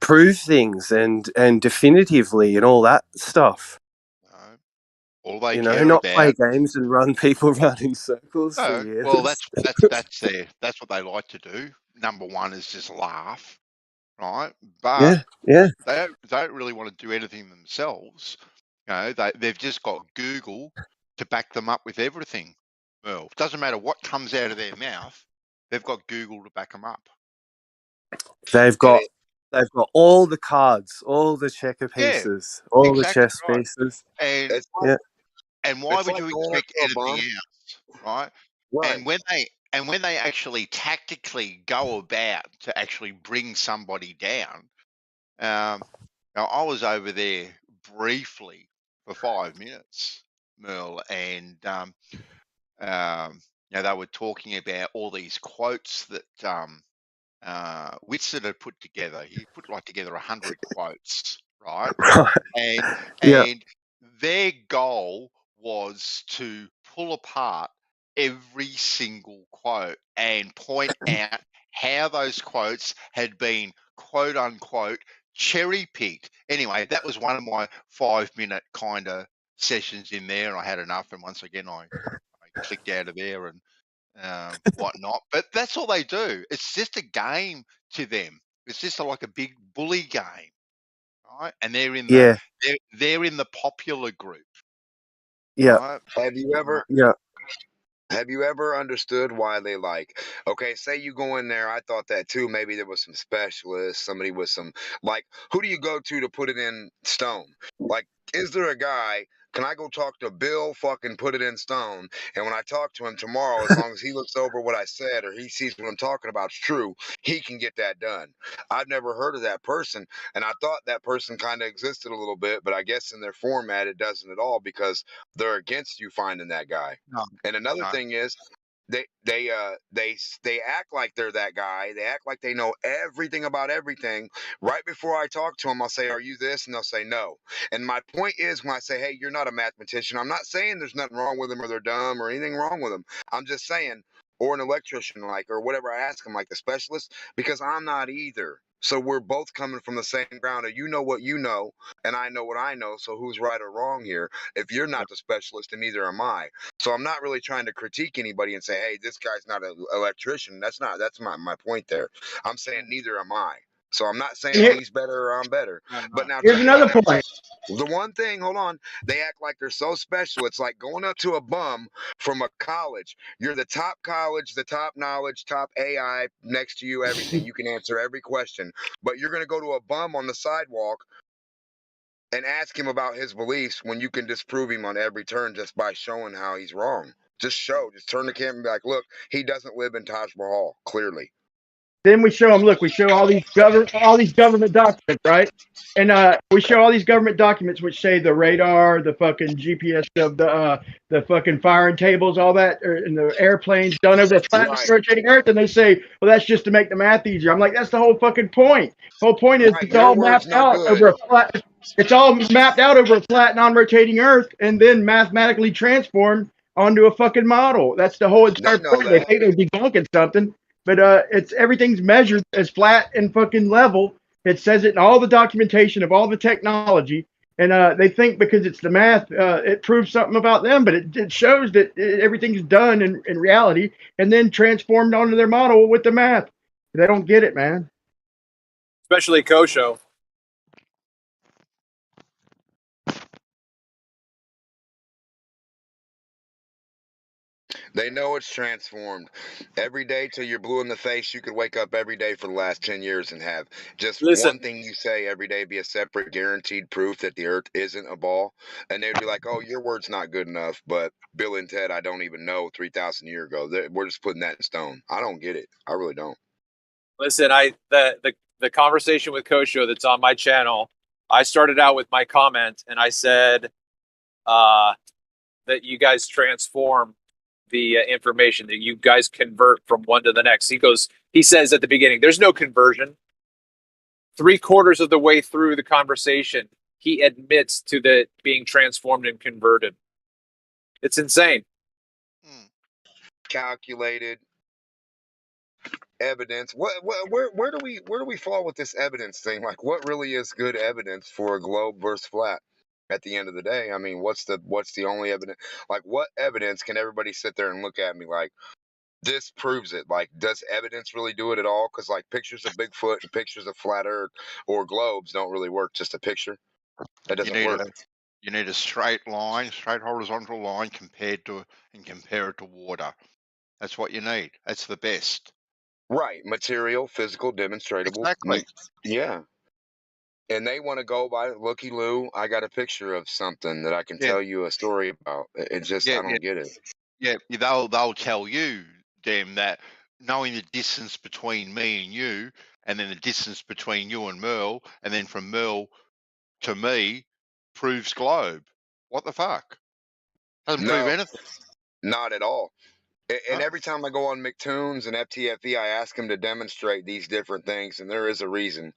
Speaker 14: prove things and definitively and all that stuff.
Speaker 16: All they
Speaker 14: You know,
Speaker 16: care
Speaker 14: not play
Speaker 16: about.
Speaker 14: games and run people around in circles for
Speaker 16: No,
Speaker 14: years.
Speaker 16: well, that's what they like to do. Number one is just laugh, right? But
Speaker 14: yeah.
Speaker 16: they don't really want to do anything themselves. You know, they've just got Google to back them up with everything. Well, it doesn't matter what comes out of their mouth, they've got Google to back them up.
Speaker 14: They've got all the cards, all the checker
Speaker 16: Yeah,
Speaker 14: pieces, all the
Speaker 16: exactly
Speaker 14: chess
Speaker 16: right.
Speaker 14: pieces.
Speaker 16: And
Speaker 14: Yeah.
Speaker 16: and why
Speaker 1: It's
Speaker 16: would
Speaker 1: like
Speaker 16: you
Speaker 1: going up
Speaker 16: expect
Speaker 1: to a
Speaker 16: anything
Speaker 1: bomb.
Speaker 16: else, right?
Speaker 1: Right.
Speaker 16: And when they actually tactically go about to actually bring somebody down, now I was over there briefly for 5 minutes, Merle, and they were talking about all these quotes that Whitson had put together. He put like together 100 quotes, right? And
Speaker 14: Yeah.
Speaker 16: their goal was to pull apart every single quote and point out how those quotes had been quote unquote cherry picked. Anyway, that was one of my 5-minute kind of sessions in there. I had enough, and once again, I clicked out of there and whatnot. But that's all they do. It's just a game to them. It's just like a big bully game, right? And they're in the
Speaker 14: Yeah.
Speaker 16: they're in the popular group.
Speaker 14: Yeah.
Speaker 16: Right?
Speaker 1: Have you ever?
Speaker 14: Yeah.
Speaker 1: Have you ever understood why they like, okay, say you go in there, I thought that too, maybe there was some specialists, somebody with some, like, who do you go to put it in stone? Like, is there a guy, can I go talk to Bill, fucking put it in stone, and when I talk to him tomorrow, as long as he looks over what I said or he sees what I'm talking about is true, he can get that done. I've never heard of that person, and I thought that person kind of existed a little bit, but I guess in their format it doesn't at all because they're against you finding that guy.
Speaker 16: No,
Speaker 1: And another
Speaker 16: no.
Speaker 1: thing is they act like they're that guy. They act like they know everything about everything. Right before I talk to them, I'll say, "Are you this?" And they'll say no. And my point is, when I say, "Hey, you're not a mathematician," I'm not saying there's nothing wrong with them or they're dumb or anything wrong with them. I'm just saying, or an electrician, like, or whatever I ask them, like the specialist, because I'm not either. So we're both coming from the same ground. You know what you know, and I know what I know. So who's right or wrong here? If you're not the specialist, and neither am I. So I'm not really trying to critique anybody and say, hey, this guy's not an electrician. That's my point there. I'm saying neither am I. So I'm not saying he's better or I'm better. But now
Speaker 13: Here's
Speaker 1: check it out.
Speaker 13: another point.
Speaker 1: The one thing, hold on, they act like they're so special. It's like going up to a bum from a college. You're the top college, the top knowledge, top AI next to you, everything. You can answer every question. But you're going to go to a bum on the sidewalk and ask him about his beliefs when you can disprove him on every turn just by showing how he's wrong. Just turn the camera and be like, look, he doesn't live in Taj Mahal, clearly.
Speaker 13: Then we show them, look, we show all these government documents, right? And we show all these government documents which say the radar, the fucking GPS of the fucking firing tables, all that, and the airplanes done over the flat rotating Earth, and they say, well, that's just to make the math easier. I'm like, that's the whole fucking point. The whole point is it's all mapped out over a flat. It's all mapped out over a flat, non-rotating Earth, and then mathematically transformed onto a fucking model. That's the whole entire point. They think they're debunking something. But it's everything's measured as flat and fucking level. It says it in all the documentation of all the technology, and they think because it's the math, it proves something about them. But it shows that everything's done in reality and then transformed onto their model with the math. They don't get it, man.
Speaker 4: Especially Kosho.
Speaker 1: They know it's transformed. Every day till you're blue in the face, you could wake up every day for the last 10 years and have just
Speaker 4: Listen,
Speaker 1: one thing you say every day be a separate guaranteed proof that the earth isn't a ball. And they'd be like, oh, your word's not good enough. But Bill and Ted, I don't even know 3,000 years ago. We're just putting that in stone. I don't get it. I really don't.
Speaker 4: listen, the conversation with Kosho that's on my channel, I started out with my comment and I said that you guys transform the information, that you guys convert from one to the next. He says at the beginning, there's no conversion. 3/4 of the way through the conversation, he admits to the being transformed and converted. It's insane.
Speaker 1: Calculated evidence. Where do we fall with this evidence thing? Like, what really is good evidence for a globe versus flat? At the end of the day, I mean, what's the only evidence? Like, what evidence can everybody sit there and look at me like, this proves it? Like, does evidence really do it at all? Because like pictures of Bigfoot and pictures of flat Earth or globes don't really work. Just a picture that doesn't work.
Speaker 16: You need a straight line, straight horizontal line compare it to water. That's what you need. That's the best.
Speaker 1: Right, material, physical, demonstratable.
Speaker 16: Exactly.
Speaker 1: Yeah. And they want to go by looky loo. I got a picture of something that I can tell you a story about. It just I don't get it.
Speaker 16: Yeah, they'll tell you, damn, that knowing the distance between me and you, and then the distance between you and Merle, and then from Merle to me, proves globe. What the fuck? Doesn't prove anything.
Speaker 1: Not at all. And every time I go on McToons and FTFE, I ask them to demonstrate these different things, and there is a reason.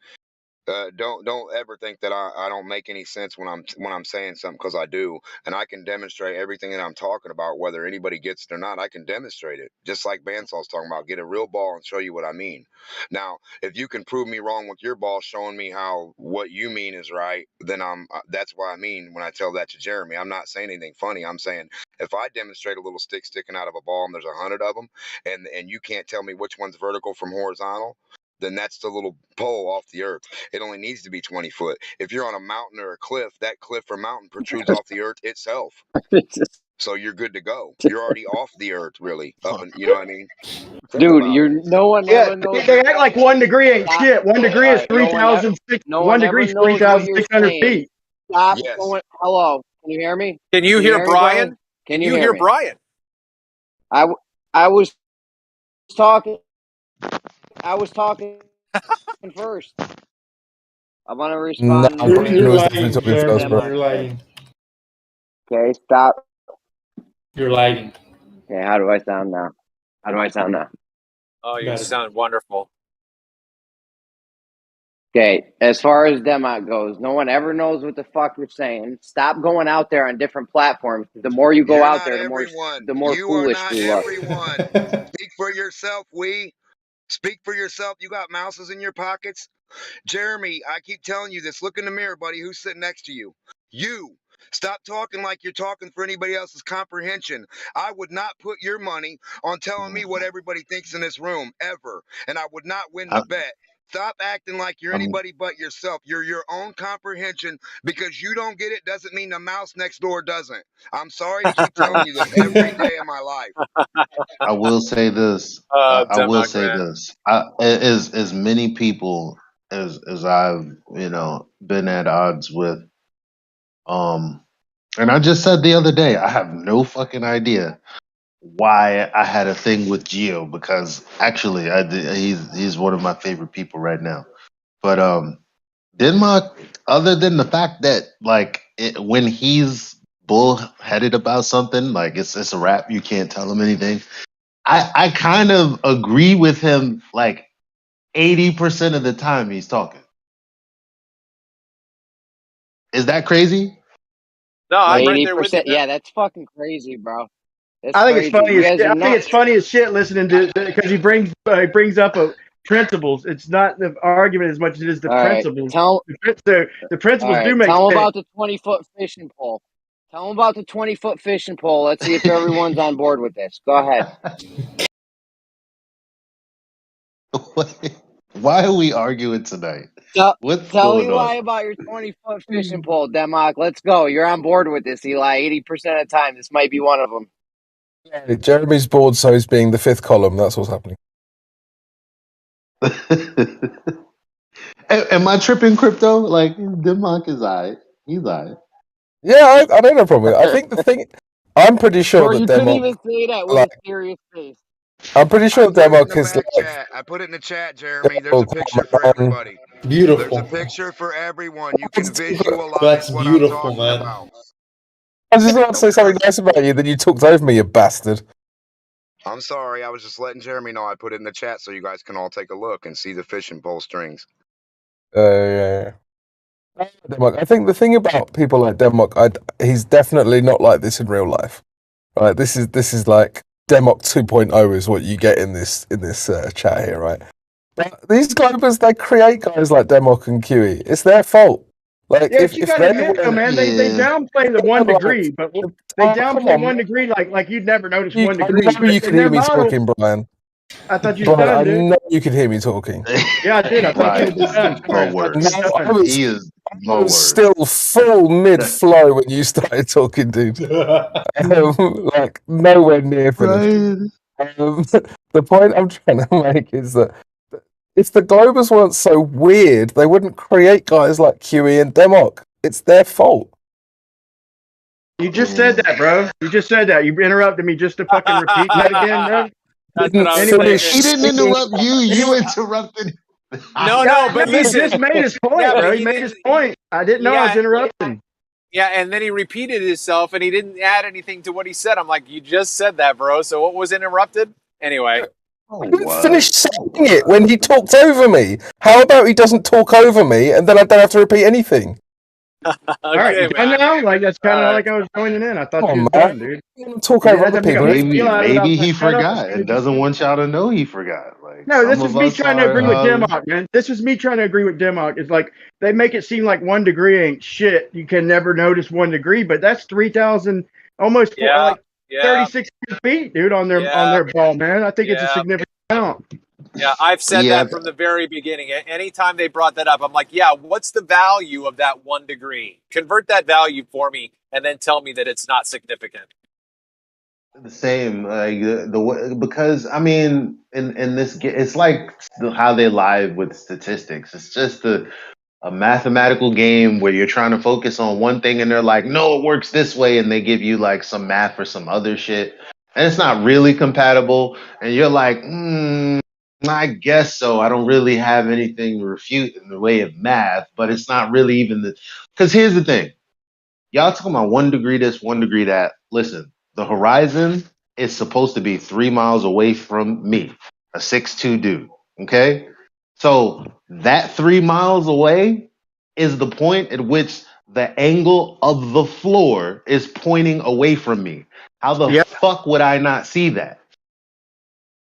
Speaker 1: Don't ever think that I don't make any sense when I'm saying something, because I do, and I can demonstrate everything that I'm talking about, whether anybody gets it or not. I can demonstrate it, just like Bansall's talking about. Get a real ball and show you what I mean. Now, if you can prove me wrong with your ball, showing me how what you mean is right, then that's what I mean when I tell that to Jeremy. I'm not saying anything funny. I'm saying if I demonstrate a little stick sticking out of a ball and there's 100 of them, and you can't tell me which one's vertical from horizontal, then that's the little pole off the earth. It only needs to be 20 foot. If you're on a mountain or a cliff, that cliff or mountain protrudes off the earth itself. So you're good to go. You're already off the earth, really. You know what I mean?
Speaker 6: Dude, no one ever knows.
Speaker 13: They act like 1 degree ain't shit. 1 degree is 1 degree is 3,600 feet.
Speaker 6: Stop going. Hello, can you hear me?
Speaker 4: Can you hear Brian?
Speaker 6: Can
Speaker 4: you hear
Speaker 6: me?
Speaker 4: Brian?
Speaker 6: I was talking. I was talking first. I want to respond.
Speaker 22: No,
Speaker 13: You're lying, Jeremy. You're lying.
Speaker 6: Okay, stop.
Speaker 20: You're lying.
Speaker 6: Okay, how do I sound now?
Speaker 4: Oh, you sound wonderful.
Speaker 6: Okay, as far as Demot goes, no one ever knows what the fuck you're saying. Stop going out there on different platforms. The more you go out there, the more foolish you look.
Speaker 1: Everyone. Speak for yourself, Speak for yourself. You got mouses in your pockets? Jeremy, I keep telling you this. Look in the mirror, buddy. Who's sitting next to you? You. Stop talking like you're talking for anybody else's comprehension. I would not put your money on telling me what everybody thinks in this room, ever. And I would not win the bet. Stop acting like you're anybody but yourself. You're your own comprehension. Because you don't get it doesn't mean the mouse next door doesn't. I'm sorry to keep telling you this every day of my life.
Speaker 7: I will say this. I will say this. As many people as I've been at odds with, and I just said the other day, I have no fucking idea why I had a thing with Geo, because actually he's one of my favorite people right now. But Denmark, other than the fact that when he's bullheaded about something, like it's a rap, you can't tell him anything. I kind of agree with him like 80% of the time he's talking. Is that crazy?
Speaker 4: No, I'm right there with you.
Speaker 6: Yeah, that's fucking crazy, bro.
Speaker 13: I think it's funny as shit. I think it's funny as shit listening to because he brings up principles. It's not the argument as much as it is the principles. The principles do make sense.
Speaker 6: Tell him about the 20-foot fishing pole. Tell him about the 20-foot fishing pole. Let's see if everyone's on board with this. Go ahead.
Speaker 7: Why are we arguing tonight? What's
Speaker 6: Tell
Speaker 7: going
Speaker 6: Eli
Speaker 7: on?
Speaker 6: about your 20-foot fishing pole, Demok. Let's go. You're on board with this, Eli. 80% of the time, this might be one of them.
Speaker 22: Yeah, Jeremy's bored, so he's being the fifth column. That's what's happening.
Speaker 7: Am I tripping, crypto? Like Denmark is alright. He's alright.
Speaker 22: Yeah, I don't have a problem with it. I think the thing, I'm pretty sure
Speaker 6: Bro,
Speaker 22: that
Speaker 6: you couldn't
Speaker 22: Denmark,
Speaker 6: even say that with
Speaker 22: like,
Speaker 6: a serious face.
Speaker 22: I'm pretty
Speaker 1: I
Speaker 22: sure
Speaker 1: put it in
Speaker 22: Denmark
Speaker 1: the
Speaker 22: is
Speaker 1: back
Speaker 22: like,
Speaker 1: chat. I put it in the chat, Jeremy. There's
Speaker 22: oh,
Speaker 1: a picture for
Speaker 22: come on.
Speaker 1: everybody. There's a
Speaker 20: Beautiful.
Speaker 1: picture for everyone. You can
Speaker 22: That's
Speaker 1: visualize
Speaker 20: That's
Speaker 1: what I'm
Speaker 20: beautiful,
Speaker 1: talking
Speaker 20: man.
Speaker 1: about.
Speaker 22: I was just about to say something
Speaker 1: Okay.
Speaker 22: nice about you, then you talked over me, you bastard.
Speaker 1: I'm sorry. I was just letting Jeremy know I put it in the chat so you guys can all take a look and see the fishing pole strings.
Speaker 22: Yeah. Denmark. I think the thing about people like Denmark, he's definitely not like this in real life. Right? This is like Denmark 2.0 is what you get in this chat here, right? But these Globers, they create guys like Denmark and QE. It's their fault. Like
Speaker 13: Yeah, but
Speaker 22: if
Speaker 13: you
Speaker 22: if
Speaker 13: got to
Speaker 22: they
Speaker 13: admit though,
Speaker 22: went,
Speaker 13: man, they
Speaker 7: Yeah.
Speaker 13: downplay the
Speaker 22: I'm
Speaker 13: 1
Speaker 22: like,
Speaker 13: degree, but they
Speaker 22: come
Speaker 13: downplay
Speaker 22: on,
Speaker 13: 1
Speaker 22: man.
Speaker 13: degree like you'd never notice
Speaker 22: I
Speaker 13: 1 degree.
Speaker 22: know you
Speaker 13: But
Speaker 22: could
Speaker 13: in
Speaker 22: hear
Speaker 13: their
Speaker 22: me
Speaker 13: model,
Speaker 22: talking, Brian.
Speaker 13: I thought you was
Speaker 22: Brian,
Speaker 13: done,
Speaker 22: I
Speaker 13: dude.
Speaker 22: know you could hear me talking.
Speaker 13: Yeah, I did. I thought you
Speaker 7: Brian
Speaker 13: were
Speaker 7: is
Speaker 13: done.
Speaker 7: no
Speaker 13: Sorry, I thought you
Speaker 22: No,
Speaker 7: words.
Speaker 13: were
Speaker 22: I
Speaker 13: done.
Speaker 22: was
Speaker 7: He is
Speaker 22: I
Speaker 7: no
Speaker 22: was
Speaker 7: words.
Speaker 22: still full mid-flow when you started talking, dude. Like nowhere near finished.
Speaker 7: Brian.
Speaker 22: The point I'm trying to make is that if the Globers weren't so weird, they wouldn't create guys like QE and Demok. It's their fault.
Speaker 13: You just said that, bro. You just said that. You interrupted me just to fucking repeat that again, bro.
Speaker 4: That's what
Speaker 22: Didn't
Speaker 4: I was
Speaker 13: Anyway,
Speaker 4: thinking.
Speaker 7: He
Speaker 22: finish
Speaker 7: didn't
Speaker 22: saying
Speaker 7: interrupt you. You interrupted.
Speaker 4: No,
Speaker 13: yeah,
Speaker 4: no,
Speaker 13: no,
Speaker 4: but
Speaker 13: he just
Speaker 4: listen.
Speaker 13: made his
Speaker 4: Yeah,
Speaker 13: point,
Speaker 4: but
Speaker 13: bro. He
Speaker 4: he
Speaker 13: made his
Speaker 4: didn't.
Speaker 13: point. I didn't know I was
Speaker 4: Yeah,
Speaker 13: interrupting.
Speaker 4: yeah, and then he repeated himself, and he didn't add anything to what he said. I'm like, you just said that, bro. So what was interrupted? Anyway.
Speaker 7: Oh,
Speaker 22: I didn't
Speaker 7: what?
Speaker 22: finish saying it when he talked over me. How about he doesn't talk over me and then I don't have to repeat anything?
Speaker 13: All right, you
Speaker 4: Okay,
Speaker 13: done
Speaker 4: man.
Speaker 13: now? Like that's kind
Speaker 4: All
Speaker 13: of
Speaker 4: right.
Speaker 13: like I was joining in. I thought
Speaker 22: Come
Speaker 13: you
Speaker 22: on,
Speaker 13: was
Speaker 22: man.
Speaker 13: done, dude.
Speaker 22: You don't talk
Speaker 13: You
Speaker 22: over
Speaker 13: didn't have
Speaker 22: other
Speaker 13: to make a
Speaker 22: people.
Speaker 13: big deal out of it. I was
Speaker 7: Maybe
Speaker 13: like,
Speaker 7: he
Speaker 13: shut up.
Speaker 7: forgot and doesn't want y'all to know he forgot. Like
Speaker 13: No,
Speaker 7: some
Speaker 13: this was
Speaker 7: of
Speaker 13: me
Speaker 7: us
Speaker 13: trying to agree with
Speaker 7: are.
Speaker 13: Demok, man. This was me trying to agree with Demok. It's like they make it seem like 1 degree ain't shit. You can never notice 1 degree, but that's 3,000, almost
Speaker 4: Yeah,
Speaker 13: like
Speaker 4: yeah,
Speaker 13: 36 feet, dude, on
Speaker 4: yeah,
Speaker 13: their ball, man. I think it's a
Speaker 4: yeah,
Speaker 13: significant amount.
Speaker 4: yeah. I've said
Speaker 7: Yeah,
Speaker 4: that from the very beginning. Anytime they brought that up, I'm like, yeah, what's the value of that 1 degree? Convert that value for me, and then tell me that it's not significant.
Speaker 7: the same. Like because I mean, in this, it's like how they live with statistics. It's just a mathematical game where you're trying to focus on one thing and they're like, no, it works this way, and they give you like some math or some other shit, and it's not really compatible, and you're like, I guess so. I don't really have anything to refute in the way of math, but it's not really even the. Because here's the thing. Y'all talking about 1 degree this, 1 degree that. Listen, the horizon is supposed to be 3 miles away from me, a 6'2" dude. Okay? So that 3 miles away is the point at which the angle of the floor is pointing away from me. How the
Speaker 13: Yeah,
Speaker 7: fuck would I not see that?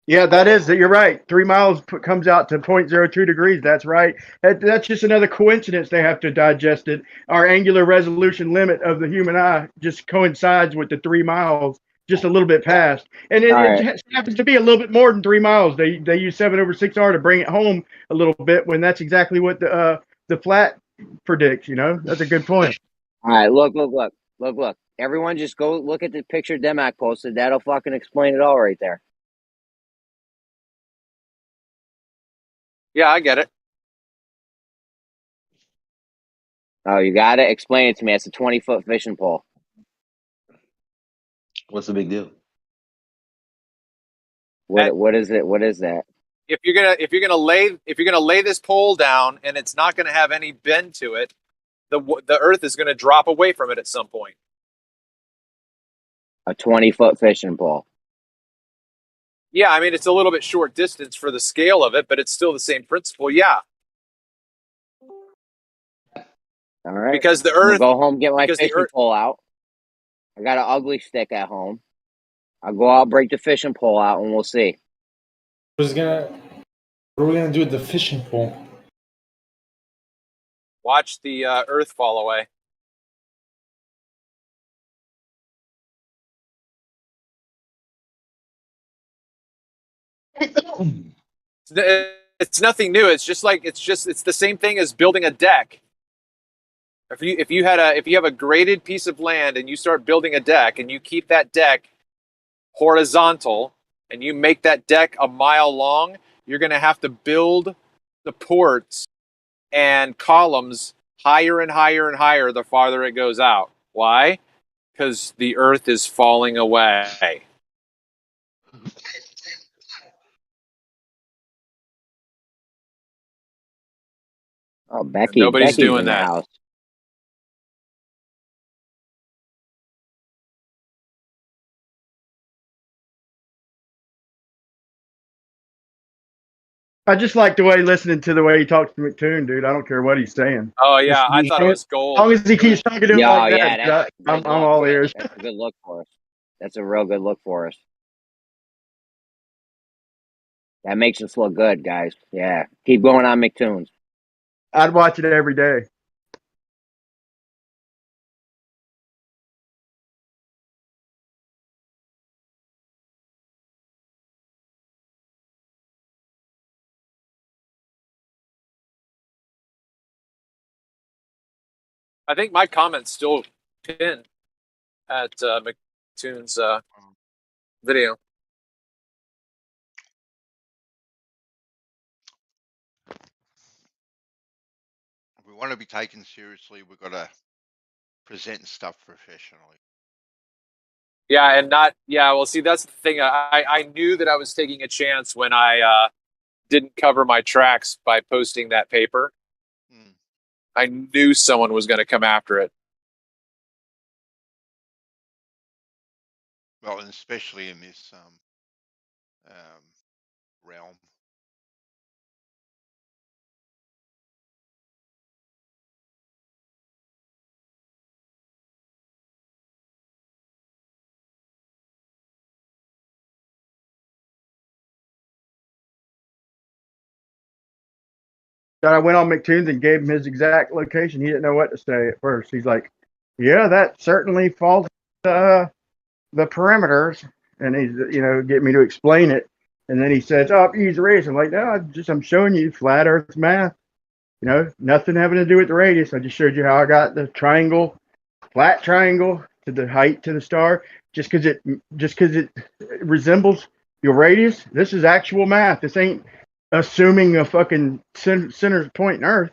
Speaker 13: yeah, that is. You're right. 3 miles comes out to 0.02 degrees. That's right. That's just another coincidence. They have to digest it. Our angular resolution limit of the human eye just coincides with the 3 miles, just a little bit past, and
Speaker 6: All
Speaker 13: it
Speaker 6: right.
Speaker 13: just happens to be a little bit more than 3 miles. They use 7/6R to bring it home a little bit when that's exactly what the flat predicts. You know, that's a good point.
Speaker 6: All right. Look. Everyone just go look at the picture Demak posted. That'll fucking explain it all right there.
Speaker 4: Yeah, I get it.
Speaker 6: Oh, you got it? Explain it to me. It's a 20-foot fishing pole.
Speaker 7: What's the big deal?
Speaker 6: What is it? What is that?
Speaker 4: If you're gonna lay this pole down and it's not gonna have any bend to it, the Earth is gonna drop away from it at some point.
Speaker 6: A 20-foot fishing pole.
Speaker 4: Yeah, I mean it's a little bit short distance for the scale of it, but it's still the same principle. Yeah,
Speaker 6: All right.
Speaker 4: because the
Speaker 6: I'm gonna
Speaker 4: Earth,
Speaker 6: go home, get my
Speaker 4: because the
Speaker 6: fishing
Speaker 4: Earth,
Speaker 6: pole out. I got an ugly stick at home. I'll go out, break the fishing pole out, and we'll see.
Speaker 20: What are we gonna do with the fishing pole?
Speaker 4: watch the Earth fall away. It's nothing new. It's the same thing as building a deck. If you have a graded piece of land and you start building a deck and you keep that deck horizontal and you make that deck a mile long, you're going to have to build the ports and columns higher and higher and higher the farther it goes out. Why? Because the Earth is falling away.
Speaker 6: Oh,
Speaker 4: Nobody's
Speaker 6: Becky's
Speaker 4: doing
Speaker 6: in the
Speaker 4: that.
Speaker 6: house.
Speaker 13: I just like the way listening to the way he talks to McToon, dude. I don't care what he's saying.
Speaker 4: Oh yeah, I
Speaker 13: As
Speaker 4: thought it was gold.
Speaker 13: long as he keeps talking to him
Speaker 6: Yeah,
Speaker 13: like
Speaker 6: yeah,
Speaker 13: that, I'm all ears.
Speaker 6: That's a good look for us. That's a real good look for us. That makes us look good, guys. Yeah, keep going on McToons.
Speaker 13: I'd watch it every day.
Speaker 4: I think my comment's still pinned at McToon's video.
Speaker 16: If we want to be taken seriously, we've got to present stuff professionally.
Speaker 4: Yeah, and not well. See, that's the thing. I knew that I was taking a chance when I didn't cover my tracks by posting that paper. I knew someone was going to come after it.
Speaker 16: Well, and especially in this realm.
Speaker 13: I went on McToon's and gave him his exact location. He didn't know what to say at first. He's like, "Yeah, that certainly falls the perimeters," and he's get me to explain it. And then he says, "Oh, use the radius." I'm like, "No, I'm showing you flat Earth math. Nothing having to do with the radius. I just showed you how I got the triangle, flat triangle to the height to the star. Just because it resembles your radius. This is actual math. This ain't assuming a fucking center point in Earth.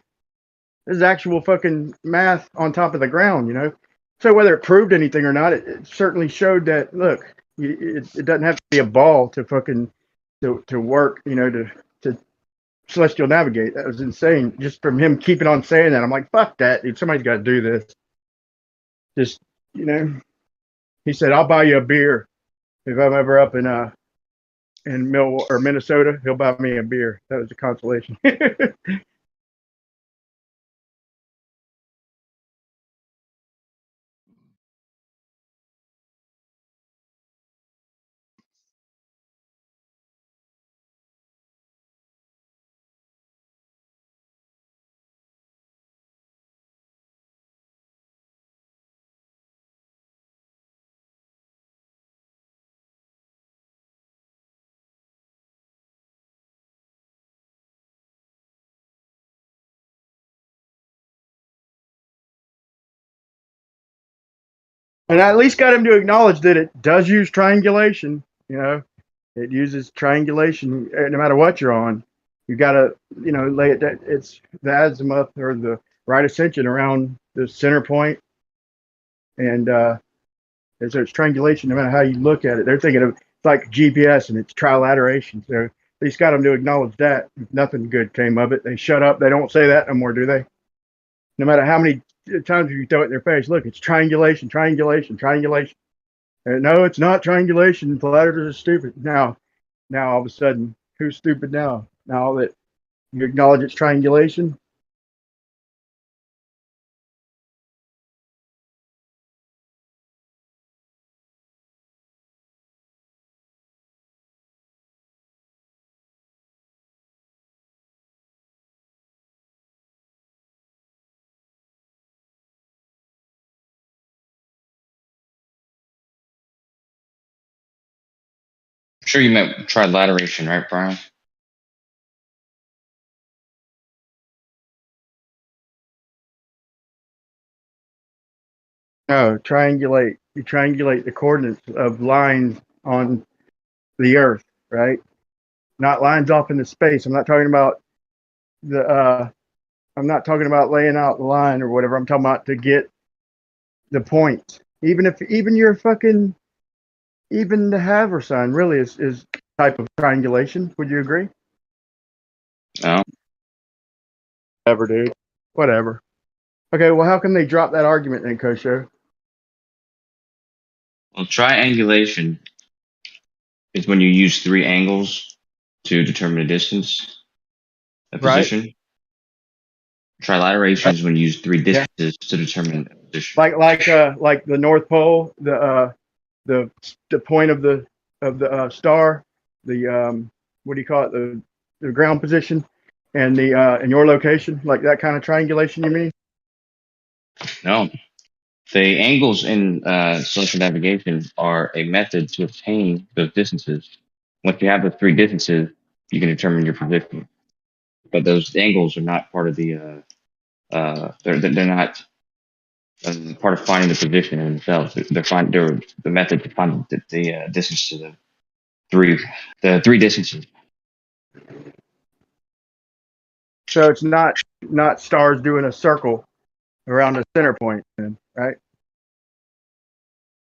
Speaker 13: This is actual fucking math on top of the ground. So whether it proved anything or not, it certainly showed that, look, it doesn't have to be a ball to fucking to work, to celestial navigate. That was insane. Just from him keeping on saying that, I'm like, fuck that, dude. Somebody's got to do this. Just, he said, I'll buy you a beer if I'm ever up in Minnesota. He'll buy me a beer. That was a consolation. And I at least got him to acknowledge that it does use triangulation. It uses triangulation no matter what you're on. You got to, lay it down. It's the azimuth or the right ascension around the center point. And so it's triangulation no matter how you look at it. They're thinking of it's like GPS and it's trilateration. So at least got them to acknowledge that. Nothing good came of it. They shut up. They don't say that no more, do they? No matter how many times you throw it in their face, look, it's triangulation, triangulation, triangulation. No, it's not triangulation. Flat earthers are stupid. Now all of a sudden, who's stupid now? Now that you acknowledge it's triangulation?
Speaker 15: I'm sure you meant trilateration, right, Brian?
Speaker 13: No, triangulate. You triangulate the coordinates of lines on the Earth, right? Not lines off into space. I'm not talking about the. I'm not talking about laying out the line or whatever. I'm talking about to get the point. Even if you're fucking, even the Haversign really is type of triangulation. Would you agree?
Speaker 15: No.
Speaker 13: Whatever, dude. Whatever. Okay, well, how can they drop that argument then, Kosho?
Speaker 15: Well, triangulation is when you use three angles to determine a distance, a
Speaker 13: Right?
Speaker 15: position. Trilateration is when you use three distances to determine a position.
Speaker 13: Like the North Pole, the point of the star, the what do you call it, the ground position, and the and your location, like that kind of triangulation. You mean?
Speaker 15: No. The angles in celestial navigation are a method to obtain those distances. Once you have the three distances, you can determine your position. But those angles are not part of the. They're not part of finding the position in themselves. They're the method to find the distance to the three distances.
Speaker 13: So it's not stars doing a circle around a center point, then, right?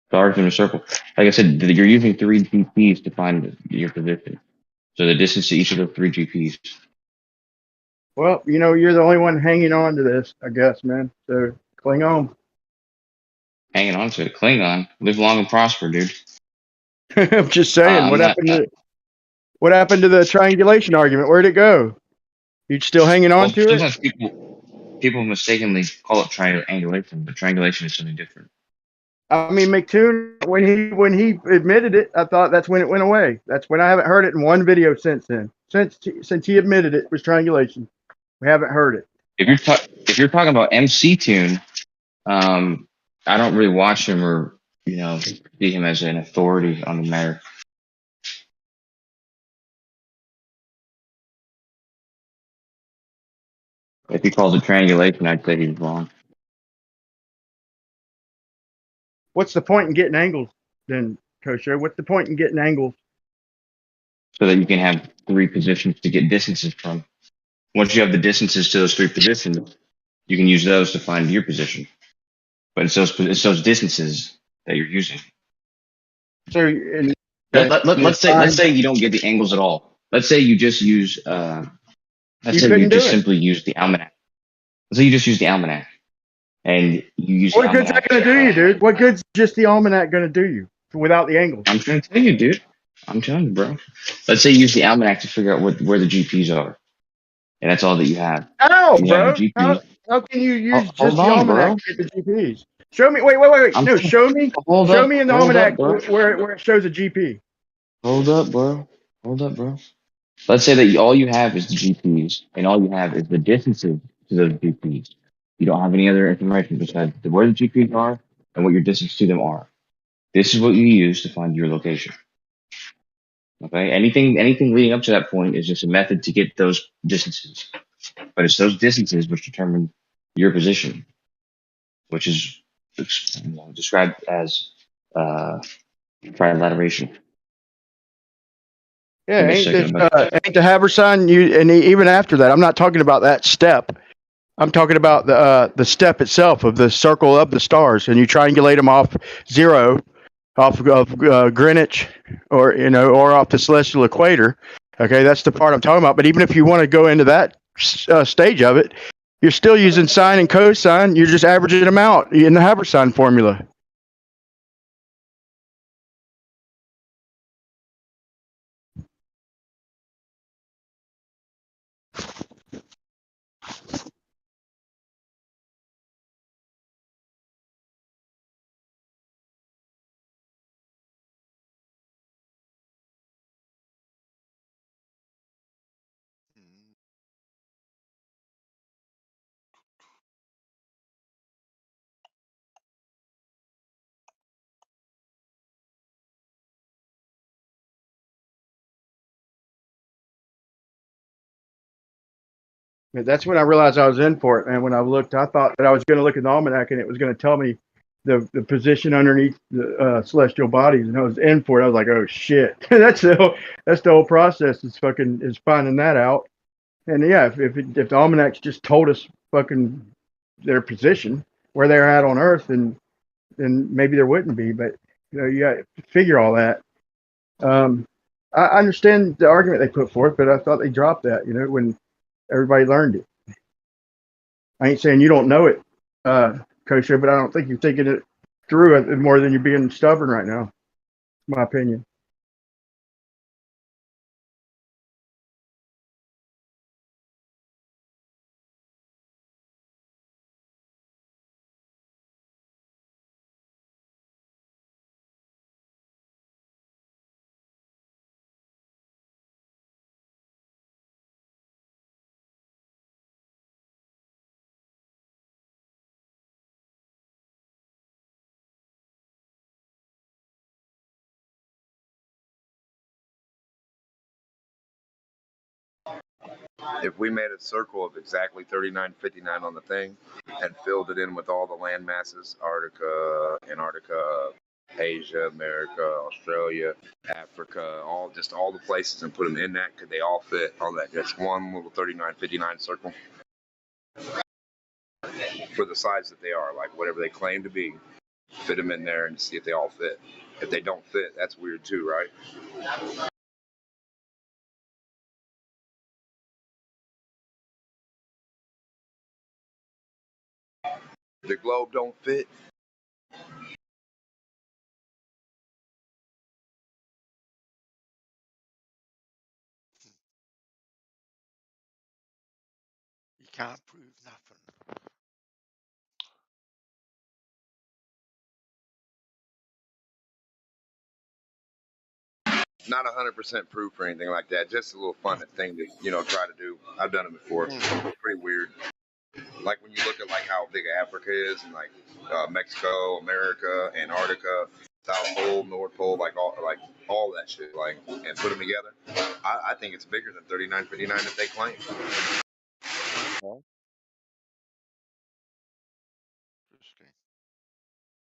Speaker 15: Stars in a circle. Like I said, you're using three GPs to find your position. So the distance to each of the three GPs.
Speaker 13: Well, you're the only one hanging on to this, I guess, man. So cling on.
Speaker 15: Hanging on to it. Cling on. Live long and prosper, dude.
Speaker 13: I'm just saying, what happened to the triangulation argument? Where'd it go? You still hanging on to it?
Speaker 15: Sometimes people mistakenly call it triangulation, but triangulation is something different.
Speaker 13: I mean, McToon, when he admitted it, I thought that's when it went away. That's when I haven't heard it in one video since then. Since he admitted it was triangulation, we haven't heard it.
Speaker 15: If you're talking about MC Tune, I don't really watch him or see him as an authority on the matter. If he calls it triangulation, I'd say he's wrong.
Speaker 13: What's the point in getting angles then, Kosher? What's the point in getting angles?
Speaker 15: So that you can have three positions to get distances from. Once you have the distances to those three positions, you can use those to find your position. But it's those distances that you're using.
Speaker 13: So
Speaker 15: let's say you don't get the angles at all. Let's say you just use simply use the almanac. Let's say you just use the almanac, and you use.
Speaker 13: What good's that going to do you, dude? What good's just the almanac going to do you without the angles?
Speaker 15: I'm trying to tell you, dude. I'm telling you, bro. Let's say you use the almanac to figure out where the GPs are, and that's all that you have.
Speaker 13: How, bro? How can you use just the almanac to get the GPs? Show me. Wait. No, show me. Show me in the almanac where it shows a GP.
Speaker 15: Hold up, bro. Let's say that all you have is the GPs, and all you have is the distances to those GPs. You don't have any other information besides where the GPs are and what your distance to them are. This is what you use to find your location. Okay? Anything leading up to that point is just a method to get those distances. But it's those distances which determine your position, which is described as trilateration.
Speaker 13: Yeah, ain't the Haversign and even after that, I'm not talking about that step. I'm talking about the step itself of the circle of the stars, and you triangulate them off zero, off of Greenwich, or off the celestial equator. Okay, that's the part I'm talking about. But even if you want to go into that stage of it, you're still using sine and cosine. You're just averaging them out in the Haversign formula. That's when I realized I was in for it, man. When I looked, I thought that I was going to look at the almanac and it was going to tell me the position underneath the celestial bodies, and I was in for it. I was like, oh shit, that's the whole process is finding that out. And yeah, if the almanacs just told us fucking their position where they're at on Earth, then maybe there wouldn't be. But you got to figure all that. I understand the argument they put forth, but I thought they dropped that. When everybody learned it. I ain't saying you don't know it, Kosha, but I don't think you're thinking it through more than you're being stubborn right now. My opinion.
Speaker 1: If we made a circle of exactly 3959 on the thing and filled it in with all the land masses, Antarctica, Asia, America, Australia, Africa, all the places, and put them in that, could they all fit on that just one little 3959 circle? For the size that they are, like whatever they claim to be, fit them in there and see if they all fit. If they don't fit, that's weird too, right? The globe don't fit.
Speaker 16: You can't prove nothing.
Speaker 1: Not 100% proof or anything like that. Just a little fun thing to try to do. I've done it before. It's pretty weird. Like when you look at like how big Africa is, and like Mexico, America, Antarctica, South Pole, North Pole, like all that shit, like, and put them together. I think it's bigger than 3959 that they claim.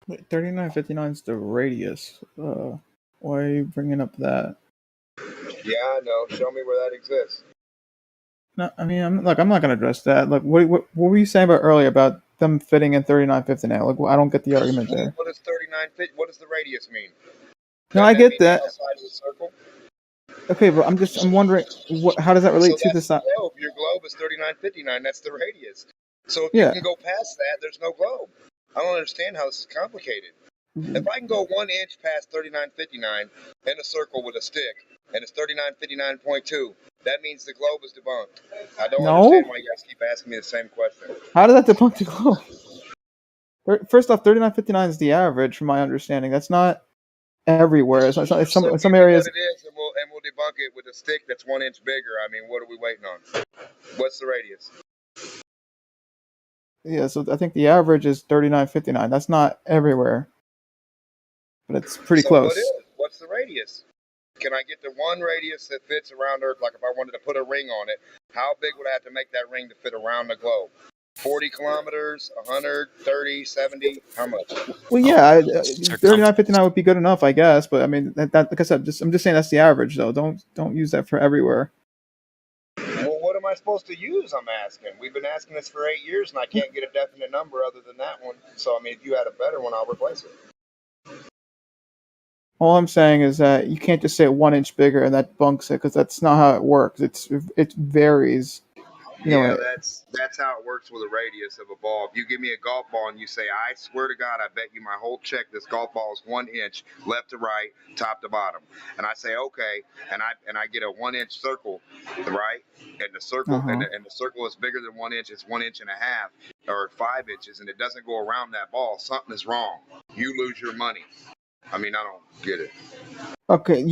Speaker 9: Wait, 3959 is the radius. Why are you bringing up that?
Speaker 1: Yeah, I know. Show me where that exists.
Speaker 9: No, I mean, I'm not gonna address that. Like, what were you saying about earlier about them fitting in 3959? Like, I don't get the argument there.
Speaker 1: What does 39? What does the radius mean?
Speaker 9: No, I get that.
Speaker 1: The outside of the circle?
Speaker 9: Okay, but I'm wondering how does that relate to the side?
Speaker 1: Your globe is 3959. That's the radius. So if
Speaker 9: Yeah.
Speaker 1: you can go past that, there's no globe. I don't understand how this is complicated. If I can go 1 inch past 3959 in a circle with a stick, and it's 3959.2, that means the globe is debunked. I don't understand why you guys keep asking me the same question.
Speaker 9: How does that debunk the globe? First off, 3959 is the average, from my understanding. That's not everywhere. It's some areas.
Speaker 1: What it is, and we'll debunk it with a stick that's 1 inch bigger. I mean, what are we waiting on? What's the radius?
Speaker 9: Yeah, so I think the average is 3959. That's not everywhere, but it's pretty close.
Speaker 1: What is? What's the radius? Can I get the one radius that fits around Earth? Like if I wanted to put a ring on it, how big would I have to make that ring to fit around the globe? 40 kilometers, 100, 30, 70, how much?
Speaker 9: Well, yeah, 3959 would be good enough, I guess. But I mean, that like I said, I'm just saying that's the average, though. Don't use that for everywhere.
Speaker 1: Well, what am I supposed to use? I'm asking. We've been asking this for 8 years, and I can't get a definite number other than that one. So I mean, if you had a better one, I'll replace it.
Speaker 9: All I'm saying is that you can't just say 1 inch bigger and that bunks it, because that's not how it works. It varies.
Speaker 1: That's how it works with a radius of a ball. If you give me a golf ball and you say, I swear to God, I bet you my whole check this golf ball is 1 inch left to right, top to bottom, and I say okay, and I get a 1 inch circle, right, and the circle and the circle is bigger than 1 inch. It's 1.5 inches or 5 inches, and it doesn't go around that ball. Something is wrong. You lose your money. I mean, I don't get it.
Speaker 9: Okay,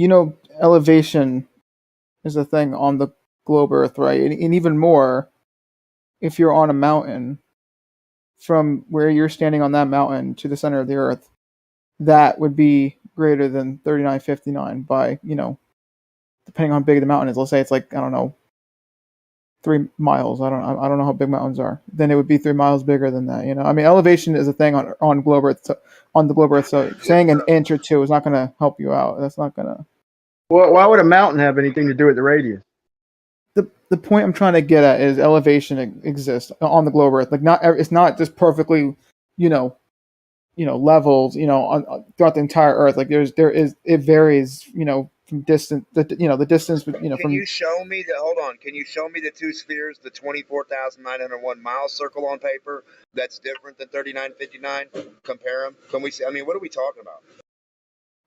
Speaker 9: elevation is a thing on the globe Earth, right? And even more, if you're on a mountain, from where you're standing on that mountain to the center of the Earth, that would be greater than 3959 by, depending on how big the mountain is. Let's say it's like, I don't know, 3 miles. I don't know how big mountains are. Then it would be 3 miles bigger than that. You know, I mean, elevation is a thing on globe Earth. On the globe Earth, so saying an inch or two is not going to help you out. That's not going to.
Speaker 13: Well, why would a mountain have anything to do with the radius?
Speaker 9: The point I'm trying to get at is elevation exists on the globe Earth. Like it's not just perfectly, levels, throughout the entire Earth. Like it varies, from distance. The distance,
Speaker 1: Can
Speaker 9: from.
Speaker 1: you show me the? Hold on. Can you show me the two spheres, the 24,901 mile circle on paper that's different than 3959? Compare them. Can we see? I mean, what are we talking about?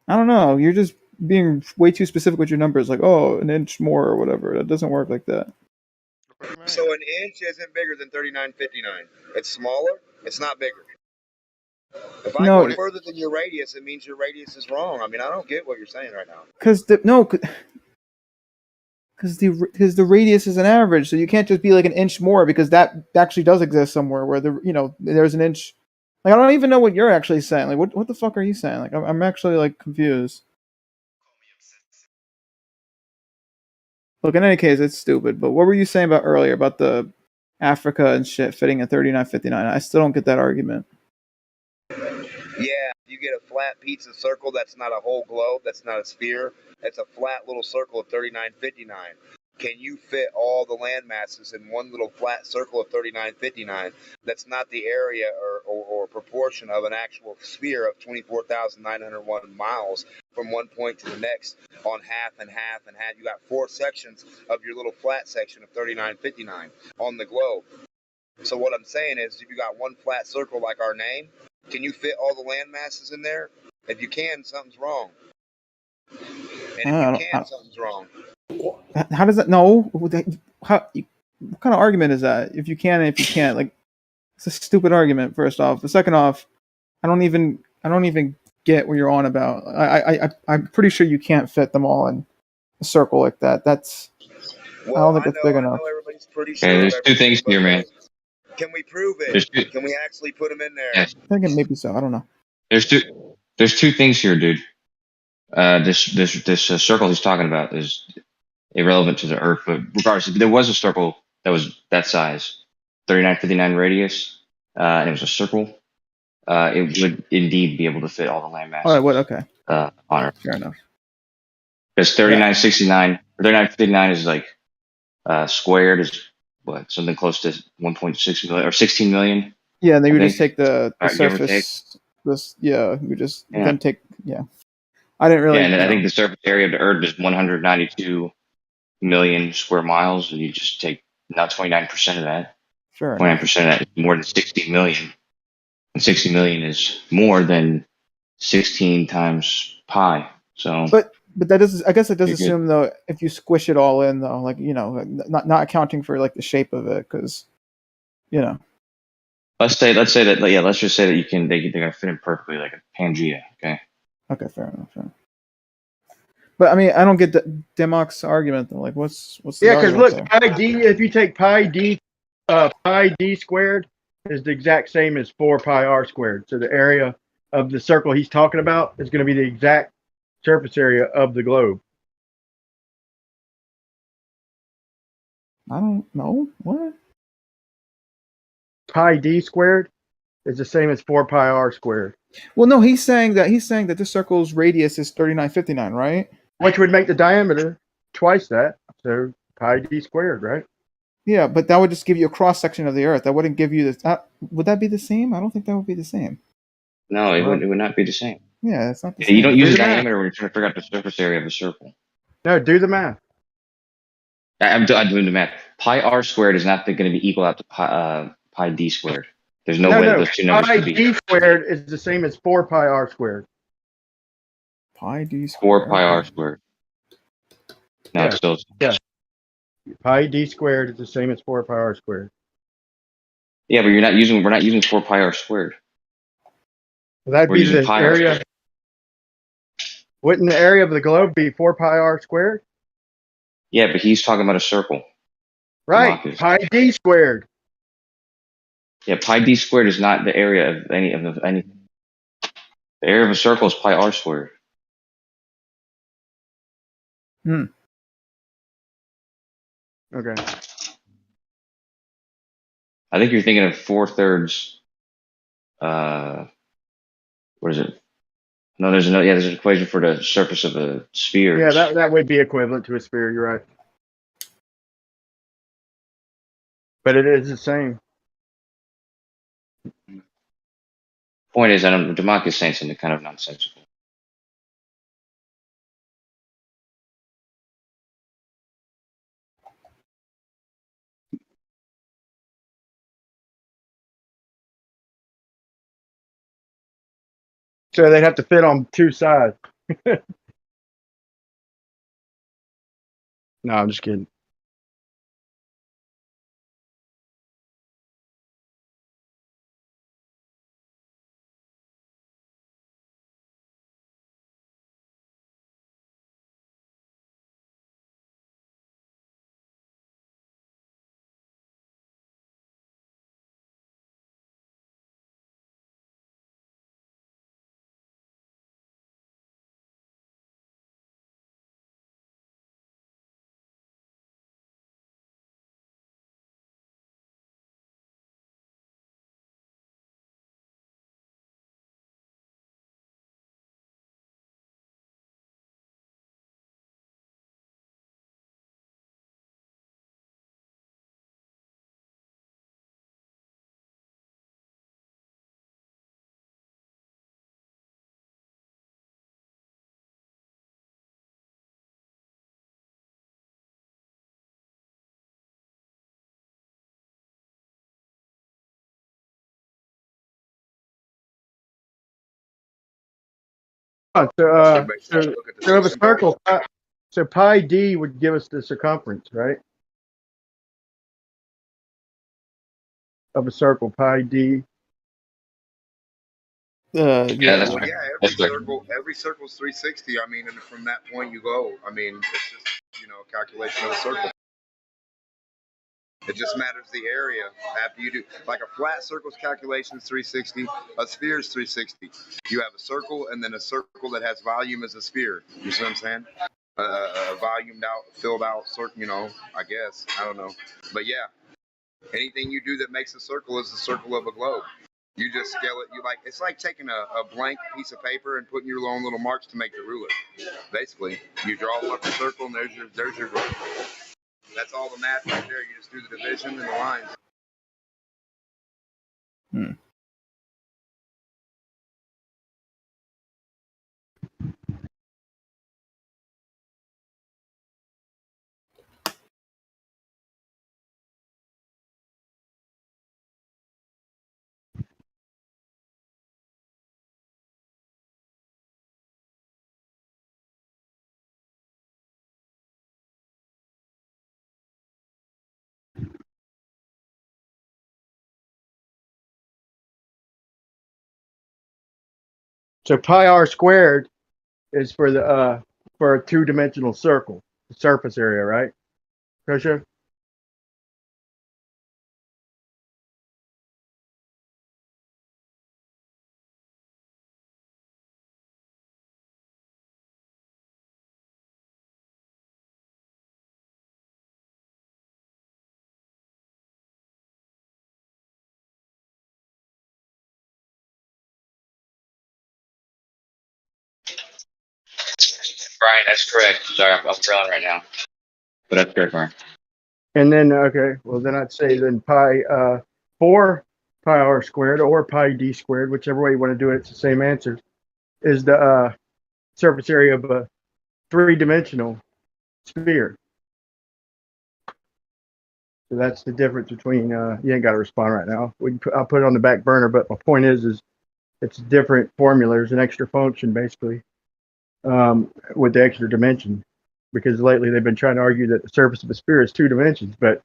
Speaker 9: I don't know. You're just being way too specific with your numbers. Like, oh, an inch more or whatever. That doesn't work like that.
Speaker 1: So an inch isn't bigger than 3959. It's smaller. It's not bigger. If I go further than your radius, it means your radius is wrong. I mean, I don't get what you're saying right now.
Speaker 9: Because the radius is an average, so you can't just be like an inch more, because that actually does exist somewhere where there's an inch. Like, I don't even know what you're actually saying. Like, what the fuck are you saying? Like, I'm actually like confused. Look, in any case, it's stupid. But what were you saying about earlier about the Africa and shit fitting at 3959? I still don't get that argument.
Speaker 1: Yeah, you get a flat pizza circle. That's not a whole globe. That's not a sphere. That's a flat little circle of 3959. Can you fit all the land masses in one little flat circle of 3959? That's not the area or proportion of an actual sphere of 24,901 miles from one point to the next on half and half and half. You got 4 sections of your little flat section of 3959 on the globe. So what I'm saying is, if you got one flat circle like our name, can you fit all the land masses in there? If you can, something's wrong. And if you can, something's wrong.
Speaker 9: How does that? No. What kind of argument is that? If you can and if you can't, like, it's a stupid argument. First off, the second off, I don't even get what you're on about. I'm pretty sure you can't fit them all in a circle like that. I don't think it's big enough.
Speaker 1: Everybody's pretty sure.
Speaker 15: Okay, there's 2 things here, man.
Speaker 1: Can we prove it? Can we actually put them in there?
Speaker 15: Yes.
Speaker 9: I think maybe so. I don't know.
Speaker 15: There's two things here, dude. This circle he's talking about is irrelevant to the Earth, but regardless, if there was a circle that was that size, 3959 radius, and it was a circle, it would indeed be able to fit all the land masses.
Speaker 9: All right, what? Okay.
Speaker 15: On Earth.
Speaker 9: Fair enough.
Speaker 15: Because 3969, 3959 is like squared is what, something close to 1.6 million or 16 million.
Speaker 9: Yeah, and then you just take the surface. Then take. Yeah, I didn't really.
Speaker 15: Yeah, and I think the surface area of the Earth is 192 million square miles, and you just take not 29% of that.
Speaker 9: Sure.
Speaker 15: 29% of that is more than 60 million, and 60 million is more than 16 times pi. So,
Speaker 9: but that does. I guess it does assume though, if you squish it all in though, like not accounting for like the shape of it, because
Speaker 15: Let's just say that they're gonna fit in perfectly like a Pangea. Okay.
Speaker 9: Okay, fair enough. Fair. But I mean, I don't get Demok's argument though. Like, what's the
Speaker 13: because look,
Speaker 9: there?
Speaker 13: pi d. If you take pi d squared is the exact same as 4 pi r squared. So the area of the circle he's talking about is going to be the exact surface area of the globe.
Speaker 9: I don't know what.
Speaker 13: Pi d squared is the same as 4 pi r squared.
Speaker 9: Well, no, he's saying that this circle's radius is 3959, right?
Speaker 13: Which would make the diameter twice that. So pi d squared, right?
Speaker 9: Yeah, but that would just give you a cross section of the Earth. That wouldn't give you this. Would that be the same? I don't think that would be the same.
Speaker 15: No, it would not be the same.
Speaker 9: Yeah, it's not the same.
Speaker 15: You don't use the diameter when you're trying to figure out the surface area of a circle.
Speaker 13: No, do the math.
Speaker 15: I'm doing the math. Pi r squared is not going to be equal out to pi d squared. There's no way those two numbers
Speaker 13: pi
Speaker 15: could be.
Speaker 13: d squared is the same as 4 pi r squared.
Speaker 9: Pi d squared.
Speaker 15: 4 pi r squared. No,
Speaker 13: yeah.
Speaker 15: it's still.
Speaker 13: Yeah. Pi d squared is the same as 4 pi r squared.
Speaker 15: Yeah, but we're not using 4 pi r squared.
Speaker 13: Well, that'd be the area. Wouldn't the area of the globe be 4 pi r squared?
Speaker 15: Yeah, but he's talking about a circle.
Speaker 13: Right. Pi d squared.
Speaker 15: Yeah, pi d squared is not the area of anything. The area of a circle is pi r squared.
Speaker 9: Hmm.
Speaker 13: Okay.
Speaker 15: I think you're thinking of 4/3. What is it? No, there's an equation for the surface of a sphere.
Speaker 13: Yeah, that would be equivalent to a sphere. You're right. But it is the same.
Speaker 15: Point is, Demach is saying something kind of nonsensical.
Speaker 13: So they'd have to fit on two sides. No, I'm just kidding. So, so of a circle, so pi d would give us the circumference, right? Of a circle, pi d.
Speaker 15: Yeah, that's
Speaker 1: Well,
Speaker 15: right.
Speaker 1: yeah, every circle's 360. I mean, and from that point you go. I mean, it's just a calculation of a circle. It just matters the area after you do. Like a flat circle's calculation is 360. A sphere is 360. You have a circle and then a circle that has volume as a sphere. You see what I'm saying? A volumed out, filled out circle. I guess I don't know, but yeah, anything you do that makes a circle is the circle of a globe. You just scale it. It's like taking a blank piece of paper and putting your own little marks to make the ruler. Basically, you draw a fucking circle and there's your globe. That's all the math right there. You just do the division and the lines.
Speaker 13: So pi r squared is for the for a two-dimensional circle, the surface area, right? Krisha?
Speaker 15: Brian, that's correct. Sorry, I'm drilling right now. But that's correct, Brian.
Speaker 13: And then then I'd say then pi 4 pi r squared or pi d squared, whichever way you want to do it, it's the same answer, is the surface area of a three-dimensional sphere. So that's the difference between you ain't got to respond right now. I'll put it on the back burner, but my point is it's different formulas, an extra function basically, with the extra dimension. Because lately they've been trying to argue that the surface of a sphere is two dimensions, but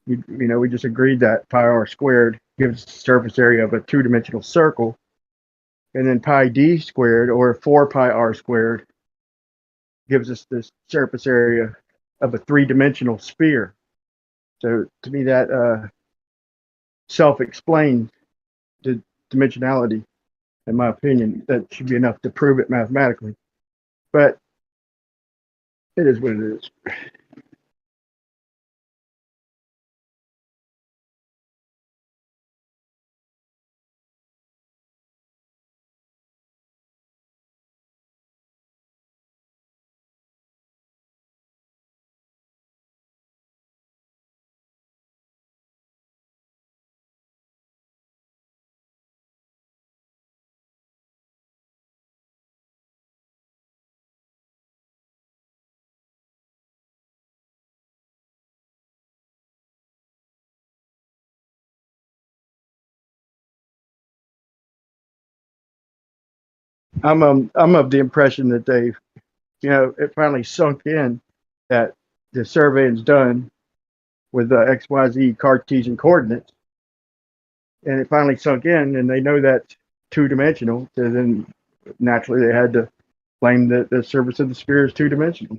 Speaker 13: we just agreed that pi r squared gives the surface area of a two-dimensional circle, and then pi d squared or 4 pi r squared gives us the surface area of a three-dimensional sphere. So to me, that self-explains the dimensionality, in my opinion. That should be enough to prove it mathematically. But it is what it is. I'm of the impression that they've, it finally sunk in that the surveying's done with XYZ Cartesian coordinates, and it finally sunk in, and they know that's two-dimensional. So then naturally they had to claim that the surface of the sphere is two-dimensional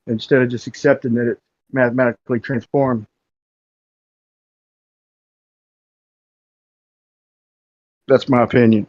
Speaker 13: instead of just accepting that it's mathematically transformed. That's my opinion.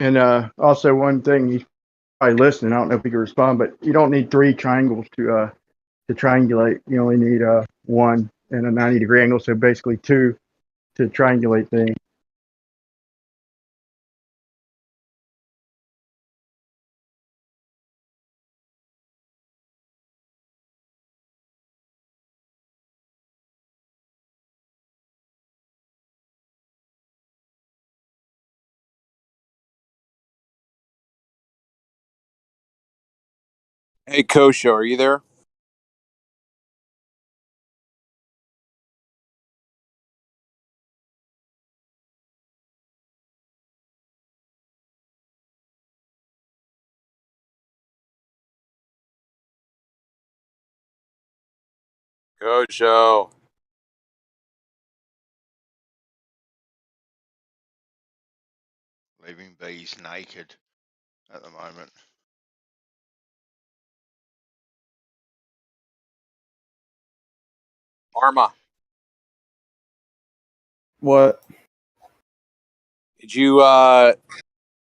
Speaker 13: And also one thing, he's probably listening. I don't know if he can respond, but you don't need three triangles to triangulate. You only need one and a 90-degree angle, so basically two to triangulate things.
Speaker 10: Hey, Kosho, are you there? Kosho.
Speaker 16: Leaving bees naked at the moment.
Speaker 10: Arma,
Speaker 9: What?
Speaker 10: did you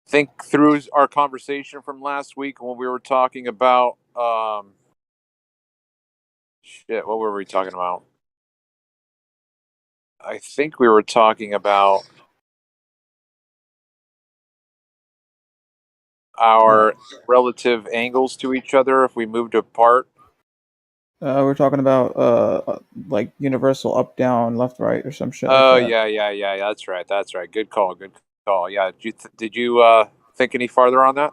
Speaker 10: think through our conversation from last week when we were talking about shit, what were we talking about? I think we were talking about our relative angles to each other if we moved apart.
Speaker 9: We're talking about like universal up, down, left, right, or some shit like
Speaker 10: Oh
Speaker 9: that.
Speaker 10: yeah. That's right. Good call. Yeah. Did you think any farther on that?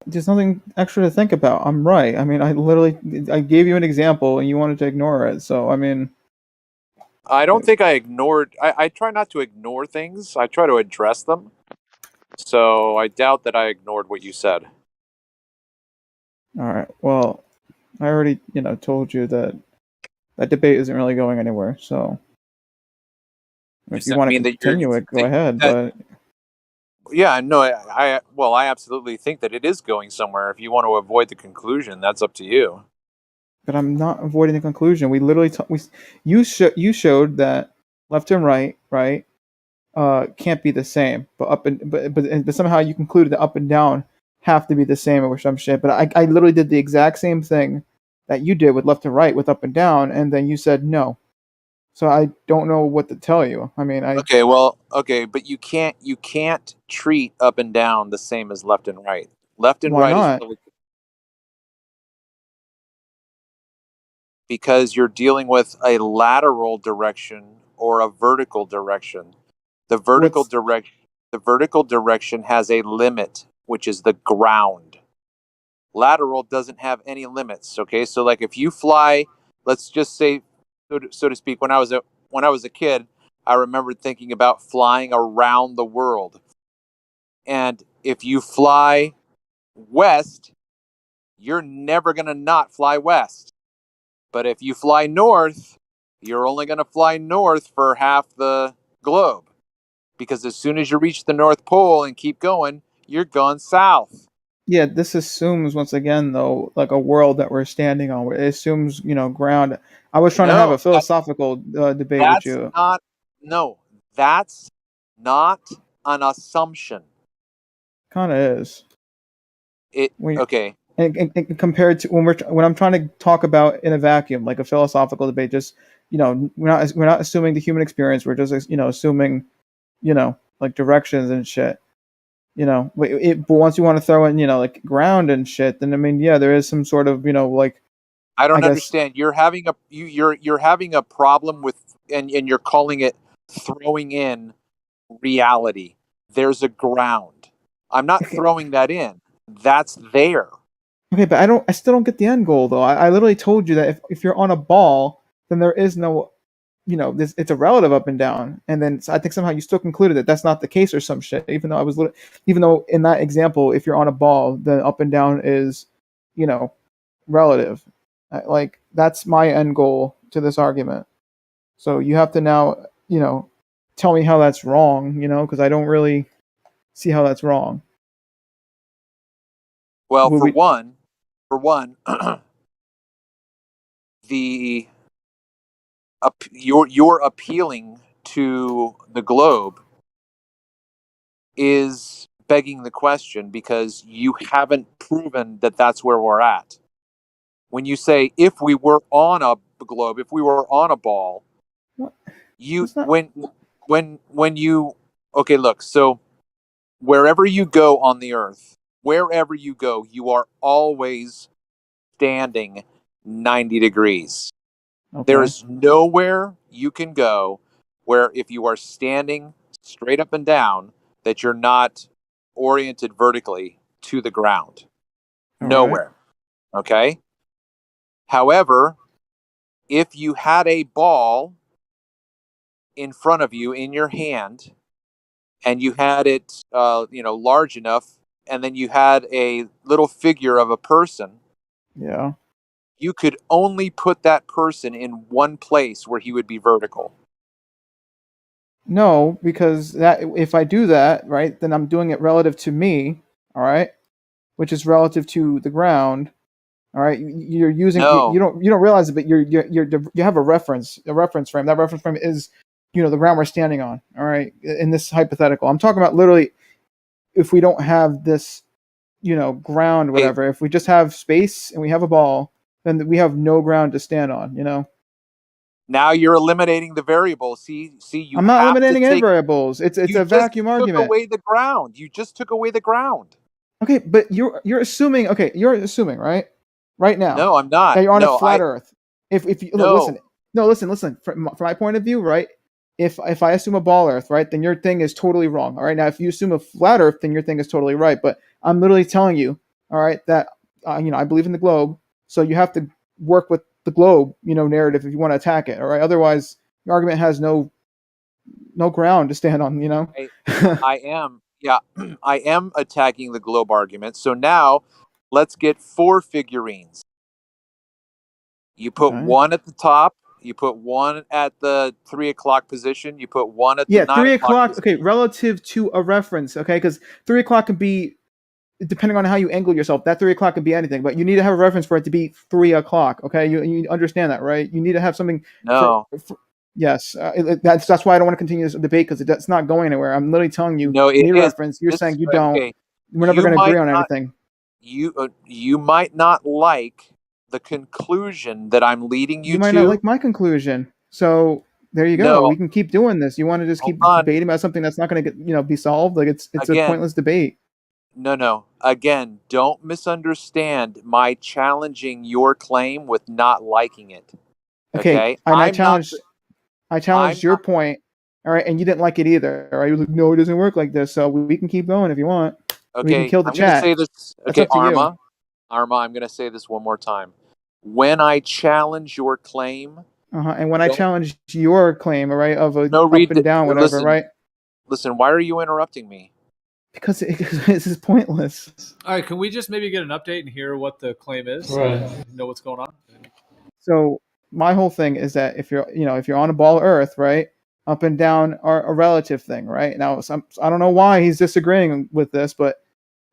Speaker 9: There's nothing extra to think about. I'm right. I mean, I gave you an example and you wanted to ignore it. So I mean,
Speaker 10: I don't think I ignored. I try not to ignore things. I try to address them. So I doubt that I ignored what you said.
Speaker 9: all right. Well, I already told you that that debate isn't really going anywhere. So if
Speaker 10: Does
Speaker 9: you
Speaker 10: that
Speaker 9: want to
Speaker 10: mean that you're
Speaker 9: continue it, go ahead. But
Speaker 10: yeah, no, I absolutely think that it is going somewhere. If you want to avoid the conclusion, that's up to you.
Speaker 9: but I'm not avoiding the conclusion. We literally you showed that left and right can't be the same, but but somehow you concluded that up and down have to be the same or some shit. But I literally did the exact same thing that you did with left and right with up and down, and then you said no. So I don't know what to tell you. I mean,
Speaker 10: Okay, but you can't treat up and down the same as left and right. Left and
Speaker 9: why
Speaker 10: right is
Speaker 9: not?
Speaker 10: really because you're dealing with a lateral direction or a vertical direction. The vertical
Speaker 9: What's
Speaker 10: direction has a limit, which is the ground. Lateral doesn't have any limits. Okay, so like if you fly, let's just say, so to speak, when I was a kid, I remembered thinking about flying around the world. And if you fly west, you're never gonna not fly west. But if you fly north, you're only gonna fly north for half the globe. Because as soon as you reach the North Pole and keep going, you're going south.
Speaker 9: Yeah, this assumes once again though, like a world that we're standing on. It assumes ground. I was trying to have
Speaker 10: No,
Speaker 9: a philosophical debate with
Speaker 10: that's
Speaker 9: you.
Speaker 10: not. No, that's not an assumption.
Speaker 9: Kind of is. When
Speaker 10: Okay.
Speaker 9: and compared to when I'm trying to talk about in a vacuum, like a philosophical debate, just we're not assuming the human experience. We're just assuming, like directions and shit. But once you want to throw in, like ground and shit, then I mean, yeah, there is some sort of, like,
Speaker 10: I don't
Speaker 9: I guess.
Speaker 10: understand. You're having you're having a problem with, and you're calling it throwing in reality. There's a ground. I'm not throwing that in. That's there.
Speaker 9: Okay, but I still don't get the end goal though. I literally told you that if you're on a ball, then there is no, it's a relative up and down, and then I think somehow you still concluded that that's not the case or some shit. Even though in that example, if you're on a ball, the up and down is, relative. Like that's my end goal to this argument. So you have to now, tell me how that's wrong, because I don't really see how that's wrong.
Speaker 10: Well, for one, you're appealing to the globe is begging the question because you haven't proven that that's where we're at. When you say if we were on a globe, if we were on a ball, when you okay, look, so wherever you go on the earth, wherever you go, you are always standing 90 degrees.
Speaker 9: Okay.
Speaker 10: There is nowhere you can go where if you are standing straight up and down that you're not oriented vertically to the ground.
Speaker 9: All
Speaker 10: Nowhere.
Speaker 9: right.
Speaker 10: Okay? However, if you had a ball in front of you in your hand and you had it large enough and then you had a little figure of a person,
Speaker 9: yeah,
Speaker 10: you could only put that person in one place where he would be vertical.
Speaker 9: No, because that if I do that, right, then I'm doing it relative to me, all right, which is relative to the ground. All right, you're using you don't realize it, but you have a reference frame. That reference frame is the ground we're standing on. All right, in this hypothetical, I'm talking about literally if we don't have this ground, whatever. If we just have space and we have a ball, then we have no ground to stand on.
Speaker 10: Now you're eliminating the variable. See, you.
Speaker 9: I'm not eliminating any variables. It's a vacuum argument.
Speaker 10: You took away the ground. You just took away the ground.
Speaker 9: Okay, but you're assuming. Okay, you're assuming right now.
Speaker 10: No, I'm not.
Speaker 9: That you're on a flat Earth. If you listen. From my point of view, right? If I assume a ball Earth, right, then your thing is totally wrong. All right, now if you assume a flat Earth, then your thing is totally right. But I'm literally telling you, all right, that I believe in the globe, so you have to work with the globe, narrative if you want to attack it. All right, otherwise your argument has no ground to stand on.
Speaker 10: I am attacking the globe argument. So now let's get 4 figurines. You put one at the top. You put one at the 3 o'clock position. You put one at the 9
Speaker 9: 3
Speaker 10: o'clock.
Speaker 9: Okay, relative to a reference. Okay, because 3 o'clock can be, depending on how you angle yourself, that 3 o'clock can be anything. But you need to have a reference for it to be 3 o'clock. Okay, you understand that, right? You need to have something.
Speaker 10: No.
Speaker 9: Yes, that's why I don't want to continue this debate because it's not going anywhere. I'm literally telling you.
Speaker 10: No,
Speaker 9: you need a reference. You're saying you don't.
Speaker 10: Okay.
Speaker 9: We're never going to agree on anything.
Speaker 10: You might not like the conclusion that I'm leading you to.
Speaker 9: You might not like my conclusion. So there you go. We can keep doing this. You want to just keep debating about something that's not going to get be solved? Like it's a pointless debate.
Speaker 10: No. Again, don't misunderstand my challenging your claim with not liking it. Okay.
Speaker 9: I challenged your point. All right, and you didn't like it either. All right, you were like, no, it doesn't work like this. So we can keep going if you want.
Speaker 10: Okay,
Speaker 9: we can kill the chat.
Speaker 10: Say this. Okay, Arma, I'm going to say this one more time. When I challenge your claim,
Speaker 9: and when I challenge your claim, right, of a up and down, whatever, right?
Speaker 10: Listen, why are you interrupting me?
Speaker 9: Because this is pointless.
Speaker 4: All right, can we just maybe get an update and hear what the claim is?
Speaker 9: Right.
Speaker 4: Know what's going on?
Speaker 9: So my whole thing is that if you're on a ball Earth, right, up and down are a relative thing, right? Now, I don't know why he's disagreeing with this, but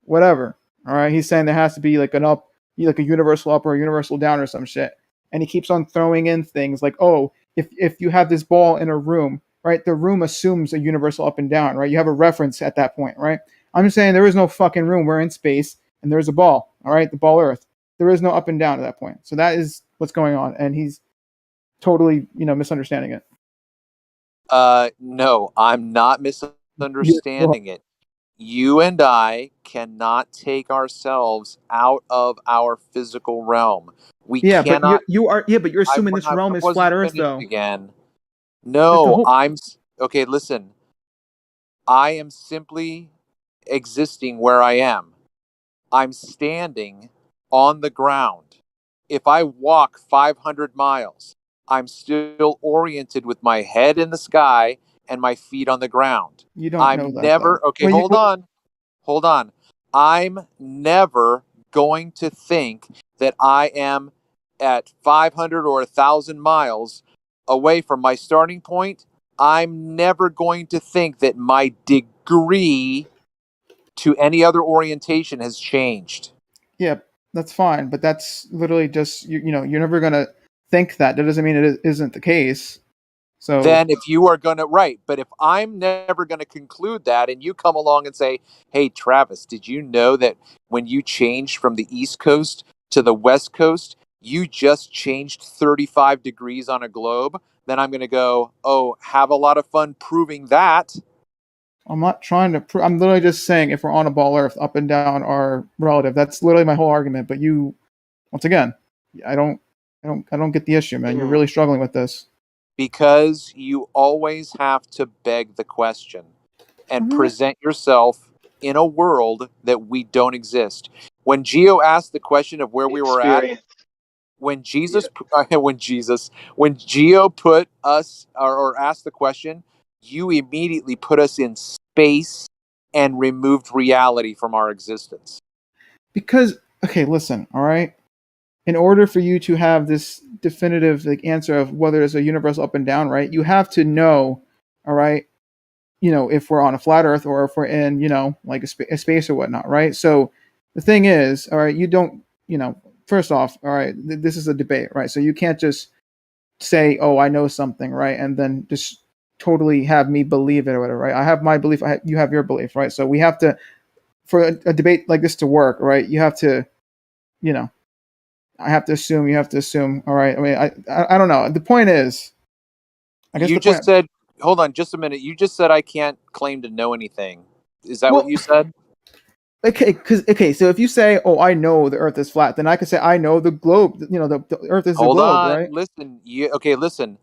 Speaker 9: whatever. All right, he's saying there has to be like an up, like a universal up or a universal down or some shit, and he keeps on throwing in things like, oh, if you have this ball in a room, right, the room assumes a universal up and down, right? You have a reference at that point, right? I'm just saying there is no fucking room. We're in space, and there's a ball, all right, the ball Earth. There is no up and down at that point. So that is what's going on, and he's totally, misunderstanding it.
Speaker 10: No, I'm not misunderstanding it. You and I cannot take ourselves out of our physical realm. We
Speaker 9: Yeah, but
Speaker 10: cannot.
Speaker 9: but you're assuming
Speaker 10: I
Speaker 9: this realm is
Speaker 10: wasn't
Speaker 9: flat Earth,
Speaker 10: finished
Speaker 9: though.
Speaker 10: again.
Speaker 9: The
Speaker 10: No,
Speaker 9: whole
Speaker 10: okay. Listen, I am simply existing where I am. I'm standing on the ground. If I walk 500 miles, I'm still oriented with my head in the sky and my feet on the ground.
Speaker 9: You don't know
Speaker 10: I'm
Speaker 9: that, though.
Speaker 10: never, okay, hold on. Hold on. I'm never going to think that I am at 500 or 1,000 miles away from my starting point. I'm never going to think that my degree to any other orientation has changed.
Speaker 9: Yeah, that's fine, but that's literally just you're never gonna think that. That doesn't mean it isn't the case. So
Speaker 10: Then if you are going to, right, but if I'm never going to conclude that and you come along and say, hey, Travis, did you know that when you changed from the East Coast to the West Coast, you just changed 35 degrees on a globe? Then I'm going to go, oh, have a lot of fun proving that.
Speaker 9: I'm not trying to I'm literally just saying if we're on a ball Earth, up and down are relative. That's literally my whole argument. But you, once again, I don't get the issue, man. You're really struggling with this.
Speaker 10: Because you always have to beg the question and
Speaker 9: I'm not.
Speaker 10: present yourself in a world that we don't exist. When Geo asked the question of where we were at, when when Geo put us or asked the question, you immediately put us in space and removed reality from our existence.
Speaker 9: Because okay, listen, all right. In order for you to have this definitive answer of whether there's a universe up and down, right? You have to know, all right. If we're on a flat Earth or if we're in, like a space or whatnot, right? So the thing is, all right, you don't, first off, all right, this is a debate, right? So you can't just say, oh, I know something, right? And then just totally have me believe it or whatever, right? I have my belief, you have your belief, right? So we have to, for a debate like this to work, right? You have to, I have to assume, you have to assume, all right? I mean, I don't know. The point is, I guess
Speaker 10: You
Speaker 9: the
Speaker 10: just
Speaker 9: point,
Speaker 10: said, hold on just a minute. You just said I can't claim to know anything. Is that what you said?
Speaker 9: Okay, so if you say, "Oh, I know the Earth is flat," then I could say, "I know the globe. The Earth is the
Speaker 10: Hold
Speaker 9: globe,
Speaker 10: on.
Speaker 9: right?"
Speaker 10: Listen. Listen.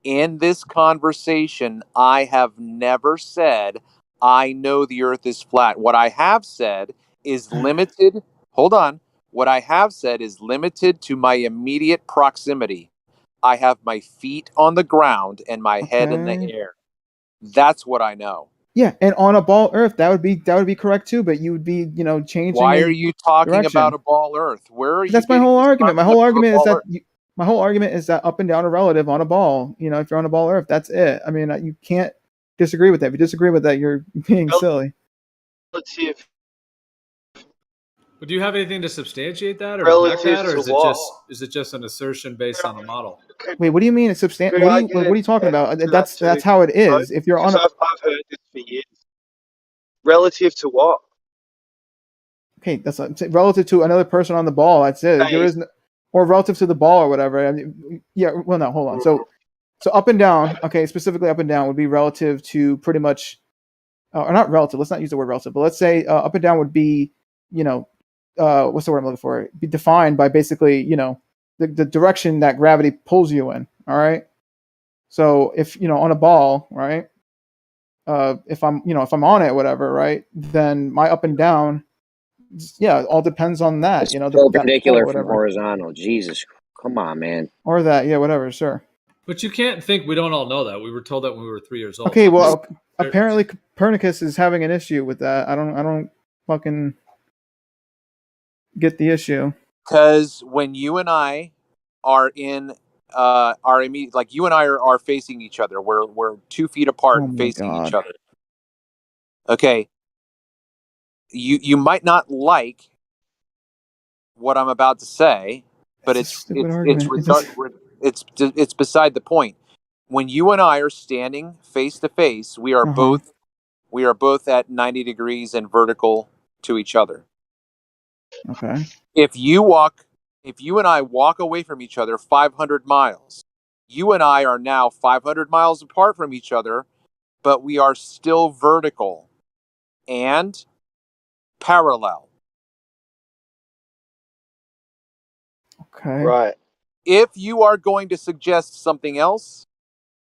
Speaker 10: In this conversation, I have never said I know the Earth is flat. What I have said is limited. Hold on. What I have said is limited to my immediate proximity. I have my feet on the ground and my head in the
Speaker 9: Okay.
Speaker 10: air. That's what I know.
Speaker 9: Yeah, and on a ball Earth, that would be correct too. But you would be, changing
Speaker 10: Why are
Speaker 9: in
Speaker 10: you talking about
Speaker 9: direction.
Speaker 10: a ball Earth? Where are you
Speaker 9: That's my
Speaker 10: getting
Speaker 9: whole
Speaker 10: this
Speaker 9: argument. My whole
Speaker 10: concept of a
Speaker 9: argument is
Speaker 10: ball
Speaker 9: that
Speaker 10: Earth?
Speaker 9: my whole argument is that up and down are relative on a ball. If you're on a ball Earth, that's it. I mean, you can't disagree with that. If you disagree with that, you're being silly.
Speaker 12: Let's see if.
Speaker 4: But do you have anything to substantiate that or back
Speaker 12: Relative
Speaker 4: that, or
Speaker 12: to
Speaker 4: is it just an assertion based on a model?
Speaker 9: Wait, what do you mean it's substantial?
Speaker 12: Could I get
Speaker 9: What are you talking about?
Speaker 12: to that
Speaker 9: That's
Speaker 12: too?
Speaker 9: how it is. If you're on
Speaker 12: Because
Speaker 9: a
Speaker 12: I've heard this for years. Relative to what?
Speaker 9: Okay, that's relative to another person on the ball. That's it. There
Speaker 12: Hey,
Speaker 9: is no, or relative to the ball or whatever. I mean, yeah. Well, no, hold on. So up and down. Okay, specifically up and down would be relative to pretty much, or not relative. Let's not use the word relative, but let's say up and down would be, what's the word I'm looking for? Be defined by basically, the direction that gravity pulls you in. All right. So if on a ball, right? If I'm on it, whatever, right? Then my up and down. Yeah, it all depends on that,
Speaker 6: It's
Speaker 9: that pull or
Speaker 6: perpendicular from
Speaker 9: whatever.
Speaker 6: horizontal. Jesus, come on, man.
Speaker 9: Or that, yeah, whatever, sure.
Speaker 4: But you can't think we don't all know that. We were told that when we were 3 years old.
Speaker 9: Okay, well, apparently Copernicus is having an issue with that. I don't fucking get the issue.
Speaker 10: Because when you and I are in our immediate, like you and I are facing each other, we're 2 feet apart
Speaker 9: Oh
Speaker 10: and
Speaker 9: my
Speaker 10: facing each
Speaker 9: god.
Speaker 10: other. Okay, you might not like what I'm about to say, but
Speaker 9: It's a stupid argument.
Speaker 10: it's beside the point. When you and I are standing face to face, we are both at 90 degrees and vertical to each other.
Speaker 9: Okay.
Speaker 10: If you and I walk away from each other 500 miles, You and I are now 500 miles apart from each other, but we are still vertical and parallel.
Speaker 9: Okay.
Speaker 12: Right.
Speaker 10: If you are going to suggest something else,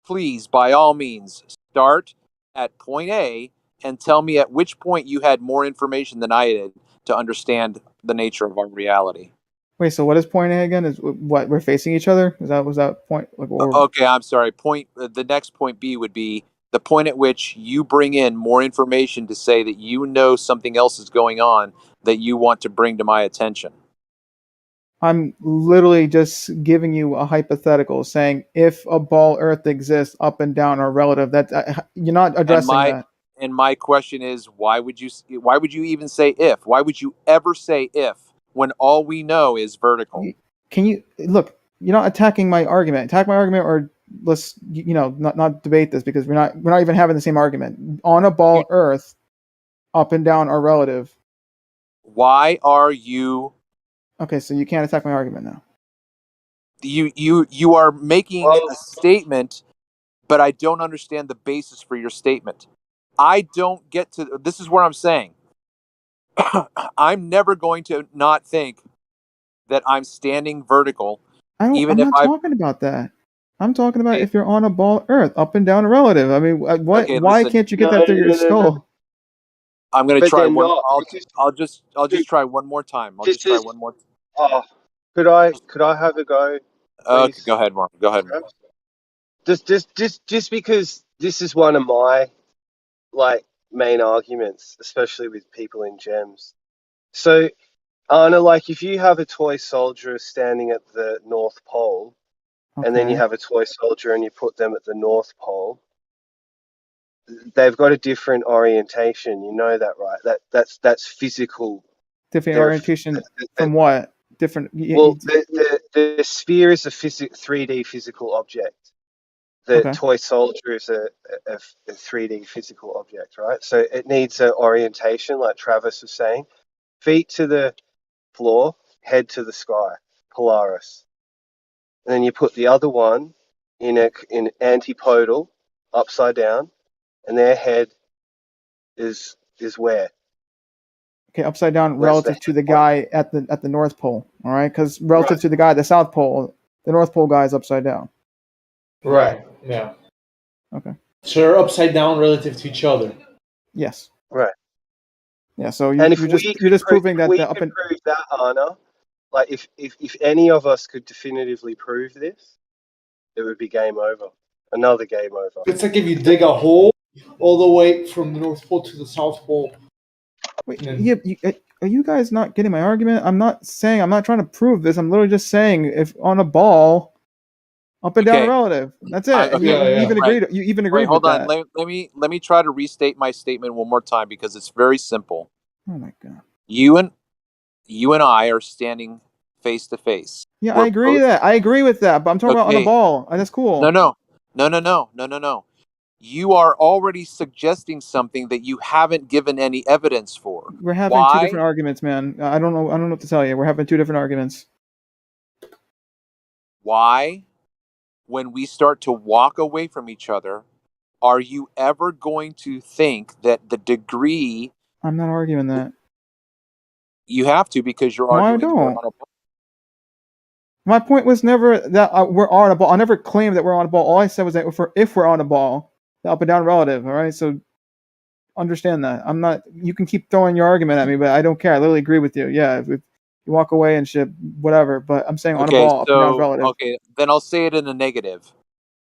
Speaker 10: please, by all means, start at point A and tell me at which point you had more information than I did to understand the nature of our reality.
Speaker 9: Wait, so what is point A again? Is what we're facing each other? Was that point? Like, or
Speaker 10: Okay, I'm sorry. The next point B would be the point at which you bring in more information to say that you know something else is going on that you want to bring to my attention.
Speaker 9: I'm literally just giving you a hypothetical, saying if a ball Earth exists, up and down are relative. That you're not addressing that.
Speaker 10: And my question is, why would you even say if? Why would you ever say if when all we know is vertical?
Speaker 9: Can you look? You're not attacking my argument. Attack my argument, or let's not debate this, because we're not even having the same argument. On a ball Earth, up and down are relative.
Speaker 10: Why are you?
Speaker 9: Okay, so you can't attack my argument now.
Speaker 10: You are making a statement, but I don't understand the basis for your statement. I don't get to. This is what I'm saying. I'm never going to not think that I'm standing vertical.
Speaker 9: I'm not talking about that. I'm talking about if you're on a ball Earth, up and down are relative. I mean, what?
Speaker 10: Okay,
Speaker 9: why
Speaker 10: listen.
Speaker 9: can't you get that through your skull?
Speaker 10: I'm going to
Speaker 12: But
Speaker 10: try
Speaker 12: they're
Speaker 10: one.
Speaker 12: not,
Speaker 10: I'll just try one more time.
Speaker 12: Oh, could I have a go, please?
Speaker 10: Okay, go ahead, Mark. Go ahead, Mark.
Speaker 12: Just because this is one of my main arguments, especially with people in gems. So, Anna, if you have a toy soldier standing at the North Pole, and then you have a toy soldier and you put them at the North Pole, they've got a different orientation. You know that, right? That's physical.
Speaker 9: Different orientation from what? Different.
Speaker 12: Well, the sphere is a 3D physical object. The toy soldier is a 3D physical object, right? So it needs an orientation, like Travis was saying. Feet to the floor, head to the sky, Polaris. And then you put the other one in antipodal, upside down, and their head is where?
Speaker 9: Okay, upside down relative to the guy at the North Pole. All right, because relative to the guy at the South Pole, the North Pole guy is upside down.
Speaker 20: Right. Yeah.
Speaker 9: Okay.
Speaker 20: So they're upside down relative to each other.
Speaker 9: Yes.
Speaker 12: Right.
Speaker 9: Yeah. So you're just proving that the up and
Speaker 12: prove that, Anna. If any of us could definitively prove this, it would be game over. Another game over.
Speaker 20: It's like if you dig a hole all the way from the North Pole to the South Pole.
Speaker 9: Wait, are you guys not getting my argument? I'm not trying to prove this. I'm literally just saying if on a ball, up and down relative. That's it. And you even agreed
Speaker 10: hold
Speaker 9: with
Speaker 10: on.
Speaker 9: that.
Speaker 10: Let me try to restate my statement one more time because it's very simple.
Speaker 9: Oh my god.
Speaker 10: You and I are standing face to face.
Speaker 9: Yeah, I agree with that, but I'm talking about on a ball. That's cool.
Speaker 10: No. You are already suggesting something that you haven't given any evidence for.
Speaker 9: We're having two different arguments, man. I don't know what to tell you. We're having two different arguments.
Speaker 10: Why, when we start to walk away from each other, are you ever going to think that the degree...
Speaker 9: I'm not arguing that.
Speaker 10: You have to, because you're arguing...
Speaker 9: No, I don't. My point was never that we're on a ball. I never claimed that we're on a ball. All I said was that if we're on a ball, the up and down relative. All right, so understand that. I'm not. You can keep throwing your argument at me, but I don't care. I literally agree with you. Yeah, if you walk away and shit, whatever. But I'm saying on a ball, up and down relative.
Speaker 10: Okay, then I'll say it in a negative.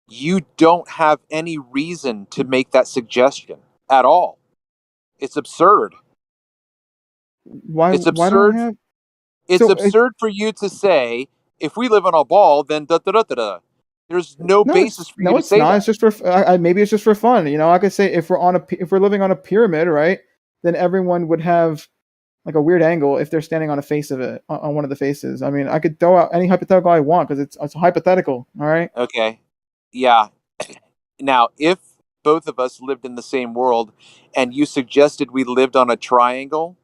Speaker 10: You don't have any reason to make that suggestion at all. It's absurd.
Speaker 9: Why?
Speaker 10: It's absurd.
Speaker 9: Why don't I have...
Speaker 10: It's absurd for you to say, if we live on a ball, then da da da da da. There's no basis for you to say that.
Speaker 9: No, it's just for maybe it's just for fun. You know, I could say if we're living on a pyramid, right? Then everyone would have like a weird angle if they're standing on a face of it, on one of the faces. I mean, I could throw out any hypothetical I want because it's hypothetical. All right.
Speaker 10: Okay. Yeah. Now, if both of us lived in the same world and you suggested we lived on a triangle,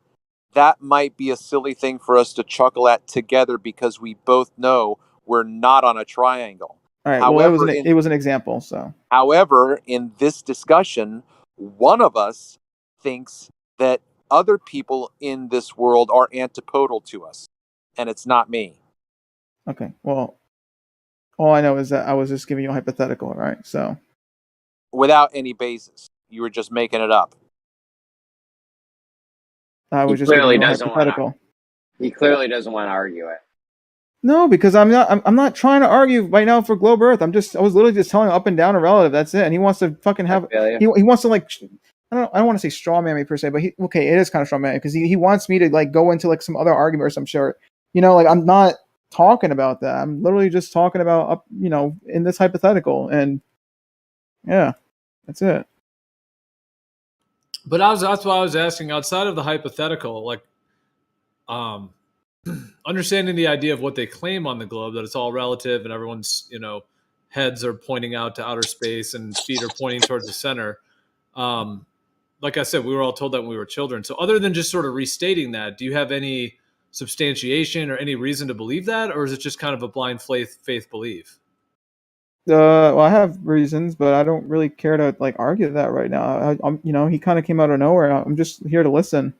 Speaker 10: that might be a silly thing for us to chuckle at together because we both know we're not on a triangle.
Speaker 9: All right. Well,
Speaker 10: However,
Speaker 9: it was an example. So.
Speaker 10: However, in this discussion, one of us thinks that other people in this world are antipodal to us, and it's not me.
Speaker 9: Okay. Well, all I know is that I was just giving you a hypothetical, right? So.
Speaker 10: Without any basis, you were just making it up.
Speaker 9: I
Speaker 6: He
Speaker 9: was just giving
Speaker 6: clearly
Speaker 9: you a
Speaker 6: doesn't want to.
Speaker 9: hypothetical.
Speaker 6: He clearly doesn't want to argue it.
Speaker 9: No, because I'm not trying to argue right now for Globe Earth. I was literally just telling him up and down a relative. That's it. And he wants to fucking have. He wants to like. I don't want to say straw man me per se, but it is kind of straw man because he wants me to like go into like some other argument or some shit. Like I'm not talking about that. I'm literally just talking about in this hypothetical, and yeah, that's it.
Speaker 19: But that's why I was asking, outside of the hypothetical, like understanding the idea of what they claim on the globe, that it's all relative and everyone's heads are pointing out to outer space and feet are pointing towards the center. Like I said, we were all told that when we were children. So other than just sort of restating that, do you have any substantiation or any reason to believe that, or is it just kind of a blind faith belief?
Speaker 9: Well, I have reasons, but I don't really care to like argue that right now. He kind of came out of nowhere. I'm just here to listen.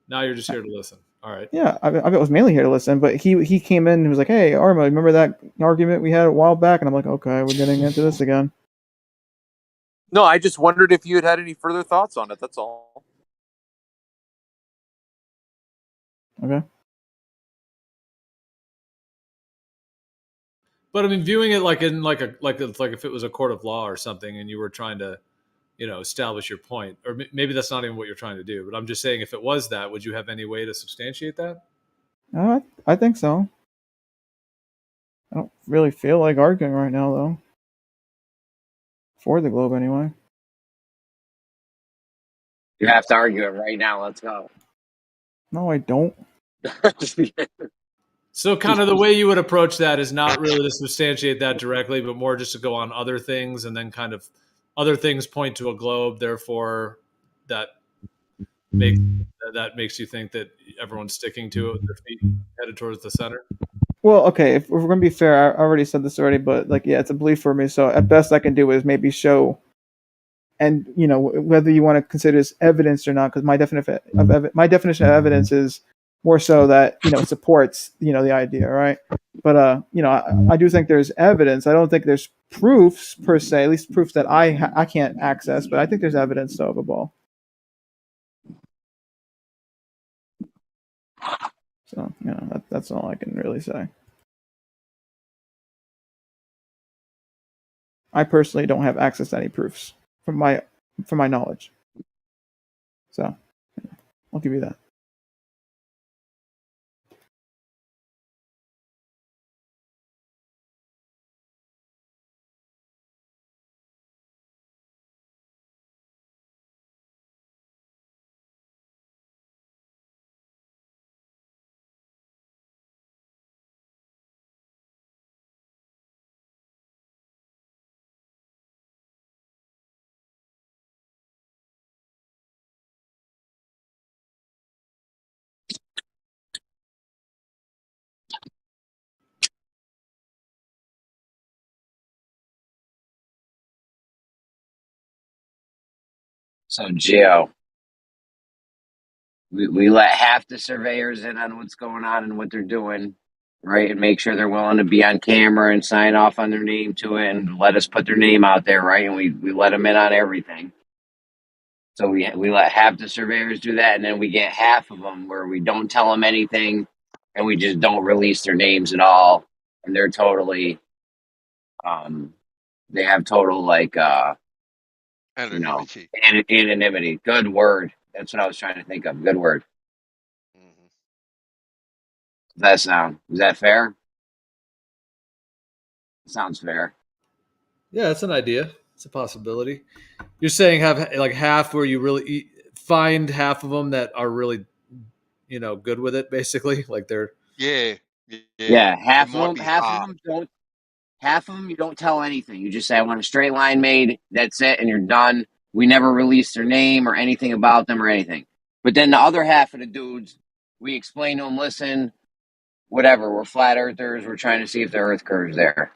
Speaker 19: Now you're just here to listen. All right.
Speaker 9: Yeah, I was mainly here to listen, but he came in and was like, "Hey, Arma, remember that argument we had a while back?" And I'm like, "Okay, we're getting into this again."
Speaker 10: No, I just wondered if you had any further thoughts on it. That's all.
Speaker 9: Okay.
Speaker 19: But I mean, viewing it like if it was a court of law or something, and you were trying to, establish your point, or maybe that's not even what you're trying to do. But I'm just saying, if it was that, would you have any way to substantiate that?
Speaker 9: I think so. I don't really feel like arguing right now, though. For the globe, anyway.
Speaker 6: You have to argue it right now. Let's go.
Speaker 9: No, I don't.
Speaker 19: So kind of the way you would approach that is not really to substantiate that directly, but more just to go on other things, and then kind of other things point to a globe. Therefore, that makes you think that everyone's sticking to it with their feet headed towards the center.
Speaker 9: Well, okay, if we're going to be fair, I already said this already, but it's a belief for me. So at best I can do is maybe show, and whether you want to consider this evidence or not, because my definition of evidence is more so that it supports the idea, right? But I do think there's evidence. I don't think there's proofs per se, at least proofs that I can't access, but I think there's evidence though of a ball. So that's all I can really say. I personally don't have access to any proofs from my knowledge. So I'll give you that.
Speaker 6: So, Gio, we let half the surveyors in on what's going on and what they're doing, right? And make sure they're willing to be on camera and sign off on their name to it and let us put their name out there, right? And we let them in on everything. So we let half the surveyors do that, and then we get half of them where we don't tell them anything, and we just don't release their names at all, and they're totally, they have total
Speaker 16: anonymity.
Speaker 6: Anonymity. Good word. That's what I was trying to think of. Good word.
Speaker 16: Mm-hmm.
Speaker 6: Is that fair? Sounds fair.
Speaker 19: Yeah, it's an idea. It's a possibility. You're saying have like half where you really find half of them that are really, good with it. Basically, like they're
Speaker 6: Half of them you don't tell anything. You just say I want a straight line made. That's it, and you're done. We never release their name or anything about them or anything. But then the other half of the dudes, we explain to them. Listen, whatever. We're flat earthers. We're trying to see if the Earth curves there.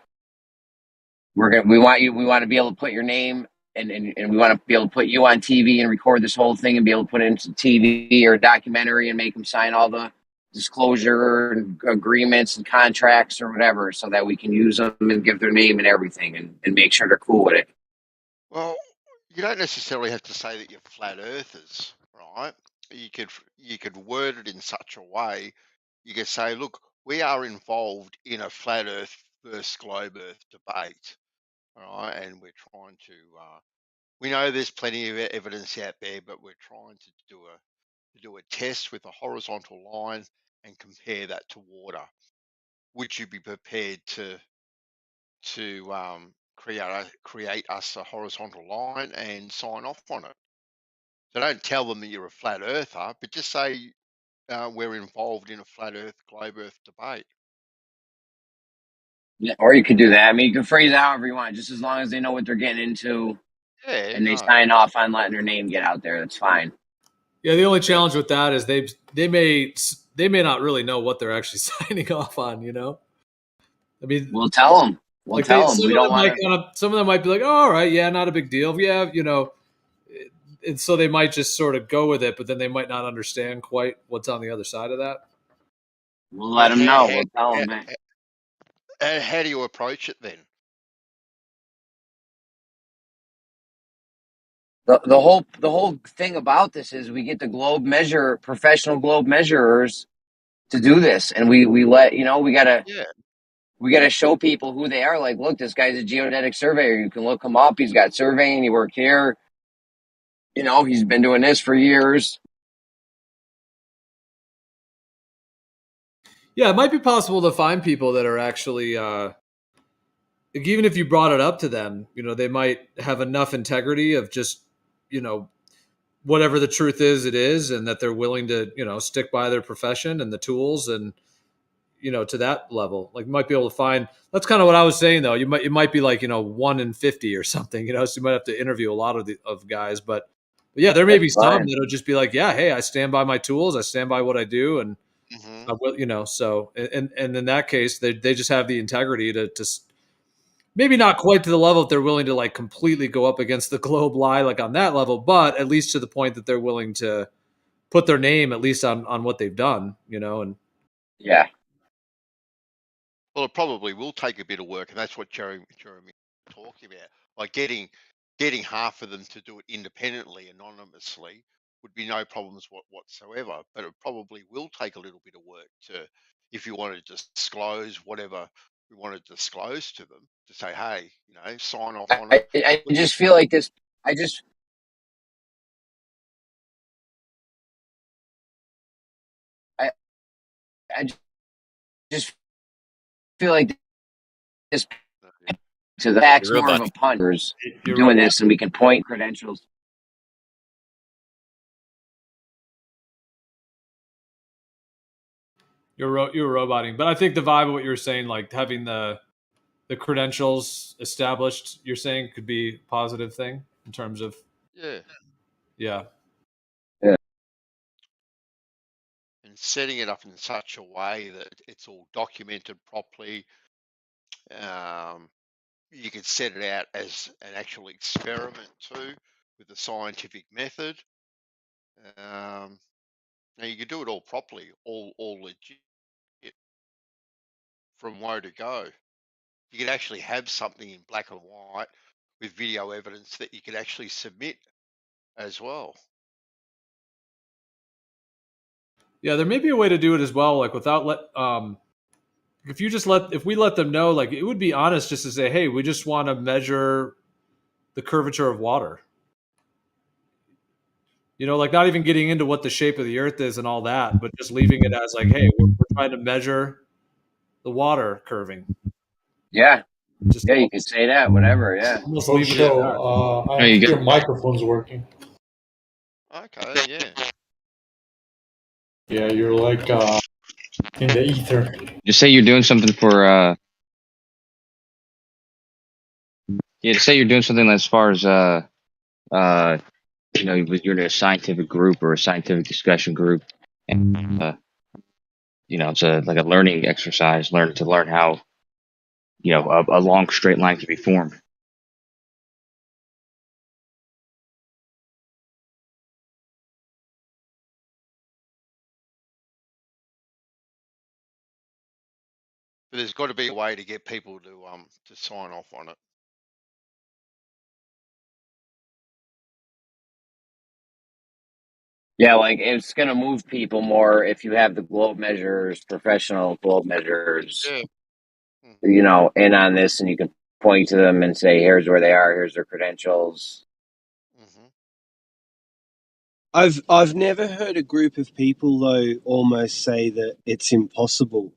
Speaker 6: We want to be able to put your name and we want to be able to put you on TV and record this whole thing and be able to put it into TV or a documentary and make them sign all the disclosure and agreements and contracts or whatever, so that we can use them and give their name and everything and make sure they're cool with it.
Speaker 16: Well, you don't necessarily have to say that you're flat earthers, right? You could word it in such a way. You could say, look, we are involved in a flat earth versus globe earth debate, all right? And we're trying to, we know there's plenty of evidence out there, but we're trying to do a test with a horizontal line and compare that to water. Would you be prepared to create us a horizontal line and sign off on it? So don't tell them that you're a flat earther, but just say we're involved in a flat earth, globe earth debate.
Speaker 6: Yeah, or you could do that. I mean, you can phrase it however you want, just as long as they know what they're getting into and they sign off on letting their name get out there. That's fine.
Speaker 19: Yeah, the only challenge with that is they may not really know what they're actually signing off on. You know, I mean,
Speaker 6: we'll tell them. We'll tell them. We don't want
Speaker 19: to. Some of them might be like, "Oh, all right, yeah, not a big deal." Yeah, you know, and so they might just sort of go with it, but then they might not understand quite what's on the other side of that.
Speaker 6: We'll let them know. We'll tell them.
Speaker 16: How do you approach it then?
Speaker 6: The whole thing about this is we get the professional globe measurers to do this, and we let we gotta show people who they are. Like, look, this guy's a geodetic surveyor. You can look him up. He's got surveying. He worked here. You know, he's been doing this for years.
Speaker 19: Yeah, it might be possible to find people that are actually, even if you brought it up to them, you know, they might have enough integrity of just, you know, whatever the truth is, it is, and that they're willing to, you know, stick by their profession and the tools and, you know, to that level. Like, you might be able to find, that's kind of what I was saying though. It might be like, you know, 1 in 50 or something, you know, so you might have to interview a lot of guys, but yeah, there may be some that'll just be like, yeah, hey, I stand by my tools. I stand by what I do. And I will, you know, so, and in that case, they just have the integrity to maybe not quite to the level that they're willing to like completely go up against the globe lie, like on that level, but at least to the point that they're willing to put their name at least on what they've done, you know, and
Speaker 6: yeah.
Speaker 16: Well, it probably will take a bit of work, and that's what Jeremy talking about. Like getting half of them to do it independently, anonymously, would be no problems whatsoever. But it probably will take a little bit of work if you want to disclose whatever we want to disclose to them, to say, hey, you know, sign off on it.
Speaker 6: I just feel like this. I just feel like this to the facts more of a punters doing this, and we can point credentials.
Speaker 19: you're roboting. But I think the vibe of what you were saying, like having the credentials established, you're saying could be a positive thing in terms of yeah.
Speaker 16: And setting it up in such a way that it's all documented properly. You could set it out as an actual experiment too, with the scientific method. Now you could do it all properly, all legit, from woe to go. You could actually have something in black and white with video evidence that you could actually submit as well.
Speaker 19: Yeah, there may be a way to do it as well, like without if we let them know, like it would be honest just to say, hey, we just want to measure the curvature of water. You know, like not even getting into what the shape of the earth is and all that, but just leaving it as like, hey, we're trying to measure the water curving.
Speaker 6: Yeah. Yeah, you could say that, whatever, yeah.
Speaker 19: Almost leave it at that.
Speaker 20: I think your microphone's working.
Speaker 16: Okay, yeah.
Speaker 20: Yeah, you're like in the ether.
Speaker 15: Just say you're doing something for just say you're doing something as far as you know, you're in a scientific group or a scientific discussion group, and it's like a learning exercise. Learn how a long straight line can be formed.
Speaker 16: But there's got to be a way to get people to sign off on it.
Speaker 6: Yeah, like it's gonna move people more if you have the globe measures, professional globe measures,
Speaker 16: Yeah.
Speaker 6: in on this, and you can point to them and say, "Here's where they are. Here's their credentials."
Speaker 14: I've never heard a group of people though almost say that it's impossible.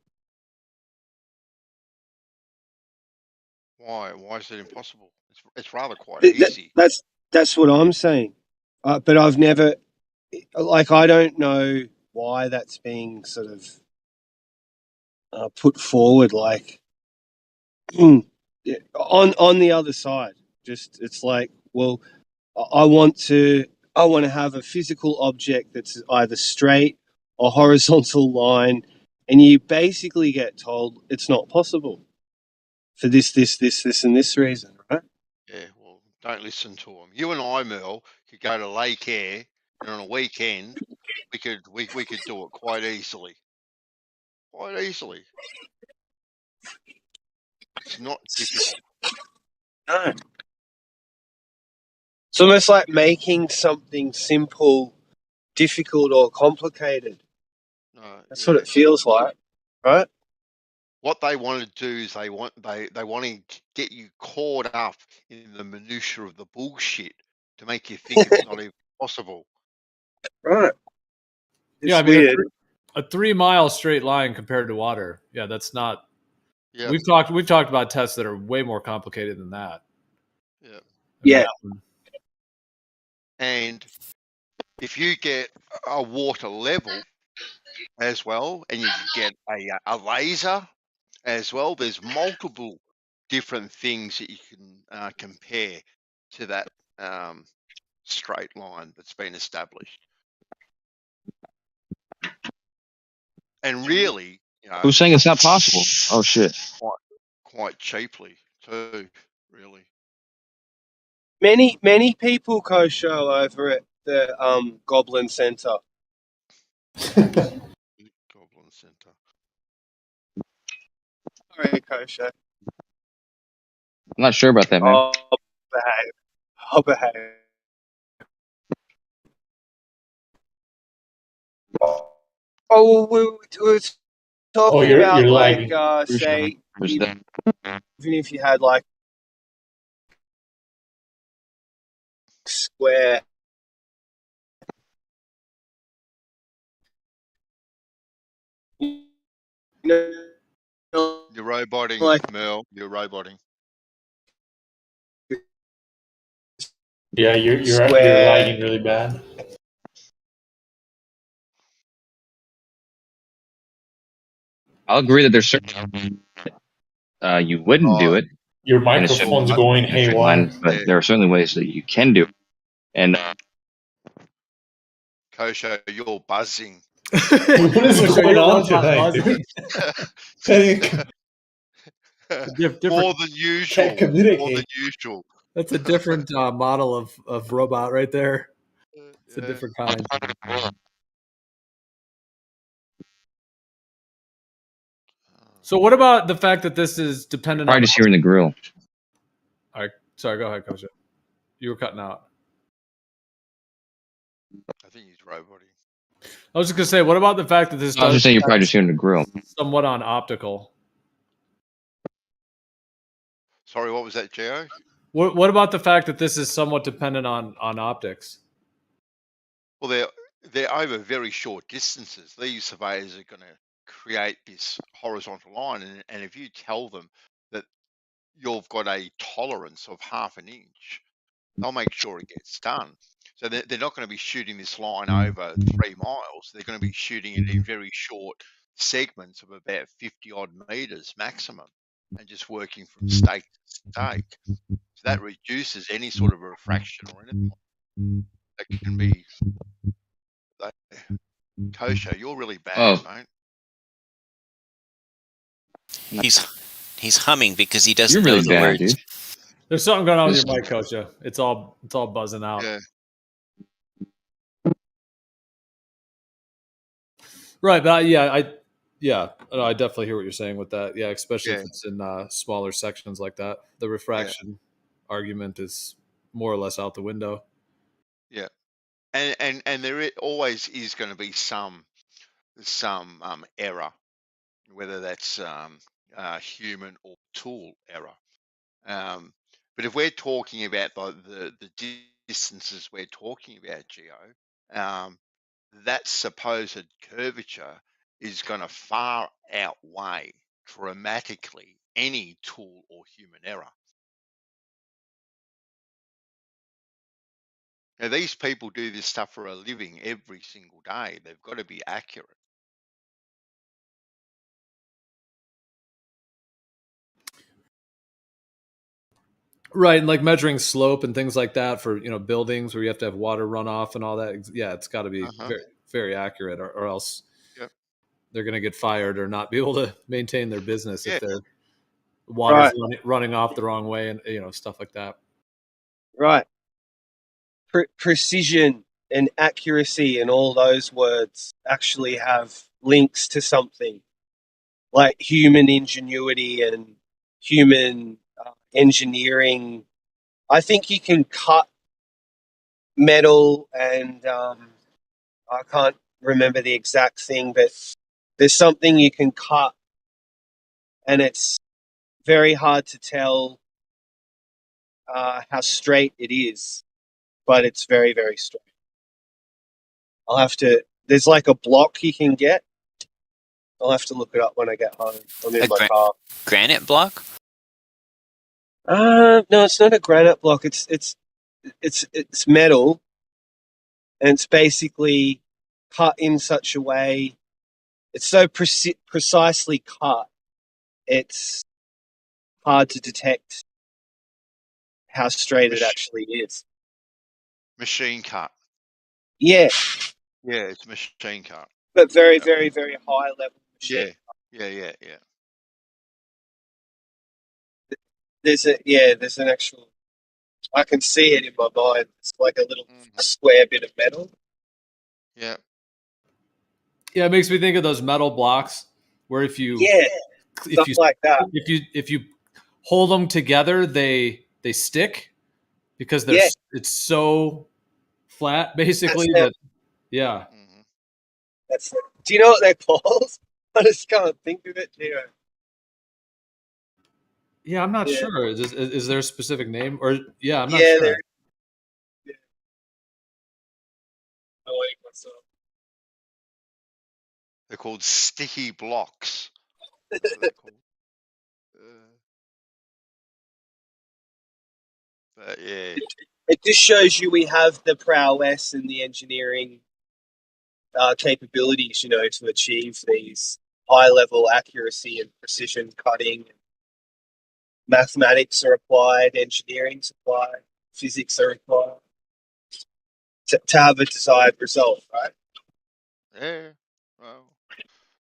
Speaker 16: Why? Why is it impossible? It's rather quite easy.
Speaker 14: That's what I'm saying. But I've never, I don't know why that's being sort of put forward. Like on the other side, just it's like, well, I want to have a physical object that's either straight or horizontal line, and you basically get told it's not possible for this, and this reason, right?
Speaker 16: Yeah, well, don't listen to them. You and I, Merle, could go to Lake Air, and on a weekend, we could do it quite easily. Quite easily. It's not difficult.
Speaker 14: No. It's almost like making something simple difficult or complicated. That's what it feels like, right?
Speaker 16: What they want to do is they want to get you caught up in the minutiae of the bullshit to make you think it's not even possible.
Speaker 14: Right.
Speaker 19: Yeah, I mean, a 3 mile straight line compared to water. Yeah, that's not.
Speaker 16: Yeah.
Speaker 19: We've talked about tests that are way more complicated than that.
Speaker 16: Yeah.
Speaker 14: Yeah.
Speaker 16: And if you get a water level as well, and you get a laser as well, there's multiple different things that you can compare to that straight line that's been established. And really,
Speaker 15: Who's saying it's not possible? Oh shit!
Speaker 16: Quite cheaply too, really.
Speaker 14: Many people co-show over at the Goblin Center.
Speaker 16: Goblin Center.
Speaker 14: Sorry, co-show.
Speaker 15: I'm not sure about that, man.
Speaker 14: I'll behave. Oh, we were talking about like, say, even if you had like square.
Speaker 16: You're roboting, Merle. You're roboting.
Speaker 5: Yeah, you're lagging really bad.
Speaker 15: I'll agree that there's certain you wouldn't do it.
Speaker 5: Your microphone's going haywire.
Speaker 15: But there are certainly ways that you can do it. And
Speaker 16: Kosho, you're buzzing.
Speaker 5: What is going on tonight, dude?
Speaker 16: More than usual.
Speaker 5: Can't communicate.
Speaker 16: More than usual.
Speaker 19: That's a different model of robot right there. It's a different kind. So what about the fact that this is dependent on...
Speaker 15: Probably just hearing the grill.
Speaker 19: All right. Sorry, go ahead, Kosha. You were cutting out.
Speaker 16: I think he's roboting.
Speaker 19: I was just going to say, what about the fact that this
Speaker 15: I was just saying you're probably just hearing the grill.
Speaker 19: Somewhat on optical.
Speaker 16: Sorry, what was that, Gio?
Speaker 19: What about the fact that this is somewhat dependent on optics?
Speaker 16: Well, they're over very short distances. These surveyors are going to create this horizontal line, and if you tell them that you've got a tolerance of half an inch, they'll make sure it gets done. So they're not going to be shooting this line over 3 miles. They're going to be shooting it in very short segments of about 50 odd meters maximum, and just working from stake to stake. So that reduces any sort of refraction or anything. That can be. Kosho, you're really bad, mate.
Speaker 8: He's humming because he doesn't
Speaker 22: You're
Speaker 8: know
Speaker 22: really
Speaker 8: the
Speaker 22: bad,
Speaker 8: words.
Speaker 22: dude.
Speaker 19: There's something going on with your mic, Kocha. It's all buzzing out.
Speaker 16: Yeah.
Speaker 19: Right, but I definitely hear what you're saying with that. Yeah, especially if it's in smaller sections like that. The refraction argument is more or less out the window.
Speaker 16: Yeah. And there always is going to be some error, whether that's human or tool error. But if we're talking about the distances we're talking about, Geo, that supposed curvature is going to far outweigh dramatically any tool or human error. Now, these people do this stuff for a living every single day. They've got to be accurate.
Speaker 19: Right, and like measuring slope and things like that for buildings where you have to have water runoff and all that. Yeah, it's got to be very, very accurate, or else they're going to get fired or not be able to maintain their business if their water's running off the wrong way and stuff like that.
Speaker 12: Right. Precision and accuracy and all those words actually have links to something like human ingenuity and human engineering. I think you can cut metal and I can't remember the exact thing, but there's something you can cut and it's very hard to tell how straight it is, but it's very, very straight. There's like a block you can get. I'll have to look it up when I get home. I'm in my car.
Speaker 8: Granite block?
Speaker 12: No, it's not a granite block. It's metal, and it's basically cut in such a way. It's so precisely cut. It's hard to detect how straight it actually is.
Speaker 16: Machine cut.
Speaker 12: Yeah.
Speaker 16: Yeah, it's machine cut.
Speaker 12: But very, very, very high level machine.
Speaker 16: Yeah.
Speaker 12: There's an actual. I can see it in my mind. It's like a little square bit of metal.
Speaker 16: Yeah.
Speaker 19: Yeah, it makes me think of those metal blocks where if you
Speaker 12: like that.
Speaker 19: If you hold them together, they stick because it's so flat, basically. Yeah.
Speaker 12: Do you know what they're called? I just can't think of it.
Speaker 19: Yeah, I'm not sure. Is there a specific name? Or I'm not sure.
Speaker 12: I like myself.
Speaker 16: They're called sticky blocks. That's what they're called. But yeah.
Speaker 12: It just shows you we have the prowess and the engineering capabilities, to achieve these high-level accuracy and precision cutting. Mathematics are applied, engineering's applied, physics are applied to have a desired result, right?
Speaker 16: Yeah. Well,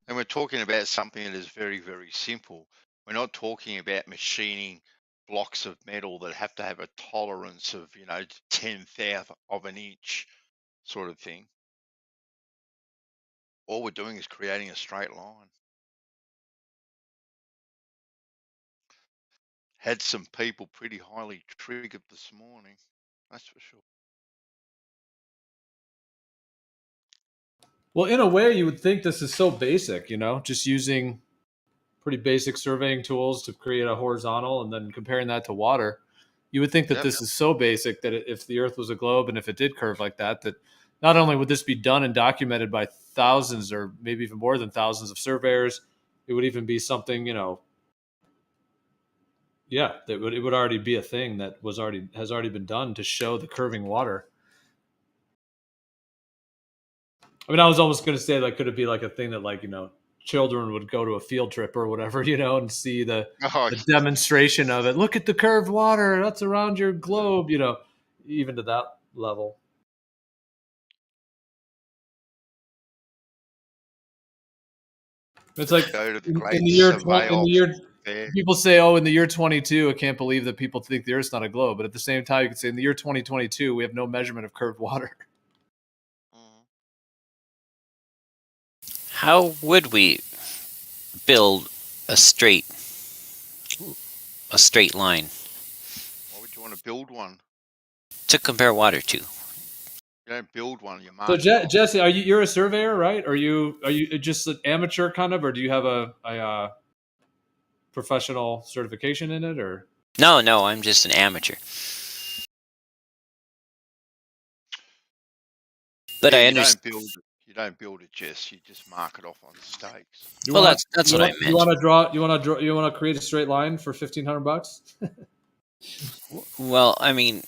Speaker 16: and we're talking about something that is very, very simple. We're not talking about machining blocks of metal that have to have a tolerance of 1/10th of an inch sort of thing. All we're doing is creating a straight line. Had some people pretty highly triggered this morning, that's for sure.
Speaker 19: Well, in a way, you would think this is so basic, just using pretty basic surveying tools to create a horizontal and then comparing that to water. You would think that this is so basic that if the Earth was a globe and if it did curve like that not only would this be done and documented by thousands or maybe even more than thousands of surveyors, it would even be something, that it would already be a thing that has already been done to show the curving water. I mean, I was almost going to say, like, could it be like a thing that, children would go to a field trip or whatever, and see the demonstration of it. Look at the curved water that's around your globe, even to that level. It's like
Speaker 16: Go to the
Speaker 19: in
Speaker 16: great
Speaker 19: the year
Speaker 16: surveil
Speaker 19: in the year
Speaker 16: fair.
Speaker 19: people say, oh, in the year 22, I can't believe that people think the Earth's not a globe. But at the same time, you could say in the year 2022, we have no measurement of curved water.
Speaker 8: How would we build a straight line
Speaker 16: Why would you want to build one?
Speaker 8: to compare water to?
Speaker 16: You don't build one. You
Speaker 19: So
Speaker 16: mark it off.
Speaker 19: Jesse, you're a surveyor, right? Are you just an amateur kind of, or do you have a professional certification in it, or?
Speaker 8: No, I'm just an amateur. But
Speaker 16: yeah,
Speaker 8: I
Speaker 16: you
Speaker 8: understand.
Speaker 16: You don't build it, Jess. You just mark it off on stakes.
Speaker 8: Well, that's what I meant.
Speaker 19: You want to create a straight line for $1,500?
Speaker 8: Well, I mean,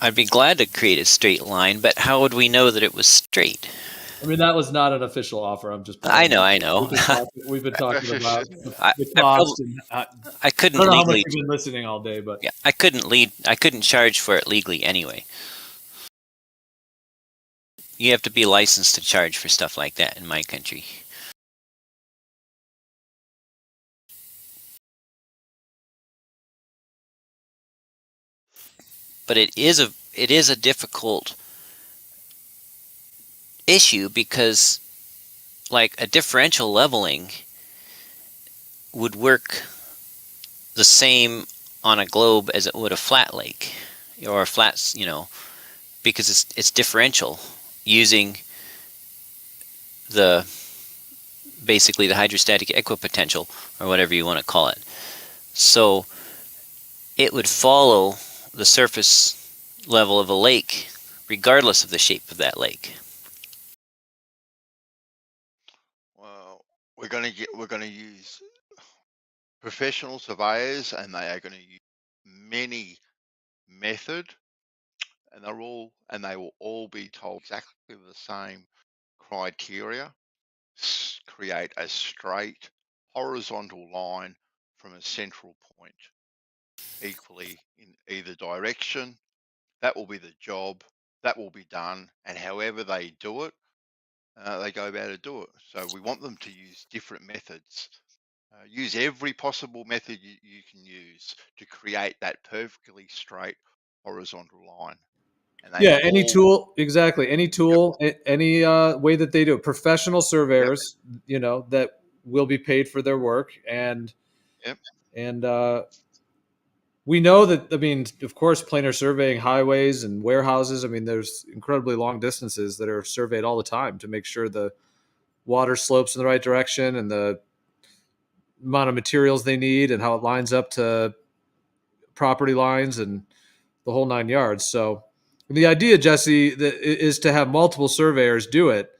Speaker 8: I'd be glad to create a straight line, but how would we know that it was straight?
Speaker 19: I mean, that was not an official offer. I'm just.
Speaker 8: I know.
Speaker 19: We've been talking about the
Speaker 8: I
Speaker 19: cost.
Speaker 8: I couldn't
Speaker 19: I don't know how much
Speaker 8: legally.
Speaker 19: you've been listening all day, but
Speaker 8: Yeah, I couldn't charge for it legally anyway. You have to be licensed to charge for stuff like that in my country. But it is a difficult issue because, like, a differential leveling would work the same on a globe as it would a flat lake or a flat, because it's differential using basically the hydrostatic equipotential, or whatever you want to call it. So it would follow the surface level of a lake regardless of the shape of that lake.
Speaker 16: Well, we're going to use professional surveyors, and they are going to use many method, and they will all be told exactly the same criteria. Create a straight horizontal line from a central point equally in either direction. That will be the job. That will be done, and however they do it, they go about to do it. So we want them to use different methods. Use every possible method you can use to create that perfectly straight horizontal line. And
Speaker 19: yeah, any tool, exactly. Any tool, any way that they do it. Professional surveyors, that will be paid for their work, and we know that. I mean, of course, planar surveying highways and warehouses. I mean, there's incredibly long distances that are surveyed all the time to make sure the water slopes in the right direction and the amount of materials they need and how it lines up to property lines and the whole 9 yards. So the idea, Jesse, is to have multiple surveyors do it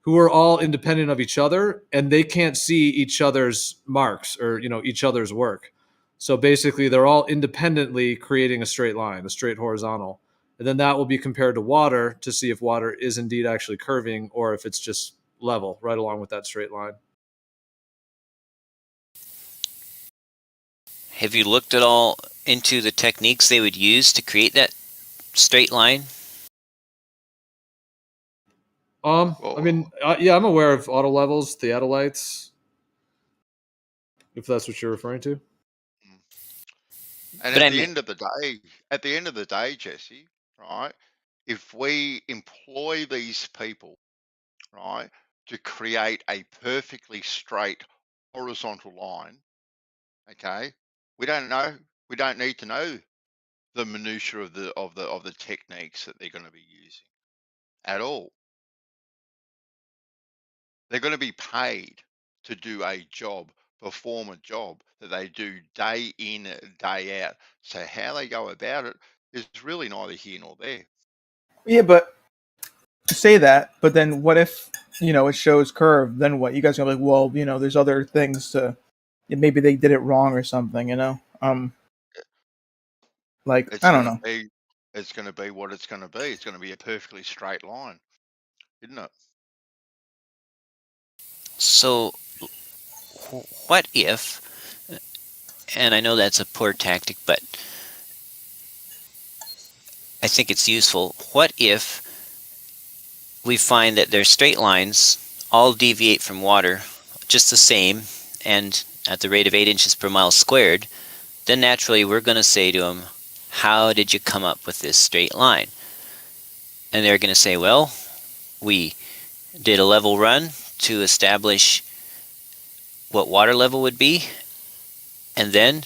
Speaker 19: who are all independent of each other, and they can't see each other's marks or each other's work. So basically they're all independently creating a straight line, a straight horizontal. And then that will be compared to water to see if water is indeed actually curving or if it's just level right along with that straight line.
Speaker 8: Have you looked at all into the techniques they would use to create that straight line?
Speaker 19: I mean, yeah, I'm aware of auto levels, theodolites, if that's what you're referring to.
Speaker 16: And at the end of the day, Jesse, right? If we employ these people, right, to create a perfectly straight horizontal line, okay, we don't need to know the minutiae of the techniques that they're going to be using at all. They're going to be paid to do a job, perform a job that they do day in, day out. So how they go about it is really neither here nor there.
Speaker 9: Yeah, but say that, but then what if it shows curve? Then what? You guys are like, well, there's other things to. Maybe they did it wrong or something. Like, I don't know.
Speaker 16: It's going to be what it's going to be. It's going to be a perfectly straight line, isn't it?
Speaker 8: So what if, and I know that's a poor tactic, but I think it's useful. What if we find that their straight lines all deviate from water just the same and at the rate of 8 inches per mile squared, then naturally we're going to say to them, how did you come up with this straight line? And they're going to say, well, we did a level run to establish what water level would be, and then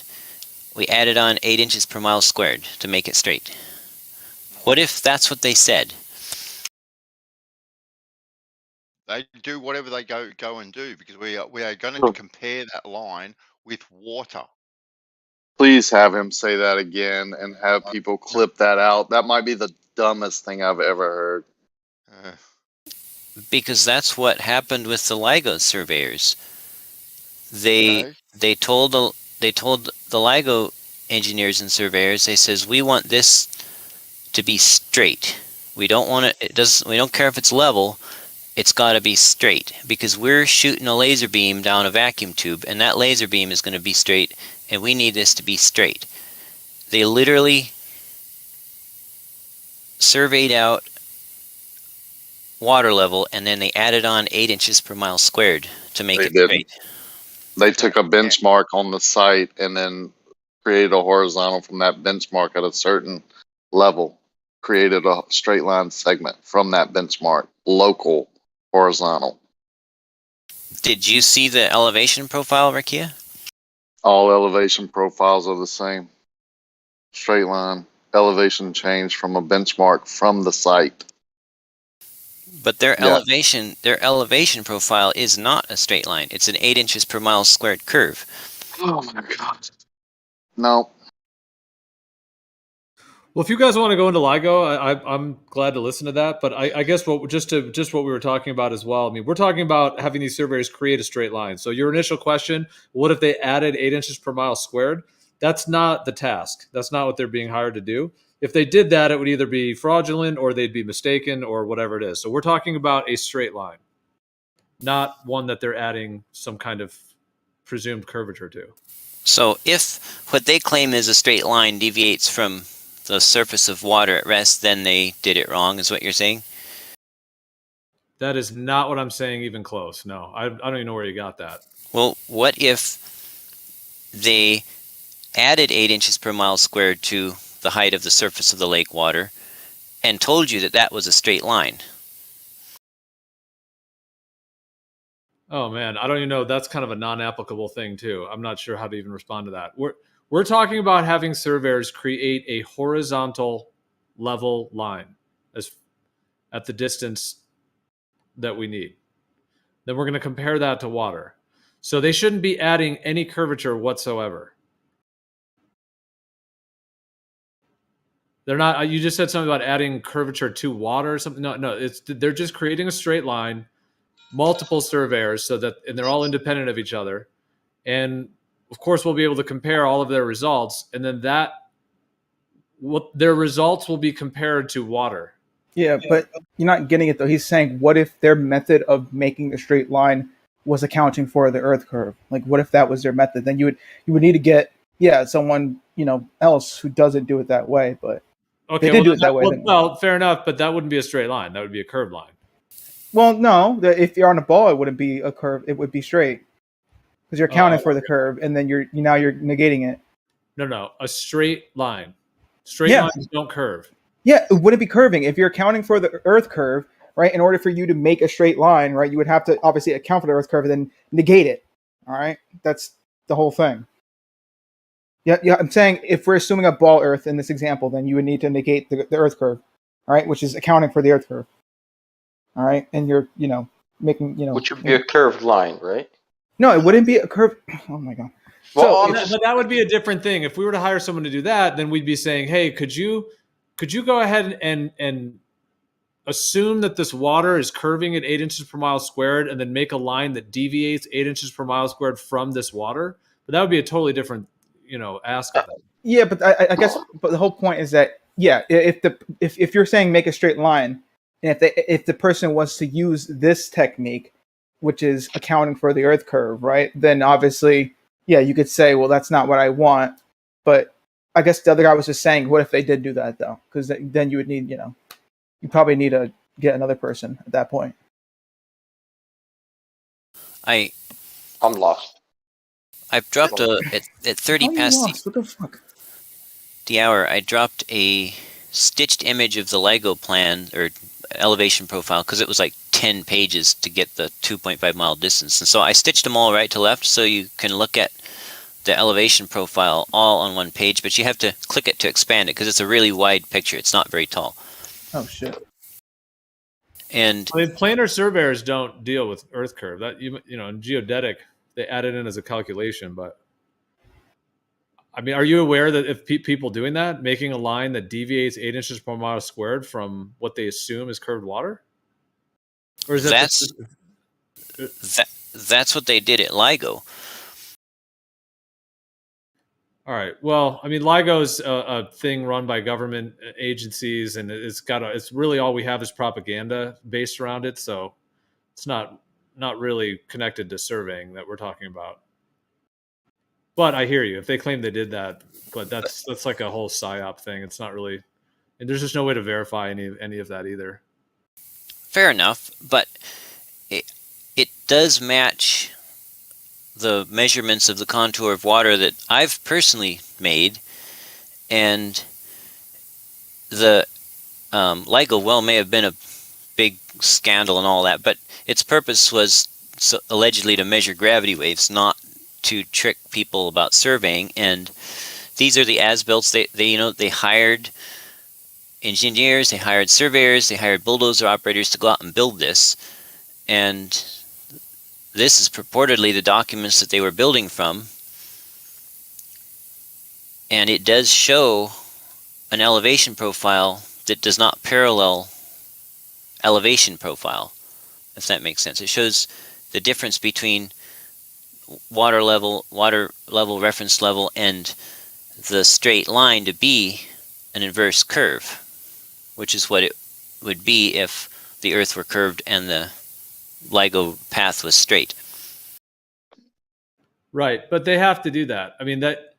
Speaker 8: we added on 8 inches per mile squared to make it straight. What if that's what they said?
Speaker 16: They do whatever they go and do, because we are going to compare that line with water.
Speaker 18: Please have him say that again and have people clip that out. That might be the dumbest thing I've ever heard.
Speaker 8: Because that's what happened with the LIGO surveyors. They told the LIGO engineers and surveyors, they says, we want this to be straight. We don't want it. We don't care if it's level. It's got to be straight, because we're shooting a laser beam down a vacuum tube, and that laser beam is going to be straight, and we need this to be straight. They literally surveyed out water level, and then they added on 8 inches per mile squared to make it straight.
Speaker 18: They took a benchmark on the site and then created a horizontal from that benchmark at a certain level, created a straight line segment from that benchmark, local horizontal.
Speaker 8: Did you see the elevation profile, Rakia?
Speaker 18: All elevation profiles are the same. Straight line, elevation change from a benchmark from the site.
Speaker 8: But their elevation profile is not a straight line. It's an 8 inches per mile squared curve.
Speaker 18: Oh my god. No.
Speaker 19: Well, if you guys want to go into LIGO, I'm glad to listen to that. But I guess what we were talking about as well. I mean, we're talking about having these surveyors create a straight line. So your initial question, what if they added 8 inches per mile squared? That's not the task. That's not what they're being hired to do. If they did that, it would either be fraudulent or they'd be mistaken or whatever it is. So we're talking about a straight line, not one that they're adding some kind of presumed curvature to.
Speaker 8: So if what they claim is a straight line deviates from the surface of water at rest, then they did it wrong, is what you're saying?
Speaker 19: That is not what I'm saying, even close. No, I don't even know where you got that.
Speaker 8: Well, what if they added 8 inches per mile squared to the height of the surface of the lake water and told you that that was a straight line?
Speaker 19: Oh man, I don't even know. That's kind of a non-applicable thing too. I'm not sure how to even respond to that. We're talking about having surveyors create a horizontal level line at the distance that we need. Then we're going to compare that to water. So they shouldn't be adding any curvature whatsoever. They're not. You just said something about adding curvature to water or something. No. They're just creating a straight line, multiple surveyors, and they're all independent of each other. And of course, we'll be able to compare all of their results, and then their results will be compared to water.
Speaker 9: Yeah, but you're not getting it though. He's saying, what if their method of making a straight line was accounting for the Earth curve? Like, what if that was their method? Then you would need to get someone else who doesn't do it that way. But
Speaker 19: okay,
Speaker 9: they did do it that way.
Speaker 19: Well, fair enough, but that wouldn't be a straight line. That would be a curved line.
Speaker 9: Well, no. If you're on a ball, it wouldn't be a curve. It would be straight because you're accounting for the curve, and then you're negating it.
Speaker 19: No, a straight line. Straight lines don't curve.
Speaker 9: Yeah, it wouldn't be curving. If you're accounting for the Earth curve, right, in order for you to make a straight line, right, you would have to obviously account for the Earth curve and then negate it. All right? That's the whole thing. Yeah, I'm saying if we're assuming a ball Earth in this example, then you would need to negate the Earth curve, all right, which is accounting for the Earth curve. All right? And you're, making,
Speaker 21: Which would be a curved line, right?
Speaker 9: No, it wouldn't be a curve. Oh, my God.
Speaker 19: Well, but that would be a different thing. If we were to hire someone to do that, then we'd be saying, hey, could you go ahead and assume that this water is curving at 8 inches per mile squared and then make a line that deviates 8 inches per mile squared from this water? But that would be a totally different, ask of that.
Speaker 9: Yeah, but I guess the whole point is that, if you're saying make a straight line, and if the person was to use this technique, which is accounting for the Earth curve, right, then obviously, you could say, well, that's not what I want. But I guess the other guy was just saying, what if they did do that, though? Because then you would need, you probably need to get another person at that point.
Speaker 21: I'm lost.
Speaker 8: I've dropped at 30
Speaker 9: How are you
Speaker 8: past
Speaker 9: lost? What the fuck?
Speaker 8: the hour. I dropped a stitched image of the LIGO plan or elevation profile because it was like 10 pages to get the 2.5 mile distance, and so I stitched them all right to left so you can look at the elevation profile all on one page, but you have to click it to expand it because it's a really wide picture. It's not very tall.
Speaker 9: Oh shit.
Speaker 8: And
Speaker 19: I mean, planar surveyors don't deal with earth curve. That you know, in geodetic they add it in as a calculation. But I mean, are you aware that if people doing that, making a line that deviates 8 inches per mile squared from what they assume is curved water, or is that
Speaker 8: that's what they did at LIGO.
Speaker 19: All right. Well, I mean, LIGO's a thing run by government agencies, and it's really all we have is propaganda based around it. So it's not really connected to surveying that we're talking about. But I hear you. If they claim they did that, but that's like a whole psyop thing. It's not really, and there's just no way to verify any of that either.
Speaker 8: Fair enough, but it does match the measurements of the contour of water that I've personally made, and the LIGO well may have been a big scandal and all that, but its purpose was allegedly to measure gravity waves, not to trick people about surveying. And these are the as-builts. They hired engineers, they hired surveyors, they hired bulldozer operators to go out and build this, and this is purportedly the documents that they were building from, and it does show an elevation profile that does not parallel elevation profile, if that makes sense. It shows the difference between water level, reference level, and the straight line to be an inverse curve, which is what it would be if the Earth were curved and the LIGO path was straight.
Speaker 19: Right, but they have to do that. I mean, that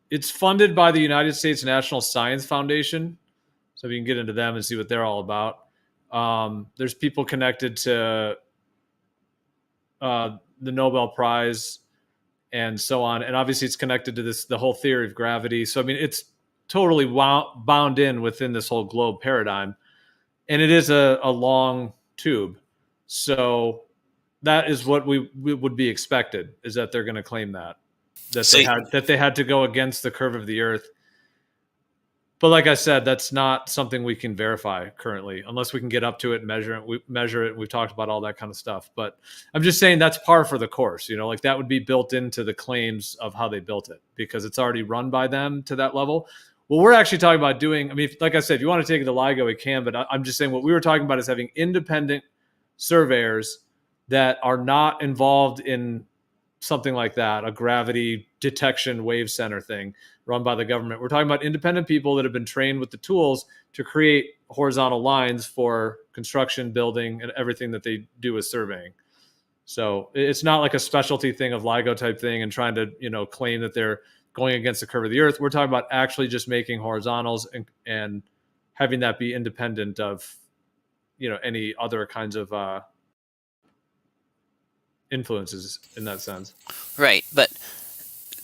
Speaker 19: it's funded by the United States National Science Foundation, so we can get into them and see what they're all about. There's people connected to the Nobel Prize and so on, and obviously it's connected to the whole theory of gravity. So I mean, it's totally bound in within this whole globe paradigm, and it is a long tube. So that is what we would be expected, is that they're going to claim that they had to go against the curve of the Earth. But like I said, that's not something we can verify currently, unless we can get up to it and measure it. We measure it. We've talked about all that kind of stuff. But I'm just saying that's par for the course. You know, like that would be built into the claims of how they built it because it's already run by them to that level. What we're actually talking about doing, I mean, like I said, if you want to take it to LIGO, we can. But I'm just saying what we were talking about is having independent surveyors that are not involved in something like that, a gravity detection wave center thing run by the government. We're talking about independent people that have been trained with the tools to create horizontal lines for construction, building, and everything that they do with surveying. So it's not like a specialty thing of LIGO type thing and trying to, claim that they're going against the curve of the Earth. We're talking about actually just making horizontals and having that be independent of, any other kinds of influences in that sense.
Speaker 8: Right, but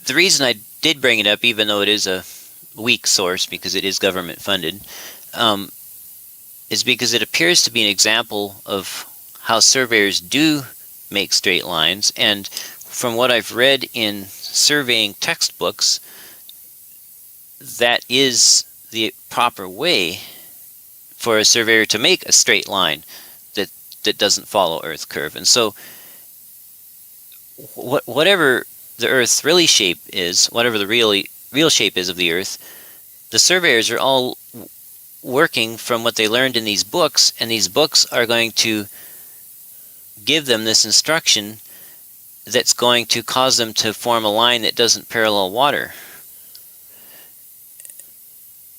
Speaker 8: the reason I did bring it up, even though it is a weak source because it is government funded, is because it appears to be an example of how surveyors do make straight lines. And from what I've read in surveying textbooks, that is the proper way for a surveyor to make a straight line that doesn't follow Earth curve. And so whatever the Earth's really shape is, whatever the real shape is of the Earth, the surveyors are all working from what they learned in these books, and these books are going to give them this instruction that's going to cause them to form a line that doesn't parallel water.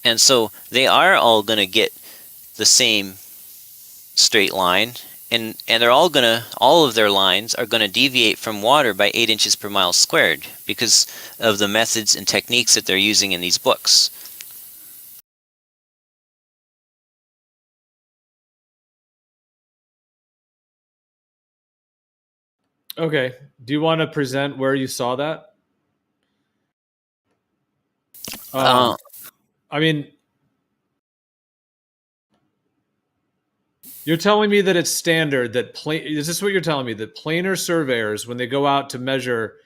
Speaker 8: And so they are all going to get the same straight line, and they're all of their lines are going to deviate from water by 8 inches per mile squared because of the methods and techniques that they're using in these books.
Speaker 19: Okay. Do you want to present where you saw that? I mean, you're telling me that it's standard that is this what you're telling me, that planar surveyors, when they go out to measure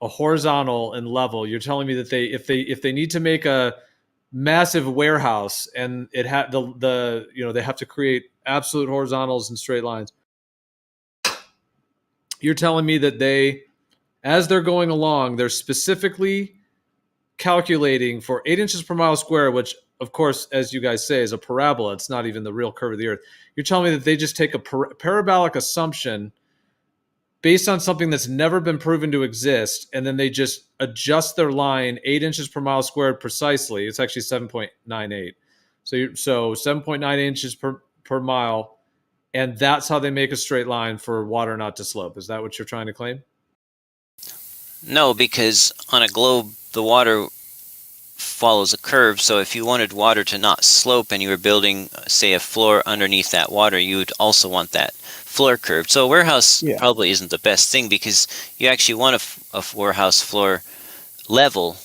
Speaker 19: a horizontal and level, you're telling me that if they need to make a massive warehouse and it had they have to create absolute horizontals and straight lines, you're telling me that they, as they're going along, they're specifically calculating for 8 inches per mile square, which of course, as you guys say, is a parabola. It's not even the real curve of the earth. You're telling me that they just take a parabolic assumption based on something that's never been proven to exist, and then they just adjust their line 8 inches per mile squared precisely. It's actually 7.98. So 7.9 inches per mile, and that's how they make a straight line for water not to slope. Is that what you're trying to claim?
Speaker 8: No, because on a globe, the water follows a curve. So if you wanted water to not slope and you were building, say, a floor underneath that water, you would also want that floor curve. So a warehouse probably isn't the best thing, because you actually want a warehouse floor level,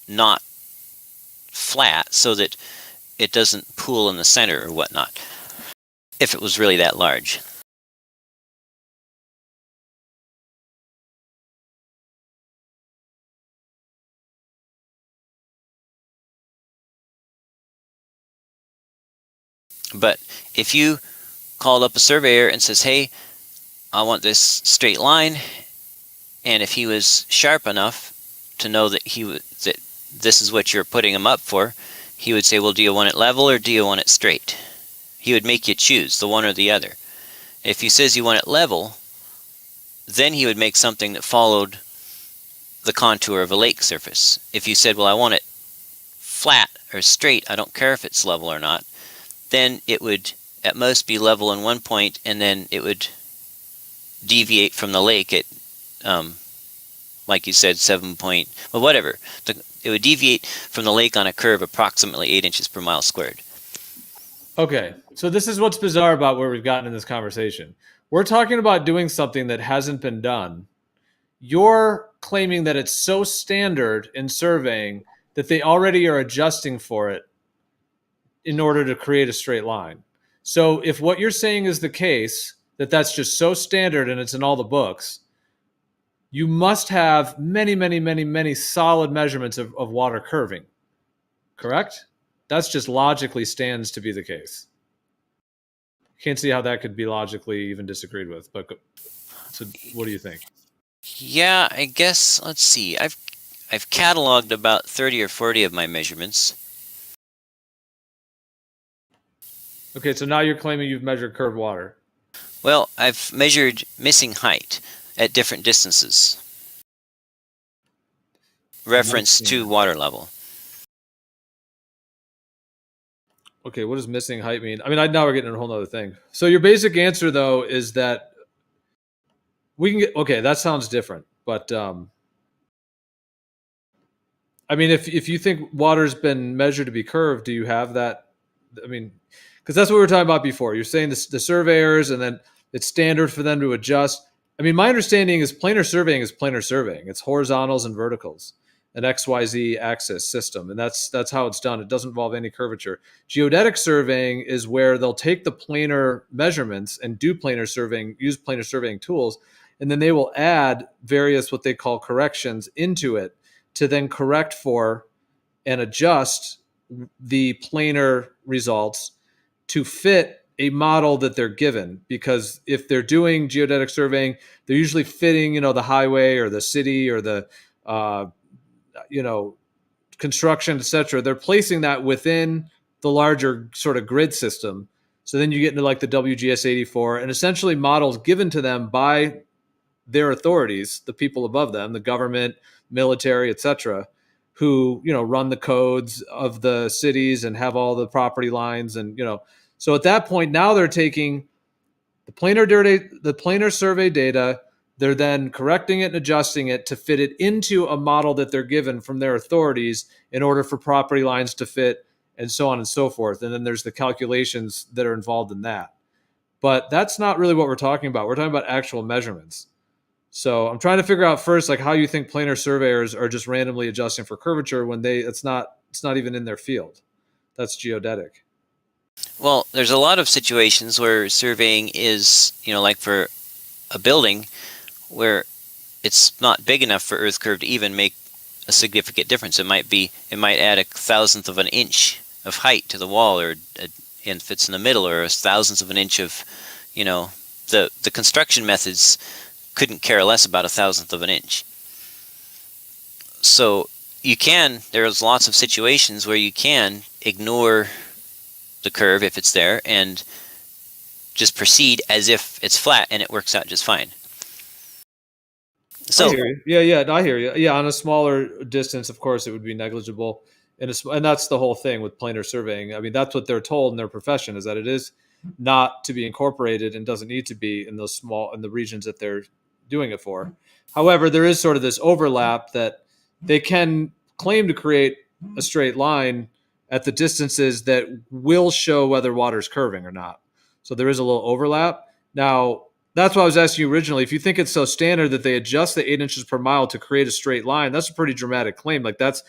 Speaker 8: not flat, so that it doesn't pool in the center or whatnot, if it was really that large. But if you called up a surveyor and says, hey, I want this straight line, and if he was sharp enough to know that that this is what you're putting him up for, he would say, well, do you want it level or do you want it straight? He would make you choose the one or the other. If he says you want it level, then he would make something that followed the contour of a lake surface. If you said, well, I want it flat or straight, I don't care if it's level or not, then it would at most be level in one point, and then it would deviate from the lake at, like you said, whatever. It would deviate from the lake on a curve approximately 8 inches per mile squared.
Speaker 19: Okay, so this is what's bizarre about where we've gotten in this conversation. We're talking about doing something that hasn't been done. You're claiming that it's so standard in surveying that they already are adjusting for it in order to create a straight line. So if what you're saying is the case, that that's just so standard and it's in all the books, you must have many, many, many, many solid measurements of water curving, correct? That's just logically stands to be the case. Can't see how that could be logically even disagreed with, but so what do you think?
Speaker 8: Yeah, I guess, let's see. I've cataloged about 30 or 40 of my measurements.
Speaker 19: Okay, so now you're claiming you've measured curved water.
Speaker 8: Well, I've measured missing height at different distances. Reference to water level.
Speaker 19: Okay, what does missing height mean? I mean, now we're getting a whole other thing. So your basic answer, though, is that we can get, okay, that sounds different. But, I mean, if you think water's been measured to be curved, do you have that? I mean, because that's what we were talking about before. You're saying the surveyors, and then it's standard for them to adjust. I mean, my understanding is planar surveying is planar surveying. It's horizontals and verticals, an XYZ axis system, and that's how it's done. It doesn't involve any curvature. Geodetic surveying is where they'll take the planar measurements and do planar surveying, use planar surveying tools, and then they will add various what they call corrections into it to then correct for and adjust the planar results to fit a model that they're given. Because if they're doing geodetic surveying, they're usually fitting, the highway or the city or the, construction, etc. They're placing that within the larger sort of grid system. So then you get into like the WGS 84 and essentially models given to them by their authorities, the people above them, the government, military, etc., who run the codes of the cities and have all the property lines, and so at that point now they're taking the planar survey data, they're then correcting it and adjusting it to fit it into a model that they're given from their authorities in order for property lines to fit, and so on and so forth. And then there's the calculations that are involved in that. But that's not really what we're talking about. We're talking about actual measurements. So I'm trying to figure out first, like, how you think planar surveyors are just randomly adjusting for curvature when it's not even in their field. That's geodetic.
Speaker 8: Well, there's a lot of situations where surveying is, like for a building where it's not big enough for earth curve to even make a significant difference. It might add 1,000th of an inch of height to the wall, or if it's in the middle, or 1,000th of an inch of, the construction methods couldn't care less about 1,000th of an inch. So there's lots of situations where you can ignore the curve if it's there and just proceed as if it's flat, and it works out just fine. So
Speaker 19: I hear you. Yeah, I hear you. Yeah, on a smaller distance, of course, it would be negligible, and that's the whole thing with planar surveying. I mean, that's what they're told in their profession, is that it is not to be incorporated and doesn't need to be in the regions that they're doing it for. However, there is sort of this overlap that they can claim to create a straight line at the distances that will show whether water's curving or not. So there is a little overlap. Now, that's why I was asking you originally. If you think it's so standard that they adjust the 8 inches per mile to create a straight line, that's a pretty dramatic claim. Like that's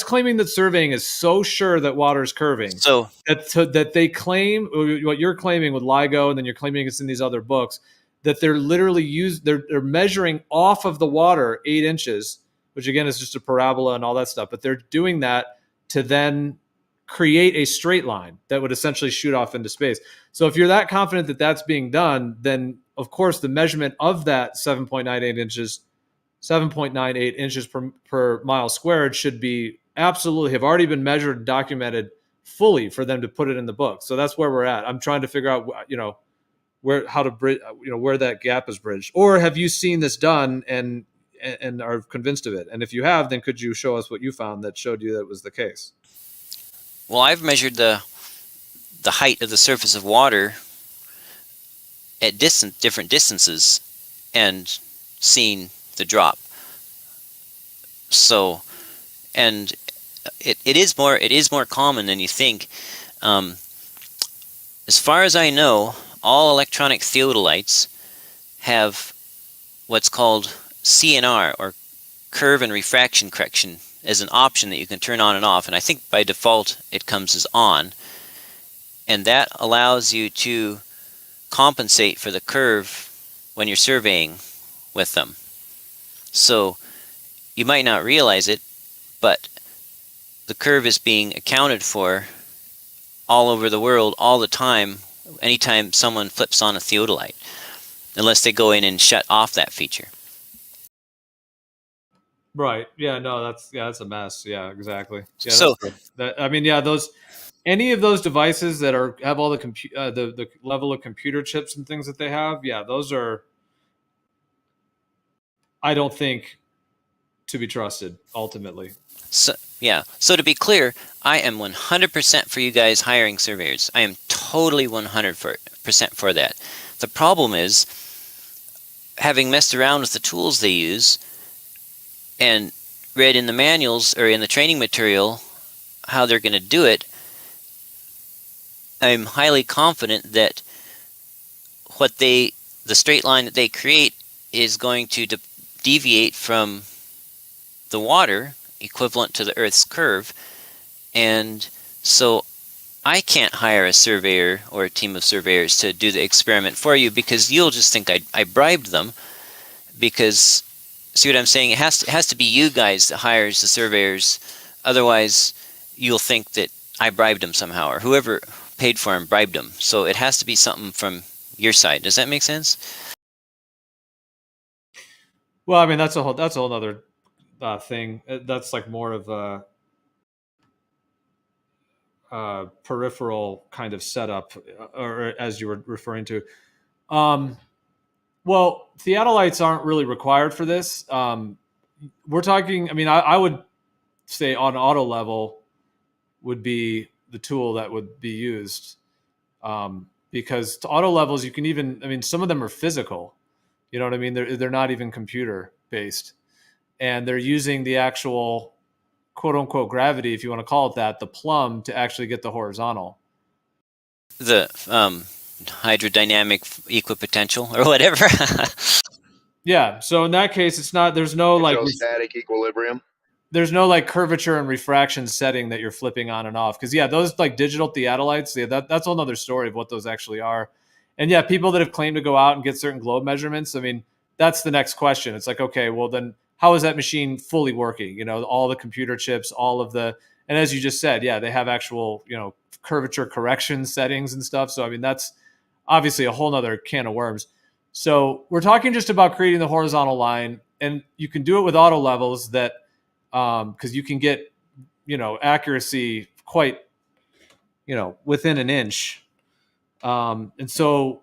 Speaker 19: claiming that surveying is so sure that water is curving.
Speaker 8: So
Speaker 19: that they claim what you're claiming with LIGO, and then you're claiming it's in these other books, that they're literally they're measuring off of the water 8 inches, which again is just a parabola and all that stuff. But they're doing that to then create a straight line that would essentially shoot off into space. So if you're that confident that that's being done, then of course the measurement of that 7.98 inches per mile squared should be absolutely have already been measured and documented fully for them to put it in the book. So that's where we're at. I'm trying to figure out, where that gap is bridged. Or have you seen this done and are convinced of it? And if you have, then could you show us what you found that showed you that was the case?
Speaker 8: Well, I've measured the height of the surface of water at different distances and seen the drop. So, and it is more common than you think. As far as I know, all electronic theodolites have what's called CNR, or curve and refraction correction, as an option that you can turn on and off. And I think by default it comes as on. And that allows you to compensate for the curve when you're surveying with them. So you might not realize it, but the curve is being accounted for all over the world all the time, anytime someone flips on a theodolite, unless they go in and shut off that feature.
Speaker 19: Right. Yeah. No. That's a mess. Yeah. Exactly. Yeah.
Speaker 8: So
Speaker 19: any of those devices that have all the level of computer chips and things that they have, yeah, those are, I don't think, to be trusted ultimately.
Speaker 8: So to be clear, I am 100% for you guys hiring surveyors. I am totally 100% for that. The problem is, having messed around with the tools they use and read in the manuals or in the training material how they're going to do it, I'm highly confident that the straight line that they create is going to deviate from the water, equivalent to the Earth's curve. And so I can't hire a surveyor or a team of surveyors to do the experiment for you, because you'll just think I bribed them. Because, see what I'm saying? It has to be you guys that hires the surveyors. Otherwise, you'll think that I bribed them somehow, or whoever paid for him bribed him. So it has to be something from your side. Does that make sense?
Speaker 19: Well, I mean, that's a whole other thing. That's like more of a peripheral kind of setup, or as you were referring to. Well, theodolites aren't really required for this. We're talking, I mean, I would say on auto level would be the tool that would be used, because to auto levels, you can even, I mean, some of them are physical. You know what I mean? They're not even computer based, and they're using the actual quote unquote gravity, if you want to call it that, the plumb, to actually get the horizontal.
Speaker 8: The hydrodynamic equipotential or whatever.
Speaker 19: Yeah. So in that case, it's not. There's no like
Speaker 1: static equilibrium.
Speaker 19: There's no like curvature and refraction setting that you're flipping on and off. Because yeah, those like digital theodolites, that's a whole other story of what those actually are. And yeah, people that have claimed to go out and get certain globe measurements, I mean, that's the next question. It's like, okay, well then how is that machine fully working? You know, all the computer chips, all of the, and as you just said, yeah, they have actual, you know, curvature correction settings and stuff. So I mean, that's obviously a whole nother can of worms. So we're talking just about creating the horizontal line, and you can do it with auto levels that, because you can get, you know, accuracy quite, you know, within an inch. And so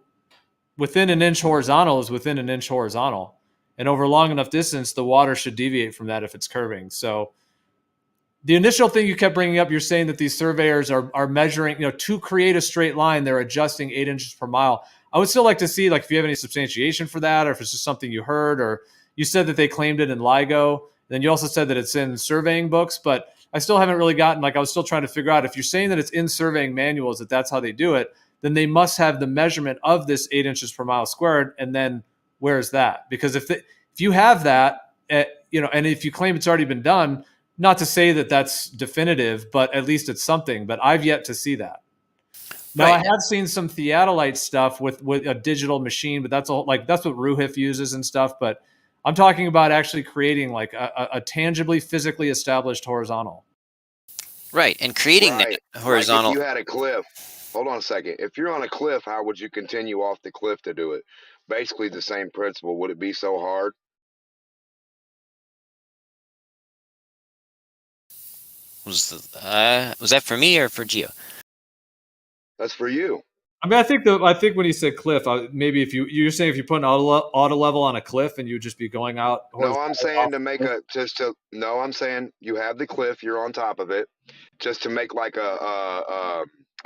Speaker 19: within an inch horizontal is within an inch horizontal. And over long enough distance, the water should deviate from that if it's curving. So the initial thing you kept bringing up, you're saying that these surveyors are measuring, you know, to create a straight line, they're adjusting 8 inches per mile. I would still like to see, like, if you have any substantiation for that, or if it's just something you heard, or you said that they claimed it in LIGO. Then you also said that it's in surveying books, but I still haven't really gotten, like, I was still trying to figure out if you're saying that it's in surveying manuals, that that's how they do it, then they must have the measurement of this 8 inches per mile squared. And then where's that? Because if you have that, you know, and if you claim it's already been done, not to say that that's definitive, but at least it's something. But I've yet to see that. Now, I have seen some theodolite stuff with a digital machine, but that's all, like, that's what Ruhif uses and stuff. But I'm talking about actually creating like a tangibly, physically established horizontal.
Speaker 8: Right, and creating that horizontal.
Speaker 1: Like if you had a cliff, hold on a second. If you're on a cliff, how would you continue off the cliff to do it? Basically the same principle. Would it be so hard?
Speaker 8: Was that for me or for Gio?
Speaker 1: That's for you.
Speaker 19: I mean, I think when he said cliff, maybe if you're saying if you put an auto level on a cliff and you would just be going out.
Speaker 1: No, I'm saying to make I'm saying you have the cliff, you're on top of it, just to make like a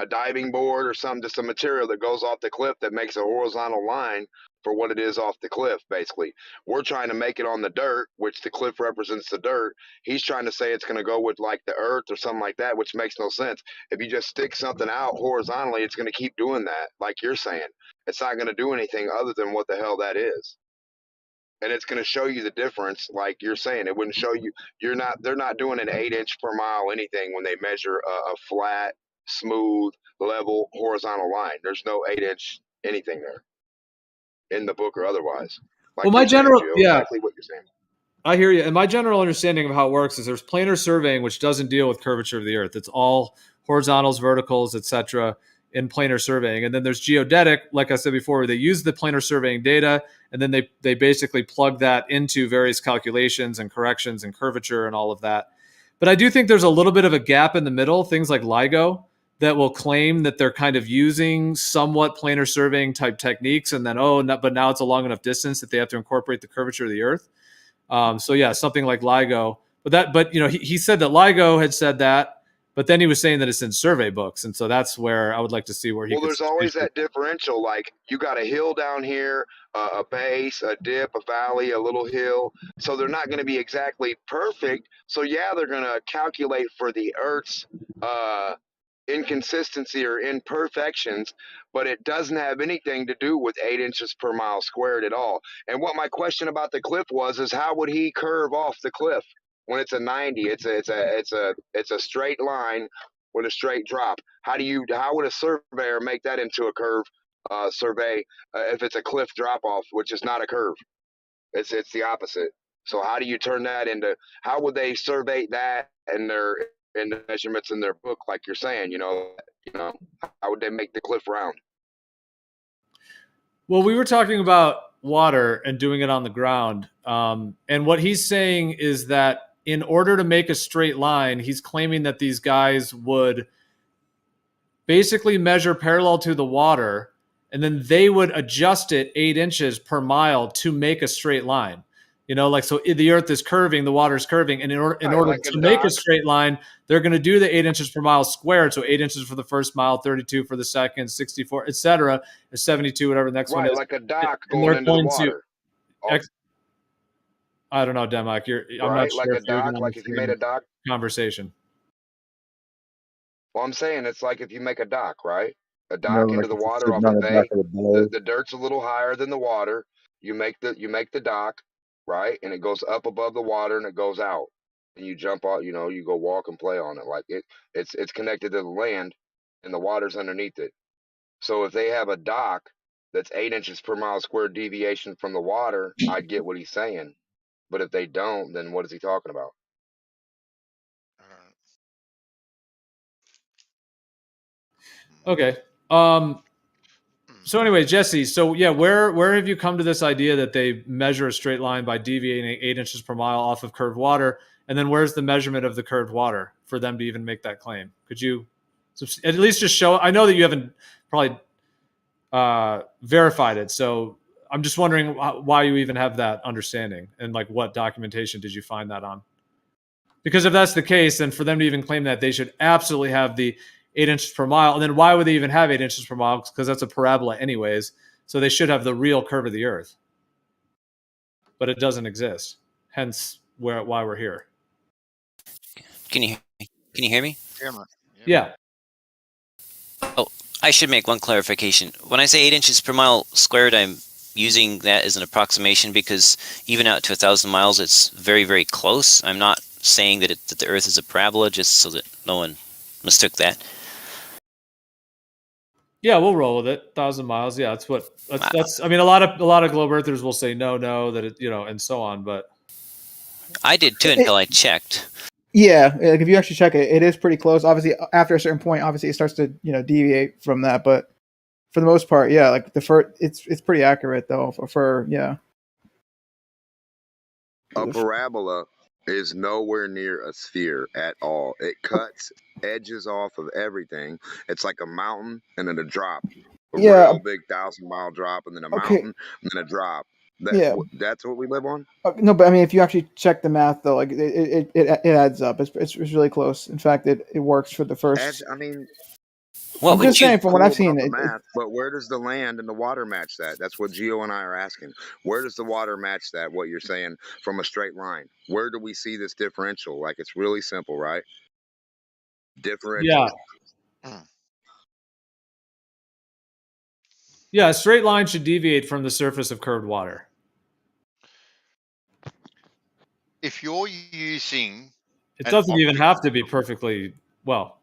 Speaker 1: diving board or something, just a material that goes off the cliff that makes a horizontal line for what it is off the cliff. Basically, we're trying to make it on the dirt, which the cliff represents the dirt. He's trying to say it's going to go with like the earth or something like that, which makes no sense. If you just stick something out horizontally, it's going to keep doing that, like you're saying. It's not going to do anything other than what the hell that is. And it's going to show you the difference, like you're saying. It wouldn't show you. They're not doing an 8 inch per mile anything when they measure a flat, smooth, level, horizontal line. There's no 8 inch anything there in the book or otherwise. Like,
Speaker 19: well, my general,
Speaker 1: exactly what you're saying.
Speaker 19: I hear you. And my general understanding of how it works is there's planar surveying, which doesn't deal with curvature of the earth. It's all horizontals, verticals, etc. in planar surveying. And then there's geodetic, like I said before, where they use the planar surveying data, and then they basically plug that into various calculations and corrections and curvature and all of that. But I do think there's a little bit of a gap in the middle, things like LIGO, that will claim that they're kind of using somewhat planar surveying type techniques, and then, but now it's a long enough distance that they have to incorporate the curvature of the earth. So yeah, something like LIGO. But you know, he said that LIGO had said that, but then he was saying that it's in survey books, and so that's where I would like to see where he.
Speaker 1: Well, there's always that differential. Like, you got a hill down here, a base, a dip, a valley, a little hill. So they're not going to be exactly perfect. So yeah, they're going to calculate for the Earth's inconsistency or imperfections, but it doesn't have anything to do with 8 inches per mile squared at all. And what my question about the cliff was is, how would he curve off the cliff when it's a 90? It's a straight line with a straight drop. How would a surveyor make that into a curve survey if it's a cliff drop off, which is not a curve? It's the opposite. So how do you turn that into? How would they survey that in the measurements in their book, like you're saying? You know, how would they make the cliff round?
Speaker 19: Well, we were talking about water and doing it on the ground, and what he's saying is that in order to make a straight line, he's claiming that these guys would basically measure parallel to the water, and then they would adjust it 8 inches per mile to make a straight line. You know, like, so the earth is curving, the water is curving, and in order to make a straight line, they're going to do the 8 inches per mile squared. So 8 inches for the first mile, 32 for the second, 64, etc., 72, whatever the next one is.
Speaker 1: Like a dock going into the water.
Speaker 19: I don't know, Democ. I'm not sure
Speaker 1: like a dock, like if you made a dock
Speaker 19: conversation.
Speaker 1: Well, I'm saying it's like if you make a dock, right? A dock into
Speaker 7: like
Speaker 1: the water off
Speaker 7: not
Speaker 1: a
Speaker 7: a
Speaker 1: bay.
Speaker 7: dock of the boat.
Speaker 1: The dirt's a little higher than the water. you make the dock, right, and it goes up above the water and it goes out, and you jump out. You know, you go walk and play on it. Like it's connected to the land, and the water's underneath it. So if they have a dock that's 8 inches per mile squared deviation from the water, I get what he's saying. But if they don't, then what is he talking about?
Speaker 19: Okay. So anyway, Jesse, so yeah, where have you come to this idea that they measure a straight line by deviating 8 inches per mile off of curved water? And then where's the measurement of the curved water for them to even make that claim? Could you at least just show? I know that you haven't probably verified it, so I'm just wondering why you even have that understanding and like what documentation did you find that on? Because if that's the case, then for them to even claim that, they should absolutely have the 8 inches per mile. And then why would they even have 8 inches per mile? Because that's a parabola anyways. So they should have the real curve of the earth. But it doesn't exist. Hence why we're here.
Speaker 8: Can you hear me?
Speaker 19: Yeah.
Speaker 8: Oh, I should make one clarification. When I say 8 inches per mile squared, I'm using that as an approximation because even out to 1,000 miles, it's very, very close. I'm not saying that that the Earth is a parabola, just so that no one mistook that.
Speaker 19: Yeah, we'll roll with it. 1,000 miles. Yeah, that's. I mean, a lot of globe earthers will say no, that it, and so on. But
Speaker 8: I did too until I checked.
Speaker 9: Yeah, like if you actually check it, it is pretty close. Obviously, after a certain point, obviously it starts to deviate from that. But for the most part, yeah, like it's pretty accurate though. For yeah.
Speaker 1: A parabola is nowhere near a sphere at all. It cuts edges off of everything. It's like a mountain and then a drop. A real big 1,000-mile drop and then a mountain and then a drop. That's what we live on?
Speaker 9: No, but I mean, if you actually check the math though, like it adds up. It's really close. In fact, it works for the first.
Speaker 1: I mean,
Speaker 8: what
Speaker 9: I'm just saying from what I've seen,
Speaker 1: math, but where does the land and the water match that? That's what Gio and I are asking. Where does the water match that? What you're saying from a straight line? Where do we see this differential? Like it's really simple, right? Differential.
Speaker 19: Yeah. Yeah, a straight line should deviate from the surface of curved water.
Speaker 16: If you're using,
Speaker 19: it doesn't even have to be perfectly well.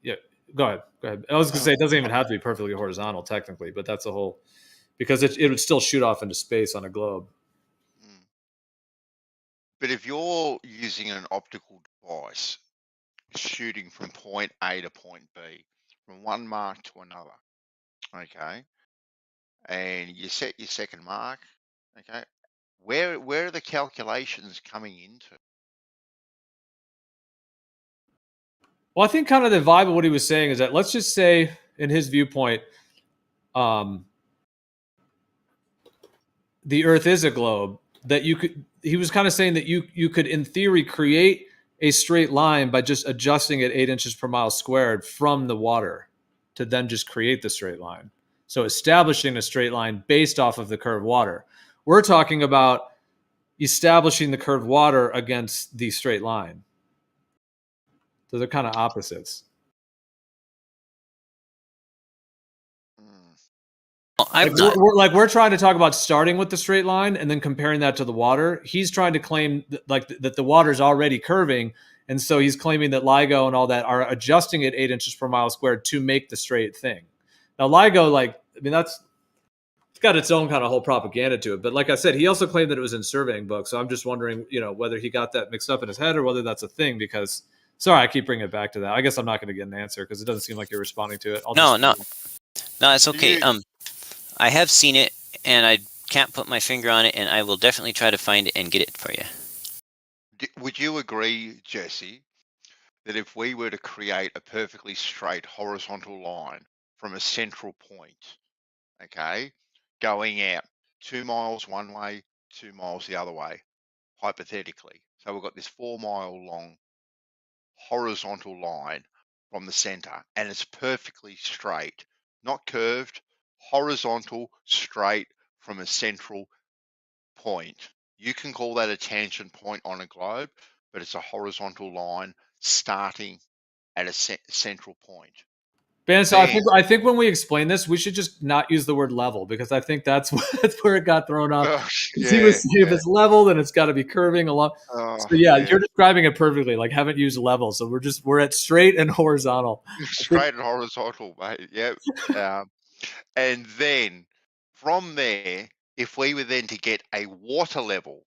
Speaker 19: Yeah, go ahead. I was going to say it doesn't even have to be perfectly horizontal technically, but that's a whole because it would still shoot off into space on a globe.
Speaker 16: But if you're using an optical device shooting from point A to point B, from one mark to another, okay, and you set your second mark, okay, where are the calculations coming into?
Speaker 19: Well, I think kind of the vibe of what he was saying is that let's just say, in his viewpoint, the Earth is a globe. That he was kind of saying that you could, in theory, create a straight line by just adjusting it 8 inches per mile squared from the water to then just create the straight line. So establishing a straight line based off of the curved water. We're talking about establishing the curved water against the straight line. So they're kind of opposites. We're trying to talk about starting with the straight line and then comparing that to the water. He's trying to claim that the water is already curving, and so he's claiming that LIGO and all that are adjusting it 8 inches per mile squared to make the straight thing. Now LIGO, it's got its own kind of whole propaganda to it. But like I said, he also claimed that it was in surveying books. So I'm just wondering, whether he got that mixed up in his head or whether that's a thing. Because sorry, I keep bringing it back to that. I guess I'm not going to get an answer because it doesn't seem like you're responding to it.
Speaker 8: No, it's okay. I have seen it, and I can't put my finger on it, and I will definitely try to find it and get it for you.
Speaker 16: Would you agree, Jesse, that if we were to create a perfectly straight horizontal line from a central point, okay, going out 2 miles one way, 2 miles the other way, hypothetically. So we've got this 4 mile long horizontal line from the center, and it's perfectly straight, not curved, horizontal, straight from a central point. You can call that a tangent point on a globe, but it's a horizontal line starting at a central point.
Speaker 19: Ben, so I think when we explain this, we should just not use the word level, because I think that's where it got thrown off. He was saying if it's level, then it's got to be curving along. So yeah, you're describing it perfectly. Like, haven't used level, so we're at straight and horizontal.
Speaker 16: Straight and horizontal, mate. Yep. And then from there, if we were then to get a water level,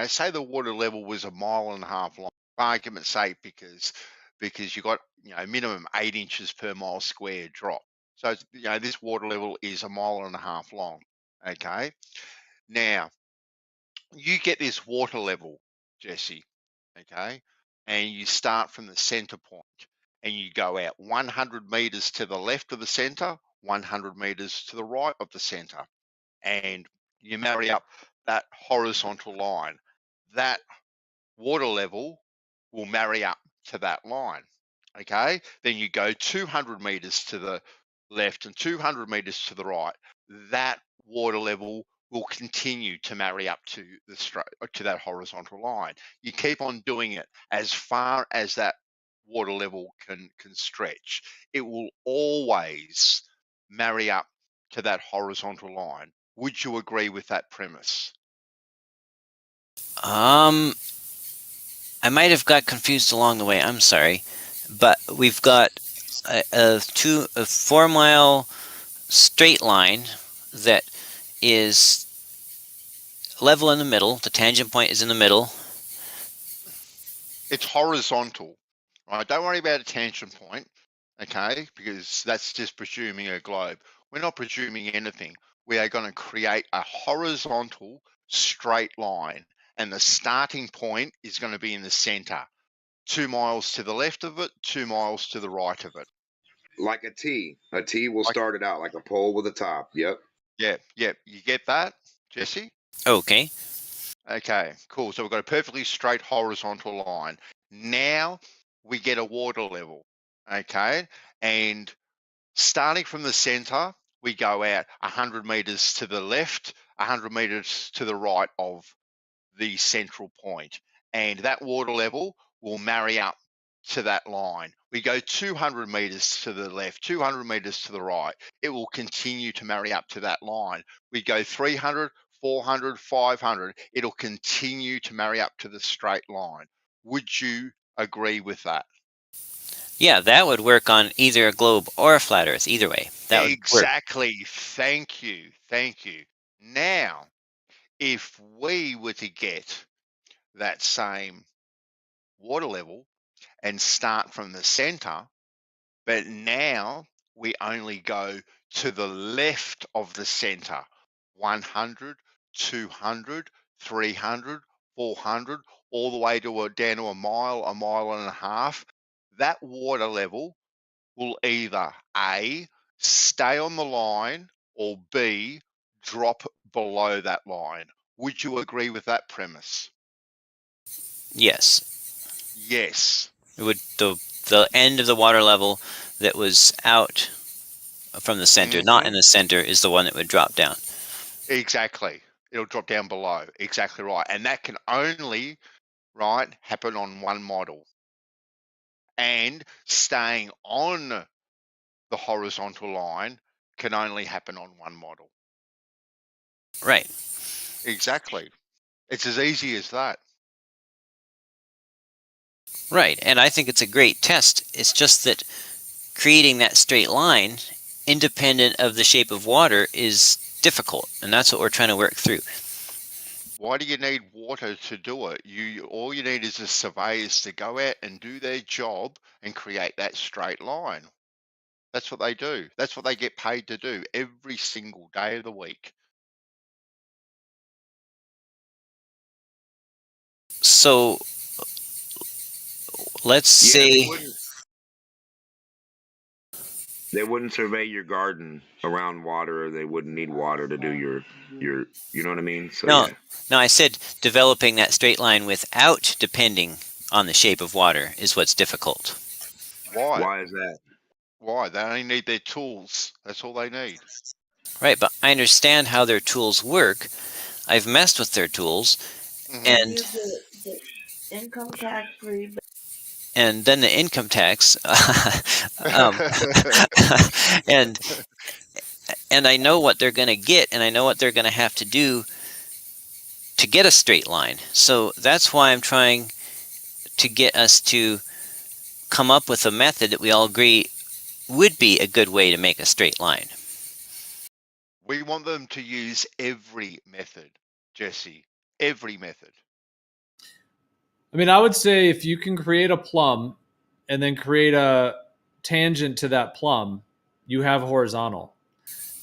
Speaker 16: say the water level was 1.5 miles long, for argument's sake, because you got minimum 8 inches per mile square drop. So this water level is 1.5 miles long. Okay. Now you get this water level, Jesse. Okay, and you start from the center point, and you go out 100 meters to the left of the center, 100 meters to the right of the center, and you marry up that horizontal line. That water level will marry up to that line. Okay, then you go 200 meters to the left and 200 meters to the right. That water level will continue to marry up to that horizontal line. You keep on doing it as far as that water level can stretch. It will always marry up to that horizontal line. Would you agree with that premise?
Speaker 8: I might have got confused along the way. I'm sorry, but we've got a 4 mile straight line that is level in the middle. The tangent point is in the middle.
Speaker 16: It's horizontal, right? Don't worry about a tangent point, okay? Because that's just presuming a globe. We're not presuming anything. We are going to create a horizontal straight line, and the starting point is going to be in the center. 2 miles to the left of it, 2 miles to the right of it.
Speaker 1: Like a T. A T will start it out like a pole with a top. Yep.
Speaker 16: Yeah. You get that, Jesse?
Speaker 8: Okay.
Speaker 16: Okay, cool. So we've got a perfectly straight horizontal line. Now we get a water level, okay? And starting from the center, we go out 100 meters to the left, 100 meters to the right of the central point. And that water level will marry up to that line. We go 200 meters to the left, 200 meters to the right. It will continue to marry up to that line. We go 300, 400, 500. It'll continue to marry up to the straight line. Would you agree with that?
Speaker 8: Yeah, that would work on either a globe or a flat Earth. Either way, that
Speaker 16: exactly.
Speaker 8: Would work.
Speaker 16: Thank you. Now, if we were to get that same water level and start from the center, but now we only go to the left of the center, 100, 200, 300, 400, all the way down to a mile and a half. That water level will either A, stay on the line, or B, drop below that line. Would you agree with that premise?
Speaker 8: Yes.
Speaker 16: Yes.
Speaker 8: It would the end of the water level that was out from the center, not in the center, is the one that would drop down.
Speaker 16: Exactly. It'll drop down below. Exactly right. And that can only, happen on one model. And staying on the horizontal line can only happen on one model.
Speaker 8: Right.
Speaker 16: Exactly. It's as easy as that.
Speaker 8: Right. And I think it's a great test. It's just that creating that straight line, independent of the shape of water, is difficult. And that's what we're trying to work through.
Speaker 16: Why do you need water to do it? All you need is the surveyors to go out and do their job and create that straight line. That's what they do. That's what they get paid to do every single day of the week.
Speaker 8: So let's say
Speaker 1: they wouldn't survey your garden around water, or they wouldn't need water to do your you know what I mean? So
Speaker 8: no, I said developing that straight line without depending on the shape of water is what's difficult.
Speaker 16: Why?
Speaker 1: Why is that?
Speaker 16: Why? They only need their tools. That's all they need.
Speaker 8: Right, but I understand how their tools work. I've messed with their tools, and
Speaker 3: income tax free.
Speaker 8: and then the income tax, and I know what they're going to get, and I know what they're going to have to do to get a straight line. So that's why I'm trying to get us to come up with a method that we all agree would be a good way to make a straight line.
Speaker 16: We want them to use every method, Jesse. Every method.
Speaker 19: I mean, I would say if you can create a plumb and then create a tangent to that plumb, you have horizontal.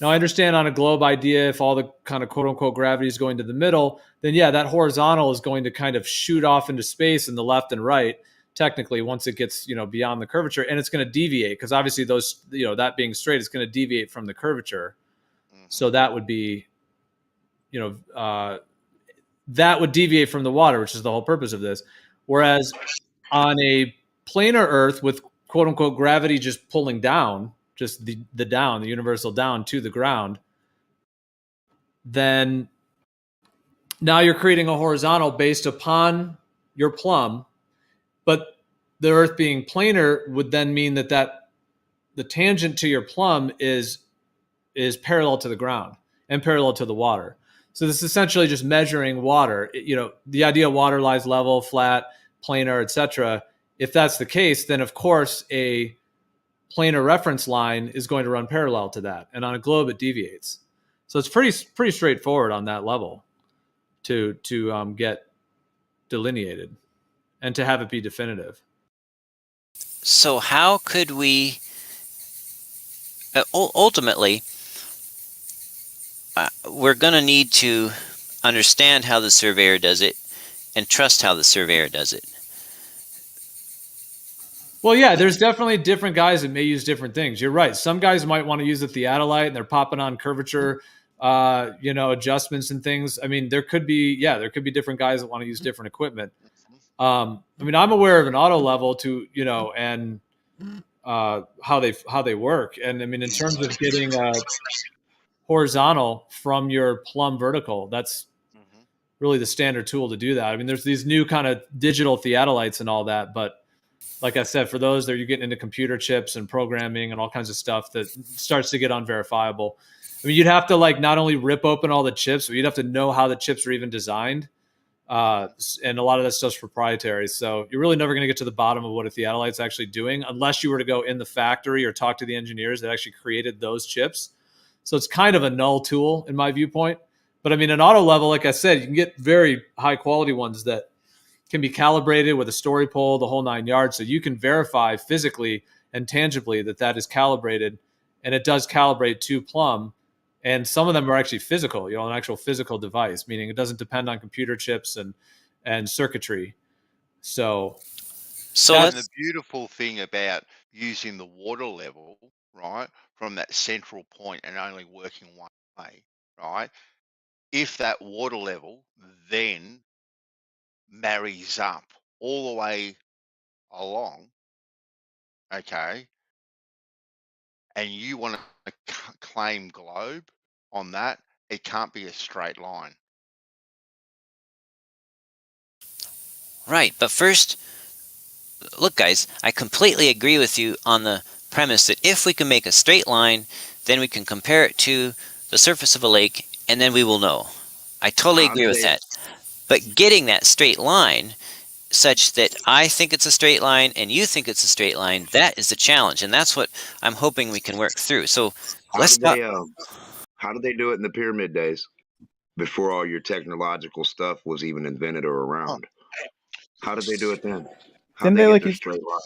Speaker 19: Now, I understand on a globe idea, if all the kind of quote unquote gravity is going to the middle, then yeah, that horizontal is going to kind of shoot off into space in the left and right, technically, once it gets, beyond the curvature, and it's going to deviate because obviously those, that being straight is going to deviate from the curvature. So that would be, that would deviate from the water, which is the whole purpose of this. Whereas on a planar Earth with quote unquote gravity just pulling down, just the universal down to the ground, then now you're creating a horizontal based upon your plumb. But the Earth being planar would then mean that the tangent to your plumb is parallel to the ground and parallel to the water. So this is essentially just measuring water. The idea of water lies level, flat, planar, etc. If that's the case, then of course a planar reference line is going to run parallel to that, and on a globe it deviates. So it's pretty straightforward on that level to get delineated and to have it be definitive.
Speaker 8: So how could we ultimately? We're going to need to understand how the surveyor does it and trust how the surveyor does it.
Speaker 19: Well, yeah, there's definitely different guys that may use different things. You're right. Some guys might want to use the theodolite and they're popping on curvature, adjustments and things. I mean, there could be different guys that want to use different equipment. I mean, I'm aware of an auto level to, and how they work. And I mean, in terms of getting horizontal from your plumb vertical, that's really the standard tool to do that. I mean, there's these new kind of digital theodolites and all that, but like I said, for those that you're getting into computer chips and programming and all kinds of stuff that starts to get unverifiable. I mean, you'd have to not only rip open all the chips, but you'd have to know how the chips are even designed. And a lot of that stuff's proprietary. So you're really never going to get to the bottom of what a theodolite's actually doing unless you were to go in the factory or talk to the engineers that actually created those chips. So it's kind of a null tool in my viewpoint. But I mean, an auto level, like I said, you can get very high quality ones that can be calibrated with a story pole, the whole 9 yards. So you can verify physically and tangibly that is calibrated, and it does calibrate to plumb. And some of them are actually physical, an actual physical device, meaning it doesn't depend on computer chips and circuitry. So
Speaker 16: the beautiful thing about using the water level, right, from that central point and only working one way, right? If that water level then marries up all the way along, okay, and you want to claim globe on that, it can't be a straight line.
Speaker 8: Right, but first, look guys, I completely agree with you on the premise that if we can make a straight line, then we can compare it to the surface of a lake, and then we will know. I totally agree with that. But getting that straight line such that I think it's a straight line and you think it's a straight line, that is the challenge, and that's what I'm hoping we can work through. So let's talk.
Speaker 1: How did they do it in the pyramid days before all your technological stuff was even invented or around? How did they do it then?
Speaker 9: Didn't they use straight line?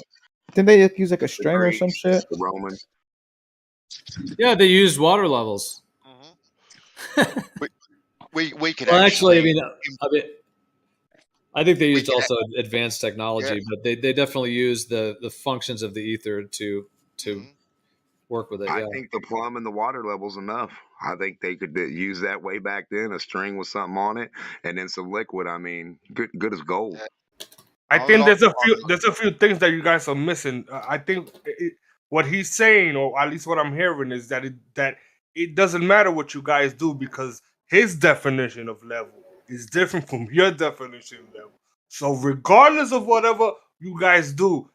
Speaker 9: Didn't they use a string or some shit?
Speaker 1: The Romans.
Speaker 19: Yeah, they used water levels.
Speaker 16: We could
Speaker 19: actually. I think they used also advanced technology, but they definitely used the functions of the ether to work with it.
Speaker 1: I think the plumb and the water level's enough. I think they could use that way back then, a string with something on it, and then some liquid. I mean, good as gold.
Speaker 3: I think there's a few things that you guys are missing. I think what he's saying, or at least what I'm hearing, is that it doesn't matter what you guys do because his definition of level is different from your definition of level. So regardless of whatever you guys do,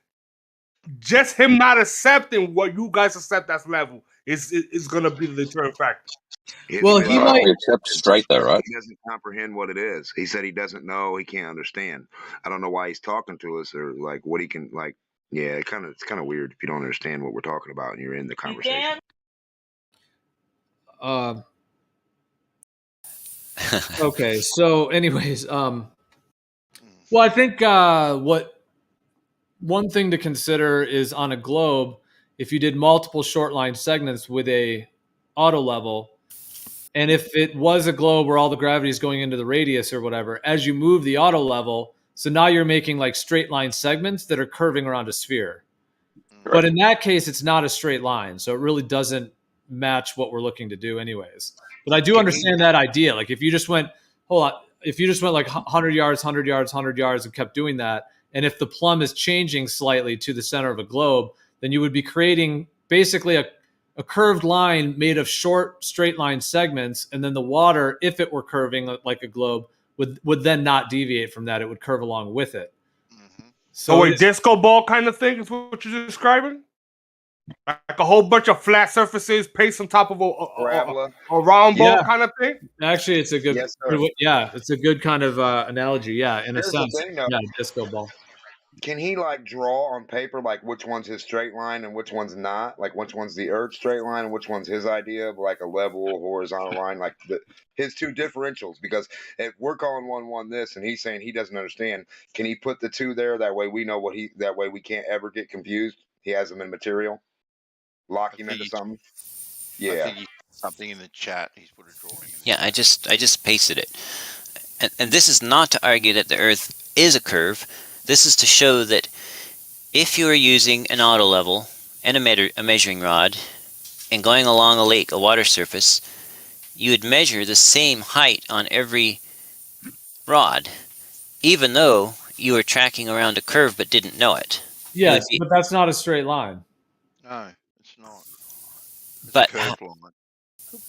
Speaker 3: just him not accepting what you guys accept as level is going to be the deterrent factor.
Speaker 2: Well, he might accept straight though, right?
Speaker 1: He doesn't comprehend what it is. He said he doesn't know. He can't understand. I don't know why he's talking to us or like what he can like. Yeah, it's kind of weird if you don't understand what we're talking about and you're in the conversation.
Speaker 19: Okay. So, anyways, well, I think one thing to consider is on a globe, if you did multiple short line segments with a auto level, and if it was a globe where all the gravity is going into the radius or whatever, as you move the auto level, so now you're making like straight line segments that are curving around a sphere. Correct. But in that case, it's not a straight line, so it really doesn't match what we're looking to do anyways. But I do understand that idea. Like if you just went, if you just went like 100 yards, 100 yards, 100 yards and kept doing that, and if the plumb is changing slightly to the center of a globe, then you would be creating basically a curved line made of short straight line segments, and then the water, if it were curving like a globe, would then not deviate from that. It would curve along with it.
Speaker 3: So a disco ball kind of thing is what you're describing? Like a whole bunch of flat surfaces placed on top of a round ball kind of thing?
Speaker 19: Actually, it's a good, it's a good kind of analogy. Yeah, in a sense, disco ball.
Speaker 1: Can he like draw on paper like which one's his straight line and which one's not? Like which one's the Earth straight line and which one's his idea of like a level horizontal line? Like his two differentials. Because if we're calling one this and he's saying he doesn't understand, can he put the two there? That way we know that way we can't ever get confused. He has them in material. Lock him into something. Yeah.
Speaker 16: I think he put something in the chat. He's put a drawing in.
Speaker 8: Yeah, I just pasted it. And this is not to argue that the Earth is a curve. This is to show that if you are using an auto level and a measuring rod and going along a lake, a water surface, you would measure the same height on every rod, even though you were tracking around a curve but didn't know it.
Speaker 19: Yes, but that's not a straight line.
Speaker 16: No, it's not. It's
Speaker 8: but
Speaker 16: a curved line.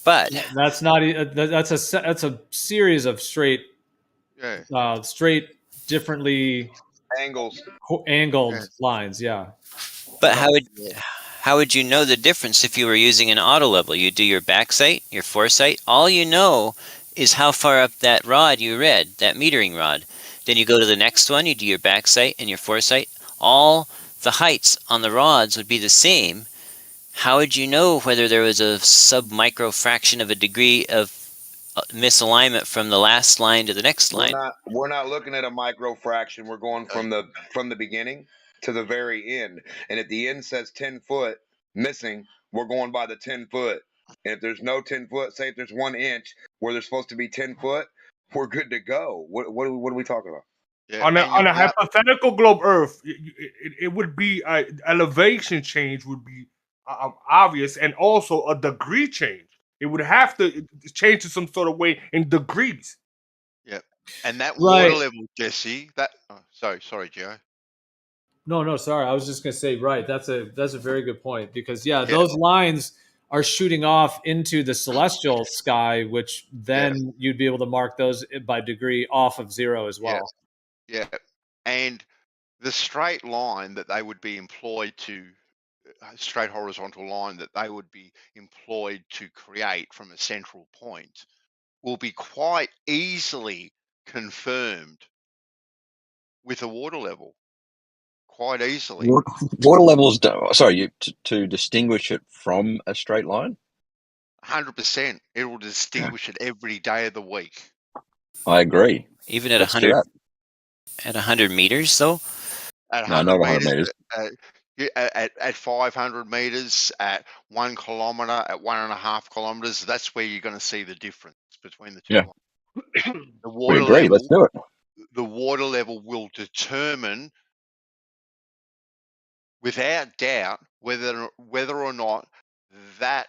Speaker 8: But
Speaker 19: that's not. That's a series of straight, straight, differently angled lines. Yeah.
Speaker 8: But how would you know the difference if you were using an auto level? You do your back sight, your foresight. All you know is how far up that rod you read, that metering rod. Then you go to the next one, you do your back sight and your foresight. All the heights on the rods would be the same. How would you know whether there was a sub-micro fraction of a degree of misalignment from the last line to the next line?
Speaker 1: We're not looking at a micro fraction. We're going from the beginning to the very end. And if the end says 10 foot missing, we're going by the 10 foot. And if there's no 10 foot, say if there's 1 inch where there's supposed to be 10 foot, we're good to go. What are we talking about?
Speaker 3: Yeah, on a hypothetical globe Earth, it would be elevation change would be obvious, and also a degree change. It would have to change to some sort of way in degrees.
Speaker 16: Yeah, and that water level, Jesse. That sorry, Joe.
Speaker 19: No, sorry. I was just gonna say, right. That's a very good point because those lines are shooting off into the celestial sky, which then you'd be able to mark those by degree off of 0 as well.
Speaker 16: Yeah, and the straight line that they would be employed to, straight horizontal line that they would be employed to create from a central point will be quite easily confirmed with a water level. Quite easily.
Speaker 2: Water levels, to distinguish it from a straight line?
Speaker 16: 100%. It will distinguish it every day of the week.
Speaker 2: I agree.
Speaker 8: Even at 100 meters, though?
Speaker 16: At 100 meters. At 500 meters, at 1 kilometer, at 1.5 kilometers, that's where you're going to see the difference between the two.
Speaker 2: Yeah.
Speaker 16: The water
Speaker 2: we agree.
Speaker 16: level,
Speaker 2: Let's do it.
Speaker 16: The water level will determine, without doubt, whether or not that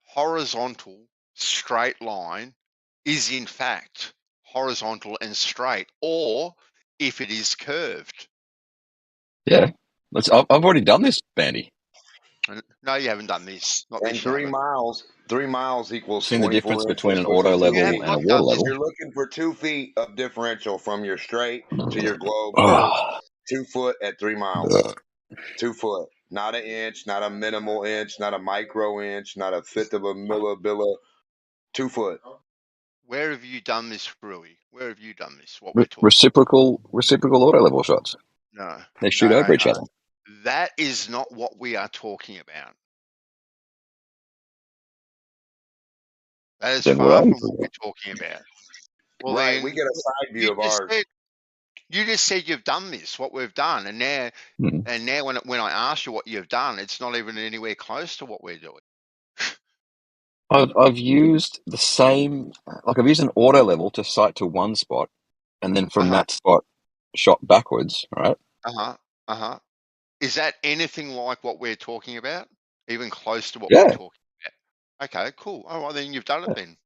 Speaker 16: horizontal straight line is in fact horizontal and straight, or if it is curved.
Speaker 2: Yeah, I've already done this, Bandy.
Speaker 16: No, you haven't done this. Not
Speaker 1: and
Speaker 16: this
Speaker 1: 3 miles. 3 miles equals.
Speaker 2: Seen the difference between an auto level and a water level.
Speaker 1: You're looking for 2 feet of differential from your straight to your globe. 2 foot at 3 miles. 2 foot, not an inch, not a minimal inch, not a micro inch, not a fifth of a millibilla. 2 foot.
Speaker 16: Where have you done this, Rui? Where have you done this? What we're talking
Speaker 2: Reciprocal auto level shots.
Speaker 16: No.
Speaker 2: They shoot over each other.
Speaker 16: That is not what we are talking about. That is
Speaker 2: Then
Speaker 16: far
Speaker 2: what are
Speaker 16: from
Speaker 2: you
Speaker 16: what we're talking about. Well,
Speaker 1: Right,
Speaker 16: then,
Speaker 1: we get a side view of ours.
Speaker 16: You just said you've done this, what we've done, and now, when I ask you what you've done, it's not even anywhere close to what we're doing.
Speaker 2: I've used the same, like I've used an auto level to sight to one spot, and then from that spot, shot backwards. Right?
Speaker 16: Is that anything like what we're talking about? Even close to what
Speaker 2: Yeah.
Speaker 16: we're talking about? Okay, cool. All right, then you've done it then.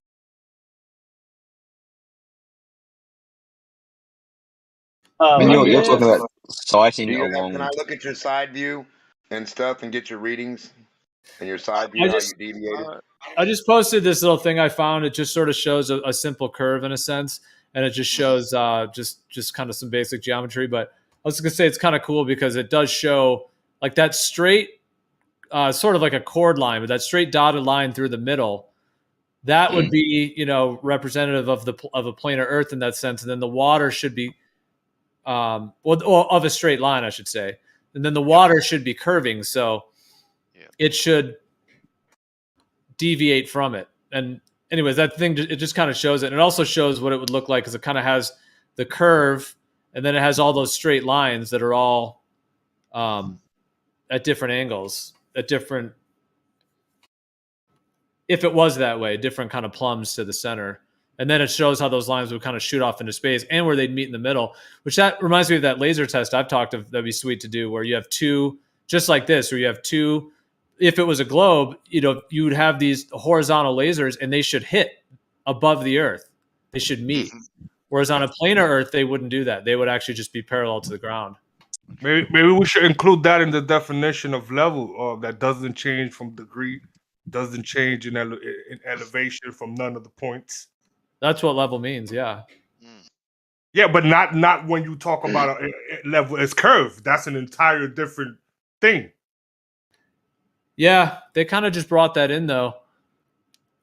Speaker 2: I mean, you're talking about sighting
Speaker 1: Can
Speaker 2: along.
Speaker 1: I look at your side view and stuff and get your readings and your side view, how you deviated?
Speaker 19: I just posted this little thing I found. It just sort of shows a simple curve in a sense, and it just shows just kind of some basic geometry. But I was going to say it's kind of cool because it does show like that straight, sort of like a chord line, but that straight dotted line through the middle. That would be, representative of a planar Earth in that sense, and then the water should be, of a straight line, I should say, and then the water should be curving, so it should deviate from it. And anyways, that thing, it just kind of shows it. And it also shows what it would look like because it kind of has the curve, and then it has all those straight lines that are all at different angles, at different, if it was that way, different kind of plumbs to the center. And then it shows how those lines would kind of shoot off into space and where they'd meet in the middle, which that reminds me of that laser test I've talked of. That'd be sweet to do, where you have two, just like this, where you have two. If it was a globe, you would have these horizontal lasers and they should hit above the Earth. They should meet. Whereas on a planar Earth, they wouldn't do that. They would actually just be parallel to the ground.
Speaker 3: Maybe we should include that in the definition of level. That doesn't change from degree, doesn't change in elevation from none of the points.
Speaker 19: That's what level means, yeah.
Speaker 3: Yeah, but not when you talk about a level as curve. That's an entire different thing.
Speaker 19: Yeah, they kind of just brought that in though.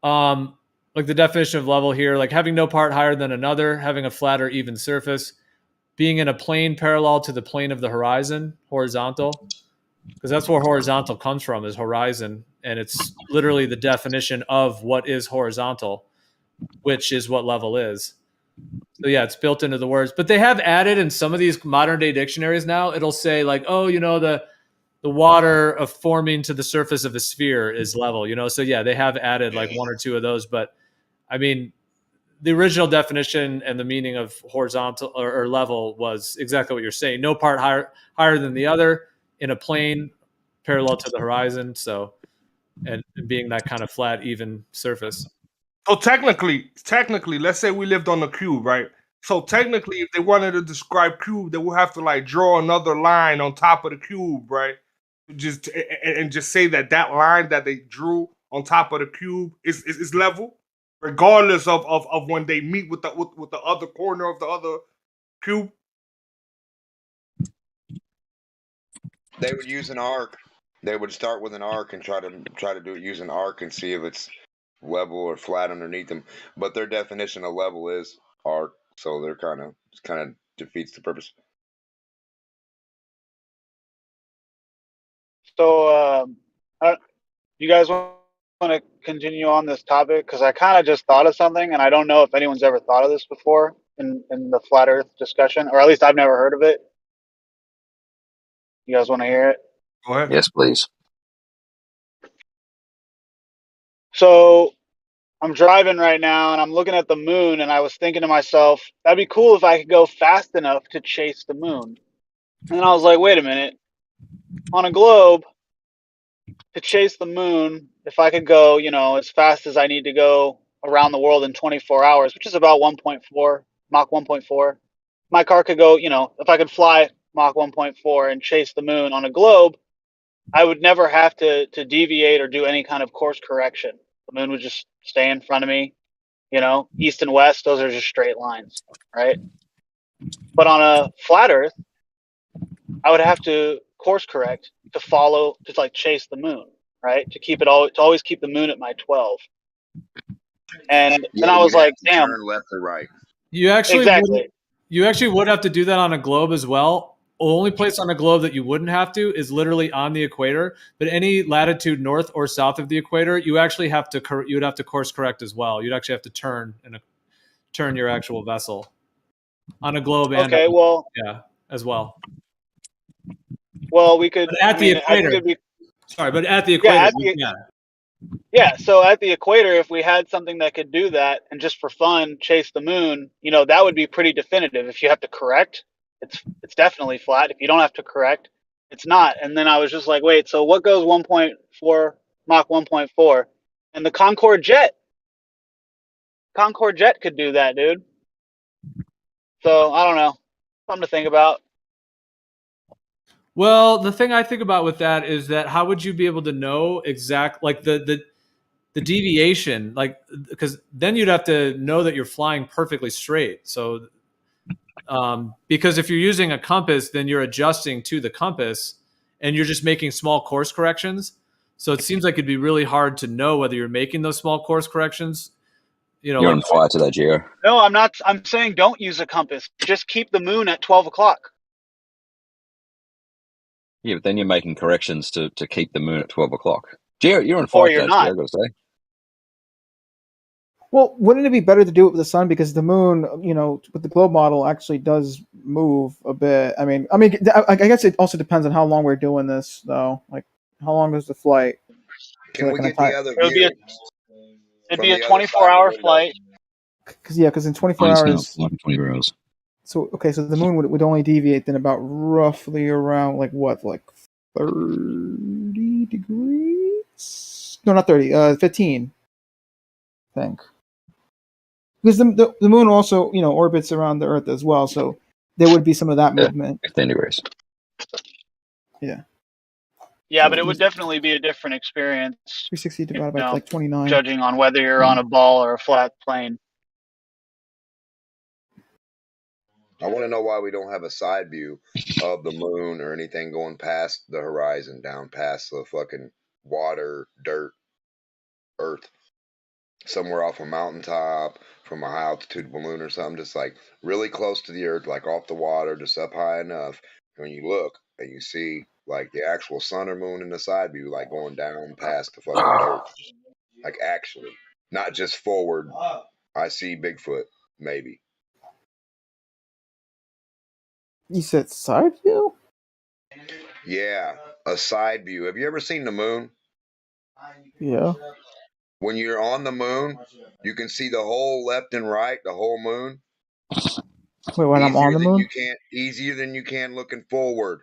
Speaker 19: Like the definition of level here, like having no part higher than another, having a flat or even surface, being in a plane parallel to the plane of the horizon, horizontal, because that's where horizontal comes from, is horizon, and it's literally the definition of what is horizontal, which is what level is. So yeah, it's built into the words. But they have added in some of these modern day dictionaries now, it'll say like, oh, the water of forming to the surface of a sphere is level, So yeah, they have added like one or two of those. But I mean, the original definition and the meaning of horizontal or level was exactly what you're saying. No part higher than the other, in a plane parallel to the horizon. So, and being that kind of flat, even surface.
Speaker 3: So technically, let's say we lived on a cube, right? So technically, if they wanted to describe cube, they would have to like draw another line on top of the cube, right? Just say that line that they drew on top of the cube is level, regardless of when they meet with the other corner of the other cube.
Speaker 1: They would use an arc. They would start with an arc and try to do it use an arc and see if it's level or flat underneath them. But their definition of level is arc, so they're kind of defeats the purpose.
Speaker 11: So, you guys want to continue on this topic? Because I kind of just thought of something, and I don't know if anyone's ever thought of this before in the flat Earth discussion, or at least I've never heard of it. You guys want to hear it?
Speaker 3: Go ahead.
Speaker 2: Yes, please.
Speaker 11: So I'm driving right now, and I'm looking at the moon, and I was thinking to myself, that'd be cool if I could go fast enough to chase the moon. And then I was like, wait a minute. On a globe, to chase the moon, if I could go, as fast as I need to go around the world in 24 hours, which is about Mach 1.4, my car could go, if I could fly Mach 1.4 and chase the moon on a globe, I would never have to deviate or do any kind of course correction. The moon would just stay in front of me, east and west, those are just straight lines, right? But on a flat Earth, I would have to course correct to follow, to like chase the moon, right? To keep it all, to always keep the moon at my 12. And
Speaker 1: Yeah,
Speaker 11: then I was
Speaker 1: you'd have
Speaker 11: like,
Speaker 1: to
Speaker 11: damn.
Speaker 1: turn left or right.
Speaker 19: You actually
Speaker 11: Exactly.
Speaker 19: would have to do that on a globe as well. The only place on a globe that you wouldn't have to is literally on the equator. But any latitude north or south of the equator, you actually have to you would have to course correct as well. You'd actually have to turn your actual vessel on a globe and
Speaker 11: Okay, well,
Speaker 19: yeah, as well.
Speaker 11: Well, we could.
Speaker 19: But at the equator.
Speaker 11: I think it'd be.
Speaker 19: Sorry, but at the equator,
Speaker 11: Yeah, so at the equator, if we had something that could do that and just for fun chase the moon, you know, that would be pretty definitive. If you have to correct, it's definitely flat. If you don't have to correct, it's not. And then I was just like, wait, so what goes 1.4 Mach 1.4? And the Concorde jet could do that, dude. So I don't know, something to think about.
Speaker 19: Well, the thing I think about with that is that how would you be able to know exact like the deviation, like, because then you'd have to know that you're flying perfectly straight. So because if you're using a compass, then you're adjusting to the compass and you're just making small course corrections. So it seems like it'd be really hard to know whether you're making those small course corrections. You know,
Speaker 2: You're
Speaker 19: like,
Speaker 2: on fire today, Gio.
Speaker 11: No, I'm not. I'm saying don't use a compass. Just keep the moon at 12 o'clock.
Speaker 2: Yeah, but then you're making corrections to keep the moon at 12 o'clock. Gio, you're on
Speaker 11: Or
Speaker 2: fire
Speaker 11: you're
Speaker 2: today,
Speaker 11: not.
Speaker 2: Gio, I've got to say.
Speaker 9: Well, wouldn't it be better to do it with the sun, because the moon, you know, with the globe model actually does move a bit. I mean, I guess it also depends on how long we're doing this, though. Like, how long is the flight?
Speaker 1: Can we get the other view?
Speaker 11: It'd be a 24-hour flight.
Speaker 9: Because in 24
Speaker 2: Mine's
Speaker 9: hours.
Speaker 2: now 24 hours.
Speaker 9: So okay, so the moon would only deviate then about roughly around like 30 degrees? No, not 30. 15. I think. Because the moon also, you know, orbits around the Earth as well, so there would be some of that movement.
Speaker 2: 15 degrees.
Speaker 9: Yeah.
Speaker 11: Yeah, but it would definitely be a different experience.
Speaker 9: 360 divided by like 29.
Speaker 11: Judging on whether you're on a ball or a flat plane.
Speaker 1: I want to know why we don't have a side view of the moon or anything going past the horizon, down past the fucking water, dirt, earth, somewhere off a mountaintop from a high altitude balloon or something, just like really close to the earth, like off the water, just up high enough. When you look and you see like the actual sun or moon in the side view, like going down past the fucking dirt, like actually, not just forward. I see Bigfoot, maybe.
Speaker 9: You said side view?
Speaker 1: Yeah, a side view. Have you ever seen the moon?
Speaker 9: Yeah.
Speaker 1: When you're on the moon, you can see the whole left and right, the whole moon.
Speaker 9: Wait, when I'm on the moon?
Speaker 1: Easier than you can looking forward.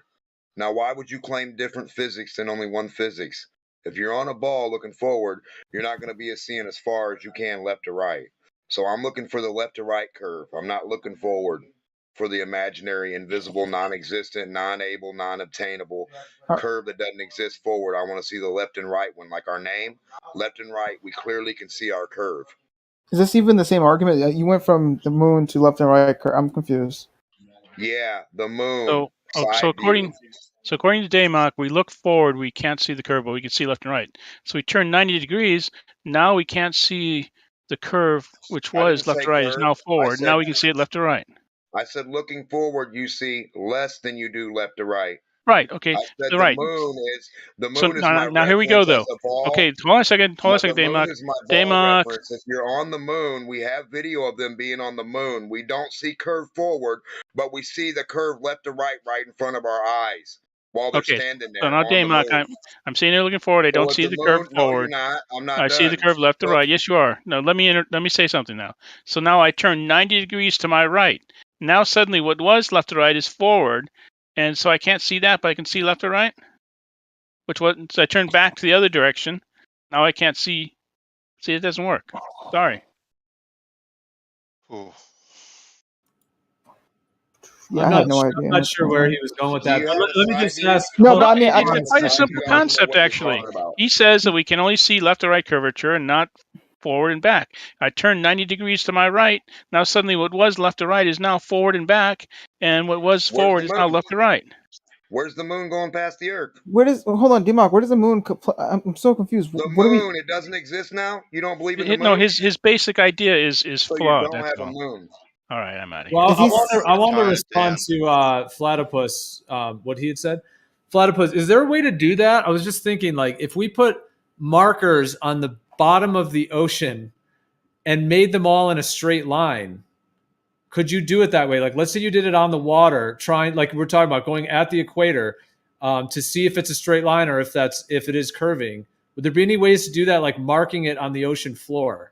Speaker 1: Now, why would you claim different physics than only one physics? If you're on a ball looking forward, you're not going to be seeing as far as you can left to right. So I'm looking for the left to right curve. I'm not looking forward for the imaginary, invisible, non-existent, non-able, non-obtainable curve that doesn't exist forward. I want to see the left and right one, like our name. Left and right, we clearly can see our curve.
Speaker 9: Is this even the same argument? You went from the moon to left and right. I'm confused.
Speaker 1: Yeah, the moon.
Speaker 13: So according to Daymok, we look forward, we can't see the curve, but we can see left and right. So we turn 90 degrees. Now we can't see the curve, which was left to right, is now forward. Now we can see it left to right.
Speaker 1: I said looking forward, you see less than you do left to right.
Speaker 13: Right. Okay.
Speaker 1: I said the
Speaker 13: right.
Speaker 1: moon is
Speaker 13: So
Speaker 1: my
Speaker 13: now here we go though.
Speaker 1: ball.
Speaker 13: Okay, hold on a second. Hold on a second, Daymok. Daymok.
Speaker 1: If you're on the moon, we have video of them being on the moon. We don't see curve forward, but we see the curve left to right, right in front of our eyes while they're standing there.
Speaker 13: So now, Daymok, I'm sitting there looking forward. I don't see the curve forward.
Speaker 1: No, you're not. I'm not.
Speaker 13: I see the curve left to right. Yes, you are. No, let me say something now. So now I turn 90 degrees to my right. Now suddenly what was left to right is forward, and so I can't see that, but I can see left to right. So I turn back to the other direction. Now I can't see. See, it doesn't work. Sorry.
Speaker 9: Yeah, I have no idea.
Speaker 19: I'm not sure where he was going with that. Let me just ask.
Speaker 9: No, but I mean,
Speaker 13: it's quite a simple concept, actually. He says that we can only see left to right curvature and not forward and back. I turn 90 degrees to my right. Now suddenly what was left to right is now forward and back, and what was forward is now left to right.
Speaker 1: Where's the moon going past the Earth?
Speaker 9: Where does hold on, D-Mock, where does the moon? I'm so confused.
Speaker 1: The
Speaker 9: What do we?
Speaker 1: moon, it doesn't exist now. You don't believe in the moon?
Speaker 13: No, his basic idea is
Speaker 1: So you
Speaker 13: flawed.
Speaker 1: don't
Speaker 13: That's
Speaker 1: have a
Speaker 13: all.
Speaker 1: moon.
Speaker 13: All right, I'm out of here.
Speaker 19: Well,
Speaker 9: Is
Speaker 19: I
Speaker 9: he
Speaker 19: want to
Speaker 16: Tone it
Speaker 19: respond
Speaker 16: down.
Speaker 19: to Platypus, what he had said. Platypus, is there a way to do that? I was just thinking, like, if we put markers on the bottom of the ocean and made them all in a straight line, could you do it that way? Like, let's say you did it on the water, trying, like we're talking about, going at the equator to see if it's a straight line or if it is curving. Would there be any ways to do that, like marking it on the ocean floor?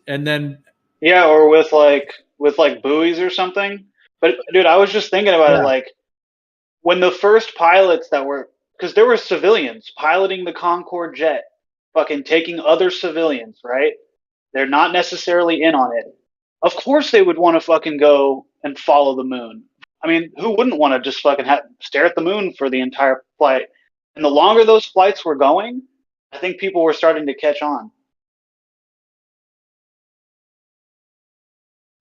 Speaker 19: And then
Speaker 11: Yeah, or with like buoys or something. But dude, I was just thinking about it, like when the first pilots that were, because there were civilians piloting the Concorde jet, fucking taking other civilians, right? They're not necessarily in on it. Of course they would want to fucking go and follow the moon. I mean, who wouldn't want to just fucking stare at the moon for the entire flight? And the longer those flights were going, I think people were starting to catch on.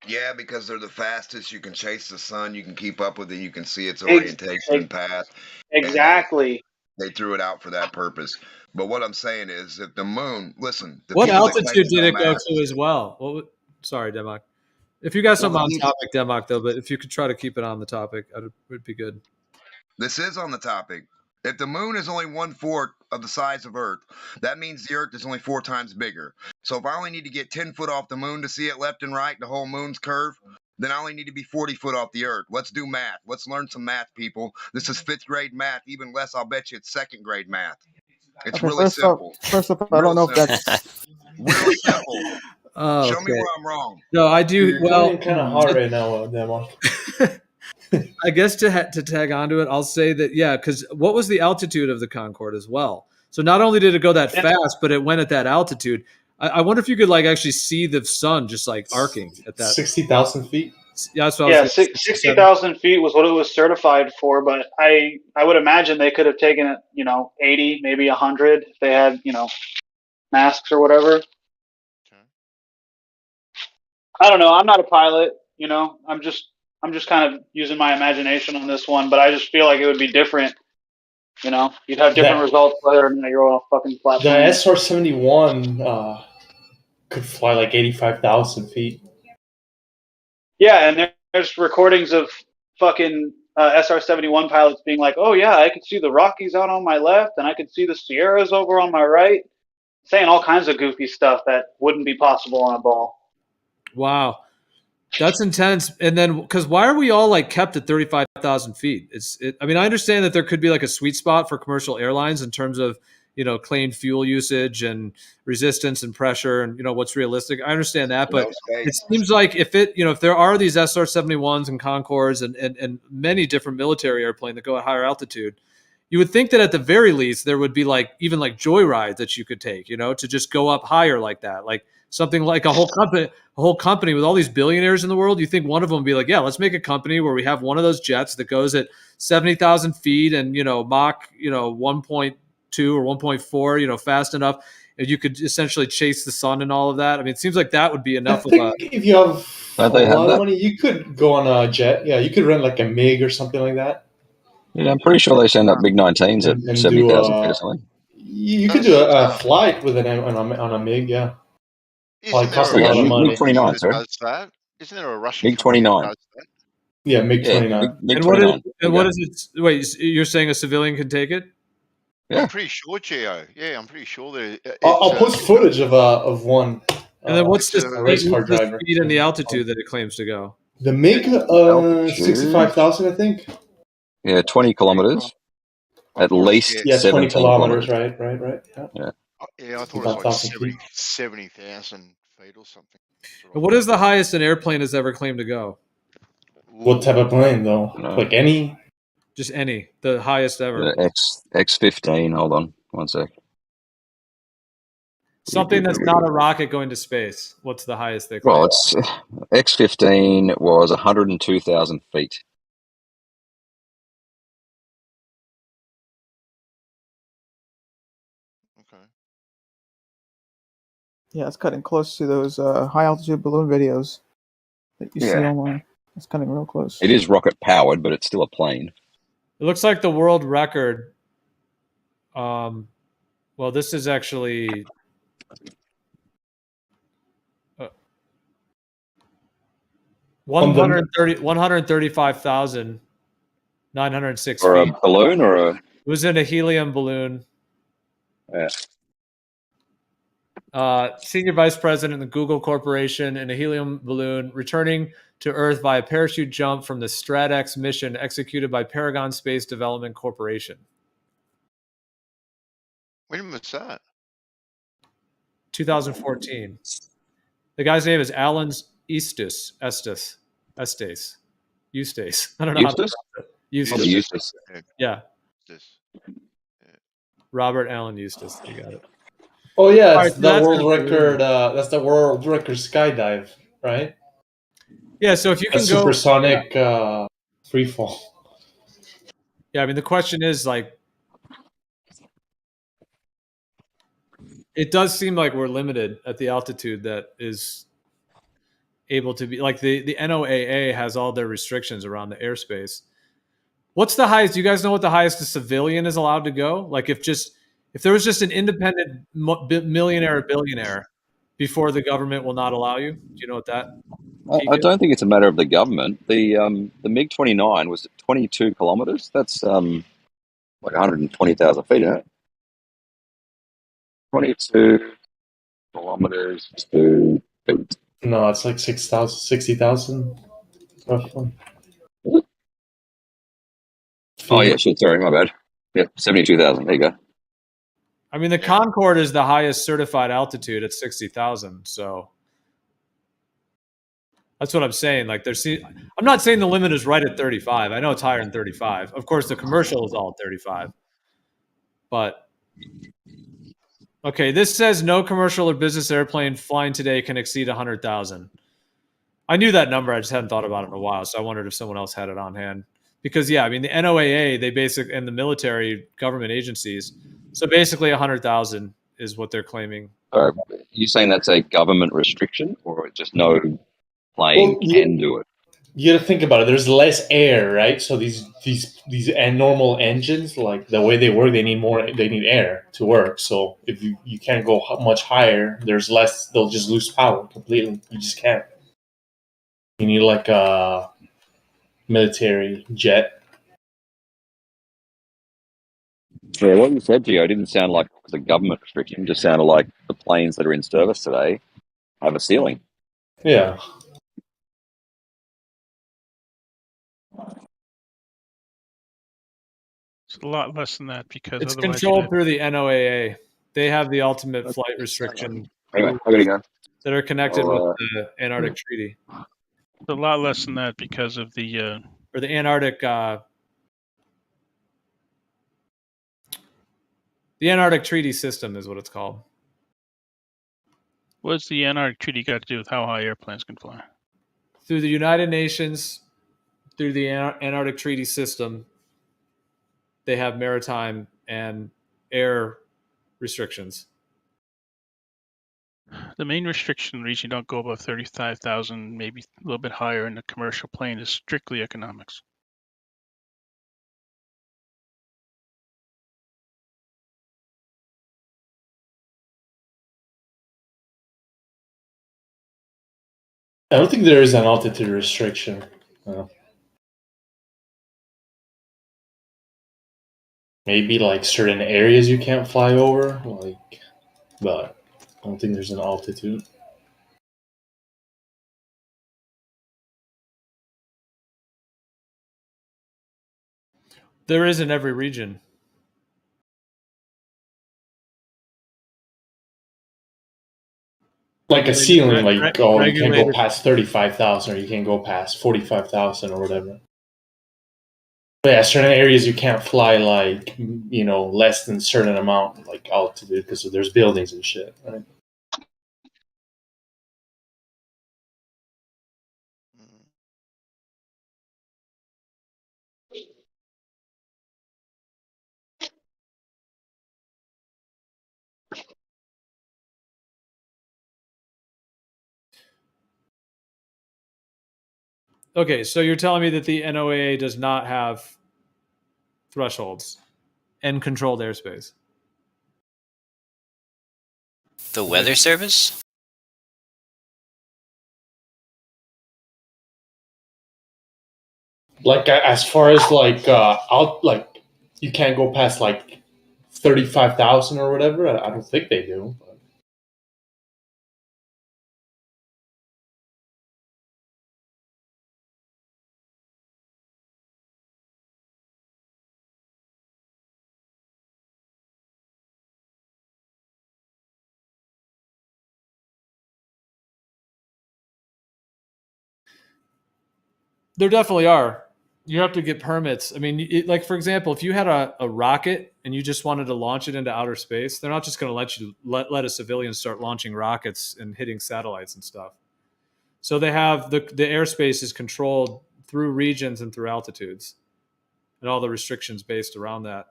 Speaker 1: Yeah, because they're the fastest. You can chase the sun. You can keep up with it. You can see its orientation and path.
Speaker 11: Exactly.
Speaker 1: They threw it out for that purpose. But what I'm saying is, if the moon, listen,
Speaker 19: what altitude did it go to as well? Sorry, Democ. If you got something on topic, Democ, though, but if you could try to keep it on the topic, it would be good.
Speaker 1: This is on the topic. If the moon is only 1/4 of the size of Earth, that means the Earth is only 4 times bigger. So if I only need to get 10 foot off the moon to see it left and right, the whole moon's curve, then I only need to be 40 foot off the Earth. Let's do math. Let's learn some math, people. This is 5th grade math. Even less, I'll bet you it's 2nd grade math. It's
Speaker 9: Okay,
Speaker 1: really simple.
Speaker 9: First up, I don't know if that's
Speaker 1: really simple.
Speaker 19: Oh,
Speaker 1: Show me where I'm wrong.
Speaker 19: No, I do.
Speaker 5: You're
Speaker 19: Well,
Speaker 5: kind of hard right now, Demon.
Speaker 19: I guess to tag onto it, I'll say that, yeah, because what was the altitude of the Concorde as well? So not only did it go that fast, but it went at that altitude. I wonder if you could like actually see the sun just like arcing at that
Speaker 5: 60,000 feet.
Speaker 19: Yeah, that's what I was
Speaker 11: 60,000 feet was what it was certified for, but I would imagine they could have taken it, 80, maybe 100 if they had, masks or whatever. I don't know. I'm not a pilot, I'm just kind of using my imagination on this one, but I just feel like it would be different. You'd have different results whether or not you're on a fucking flat
Speaker 5: The
Speaker 11: plane.
Speaker 5: SR-71 could fly like 85,000 feet.
Speaker 11: Yeah, and there's recordings of fucking SR-71 pilots being like, "Oh yeah, I could see the Rockies out on my left, and I could see the Sierras over on my right," saying all kinds of goofy stuff that wouldn't be possible on a ball.
Speaker 19: Wow, that's intense. And then, because why are we all like kept at 35,000 feet? I mean, I understand that there could be like a sweet spot for commercial airlines in terms of claimed fuel usage and resistance and pressure and what's realistic. I understand that, but it seems like if there are these SR-71s and Concords and many different military airplanes that go at higher altitude, you would think that at the very least there would be like even like joyrides that you could take, to just go up higher like that, like something like a whole company with all these billionaires in the world. You think one of them would be like, yeah, let's make a company where we have one of those jets that goes at 70,000 feet and Mach 1.2 or 1.4, fast enough, and you could essentially chase the sun and all of that. I mean, it seems like that would be enough.
Speaker 5: If you have a lot of money, you could go on a jet. Yeah, you could rent like a MiG or something like that.
Speaker 2: Yeah, I'm pretty sure they send up MiG-19s at 70,000 feet or something.
Speaker 5: You could do a flight with on a MiG, yeah.
Speaker 16: Isn't
Speaker 5: cost
Speaker 16: there
Speaker 5: a lot of money.
Speaker 2: MiG-29, sorry.
Speaker 16: Does that? Isn't there a Russian
Speaker 2: MiG-29.
Speaker 16: company that does that?
Speaker 5: Yeah, MiG-29.
Speaker 2: MiG-29.
Speaker 19: And what is it? Wait, you're saying a civilian can take it?
Speaker 2: Yeah.
Speaker 16: I'm pretty sure, Gio. Yeah, I'm pretty sure that.
Speaker 5: I'll post footage of one.
Speaker 19: And then what's the speed and the altitude that it claims to go?
Speaker 5: The MiG, 65,000, I think.
Speaker 2: Yeah, 20 kilometers. At least
Speaker 5: 20 kilometers,
Speaker 2: kilometers.
Speaker 5: Right.
Speaker 16: Yeah, I thought it was like 70,000 feet or something.
Speaker 19: And what is the highest an airplane has ever claimed to go?
Speaker 5: What type of plane, though? Like any?
Speaker 19: Just any. The highest ever.
Speaker 2: The X-15. Hold on. One sec.
Speaker 19: Something that's not a rocket going to space. What's the highest they claim?
Speaker 2: Well, it's X-15 was 102,000 feet.
Speaker 16: Okay.
Speaker 9: Yeah, it's cutting close to those high altitude balloon videos that you see online. It's coming real close.
Speaker 2: It is rocket powered, but it's still a plane.
Speaker 19: It looks like the world record. Well, this is actually 135,906
Speaker 2: Or
Speaker 19: feet.
Speaker 2: a balloon, or a.
Speaker 19: It was in a helium balloon.
Speaker 2: Yeah.
Speaker 19: Senior vice president of the Google Corporation in a helium balloon returning to Earth via parachute jump from the StratX mission executed by Paragon Space Development Corporation.
Speaker 16: When was that?
Speaker 19: 2014. The guy's name is Alan Eustace. I don't know
Speaker 2: Eustace?
Speaker 19: how to Eustace.
Speaker 2: Probably Eustace.
Speaker 19: Yeah.
Speaker 16: Eustace.
Speaker 19: Robert Allen Eustace. You got it.
Speaker 5: Oh yeah,
Speaker 19: All
Speaker 5: it's
Speaker 19: right, so
Speaker 5: the
Speaker 19: that's
Speaker 5: world
Speaker 19: the
Speaker 5: record. That's the world record skydive, right?
Speaker 19: Yeah, so if you can
Speaker 5: a
Speaker 19: go
Speaker 5: supersonic free fall.
Speaker 19: Yeah, I mean the question is like, it does seem like we're limited at the altitude that is able to be like the NOAA has all their restrictions around the airspace. What's the highest? Do you guys know what the highest a civilian is allowed to go? Like if there was just an independent millionaire or billionaire before the government will not allow you. Do you know what that?
Speaker 2: I don't think it's a matter of the government. The MiG-29 was 22 kilometers. That's like 120,000 feet, isn't it? 22 kilometers to feet.
Speaker 5: No, it's like 6,000, 60,000 roughly.
Speaker 2: Oh yeah, shit. Sorry, my bad. Yeah, 72,000. There you go.
Speaker 19: I mean, the Concorde is the highest certified altitude at 60,000. So that's what I'm saying. Like, I'm not saying the limit is right at 35. I know it's higher than 35. Of course, the commercial is all at 35. But okay, this says no commercial or business airplane flying today can exceed 100,000. I knew that number. I just hadn't thought about it in a while, so I wondered if someone else had it on hand. Because yeah, I mean the NOAA, and the military government agencies. So basically, 100,000 is what they're claiming.
Speaker 2: Are you saying that's a government restriction, or just no plane can do it?
Speaker 5: You got to think about it. There's less air, right? So these normal engines, like the way they work, they need air to work. So if you can't go much higher, there's less. They'll just lose power completely. You just can't. You need like a military jet.
Speaker 2: Yeah, what you said, Gio, didn't sound like it was a government restriction. It just sounded like the planes that are in service today have a ceiling.
Speaker 5: Yeah.
Speaker 13: It's a lot less than that because
Speaker 19: It's
Speaker 13: otherwise
Speaker 19: controlled through the NOAA. They have the ultimate flight restriction.
Speaker 2: Anyway, I gotta go.
Speaker 19: That are connected with the Antarctic Treaty.
Speaker 13: It's a lot less than that because of the
Speaker 19: or the Antarctic. The Antarctic Treaty System is what it's called.
Speaker 13: What's the Antarctic Treaty got to do with how high airplanes can fly?
Speaker 19: Through the United Nations, through the Antarctic Treaty System, they have maritime and air restrictions.
Speaker 13: The main restriction reason you don't go above 35,000, maybe a little bit higher in a commercial plane, is strictly economics.
Speaker 5: I don't think there is an altitude restriction. No. Maybe like certain areas you can't fly over, but I don't think there's an altitude.
Speaker 19: There is in every region.
Speaker 5: Like a ceiling, like you can't go past 35,000 or you can't go past 45,000 or whatever. But yeah, certain areas you can't fly less than a certain amount like altitude because there's buildings and shit, right?
Speaker 19: Okay, so you're telling me that the NOAA does not have thresholds and controlled airspace?
Speaker 8: The Weather Service?
Speaker 5: Like as far as like out, like you can't go past like 35,000 or whatever. I don't think they do.
Speaker 19: There definitely are. You have to get permits. I mean, like for example, if you had a rocket and you just wanted to launch it into outer space, they're not just going to let you let a civilian start launching rockets and hitting satellites and stuff. So they have the airspace is controlled through regions and through altitudes, and all the restrictions based around that.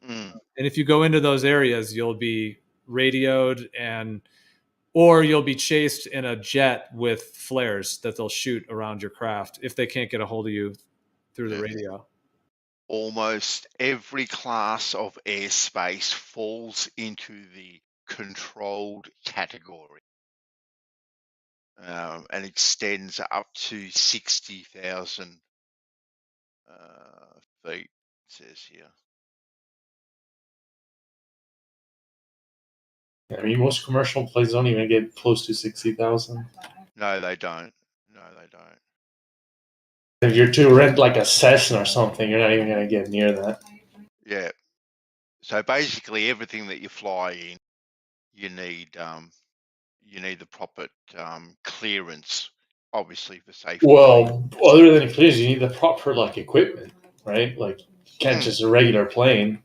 Speaker 16: Mm.
Speaker 19: And if you go into those areas, you'll be radioed or you'll be chased in a jet with flares that they'll shoot around your craft if they can't get a hold of you through the radio.
Speaker 16: Almost every class of airspace falls into the controlled category and extends up to 60,000 feet, it says here.
Speaker 5: I mean, most commercial planes don't even get close to 60,000.
Speaker 16: No, they don't. No, they don't.
Speaker 5: If you're to rent like a Cessna or something, you're not even going to get near that.
Speaker 16: Yeah. So basically, everything that you fly in, you need the proper clearance, obviously for safety.
Speaker 5: Well, other than clearance, you need the proper like equipment, right? Like you can't just a regular plane.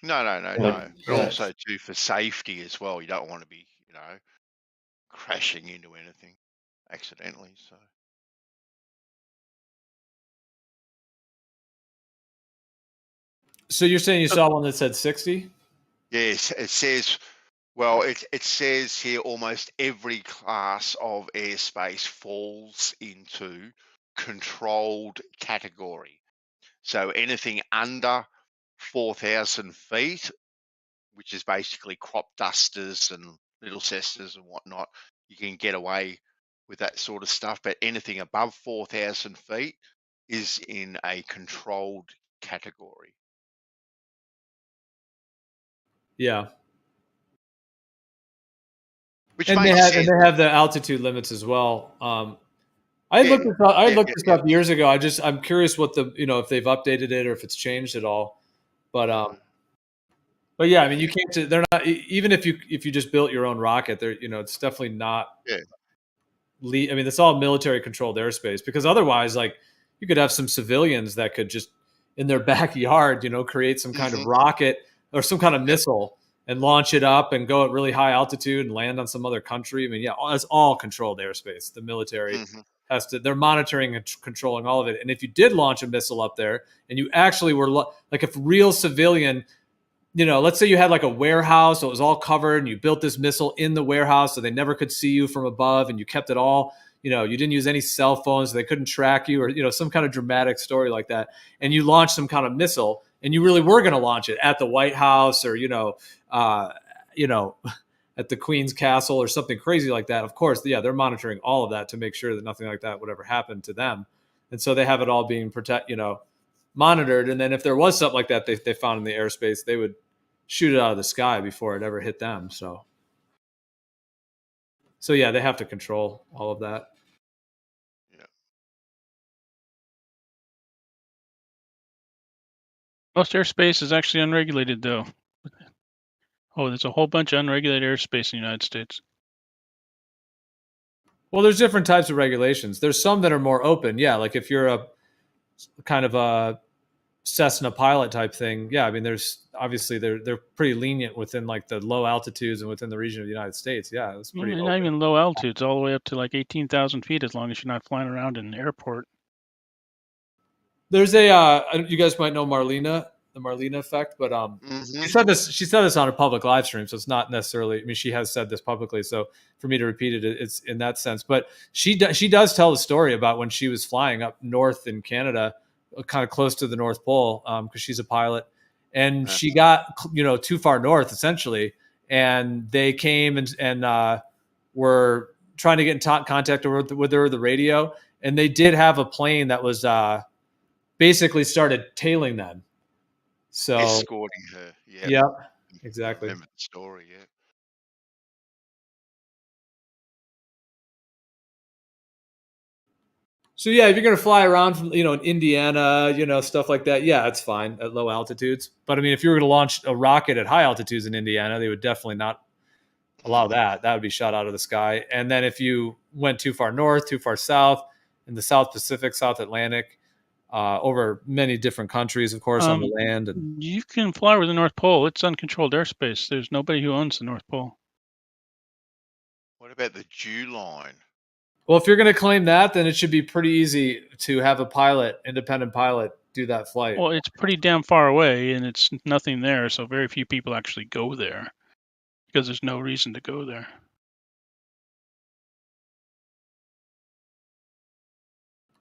Speaker 16: No.
Speaker 5: Like,
Speaker 16: But
Speaker 5: yeah.
Speaker 16: also too for safety as well. You don't want to be, crashing into anything accidentally.
Speaker 19: So you're saying you saw one that said 60?
Speaker 16: Yes, it says. Well, it says here almost every class of airspace falls into controlled category. So anything under 4,000 feet, which is basically crop dusters and little Cessnas and whatnot, you can get away with that sort of stuff. But anything above 4,000 feet is in a controlled category.
Speaker 19: Yeah.
Speaker 16: Which
Speaker 19: and they
Speaker 16: makes
Speaker 19: have
Speaker 16: sense.
Speaker 19: and they have the altitude limits as well. I looked this up. I looked this up years ago. I'm curious what if they've updated it or if it's changed at all. But yeah, I mean, you can't. They're not even if you just built your own rocket. They're it's definitely not.
Speaker 16: Yeah.
Speaker 19: I mean, it's all military controlled airspace because otherwise, like, you could have some civilians that could just in their backyard, create some kind of rocket or some kind of missile and launch it up and go at really high altitude and land on some other country. I mean, yeah, it's all controlled airspace. The military has to. They're monitoring and controlling all of it. And if you did launch a missile up there and you actually were like, if real civilian. Let's say you had like a warehouse, so it was all covered and you built this missile in the warehouse so they never could see you from above and you kept it all, you didn't use any cell phones, so they couldn't track you or, some kind of dramatic story like that. And you launched some kind of missile and you really were going to launch it at the White House or, at the Queen's Castle or something crazy like that. Of course, yeah, they're monitoring all of that to make sure that nothing like that would ever happen to them. And so they have it all being monitored. And then if there was something like that they found in the airspace, they would shoot it out of the sky before it ever hit them. So yeah, they have to control all of that.
Speaker 16: Yeah.
Speaker 13: Most airspace is actually unregulated, though. Oh, there's a whole bunch of unregulated airspace in the United States.
Speaker 19: Well, there's different types of regulations. There's some that are more open. Yeah, like if you're a kind of a Cessna pilot type thing, yeah, I mean, there's obviously they're pretty lenient within like the low altitudes and within the region of the United States. Yeah, it's pretty.
Speaker 13: Not even low altitudes, all the way up to like 18,000 feet, as long as you're not flying around in an airport.
Speaker 19: There's a you guys might know Marlena. Marlena effect. But she said this on a public live stream, so it's not necessarily. I mean, she has said this publicly, so for me to repeat it, it's in that sense. But she does tell the story about when she was flying up north in Canada, kind of close to the North Pole, because she's a pilot, and she got too far north essentially, and they came and were trying to get in contact with her, the radio, and they did have a plane that was basically started tailing them. So
Speaker 16: escorting her. Yeah.
Speaker 19: Yep. Exactly.
Speaker 16: I remember the story. Yeah.
Speaker 19: So yeah, if you're gonna fly around from in Indiana, stuff like that, yeah, it's fine at low altitudes. But I mean, if you were gonna launch a rocket at high altitudes in Indiana, they would definitely not allow that. That would be shot out of the sky. And then if you went too far north, too far south, in the South Pacific, South Atlantic, over many different countries, of course, on the land. And
Speaker 13: you can fly over the North Pole. It's uncontrolled airspace. There's nobody who owns the North Pole.
Speaker 16: What about the Dew line?
Speaker 19: Well, if you're going to claim that, then it should be pretty easy to have a independent pilot, do that flight.
Speaker 13: Well, it's pretty damn far away, and it's nothing there, so very few people actually go there because there's no reason to go there.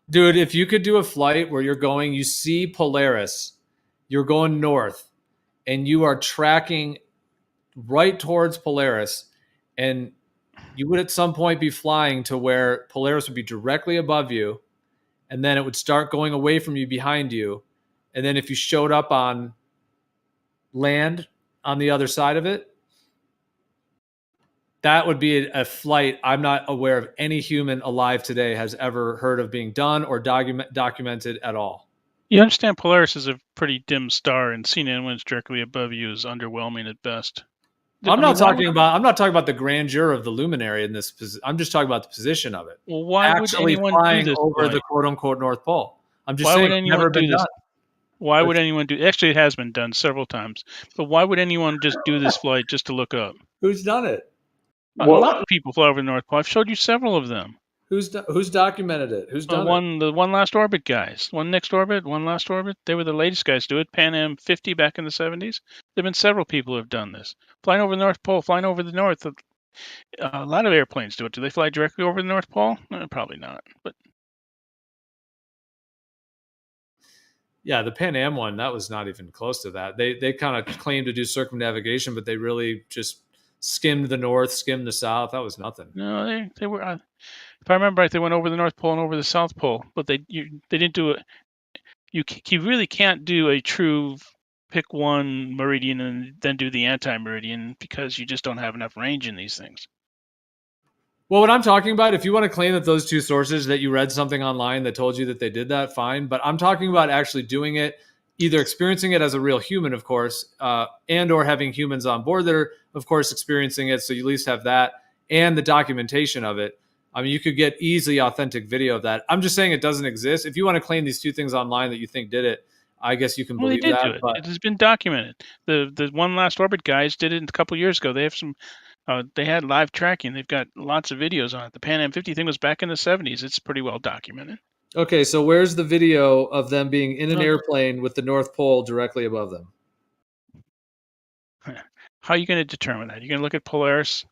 Speaker 19: Dude, if you could do a flight where you see Polaris, you're going north, and you are tracking right towards Polaris, and you would at some point be flying to where Polaris would be directly above you, and then it would start going away from you behind you. And then if you showed up on land on the other side of it, that would be a flight I'm not aware of any human alive today has ever heard of being done or documented at all.
Speaker 13: You understand Polaris is a pretty dim star, and seeing it when it's directly above you is underwhelming at best.
Speaker 19: I'm not talking about the grandeur of the luminary in this. I'm just talking about the position of it.
Speaker 13: Well, why
Speaker 19: actually
Speaker 13: would anyone
Speaker 19: flying
Speaker 13: do this
Speaker 19: over
Speaker 13: flight?
Speaker 19: the quote unquote North Pole? I'm just
Speaker 13: why
Speaker 19: saying
Speaker 13: would
Speaker 19: it's
Speaker 13: anyone
Speaker 19: never
Speaker 13: do
Speaker 19: been
Speaker 13: this?
Speaker 19: done.
Speaker 13: Why would anyone do? Actually, it has been done several times. But why would anyone just do this flight just to look up?
Speaker 19: Who's done it?
Speaker 13: A lot of people fly over the North Pole. I've showed you several of them.
Speaker 19: Who's documented it? Who's done it?
Speaker 13: The One Last Orbit guys. One Next Orbit, One Last Orbit. They were the latest guys to do it. Pan Am 50 back in the 70s. There have been several people who have done this. Flying over the North Pole, flying over the North. A lot of airplanes do it. Do they fly directly over the North Pole? Probably not. But
Speaker 19: yeah, the Pan Am one, that was not even close to that. They kind of claimed to do circumnavigation, but they really just skimmed the north, skimmed the south. That was nothing.
Speaker 13: No, they were. If I remember right, they went over the North Pole and over the South Pole, but they didn't do it. You really can't do a true pick one meridian and then do the anti-meridian because you just don't have enough range in these things.
Speaker 19: Well, what I'm talking about, if you want to claim that those two sources that you read something online that told you that they did that, fine. But I'm talking about actually doing it, either experiencing it as a real human, of course, and or having humans on board that are, of course, experiencing it. So you at least have that and the documentation of it. I mean, you could get easily authentic video of that. I'm just saying it doesn't exist. If you want to claim these two things online that you think did it, I guess you can believe
Speaker 13: they did
Speaker 19: that.
Speaker 13: Do it. But it has been documented. The One Last Orbit guys did it a couple years ago. They have some. They had live tracking. They've got lots of videos on it. The Pan Am 50 thing was back in the 70s. It's pretty well documented.
Speaker 19: Okay, so where's the video of them being in an airplane with the North Pole directly above them?
Speaker 13: How are you going to determine that? You're going to look at Polaris?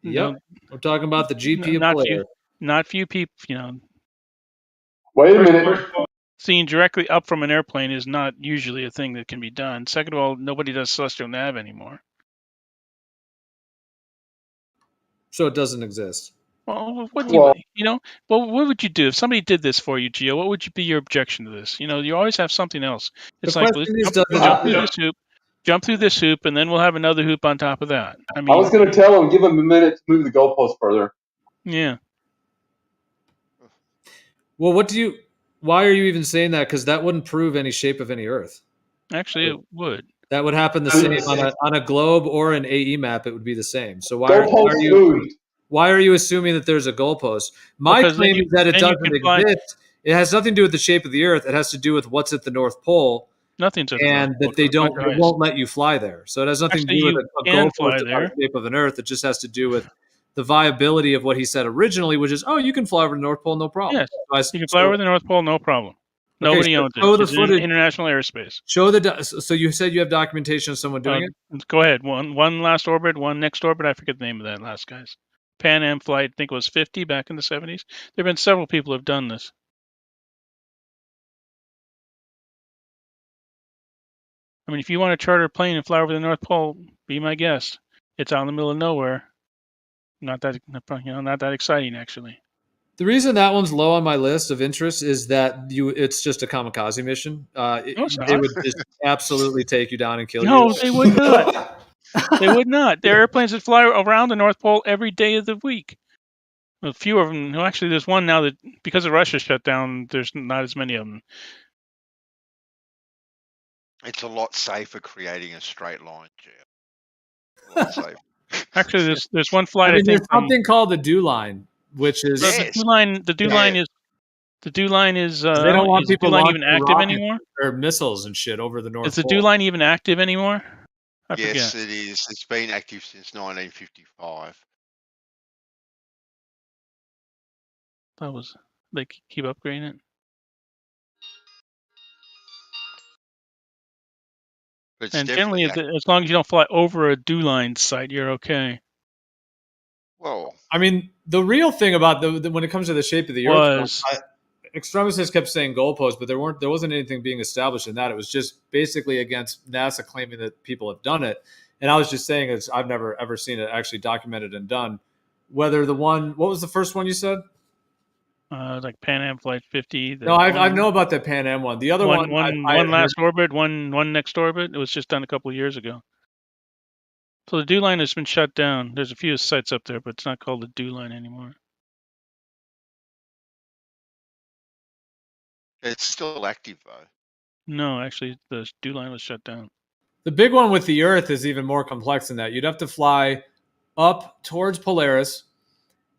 Speaker 19: Yep. We're talking about the GP of Polaris.
Speaker 13: Not few people,
Speaker 4: Wait a minute.
Speaker 13: Seeing directly up from an airplane is not usually a thing that can be done. Second of all, nobody does celestial nav anymore.
Speaker 19: So it doesn't exist.
Speaker 13: Well, what would you do if somebody did this for you, Gio? What would be your objection to this? You always have something else. It's like jump through this hoop, and then we'll have another hoop on top of that. I mean,
Speaker 4: I was going to tell him, give him a minute to move the goalpost further.
Speaker 13: Yeah.
Speaker 19: Well, why are you even saying that? Because that wouldn't prove any shape of any Earth.
Speaker 13: Actually, it would.
Speaker 19: That would happen the same on a globe or an AE map. It would be the same. So why are you assuming that there's a goalpost? My claim is that it doesn't exist. It has nothing to do with the shape of the Earth. It has to do with what's at the North Pole.
Speaker 13: Nothing's at the
Speaker 19: and
Speaker 13: North
Speaker 19: that
Speaker 13: Pole.
Speaker 19: they won't let you fly there. So it has nothing to do with a goalpost or the shape of an Earth. It just has to do with the viability of what he said originally, which is, you can fly over the North Pole, no problem.
Speaker 13: Yes, you can fly over the North Pole, no problem. Nobody owns it.
Speaker 19: Show the
Speaker 13: It's in
Speaker 19: footage.
Speaker 13: international airspace.
Speaker 19: Show so you said you have documentation of someone doing it?
Speaker 13: Go ahead. One last orbit, one next orbit. I forget the name of that last guy's. Pan Am flight, I think it was 50 back in the 70s. There have been several people who have done this. I mean, if you want to charter a plane and fly over the North Pole, be my guest. It's out in the middle of nowhere. Not that exciting, actually.
Speaker 19: The reason that one's low on my list of interests is that it's just a kamikaze mission. They would just absolutely take you down and kill you.
Speaker 13: No, they would not. They would not. There are airplanes that fly around the North Pole every day of the week. A few of them. No, actually, there's one now that because of Russia shut down, there's not as many of them.
Speaker 16: It's a lot safer creating a straight line, Gio. A lot safer.
Speaker 13: Actually, there's one flight.
Speaker 19: I mean, there's something called the dew line, which is
Speaker 13: the dew line is.
Speaker 19: They don't want people
Speaker 13: line even active anymore,
Speaker 19: or missiles and shit over the North Pole.
Speaker 13: Is the dew line even active anymore?
Speaker 16: Yes, it is. It's been active since 1955.
Speaker 13: They keep upgrading it. And generally, as long as you don't fly over a dew line site, you're okay.
Speaker 16: Well,
Speaker 19: I mean, the real thing about when it comes to the shape of the Earth, extremists kept saying goalposts, but there wasn't anything being established in that. It was just basically against NASA claiming that people have done it. And I was just saying, I've never ever seen it actually documented and done. Whether what was the first one you said?
Speaker 13: Like Pan Am Flight 50.
Speaker 19: No, I know about the Pan Am one. The other one
Speaker 13: last orbit, one next orbit. It was just done a couple of years ago. So the dew line has been shut down. There's a few sites up there, but it's not called the dew line anymore.
Speaker 16: It's still active though.
Speaker 13: No, actually, the dew line was shut down.
Speaker 19: The big one with the Earth is even more complex than that. You'd have to fly up towards Polaris,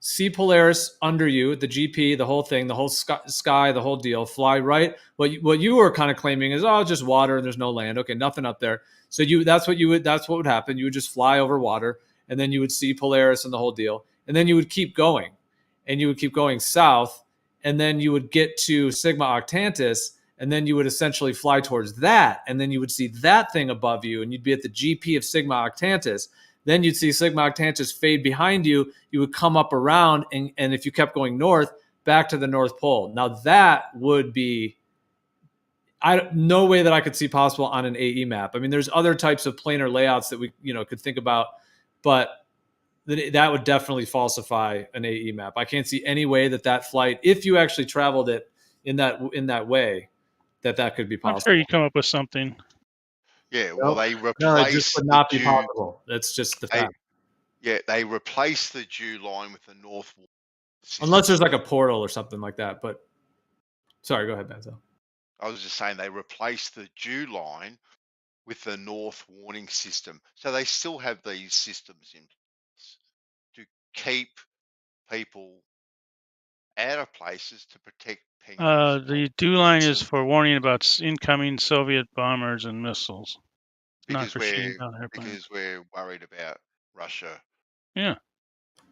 Speaker 19: see Polaris under you, the GP, the whole thing, the whole sky, the whole deal. Fly right. What you were kind of claiming is, just water and there's no land. Okay, nothing up there. So that's what would happen. You would just fly over water, and then you would see Polaris and the whole deal, and then you would keep going, and you would keep going south, and then you would get to Sigma Octantis, and then you would essentially fly towards that, and then you would see that thing above you, and you'd be at the GP of Sigma Octantis. Then you'd see Sigma Octantis fade behind you. You would come up around, and if you kept going north, back to the North Pole. Now that would be no way that I could see possible on an AE map. I mean, there's other types of planar layouts that we could think about, but that would definitely falsify an AE map. I can't see any way that flight, if you actually traveled it in that way, that could be possible.
Speaker 13: I'm sure you come up with something.
Speaker 16: Yeah, well, they replaced.
Speaker 19: No, it just would not be possible. That's just the fact.
Speaker 16: Yeah, they replaced the dew line with the north wall.
Speaker 19: Unless there's like a portal or something like that. But sorry, go ahead, Benzo.
Speaker 16: I was just saying they replaced the dew line with the north warning system. So they still have these systems in place to keep people out of places to protect penguins.
Speaker 13: The dew line is for warning about incoming Soviet bombers and missiles.
Speaker 16: Because we're worried about Russia.
Speaker 13: Yeah.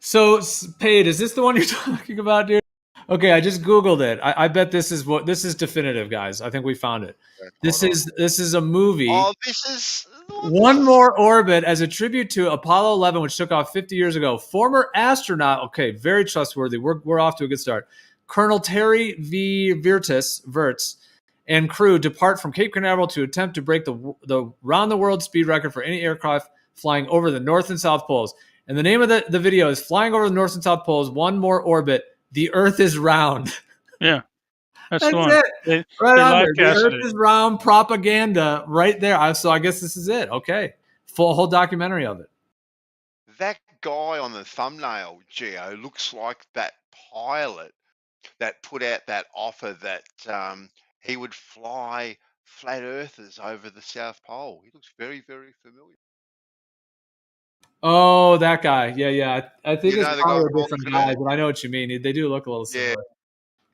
Speaker 19: So, Paid, is this the one you're talking about, dude? Okay, I just Googled it. I bet this is definitive, guys. I think we found it. This is a movie.
Speaker 16: Oh, this is
Speaker 19: One More Orbit as a tribute to Apollo 11, which took off 50 years ago. Former astronaut, okay, very trustworthy. We're off to a good start. Colonel Terry V. Virts and crew depart from Cape Canaveral to attempt to break the round-the-world speed record for any aircraft flying over the North and South Poles. And the name of the video is Flying Over the North and South Poles, One More Orbit. The Earth is Round.
Speaker 13: Yeah. That's the one.
Speaker 19: It. Right on there. The Earth is Round propaganda right there. So I guess this is it. Okay. Whole documentary of it.
Speaker 16: That guy on the thumbnail, Gio, looks like that pilot that put out that offer that he would fly flat earthers over the South Pole. He looks very, very familiar.
Speaker 19: Oh, that guy. Yeah. I think it's probably a different guy, but I know what you mean. They do look a little similar.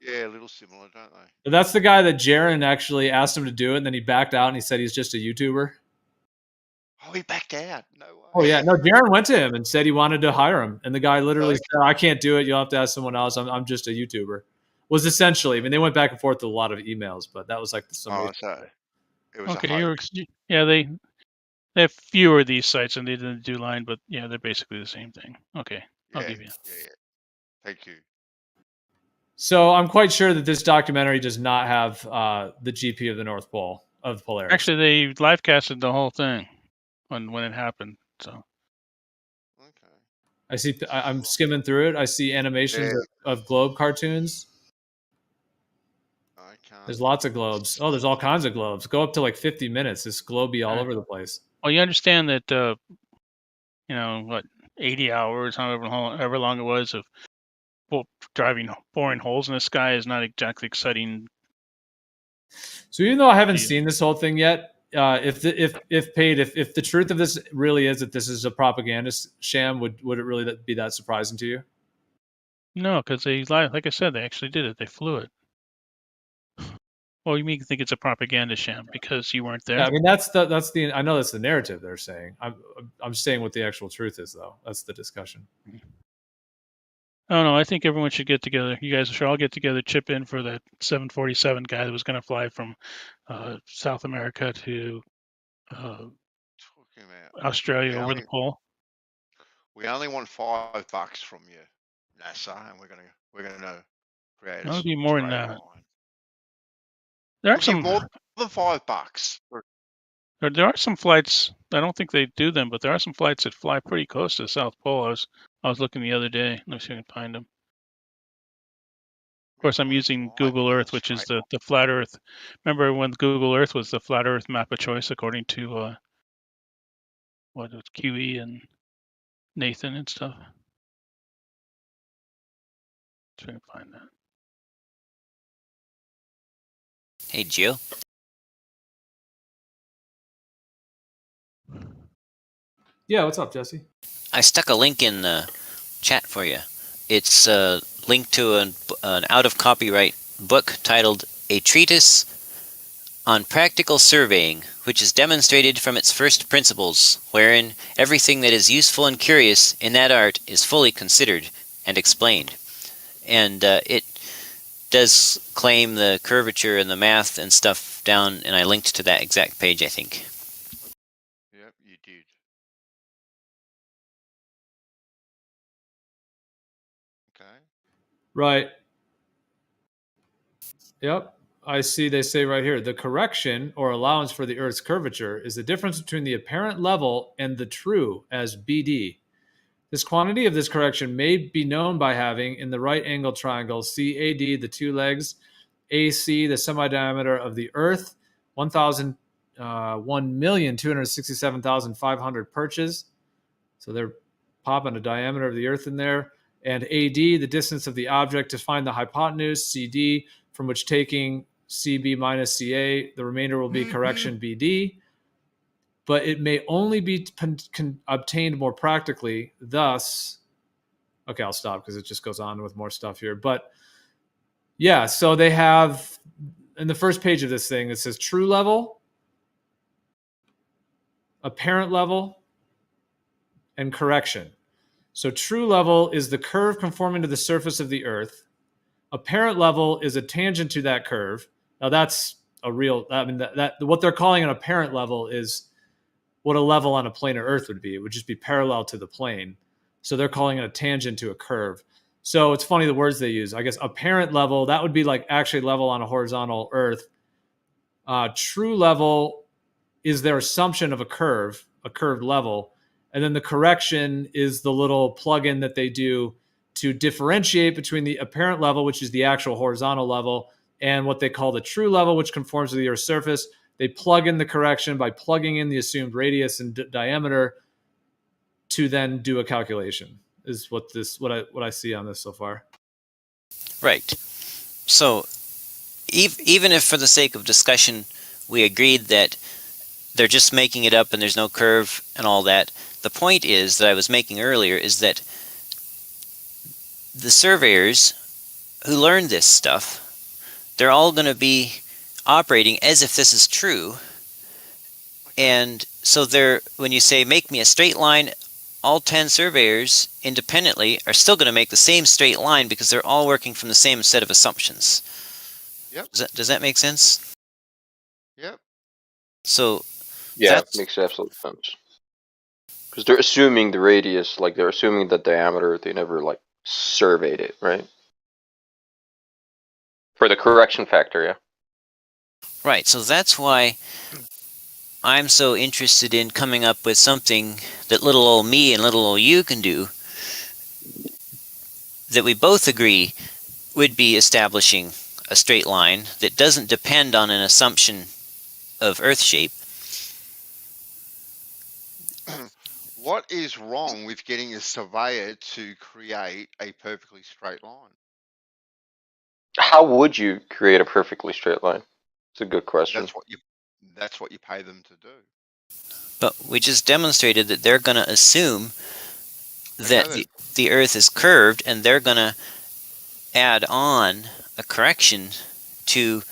Speaker 16: Yeah, a little similar, don't they?
Speaker 19: But that's the guy that Jaron actually asked him to do it, and then he backed out and he said he's just a YouTuber.
Speaker 16: Oh, he backed out. No way.
Speaker 19: Oh, yeah. No, Jaron went to him and said he wanted to hire him. And the guy literally said, I can't do it. You'll have to ask someone else. I'm just a YouTuber. was essentially. I mean, they went back and forth with a lot of emails, but that was like the summation.
Speaker 16: So it was
Speaker 13: Okay,
Speaker 16: a hoax.
Speaker 13: yeah, they have fewer of these sites than they did do line, but yeah, they're basically the same thing. Okay, I'll give you.
Speaker 16: Yeah. Thank you.
Speaker 19: So I'm quite sure that this documentary does not have the GP of the North Pole of Polaris.
Speaker 13: Actually, they live casted the whole thing when it happened. So
Speaker 19: I see. I'm skimming through it. I see animations of globe cartoons. There's lots of globes. Oh, there's all kinds of globes. Go up to like 50 minutes. This globe be all over the place.
Speaker 13: Well, you understand that, you know, what, 80 hours, however long it was, of boring holes in the sky is not exactly exciting.
Speaker 19: So even though I haven't seen this whole thing yet, if the truth of this really is that this is a propaganda sham, would it really be that surprising to you?
Speaker 13: No, because like I said, they actually did it. They flew it. Well, you mean think it's a propaganda sham because you weren't there?
Speaker 19: Yeah, I mean that's the I know that's the narrative they're saying. I'm saying what the actual truth is though. That's the discussion.
Speaker 13: Oh no, I think everyone should get together. You guys should all get together, chip in for that 747 guy that was going to fly from South America to Australia over the pole.
Speaker 16: We only want $5 from you, NASA, and we're gonna create
Speaker 13: That would be more than that.
Speaker 16: line.
Speaker 13: There are
Speaker 16: We'll
Speaker 13: some
Speaker 16: give more than $5.
Speaker 13: There are some flights. I don't think they do them, but there are some flights that fly pretty close to the South Pole. I was looking the other day. Let me see if I can find them. Of course, I'm using Google Earth, which is the flat Earth. Remember when Google Earth was the flat Earth map of choice, according to what was QE and Nathan and stuff. Let's see if I can find that.
Speaker 8: Hey, Gio.
Speaker 19: Yeah, what's up, Jesse?
Speaker 8: I stuck a link in the chat for you. It's a link to an out-of-copyright book titled A Treatise on Practical Surveying, which is demonstrated from its first principles, wherein everything that is useful and curious in that art is fully considered and explained. And it does claim the curvature and the math and stuff down, and I linked to that exact page, I think.
Speaker 16: Yep, you did. Okay.
Speaker 19: Right. Yep. I see they say right here, the correction or allowance for the Earth's curvature is the difference between the apparent level and the true as BD. This quantity of this correction may be known by having in the right angle triangle CAD, the two legs, AC, the semi-diameter of the Earth, 1,267,500 perches. So they're popping a diameter of the Earth in there. And AD, the distance of the object to find the hypotenuse, CD, from which taking CB minus CA, the remainder will be correction BD. But it may only be obtained more practically. Thus, okay, I'll stop because it just goes on with more stuff here. But yeah, so they have, in the first page of this thing, it says true level, apparent level, and correction. So true level is the curve conforming to the surface of the Earth. Apparent level is a tangent to that curve. Now that's a real, I mean, that what they're calling an apparent level is what a level on a planar Earth would be. It would just be parallel to the plane. So they're calling it a tangent to a curve. So it's funny the words they use. I guess apparent level, that would be like actually level on a horizontal Earth. True level is their assumption of a curved level. And then the correction is the little plugin that they do to differentiate between the apparent level, which is the actual horizontal level, and what they call the true level, which conforms to the Earth's surface. They plug in the correction by plugging in the assumed radius and diameter to then do a calculation, is what I see on this so far.
Speaker 8: Right. So even if for the sake of discussion we agreed that they're just making it up and there's no curve and all that, the point is that I was making earlier is that the surveyors who learn this stuff, they're all going to be operating as if this is true. And so when you say make me a straight line all 10 surveyors independently are still going to make the same straight line because they're all working from the same set of assumptions.
Speaker 16: Yep.
Speaker 8: Does that make sense?
Speaker 16: Yep.
Speaker 8: So
Speaker 21: Yeah,
Speaker 8: that's
Speaker 21: makes absolute sense. Because they're assuming the radius, like they're assuming the diameter. They never like surveyed it, right? For the correction factor, yeah.
Speaker 8: right. So that's why I'm so interested in coming up with something that little old me and little old you can do that we both agree would be establishing a straight line that doesn't depend on an assumption of Earth shape.
Speaker 16: What is wrong with getting a surveyor to create a perfectly straight line?
Speaker 21: How would you create a perfectly straight line? It's a good question.
Speaker 16: That's what you pay them to do.
Speaker 8: But we just demonstrated that they're going to assume that the Earth is curved, and they're going to add on a correction to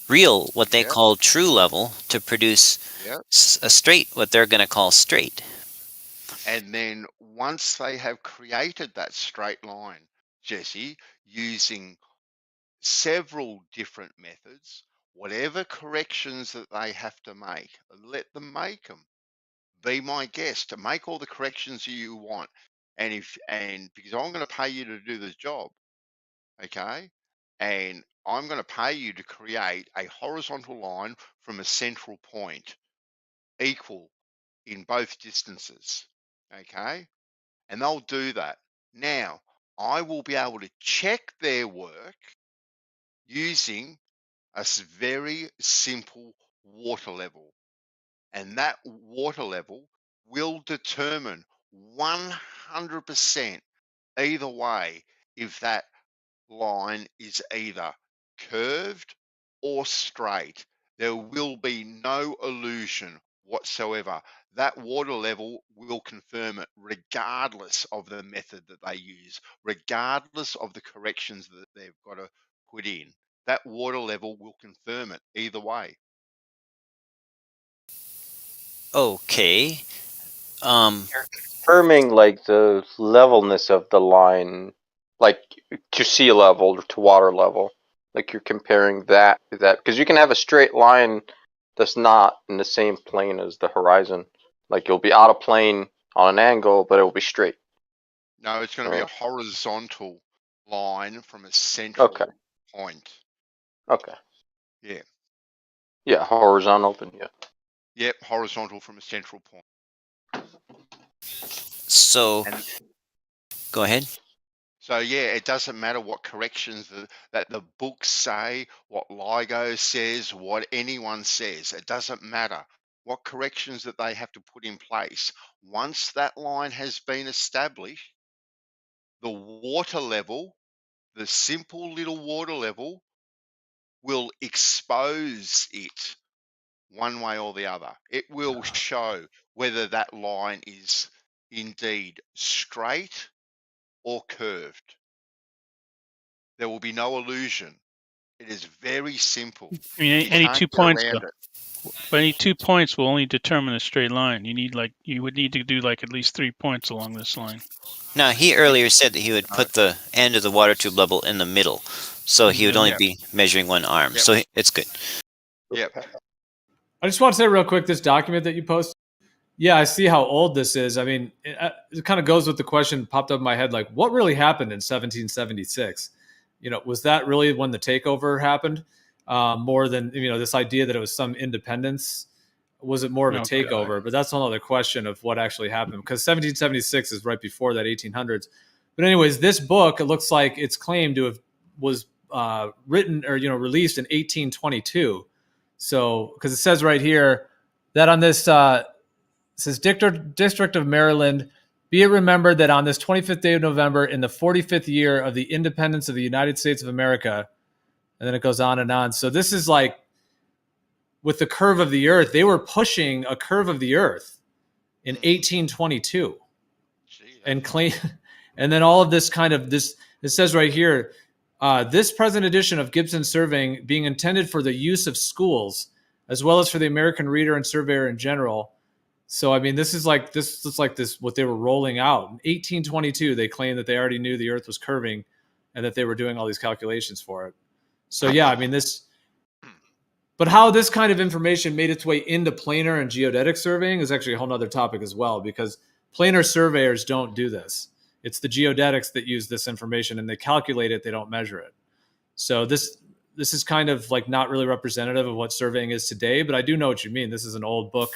Speaker 8: real, what they call true level, to produce a straight, what they're going to call straight.
Speaker 16: And then once they have created that straight line, Jesse, using several different methods, whatever corrections that they have to make, let them make them. Be my guest to make all the corrections you want. And because I'm going to pay you to do this job, okay? And I'm going to pay you to create a horizontal line from a central point equal in both distances, okay? And they'll do that. Now, I will be able to check their work using a very simple water level. And that water level will determine 100% either way if that line is either curved or straight. There will be no illusion whatsoever. That water level will confirm it regardless of the method that they use, regardless of the corrections that they've got to put in. That water level will confirm it either way.
Speaker 8: Okay.
Speaker 21: You're confirming like the levelness of the line, like to sea level or to water level. Like you're comparing that to that, because you can have a straight line that's not in the same plane as the horizon. Like you'll be out of plane on an angle, but it will be straight.
Speaker 16: No, it's going to be a horizontal line from a central point.
Speaker 21: Okay.
Speaker 16: Yeah.
Speaker 21: Yeah, horizontal, then yeah.
Speaker 16: Yep, horizontal from a central point.
Speaker 8: So, go ahead.
Speaker 16: So yeah, it doesn't matter what corrections that the books say, what LIGO says, what anyone says. It doesn't matter what corrections that they have to put in place. Once that line has been established, the water level, the simple little water level, will expose it one way or the other. It will show whether that line is indeed straight or curved. There will be no illusion. It is very simple.
Speaker 13: I mean,
Speaker 16: You
Speaker 13: any
Speaker 16: can't
Speaker 13: 2
Speaker 16: get
Speaker 13: points,
Speaker 16: around it.
Speaker 13: but any 2 points will only determine a straight line. You would need to do like at least 3 points along this line.
Speaker 8: Now, he earlier said that he would put the end of the water tube level in the middle, so he would only be measuring one arm.
Speaker 16: Yep.
Speaker 8: So it's good.
Speaker 16: Yep.
Speaker 19: I just want to say real quick, this document that you posted, yeah, I see how old this is. I mean, it kind of goes with the question popped up in my head, like, what really happened in 1776? You know, was that really when the takeover happened? More than, you know, this idea that it was some independence? Was it more of a takeover? But that's another question of what actually happened, because 1776 is right before that 1800s. But anyways, this book, it looks like it's claimed to have was written or, you know, released in 1822. So, because it says right here that on this, it says District of Maryland, be it remembered that on this 25th day of November in the 45th year of the independence of the United States of America, and then it goes on and on. So this is like with the curve of the earth, they were pushing a curve of the earth in 1822 and claim, and then all of this kind of this, it says right here, this present edition of Gibson Surveying being intended for the use of schools, as well as for the American reader and surveyor in general, So I mean, this is like this what they were rolling out in 1822. They claimed that they already knew the Earth was curving, and that they were doing all these calculations for it. So yeah, I mean this. But how this kind of information made its way into planar and geodetic surveying is actually a whole nother topic as well, because planar surveyors don't do this. It's the geodetics that use this information, and they calculate it, they don't measure it. So this is kind of like not really representative of what surveying is today, but I do know what you mean. This is an old book.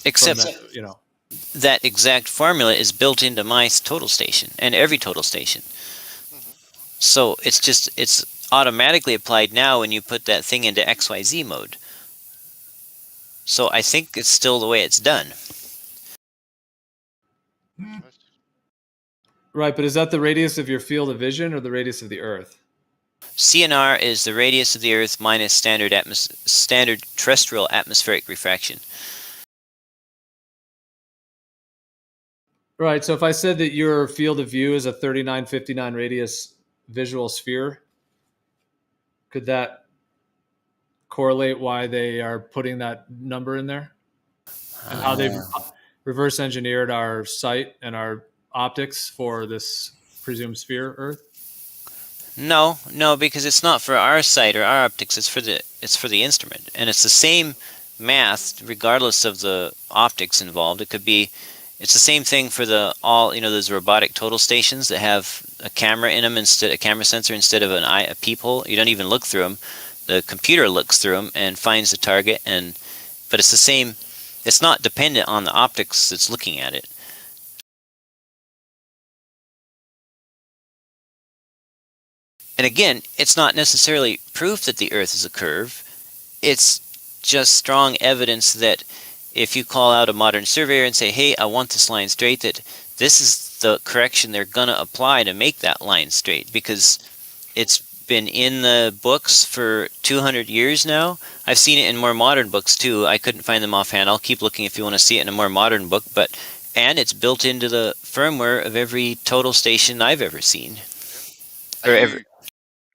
Speaker 8: Except that exact formula is built into my total station and every total station. So it's automatically applied now when you put that thing into XYZ mode. So I think it's still the way it's done.
Speaker 19: Right, but is that the radius of your field of vision or the radius of the Earth?
Speaker 8: CNR is the radius of the Earth minus standard terrestrial atmospheric refraction.
Speaker 19: Right, so if I said that your field of view is a 3959 radius visual sphere, could that correlate why they are putting that number in there? And how they've reverse engineered our sight and our optics for this presumed sphere Earth?
Speaker 8: No, because it's not for our sight or our optics. It's for the instrument, and it's the same math regardless of the optics involved. It's the same thing for those robotic total stations that have a camera in them a camera sensor instead of a peephole. You don't even look through them. The computer looks through them and finds the target, but it's the same. It's not dependent on the optics that's looking at it. And again, it's not necessarily proof that the Earth is a curve. It's just strong evidence that if you call out a modern surveyor and say, hey, I want this line straight, that this is the correction they're going to apply to make that line straight, because it's been in the books for 200 years now. I've seen it in more modern books too. I couldn't find them offhand. I'll keep looking if you want to see it in a more modern book, and it's built into the firmware of every total station I've ever seen.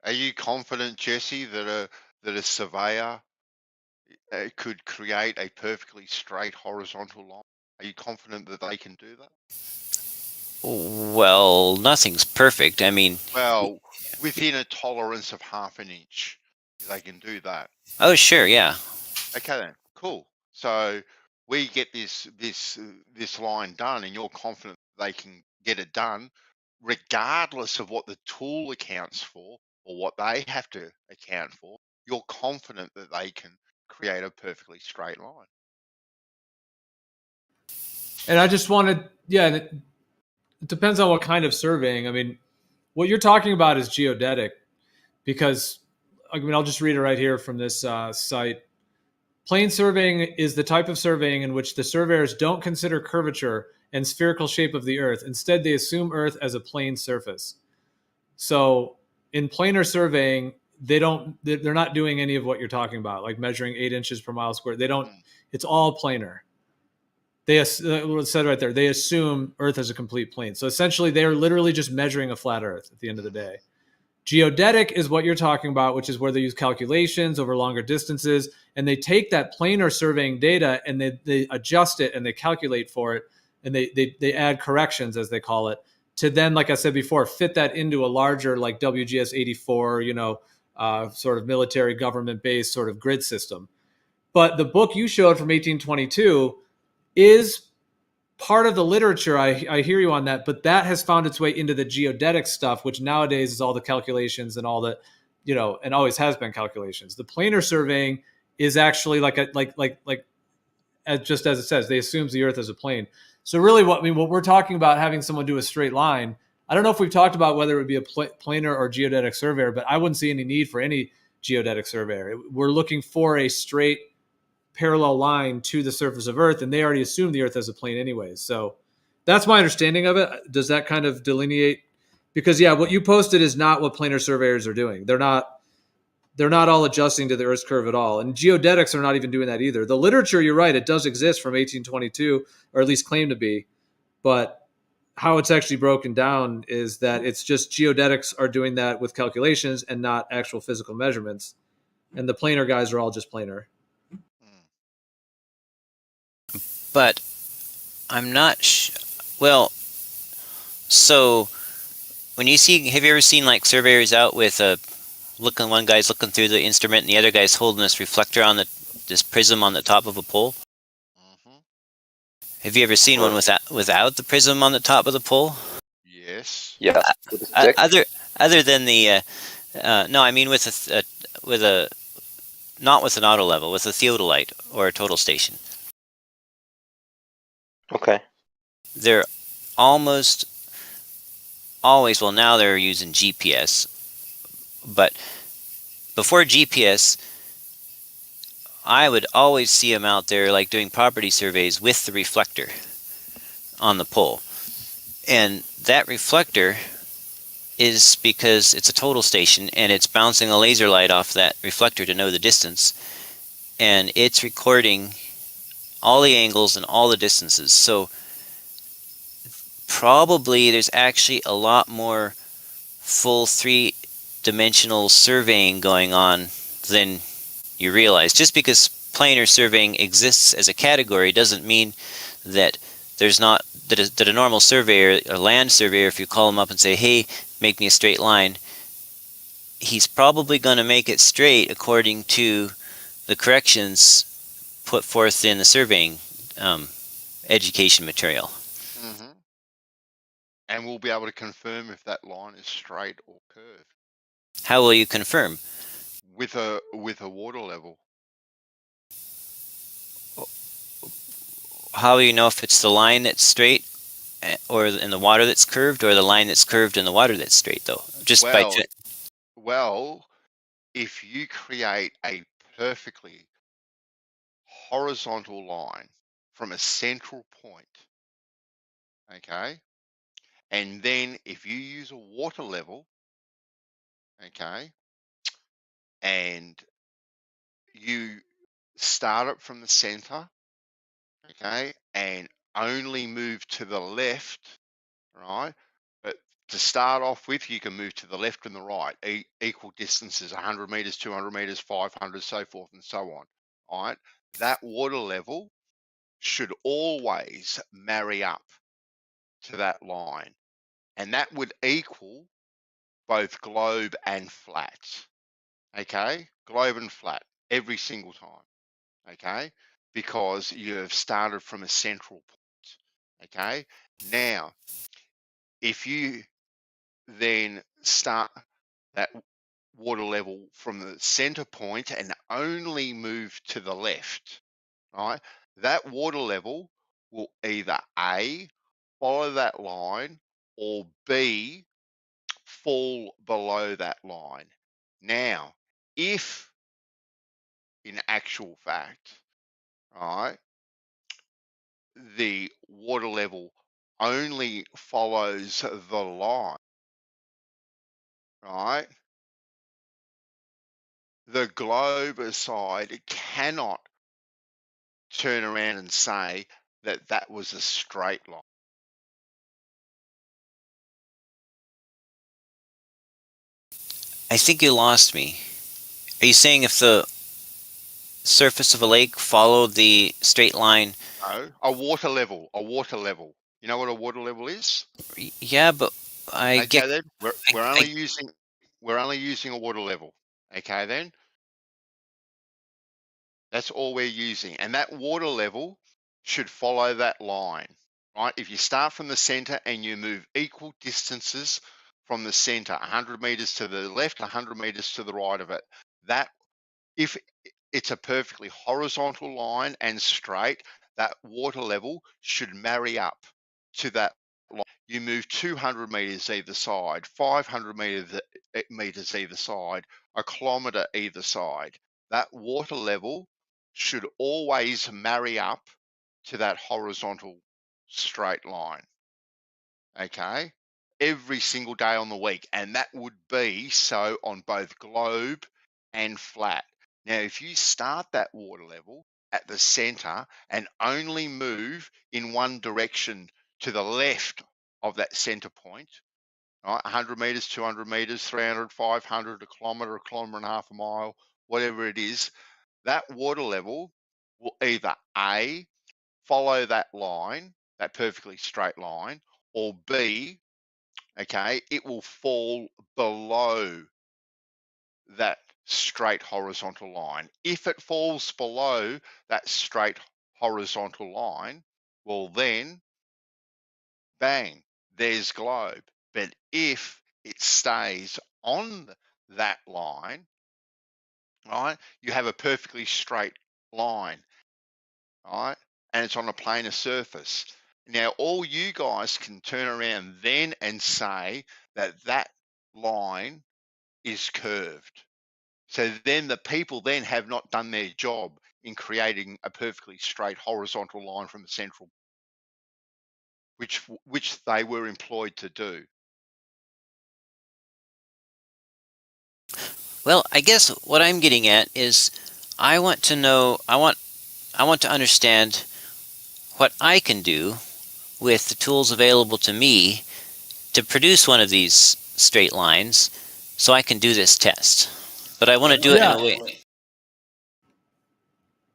Speaker 16: Are you confident, Jesse, that a surveyor could create a perfectly straight horizontal line? Are you confident that they can do that?
Speaker 8: Well, nothing's perfect. I mean,
Speaker 16: well, within a tolerance of half an inch, they can do that.
Speaker 8: Oh, sure, yeah.
Speaker 16: Okay then, cool. So we get this line done, and you're confident they can get it done, regardless of what the tool accounts for or what they have to account for. You're confident that they can create a perfectly straight line.
Speaker 19: And I just wanted, it depends on what kind of surveying. I mean, what you're talking about is geodetic, because, I mean, I'll just read it right here from this site. Plane surveying is the type of surveying in which the surveyors don't consider curvature and spherical shape of the Earth. Instead, they assume Earth as a plane surface. So in planar surveying, they're not doing any of what you're talking about, like measuring 8 inches per mile squared. It's all planar. They said right there, they assume Earth is a complete plane. So essentially, they are literally just measuring a flat Earth at the end of the day. Geodetic is what you're talking about, which is where they use calculations over longer distances, and they take that planar surveying data and they adjust it and they calculate for it, and they add corrections, as they call it, to then, like I said before, fit that into a larger, like WGS 84, sort of military government-based sort of grid system. But the book you showed from 1822 is part of the literature. I hear you on that, but that has found its way into the geodetic stuff, which nowadays is all the calculations and all that, and always has been calculations. The planar surveying is actually just as it says, they assumes the Earth as a plane. So really, what we're talking about, having someone do a straight line. I don't know if we've talked about whether it would be a planar or geodetic surveyor, but I wouldn't see any need for any geodetic surveyor. We're looking for a straight parallel line to the surface of Earth, and they already assume the Earth as a plane anyways. So that's my understanding of it. Does that kind of delineate? Because what you posted is not what planar surveyors are doing. They're not all adjusting to the Earth's curve at all. And geodetics are not even doing that either. The literature, you're right, it does exist from 1822, or at least claim to be. But how it's actually broken down is that it's just geodetics are doing that with calculations and not actual physical measurements. And the planar guys are all just planar.
Speaker 8: But I'm not. Well, so when you see, have you ever seen like surveyors out with a looking? One guy's looking through the instrument, and the other guy's holding this reflector on this prism on the top of a pole. Have you ever seen one without the prism on the top of the pole?
Speaker 16: Yes.
Speaker 21: Yeah. With a stick.
Speaker 8: Other than the no, I mean with a not with an auto level, with a theodolite or a total station.
Speaker 21: Okay.
Speaker 8: They're almost always, well, now they're using GPS, but before GPS, I would always see them out there like doing property surveys with the reflector on the pole. And that reflector is because it's a total station and it's bouncing a laser light off that reflector to know the distance. And it's recording all the angles and all the distances. So probably there's actually a lot more full three-dimensional surveying going on than you realize. Just because planar surveying exists as a category doesn't mean that there's not that a normal surveyor, a land surveyor, if you call him up and say, hey, make me a straight line, he's probably going to make it straight according to the corrections put forth in the surveying education material.
Speaker 16: Mm-hmm. And we'll be able to confirm if that line is straight or curved.
Speaker 8: How will you confirm?
Speaker 16: With a water level.
Speaker 8: How will you know if it's the line that's straight or in the water that's curved, or the line that's curved in the water that's straight, though? Just
Speaker 16: well, if you create a perfectly horizontal line from a central point, okay, and then if you use a water level, okay, and you start it from the center, okay, and only move to the left, right? But to start off with, you can move to the left and the right, equal distances, 100 meters, 200 meters, 500, so forth and so on. All right, that water level should always marry up to that line, and that would equal both globe and flat. Okay, globe and flat every single time. Okay, because you have started from a central point. Okay, now if you then start that water level from the center point and only move to the left, right? That water level will either A, follow that line, or B, fall below that line. Now, if in actual fact, right, the water level only follows the line, right? The globe side cannot turn around and say that that was a straight line.
Speaker 8: I think you lost me. Are you saying if the surface of a lake followed the straight line?
Speaker 16: No, a water level. You know what a water level is?
Speaker 8: Yeah, but
Speaker 16: Okay, then we're only using a water level. Okay, then that's all we're using, and that water level should follow that line, right? If you start from the center and you move equal distances from the center, 100 meters to the left, 100 meters to the right of it, that if it's a perfectly horizontal line and straight, that water level should marry up to that line. You move 200 meters either side, 500 meters either side, a kilometer either side. That water level should always marry up to that horizontal straight line. Okay, every single day on the week, and that would be so on both globe and flat. Now, if you start that water level at the center and only move in one direction to the left of that center point, right, 100 meters, 200 meters, 300, 500, a kilometer and a half, a mile, whatever it is, that water level will either A, follow that line, that perfectly straight line, or B, okay, it will fall below that straight horizontal line. If it falls below that straight horizontal line, well then, bang, there's globe. But if it stays on that line, right, you have a perfectly straight line, right, and it's on a planar surface. Now, all you guys can turn around then and say that that line is curved. So then the people then have not done their job in creating a perfectly straight horizontal line from the central, which they were employed to do.
Speaker 8: Well, I guess what I'm getting at is I want to know, I want to understand what I can do with the tools available to me to produce one of these straight lines so I can do this test. But I want to do it in a way.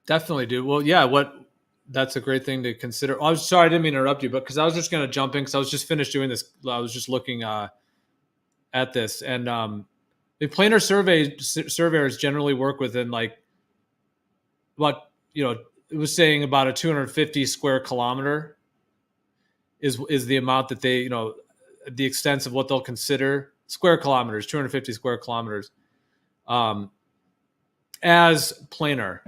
Speaker 19: Definitely do. Well, yeah, that's a great thing to consider. I was sorry, I didn't mean to interrupt you, but because I was just going to jump in because I was just finished doing this. I was just looking at this, and the planar surveyors generally work within like what it was saying about a 250 square kilometer is the amount that they the extent of what they'll consider square kilometers, 250 square kilometers, as planar.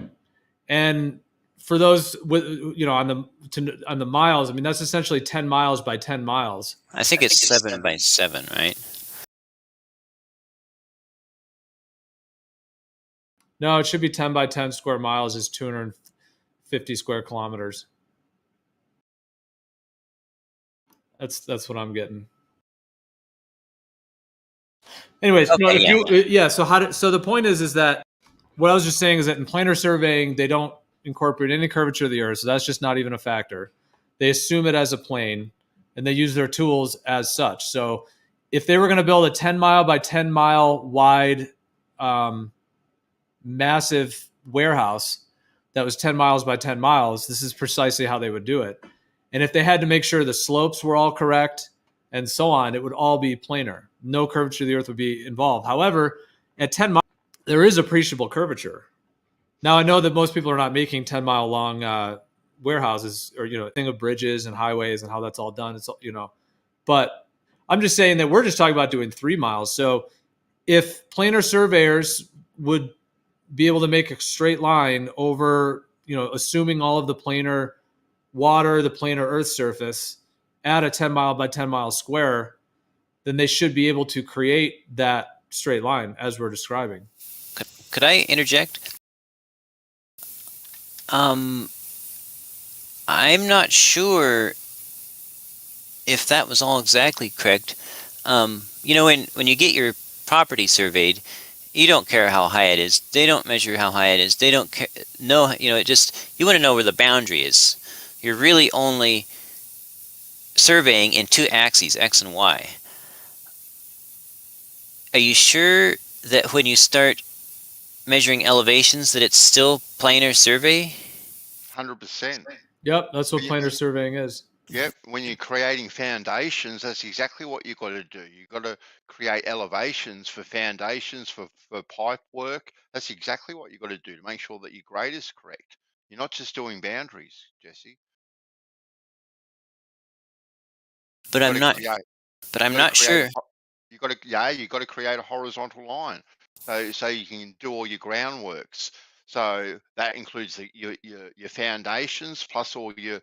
Speaker 19: And for those with on the miles, I mean that's essentially 10 miles by 10 miles.
Speaker 8: I think it's 7 by 7, right?
Speaker 19: No, it should be 10 by 10 square miles is 250 square kilometers. That's what I'm getting. Anyways, okay, so the point is that what I was just saying is that in planar surveying, they don't incorporate any curvature of the Earth, so that's just not even a factor. They assume it as a plane, and they use their tools as such. So if they were going to build a 10 mile by 10 mile wide massive warehouse that was 10 miles by 10 miles, this is precisely how they would do it. And if they had to make sure the slopes were all correct and so on, it would all be planar. No curvature of the Earth would be involved. However, at 10 miles, there is appreciable curvature. Now, I know that most people are not making 10-mile long warehouses or, thing of bridges and highways and how that's all done. It's, but I'm just saying that we're just talking about doing 3 miles. So if planar surveyors would be able to make a straight line over, assuming all of the planar water, the planar Earth surface at a 10 mile by 10 mile square, then they should be able to create that straight line as we're describing.
Speaker 8: Could I interject? I'm not sure if that was all exactly correct. When you get your property surveyed, you don't care how high it is. They don't measure how high it is. They don't care. No, you want to know where the boundary is. You're really only surveying in 2 axes, X and Y. Are you sure that when you start measuring elevations that it's still planar survey?
Speaker 16: 100%.
Speaker 19: Yep, that's what planar surveying is.
Speaker 16: Yep, when you're creating foundations, that's exactly what you've got to do. You've got to create elevations for foundations, for pipe work. That's exactly what you've got to do to make sure that your grade is correct. You're not just doing boundaries, Jesse.
Speaker 8: But I'm not sure.
Speaker 16: You've got to create a horizontal line, so you can do all your groundworks. So that includes your foundations plus all your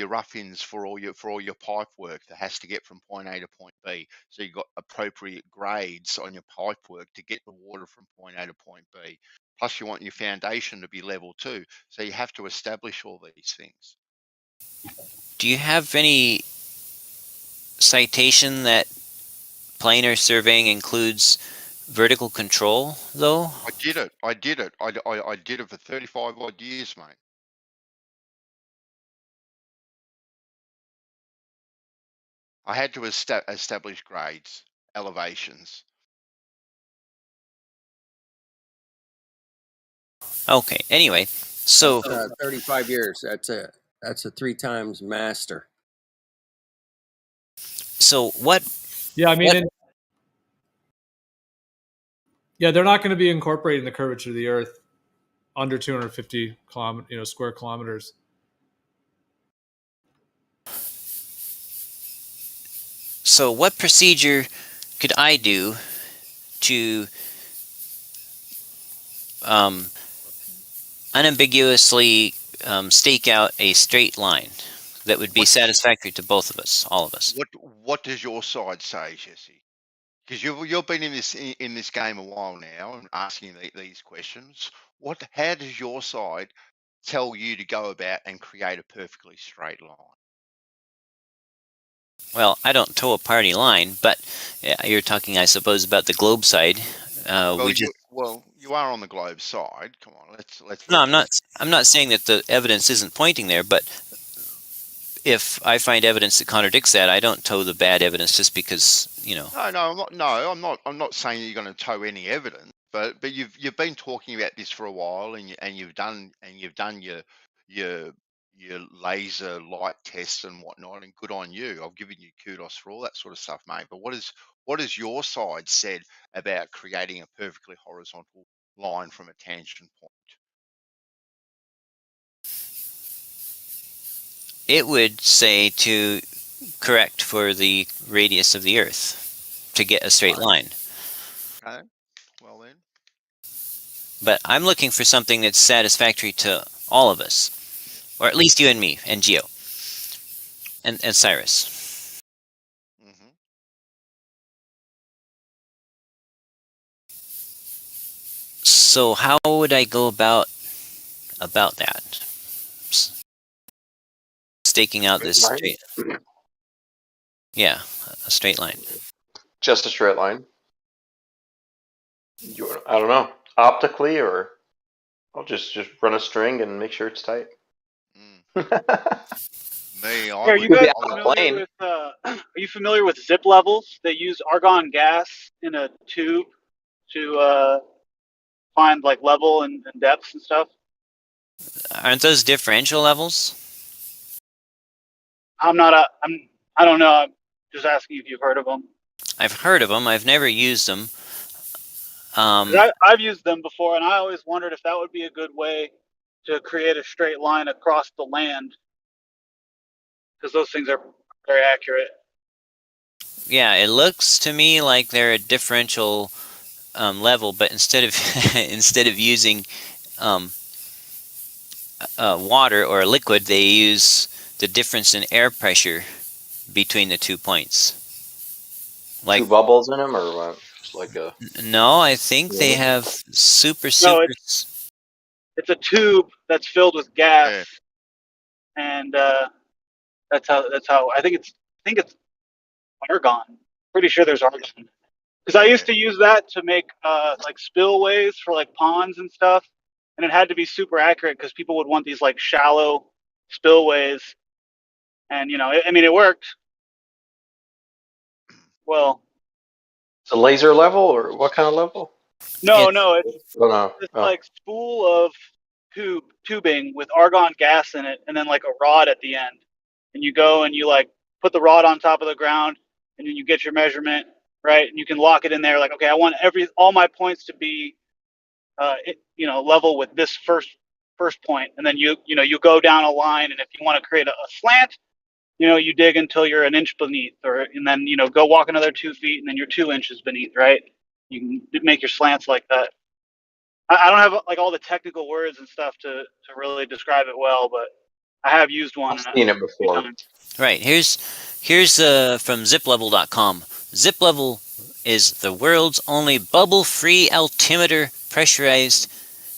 Speaker 16: rough-ins for all your pipe work that has to get from point A to point B. So you've got appropriate grades on your pipe work to get the water from point A to point B. Plus you want your foundation to be level too. So you have to establish all these things.
Speaker 8: Do you have any citation that planar surveying includes vertical control, though?
Speaker 16: I did it. I did it for 35 odd years, mate. I had to establish grades, elevations.
Speaker 8: Okay. Anyway, so
Speaker 10: 35 years. That's a 3 times master.
Speaker 8: So what?
Speaker 19: Yeah, I mean,
Speaker 8: what,
Speaker 19: yeah, they're not going to be incorporating the curvature of the Earth under 250 square kilometers.
Speaker 8: So what procedure could I do to unambiguously stake out a straight line that would be satisfactory to both of us, all of us?
Speaker 16: What does your side say, Jesse? Because you've been in this game a while now and asking these questions. How does your side tell you to go about and create a perfectly straight line?
Speaker 8: Well, I don't toe a party line, but you're talking, I suppose, about the globe side.
Speaker 16: You are on the globe side. Come on, let's.
Speaker 8: No, I'm not. I'm not saying that the evidence isn't pointing there, but if I find evidence that contradicts that, I don't toe the bad evidence just because, you know.
Speaker 16: No, I'm not saying you're going to toe any evidence, but you've been talking about this for a while, and you've done your laser light tests and whatnot, and good on you. I've given you kudos for all that sort of stuff, mate. But what has your side said about creating a perfectly horizontal line from a tangent point?
Speaker 8: It would say to correct for the radius of the Earth to get a straight line.
Speaker 16: Okay, well then.
Speaker 8: But I'm looking for something that's satisfactory to all of us, or at least you and me and Geo and Cyrus.
Speaker 16: Mm-hmm.
Speaker 8: So how would I go about that? Staking out this straight. Yeah, a straight line.
Speaker 21: Just a straight line. I don't know, optically, or I'll just run a string and make sure it's tight.
Speaker 11: Are you guys familiar with? Are you familiar with zip levels? They use argon gas in a tube to find like level and depths and stuff.
Speaker 8: Aren't those differential levels?
Speaker 11: I don't know. I'm just asking if you've heard of them.
Speaker 8: I've heard of them. I've never used them.
Speaker 11: I've used them before, and I always wondered if that would be a good way to create a straight line across the land, because those things are very accurate.
Speaker 8: Yeah, it looks to me like they're a differential level, but instead of using water or a liquid, they use the difference in air pressure between the 2 points.
Speaker 21: Like 2 bubbles in them, or what? Like a?
Speaker 8: No, I think they have super.
Speaker 11: No, it's a tube that's filled with gas, and that's how I think it's argon. Pretty sure there's argon. Because I used to use that to make like spillways for like ponds and stuff, and it had to be super accurate because people would want these like shallow spillways, and it worked. Well,
Speaker 21: it's a laser level, or what kind of level?
Speaker 11: No, it's like spool of tubing with argon gas in it, and then like a rod at the end, and you go and you like put the rod on top of the ground, and then you get your measurement right, and you can lock it in there. Like, okay, I want all my points to be, level with this first point, and then you go down a line, and if you want to create a slant, you dig until you're an inch beneath, and then go walk another 2 feet, and then you're 2 inches beneath, right? You can make your slants like that. I don't have like all the technical words and stuff to really describe it well, but I have used one.
Speaker 21: I've seen it before.
Speaker 8: Right, here's from ziplevel.com. Ziplevel is the world's only bubble-free altimeter, pressurized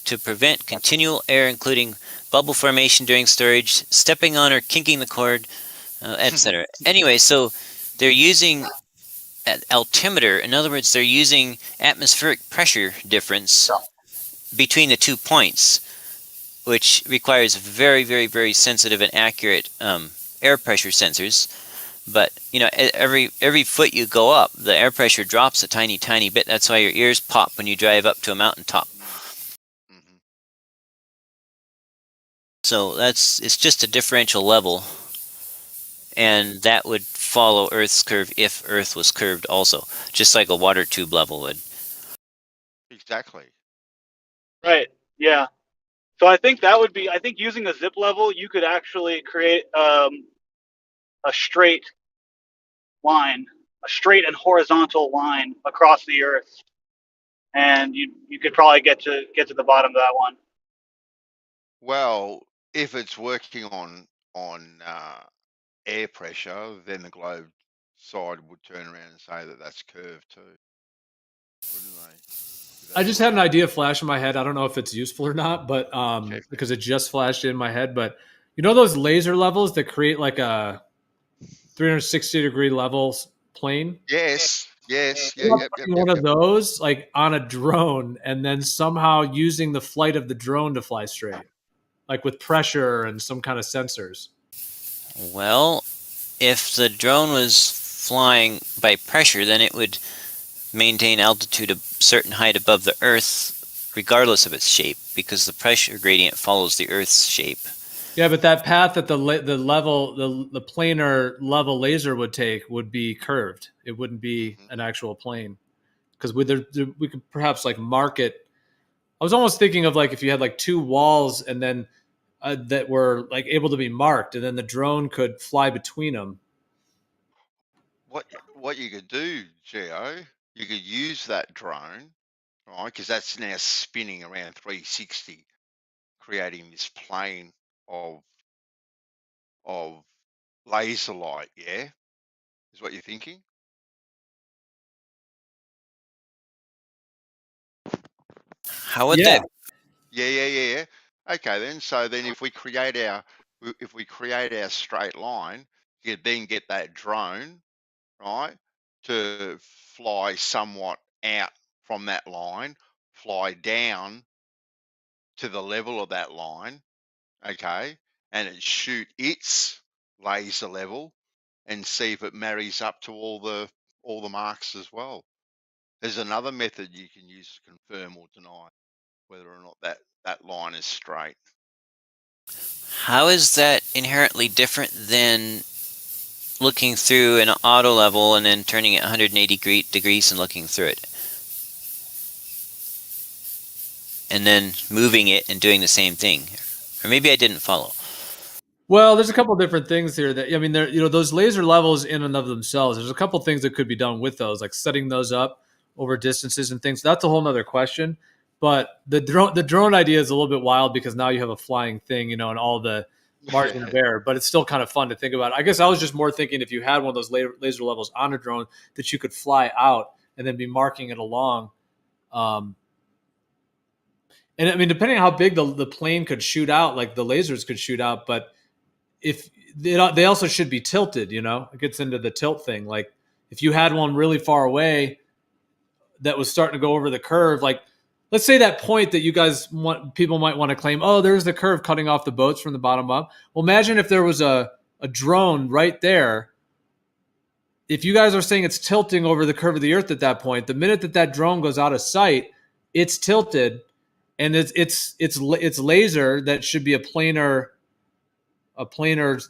Speaker 8: to prevent continual air, including bubble formation during storage, stepping on or kinking the cord, etc. Anyway, so they're using altimeter. In other words, they're using atmospheric pressure difference between the 2 points, which requires very, very, very sensitive and accurate air pressure sensors. But every foot you go up, the air pressure drops a tiny, tiny bit. That's why your ears pop when you drive up to a mountaintop. So it's just a differential level, and that would follow Earth's curve if Earth was curved also, just like a water tube level would.
Speaker 16: Exactly.
Speaker 11: Right. Yeah. So I think that would be. I think using a zip level, you could actually create a straight line, a straight and horizontal line across the Earth, and you could probably get to the bottom of that one.
Speaker 16: Well, if it's working on air pressure, then the globe side would turn around and say that that's curved too, wouldn't they?
Speaker 19: I just had an idea flash in my head. I don't know if it's useful or not, but because it just flashed in my head. But you know those laser levels that create like a 360-degree levels plane?
Speaker 16: Yes. Yeah.
Speaker 19: One of those, like on a drone, and then somehow using the flight of the drone to fly straight, like with pressure and some kind of sensors.
Speaker 8: Well, if the drone was flying by pressure, then it would maintain altitude a certain height above the Earth, regardless of its shape, because the pressure gradient follows the Earth's shape.
Speaker 19: Yeah, but that path that the planar level laser would take would be curved. It wouldn't be an actual plane, because we could perhaps like mark it. I was almost thinking of like if you had like two walls and then that were like able to be marked, and then the drone could fly between them.
Speaker 16: What you could do, Geo, you could use that drone, right? Because that's now spinning around 360, creating this plane of laser light. Yeah, is what you're thinking.
Speaker 8: How would that?
Speaker 16: Yeah. Okay, then. So then, if we create our straight line, you could then get that drone, right, to fly somewhat out from that line, fly down to the level of that line, okay, and it shoot its laser level and see if it marries up to all the marks as well. There's another method you can use to confirm or deny whether or not that line is straight.
Speaker 8: How is that inherently different than looking through an auto level and then turning it 180 degrees and looking through it? And then moving it and doing the same thing? Or maybe I didn't follow.
Speaker 19: Well, there's a couple of different things here that, I mean, there, those laser levels in and of themselves, there's a couple of things that could be done with those, like setting those up over distances and things. That's a whole nother question. But the drone idea is a little bit wild because now you have a flying thing, and all the margin of error, but it's still kind of fun to think about. I guess I was just more thinking if you had one of those laser levels on a drone that you could fly out and then be marking it along. And I mean, depending on how big the plane could shoot out, like the lasers could shoot out, but if they also should be tilted, it gets into the tilt thing. Like if you had one really far away that was starting to go over the curve, like let's say that point that you guys people might want to claim, oh, there's the curve cutting off the boats from the bottom up. Well, imagine if there was a drone right there. If you guys are saying it's tilting over the curve of the Earth at that point, the minute that drone goes out of sight, it's tilted, and it's laser that should be a planar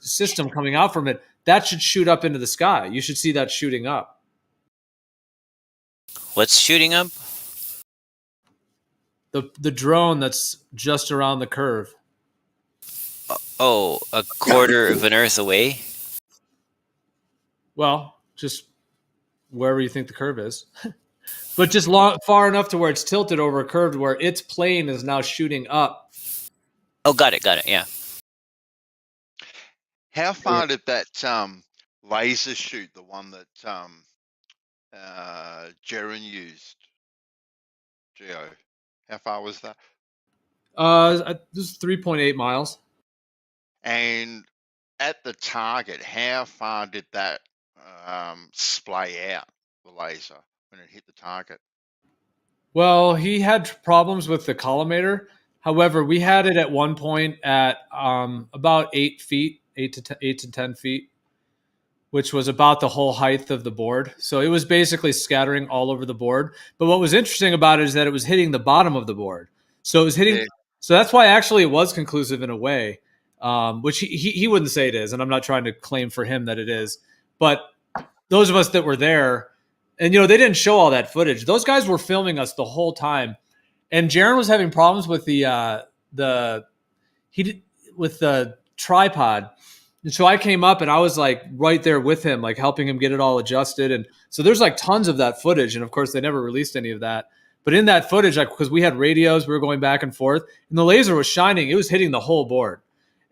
Speaker 19: system coming out from it, that should shoot up into the sky. You should see that shooting up.
Speaker 8: What's shooting up?
Speaker 19: The drone that's just around the curve.
Speaker 8: Oh, a quarter of an Earth away?
Speaker 19: Well, just wherever you think the curve is. But just far enough to where it's tilted over a curve where its plane is now shooting up.
Speaker 8: Oh, got it, yeah.
Speaker 16: How far did that laser shoot, the one that Jaren used, Geo? How far was that?
Speaker 19: This is 3.8 miles.
Speaker 16: And at the target, how far did that splay out, the laser, when it hit the target?
Speaker 19: Well, he had problems with the collimator. However, we had it at one point at about 8 to 10 feet, which was about the whole height of the board. So it was basically scattering all over the board. But what was interesting about it is that it was hitting the bottom of the board. So it was hitting. Yeah. So that's why actually it was conclusive in a way. which he wouldn't say it is, and I'm not trying to claim for him that it is. But those of us that were there, and they didn't show all that footage. Those guys were filming us the whole time, and Jaron was having problems with the tripod. And so I came up and I was like right there with him, like helping him get it all adjusted. And so there's like tons of that footage. And of course they never released any of that. But in that footage, like, because we had radios, we were going back and forth and the laser was shining. It was hitting the whole board.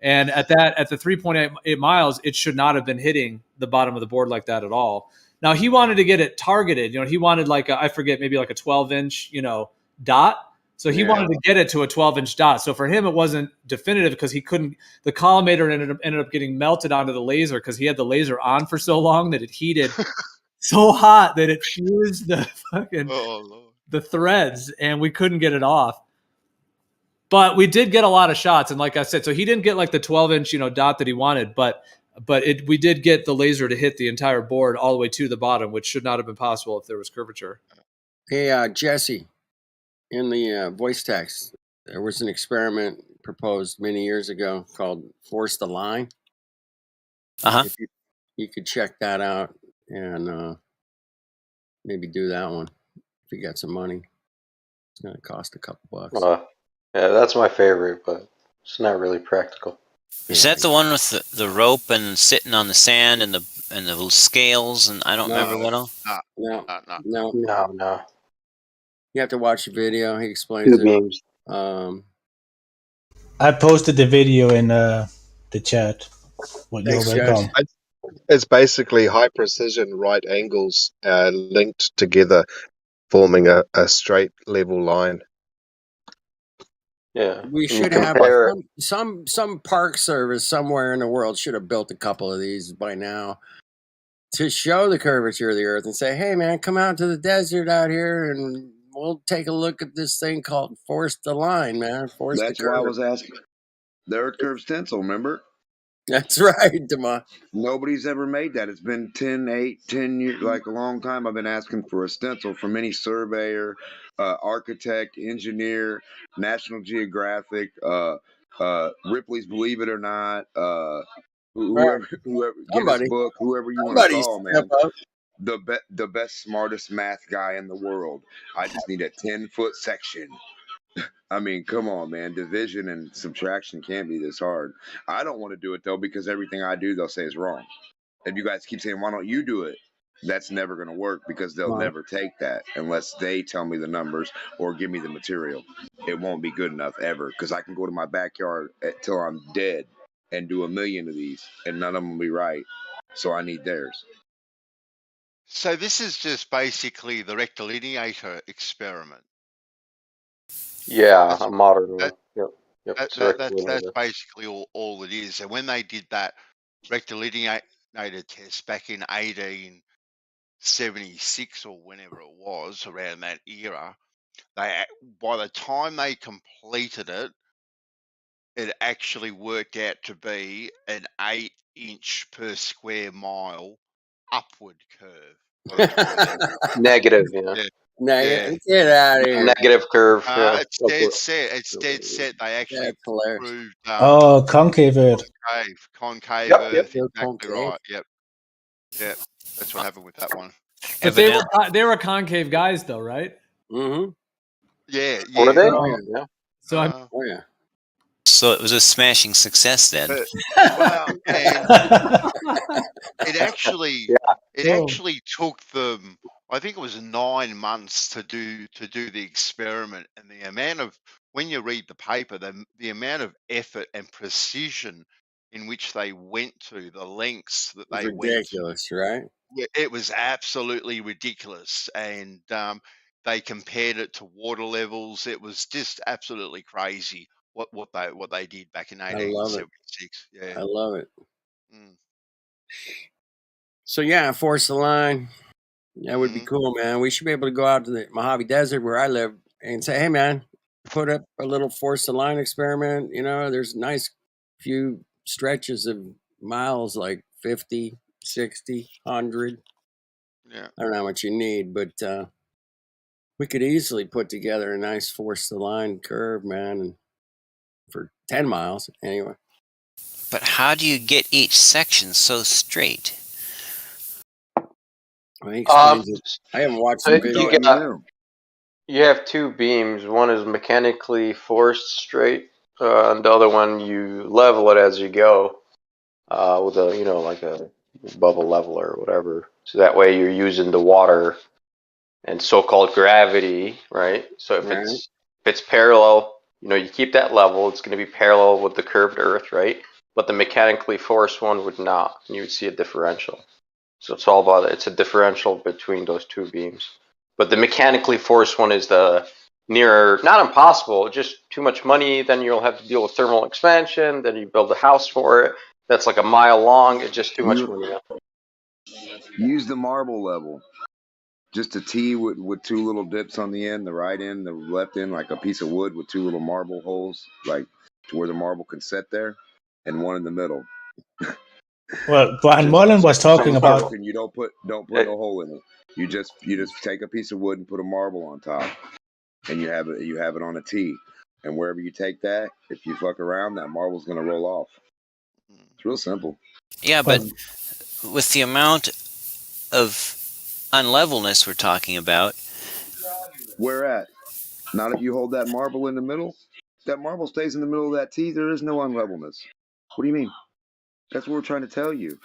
Speaker 19: And at the 3.8 miles, it should not have been hitting the bottom of the board like that at all. Now he wanted to get it targeted. He wanted like I forget, maybe like a 12-inch, dot. So he wanted to get it to a 12-inch dot. So for him, it wasn't definitive because he couldn't. The collimator ended up getting melted onto the laser because he had the laser on for so long that it heated so hot that it fused the fucking the threads, and we couldn't get it off. But we did get a lot of shots, and like I said, so he didn't get like the 12-inch dot that he wanted, but we did get the laser to hit the entire board all the way to the bottom, which should not have been possible if there was curvature.
Speaker 10: Hey, Jesse. In the voice text, there was an experiment proposed many years ago called Force the Line. If you could check that out and maybe do that one if you got some money. It's going to cost a couple bucks.
Speaker 21: Yeah, that's my favorite, but it's not really practical.
Speaker 8: Is that the one with the rope and sitting on the sand and the scales and I don't remember what else?
Speaker 21: No.
Speaker 10: You have to watch the video. He explains it.
Speaker 17: I posted the video in the chat.
Speaker 14: It's basically high precision right angles linked together, forming a straight level line.
Speaker 21: Yeah,
Speaker 10: we should have some park service somewhere in the world should have built a couple of these by now to show the curvature of the earth and say, hey man, come out to the desert out here and we'll take a look at this thing called Force the Line, man.
Speaker 1: That's why I was asking. The Earth Curve stencil, remember?
Speaker 10: That's right, Demont.
Speaker 1: Nobody's ever made that. It's been 10 years, like a long time. I've been asking for a stencil from any surveyor, architect, engineer, National Geographic, Ripley's Believe It or Not, whoever Guinness Book, whoever you want to call, man. The best, smartest math guy in the world. I just need a 10-foot section. I mean, come on, man. Division and subtraction can't be this hard. I don't want to do it, though, because everything I do, they'll say is wrong. If you guys keep saying, why don't you do it? That's never going to work because they'll never take that unless they tell me the numbers or give me the material. It won't be good enough ever because I can go to my backyard till I'm dead and do 1 million of these and none of them will be right. So I need theirs.
Speaker 16: So this is just basically the rectilineator experiment.
Speaker 21: Yeah, a modern one. Yep.
Speaker 16: That's basically all it is. And when they did that rectilineator test back in 1876 or whenever it was, around that era, by the time they completed it, it actually worked out to be an 8-inch per square mile upward curve.
Speaker 21: Negative,
Speaker 10: Get out of here.
Speaker 21: Negative curve.
Speaker 16: It's dead set. They actually proved
Speaker 17: concave Earth.
Speaker 16: Concave Earth. Exactly right. Yep. That's what happened with that one.
Speaker 19: But they were concave guys, though, right?
Speaker 10: Mm-hmm.
Speaker 16: Yeah.
Speaker 21: Were they?
Speaker 19: Yeah. So
Speaker 8: So it was a smashing success then.
Speaker 16: Well, and it actually took them, I think it was 9 months to do the experiment, and the amount of, when you read the paper, the amount of effort and precision in which they went to, the lengths that they
Speaker 10: ridiculous, right?
Speaker 16: It was absolutely ridiculous, and they compared it to water levels. It was just absolutely crazy what they did back in 1876. Yeah,
Speaker 10: I love it.
Speaker 16: Mm.
Speaker 10: So yeah, Force the Line. That would be cool, man. We should be able to go out to the Mojave Desert where I live and say, hey, man, put up a little Force the Line experiment. There's nice few stretches of miles, like 50, 60, 100.
Speaker 16: Yeah.
Speaker 10: I don't know how much you need, but we could easily put together a nice Force the Line curve, man, and for 10 miles anyway.
Speaker 8: But how do you get each section so straight?
Speaker 10: Well, he explains it. I haven't watched
Speaker 21: So
Speaker 10: the video.
Speaker 21: you have two beams. One is mechanically forced straight, and the other one you level it as you go with a like a bubble leveler or whatever. So that way you're using the water and so-called gravity, right? So if it's parallel, you keep that level. It's going to be parallel with the curved Earth, right? But the mechanically forced one would not, and you would see a differential. So it's all about it's a differential between those two beams. But the mechanically forced one is the nearer, not impossible, just too much money. Then you'll have to deal with thermal expansion. Then you build a house for it. That's like a mile long. It's just too much money.
Speaker 1: Use the marble level. Just a T with two little dips on the end, the right end, the left end, like a piece of wood with two little marble holes, like to where the marble can set there, and one in the middle.
Speaker 17: Well, Brian Mullen was talking about.
Speaker 1: And you don't put no hole in it. You just take a piece of wood and put a marble on top, and you have it on a T. And wherever you take that, if you fuck around, that marble's gonna roll off. It's real simple.
Speaker 8: Yeah, but with the amount of unlevelness we're talking about.
Speaker 1: Where at? Not if you hold that marble in the middle. That marble stays in the middle of that T. There is no unlevelness. What do you mean? That's what we're trying to tell you.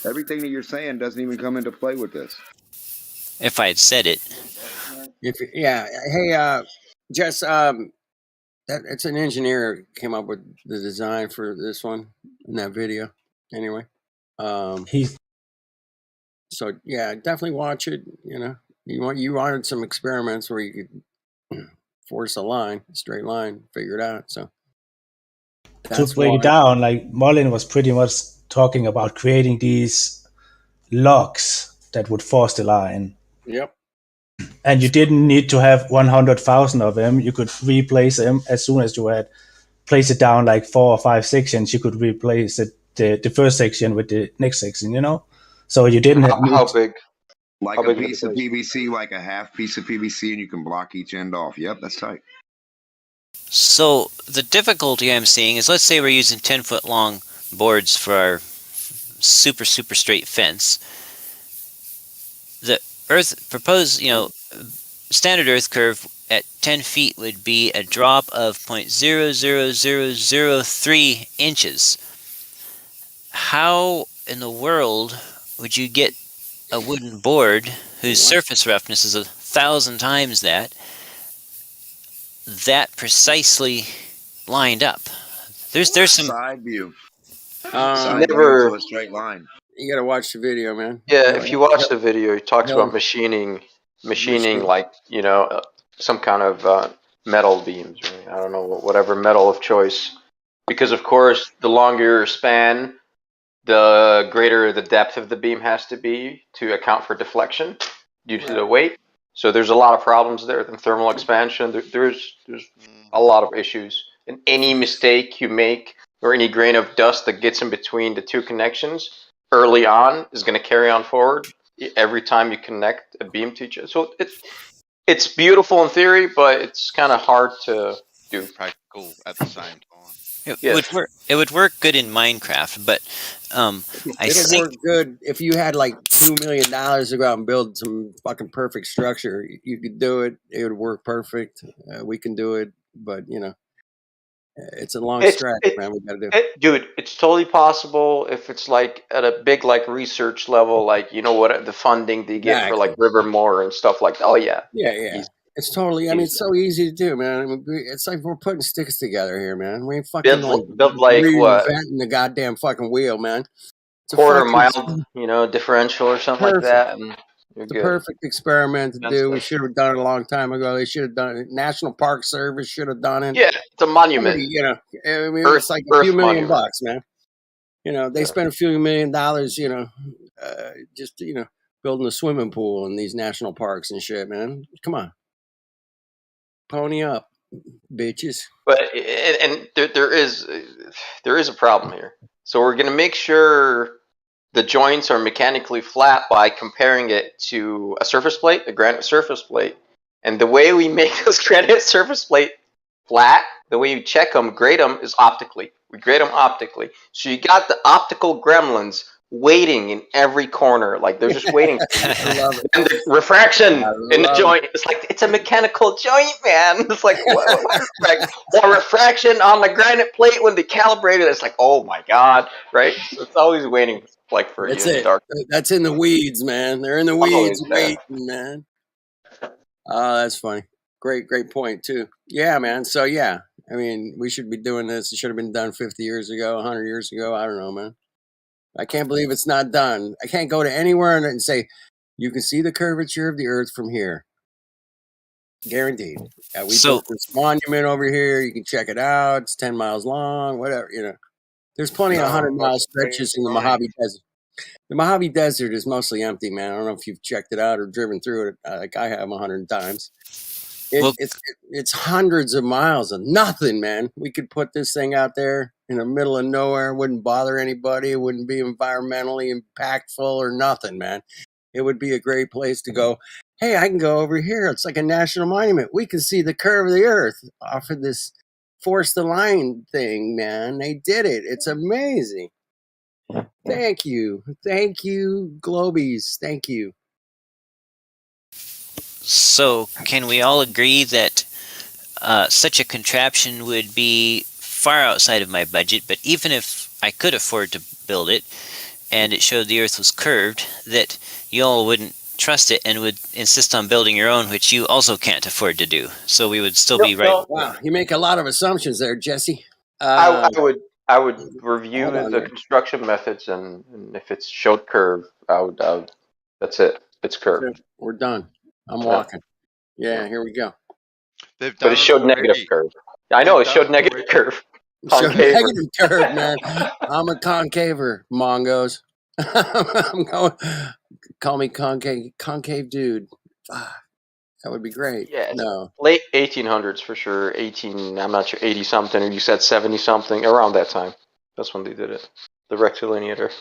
Speaker 1: Everything that you're saying doesn't even come into play with this.
Speaker 8: If I had said it.
Speaker 10: Hey, Jess, it's an engineer came up with the design for this one in that video. Anyway, so yeah, definitely watch it. You wanted some experiments where you could force a straight line, figure it out. So
Speaker 17: to break it down, like Mullen was pretty much talking about creating these locks that would force the line.
Speaker 10: Yep.
Speaker 17: And you didn't need to have 100,000 of them. You could replace them as soon as you had placed it down like 4 or 5 sections. You could replace the first section with the next section, So you didn't have...
Speaker 21: How big?
Speaker 1: Like a piece of PVC, like a half piece of PVC, and you can block each end off. Yep, that's tight.
Speaker 8: So the difficulty I'm seeing is, let's say we're using 10-foot long boards for our super straight fence. The Earth proposed, standard Earth curve at 10 feet would be a drop of 0.00003 inches. How in the world would you get a wooden board whose surface roughness is 1,000 times that precisely lined up? There's some
Speaker 1: side view.
Speaker 21: Never
Speaker 1: a straight line.
Speaker 10: You gotta watch the video, man.
Speaker 21: Yeah, if you watch the video, he talks about machining like some kind of metal beams. Right? I don't know, whatever metal of choice, because of course the longer your span, the greater the depth of the beam has to be to account for deflection due to the weight. So there's a lot of problems there. And thermal expansion, there's a lot of issues. And any mistake you make or any grain of dust that gets in between the two connections early on is going to carry on forward every time you connect a beam to each other. So it's beautiful in theory, but it's kind of hard to do.
Speaker 16: Practical at the same time.
Speaker 8: It would work good in Minecraft, but
Speaker 10: it'll work good if you had like $2 million to go out and build some fucking perfect structure. You could do it; it would work perfect. We can do it, but it's a long stretch, man. We gotta do it.
Speaker 21: Dude, it's totally possible if it's like at a big like research level, like what the funding they get for like Rivermore and stuff like that. Oh yeah.
Speaker 10: It's totally. I mean, it's so easy to do, man. I mean, it's like we're putting sticks together here, man. We ain't fucking
Speaker 21: build like what?
Speaker 10: Reinventing the goddamn fucking wheel, man. It's a
Speaker 21: quarter mile, differential or something like that. And
Speaker 10: it's a perfect experiment to do. We should have done it a long time ago. They should have done it. National Park Service should have done it.
Speaker 21: Yeah, it's a monument.
Speaker 10: I mean, it's like a few $1 million, man. They spent a few $1 million, just building a swimming pool in these national parks and shit, man. Come on. Pony up, bitches.
Speaker 21: But there is a problem here. So we're going to make sure the joints are mechanically flat by comparing it to a surface plate, a granite surface plate. And the way we make those granite surface plate flat, the way you check them, grade them, is optically. We grade them optically. So you got the optical gremlins waiting in every corner. Like they're just waiting for you.
Speaker 10: I love it.
Speaker 21: And the refraction
Speaker 10: I
Speaker 21: in the
Speaker 10: love
Speaker 21: joint. It's like, it's a mechanical joint, man. It's like, what or refraction on the granite plate when they calibrate it. It's like, oh my God, right? So it's always waiting like for you
Speaker 10: That's
Speaker 21: in the
Speaker 10: it.
Speaker 21: dark.
Speaker 10: That's in the weeds, man. They're in the
Speaker 21: Always
Speaker 10: weeds
Speaker 21: there.
Speaker 10: waiting, man. Oh, that's funny. Great point too. Yeah, man. So yeah, I mean, we should be doing this. It should have been done 50 years ago, 100 years ago. I don't know, man. I can't believe it's not done. I can't go to anywhere and say, you can see the curvature of the Earth from here. Guaranteed. Yeah, we
Speaker 8: So-
Speaker 10: built this monument over here. You can check it out. It's 10 miles long, whatever, you know. There's plenty of 100-mile stretches in the Mojave Desert. The Mojave Desert is mostly empty, man. I don't know if you've checked it out or driven through it like I have 100 times. It's hundreds of miles of nothing, man. We could put this thing out there in the middle of nowhere. It wouldn't bother anybody. It wouldn't be environmentally impactful or nothing, man. It would be a great place to go. Hey, I can go over here. It's like a national monument. We can see the curve of the Earth off of this Force the Line thing, man. They did it. It's amazing. Thank you. Thank you, Globies. Thank you.
Speaker 8: So, can we all agree that such a contraption would be far outside of my budget, but even if I could afford to build it, and it showed the Earth was curved, that you all wouldn't trust it and would insist on building your own, which you also can't afford to do. So we would still be right.
Speaker 10: Wow, you make a lot of assumptions there, Jesse.
Speaker 21: I would review
Speaker 10: hold on
Speaker 21: the
Speaker 10: there.
Speaker 21: construction methods, and if it's showed curve, I would that's it. It's curved.
Speaker 10: We're done. I'm
Speaker 21: Yeah.
Speaker 10: walking. Yeah, here we go.
Speaker 16: They've
Speaker 21: But
Speaker 16: done
Speaker 21: it showed negative
Speaker 16: already.
Speaker 21: curve. I know
Speaker 16: They've
Speaker 21: it showed
Speaker 16: done
Speaker 21: negative
Speaker 16: already.
Speaker 21: curve.
Speaker 10: So
Speaker 21: Concaver.
Speaker 10: negative curve, man. I'm a concaver, mongos. I'm going. Call me concave dude. Ah, that would be great.
Speaker 21: Yeah,
Speaker 10: No,
Speaker 21: late 1800s for sure. 18, I'm not sure, 80 something, or you said 70 something, around that time. That's when they did it. The rectilineator.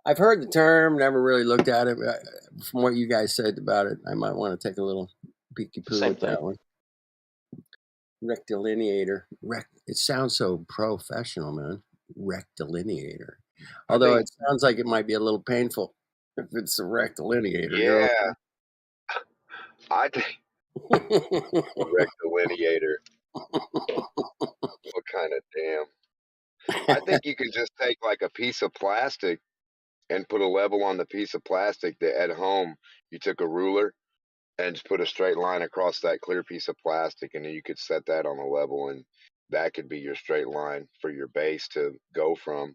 Speaker 10: I've heard the term, never really looked at it. From what you guys said about it, I might want to take a little peeky poo
Speaker 21: Same
Speaker 10: at that one. Rectilineator. It sounds so professional, man. Rectilineator. Although it sounds like it might be a little painful if it's a rectilineator.
Speaker 1: Yeah. I think rectilineator. What kind of damn? I think you could just take like a piece of plastic and put a level on the piece of plastic that at home you took a ruler and just put a straight line across that clear piece of plastic, and then you could set that on a level, and that could be your straight line for your base to go from.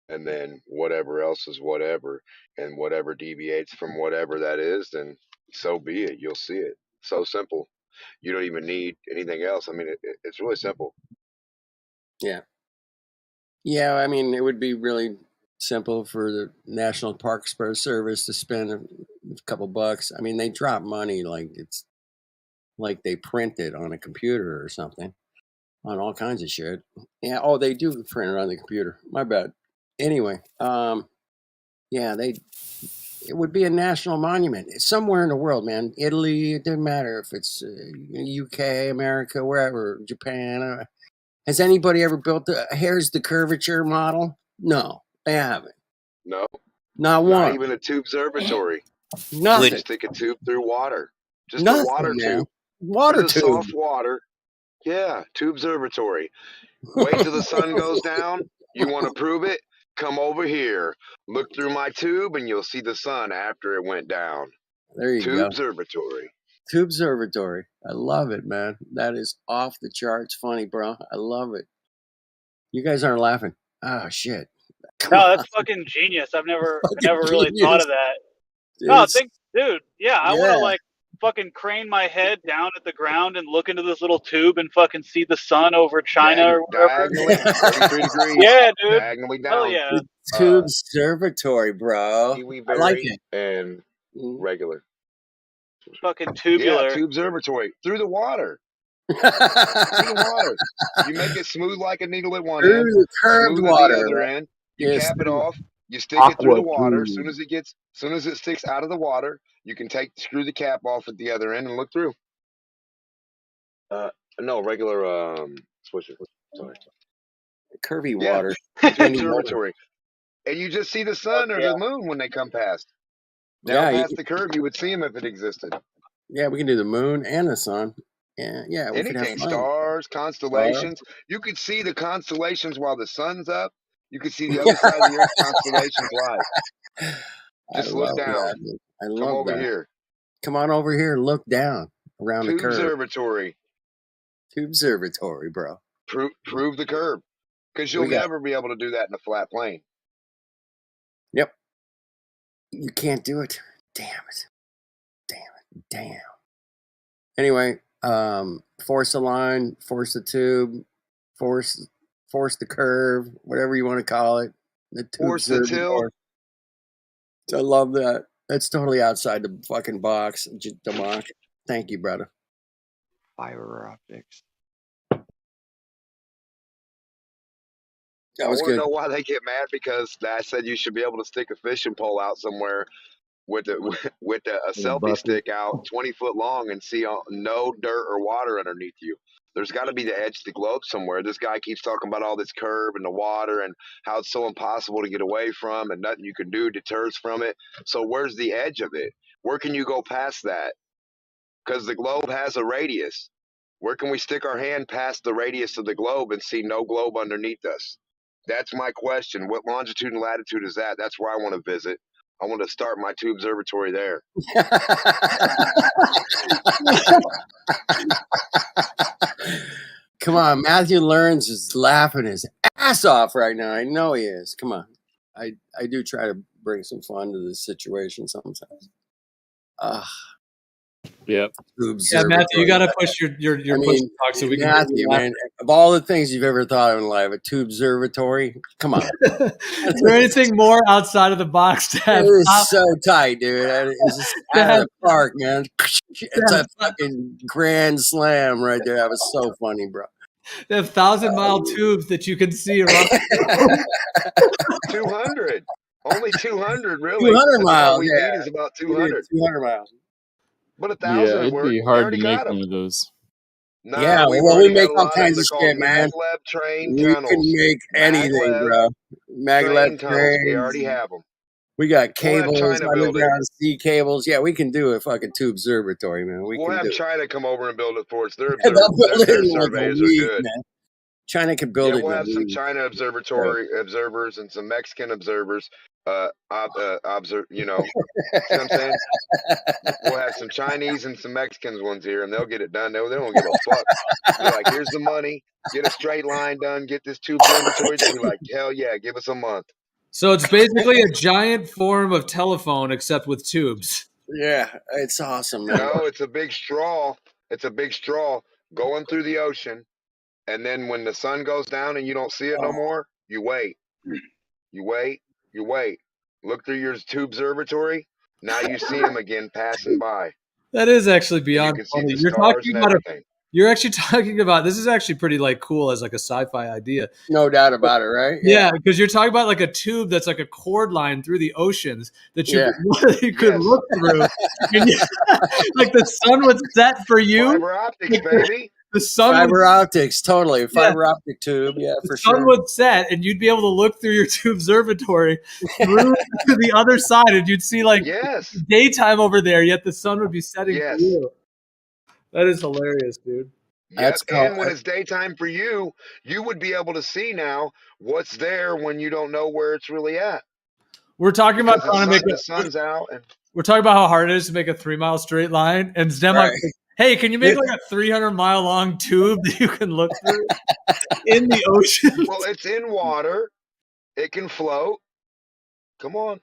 Speaker 1: And then whatever else is whatever, and whatever deviates from whatever that is, then so be it. You'll see it. So simple. You don't even need anything else. I mean, it's really simple.
Speaker 10: Yeah. Yeah, I mean, it would be really simple for the National Park Service to spend a couple bucks. I mean, they drop money like it's like they print it on a computer or something on all kinds of shit. Yeah, oh, they do print it on the computer. My bad. Anyway, yeah, it would be a national monument. It's somewhere in the world, man. Italy, it doesn't matter if it's UK, America, wherever, Japan. Has anybody ever built here's the curvature model? No, they haven't.
Speaker 1: No.
Speaker 10: Not
Speaker 1: Not
Speaker 10: one.
Speaker 1: even a tube observatory.
Speaker 10: Nothing.
Speaker 1: Just stick a tube through water. Just
Speaker 10: Nothing,
Speaker 1: a water
Speaker 10: man.
Speaker 1: tube.
Speaker 10: Water
Speaker 1: Just
Speaker 10: tube.
Speaker 1: soft water. Yeah, tube observatory. Wait till the sun goes down. You want to prove it? Come over here. Look through my tube and you'll see the sun after it went down.
Speaker 10: There you
Speaker 1: Tube
Speaker 10: go.
Speaker 1: observatory.
Speaker 10: Tube observatory. I love it, man. That is off the charts funny, bro. I love it. You guys aren't laughing. Oh shit.
Speaker 11: No, that's fucking genius. I've never really thought
Speaker 10: genius.
Speaker 11: of that.
Speaker 10: Dude,
Speaker 11: No, dude, yeah, I want to
Speaker 10: yeah.
Speaker 11: like fucking crane my head down at the ground and look into this little tube and fucking see the sun over China or whatever.
Speaker 1: Diagonally, 33 degrees.
Speaker 11: Yeah, dude.
Speaker 1: Diagonally down.
Speaker 11: Hell yeah.
Speaker 10: The tube observatory, bro.
Speaker 1: Kiwi
Speaker 10: I like
Speaker 1: berry
Speaker 10: it.
Speaker 1: and regular.
Speaker 11: Fucking tubular.
Speaker 1: Yeah, tube observatory. Through the water. Through the water. You make it smooth like a needle at one
Speaker 10: Through
Speaker 1: end,
Speaker 10: the curved
Speaker 1: smooth at
Speaker 10: water.
Speaker 1: the other
Speaker 10: Right?
Speaker 1: end. You
Speaker 10: Yes,
Speaker 1: cap it
Speaker 10: through
Speaker 1: off. You stick it through the
Speaker 10: aqua
Speaker 1: water.
Speaker 10: tube.
Speaker 1: As soon as it sticks out of the water, you can screw the cap off at the other end and look through. No, regular switcher. Sorry.
Speaker 10: Curvy
Speaker 1: Yeah,
Speaker 10: water.
Speaker 1: observatory. And you just see the sun or the moon when they come past. Down past the curve, you would see them if it existed.
Speaker 10: Yeah, we can do the moon and the sun. Yeah, we could have
Speaker 1: Anything,
Speaker 10: fun.
Speaker 1: stars, constellations. You could see the constellations while the sun's up. You could see the other side of the earth constellations live. Just look down.
Speaker 10: That. I love
Speaker 1: Come over
Speaker 10: that.
Speaker 1: here.
Speaker 10: Come on over here and look down around the curve.
Speaker 1: Observatory.
Speaker 10: Observatory, bro.
Speaker 1: Prove the curve. Because you'll never be able to do that in a flat plane.
Speaker 10: Yep. You can't do it. Damn it. Anyway, force the line, force the tube, force the curve, whatever you want to call it. The tube
Speaker 1: force the tilt.
Speaker 10: I love that. That's totally outside the fucking box, Democ. Thank you, brother.
Speaker 2: Fiber optics.
Speaker 10: That was
Speaker 1: I want
Speaker 10: good.
Speaker 1: to know why they get mad, because I said you should be able to stick a fishing pole out somewhere with a selfie stick out 20 foot long and see no dirt or water underneath you. There's got to be the edge of the globe somewhere. This guy keeps talking about all this curve and the water and how it's so impossible to get away from and nothing you can do deters from it. So where's the edge of it? Where can you go past that? Because the globe has a radius. Where can we stick our hand past the radius of the globe and see no globe underneath us? That's my question. What longitude and latitude is that? That's where I want to visit. I want to start my tube observatory there.
Speaker 10: Come on, Matthew Learns is laughing his ass off right now. I know he is. Come on. I do try to bring some fun to this situation sometimes.
Speaker 19: Yep. Yeah, Matthew, you got to push your push talk so we can.
Speaker 10: Matthew, man, of all the things you've ever thought of in life, a tube observatory. Come on.
Speaker 19: Is there anything more outside of the box to have?
Speaker 10: It is so tight, dude. It's just out of the park, man. It's a fucking grand slam right there. That was so funny, bro.
Speaker 19: They have 1,000-mile tubes that you can see around.
Speaker 1: 200. Only 200, really.
Speaker 10: 200 miles.
Speaker 1: All we need is about 200.
Speaker 10: 200 miles.
Speaker 1: But 1,000
Speaker 6: it'd be hard to make one of those.
Speaker 1: No,
Speaker 10: yeah, we make all kinds of shit, man.
Speaker 1: Maglev train
Speaker 10: we
Speaker 1: tunnels.
Speaker 10: can make anything, bro. Maglev trains.
Speaker 1: We already have them.
Speaker 10: We got cables, underground sea cables. Yeah, we can do a fucking tube observatory, man.
Speaker 1: We'll have China come over and build it for us. Their
Speaker 10: surveys are good. Man. China can build it.
Speaker 1: We'll have some China observatory observers and some Mexican observers. You know what I'm saying? We'll have some Chinese and some Mexicans ones here, and they'll get it done. They don't give a fuck. They're like, here's the money. Get a straight line done. Get this tube observatory. They'll be like, hell yeah, give us a month.
Speaker 19: So it's basically a giant form of telephone, except with tubes.
Speaker 10: Yeah, it's awesome, man.
Speaker 1: No, it's a big straw. It's a big straw going through the ocean. And then when the sun goes down and you don't see it no more, you wait. You wait. You wait. Look through your tube observatory. Now you see them again passing by.
Speaker 19: That is actually beyond funny. You're actually talking about this is actually pretty like cool as like a sci-fi idea.
Speaker 10: No doubt about it, right?
Speaker 19: Yeah, because you're talking about like a tube that's like a cord line through the oceans that you could look through. And like the sun would set for you.
Speaker 1: Fiber optics, baby.
Speaker 10: The sun fiber optics, totally. Fiber optic tube, for sure.
Speaker 19: The sun would set, and you'd be able to look through your tube observatory through to the other side, and you'd see like daytime over there, yet the sun would be setting for you. That is hilarious, dude.
Speaker 1: Yes, and when it's daytime for you, you would be able to see now what's there when you don't know where it's really at.
Speaker 19: We're talking about trying to make
Speaker 1: the sun's out. And
Speaker 19: we're talking about how hard it is to make a 3-mile straight line, and Zdemok. Hey, can you make like a 300-mile long tube that you can look through in the ocean?
Speaker 1: Well, it's in water. It can float. Come on.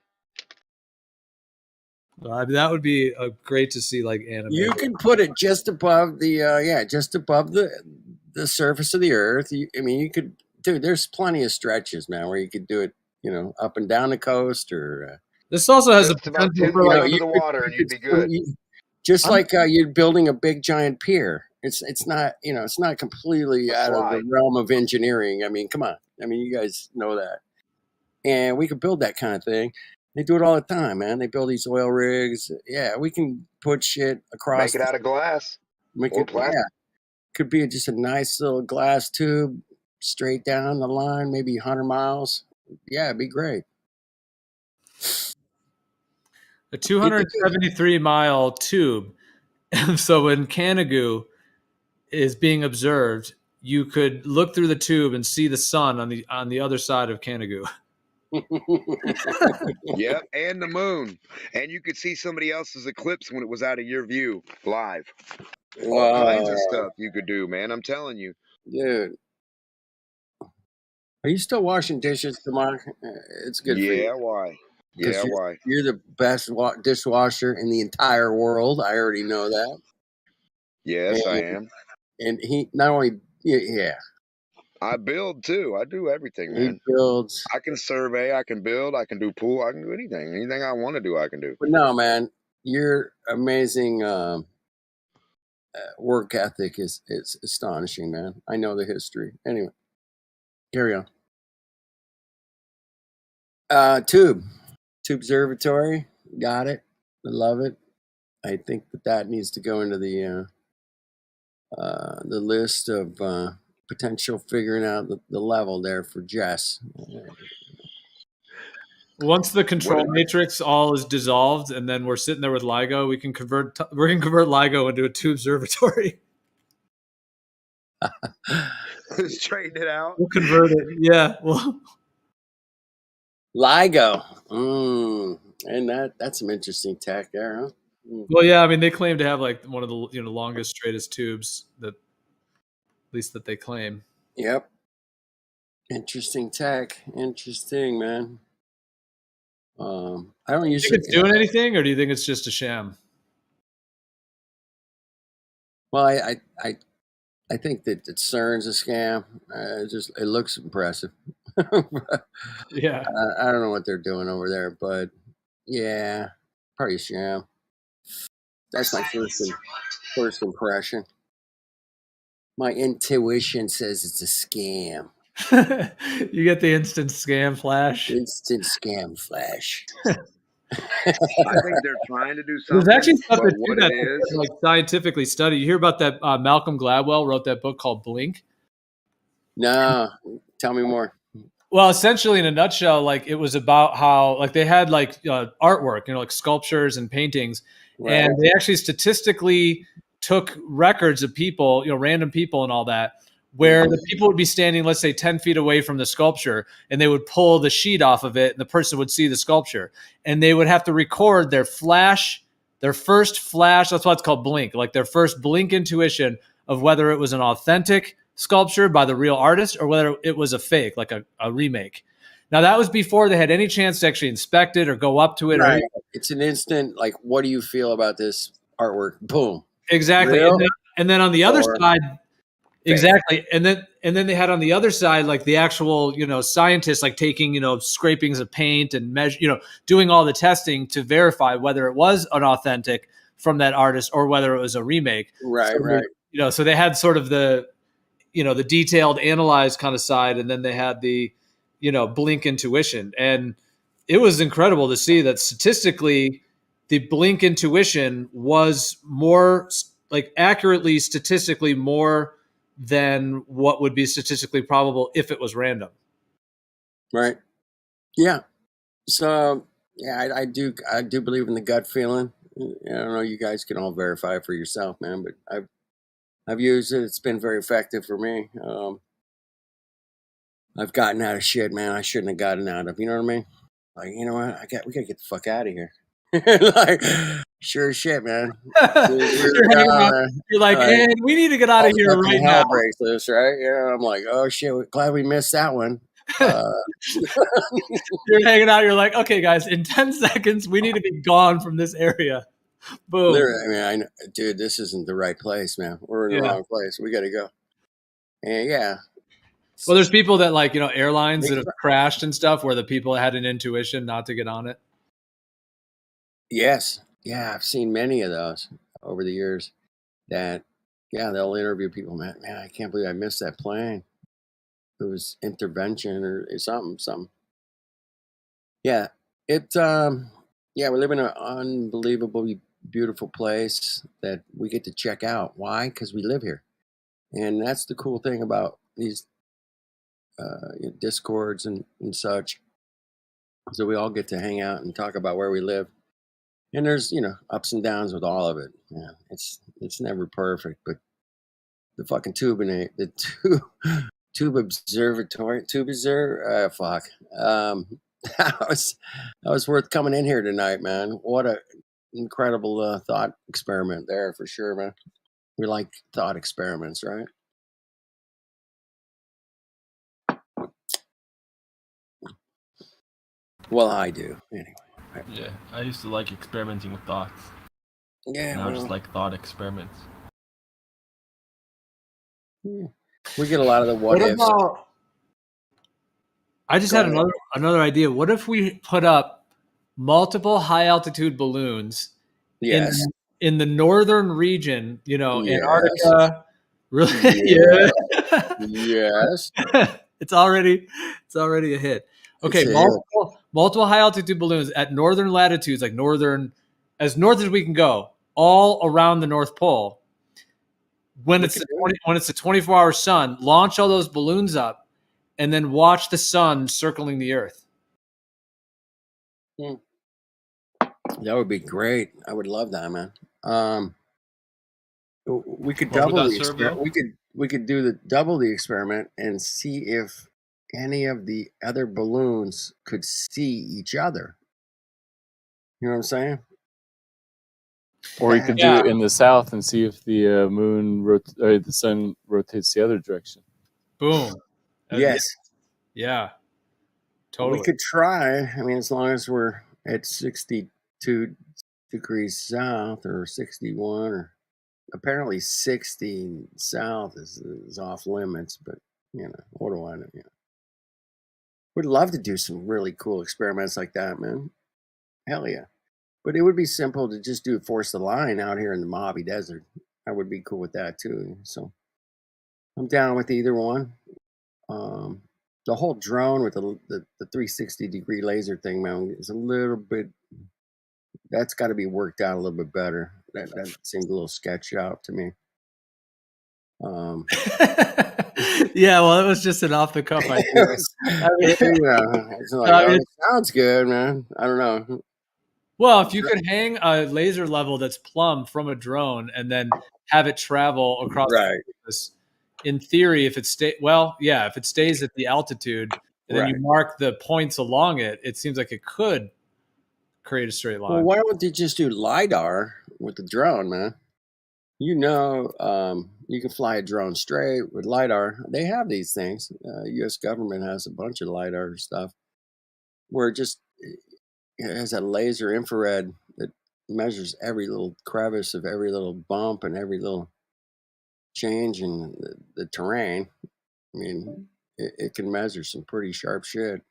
Speaker 19: That would be great to see, like animated.
Speaker 10: You can put it just above the just above the surface of the earth. I mean, you could, dude. There's plenty of stretches, man, where you could do it. You know, up and down the coast, or
Speaker 19: this also has
Speaker 1: just about 10 feet under the water, and you'd be good.
Speaker 10: Just like you're building a big giant pier. It's not, it's not completely out of the realm of engineering. I mean, come on. I mean, you guys know that. And we could build that kind of thing. They do it all the time, man. They build these oil rigs. Yeah, we can put shit across.
Speaker 1: Make it out of glass.
Speaker 10: Could be just a nice little glass tube. straight down the line, maybe 100 miles. Yeah, it'd be great.
Speaker 19: A 273-mile tube. So when Canigoo is being observed, you could look through the tube and see the sun on the other side of Canigoo.
Speaker 1: Yep, and the moon. And you could see somebody else's eclipse when it was out of your view live. All kinds of stuff you could do, man. I'm telling you.
Speaker 10: Dude. Are you still washing dishes, Demar? It's good for you.
Speaker 1: Yeah, why? Yeah, why?
Speaker 10: You're the best dishwasher in the entire world. I already know that.
Speaker 1: Yes, I am.
Speaker 10: And he not only, yeah.
Speaker 1: I build too. I do everything, man.
Speaker 10: He builds.
Speaker 1: I can survey. I can build. I can do pool. I can do anything. Anything I want to do, I can do.
Speaker 10: But no, man, your amazing work ethic is astonishing, man. I know the history. Anyway, carry on. Tube observatory, got it. I love it. I think that needs to go into the list of potential figuring out the level there for Jess.
Speaker 19: Once the control matrix all is dissolved, and then we're sitting there with LIGO, we can convert LIGO into a tube observatory.
Speaker 1: Straighten it out.
Speaker 19: We'll convert it. Yeah. Well,
Speaker 10: LIGO. And that's some interesting tech there, huh?
Speaker 19: Well, yeah. I mean, they claim to have like one of the longest, straightest tubes at least that they claim.
Speaker 10: Yep. Interesting tech. Interesting, man. I don't usually
Speaker 19: think it's doing anything, or do you think it's just a sham?
Speaker 10: Well, I think that CERN's a scam. It looks impressive.
Speaker 19: Yeah.
Speaker 10: I don't know what they're doing over there, but yeah, probably a sham. That's my first impression. My intuition says it's a scam.
Speaker 19: You get the instant scam flash.
Speaker 10: Instant scam flash.
Speaker 1: I think they're trying to do something.
Speaker 19: There's actually stuff
Speaker 1: but what it is,
Speaker 19: like scientifically studied. You hear about that? Malcolm Gladwell wrote that book called Blink.
Speaker 10: No, tell me more.
Speaker 19: Well, essentially, in a nutshell, like it was about how like they had like artwork, like sculptures and paintings, right. And they actually statistically took records of people, random people and all that, where the people would be standing, let's say 10 feet away from the sculpture, and they would pull the sheet off of it and the person would see the sculpture, and they would have to record their first flash. That's why it's called blink, like their first blink intuition of whether it was an authentic sculpture by the real artist or whether it was a fake, like a remake. Now that was before they had any chance to actually inspect it or go up to it.
Speaker 10: Right. It's an instant, like, what do you feel about this artwork? Boom.
Speaker 19: Exactly. And then on the other side, exactly. And then they had on the other side, like the actual, scientists, like taking, scrapings of paint and measure, doing all the testing to verify whether it was an authentic from that artist or whether it was a remake.
Speaker 10: Right.
Speaker 19: So
Speaker 10: right.
Speaker 19: So they had sort of the detailed analyzed kind of side, and then they had the, blink intuition. And it was incredible to see that statistically the blink intuition was more like accurately statistically more than what would be statistically probable if it was random.
Speaker 10: Right. Yeah. So yeah, I do believe in the gut feeling. I don't know. You guys can all verify it for yourself, man, but I've used it. It's been very effective for me. I've gotten out of shit, man. I shouldn't have gotten out of. You know what I mean? Like, you know what? We gotta get the fuck out of here. Like, sure as shit, man.
Speaker 19: You're like, hey, we need to get out of here right now.
Speaker 10: Breaks loose, right? Yeah. I'm like, oh shit. Glad we missed that one.
Speaker 19: You're hanging out. You're like, okay, guys, in 10 seconds, we need to be gone from this area. Boom.
Speaker 10: Literally, I mean, dude, this isn't the right place, man. We're in the wrong place. We got to go. And yeah.
Speaker 19: Well, there's people that like, airlines that have crashed and stuff where the people had an intuition not to get on it.
Speaker 10: Yes. Yeah. I've seen many of those over the years that, they'll interview people. Man, I can't believe I missed that plane. It was intervention or something. Yeah. We live in an unbelievably beautiful place that we get to check out. Why? Because we live here. And that's the cool thing about these discords and such. So we all get to hang out and talk about where we live. And there's, ups and downs with all of it. Yeah, it's never perfect, but the fucking tube observatory, that was worth coming in here tonight, man. What a incredible thought experiment there for sure, man. We like thought experiments, right? Well, I do anyway.
Speaker 6: Yeah, I used to like experimenting with thoughts.
Speaker 10: Yeah,
Speaker 6: now I just like thought experiments.
Speaker 10: Yeah. We get a lot of the what ifs.
Speaker 19: About, I just had another idea. What if we put up multiple high altitude balloons in the northern region, Antarctica, really?
Speaker 10: Yeah. Yes.
Speaker 19: It's already a hit. Okay, multiple high altitude balloons at northern latitudes, like as north as we can go, all around the North Pole. When it's a 24-hour sun, launch all those balloons up, and then watch the sun circling the Earth.
Speaker 10: That would be great. I would love that, man. We could double the experiment. We could double the experiment and see if any of the other balloons could see each other. You know what I'm saying?
Speaker 6: Or you could do it in the south and see if the the sun rotates the other direction.
Speaker 19: Boom.
Speaker 10: Yes.
Speaker 19: Yeah. Totally.
Speaker 10: We could try. I mean, as long as we're at 62 degrees south or 61, or apparently 60 south is off limits, but what do I know? Would love to do some really cool experiments like that, man. Hell yeah. But it would be simple to just force the line out here in the Mojave Desert. I would be cool with that too. So I'm down with either one. The whole drone with the 360-degree laser thing, man, is a little bit. That's got to be worked out a little bit better. That seemed a little sketched out to me.
Speaker 19: Yeah, well, it was just an off the cuff idea.
Speaker 10: It sounds good, man. I don't know.
Speaker 19: Well, if you could hang a laser level that's plumb from a drone and then have it travel across the campus, in theory, if it stays at the altitude and then you mark the points along it, it seems like it could create a straight line.
Speaker 10: Well, why don't they just do LiDAR with the drone, man? You can fly a drone straight with LiDAR. They have these things. U.S. government has a bunch of LiDAR stuff where it has a laser infrared that measures every little crevice of every little bump and every little change in the terrain. I mean, it can measure some pretty sharp shit.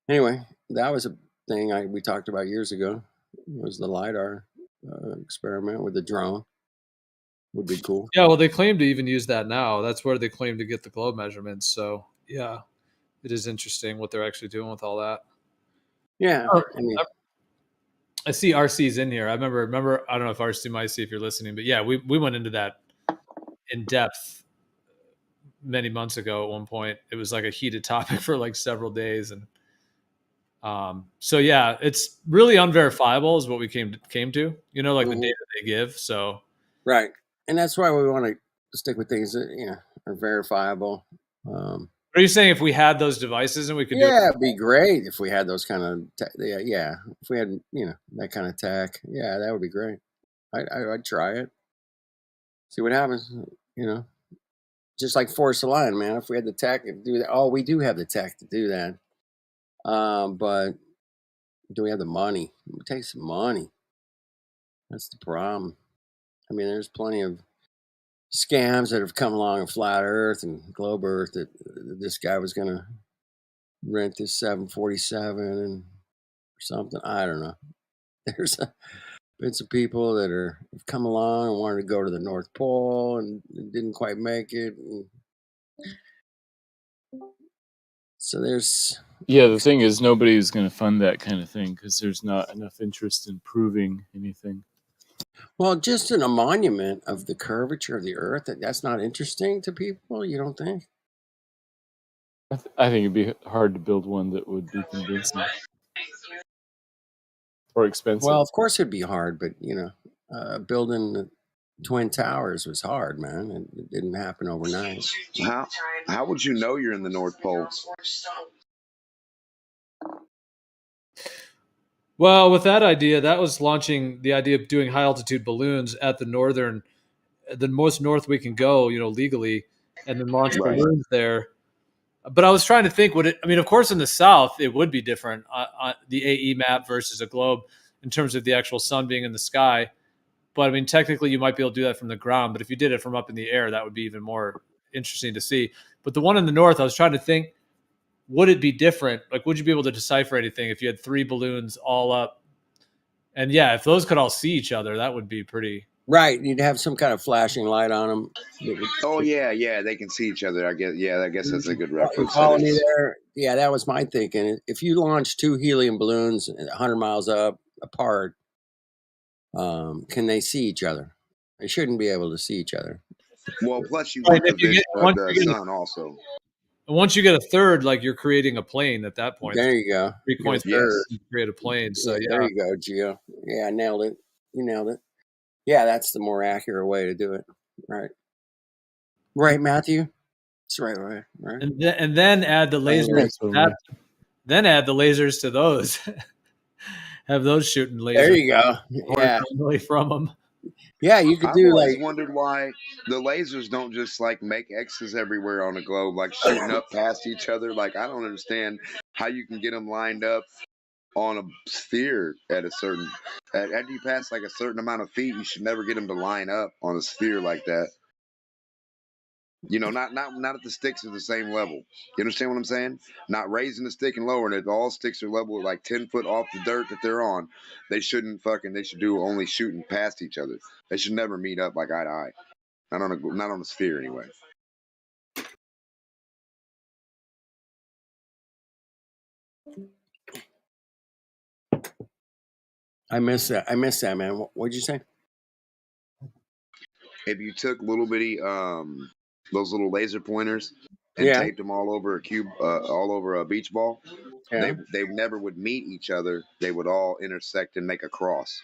Speaker 10: Anyway, that was a thing we talked about years ago. It was the LiDAR experiment with the drone. Would be cool.
Speaker 19: Yeah, well, they claim to even use that now. That's where they claim to get the globe measurements. So, yeah, it is interesting what they're actually doing with all that.
Speaker 10: Yeah.
Speaker 19: I see RC's in here. I remember, I don't know if RC might see if you're listening, but yeah, we went into that in depth many months ago at one point. It was like a heated topic for like several days. And so, yeah, it's really unverifiable is what we came to, like the data they give. So.
Speaker 10: Right. And that's why we want to stick with things that, are verifiable.
Speaker 19: Are you saying if we had those devices and we could do it?
Speaker 10: It'd be great if we had those kind of, if we had, that kind of tech. Yeah, that would be great. I'd try it. See what happens, Just like force a line, man. If we had the tech to do that. Oh, we do have the tech to do that. But do we have the money? It takes some money. That's the problem. I mean, there's plenty of scams that have come along in Flat Earth and Globe Earth that this guy was going to rent this 747 and something. I don't know. There's been some people that have come along and wanted to go to the North Pole and didn't quite make it. And so there's.
Speaker 6: Yeah, the thing is, nobody's going to fund that kind of thing because there's not enough interest in proving anything.
Speaker 10: Well, just in a monument of the curvature of the Earth, that's not interesting to people, you don't think?
Speaker 6: I think it'd be hard to build one that would be convincing or expensive.
Speaker 10: Well, of course it'd be hard, but building the Twin Towers was hard, man. It didn't happen overnight.
Speaker 1: How would you know you're in the North Pole?
Speaker 19: Well, with that idea, that was launching the idea of doing high altitude balloons at the most north we can go, legally, and then launch balloons there. But I was trying to think, of course, in the south, it would be different on the AE map versus a globe in terms of the actual sun being in the sky. But technically, you might be able to do that from the ground. But if you did it from up in the air, that would be even more interesting to see. But the one in the north, I was trying to think, would it be different? Like, would you be able to decipher anything if you had 3 balloons all up? And yeah, if those could all see each other, that would be pretty.
Speaker 10: Right, you'd have some kind of flashing light on them.
Speaker 1: Oh yeah, they can see each other. I guess that's a good reference.
Speaker 10: Follow me there. Yeah, that was my thinking. If you launch 2 helium balloons 100 miles up apart, can they see each other? They shouldn't be able to see each other.
Speaker 1: Well, plus you want the vision of the sun also.
Speaker 19: Once you get a third, like you're creating a plane at that point.
Speaker 10: There you go.
Speaker 19: 3-point third, you create a plane. So yeah.
Speaker 10: There you go, Gio. Yeah, I nailed it. You nailed it. Yeah, that's the more accurate way to do it. Right. Right, Matthew? That's right.
Speaker 19: And then add the lasers. Then add the lasers to those. Have those shooting lasers.
Speaker 10: There you go. Yeah.
Speaker 19: From them.
Speaker 10: Yeah, you could do
Speaker 1: I've always wondered why the lasers don't just make X's everywhere on the globe, shooting up past each other. I don't understand how you can get them lined up on a sphere at a certain. After you pass a certain amount of feet, you should never get them to line up on a sphere like that. Not if the sticks are the same level. You understand what I'm saying? Not raising the stick and lowering it. All sticks are level 10 foot off the dirt that they're on. They shouldn't they should do only shooting past each other. They should never meet up eye to eye. Not on a sphere anyway.
Speaker 10: I missed that, man. What'd you say?
Speaker 1: If you took little bitty those little laser pointers and taped them all over a cube, all over a beach ball, they never would meet each other. They would all intersect and make a cross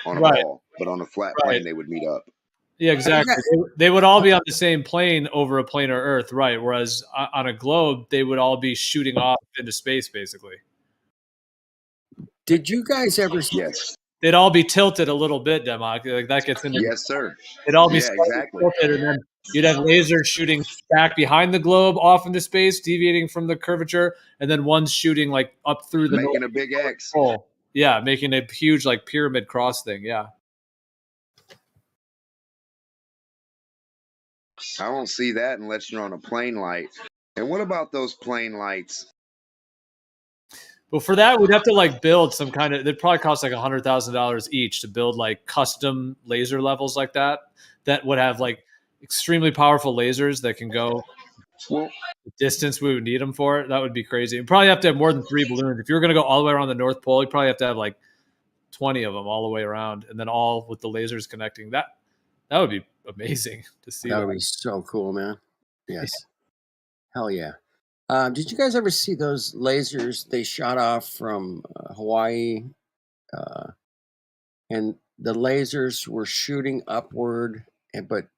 Speaker 1: on a ball, but on a flat plane they would meet up.
Speaker 19: Yeah, exactly. They would all be on the same plane over a planar Earth, right? Whereas on a globe, they would all be shooting off into space, basically.
Speaker 10: Did you guys ever?
Speaker 1: Yes.
Speaker 19: They'd all be tilted a little bit, Demok. That gets into.
Speaker 1: Yes, sir.
Speaker 19: It'd all be
Speaker 1: exactly
Speaker 19: tilted, and then you'd have lasers shooting back behind the globe off into space, deviating from the curvature, and then one's shooting up through the
Speaker 1: making a big X.
Speaker 19: Pole. Yeah, making a huge pyramid cross thing. Yeah.
Speaker 1: I don't see that unless you're on a plane light. And what about those plane lights?
Speaker 19: Well, for that, we'd have to build some kind of. It'd probably cost $100,000 each to build custom laser levels like that. That would have extremely powerful lasers that can go the distance we would need them for. That would be crazy. You'd probably have to have more than 3 balloons. If you were going to go all the way around the North Pole, you'd probably have to have 20 of them all the way around, and then all with the lasers connecting. That would be amazing to see.
Speaker 10: That would be so cool, man. Yes. Hell yeah. Did you guys ever see those lasers they shot off from Hawaii? And the lasers were shooting upward, but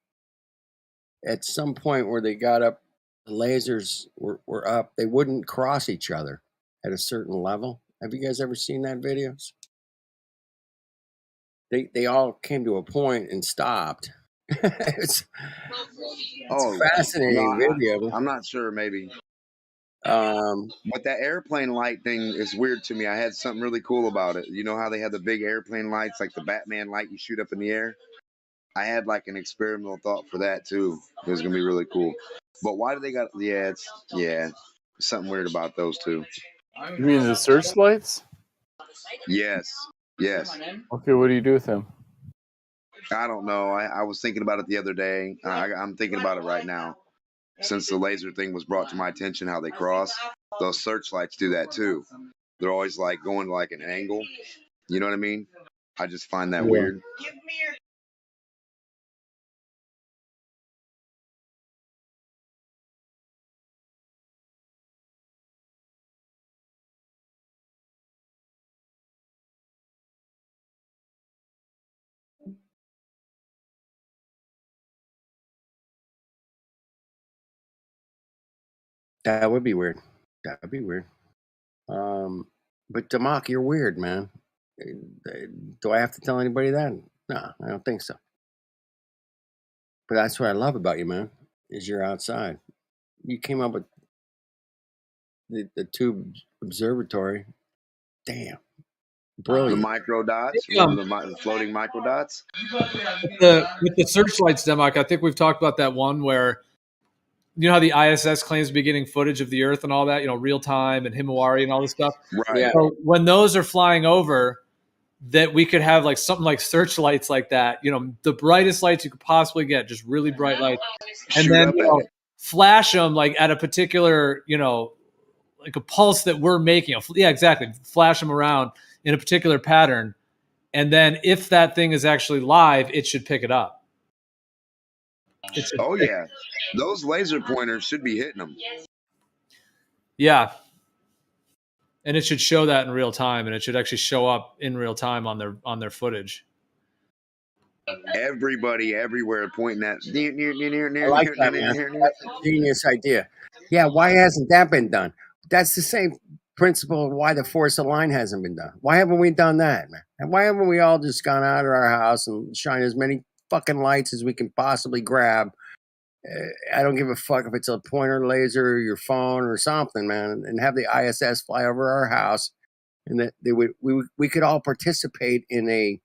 Speaker 10: at some point where they got up, the lasers were up. They wouldn't cross each other at a certain level. Have you guys ever seen that videos? They all came to a point and stopped. It's a fascinating video.
Speaker 1: I'm not sure, maybe. But that airplane light thing is weird to me. I had something really cool about it. You know how they had the big airplane lights, like the Batman light you shoot up in the air? I had an experimental thought for that too. It was gonna be really cool. But why do they got? Something weird about those two.
Speaker 6: You mean the searchlights?
Speaker 1: Yes.
Speaker 6: Okay, what do you do with them?
Speaker 1: I don't know. I was thinking about it the other day. I'm thinking about it right now. Since the laser thing was brought to my attention, how they cross, those searchlights do that too. They're always going an angle. You know what I mean? I just find that weird.
Speaker 10: That would be weird. That would be weird. But Democ, you're weird, man. Do I have to tell anybody that? No, I don't think so. But that's what I love about you, man, is you're outside. You came up with the tube observatory. Damn.
Speaker 1: The
Speaker 10: Brilliant.
Speaker 1: micro dots. Remember the floating micro dots?
Speaker 19: With the searchlights, Democ, I think we've talked about that one where, you know how the ISS claims to be getting footage of the Earth and all that, you know, real time and Himawari and all this stuff.
Speaker 1: Right. Yeah.
Speaker 19: So when those are flying over, that we could have like something like searchlights like that, you know, the brightest lights you could possibly get, just really bright lights, and
Speaker 1: Shoot
Speaker 19: then
Speaker 1: up
Speaker 19: you
Speaker 1: at
Speaker 19: know,
Speaker 1: it.
Speaker 19: flash them like at a particular, you know, like a pulse that we're making. Yeah, exactly. Flash them around in a particular pattern, and then if that thing is actually live, it should pick it up.
Speaker 1: Oh yeah, those laser pointers should be hitting them.
Speaker 19: Yeah. And it should show that in real time, and it should actually show up in real time on their footage.
Speaker 1: Everybody everywhere pointing at.
Speaker 10: I like that, man. That's a genius idea. Yeah, why hasn't that been done? That's the same principle of why the Force of Line hasn't been done. Why haven't we done that, man? And why haven't we all just gone out of our house and shine as many fucking lights as we can possibly grab? I don't give a fuck if it's a pointer laser or your phone or something, man, and have the ISS fly over our house, and that we could all participate in a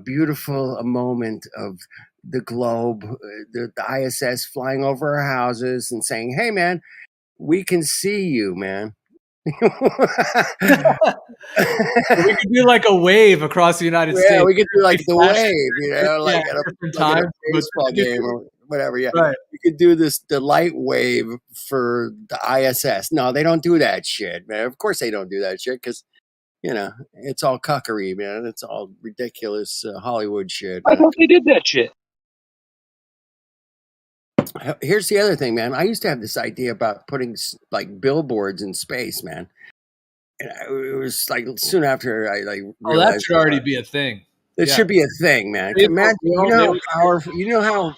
Speaker 10: beautiful moment of the globe, the ISS flying over our houses and saying, "Hey, man, we can see you, man."
Speaker 19: We could do like a wave across the United States.
Speaker 10: Yeah, we could do like the wave, you know, like
Speaker 19: yeah,
Speaker 10: at a
Speaker 19: different
Speaker 10: like at a
Speaker 19: times,
Speaker 10: baseball game or whatever. Yeah,
Speaker 19: right.
Speaker 10: we could do the light wave for the ISS. No, they don't do that shit, man. Of course they don't do that shit because, you know, it's all cuckery, man. It's all ridiculous Hollywood shit.
Speaker 15: I thought they did that shit.
Speaker 10: Here's the other thing, man. I used to have this idea about putting like billboards in space, man. And it was like soon after I like realized.
Speaker 19: Oh, that should already be a thing.
Speaker 10: It should be a thing, man. Imagine, you know how powerful. You know how.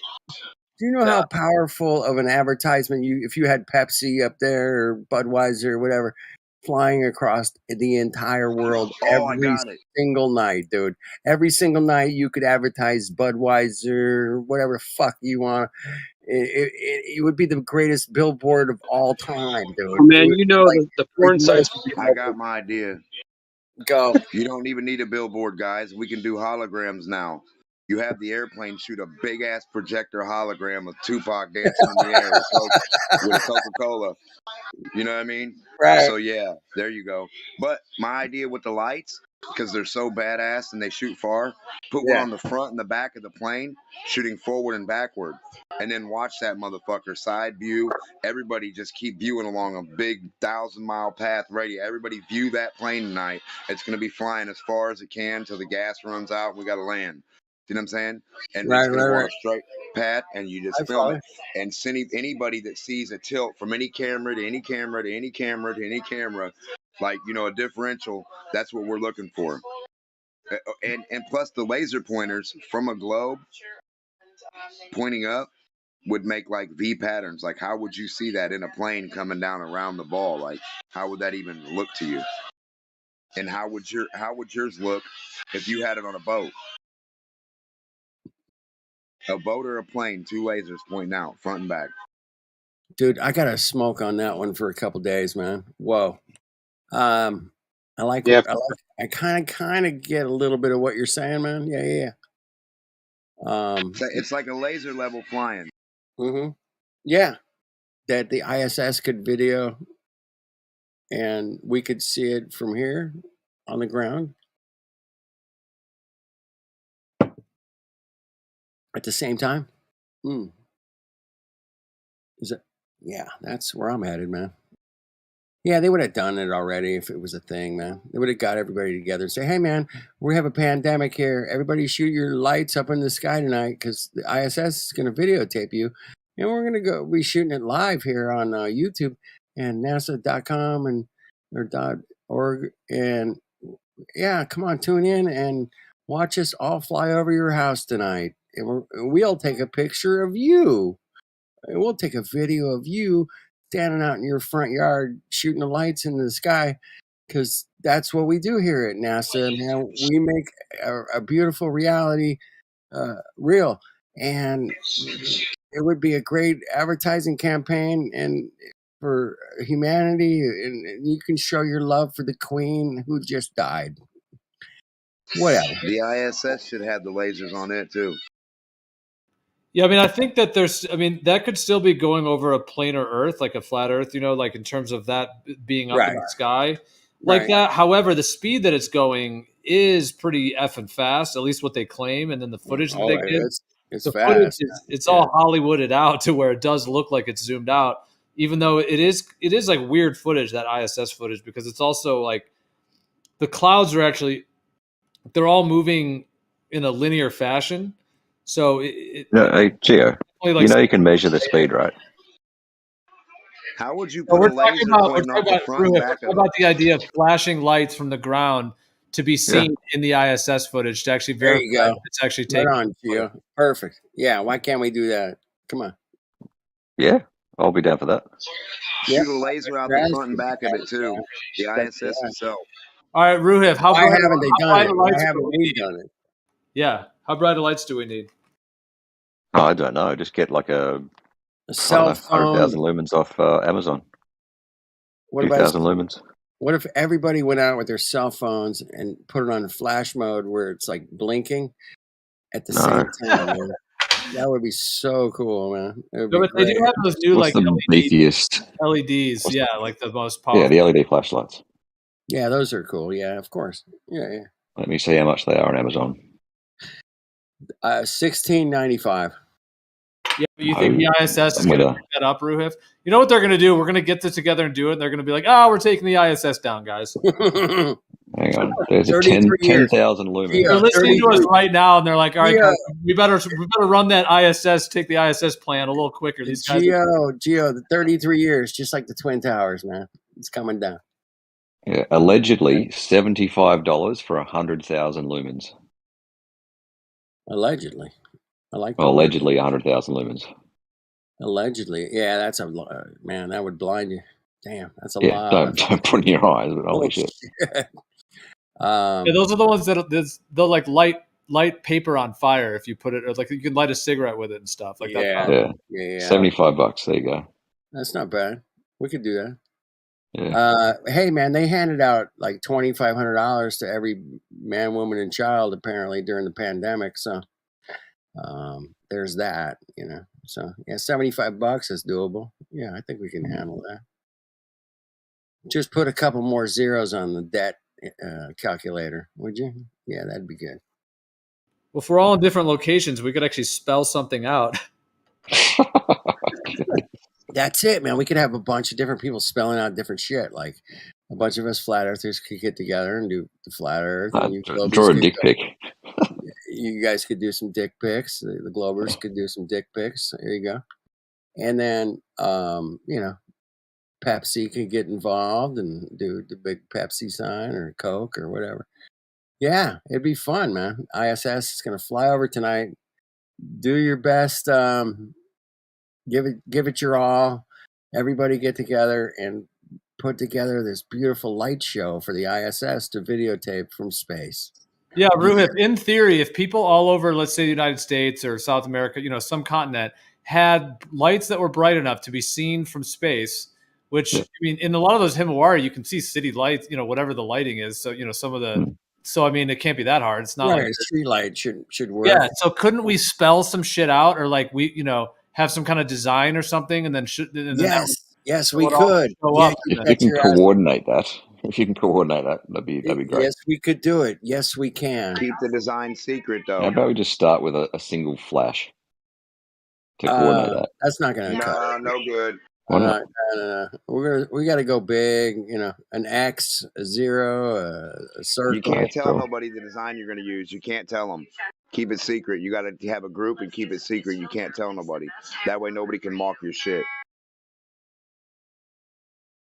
Speaker 10: Do you know how powerful of an advertisement if you had Pepsi up there or Budweiser or whatever flying across the entire world every single night, dude. Every single night you could advertise Budweiser, whatever fuck you want. It would be the greatest billboard of all time, dude.
Speaker 15: Oh, man, you know like, the porn sites.
Speaker 1: I got my idea.
Speaker 10: Go.
Speaker 1: You don't even need a billboard, guys. We can do holograms now. You have the airplane shoot a big ass projector hologram of Tupac dancing in the air with a Coca-Cola. You know what I mean?
Speaker 10: Right.
Speaker 1: So yeah, there you go. But my idea with the lights, because they're so badass and they shoot far, put one on the front and the back of the plane, shooting forward and backward, and then watch that motherfucker side view. Everybody just keep viewing along a big 1,000-mile path radio. Everybody view that plane tonight. It's gonna be flying as far as it can till the gas runs out. We gotta land. You know what I'm saying? And it's gonna go on a straight path, and you just film it. And send anybody that sees a tilt from any camera to any camera to any camera to any camera, like, you know, a differential. That's what we're looking for. And plus the laser pointers from a globe pointing up would make like V patterns. Like, how would you see that in a plane coming down around the ball? Like, how would that even look to you? And how would yours look if you had it on a boat? A boat or a plane, two lasers pointing out front and back.
Speaker 10: Dude, I got to smoke on that one for a couple days, man. Whoa. I like. Yeah. I kind of get a little bit of what you're saying, man. Yeah.
Speaker 1: It's like a laser level flying.
Speaker 10: Mm-hmm. Yeah. That the ISS could video, and we could see it from here on the ground at the same time. Is it? Yeah, that's where I'm headed, man. Yeah, they would have done it already if it was a thing, man. They would have got everybody together and say, "Hey, man, we have a pandemic here. Everybody shoot your lights up in the sky tonight because the ISS is going to videotape you. And we're going to be shooting it live here on YouTube and NASA.com and or .org. And yeah, come on, tune in and watch us all fly over your house tonight. And we'll take a picture of you. And we'll take a video of you standing out in your front yard shooting the lights into the sky, because that's what we do here at NASA, man. We make a beautiful reality real, and it would be a great advertising campaign and for humanity, and you can show your love for the Queen who just died. Whatever.
Speaker 1: The ISS should have the lasers on it too.
Speaker 19: Yeah, I mean, I think that that could still be going over a planar Earth, like a flat Earth, like in terms of that being up in the sky like that. However, the speed that it's going is pretty effing fast, at least what they claim. And then the footage that they give,
Speaker 10: it's
Speaker 19: the
Speaker 10: fast.
Speaker 19: footage it's all Hollywooded out to where it does look like it's zoomed out, even though it is like weird footage, that ISS footage, because it's also like the clouds are actually, they're all moving in a linear fashion. So
Speaker 2: hey, Gio, you can measure the speed, right?
Speaker 1: How would you put a laser pointing off the front and back of
Speaker 19: about the idea of flashing lights from the ground to be seen in the ISS footage to actually verify that it's actually taken?
Speaker 10: Right on, Gio. Perfect. Yeah, why can't we do that? Come on.
Speaker 2: Yeah, I'll be down for that.
Speaker 1: Shoot a laser out the front and back of it too. The ISS itself.
Speaker 19: All right, Ruhiv, how
Speaker 10: Why
Speaker 19: bright,
Speaker 10: haven't they
Speaker 19: how
Speaker 10: done
Speaker 19: bright
Speaker 10: it?
Speaker 19: of
Speaker 10: Why
Speaker 19: lights
Speaker 10: haven't
Speaker 19: do we
Speaker 10: we
Speaker 19: need?
Speaker 10: done it?
Speaker 19: Yeah, how bright of lights do we need?
Speaker 2: Oh, I don't know. Just get like a
Speaker 10: cell phone.
Speaker 2: 100,000 lumens off Amazon.
Speaker 10: What
Speaker 2: 2,000 lumens.
Speaker 10: What if everybody went out with their cell phones and put it on flash mode where it's like blinking at the same time? Man? That would be so cool, man.
Speaker 19: No, but they do have those new
Speaker 2: What's
Speaker 19: like
Speaker 2: the beefiest?
Speaker 19: LEDs, yeah, like the most powerful.
Speaker 2: Yeah, the LED flashlights.
Speaker 10: Yeah, those are cool. Yeah, of course. Yeah.
Speaker 2: Let me see how much they are on Amazon.
Speaker 10: $16.95.
Speaker 19: Yeah, but you think the ISS is going to pick that up, Ruhiv? You know what they're going to do? We're going to get this together and do it, and they're going to be like, we're taking the ISS down, guys.
Speaker 2: Hang on. There's a 10,000 lumens.
Speaker 19: They're listening to us right now, and they're like, all right, guys, we better run that ISS, take the ISS plan a little quicker. These guys
Speaker 10: Geo, the 33 years, just like the Twin Towers, man. It's coming down.
Speaker 2: Yeah, allegedly $75 for 100,000 lumens.
Speaker 10: Allegedly. I like that.
Speaker 2: Well, allegedly 100,000 lumens.
Speaker 10: Allegedly. Yeah, that's man, that would blind you. Damn, that's a lot.
Speaker 2: Don't put in your eyes, but holy shit.
Speaker 19: Yeah, those are the ones that they'll like light paper on fire if you put it, or like you can light a cigarette with it and stuff like that.
Speaker 10: Yeah.
Speaker 2: $75. There you go.
Speaker 10: That's not bad. We could do that.
Speaker 2: Yeah.
Speaker 10: Hey man, they handed out like $2,500 to every man, woman, and child apparently during the pandemic. So there's that, So yeah, $75 is doable. Yeah, I think we can handle that. Just put a couple more zeros on the debt calculator, would you? Yeah, that'd be good.
Speaker 19: Well, if we're all in different locations, we could actually spell something out.
Speaker 10: That's it, man. We could have a bunch of different people spelling out different shit. Like a bunch of us flat earthers could get together and do the flat earth. And you
Speaker 2: draw a dick pic.
Speaker 10: You guys could do some dick pics. The Globers could do some dick pics. There you go. And then, Pepsi could get involved and do the big Pepsi sign or Coke or whatever. Yeah, it'd be fun, man. ISS is going to fly over tonight. Do your best. Give it your all. Everybody get together and put together this beautiful light show for the ISS to videotape from space.
Speaker 19: Yeah, Ruhiv, in theory, if people all over, let's say the United States or South America, some continent, had lights that were bright enough to be seen from space, which, I mean, in a lot of those Himawari, you can see city lights, whatever the lighting is. So, some of the, so, I mean, it can't be that hard. It's not like
Speaker 10: street light should work.
Speaker 19: Yeah. So couldn't we spell some shit out, or like have some kind of design or something, and then
Speaker 10: yes, we could.
Speaker 2: If you can coordinate that. If you can coordinate that, that'd be great.
Speaker 10: Yes, we could do it. Yes, we can.
Speaker 1: Keep the design secret, though.
Speaker 2: How about we just start with a single flash to coordinate that?
Speaker 10: That's not going to cut.
Speaker 1: No good.
Speaker 2: Why not?
Speaker 10: No. We got to go big. An X, a 0, a circle.
Speaker 1: You can't tell nobody the design you're going to use. You can't tell them. Keep it secret. You got to have a group and keep it secret. You can't tell nobody. That way, nobody can mock your shit.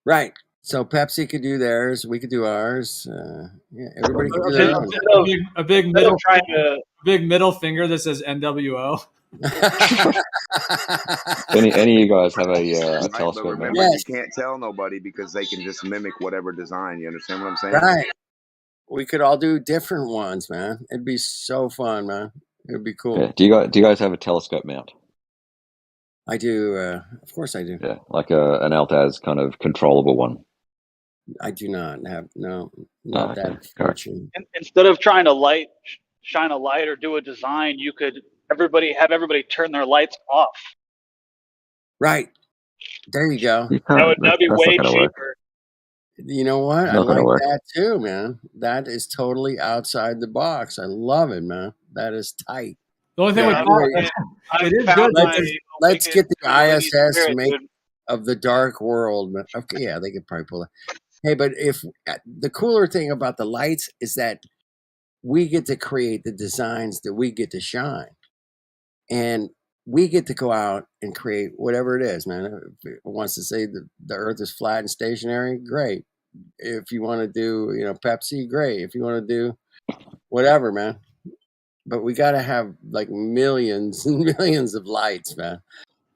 Speaker 10: Right. So Pepsi could do theirs. We could do ours. Everybody could do their own.
Speaker 19: A big middle finger that says NWO.
Speaker 2: Any of you guys have a
Speaker 1: Right, but
Speaker 2: telescope mount?
Speaker 1: remember, you can't tell nobody because they can just mimic whatever design. You understand what I'm saying?
Speaker 10: Right. We could all do different ones, man. It'd be so fun, man. It'd be cool.
Speaker 2: Yeah. Do you guys have a telescope mount?
Speaker 10: I do. Of course, I do.
Speaker 2: Yeah, like an Altaz kind of controllable one.
Speaker 10: I do not have not that fortune.
Speaker 11: Instead of trying to shine a light or do a design, you could have everybody turn their lights off.
Speaker 10: Right. There you go.
Speaker 11: That'd be way cheaper.
Speaker 10: You know what? I like that too, man. That is totally outside the box. I love it, man. That is tight.
Speaker 19: The only thing with
Speaker 10: it is good. Let's get the ISS make of the dark world. Man. Okay, yeah, they could probably pull it. Hey, but if the cooler thing about the lights is that we get to create the designs that we get to shine, and we get to go out and create whatever it is, man. If it wants to say the Earth is flat and stationary, great. If you want to do, Pepsi, great. If you want to do whatever, man. But we got to have like millions and millions of lights, man.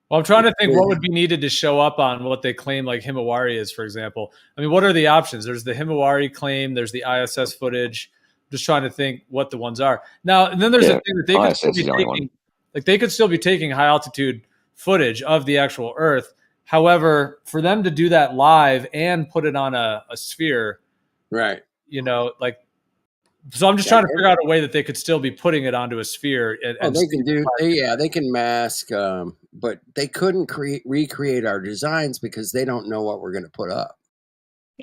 Speaker 19: Well, I'm trying to think what would be needed to show up on what they claim like Himawari is, for example. I mean, what are the options? There's the Himawari claim. There's the ISS footage. I'm just trying to think what the ones are. Now, and then there's a thing that they could still be taking. Like they could still be taking high altitude footage of the actual Earth. However, for them to do that live and put it on a sphere,
Speaker 10: right?
Speaker 19: So I'm just trying to figure out a way that they could still be putting it onto a sphere. And
Speaker 10: they can do, they can mask, but they couldn't recreate our designs because they don't know what we're going to put up.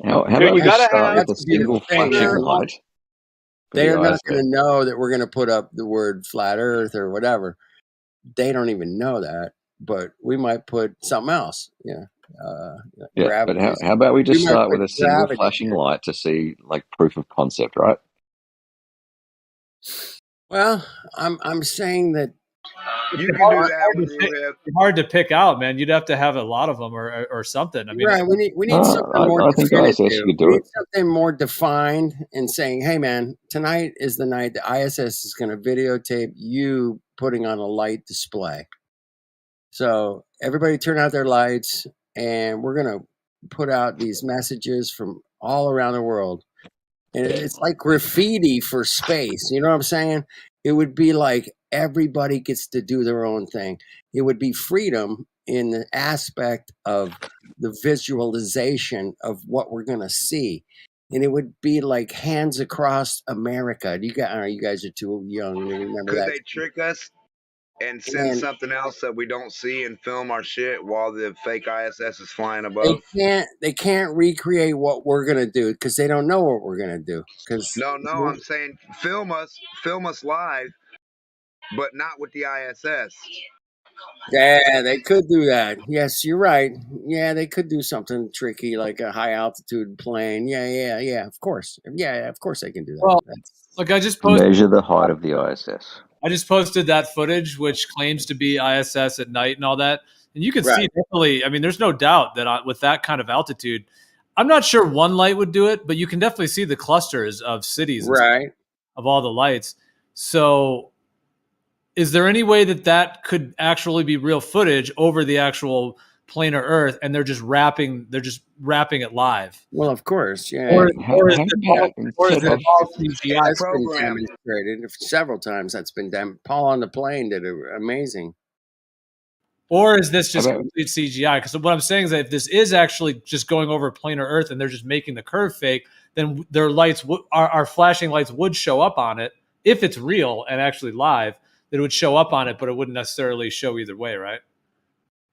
Speaker 2: How about we start with a single flashing light?
Speaker 10: They're not going to know that we're going to put up the word flat Earth or whatever. They don't even know that, but we might put something else. Yeah.
Speaker 2: But how about we just start with a single flashing light to see like proof of concept, right?
Speaker 10: Well, I'm saying that
Speaker 1: you can do that.
Speaker 19: Hard to pick out, man. You'd have to have a lot of them or something. I mean,
Speaker 10: right? We need something more definitive. We need something more defined and saying, "Hey, man, tonight is the night the ISS is going to videotape you putting on a light display. So everybody turn out their lights, and we're going to put out these messages from all around the world." And it's like graffiti for space. You know what I'm saying? It would be like everybody gets to do their own thing. It would be freedom in the aspect of the visualization of what we're going to see. And it would be like hands across America. You guys are too young to remember that.
Speaker 1: Could they trick us and send something else that we don't see and film our shit while the fake ISS is flying above?
Speaker 10: They can't recreate what we're gonna do because they don't know what we're gonna do.
Speaker 1: No, I'm saying film us live, but not with the ISS.
Speaker 10: Yeah, they could do that. Yes, you're right. Yeah, they could do something tricky like a high altitude plane. Yeah. Of course. Yeah, of course they can do that.
Speaker 19: Well, look, I just posted
Speaker 2: measure the height of the ISS.
Speaker 19: I just posted that footage, which claims to be ISS at night and all that. And you can see definitely, I mean, there's no doubt that with that kind of altitude, I'm not sure one light would do it, but you can definitely see the clusters of cities of all the lights. So is there any way that could actually be real footage over the actual planar Earth and they're just wrapping it live?
Speaker 10: Well, of course, yeah.
Speaker 19: Or is it all CGI?
Speaker 10: That's been demonstrated several times. That's been done. Paul on the Plane did it amazing.
Speaker 19: Or is this just complete CGI? Because what I'm saying is that if this is actually just going over planar Earth and they're just making the curve fake, then their lights, our flashing lights would show up on it if it's real and actually live. That it would show up on it, but it wouldn't necessarily show either way, right?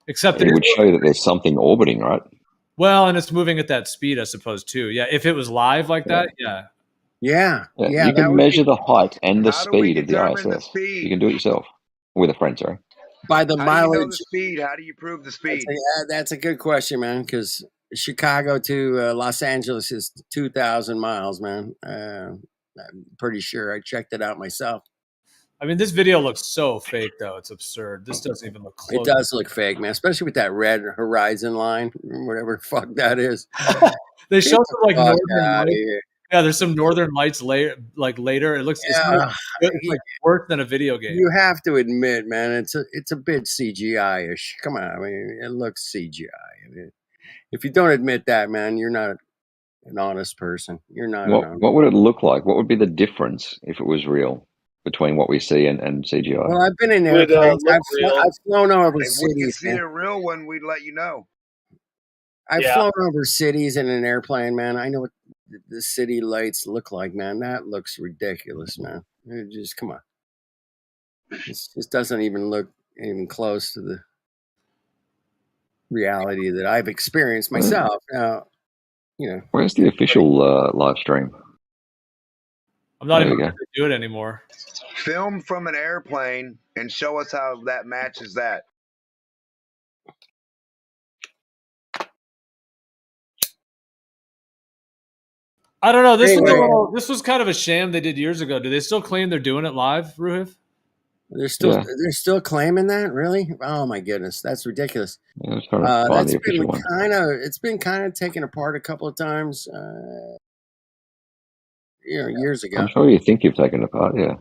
Speaker 19: Except that
Speaker 2: it would show that there's something orbiting, right?
Speaker 19: Well, and it's moving at that speed, I suppose, too. Yeah, if it was live like that,
Speaker 10: yeah.
Speaker 2: You can measure the height and the speed of the ISS. You can do it yourself with a friend, sorry.
Speaker 10: By the mileage.
Speaker 1: Do you know the speed? How do you prove the speed?
Speaker 10: That's a good question, man. Because Chicago to Los Angeles is 2,000 miles, man. I'm pretty sure I checked it out myself.
Speaker 19: I mean, this video looks so fake, though. It's absurd. This doesn't even look close.
Speaker 10: It does look fake, man, especially with that red horizon line, whatever the fuck that is.
Speaker 19: They show some like northern lights, Yeah, there's some Northern Lights later. It looks it's like worse than a video game.
Speaker 10: You have to admit, man, it's a bit CGI-ish. Come on, I mean, it looks CGI. I mean, if you don't admit that, man, you're not an honest person. You're not an honest.
Speaker 2: What would it look like? What would be the difference if it was real between what we see and CGI?
Speaker 10: Well, I've been in airplanes. I've flown over
Speaker 1: If we could
Speaker 10: cities.
Speaker 1: see a real one, we'd let you know.
Speaker 10: I've flown over cities in an airplane, man. I know what the city lights look like, man. That looks ridiculous, man. It just come on. This doesn't even look even close to the reality that I've experienced myself. Now, you know.
Speaker 2: Where's the official live stream?
Speaker 19: I'm not even going to do it anymore.
Speaker 1: Film from an airplane and show us how that matches that.
Speaker 19: I don't know. This was kind of a sham they did years ago. Do they still claim they're doing it live, Ruhif?
Speaker 10: They're still claiming that, really? Oh my goodness, that's ridiculous.
Speaker 2: Yeah,
Speaker 10: It's been kind of taken apart a couple of times, years ago.
Speaker 2: I'm sure you think you've taken it apart, yeah.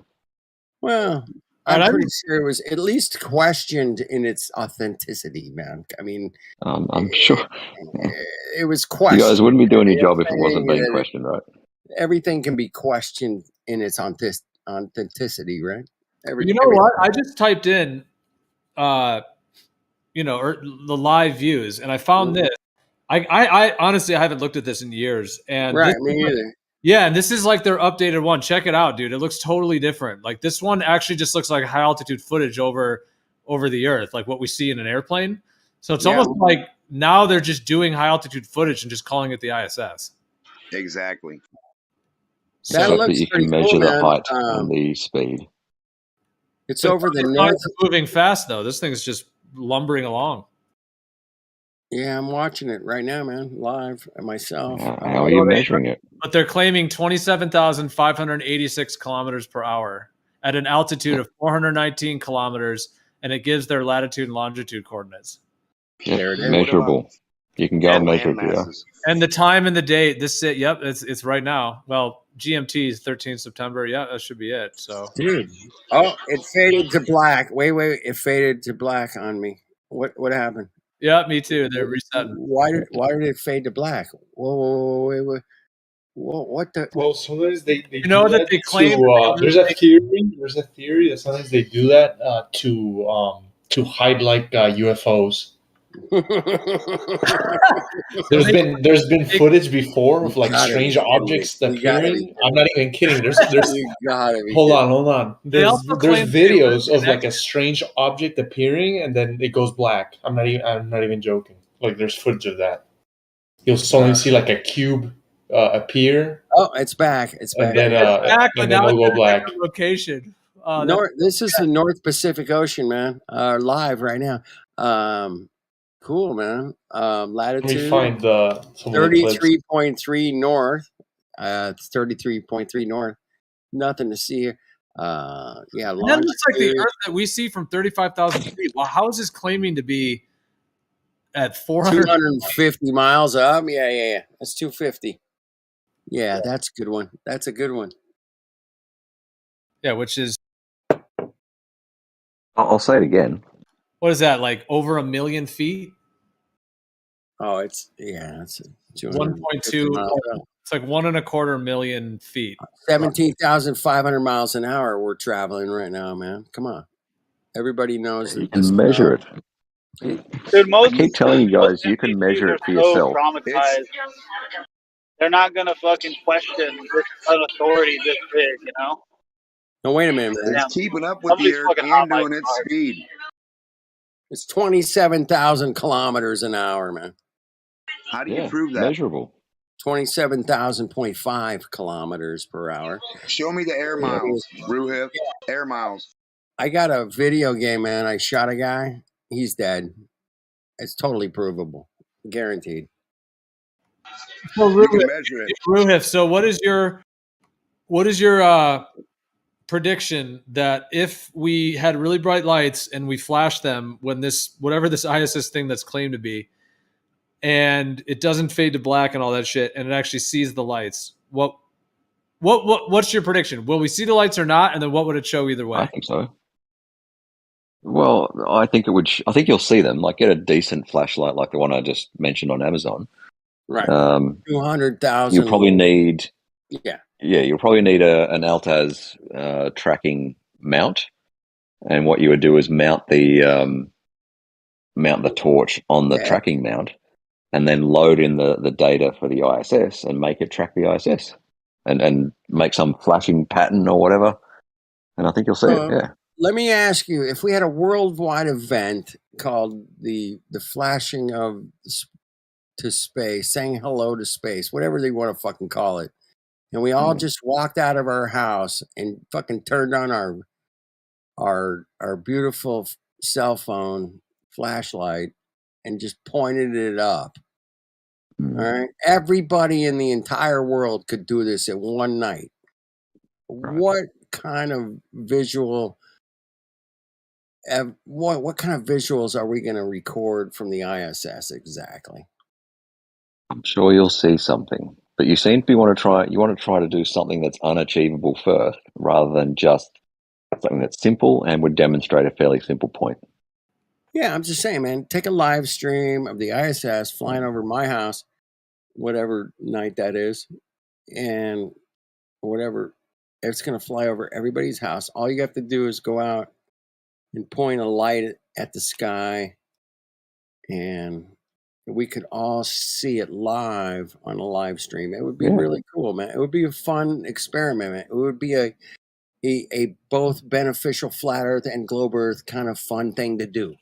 Speaker 10: Well, I'm pretty sure it was at least questioned in its authenticity, man. I mean,
Speaker 2: I'm sure
Speaker 10: it was questioned.
Speaker 2: You guys wouldn't be doing your job if it wasn't being questioned, right?
Speaker 10: Everything can be questioned in its authenticity, right?
Speaker 19: You know what? I just typed in, the live views, and I found this. I honestly, I haven't looked at this in years, and
Speaker 10: right, me neither.
Speaker 19: Yeah, and this is like their updated one. Check it out, dude. It looks totally different. Like this one actually just looks like high altitude footage over the earth, like what we see in an airplane. So it's almost like now they're just doing high altitude footage and just calling it the ISS.
Speaker 1: Exactly.
Speaker 10: That
Speaker 2: so
Speaker 10: looks
Speaker 2: that you
Speaker 10: pretty
Speaker 2: can measure
Speaker 10: cool,
Speaker 2: the
Speaker 10: man.
Speaker 2: height and the speed.
Speaker 10: It's over the north.
Speaker 19: Moving fast though. This thing's just lumbering along.
Speaker 10: Yeah, I'm watching it right now, man, live myself.
Speaker 2: How are you measuring it?
Speaker 19: But they're claiming 27,586 kilometers per hour at an altitude of 419 kilometers, and it gives their latitude and longitude coordinates.
Speaker 2: Yeah, there it is. Measurable. You can go and measure it, yeah.
Speaker 19: And the time and the date. It's right now. Well, GMT is 13 September. Yeah, that should be it. So,
Speaker 10: dude, it faded to black. Wait, it faded to black on me. What happened?
Speaker 19: Yeah, me too. They're resetting.
Speaker 10: Why did it fade to black? Whoa, wait. What the?
Speaker 5: Well, sometimes they
Speaker 19: that they claim
Speaker 5: there's a theory that sometimes they do that to hide like UFOs. there's been footage before of like strange objects appearing. I'm not even kidding. There's hold on. There's videos of like a strange object appearing and then it goes black. I'm not even joking. Like there's footage of that. You'll suddenly see like a cube appear.
Speaker 10: Oh, it's back. It's back.
Speaker 5: And then it'll go black.
Speaker 19: Location.
Speaker 10: This is the North Pacific Ocean, man. Live right now. Cool, man. Latitude.
Speaker 5: Let me find
Speaker 10: 33.3 north. It's 33.3 north. Nothing to see here. That
Speaker 19: looks like the Earth that we see from 35,000 feet. Well, how is this claiming to be at
Speaker 10: 250 miles up? Yeah. That's 250. Yeah, that's a good one. That's a good one.
Speaker 19: Yeah, which is.
Speaker 2: I'll say it again.
Speaker 19: What is that, like over 1 million feet?
Speaker 10: Oh, it's
Speaker 19: 1.2. It's like 1.25 million feet.
Speaker 10: 17,500 miles an hour we're traveling right now, man. Come on. Everybody knows that.
Speaker 2: You can measure it.
Speaker 11: Dude,
Speaker 2: I keep telling you guys, you can measure it for yourself.
Speaker 11: Traumatized. They're not going to fucking question this authority this big, you know?
Speaker 10: No, wait a minute, man.
Speaker 1: It's keeping up with the Earth and doing its speed.
Speaker 10: It's 27,000 kilometers an hour, man.
Speaker 1: How do you prove that?
Speaker 2: Measurable.
Speaker 10: 27,000.5 kilometers per hour.
Speaker 1: Show me the air miles, Ruhif. Air miles.
Speaker 10: I got a video game, man. I shot a guy. He's dead. It's totally provable. Guaranteed.
Speaker 19: Well,
Speaker 1: you can measure it.
Speaker 19: Ruhif, so what is your prediction that if we had really bright lights and we flashed them when whatever this ISS thing that's claimed to be, and it doesn't fade to black and all that shit, and it actually sees the lights, what What's your prediction? Will we see the lights or not? And then what would it show either way?
Speaker 2: I think so. Well, I think it would. I think you'll see them. Like, get a decent flashlight, like the one I just mentioned on Amazon.
Speaker 10: Right.
Speaker 2: 200,000. You'll probably need.
Speaker 10: Yeah.
Speaker 2: Yeah, you'll probably need an Altaz tracking mount, and what you would do is mount the torch on the tracking mount, and then load in the data for the ISS and make it track the ISS, and make some flashing pattern or whatever. And I think you'll see it. Yeah.
Speaker 10: Let me ask you, if we had a worldwide event called the flashing of to space, saying hello to space, whatever they want to fucking call it, and we all just walked out of our house and fucking turned on our beautiful cell phone flashlight and just pointed it up. All right, everybody in the entire world could do this at one night. What kind of visual? What kind of visuals are we going to record from the ISS exactly?
Speaker 2: I'm sure you'll see something, but you seem to want to try to do something that's unachievable first, rather than just something that's simple and would demonstrate a fairly simple point.
Speaker 10: Yeah, I'm just saying, man. Take a live stream of the ISS flying over my house, whatever night that is, and whatever it's going to fly over everybody's house. All you have to do is go out and point a light at the sky, and we could all see it live on a live stream. It would be really cool, man. It would be a fun experiment, man. It would be a both beneficial flat Earth and globe Earth kind of fun thing to do.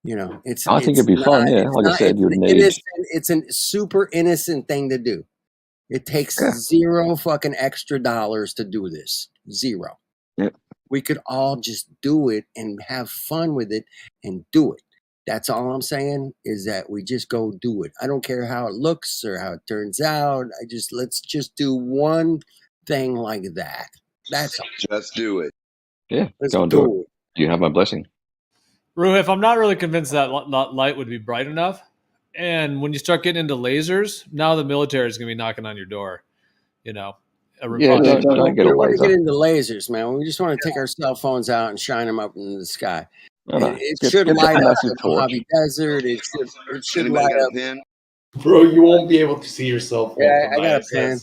Speaker 10: You know,
Speaker 2: I think it'd be fun. Yeah, like I said, you'd need.
Speaker 10: It's a super innocent thing to do. It takes zero fucking extra dollars to do this. Zero.
Speaker 2: Yep.
Speaker 10: We could all just do it and have fun with it and do it. That's all I'm saying, is that we just go do it. I don't care how it looks or how it turns out. Let's just do one thing like that. That's all.
Speaker 1: Just do it.
Speaker 2: Yeah, go and do it. You have my blessing.
Speaker 19: Ruhif, I'm not really convinced that light would be bright enough. And when you start getting into lasers, now the military is going to be knocking on your door. You know,
Speaker 10: don't get into lasers, man. We just want to take our cell phones out and shine them up in the sky. It should light up the Mojave Desert. It should light up.
Speaker 5: Bro, you won't be able to see your cell phone.
Speaker 10: Yeah, I got a pen.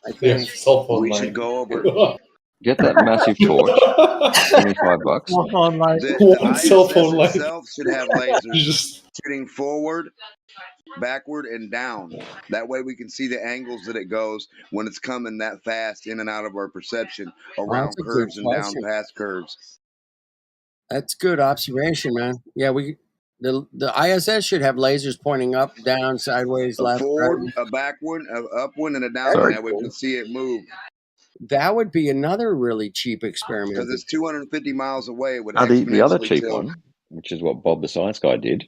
Speaker 10: I think
Speaker 5: cell phone.
Speaker 1: We should go over.
Speaker 2: Get that massive torch. $25.
Speaker 1: Cell phone light. The
Speaker 5: cell phone light
Speaker 1: itself should have lasers shooting forward, backward, and down. That way we can see the angles that it goes when it's coming that fast in and out of our perception, around curves and down past curves.
Speaker 10: That's good observation, man. Yeah, the ISS should have lasers pointing up, down, sideways, left,
Speaker 1: forward,
Speaker 10: right.
Speaker 1: a backward, a upward, and a downward. That way we can see it move.
Speaker 10: That would be another really cheap experiment.
Speaker 1: Because it's 250 miles away.
Speaker 2: The other cheap one, which is what Bob the Science Guy did,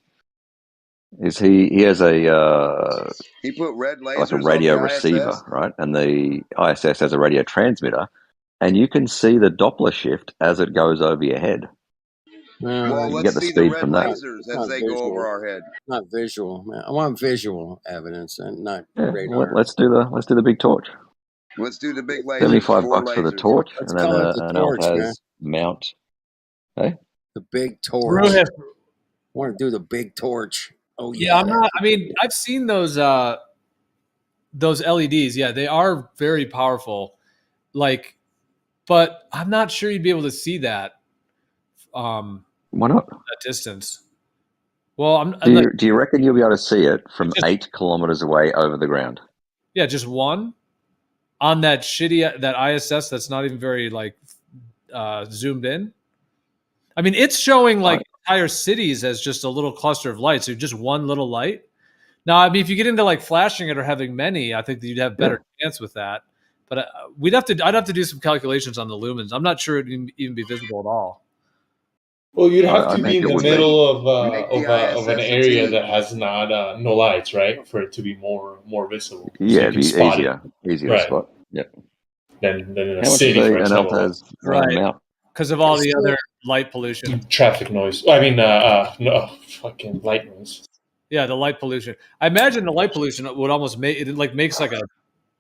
Speaker 2: is he has a
Speaker 1: he put red lasers
Speaker 2: like a radio
Speaker 1: on the
Speaker 2: receiver,
Speaker 1: ISS.
Speaker 2: right? And the ISS has a radio transmitter, and you can see the Doppler shift as it goes over your head.
Speaker 1: Well,
Speaker 2: you
Speaker 1: let's
Speaker 2: get the
Speaker 1: see
Speaker 2: speed
Speaker 1: the red
Speaker 2: from that.
Speaker 1: lasers as they go over our head.
Speaker 10: Not visual, man. I want visual evidence and not
Speaker 2: Yeah,
Speaker 10: radar.
Speaker 2: let's do the big torch.
Speaker 1: Let's do the big lasers.
Speaker 2: $75 for the torch,
Speaker 10: Let's
Speaker 2: and then
Speaker 10: call it the
Speaker 2: an
Speaker 10: torch,
Speaker 2: Altaz
Speaker 10: man.
Speaker 2: mount. Hey,
Speaker 10: The big torch.
Speaker 19: Ruhif.
Speaker 10: I want to do the big torch. Oh
Speaker 19: Yeah, I'm not. I mean, I've seen those LEDs. Yeah, they are very powerful. Like, but I'm not sure you'd be able to see that.
Speaker 2: Why not?
Speaker 19: That distance. Well,
Speaker 2: Do you reckon you'll be able to see it from 8 kilometers away over the ground?
Speaker 19: Yeah, just one on that ISS that's not even very zoomed in. I mean, it's showing like entire cities as just a little cluster of lights, so just one little light. Now, I mean, if you get into like flashing it or having many, I think that you'd have better chance with that. But I'd have to do some calculations on the lumens. I'm not sure it'd even be visible at all.
Speaker 5: Well, you'd have to be in the middle of an area that has no lights, right, for it to be more visible.
Speaker 2: Yeah, it'd be easier to spot. Yeah.
Speaker 5: Than in a
Speaker 2: How much
Speaker 5: city,
Speaker 2: is
Speaker 5: for
Speaker 2: an
Speaker 5: example.
Speaker 2: Altaz mount?
Speaker 19: Because of all the other light pollution,
Speaker 5: traffic noise. I mean, no, fucking light noise.
Speaker 19: Yeah, the light pollution. I imagine the light pollution would almost make it makes like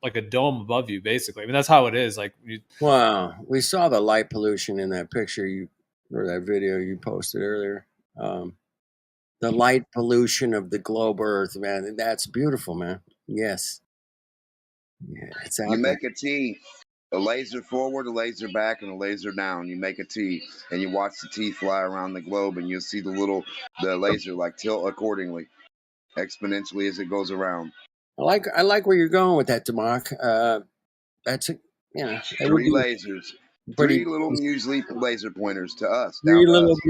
Speaker 19: like a dome above you, basically. I mean, that's how it is. Like,
Speaker 10: wow, we saw the light pollution in that picture or that video you posted earlier. The light pollution of the globe Earth, man. That's beautiful, man. Yes. Yeah, it's
Speaker 1: You
Speaker 10: out there.
Speaker 1: make a T, a laser forward, a laser back, and a laser down. You make a T, and you watch the T fly around the globe, and you'll see the laser like tilt accordingly, exponentially as it goes around.
Speaker 10: I like where you're going with that, Demarc. That's it. You know, that would
Speaker 1: 3
Speaker 10: be
Speaker 1: lasers,
Speaker 10: pretty.
Speaker 1: 3 little muesli laser pointers to us,
Speaker 10: Three
Speaker 1: down to
Speaker 10: little
Speaker 1: us.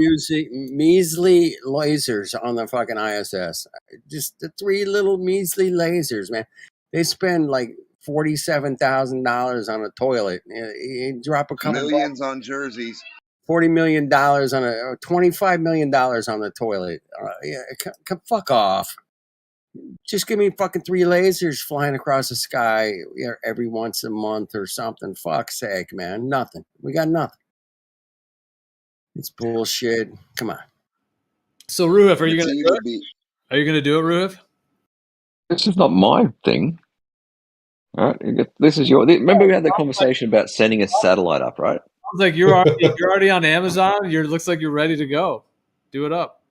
Speaker 10: measly lasers on the fucking ISS. Just the 3 little measly lasers, man. They spend like $47,000 on a toilet. You drop a couple bucks,
Speaker 1: Millions on jerseys.
Speaker 10: $40 million on a $25 million on the toilet. Yeah, fuck off. Just give me fucking 3 lasers flying across the sky every once a month or something. Fuck's sake, man. Nothing. We got nothing. It's bullshit. Come on.
Speaker 19: so Ruhif, are
Speaker 1: The
Speaker 19: you going
Speaker 1: T
Speaker 19: to do
Speaker 1: would
Speaker 19: it?
Speaker 1: be
Speaker 19: Are you going to do it, Ruhif?
Speaker 2: This is not my thing. All right. This is your. Remember we had the conversation about sending a satellite up, right?
Speaker 19: Sounds like you're already on Amazon. Looks like you're ready to go. Do it up.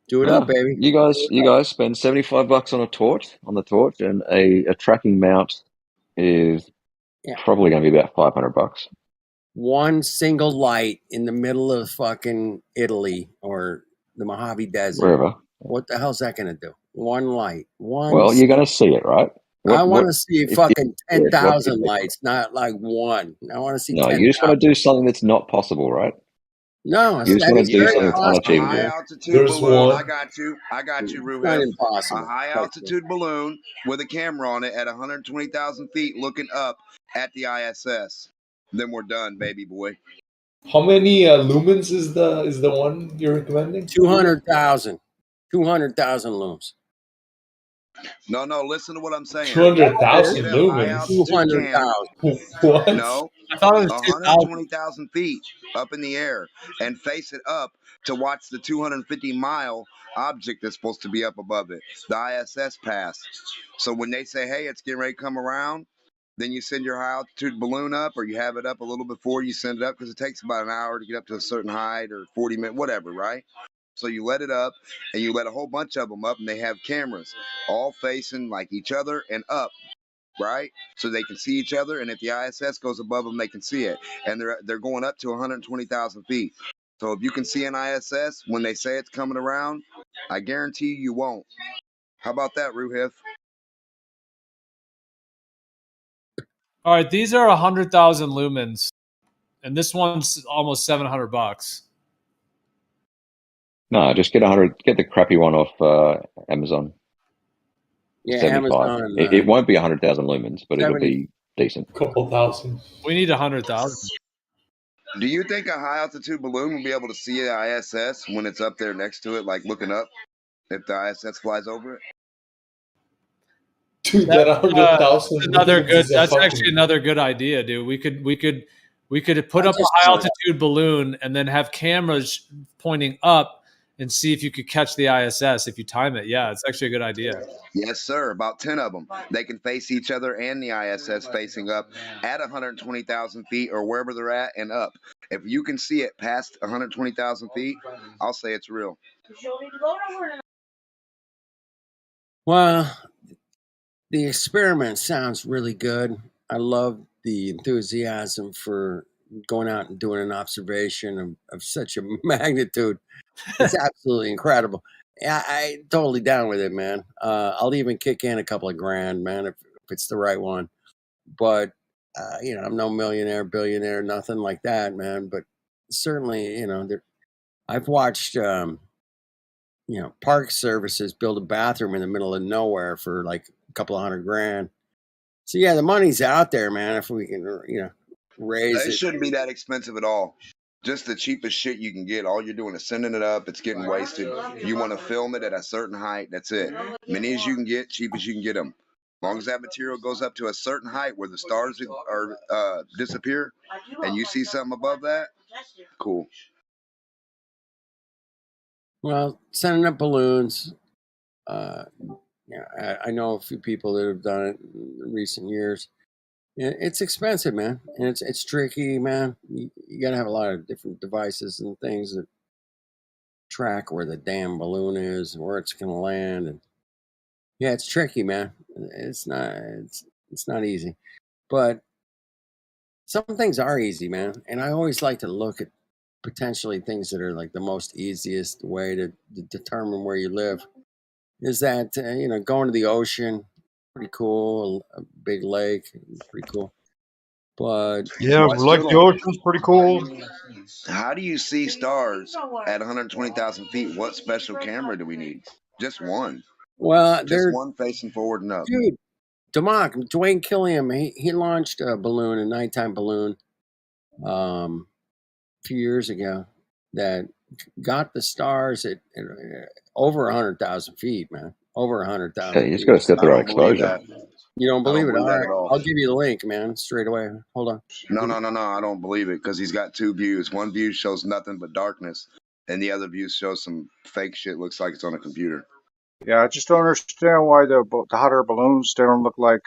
Speaker 10: Do it
Speaker 2: Yeah.
Speaker 10: up, baby.
Speaker 2: You guys spend $75 on the torch, and a tracking mount is probably going to be about $500.
Speaker 10: One single light in the middle of fucking Italy or the Mojave Desert.
Speaker 2: Wherever.
Speaker 10: What the hell's that going to do? One light.
Speaker 2: Well, you're going to see it, right?
Speaker 10: I want to see fucking 10,000
Speaker 2: what-
Speaker 10: lights, not like one. I want to see
Speaker 2: No,
Speaker 10: 10,000.
Speaker 2: you just want to do something that's not possible, right?
Speaker 10: No,
Speaker 2: You just want to do something that's
Speaker 1: a
Speaker 2: unachievable.
Speaker 1: high altitude balloon. I got you,
Speaker 10: It's not
Speaker 1: Ruhif.
Speaker 10: impossible.
Speaker 1: A high altitude balloon with a camera on it at 120,000 feet, looking up at the ISS. Then we're done, baby boy.
Speaker 5: How many lumens is the one you're recommending?
Speaker 10: 200,000. 200,000 looms.
Speaker 1: No, listen to what I'm saying.
Speaker 5: 200,000
Speaker 1: Get a high
Speaker 5: lumens.
Speaker 1: altitude
Speaker 10: 200,000.
Speaker 5: What?
Speaker 1: No,
Speaker 19: I thought it was
Speaker 1: 120,000 feet up in the air, and face it up to watch the 250-mile object that's supposed to be up above it, the ISS pass. So when they say, hey, it's getting ready to come around, then you send your high altitude balloon up, or you have it up a little before you send it up, because it takes about an hour to get up to a certain height, or 40 minutes, whatever, right? So you let it up, and you let a whole bunch of them up, and they have cameras all facing like each other and up, right? So they can see each other, and if the ISS goes above them, they can see it. And they're going up to 120,000 feet. So if you can see an ISS when they say it's coming around, I guarantee you won't. How about that, Ruhif?
Speaker 19: All right, these are 100,000 lumens, and this one's almost $700.
Speaker 2: No, just get the crappy one off Amazon.
Speaker 10: Yeah,
Speaker 2: 75.
Speaker 10: Amazon.
Speaker 2: It won't be 100,000 lumens, but
Speaker 10: 70.
Speaker 2: it'll be decent.
Speaker 5: Couple thousand.
Speaker 19: We need 100,000.
Speaker 1: Do you think a high altitude balloon will be able to see the ISS when it's up there next to it, like looking up, if the ISS flies over it?
Speaker 5: Dude, that 100,000.
Speaker 19: Another good. That's actually another good idea, dude. We could put up a high altitude balloon and then have cameras pointing up and see if you could catch the ISS if you time it. Yeah, it's actually a good idea.
Speaker 1: Yes, sir. About 10 of them. They can face each other and the ISS facing up at 120,000 feet or wherever they're at and up. If you can see it past 120,000 feet, I'll say it's real.
Speaker 10: Well, the experiment sounds really good. I love the enthusiasm for going out and doing an observation of such a magnitude. It's absolutely incredible. Yeah, I totally down with it, man. I'll even kick in a couple of grand, man, if it's the right one. But I'm no millionaire, billionaire, nothing like that, man. But certainly, I've watched, park services build a bathroom in the middle of nowhere for like a couple of $100,000. So yeah, the money's out there, man. If we can, raise
Speaker 1: It
Speaker 10: it.
Speaker 1: shouldn't be that expensive at all. Just the cheapest shit you can get. All you're doing is sending it up. It's getting wasted. You want to film it at a certain height. That's it. Many as you can get, cheap as you can get them. As long as that material goes up to a certain height where the stars are disappear, and you see something above that, cool.
Speaker 10: Well, sending up balloons. I know a few people that have done it in recent years. It's expensive, man, and it's tricky, man. You got to have a lot of different devices and things that track where the damn balloon is and where it's going to land, and yeah, it's tricky, man. It's not easy, but some things are easy, man. And I always like to look at potentially things that are like the most easiest way to determine where you live. Is that going to the ocean, pretty cool, a big lake, pretty cool. But
Speaker 20: Yeah, like the ocean's pretty cool.
Speaker 1: How do you see stars at 120,000 feet? What special camera do we need? Just one.
Speaker 10: Well,
Speaker 1: just one facing forward and up.
Speaker 10: Dude, Dwayne Killiam, he launched a balloon, a nighttime balloon, a few years ago that got the stars at over 100,000 feet, man. Over 100,000
Speaker 2: Yeah, you just got to set the right exposure.
Speaker 10: You don't believe
Speaker 1: I
Speaker 10: it?
Speaker 1: don't believe
Speaker 10: All
Speaker 1: that
Speaker 10: right,
Speaker 1: at all.
Speaker 10: I'll give you the link, man, straight away. Hold on.
Speaker 1: No, I don't believe it because he's got two views. One view shows nothing but darkness, and the other view shows some fake shit. Looks like it's on a computer.
Speaker 20: Yeah, I just don't understand why the hot air balloons they don't look like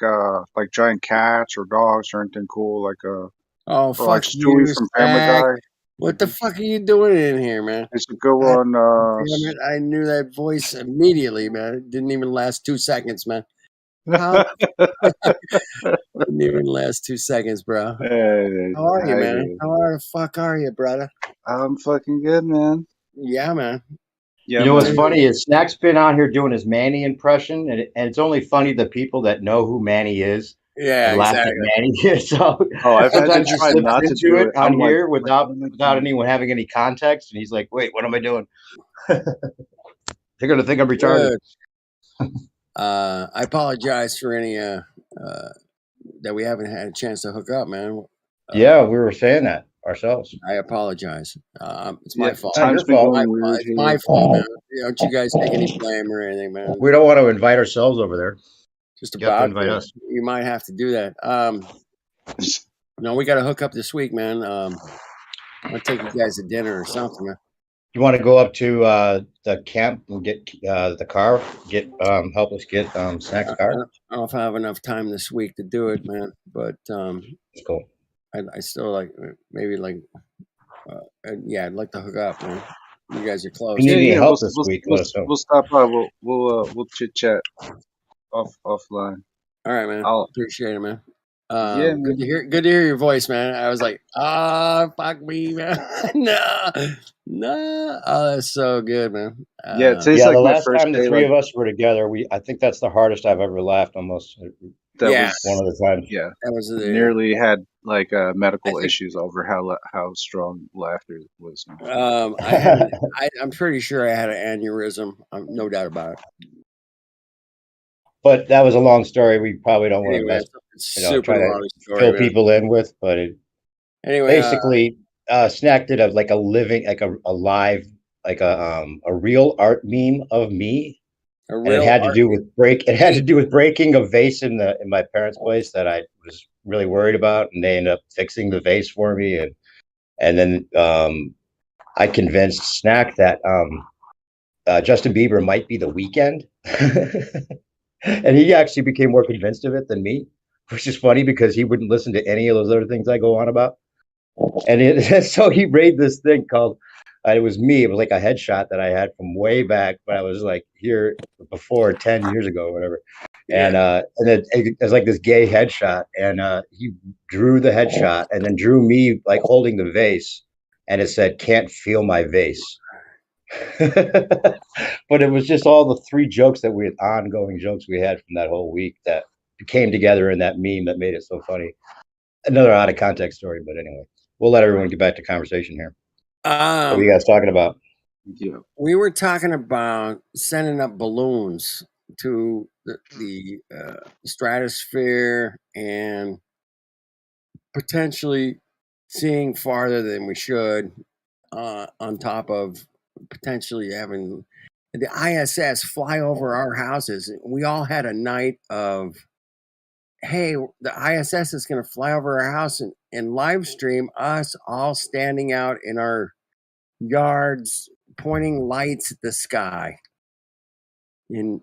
Speaker 20: giant cats or dogs or anything cool like
Speaker 10: Oh,
Speaker 20: or
Speaker 10: fuck
Speaker 20: like Stewie
Speaker 10: you,
Speaker 20: from Family
Speaker 10: Stack.
Speaker 20: Guy.
Speaker 10: What the fuck are you doing in here, man?
Speaker 20: It's a good
Speaker 10: God
Speaker 20: one.
Speaker 10: damn it, I knew that voice immediately, man. It didn't even last 2 seconds, man. How? Didn't even last 2 seconds, bro. How are you, man? How the fuck are you, brother?
Speaker 20: I'm fucking good, man.
Speaker 10: Yeah, man.
Speaker 20: Yeah,
Speaker 22: you know what's
Speaker 20: man.
Speaker 22: funny is Snack's been on here doing his Manny impression, and it's only funny the people that know who Manny is.
Speaker 10: Yeah,
Speaker 22: laugh
Speaker 10: exactly.
Speaker 22: at Manny. So
Speaker 20: I've had to
Speaker 22: sometimes he
Speaker 20: try
Speaker 22: slips
Speaker 20: not to
Speaker 22: into
Speaker 20: do
Speaker 22: it
Speaker 20: it.
Speaker 22: on
Speaker 20: I'm like,
Speaker 22: here without anyone having any context, and he's like, "Wait, what am I doing?" They're gonna think I'm retarded.
Speaker 10: I apologize for any that we haven't had a chance to hook up, man.
Speaker 22: Yeah, we were saying that ourselves.
Speaker 10: I apologize. It's my fault.
Speaker 22: Time's been going
Speaker 20: weird
Speaker 10: It's my fault, man. Don't you guys take any blame or anything, man.
Speaker 22: We don't want to invite ourselves over there.
Speaker 10: Just
Speaker 22: You have to
Speaker 10: about
Speaker 22: invite us.
Speaker 10: You might have to do that. No, we got to hook up this week, man. I'm gonna take you guys to dinner or something, man.
Speaker 22: You want to go up to the camp and get the car? Help us get Snack's car.
Speaker 10: I don't know if I have enough time this week to do it, man. But
Speaker 22: it's cool.
Speaker 10: I still like maybe yeah, I'd like to hook up, man. You guys are close.
Speaker 20: We'll stop by. We'll chit chat offline.
Speaker 10: All right, man.
Speaker 20: I'll
Speaker 10: appreciate it, man.
Speaker 20: Yeah,
Speaker 10: good to hear your voice, man. I was like, fuck me, man. no. Oh, that's so good, man.
Speaker 20: Yeah, it tastes like
Speaker 22: the
Speaker 20: my
Speaker 22: last
Speaker 20: first
Speaker 22: time the
Speaker 20: day,
Speaker 22: three
Speaker 20: like-
Speaker 22: of us were together, I think that's the hardest I've ever laughed. Almost.
Speaker 20: That
Speaker 10: Yeah.
Speaker 22: was one of the times.
Speaker 20: Yeah,
Speaker 10: that was
Speaker 20: nearly had like medical issues over how strong laughter was.
Speaker 10: I'm pretty sure I had an aneurysm. No doubt about it.
Speaker 22: But that was a long story. We probably don't want
Speaker 10: Anyway,
Speaker 22: to
Speaker 10: super long story,
Speaker 22: fill
Speaker 10: man.
Speaker 22: people in with. But
Speaker 10: Anyway,
Speaker 22: basically, Snack did a living, like a live, like a real art meme of me. And it had to do with breaking a vase in my parents' place that I was really worried about, and they ended up fixing the vase for me, and then I convinced Snack that Justin Bieber might be The Weeknd, and he actually became more convinced of it than me, which is funny because he wouldn't listen to any of those other things I go on about, and so he made this thing called. It was me. It was like a headshot that I had from way back, but I was like here before 10 years ago or whatever. And then it was like this gay headshot, and he drew the headshot and then drew me like holding the vase, and it said, "Can't feel my vase." But it was just all the three ongoing jokes we had from that whole week that came together in that meme that made it so funny. Another out of context story, but anyway, we'll let everyone get back to conversation here. What are you guys talking about?
Speaker 10: We were talking about sending up balloons to the stratosphere and potentially seeing farther than we should, on top of potentially having the ISS fly over our houses. We all had a night of, hey, the ISS is going to fly over our house and live stream us all standing out in our yards pointing lights at the sky. And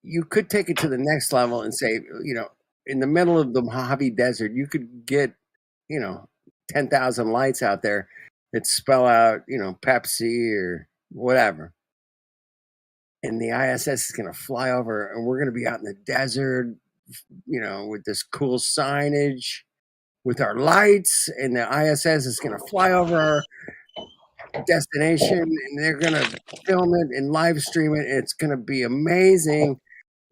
Speaker 10: you could take it to the next level and say, in the middle of the Mojave Desert, you could get, 10,000 lights out there that spell out, Pepsi or whatever. And the ISS is going to fly over, and we're going to be out in the desert, with this cool signage, with our lights, and the ISS is going to fly over our destination, and they're going to film it and live stream it. It's going to be amazing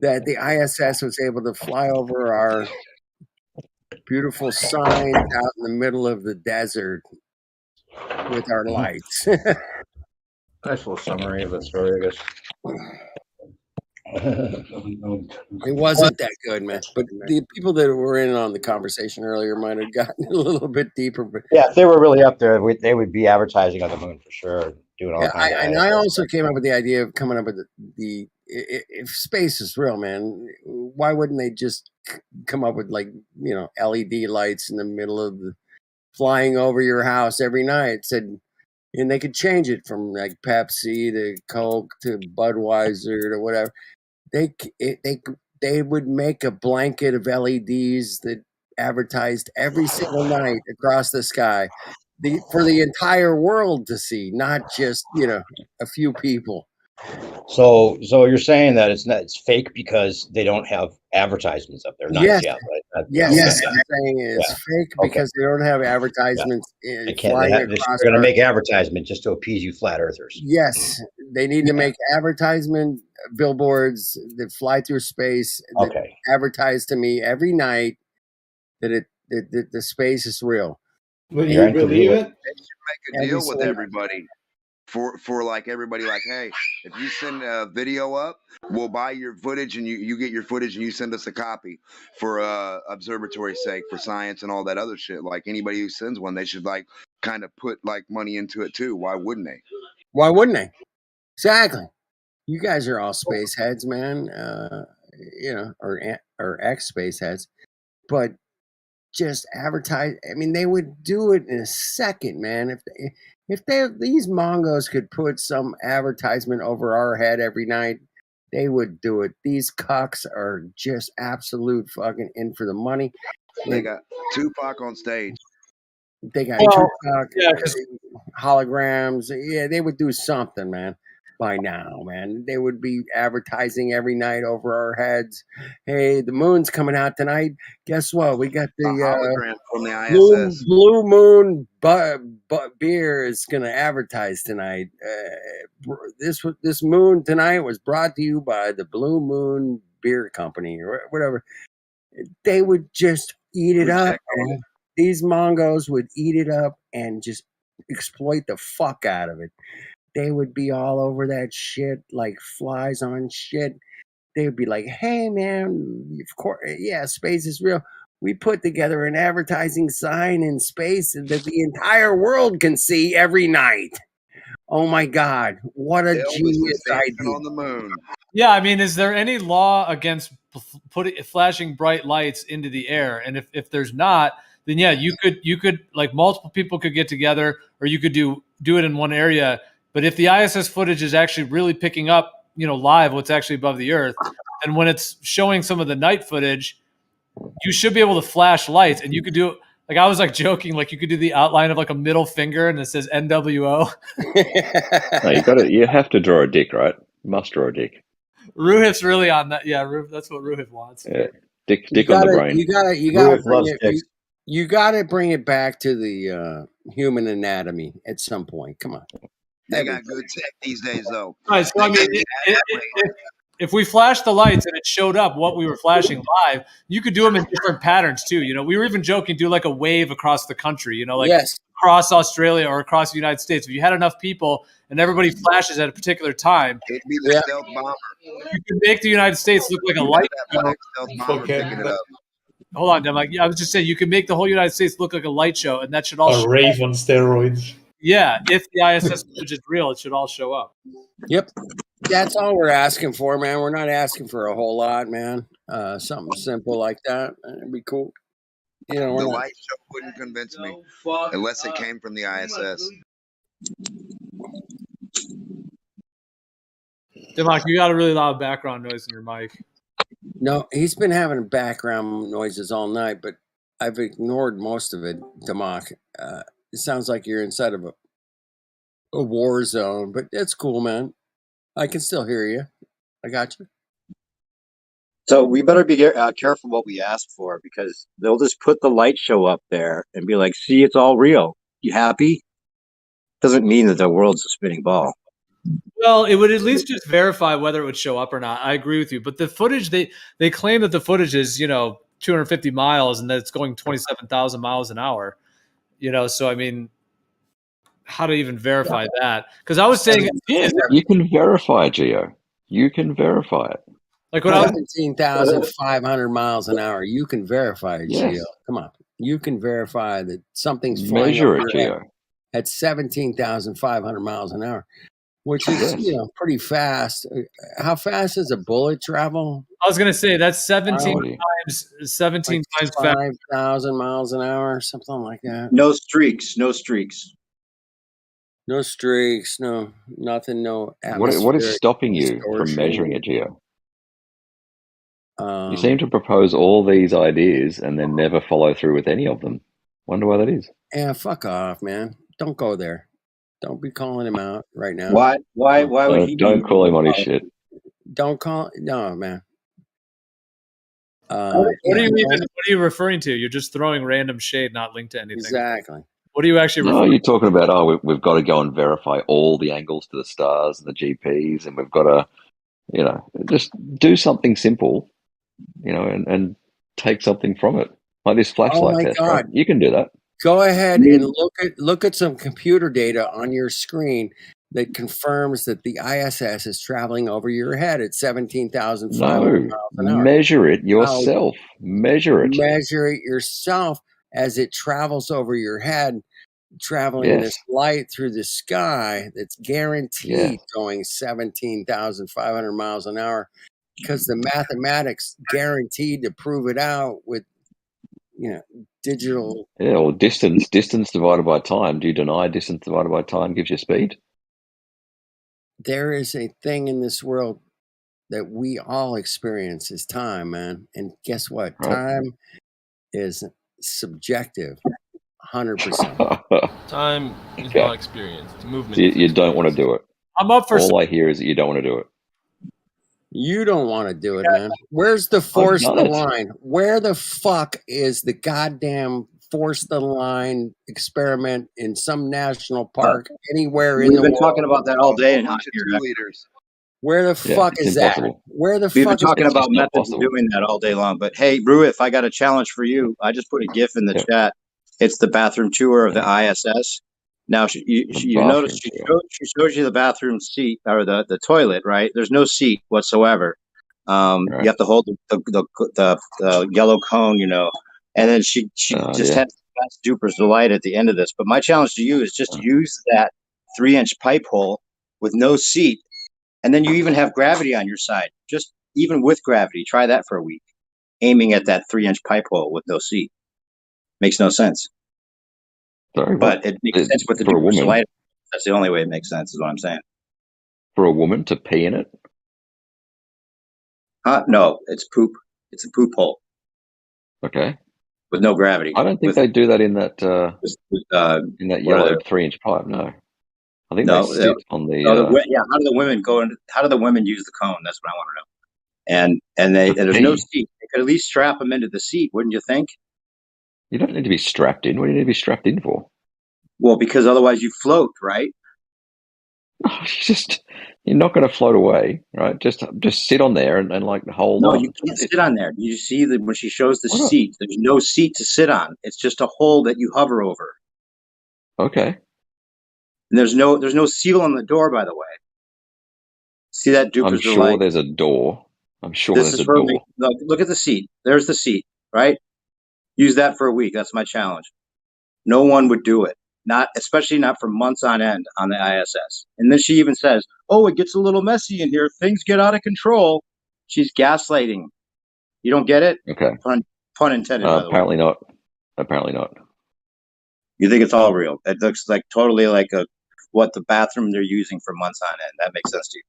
Speaker 10: that the ISS was able to fly over our beautiful signs out in the middle of the desert with our lights.
Speaker 22: Nice little summary of the story, I guess.
Speaker 10: It wasn't that good, man. But the people that were in on the conversation earlier might have gotten a little bit deeper. But
Speaker 22: Yeah, if they were really up there, they would be advertising on the moon for sure, doing all
Speaker 10: yeah,
Speaker 22: kinds of.
Speaker 10: and I also came up with the idea of coming up with the if space is real, man, why wouldn't they just come up with LED lights in the middle of the flying over your house every night? And they could change it from like Pepsi to Coke to Budweiser to whatever. They would make a blanket of LEDs that advertised every single night across the sky, for the entire world to see, not just a few people.
Speaker 22: So you're saying that it's fake because they don't have advertisements up there? Not
Speaker 10: Yes.
Speaker 22: yet, right?
Speaker 10: Yes, I'm saying it's fake because they don't have advertisements flying across.
Speaker 22: They're going to make advertisement just to appease you flat earthers.
Speaker 10: Yes, they need to make advertisement billboards that fly through space that advertise to me every night that the space is real.
Speaker 1: Will you believe it? They should make a deal with everybody. For like everybody, like, hey, if you send a video up, we'll buy your footage, and you get your footage, and you send us a copy for observatory's sake, for science and all that other shit. Like anybody who sends one, they should like kind of put like money into it too. Why wouldn't they?
Speaker 10: Why wouldn't they? Exactly. You guys are all space heads, man. Or ex space heads, but just advertise. I mean, they would do it in a second, man. If these Mongos could put some advertisement over our head every night, they would do it. These cucks are just absolute fucking in for the money.
Speaker 1: They got Tupac on stage.
Speaker 10: They got Tupac, holograms. Yeah, they would do something, man. By now, man, they would be advertising every night over our heads. Hey, the moon's coming out tonight. Guess what? We got the
Speaker 1: hologram from the ISS.
Speaker 10: Blue Moon beer is going to advertise tonight. This moon tonight was brought to you by the Blue Moon Beer Company or whatever. They would just eat it up. Man. These Mongos would eat it up and just exploit the fuck out of it. They would be all over that shit like flies on shit. They would be like, hey, man, of course, yeah, space is real. We put together an advertising sign in space that the entire world can see every night. Oh, my God. What a genius idea.
Speaker 1: On the moon.
Speaker 19: Yeah, I mean, is there any law against flashing bright lights into the air? And if there's not, then yeah, you could like multiple people could get together, or you could do it in one area. But if the ISS footage is actually really picking up, live what's actually above the Earth, and when it's showing some of the night footage, you should be able to flash lights, and you could do like I was like joking, like you could do the outline of like a middle finger and it says NWO.
Speaker 2: No, you have to draw a dick, right? You must draw a dick.
Speaker 19: Ruhif's really on that. Yeah, that's what Ruhif wants.
Speaker 2: Yeah. Dick on the brain.
Speaker 10: You gotta bring it back to the human anatomy at some point. Come on.
Speaker 1: They got good tech these days, though.
Speaker 19: Right, so I mean, if we flashed the lights and it showed up what we were flashing live, you could do them in different patterns too. We were even joking, do like a wave across the country. Across Australia or across the United States. If you had enough people and everybody flashes at a particular time,
Speaker 1: it'd be the stealth bomber.
Speaker 19: You could make the United States look like a light show. Hold on, Dem. I was just saying you could make the whole United States look like a light show, and that should all
Speaker 5: a rave on steroids.
Speaker 19: Yeah, if the ISS footage is real, it should all show up.
Speaker 10: Yep. That's all we're asking for, man. We're not asking for a whole lot, man. Something simple like that. It'd be cool.
Speaker 1: The light show wouldn't convince me unless it came from the ISS.
Speaker 19: Democ, you got a really loud background noise in your mic.
Speaker 10: No, he's been having background noises all night, but I've ignored most of it, Damak. It sounds like you're inside of a war zone, but it's cool, man. I can still hear you. I got you.
Speaker 22: So we better be careful what we ask for, because they'll just put the light show up there and be like, see, it's all real. You happy? Doesn't mean that the world's a spinning ball.
Speaker 19: Well, it would at least just verify whether it would show up or not. I agree with you. But the footage, they claim that the footage is, 250 miles and that it's going 27,000 miles an hour. So I mean, how to even verify that? Because I was saying,
Speaker 2: yeah, you can verify, Geo. You can verify it.
Speaker 19: Like what I was
Speaker 10: 17,500 miles an hour. You can verify it,
Speaker 2: Yes.
Speaker 10: Gio. Come on. You can verify that something's flying
Speaker 2: Measure
Speaker 10: over
Speaker 2: it,
Speaker 10: your head
Speaker 2: Geo.
Speaker 10: at 17,500 miles an hour, which is,
Speaker 2: Yes.
Speaker 10: pretty fast. How fast does a bullet travel?
Speaker 19: I was gonna say that's 17
Speaker 10: Like
Speaker 19: times fast.
Speaker 10: 5,000 miles an hour, something like that.
Speaker 22: No streaks. No streaks.
Speaker 10: No streaks, no nothing, no
Speaker 2: What is
Speaker 10: atmospheric
Speaker 2: stopping you from
Speaker 10: distortion.
Speaker 2: measuring it, Geo? You seem to propose all these ideas and then never follow through with any of them. Wonder why that is.
Speaker 10: Yeah, fuck off, man. Don't go there. Don't be calling him out right now.
Speaker 22: Why would he?
Speaker 2: Don't call him on his shit.
Speaker 10: Don't call. No, man.
Speaker 19: What are you referring to? You're just throwing random shade, not linked to anything.
Speaker 10: Exactly.
Speaker 19: What are you actually
Speaker 2: No,
Speaker 19: referring
Speaker 2: you're talking about, we've got to go and verify all the angles to the stars and the GPs, and we've got to, just do something simple, and take something from it. Like this flashlight test, right? You can do that.
Speaker 10: Go ahead and look at some computer data on your screen that confirms that the ISS is traveling over your head at 17,500 miles an hour.
Speaker 2: Measure it yourself. Measure it.
Speaker 10: Measure it yourself as it travels over your head, traveling this light through the sky that's guaranteed going 17,500 miles an hour, because the mathematics guaranteed to prove it out with digital.
Speaker 2: Yeah, or distance divided by time. Do you deny distance divided by time gives you speed?
Speaker 10: There is a thing in this world that we all experience is time, man. And guess what?
Speaker 2: Right.
Speaker 10: Time is subjective, 100%.
Speaker 12: Time is not experience. It's movement.
Speaker 2: So you don't want to do it.
Speaker 19: I'm up for.
Speaker 2: All I hear is that you don't want to do it.
Speaker 10: You don't want to do it, man. Where's the force the line? Where the fuck is the goddamn force the line experiment in some national park anywhere in the world?
Speaker 22: We've been talking about that all day and not here.
Speaker 10: Where the fuck is that? Where the fuck?
Speaker 22: We've been talking about methods of doing that all day long. But hey, Brew, if I got a challenge for you, I just put a GIF in the chat. It's the bathroom tour of the ISS. Now, you notice she shows you the bathroom seat or the toilet, right? There's no seat whatsoever. You have to hold the yellow cone, and then she just had Duper's delight at the end of this. But my challenge to you is just use that 3-inch pipe hole with no seat, and then you even have gravity on your side. Just even with gravity, try that for a week, aiming at that 3-inch pipe hole with no seat. Makes no sense.
Speaker 2: Sorry,
Speaker 22: but it makes sense with the Duper's delight. That's the only way it makes sense, is what I'm saying.
Speaker 2: For a woman to pee in it?
Speaker 22: No, it's poop. It's a poop hole.
Speaker 2: Okay.
Speaker 22: With no gravity.
Speaker 2: I don't think they do that in that yellow 3-inch pipe. No, I think they sit on the.
Speaker 22: How do the women go? How do the women use the cone? That's what I want to know. And there's no seat. They could at least strap them into the seat, wouldn't you think?
Speaker 2: You don't need to be strapped in. What do you need to be strapped in for?
Speaker 22: Well, because otherwise you float, right?
Speaker 2: You're not going to float away, right? Just sit on there and hold on.
Speaker 22: No, you can't sit on there. You see that when she shows the seat, there's no seat to sit on. It's just a hole that you hover over.
Speaker 2: Okay.
Speaker 22: And there's no seal on the door, by the way. See that Duper's
Speaker 2: I'm sure
Speaker 22: delight?
Speaker 2: there's a door. I'm sure there's a door.
Speaker 22: Look at the seat. There's the seat, right? Use that for a week. That's my challenge. No one would do it. Especially not for months on end on the ISS. And then she even says, "Oh, it gets a little messy in here. Things get out of control." She's gaslighting. You don't get it?
Speaker 2: Okay.
Speaker 22: Pun intended. By the
Speaker 2: apparently not. Apparently not.
Speaker 22: You think it's all real? It looks like totally like what the bathroom they're using for months on end. That makes sense to you?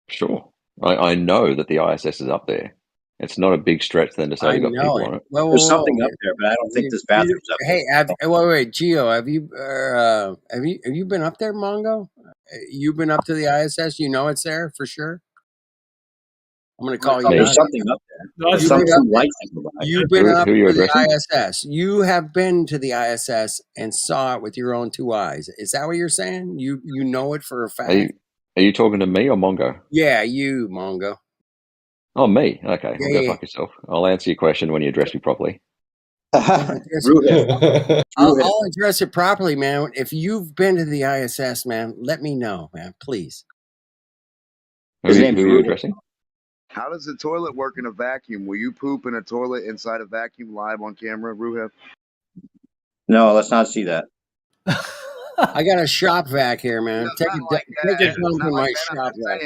Speaker 2: Sure. I know that the ISS is up there. It's not a big stretch then to say
Speaker 10: I
Speaker 2: you've got
Speaker 10: know
Speaker 2: people
Speaker 10: it.
Speaker 2: on it.
Speaker 10: Well,
Speaker 22: There's something up there, but I don't think this bathroom's up there.
Speaker 10: Hey, wait, Gio, have you been up there, Mongo? You've been up to the ISS? You know it's there for sure. I'm gonna call you.
Speaker 22: There's something up there. There's some lights.
Speaker 10: You've been up
Speaker 2: Who are you
Speaker 10: to
Speaker 2: addressing?
Speaker 10: the ISS. You have been to the ISS and saw it with your own 2 eyes. Is that what you're saying? You know it for a fact?
Speaker 2: Are you talking to me or Mongo?
Speaker 10: Yeah, you, Mongo.
Speaker 2: Oh, me? Okay, well,
Speaker 10: Yeah.
Speaker 2: go fuck yourself. I'll answer your question when you address me properly.
Speaker 10: I'll address it properly, man. If you've been to the ISS, man, let me know, man, please.
Speaker 2: Who are you addressing?
Speaker 1: How does the toilet work in a vacuum? Will you poop in a toilet inside a vacuum live on camera, Ruhev?
Speaker 22: No, let's not see that.
Speaker 10: I got a shop vac here, man. Take a dump in my shop vac.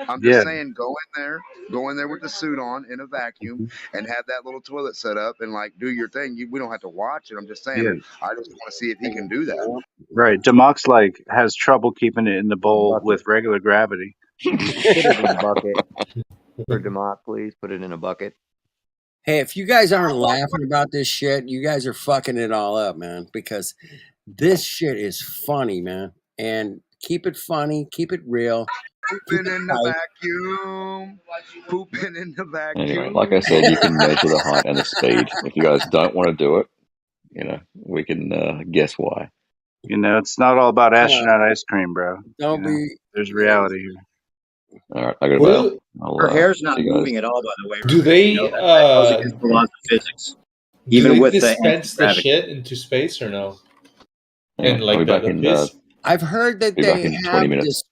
Speaker 1: I'm just saying, go in there with the suit on in a vacuum and have that little toilet set up and like do your thing. We don't have to watch it. I'm just saying,
Speaker 20: Yeah.
Speaker 1: I just want to see if he can do that.
Speaker 20: Right. Demox like has trouble keeping it in the bowl with regular gravity.
Speaker 7: Put it in a bucket. For Demont, please put it in a bucket.
Speaker 10: Hey, if you guys aren't laughing about this shit, you guys are fucking it all up, man, because this shit is funny, man. And keep it funny, keep it real.
Speaker 1: Pooping in the vacuum. Pooping in the vacuum.
Speaker 2: Anyway, like I said, you can measure the height and the speed. If you guys don't want to do it, we can guess why.
Speaker 20: It's not all about astronaut ice cream, bro.
Speaker 10: Don't be.
Speaker 20: There's reality here.
Speaker 2: All right, I got to bail.
Speaker 22: Her hair's not moving at all, by the way.
Speaker 5: Do they
Speaker 22: that goes against the laws of physics? Even with
Speaker 5: dispense the
Speaker 22: gravity.
Speaker 5: shit into space or no?
Speaker 2: Yeah,
Speaker 5: And like
Speaker 2: I'll be back in,
Speaker 10: I've heard that
Speaker 2: be back
Speaker 10: they
Speaker 2: in 20
Speaker 10: have
Speaker 2: minutes.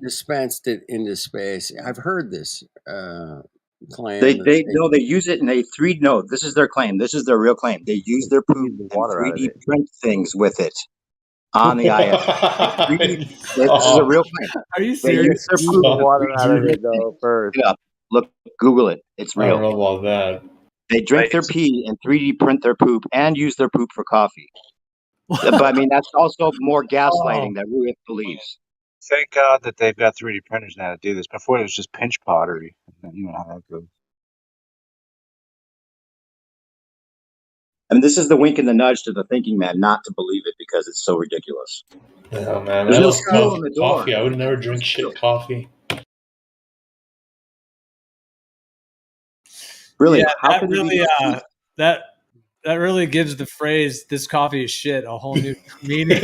Speaker 10: dispensed it into space. I've heard this claim.
Speaker 22: They use it and this is their claim. This is their real claim. They use their poop and 3D print things with it on the ISS. This is a real claim.
Speaker 7: Are you
Speaker 22: They use
Speaker 7: serious?
Speaker 22: their
Speaker 7: Squeeze
Speaker 22: poop.
Speaker 7: the water out of it though first.
Speaker 22: Look it up. Look, Google it. It's
Speaker 5: I
Speaker 22: real.
Speaker 5: don't know about that.
Speaker 22: They drink their pee and 3D print their poop and use their poop for coffee. But I mean, that's also more gaslighting that Ruth believes.
Speaker 20: Thank God that they've got 3D printers now to do this. Before it was just pinch pottery. You know how that goes.
Speaker 22: I mean, this is the wink and the nudge to the thinking man not to believe it because it's so ridiculous.
Speaker 5: Yeah, man.
Speaker 22: There's
Speaker 5: I
Speaker 22: no
Speaker 5: love
Speaker 22: seal on the door.
Speaker 5: coffee. I would never drink shit coffee.
Speaker 22: Really?
Speaker 19: Yeah,
Speaker 22: How
Speaker 19: that
Speaker 22: can
Speaker 19: really
Speaker 22: you be
Speaker 19: that really gives the phrase "this coffee is shit" a whole new meaning.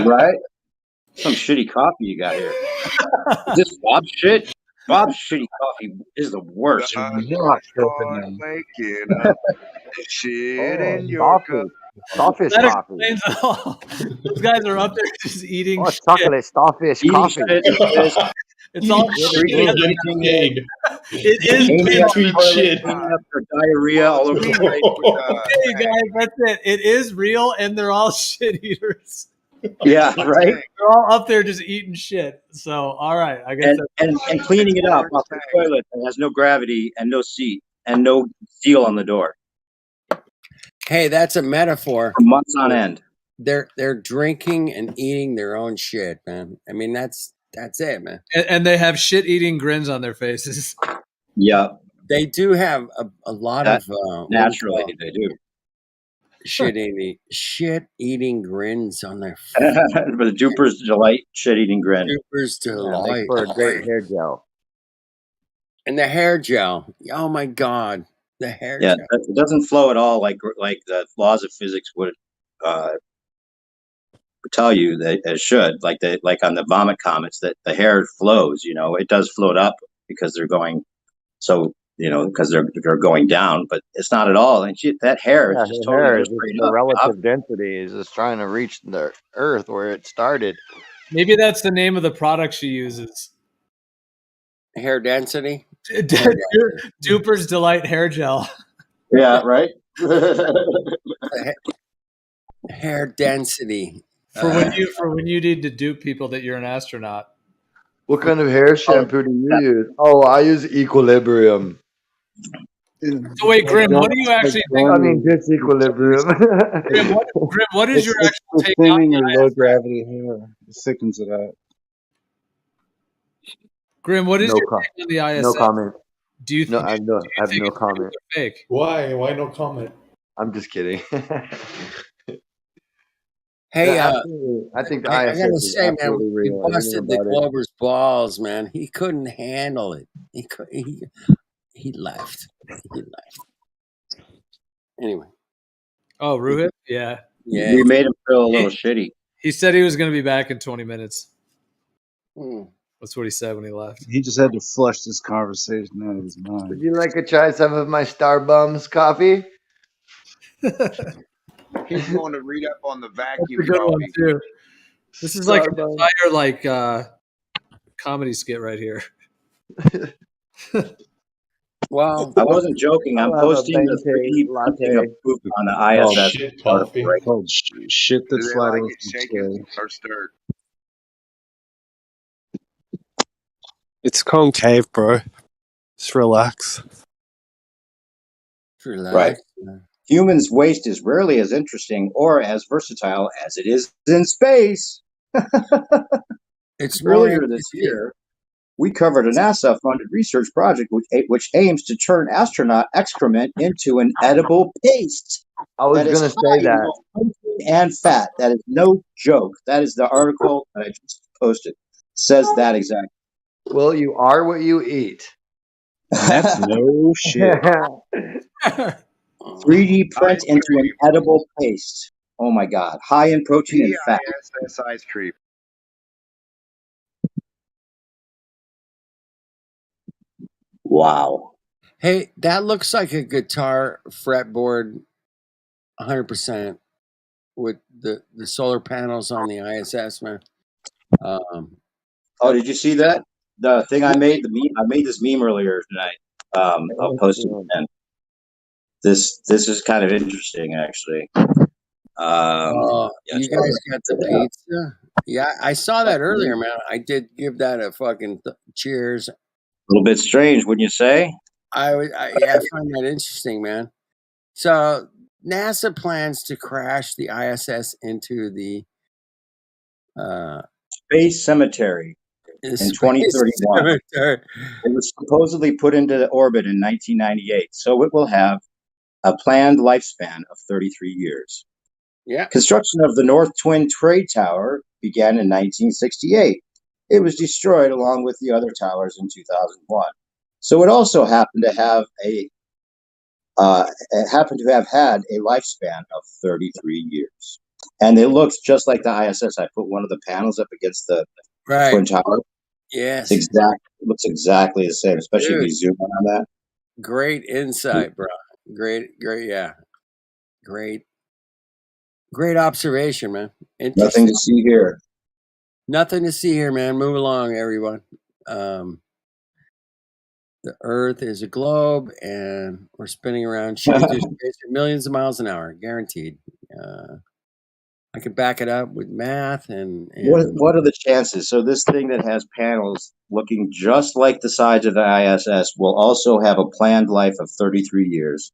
Speaker 22: right? Some shitty coffee you got here. Is this Bob's shit? Bob's shitty coffee is the worst.
Speaker 1: Waking up. Shit in your cup.
Speaker 7: Starfish
Speaker 19: That
Speaker 7: coffee.
Speaker 19: explains it all. Those guys are up there just eating shit.
Speaker 7: Chocolate starfish coffee.
Speaker 19: It's all
Speaker 22: Drinking
Speaker 19: it is
Speaker 22: Cleaning up
Speaker 19: real.
Speaker 22: toilet, cleaning up their diarrhea all over the place.
Speaker 19: Hey guys, that's it. It is real, and they're all shit eaters.
Speaker 22: Yeah, right.
Speaker 19: They're all up there just eating shit. So, all right, I guess.
Speaker 22: And cleaning it up off the toilet that has no gravity and no seat and no seal on the door.
Speaker 10: Hey, that's a metaphor.
Speaker 22: For months on end.
Speaker 10: They're drinking and eating their own shit, man. I mean, that's it, man.
Speaker 19: And they have shit eating grins on their faces.
Speaker 22: Yeah,
Speaker 10: they do have a lot of
Speaker 22: naturally they do.
Speaker 10: shit eating grins on their
Speaker 22: the Duper's Delight shit eating grin.
Speaker 10: Duper's Delight.
Speaker 7: Makes for a great hair gel.
Speaker 10: And the hair gel. Oh my God. The hair
Speaker 22: Yeah,
Speaker 10: gel.
Speaker 22: it doesn't flow at all like the laws of physics would tell you that it should. Like on the vomit comets, that the hair flows. It does float up because they're going. So because they're going down, but it's not at all. And that hair is just totally straight
Speaker 7: the
Speaker 22: up.
Speaker 7: relative density is just trying to reach the Earth where it started.
Speaker 19: Maybe that's the name of the product she uses.
Speaker 10: Hair density.
Speaker 19: Duper's Delight hair gel.
Speaker 22: Yeah, right.
Speaker 10: Hair density.
Speaker 19: For when you need to dupe people that you're an astronaut.
Speaker 18: What kind of hair shampoo do you use? Oh, I use Equilibrium.
Speaker 19: So wait, Grim, what do you actually think?
Speaker 18: I mean, just Equilibrium.
Speaker 19: Grim, what is your actual take on
Speaker 20: thinning
Speaker 19: the
Speaker 20: or low gravity hair? It thickens it up.
Speaker 19: Grim, what is
Speaker 18: No
Speaker 19: your
Speaker 18: com-
Speaker 19: take on the ISS?
Speaker 18: No comment.
Speaker 19: Do you?
Speaker 18: No, I have no comment.
Speaker 19: Fake.
Speaker 5: Why? Why no comment?
Speaker 18: I'm just kidding.
Speaker 10: Hey,
Speaker 18: I think the
Speaker 10: I
Speaker 18: ISS
Speaker 10: gotta
Speaker 18: is
Speaker 10: say, man,
Speaker 18: absolutely
Speaker 10: we
Speaker 18: real.
Speaker 10: busted the Glober's balls, man. He couldn't handle it. He left. He left. Anyway.
Speaker 19: Oh, Ruhit? Yeah.
Speaker 10: Yeah.
Speaker 22: We made him feel a little shitty.
Speaker 19: He said he was going to be back in 20 minutes.
Speaker 10: Hmm.
Speaker 19: That's what he said when he left.
Speaker 20: He just had to flush this conversation out of his mind.
Speaker 18: Would you like to try some of my Starbums coffee?
Speaker 1: He's going to read up on the
Speaker 19: That's a
Speaker 1: vacuum
Speaker 19: good one
Speaker 1: coffee.
Speaker 19: too. This is like an entire comedy skit right here.
Speaker 10: Well,
Speaker 22: I wasn't joking. I'm posting the 3D printing of poop on the ISS.
Speaker 5: Shit coffee.
Speaker 20: Called shit
Speaker 1: Do
Speaker 20: that's
Speaker 1: they
Speaker 20: flat
Speaker 1: like
Speaker 20: Earth
Speaker 1: it
Speaker 20: is
Speaker 1: shaken
Speaker 20: scary.
Speaker 1: or stirred?
Speaker 14: It's concave, bro. Just relax.
Speaker 22: Right. Humans' waste is rarely as interesting or as versatile as it is in space.
Speaker 10: It's
Speaker 22: Earlier this year, we covered a NASA-funded research project which aims to turn astronaut excrement into an edible paste.
Speaker 18: I was
Speaker 22: that is
Speaker 18: going to
Speaker 22: high
Speaker 18: say
Speaker 22: in
Speaker 18: that.
Speaker 22: both protein and fat. That is no joke. That is the article that I just posted. Says that exactly.
Speaker 18: Well, you are what you eat.
Speaker 20: That's no shit.
Speaker 22: 3D print into an edible paste. Oh my God. High in protein and fat.
Speaker 1: PISS ice cream.
Speaker 22: Wow.
Speaker 10: Hey, that looks like a guitar fretboard 100% with the solar panels on the ISS, man.
Speaker 22: Oh, did you see that? The thing I made, the meme. I made this meme earlier tonight. I'll post it again. This is kind of interesting, actually.
Speaker 10: You guys got the pizza? Yeah, I saw that earlier, man. I did give that a fucking cheers.
Speaker 22: A little bit strange, wouldn't you say?
Speaker 10: I find that interesting, man. So NASA plans to crash the ISS into the
Speaker 22: Space Cemetery in 2031. It was supposedly put into orbit in 1998, so it will have a planned lifespan of 33 years.
Speaker 10: Yeah.
Speaker 22: Construction of the North Twin Trade Tower began in 1968. It was destroyed along with the other towers in 2001. So it also happened to have had a lifespan of 33 years. And it looks just like the ISS. I put one of the panels up against the Twin Tower.
Speaker 10: Yes.
Speaker 22: It looks exactly the same, especially if you zoom in on that.
Speaker 10: Great insight, bro. Great, yeah. Great observation, man.
Speaker 22: Nothing to see here.
Speaker 10: Nothing to see here, man. Move along, everyone. The Earth is a globe, and we're spinning around shooting through space at millions of miles an hour, guaranteed. I could back it up with math and
Speaker 22: what are the chances? So this thing that has panels looking just like the sides of the ISS will also have a planned life of 33 years.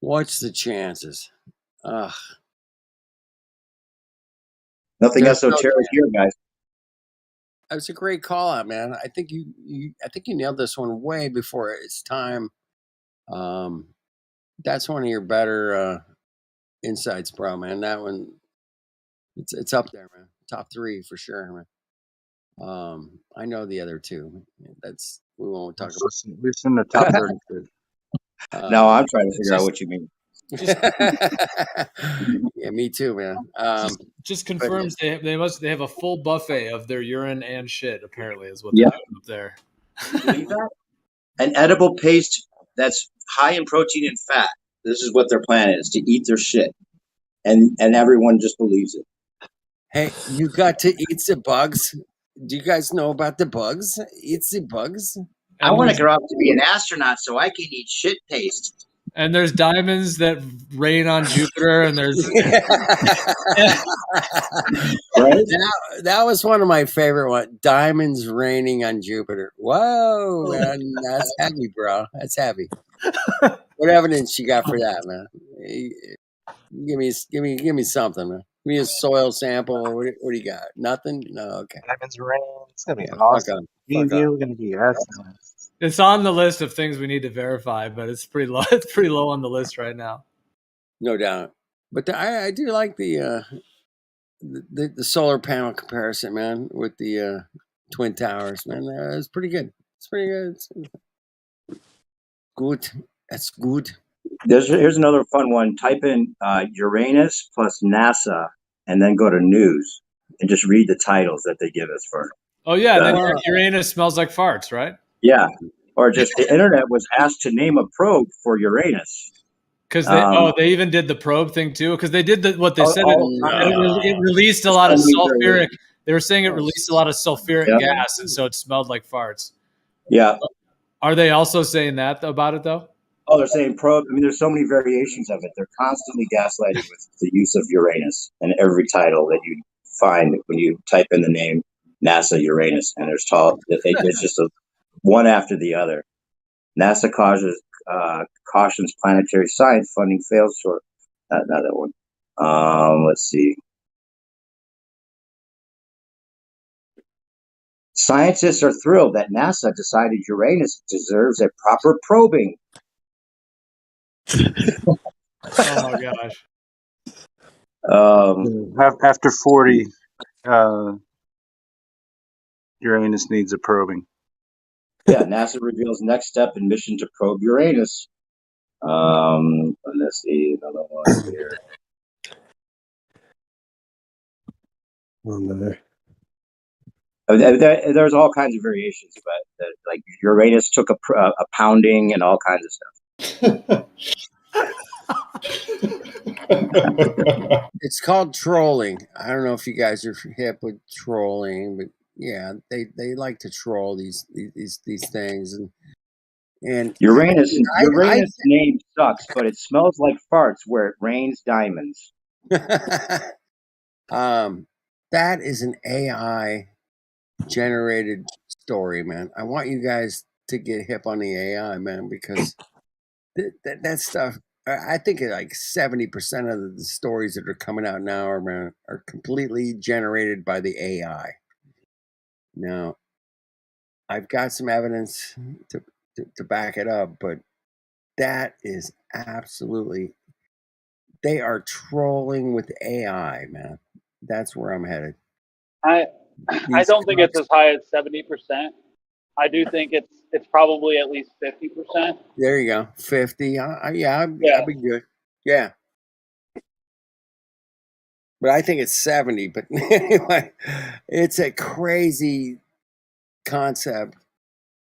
Speaker 10: What's the chances? Ugh.
Speaker 22: Nothing esoteric here, guys.
Speaker 10: That's a great call out, man. I think you nailed this one way before its time. That's one of your better insights, bro, man. That one, it's up there, man. Top 3 for sure, man. I know the other 2. We won't talk about.
Speaker 20: It's in the top 32.
Speaker 22: No, I'm trying to figure out what you mean.
Speaker 10: Yeah, me too, man.
Speaker 19: Just confirms they have a full buffet of their urine and shit. Apparently, is what they're doing up there.
Speaker 22: Believe that? An edible paste that's high in protein and fat. This is what their plan is, to eat their shit, and everyone just believes it.
Speaker 10: Hey, you got to eat the bugs. Do you guys know about the bugs? Eat the bugs.
Speaker 22: I want to grow up to be an astronaut so I can eat shit paste.
Speaker 19: And there's diamonds that rain on Jupiter, and there's
Speaker 10: that was one of my favorite ones. Diamonds raining on Jupiter. Whoa, man, that's heavy, bro. That's heavy. What evidence you got for that, man? Give me something, man. Give me a soil sample. What do you got? Nothing? No, okay.
Speaker 20: Diamonds rain. It's gonna be awesome. Me and you are gonna be astronauts.
Speaker 19: It's on the list of things we need to verify, but it's pretty low. It's pretty low on the list right now.
Speaker 10: No doubt. But I do like the solar panel comparison, man, with the Twin Towers, man. It's pretty good. It's pretty good. It's good. That's good.
Speaker 22: Here's another fun one. Type in Uranus plus NASA and then go to news and just read the titles that they give us for.
Speaker 19: Oh yeah, then Uranus smells like farts, right?
Speaker 22: Yeah. Or just the internet was asked to name a probe for Uranus.
Speaker 19: Because they even did the probe thing too. Because they did what they said. It released a lot of sulfuric. They were saying it released a lot of sulfuric gas, and so it smelled like farts.
Speaker 22: Yeah.
Speaker 19: Are they also saying that about it though?
Speaker 22: Oh, they're saying probe. I mean, there's so many variations of it. They're constantly gaslighting with the use of Uranus in every title that you find when you type in the name NASA Uranus, and it's just one after the other. NASA cautions planetary science funding fails short. Not that one. Let's see. Scientists are thrilled that NASA decided Uranus deserves a proper probing.
Speaker 19: Oh my gosh.
Speaker 20: After 40, Uranus needs a probing.
Speaker 22: Yeah, NASA reveals next step in mission to probe Uranus. Let's see another one here. There's all kinds of variations about that. Like Uranus took a pounding and all kinds of stuff.
Speaker 10: It's called trolling. I don't know if you guys are hip with trolling, but yeah, they like to troll these things and
Speaker 22: Uranus name sucks, but it smells like farts where it rains diamonds.
Speaker 10: That is an AI generated story, man. I want you guys to get hip on the AI, man, because that stuff. I think like 70% of the stories that are coming out now are completely generated by the AI. Now, I've got some evidence to back it up, but that is absolutely, they are trolling with AI, man. That's where I'm headed.
Speaker 11: I don't think it's as high as 70%. I do think it's probably at least 50%.
Speaker 10: There you go, 50. Yeah, I'd be good. Yeah, but I think it's 70. But anyway, it's a crazy concept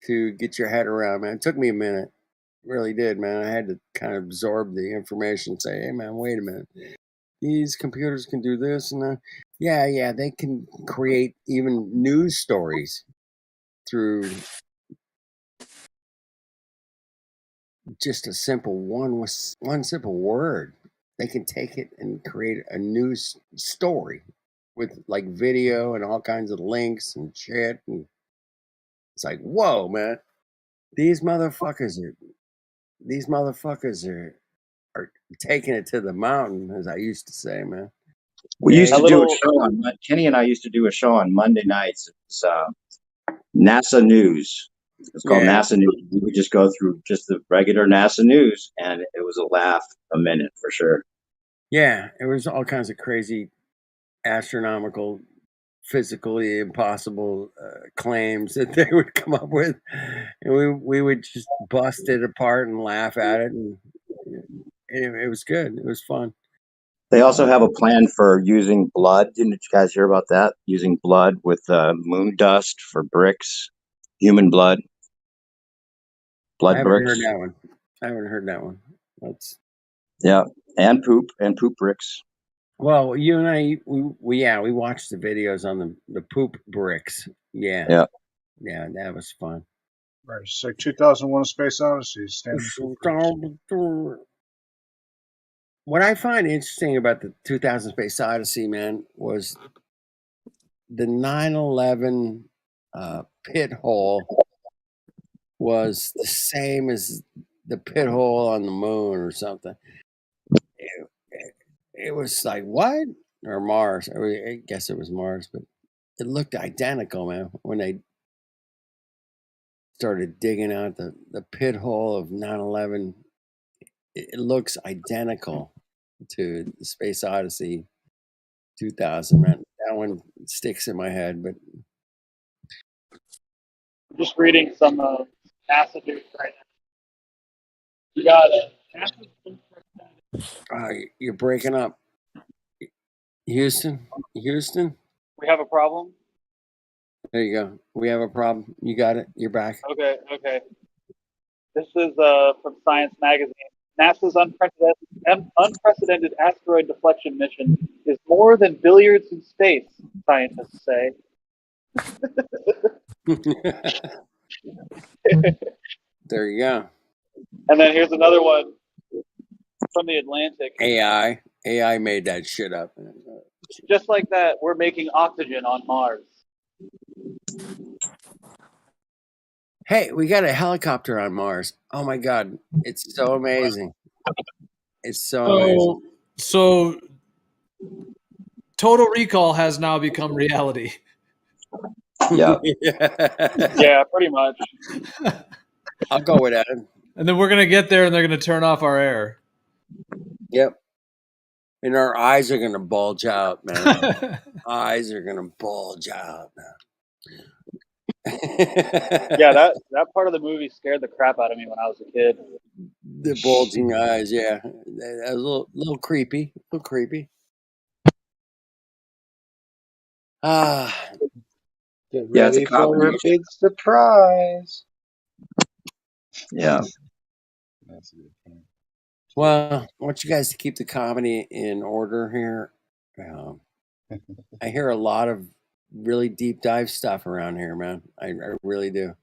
Speaker 10: to get your head around, man. It took me a minute. It really did, man. I had to kind of absorb the information and say, hey, man, wait a minute. These computers can do this and that. Yeah, they can create even news stories through just a simple one simple word. They can take it and create a news story with like video and all kinds of links and shit. And it's like, whoa, man, these motherfuckers are taking it to the mountain, as I used to say, man.
Speaker 22: We used to do a show on Kenny and I used to do a show on Monday nights. It's NASA News. It's called NASA News. We would just go through just the regular NASA news, and it was a laugh a minute for sure.
Speaker 10: Yeah, it was all kinds of crazy, astronomical, physically impossible claims that they would come up with, and we would just bust it apart and laugh at it, and it was good. It was fun.
Speaker 22: They also have a plan for using blood. Didn't you guys hear about that? Using blood with moon dust for bricks, human blood. Blood bricks.
Speaker 10: I haven't heard that one.
Speaker 22: Yeah, and poop bricks.
Speaker 10: Well, you and I, we watched the videos on the poop bricks. Yeah, that was fun.
Speaker 20: Right, so 2001: Space Odyssey.
Speaker 10: What I find interesting about the 2000 Space Odyssey, man, was the 9/11 pit hole was the same as the pit hole on the moon or something. It was like, what? Or Mars. I guess it was Mars, but it looked identical, man, when they started digging out the pit hole of 9/11. It looks identical to the Space Odyssey 2000, man. That one sticks in my head, but
Speaker 11: I'm just reading some NASA news right now. You got it.
Speaker 10: You're breaking up. Houston?
Speaker 11: We have a problem?
Speaker 10: There you go. We have a problem. You got it. You're back.
Speaker 11: Okay. This is from Science Magazine. NASA's unprecedented asteroid deflection mission is more than billiards in space, scientists say.
Speaker 10: There you go.
Speaker 11: And then here's another one from the Atlantic.
Speaker 10: AI made that shit up.
Speaker 11: Just like that, we're making oxygen on Mars.
Speaker 10: Hey, we got a helicopter on Mars. Oh my God. It's so amazing. It's so amazing.
Speaker 19: So Total Recall has now become reality.
Speaker 2: Yeah.
Speaker 11: Yeah, pretty much.
Speaker 10: I'll go with that.
Speaker 19: And then we're going to get there and they're going to turn off our air.
Speaker 10: Yep. And our eyes are going to bulge out, man. Eyes are going to bulge out, man.
Speaker 11: Yeah, that part of the movie scared the crap out of me when I was a kid.
Speaker 10: The bulging eyes, yeah. That was a little creepy.
Speaker 20: Get
Speaker 2: Yeah, it's a
Speaker 20: ready for a
Speaker 2: combination.
Speaker 20: big surprise.
Speaker 2: Yeah.
Speaker 10: Well, I want you guys to keep the comedy in order here. I hear a lot of really deep dive stuff around here, man. I really do.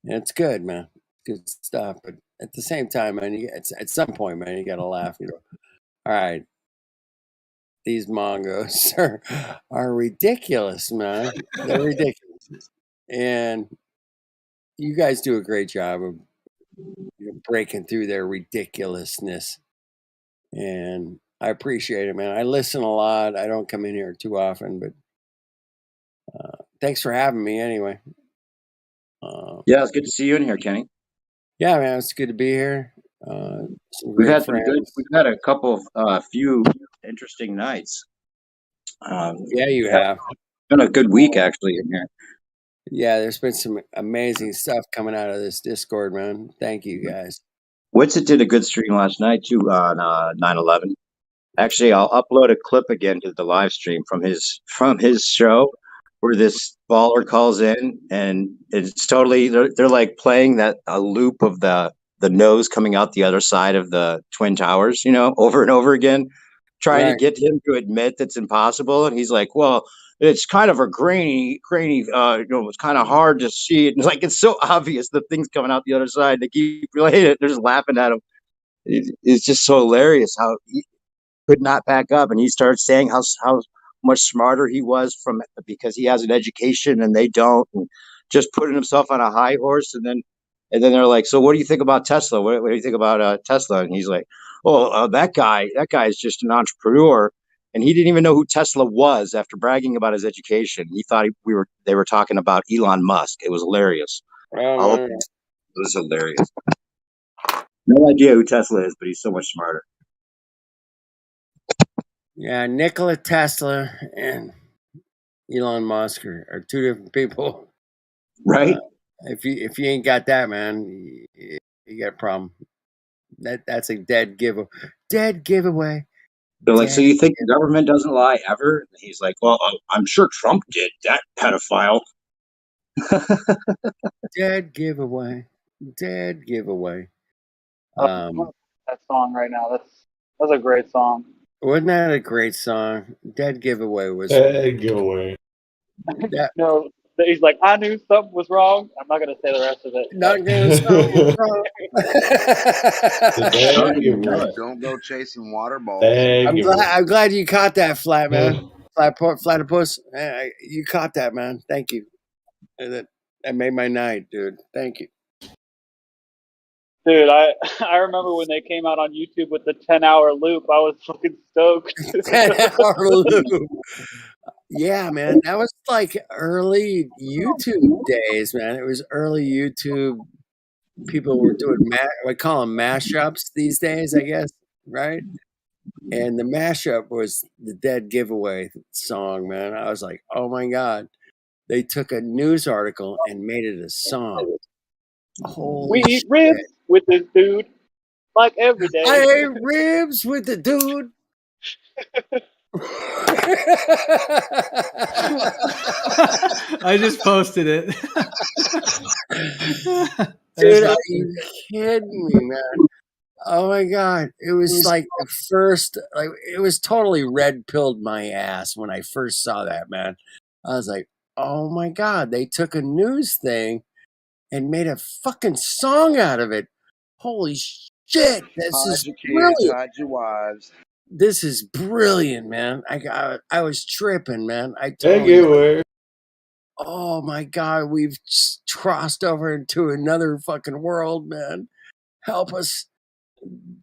Speaker 10: And it's good, man. Good stuff. But at the same time, man, at some point, man, you got to laugh. You know, all right. These Mongos are ridiculous, man. They're ridiculous. And you guys do a great job of breaking through their ridiculousness. And I appreciate it, man. I listen a lot. I don't come in here too often, but thanks for having me anyway.
Speaker 2: Yeah, it's good to see you in here, Kenny.
Speaker 10: Yeah, man, it's good to be here.
Speaker 2: We've had a couple of few interesting nights.
Speaker 10: Yeah, you have.
Speaker 2: Been a good week actually in here.
Speaker 10: Yeah, there's been some amazing stuff coming out of this Discord, man. Thank you guys.
Speaker 2: Witsit did a good stream last night too on 9/11. Actually, I'll upload a clip again to the live stream from his show where this baller calls in, and it's totally they're like playing a loop of the nose coming out the other side of the Twin Towers, you know, over and over again, trying to get him to admit that's impossible. And he's like, well, it's kind of a grainy, you know, it's kind of hard to see it. And like, it's so obvious the thing's coming out the other side. They keep playing it. They're just laughing at him. It's just so hilarious how he could not back up. And he starts saying how much smarter he was because he has an education and they don't, and just putting himself on a high horse. And then they're like, so what do you think about Tesla? What do you think about Tesla? And he's like, oh, that guy is just an entrepreneur. And he didn't even know who Tesla was after bragging about his education. He thought they were talking about Elon Musk. It was hilarious. It was hilarious. No idea who Tesla is, but he's so much smarter.
Speaker 10: Yeah, Nikola Tesla and Elon Musk are two different people.
Speaker 2: Right.
Speaker 10: If you ain't got that, man, you got a problem. That's a dead giveaway.
Speaker 2: They're like, so you think the government doesn't lie ever? And he's like, well, I'm sure Trump did, that pedophile.
Speaker 10: Dead giveaway.
Speaker 11: That song right now. That's a great song.
Speaker 10: Wasn't that a great song? Dead giveaway was.
Speaker 5: Dead giveaway.
Speaker 11: No, he's like, I knew something was wrong. I'm not gonna say the rest of it.
Speaker 10: Not gonna something was wrong.
Speaker 1: Don't go chasing water balls.
Speaker 10: I'm glad you caught that, Flat Man. Platypus. You caught that, man. Thank you. That made my night, dude. Thank you.
Speaker 11: Dude, I remember when they came out on YouTube with the 10-hour loop. I was fucking stoked.
Speaker 10: 10-hour loop. Yeah, man, that was like early YouTube days, man. It was early YouTube. People were doing we call them mashups these days, I guess, right? And the mashup was the Dead Giveaway song, man. I was like, oh my god, they took a news article and made it a song. Holy
Speaker 11: We eat
Speaker 10: shit!
Speaker 11: ribs with this dude like every day.
Speaker 10: I ate ribs with the dude.
Speaker 19: I just posted it.
Speaker 10: Dude, are you kidding me, man? Oh my god. It was like the first, like, it was totally red pilled my ass when I first saw that, man. I was like, oh my god, they took a news thing and made a fucking song out of it. Holy shit. This
Speaker 1: Hide
Speaker 10: is
Speaker 1: your kids,
Speaker 10: brilliant.
Speaker 1: hide your wives.
Speaker 10: This is brilliant, man. I was tripping, man. I
Speaker 5: Take
Speaker 10: totally
Speaker 5: it where.
Speaker 10: oh my god, we've crossed over into another fucking world, man. Help us.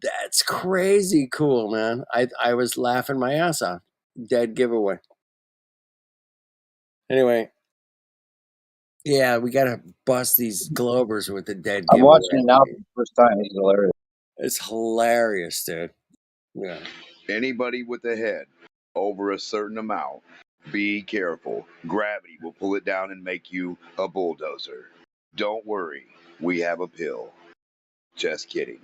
Speaker 10: That's crazy cool, man. I was laughing my ass off. Dead giveaway. Anyway, yeah, we gotta bust these Globers with the dead
Speaker 22: I'm
Speaker 10: giveaway.
Speaker 22: watching it now for the first time. It's hilarious.
Speaker 10: It's hilarious, dude. Yeah.
Speaker 1: Anybody with a head over a certain amount, be careful. Gravity will pull it down and make you a bulldozer. Don't worry, we have a pill. Just kidding.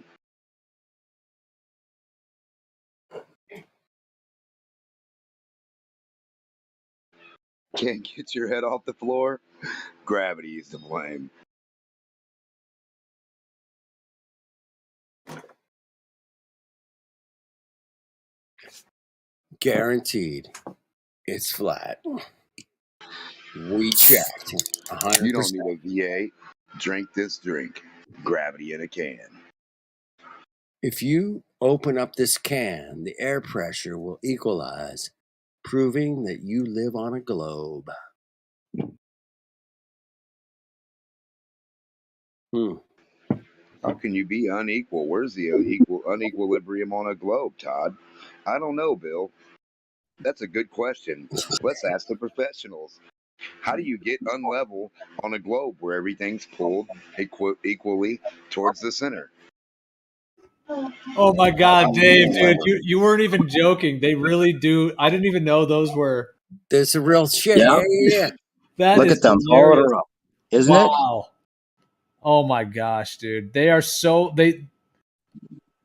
Speaker 1: Can't get your head off the floor? Gravity is to blame.
Speaker 10: Guaranteed. It's flat. We checked. 100%.
Speaker 1: You don't need a V8. Drink this drink. Gravity in a can.
Speaker 10: If you open up this can, the air pressure will equalize, proving that you live on a globe.
Speaker 1: How can you be unequal? Where's the unequilibrium on a globe, Todd? I don't know, Bill. That's a good question. Let's ask the professionals. How do you get unlevel on a globe where everything's pulled equally towards the center?
Speaker 19: Oh my god, Dave, dude, you weren't even joking. They really do. I didn't even know those were.
Speaker 10: There's a real shit.
Speaker 22: Yeah.
Speaker 10: Yeah.
Speaker 19: That
Speaker 22: Look
Speaker 19: is
Speaker 22: at them.
Speaker 19: hilarious.
Speaker 22: Hold her up. Isn't it?
Speaker 19: Wow. Oh my gosh, dude. They are so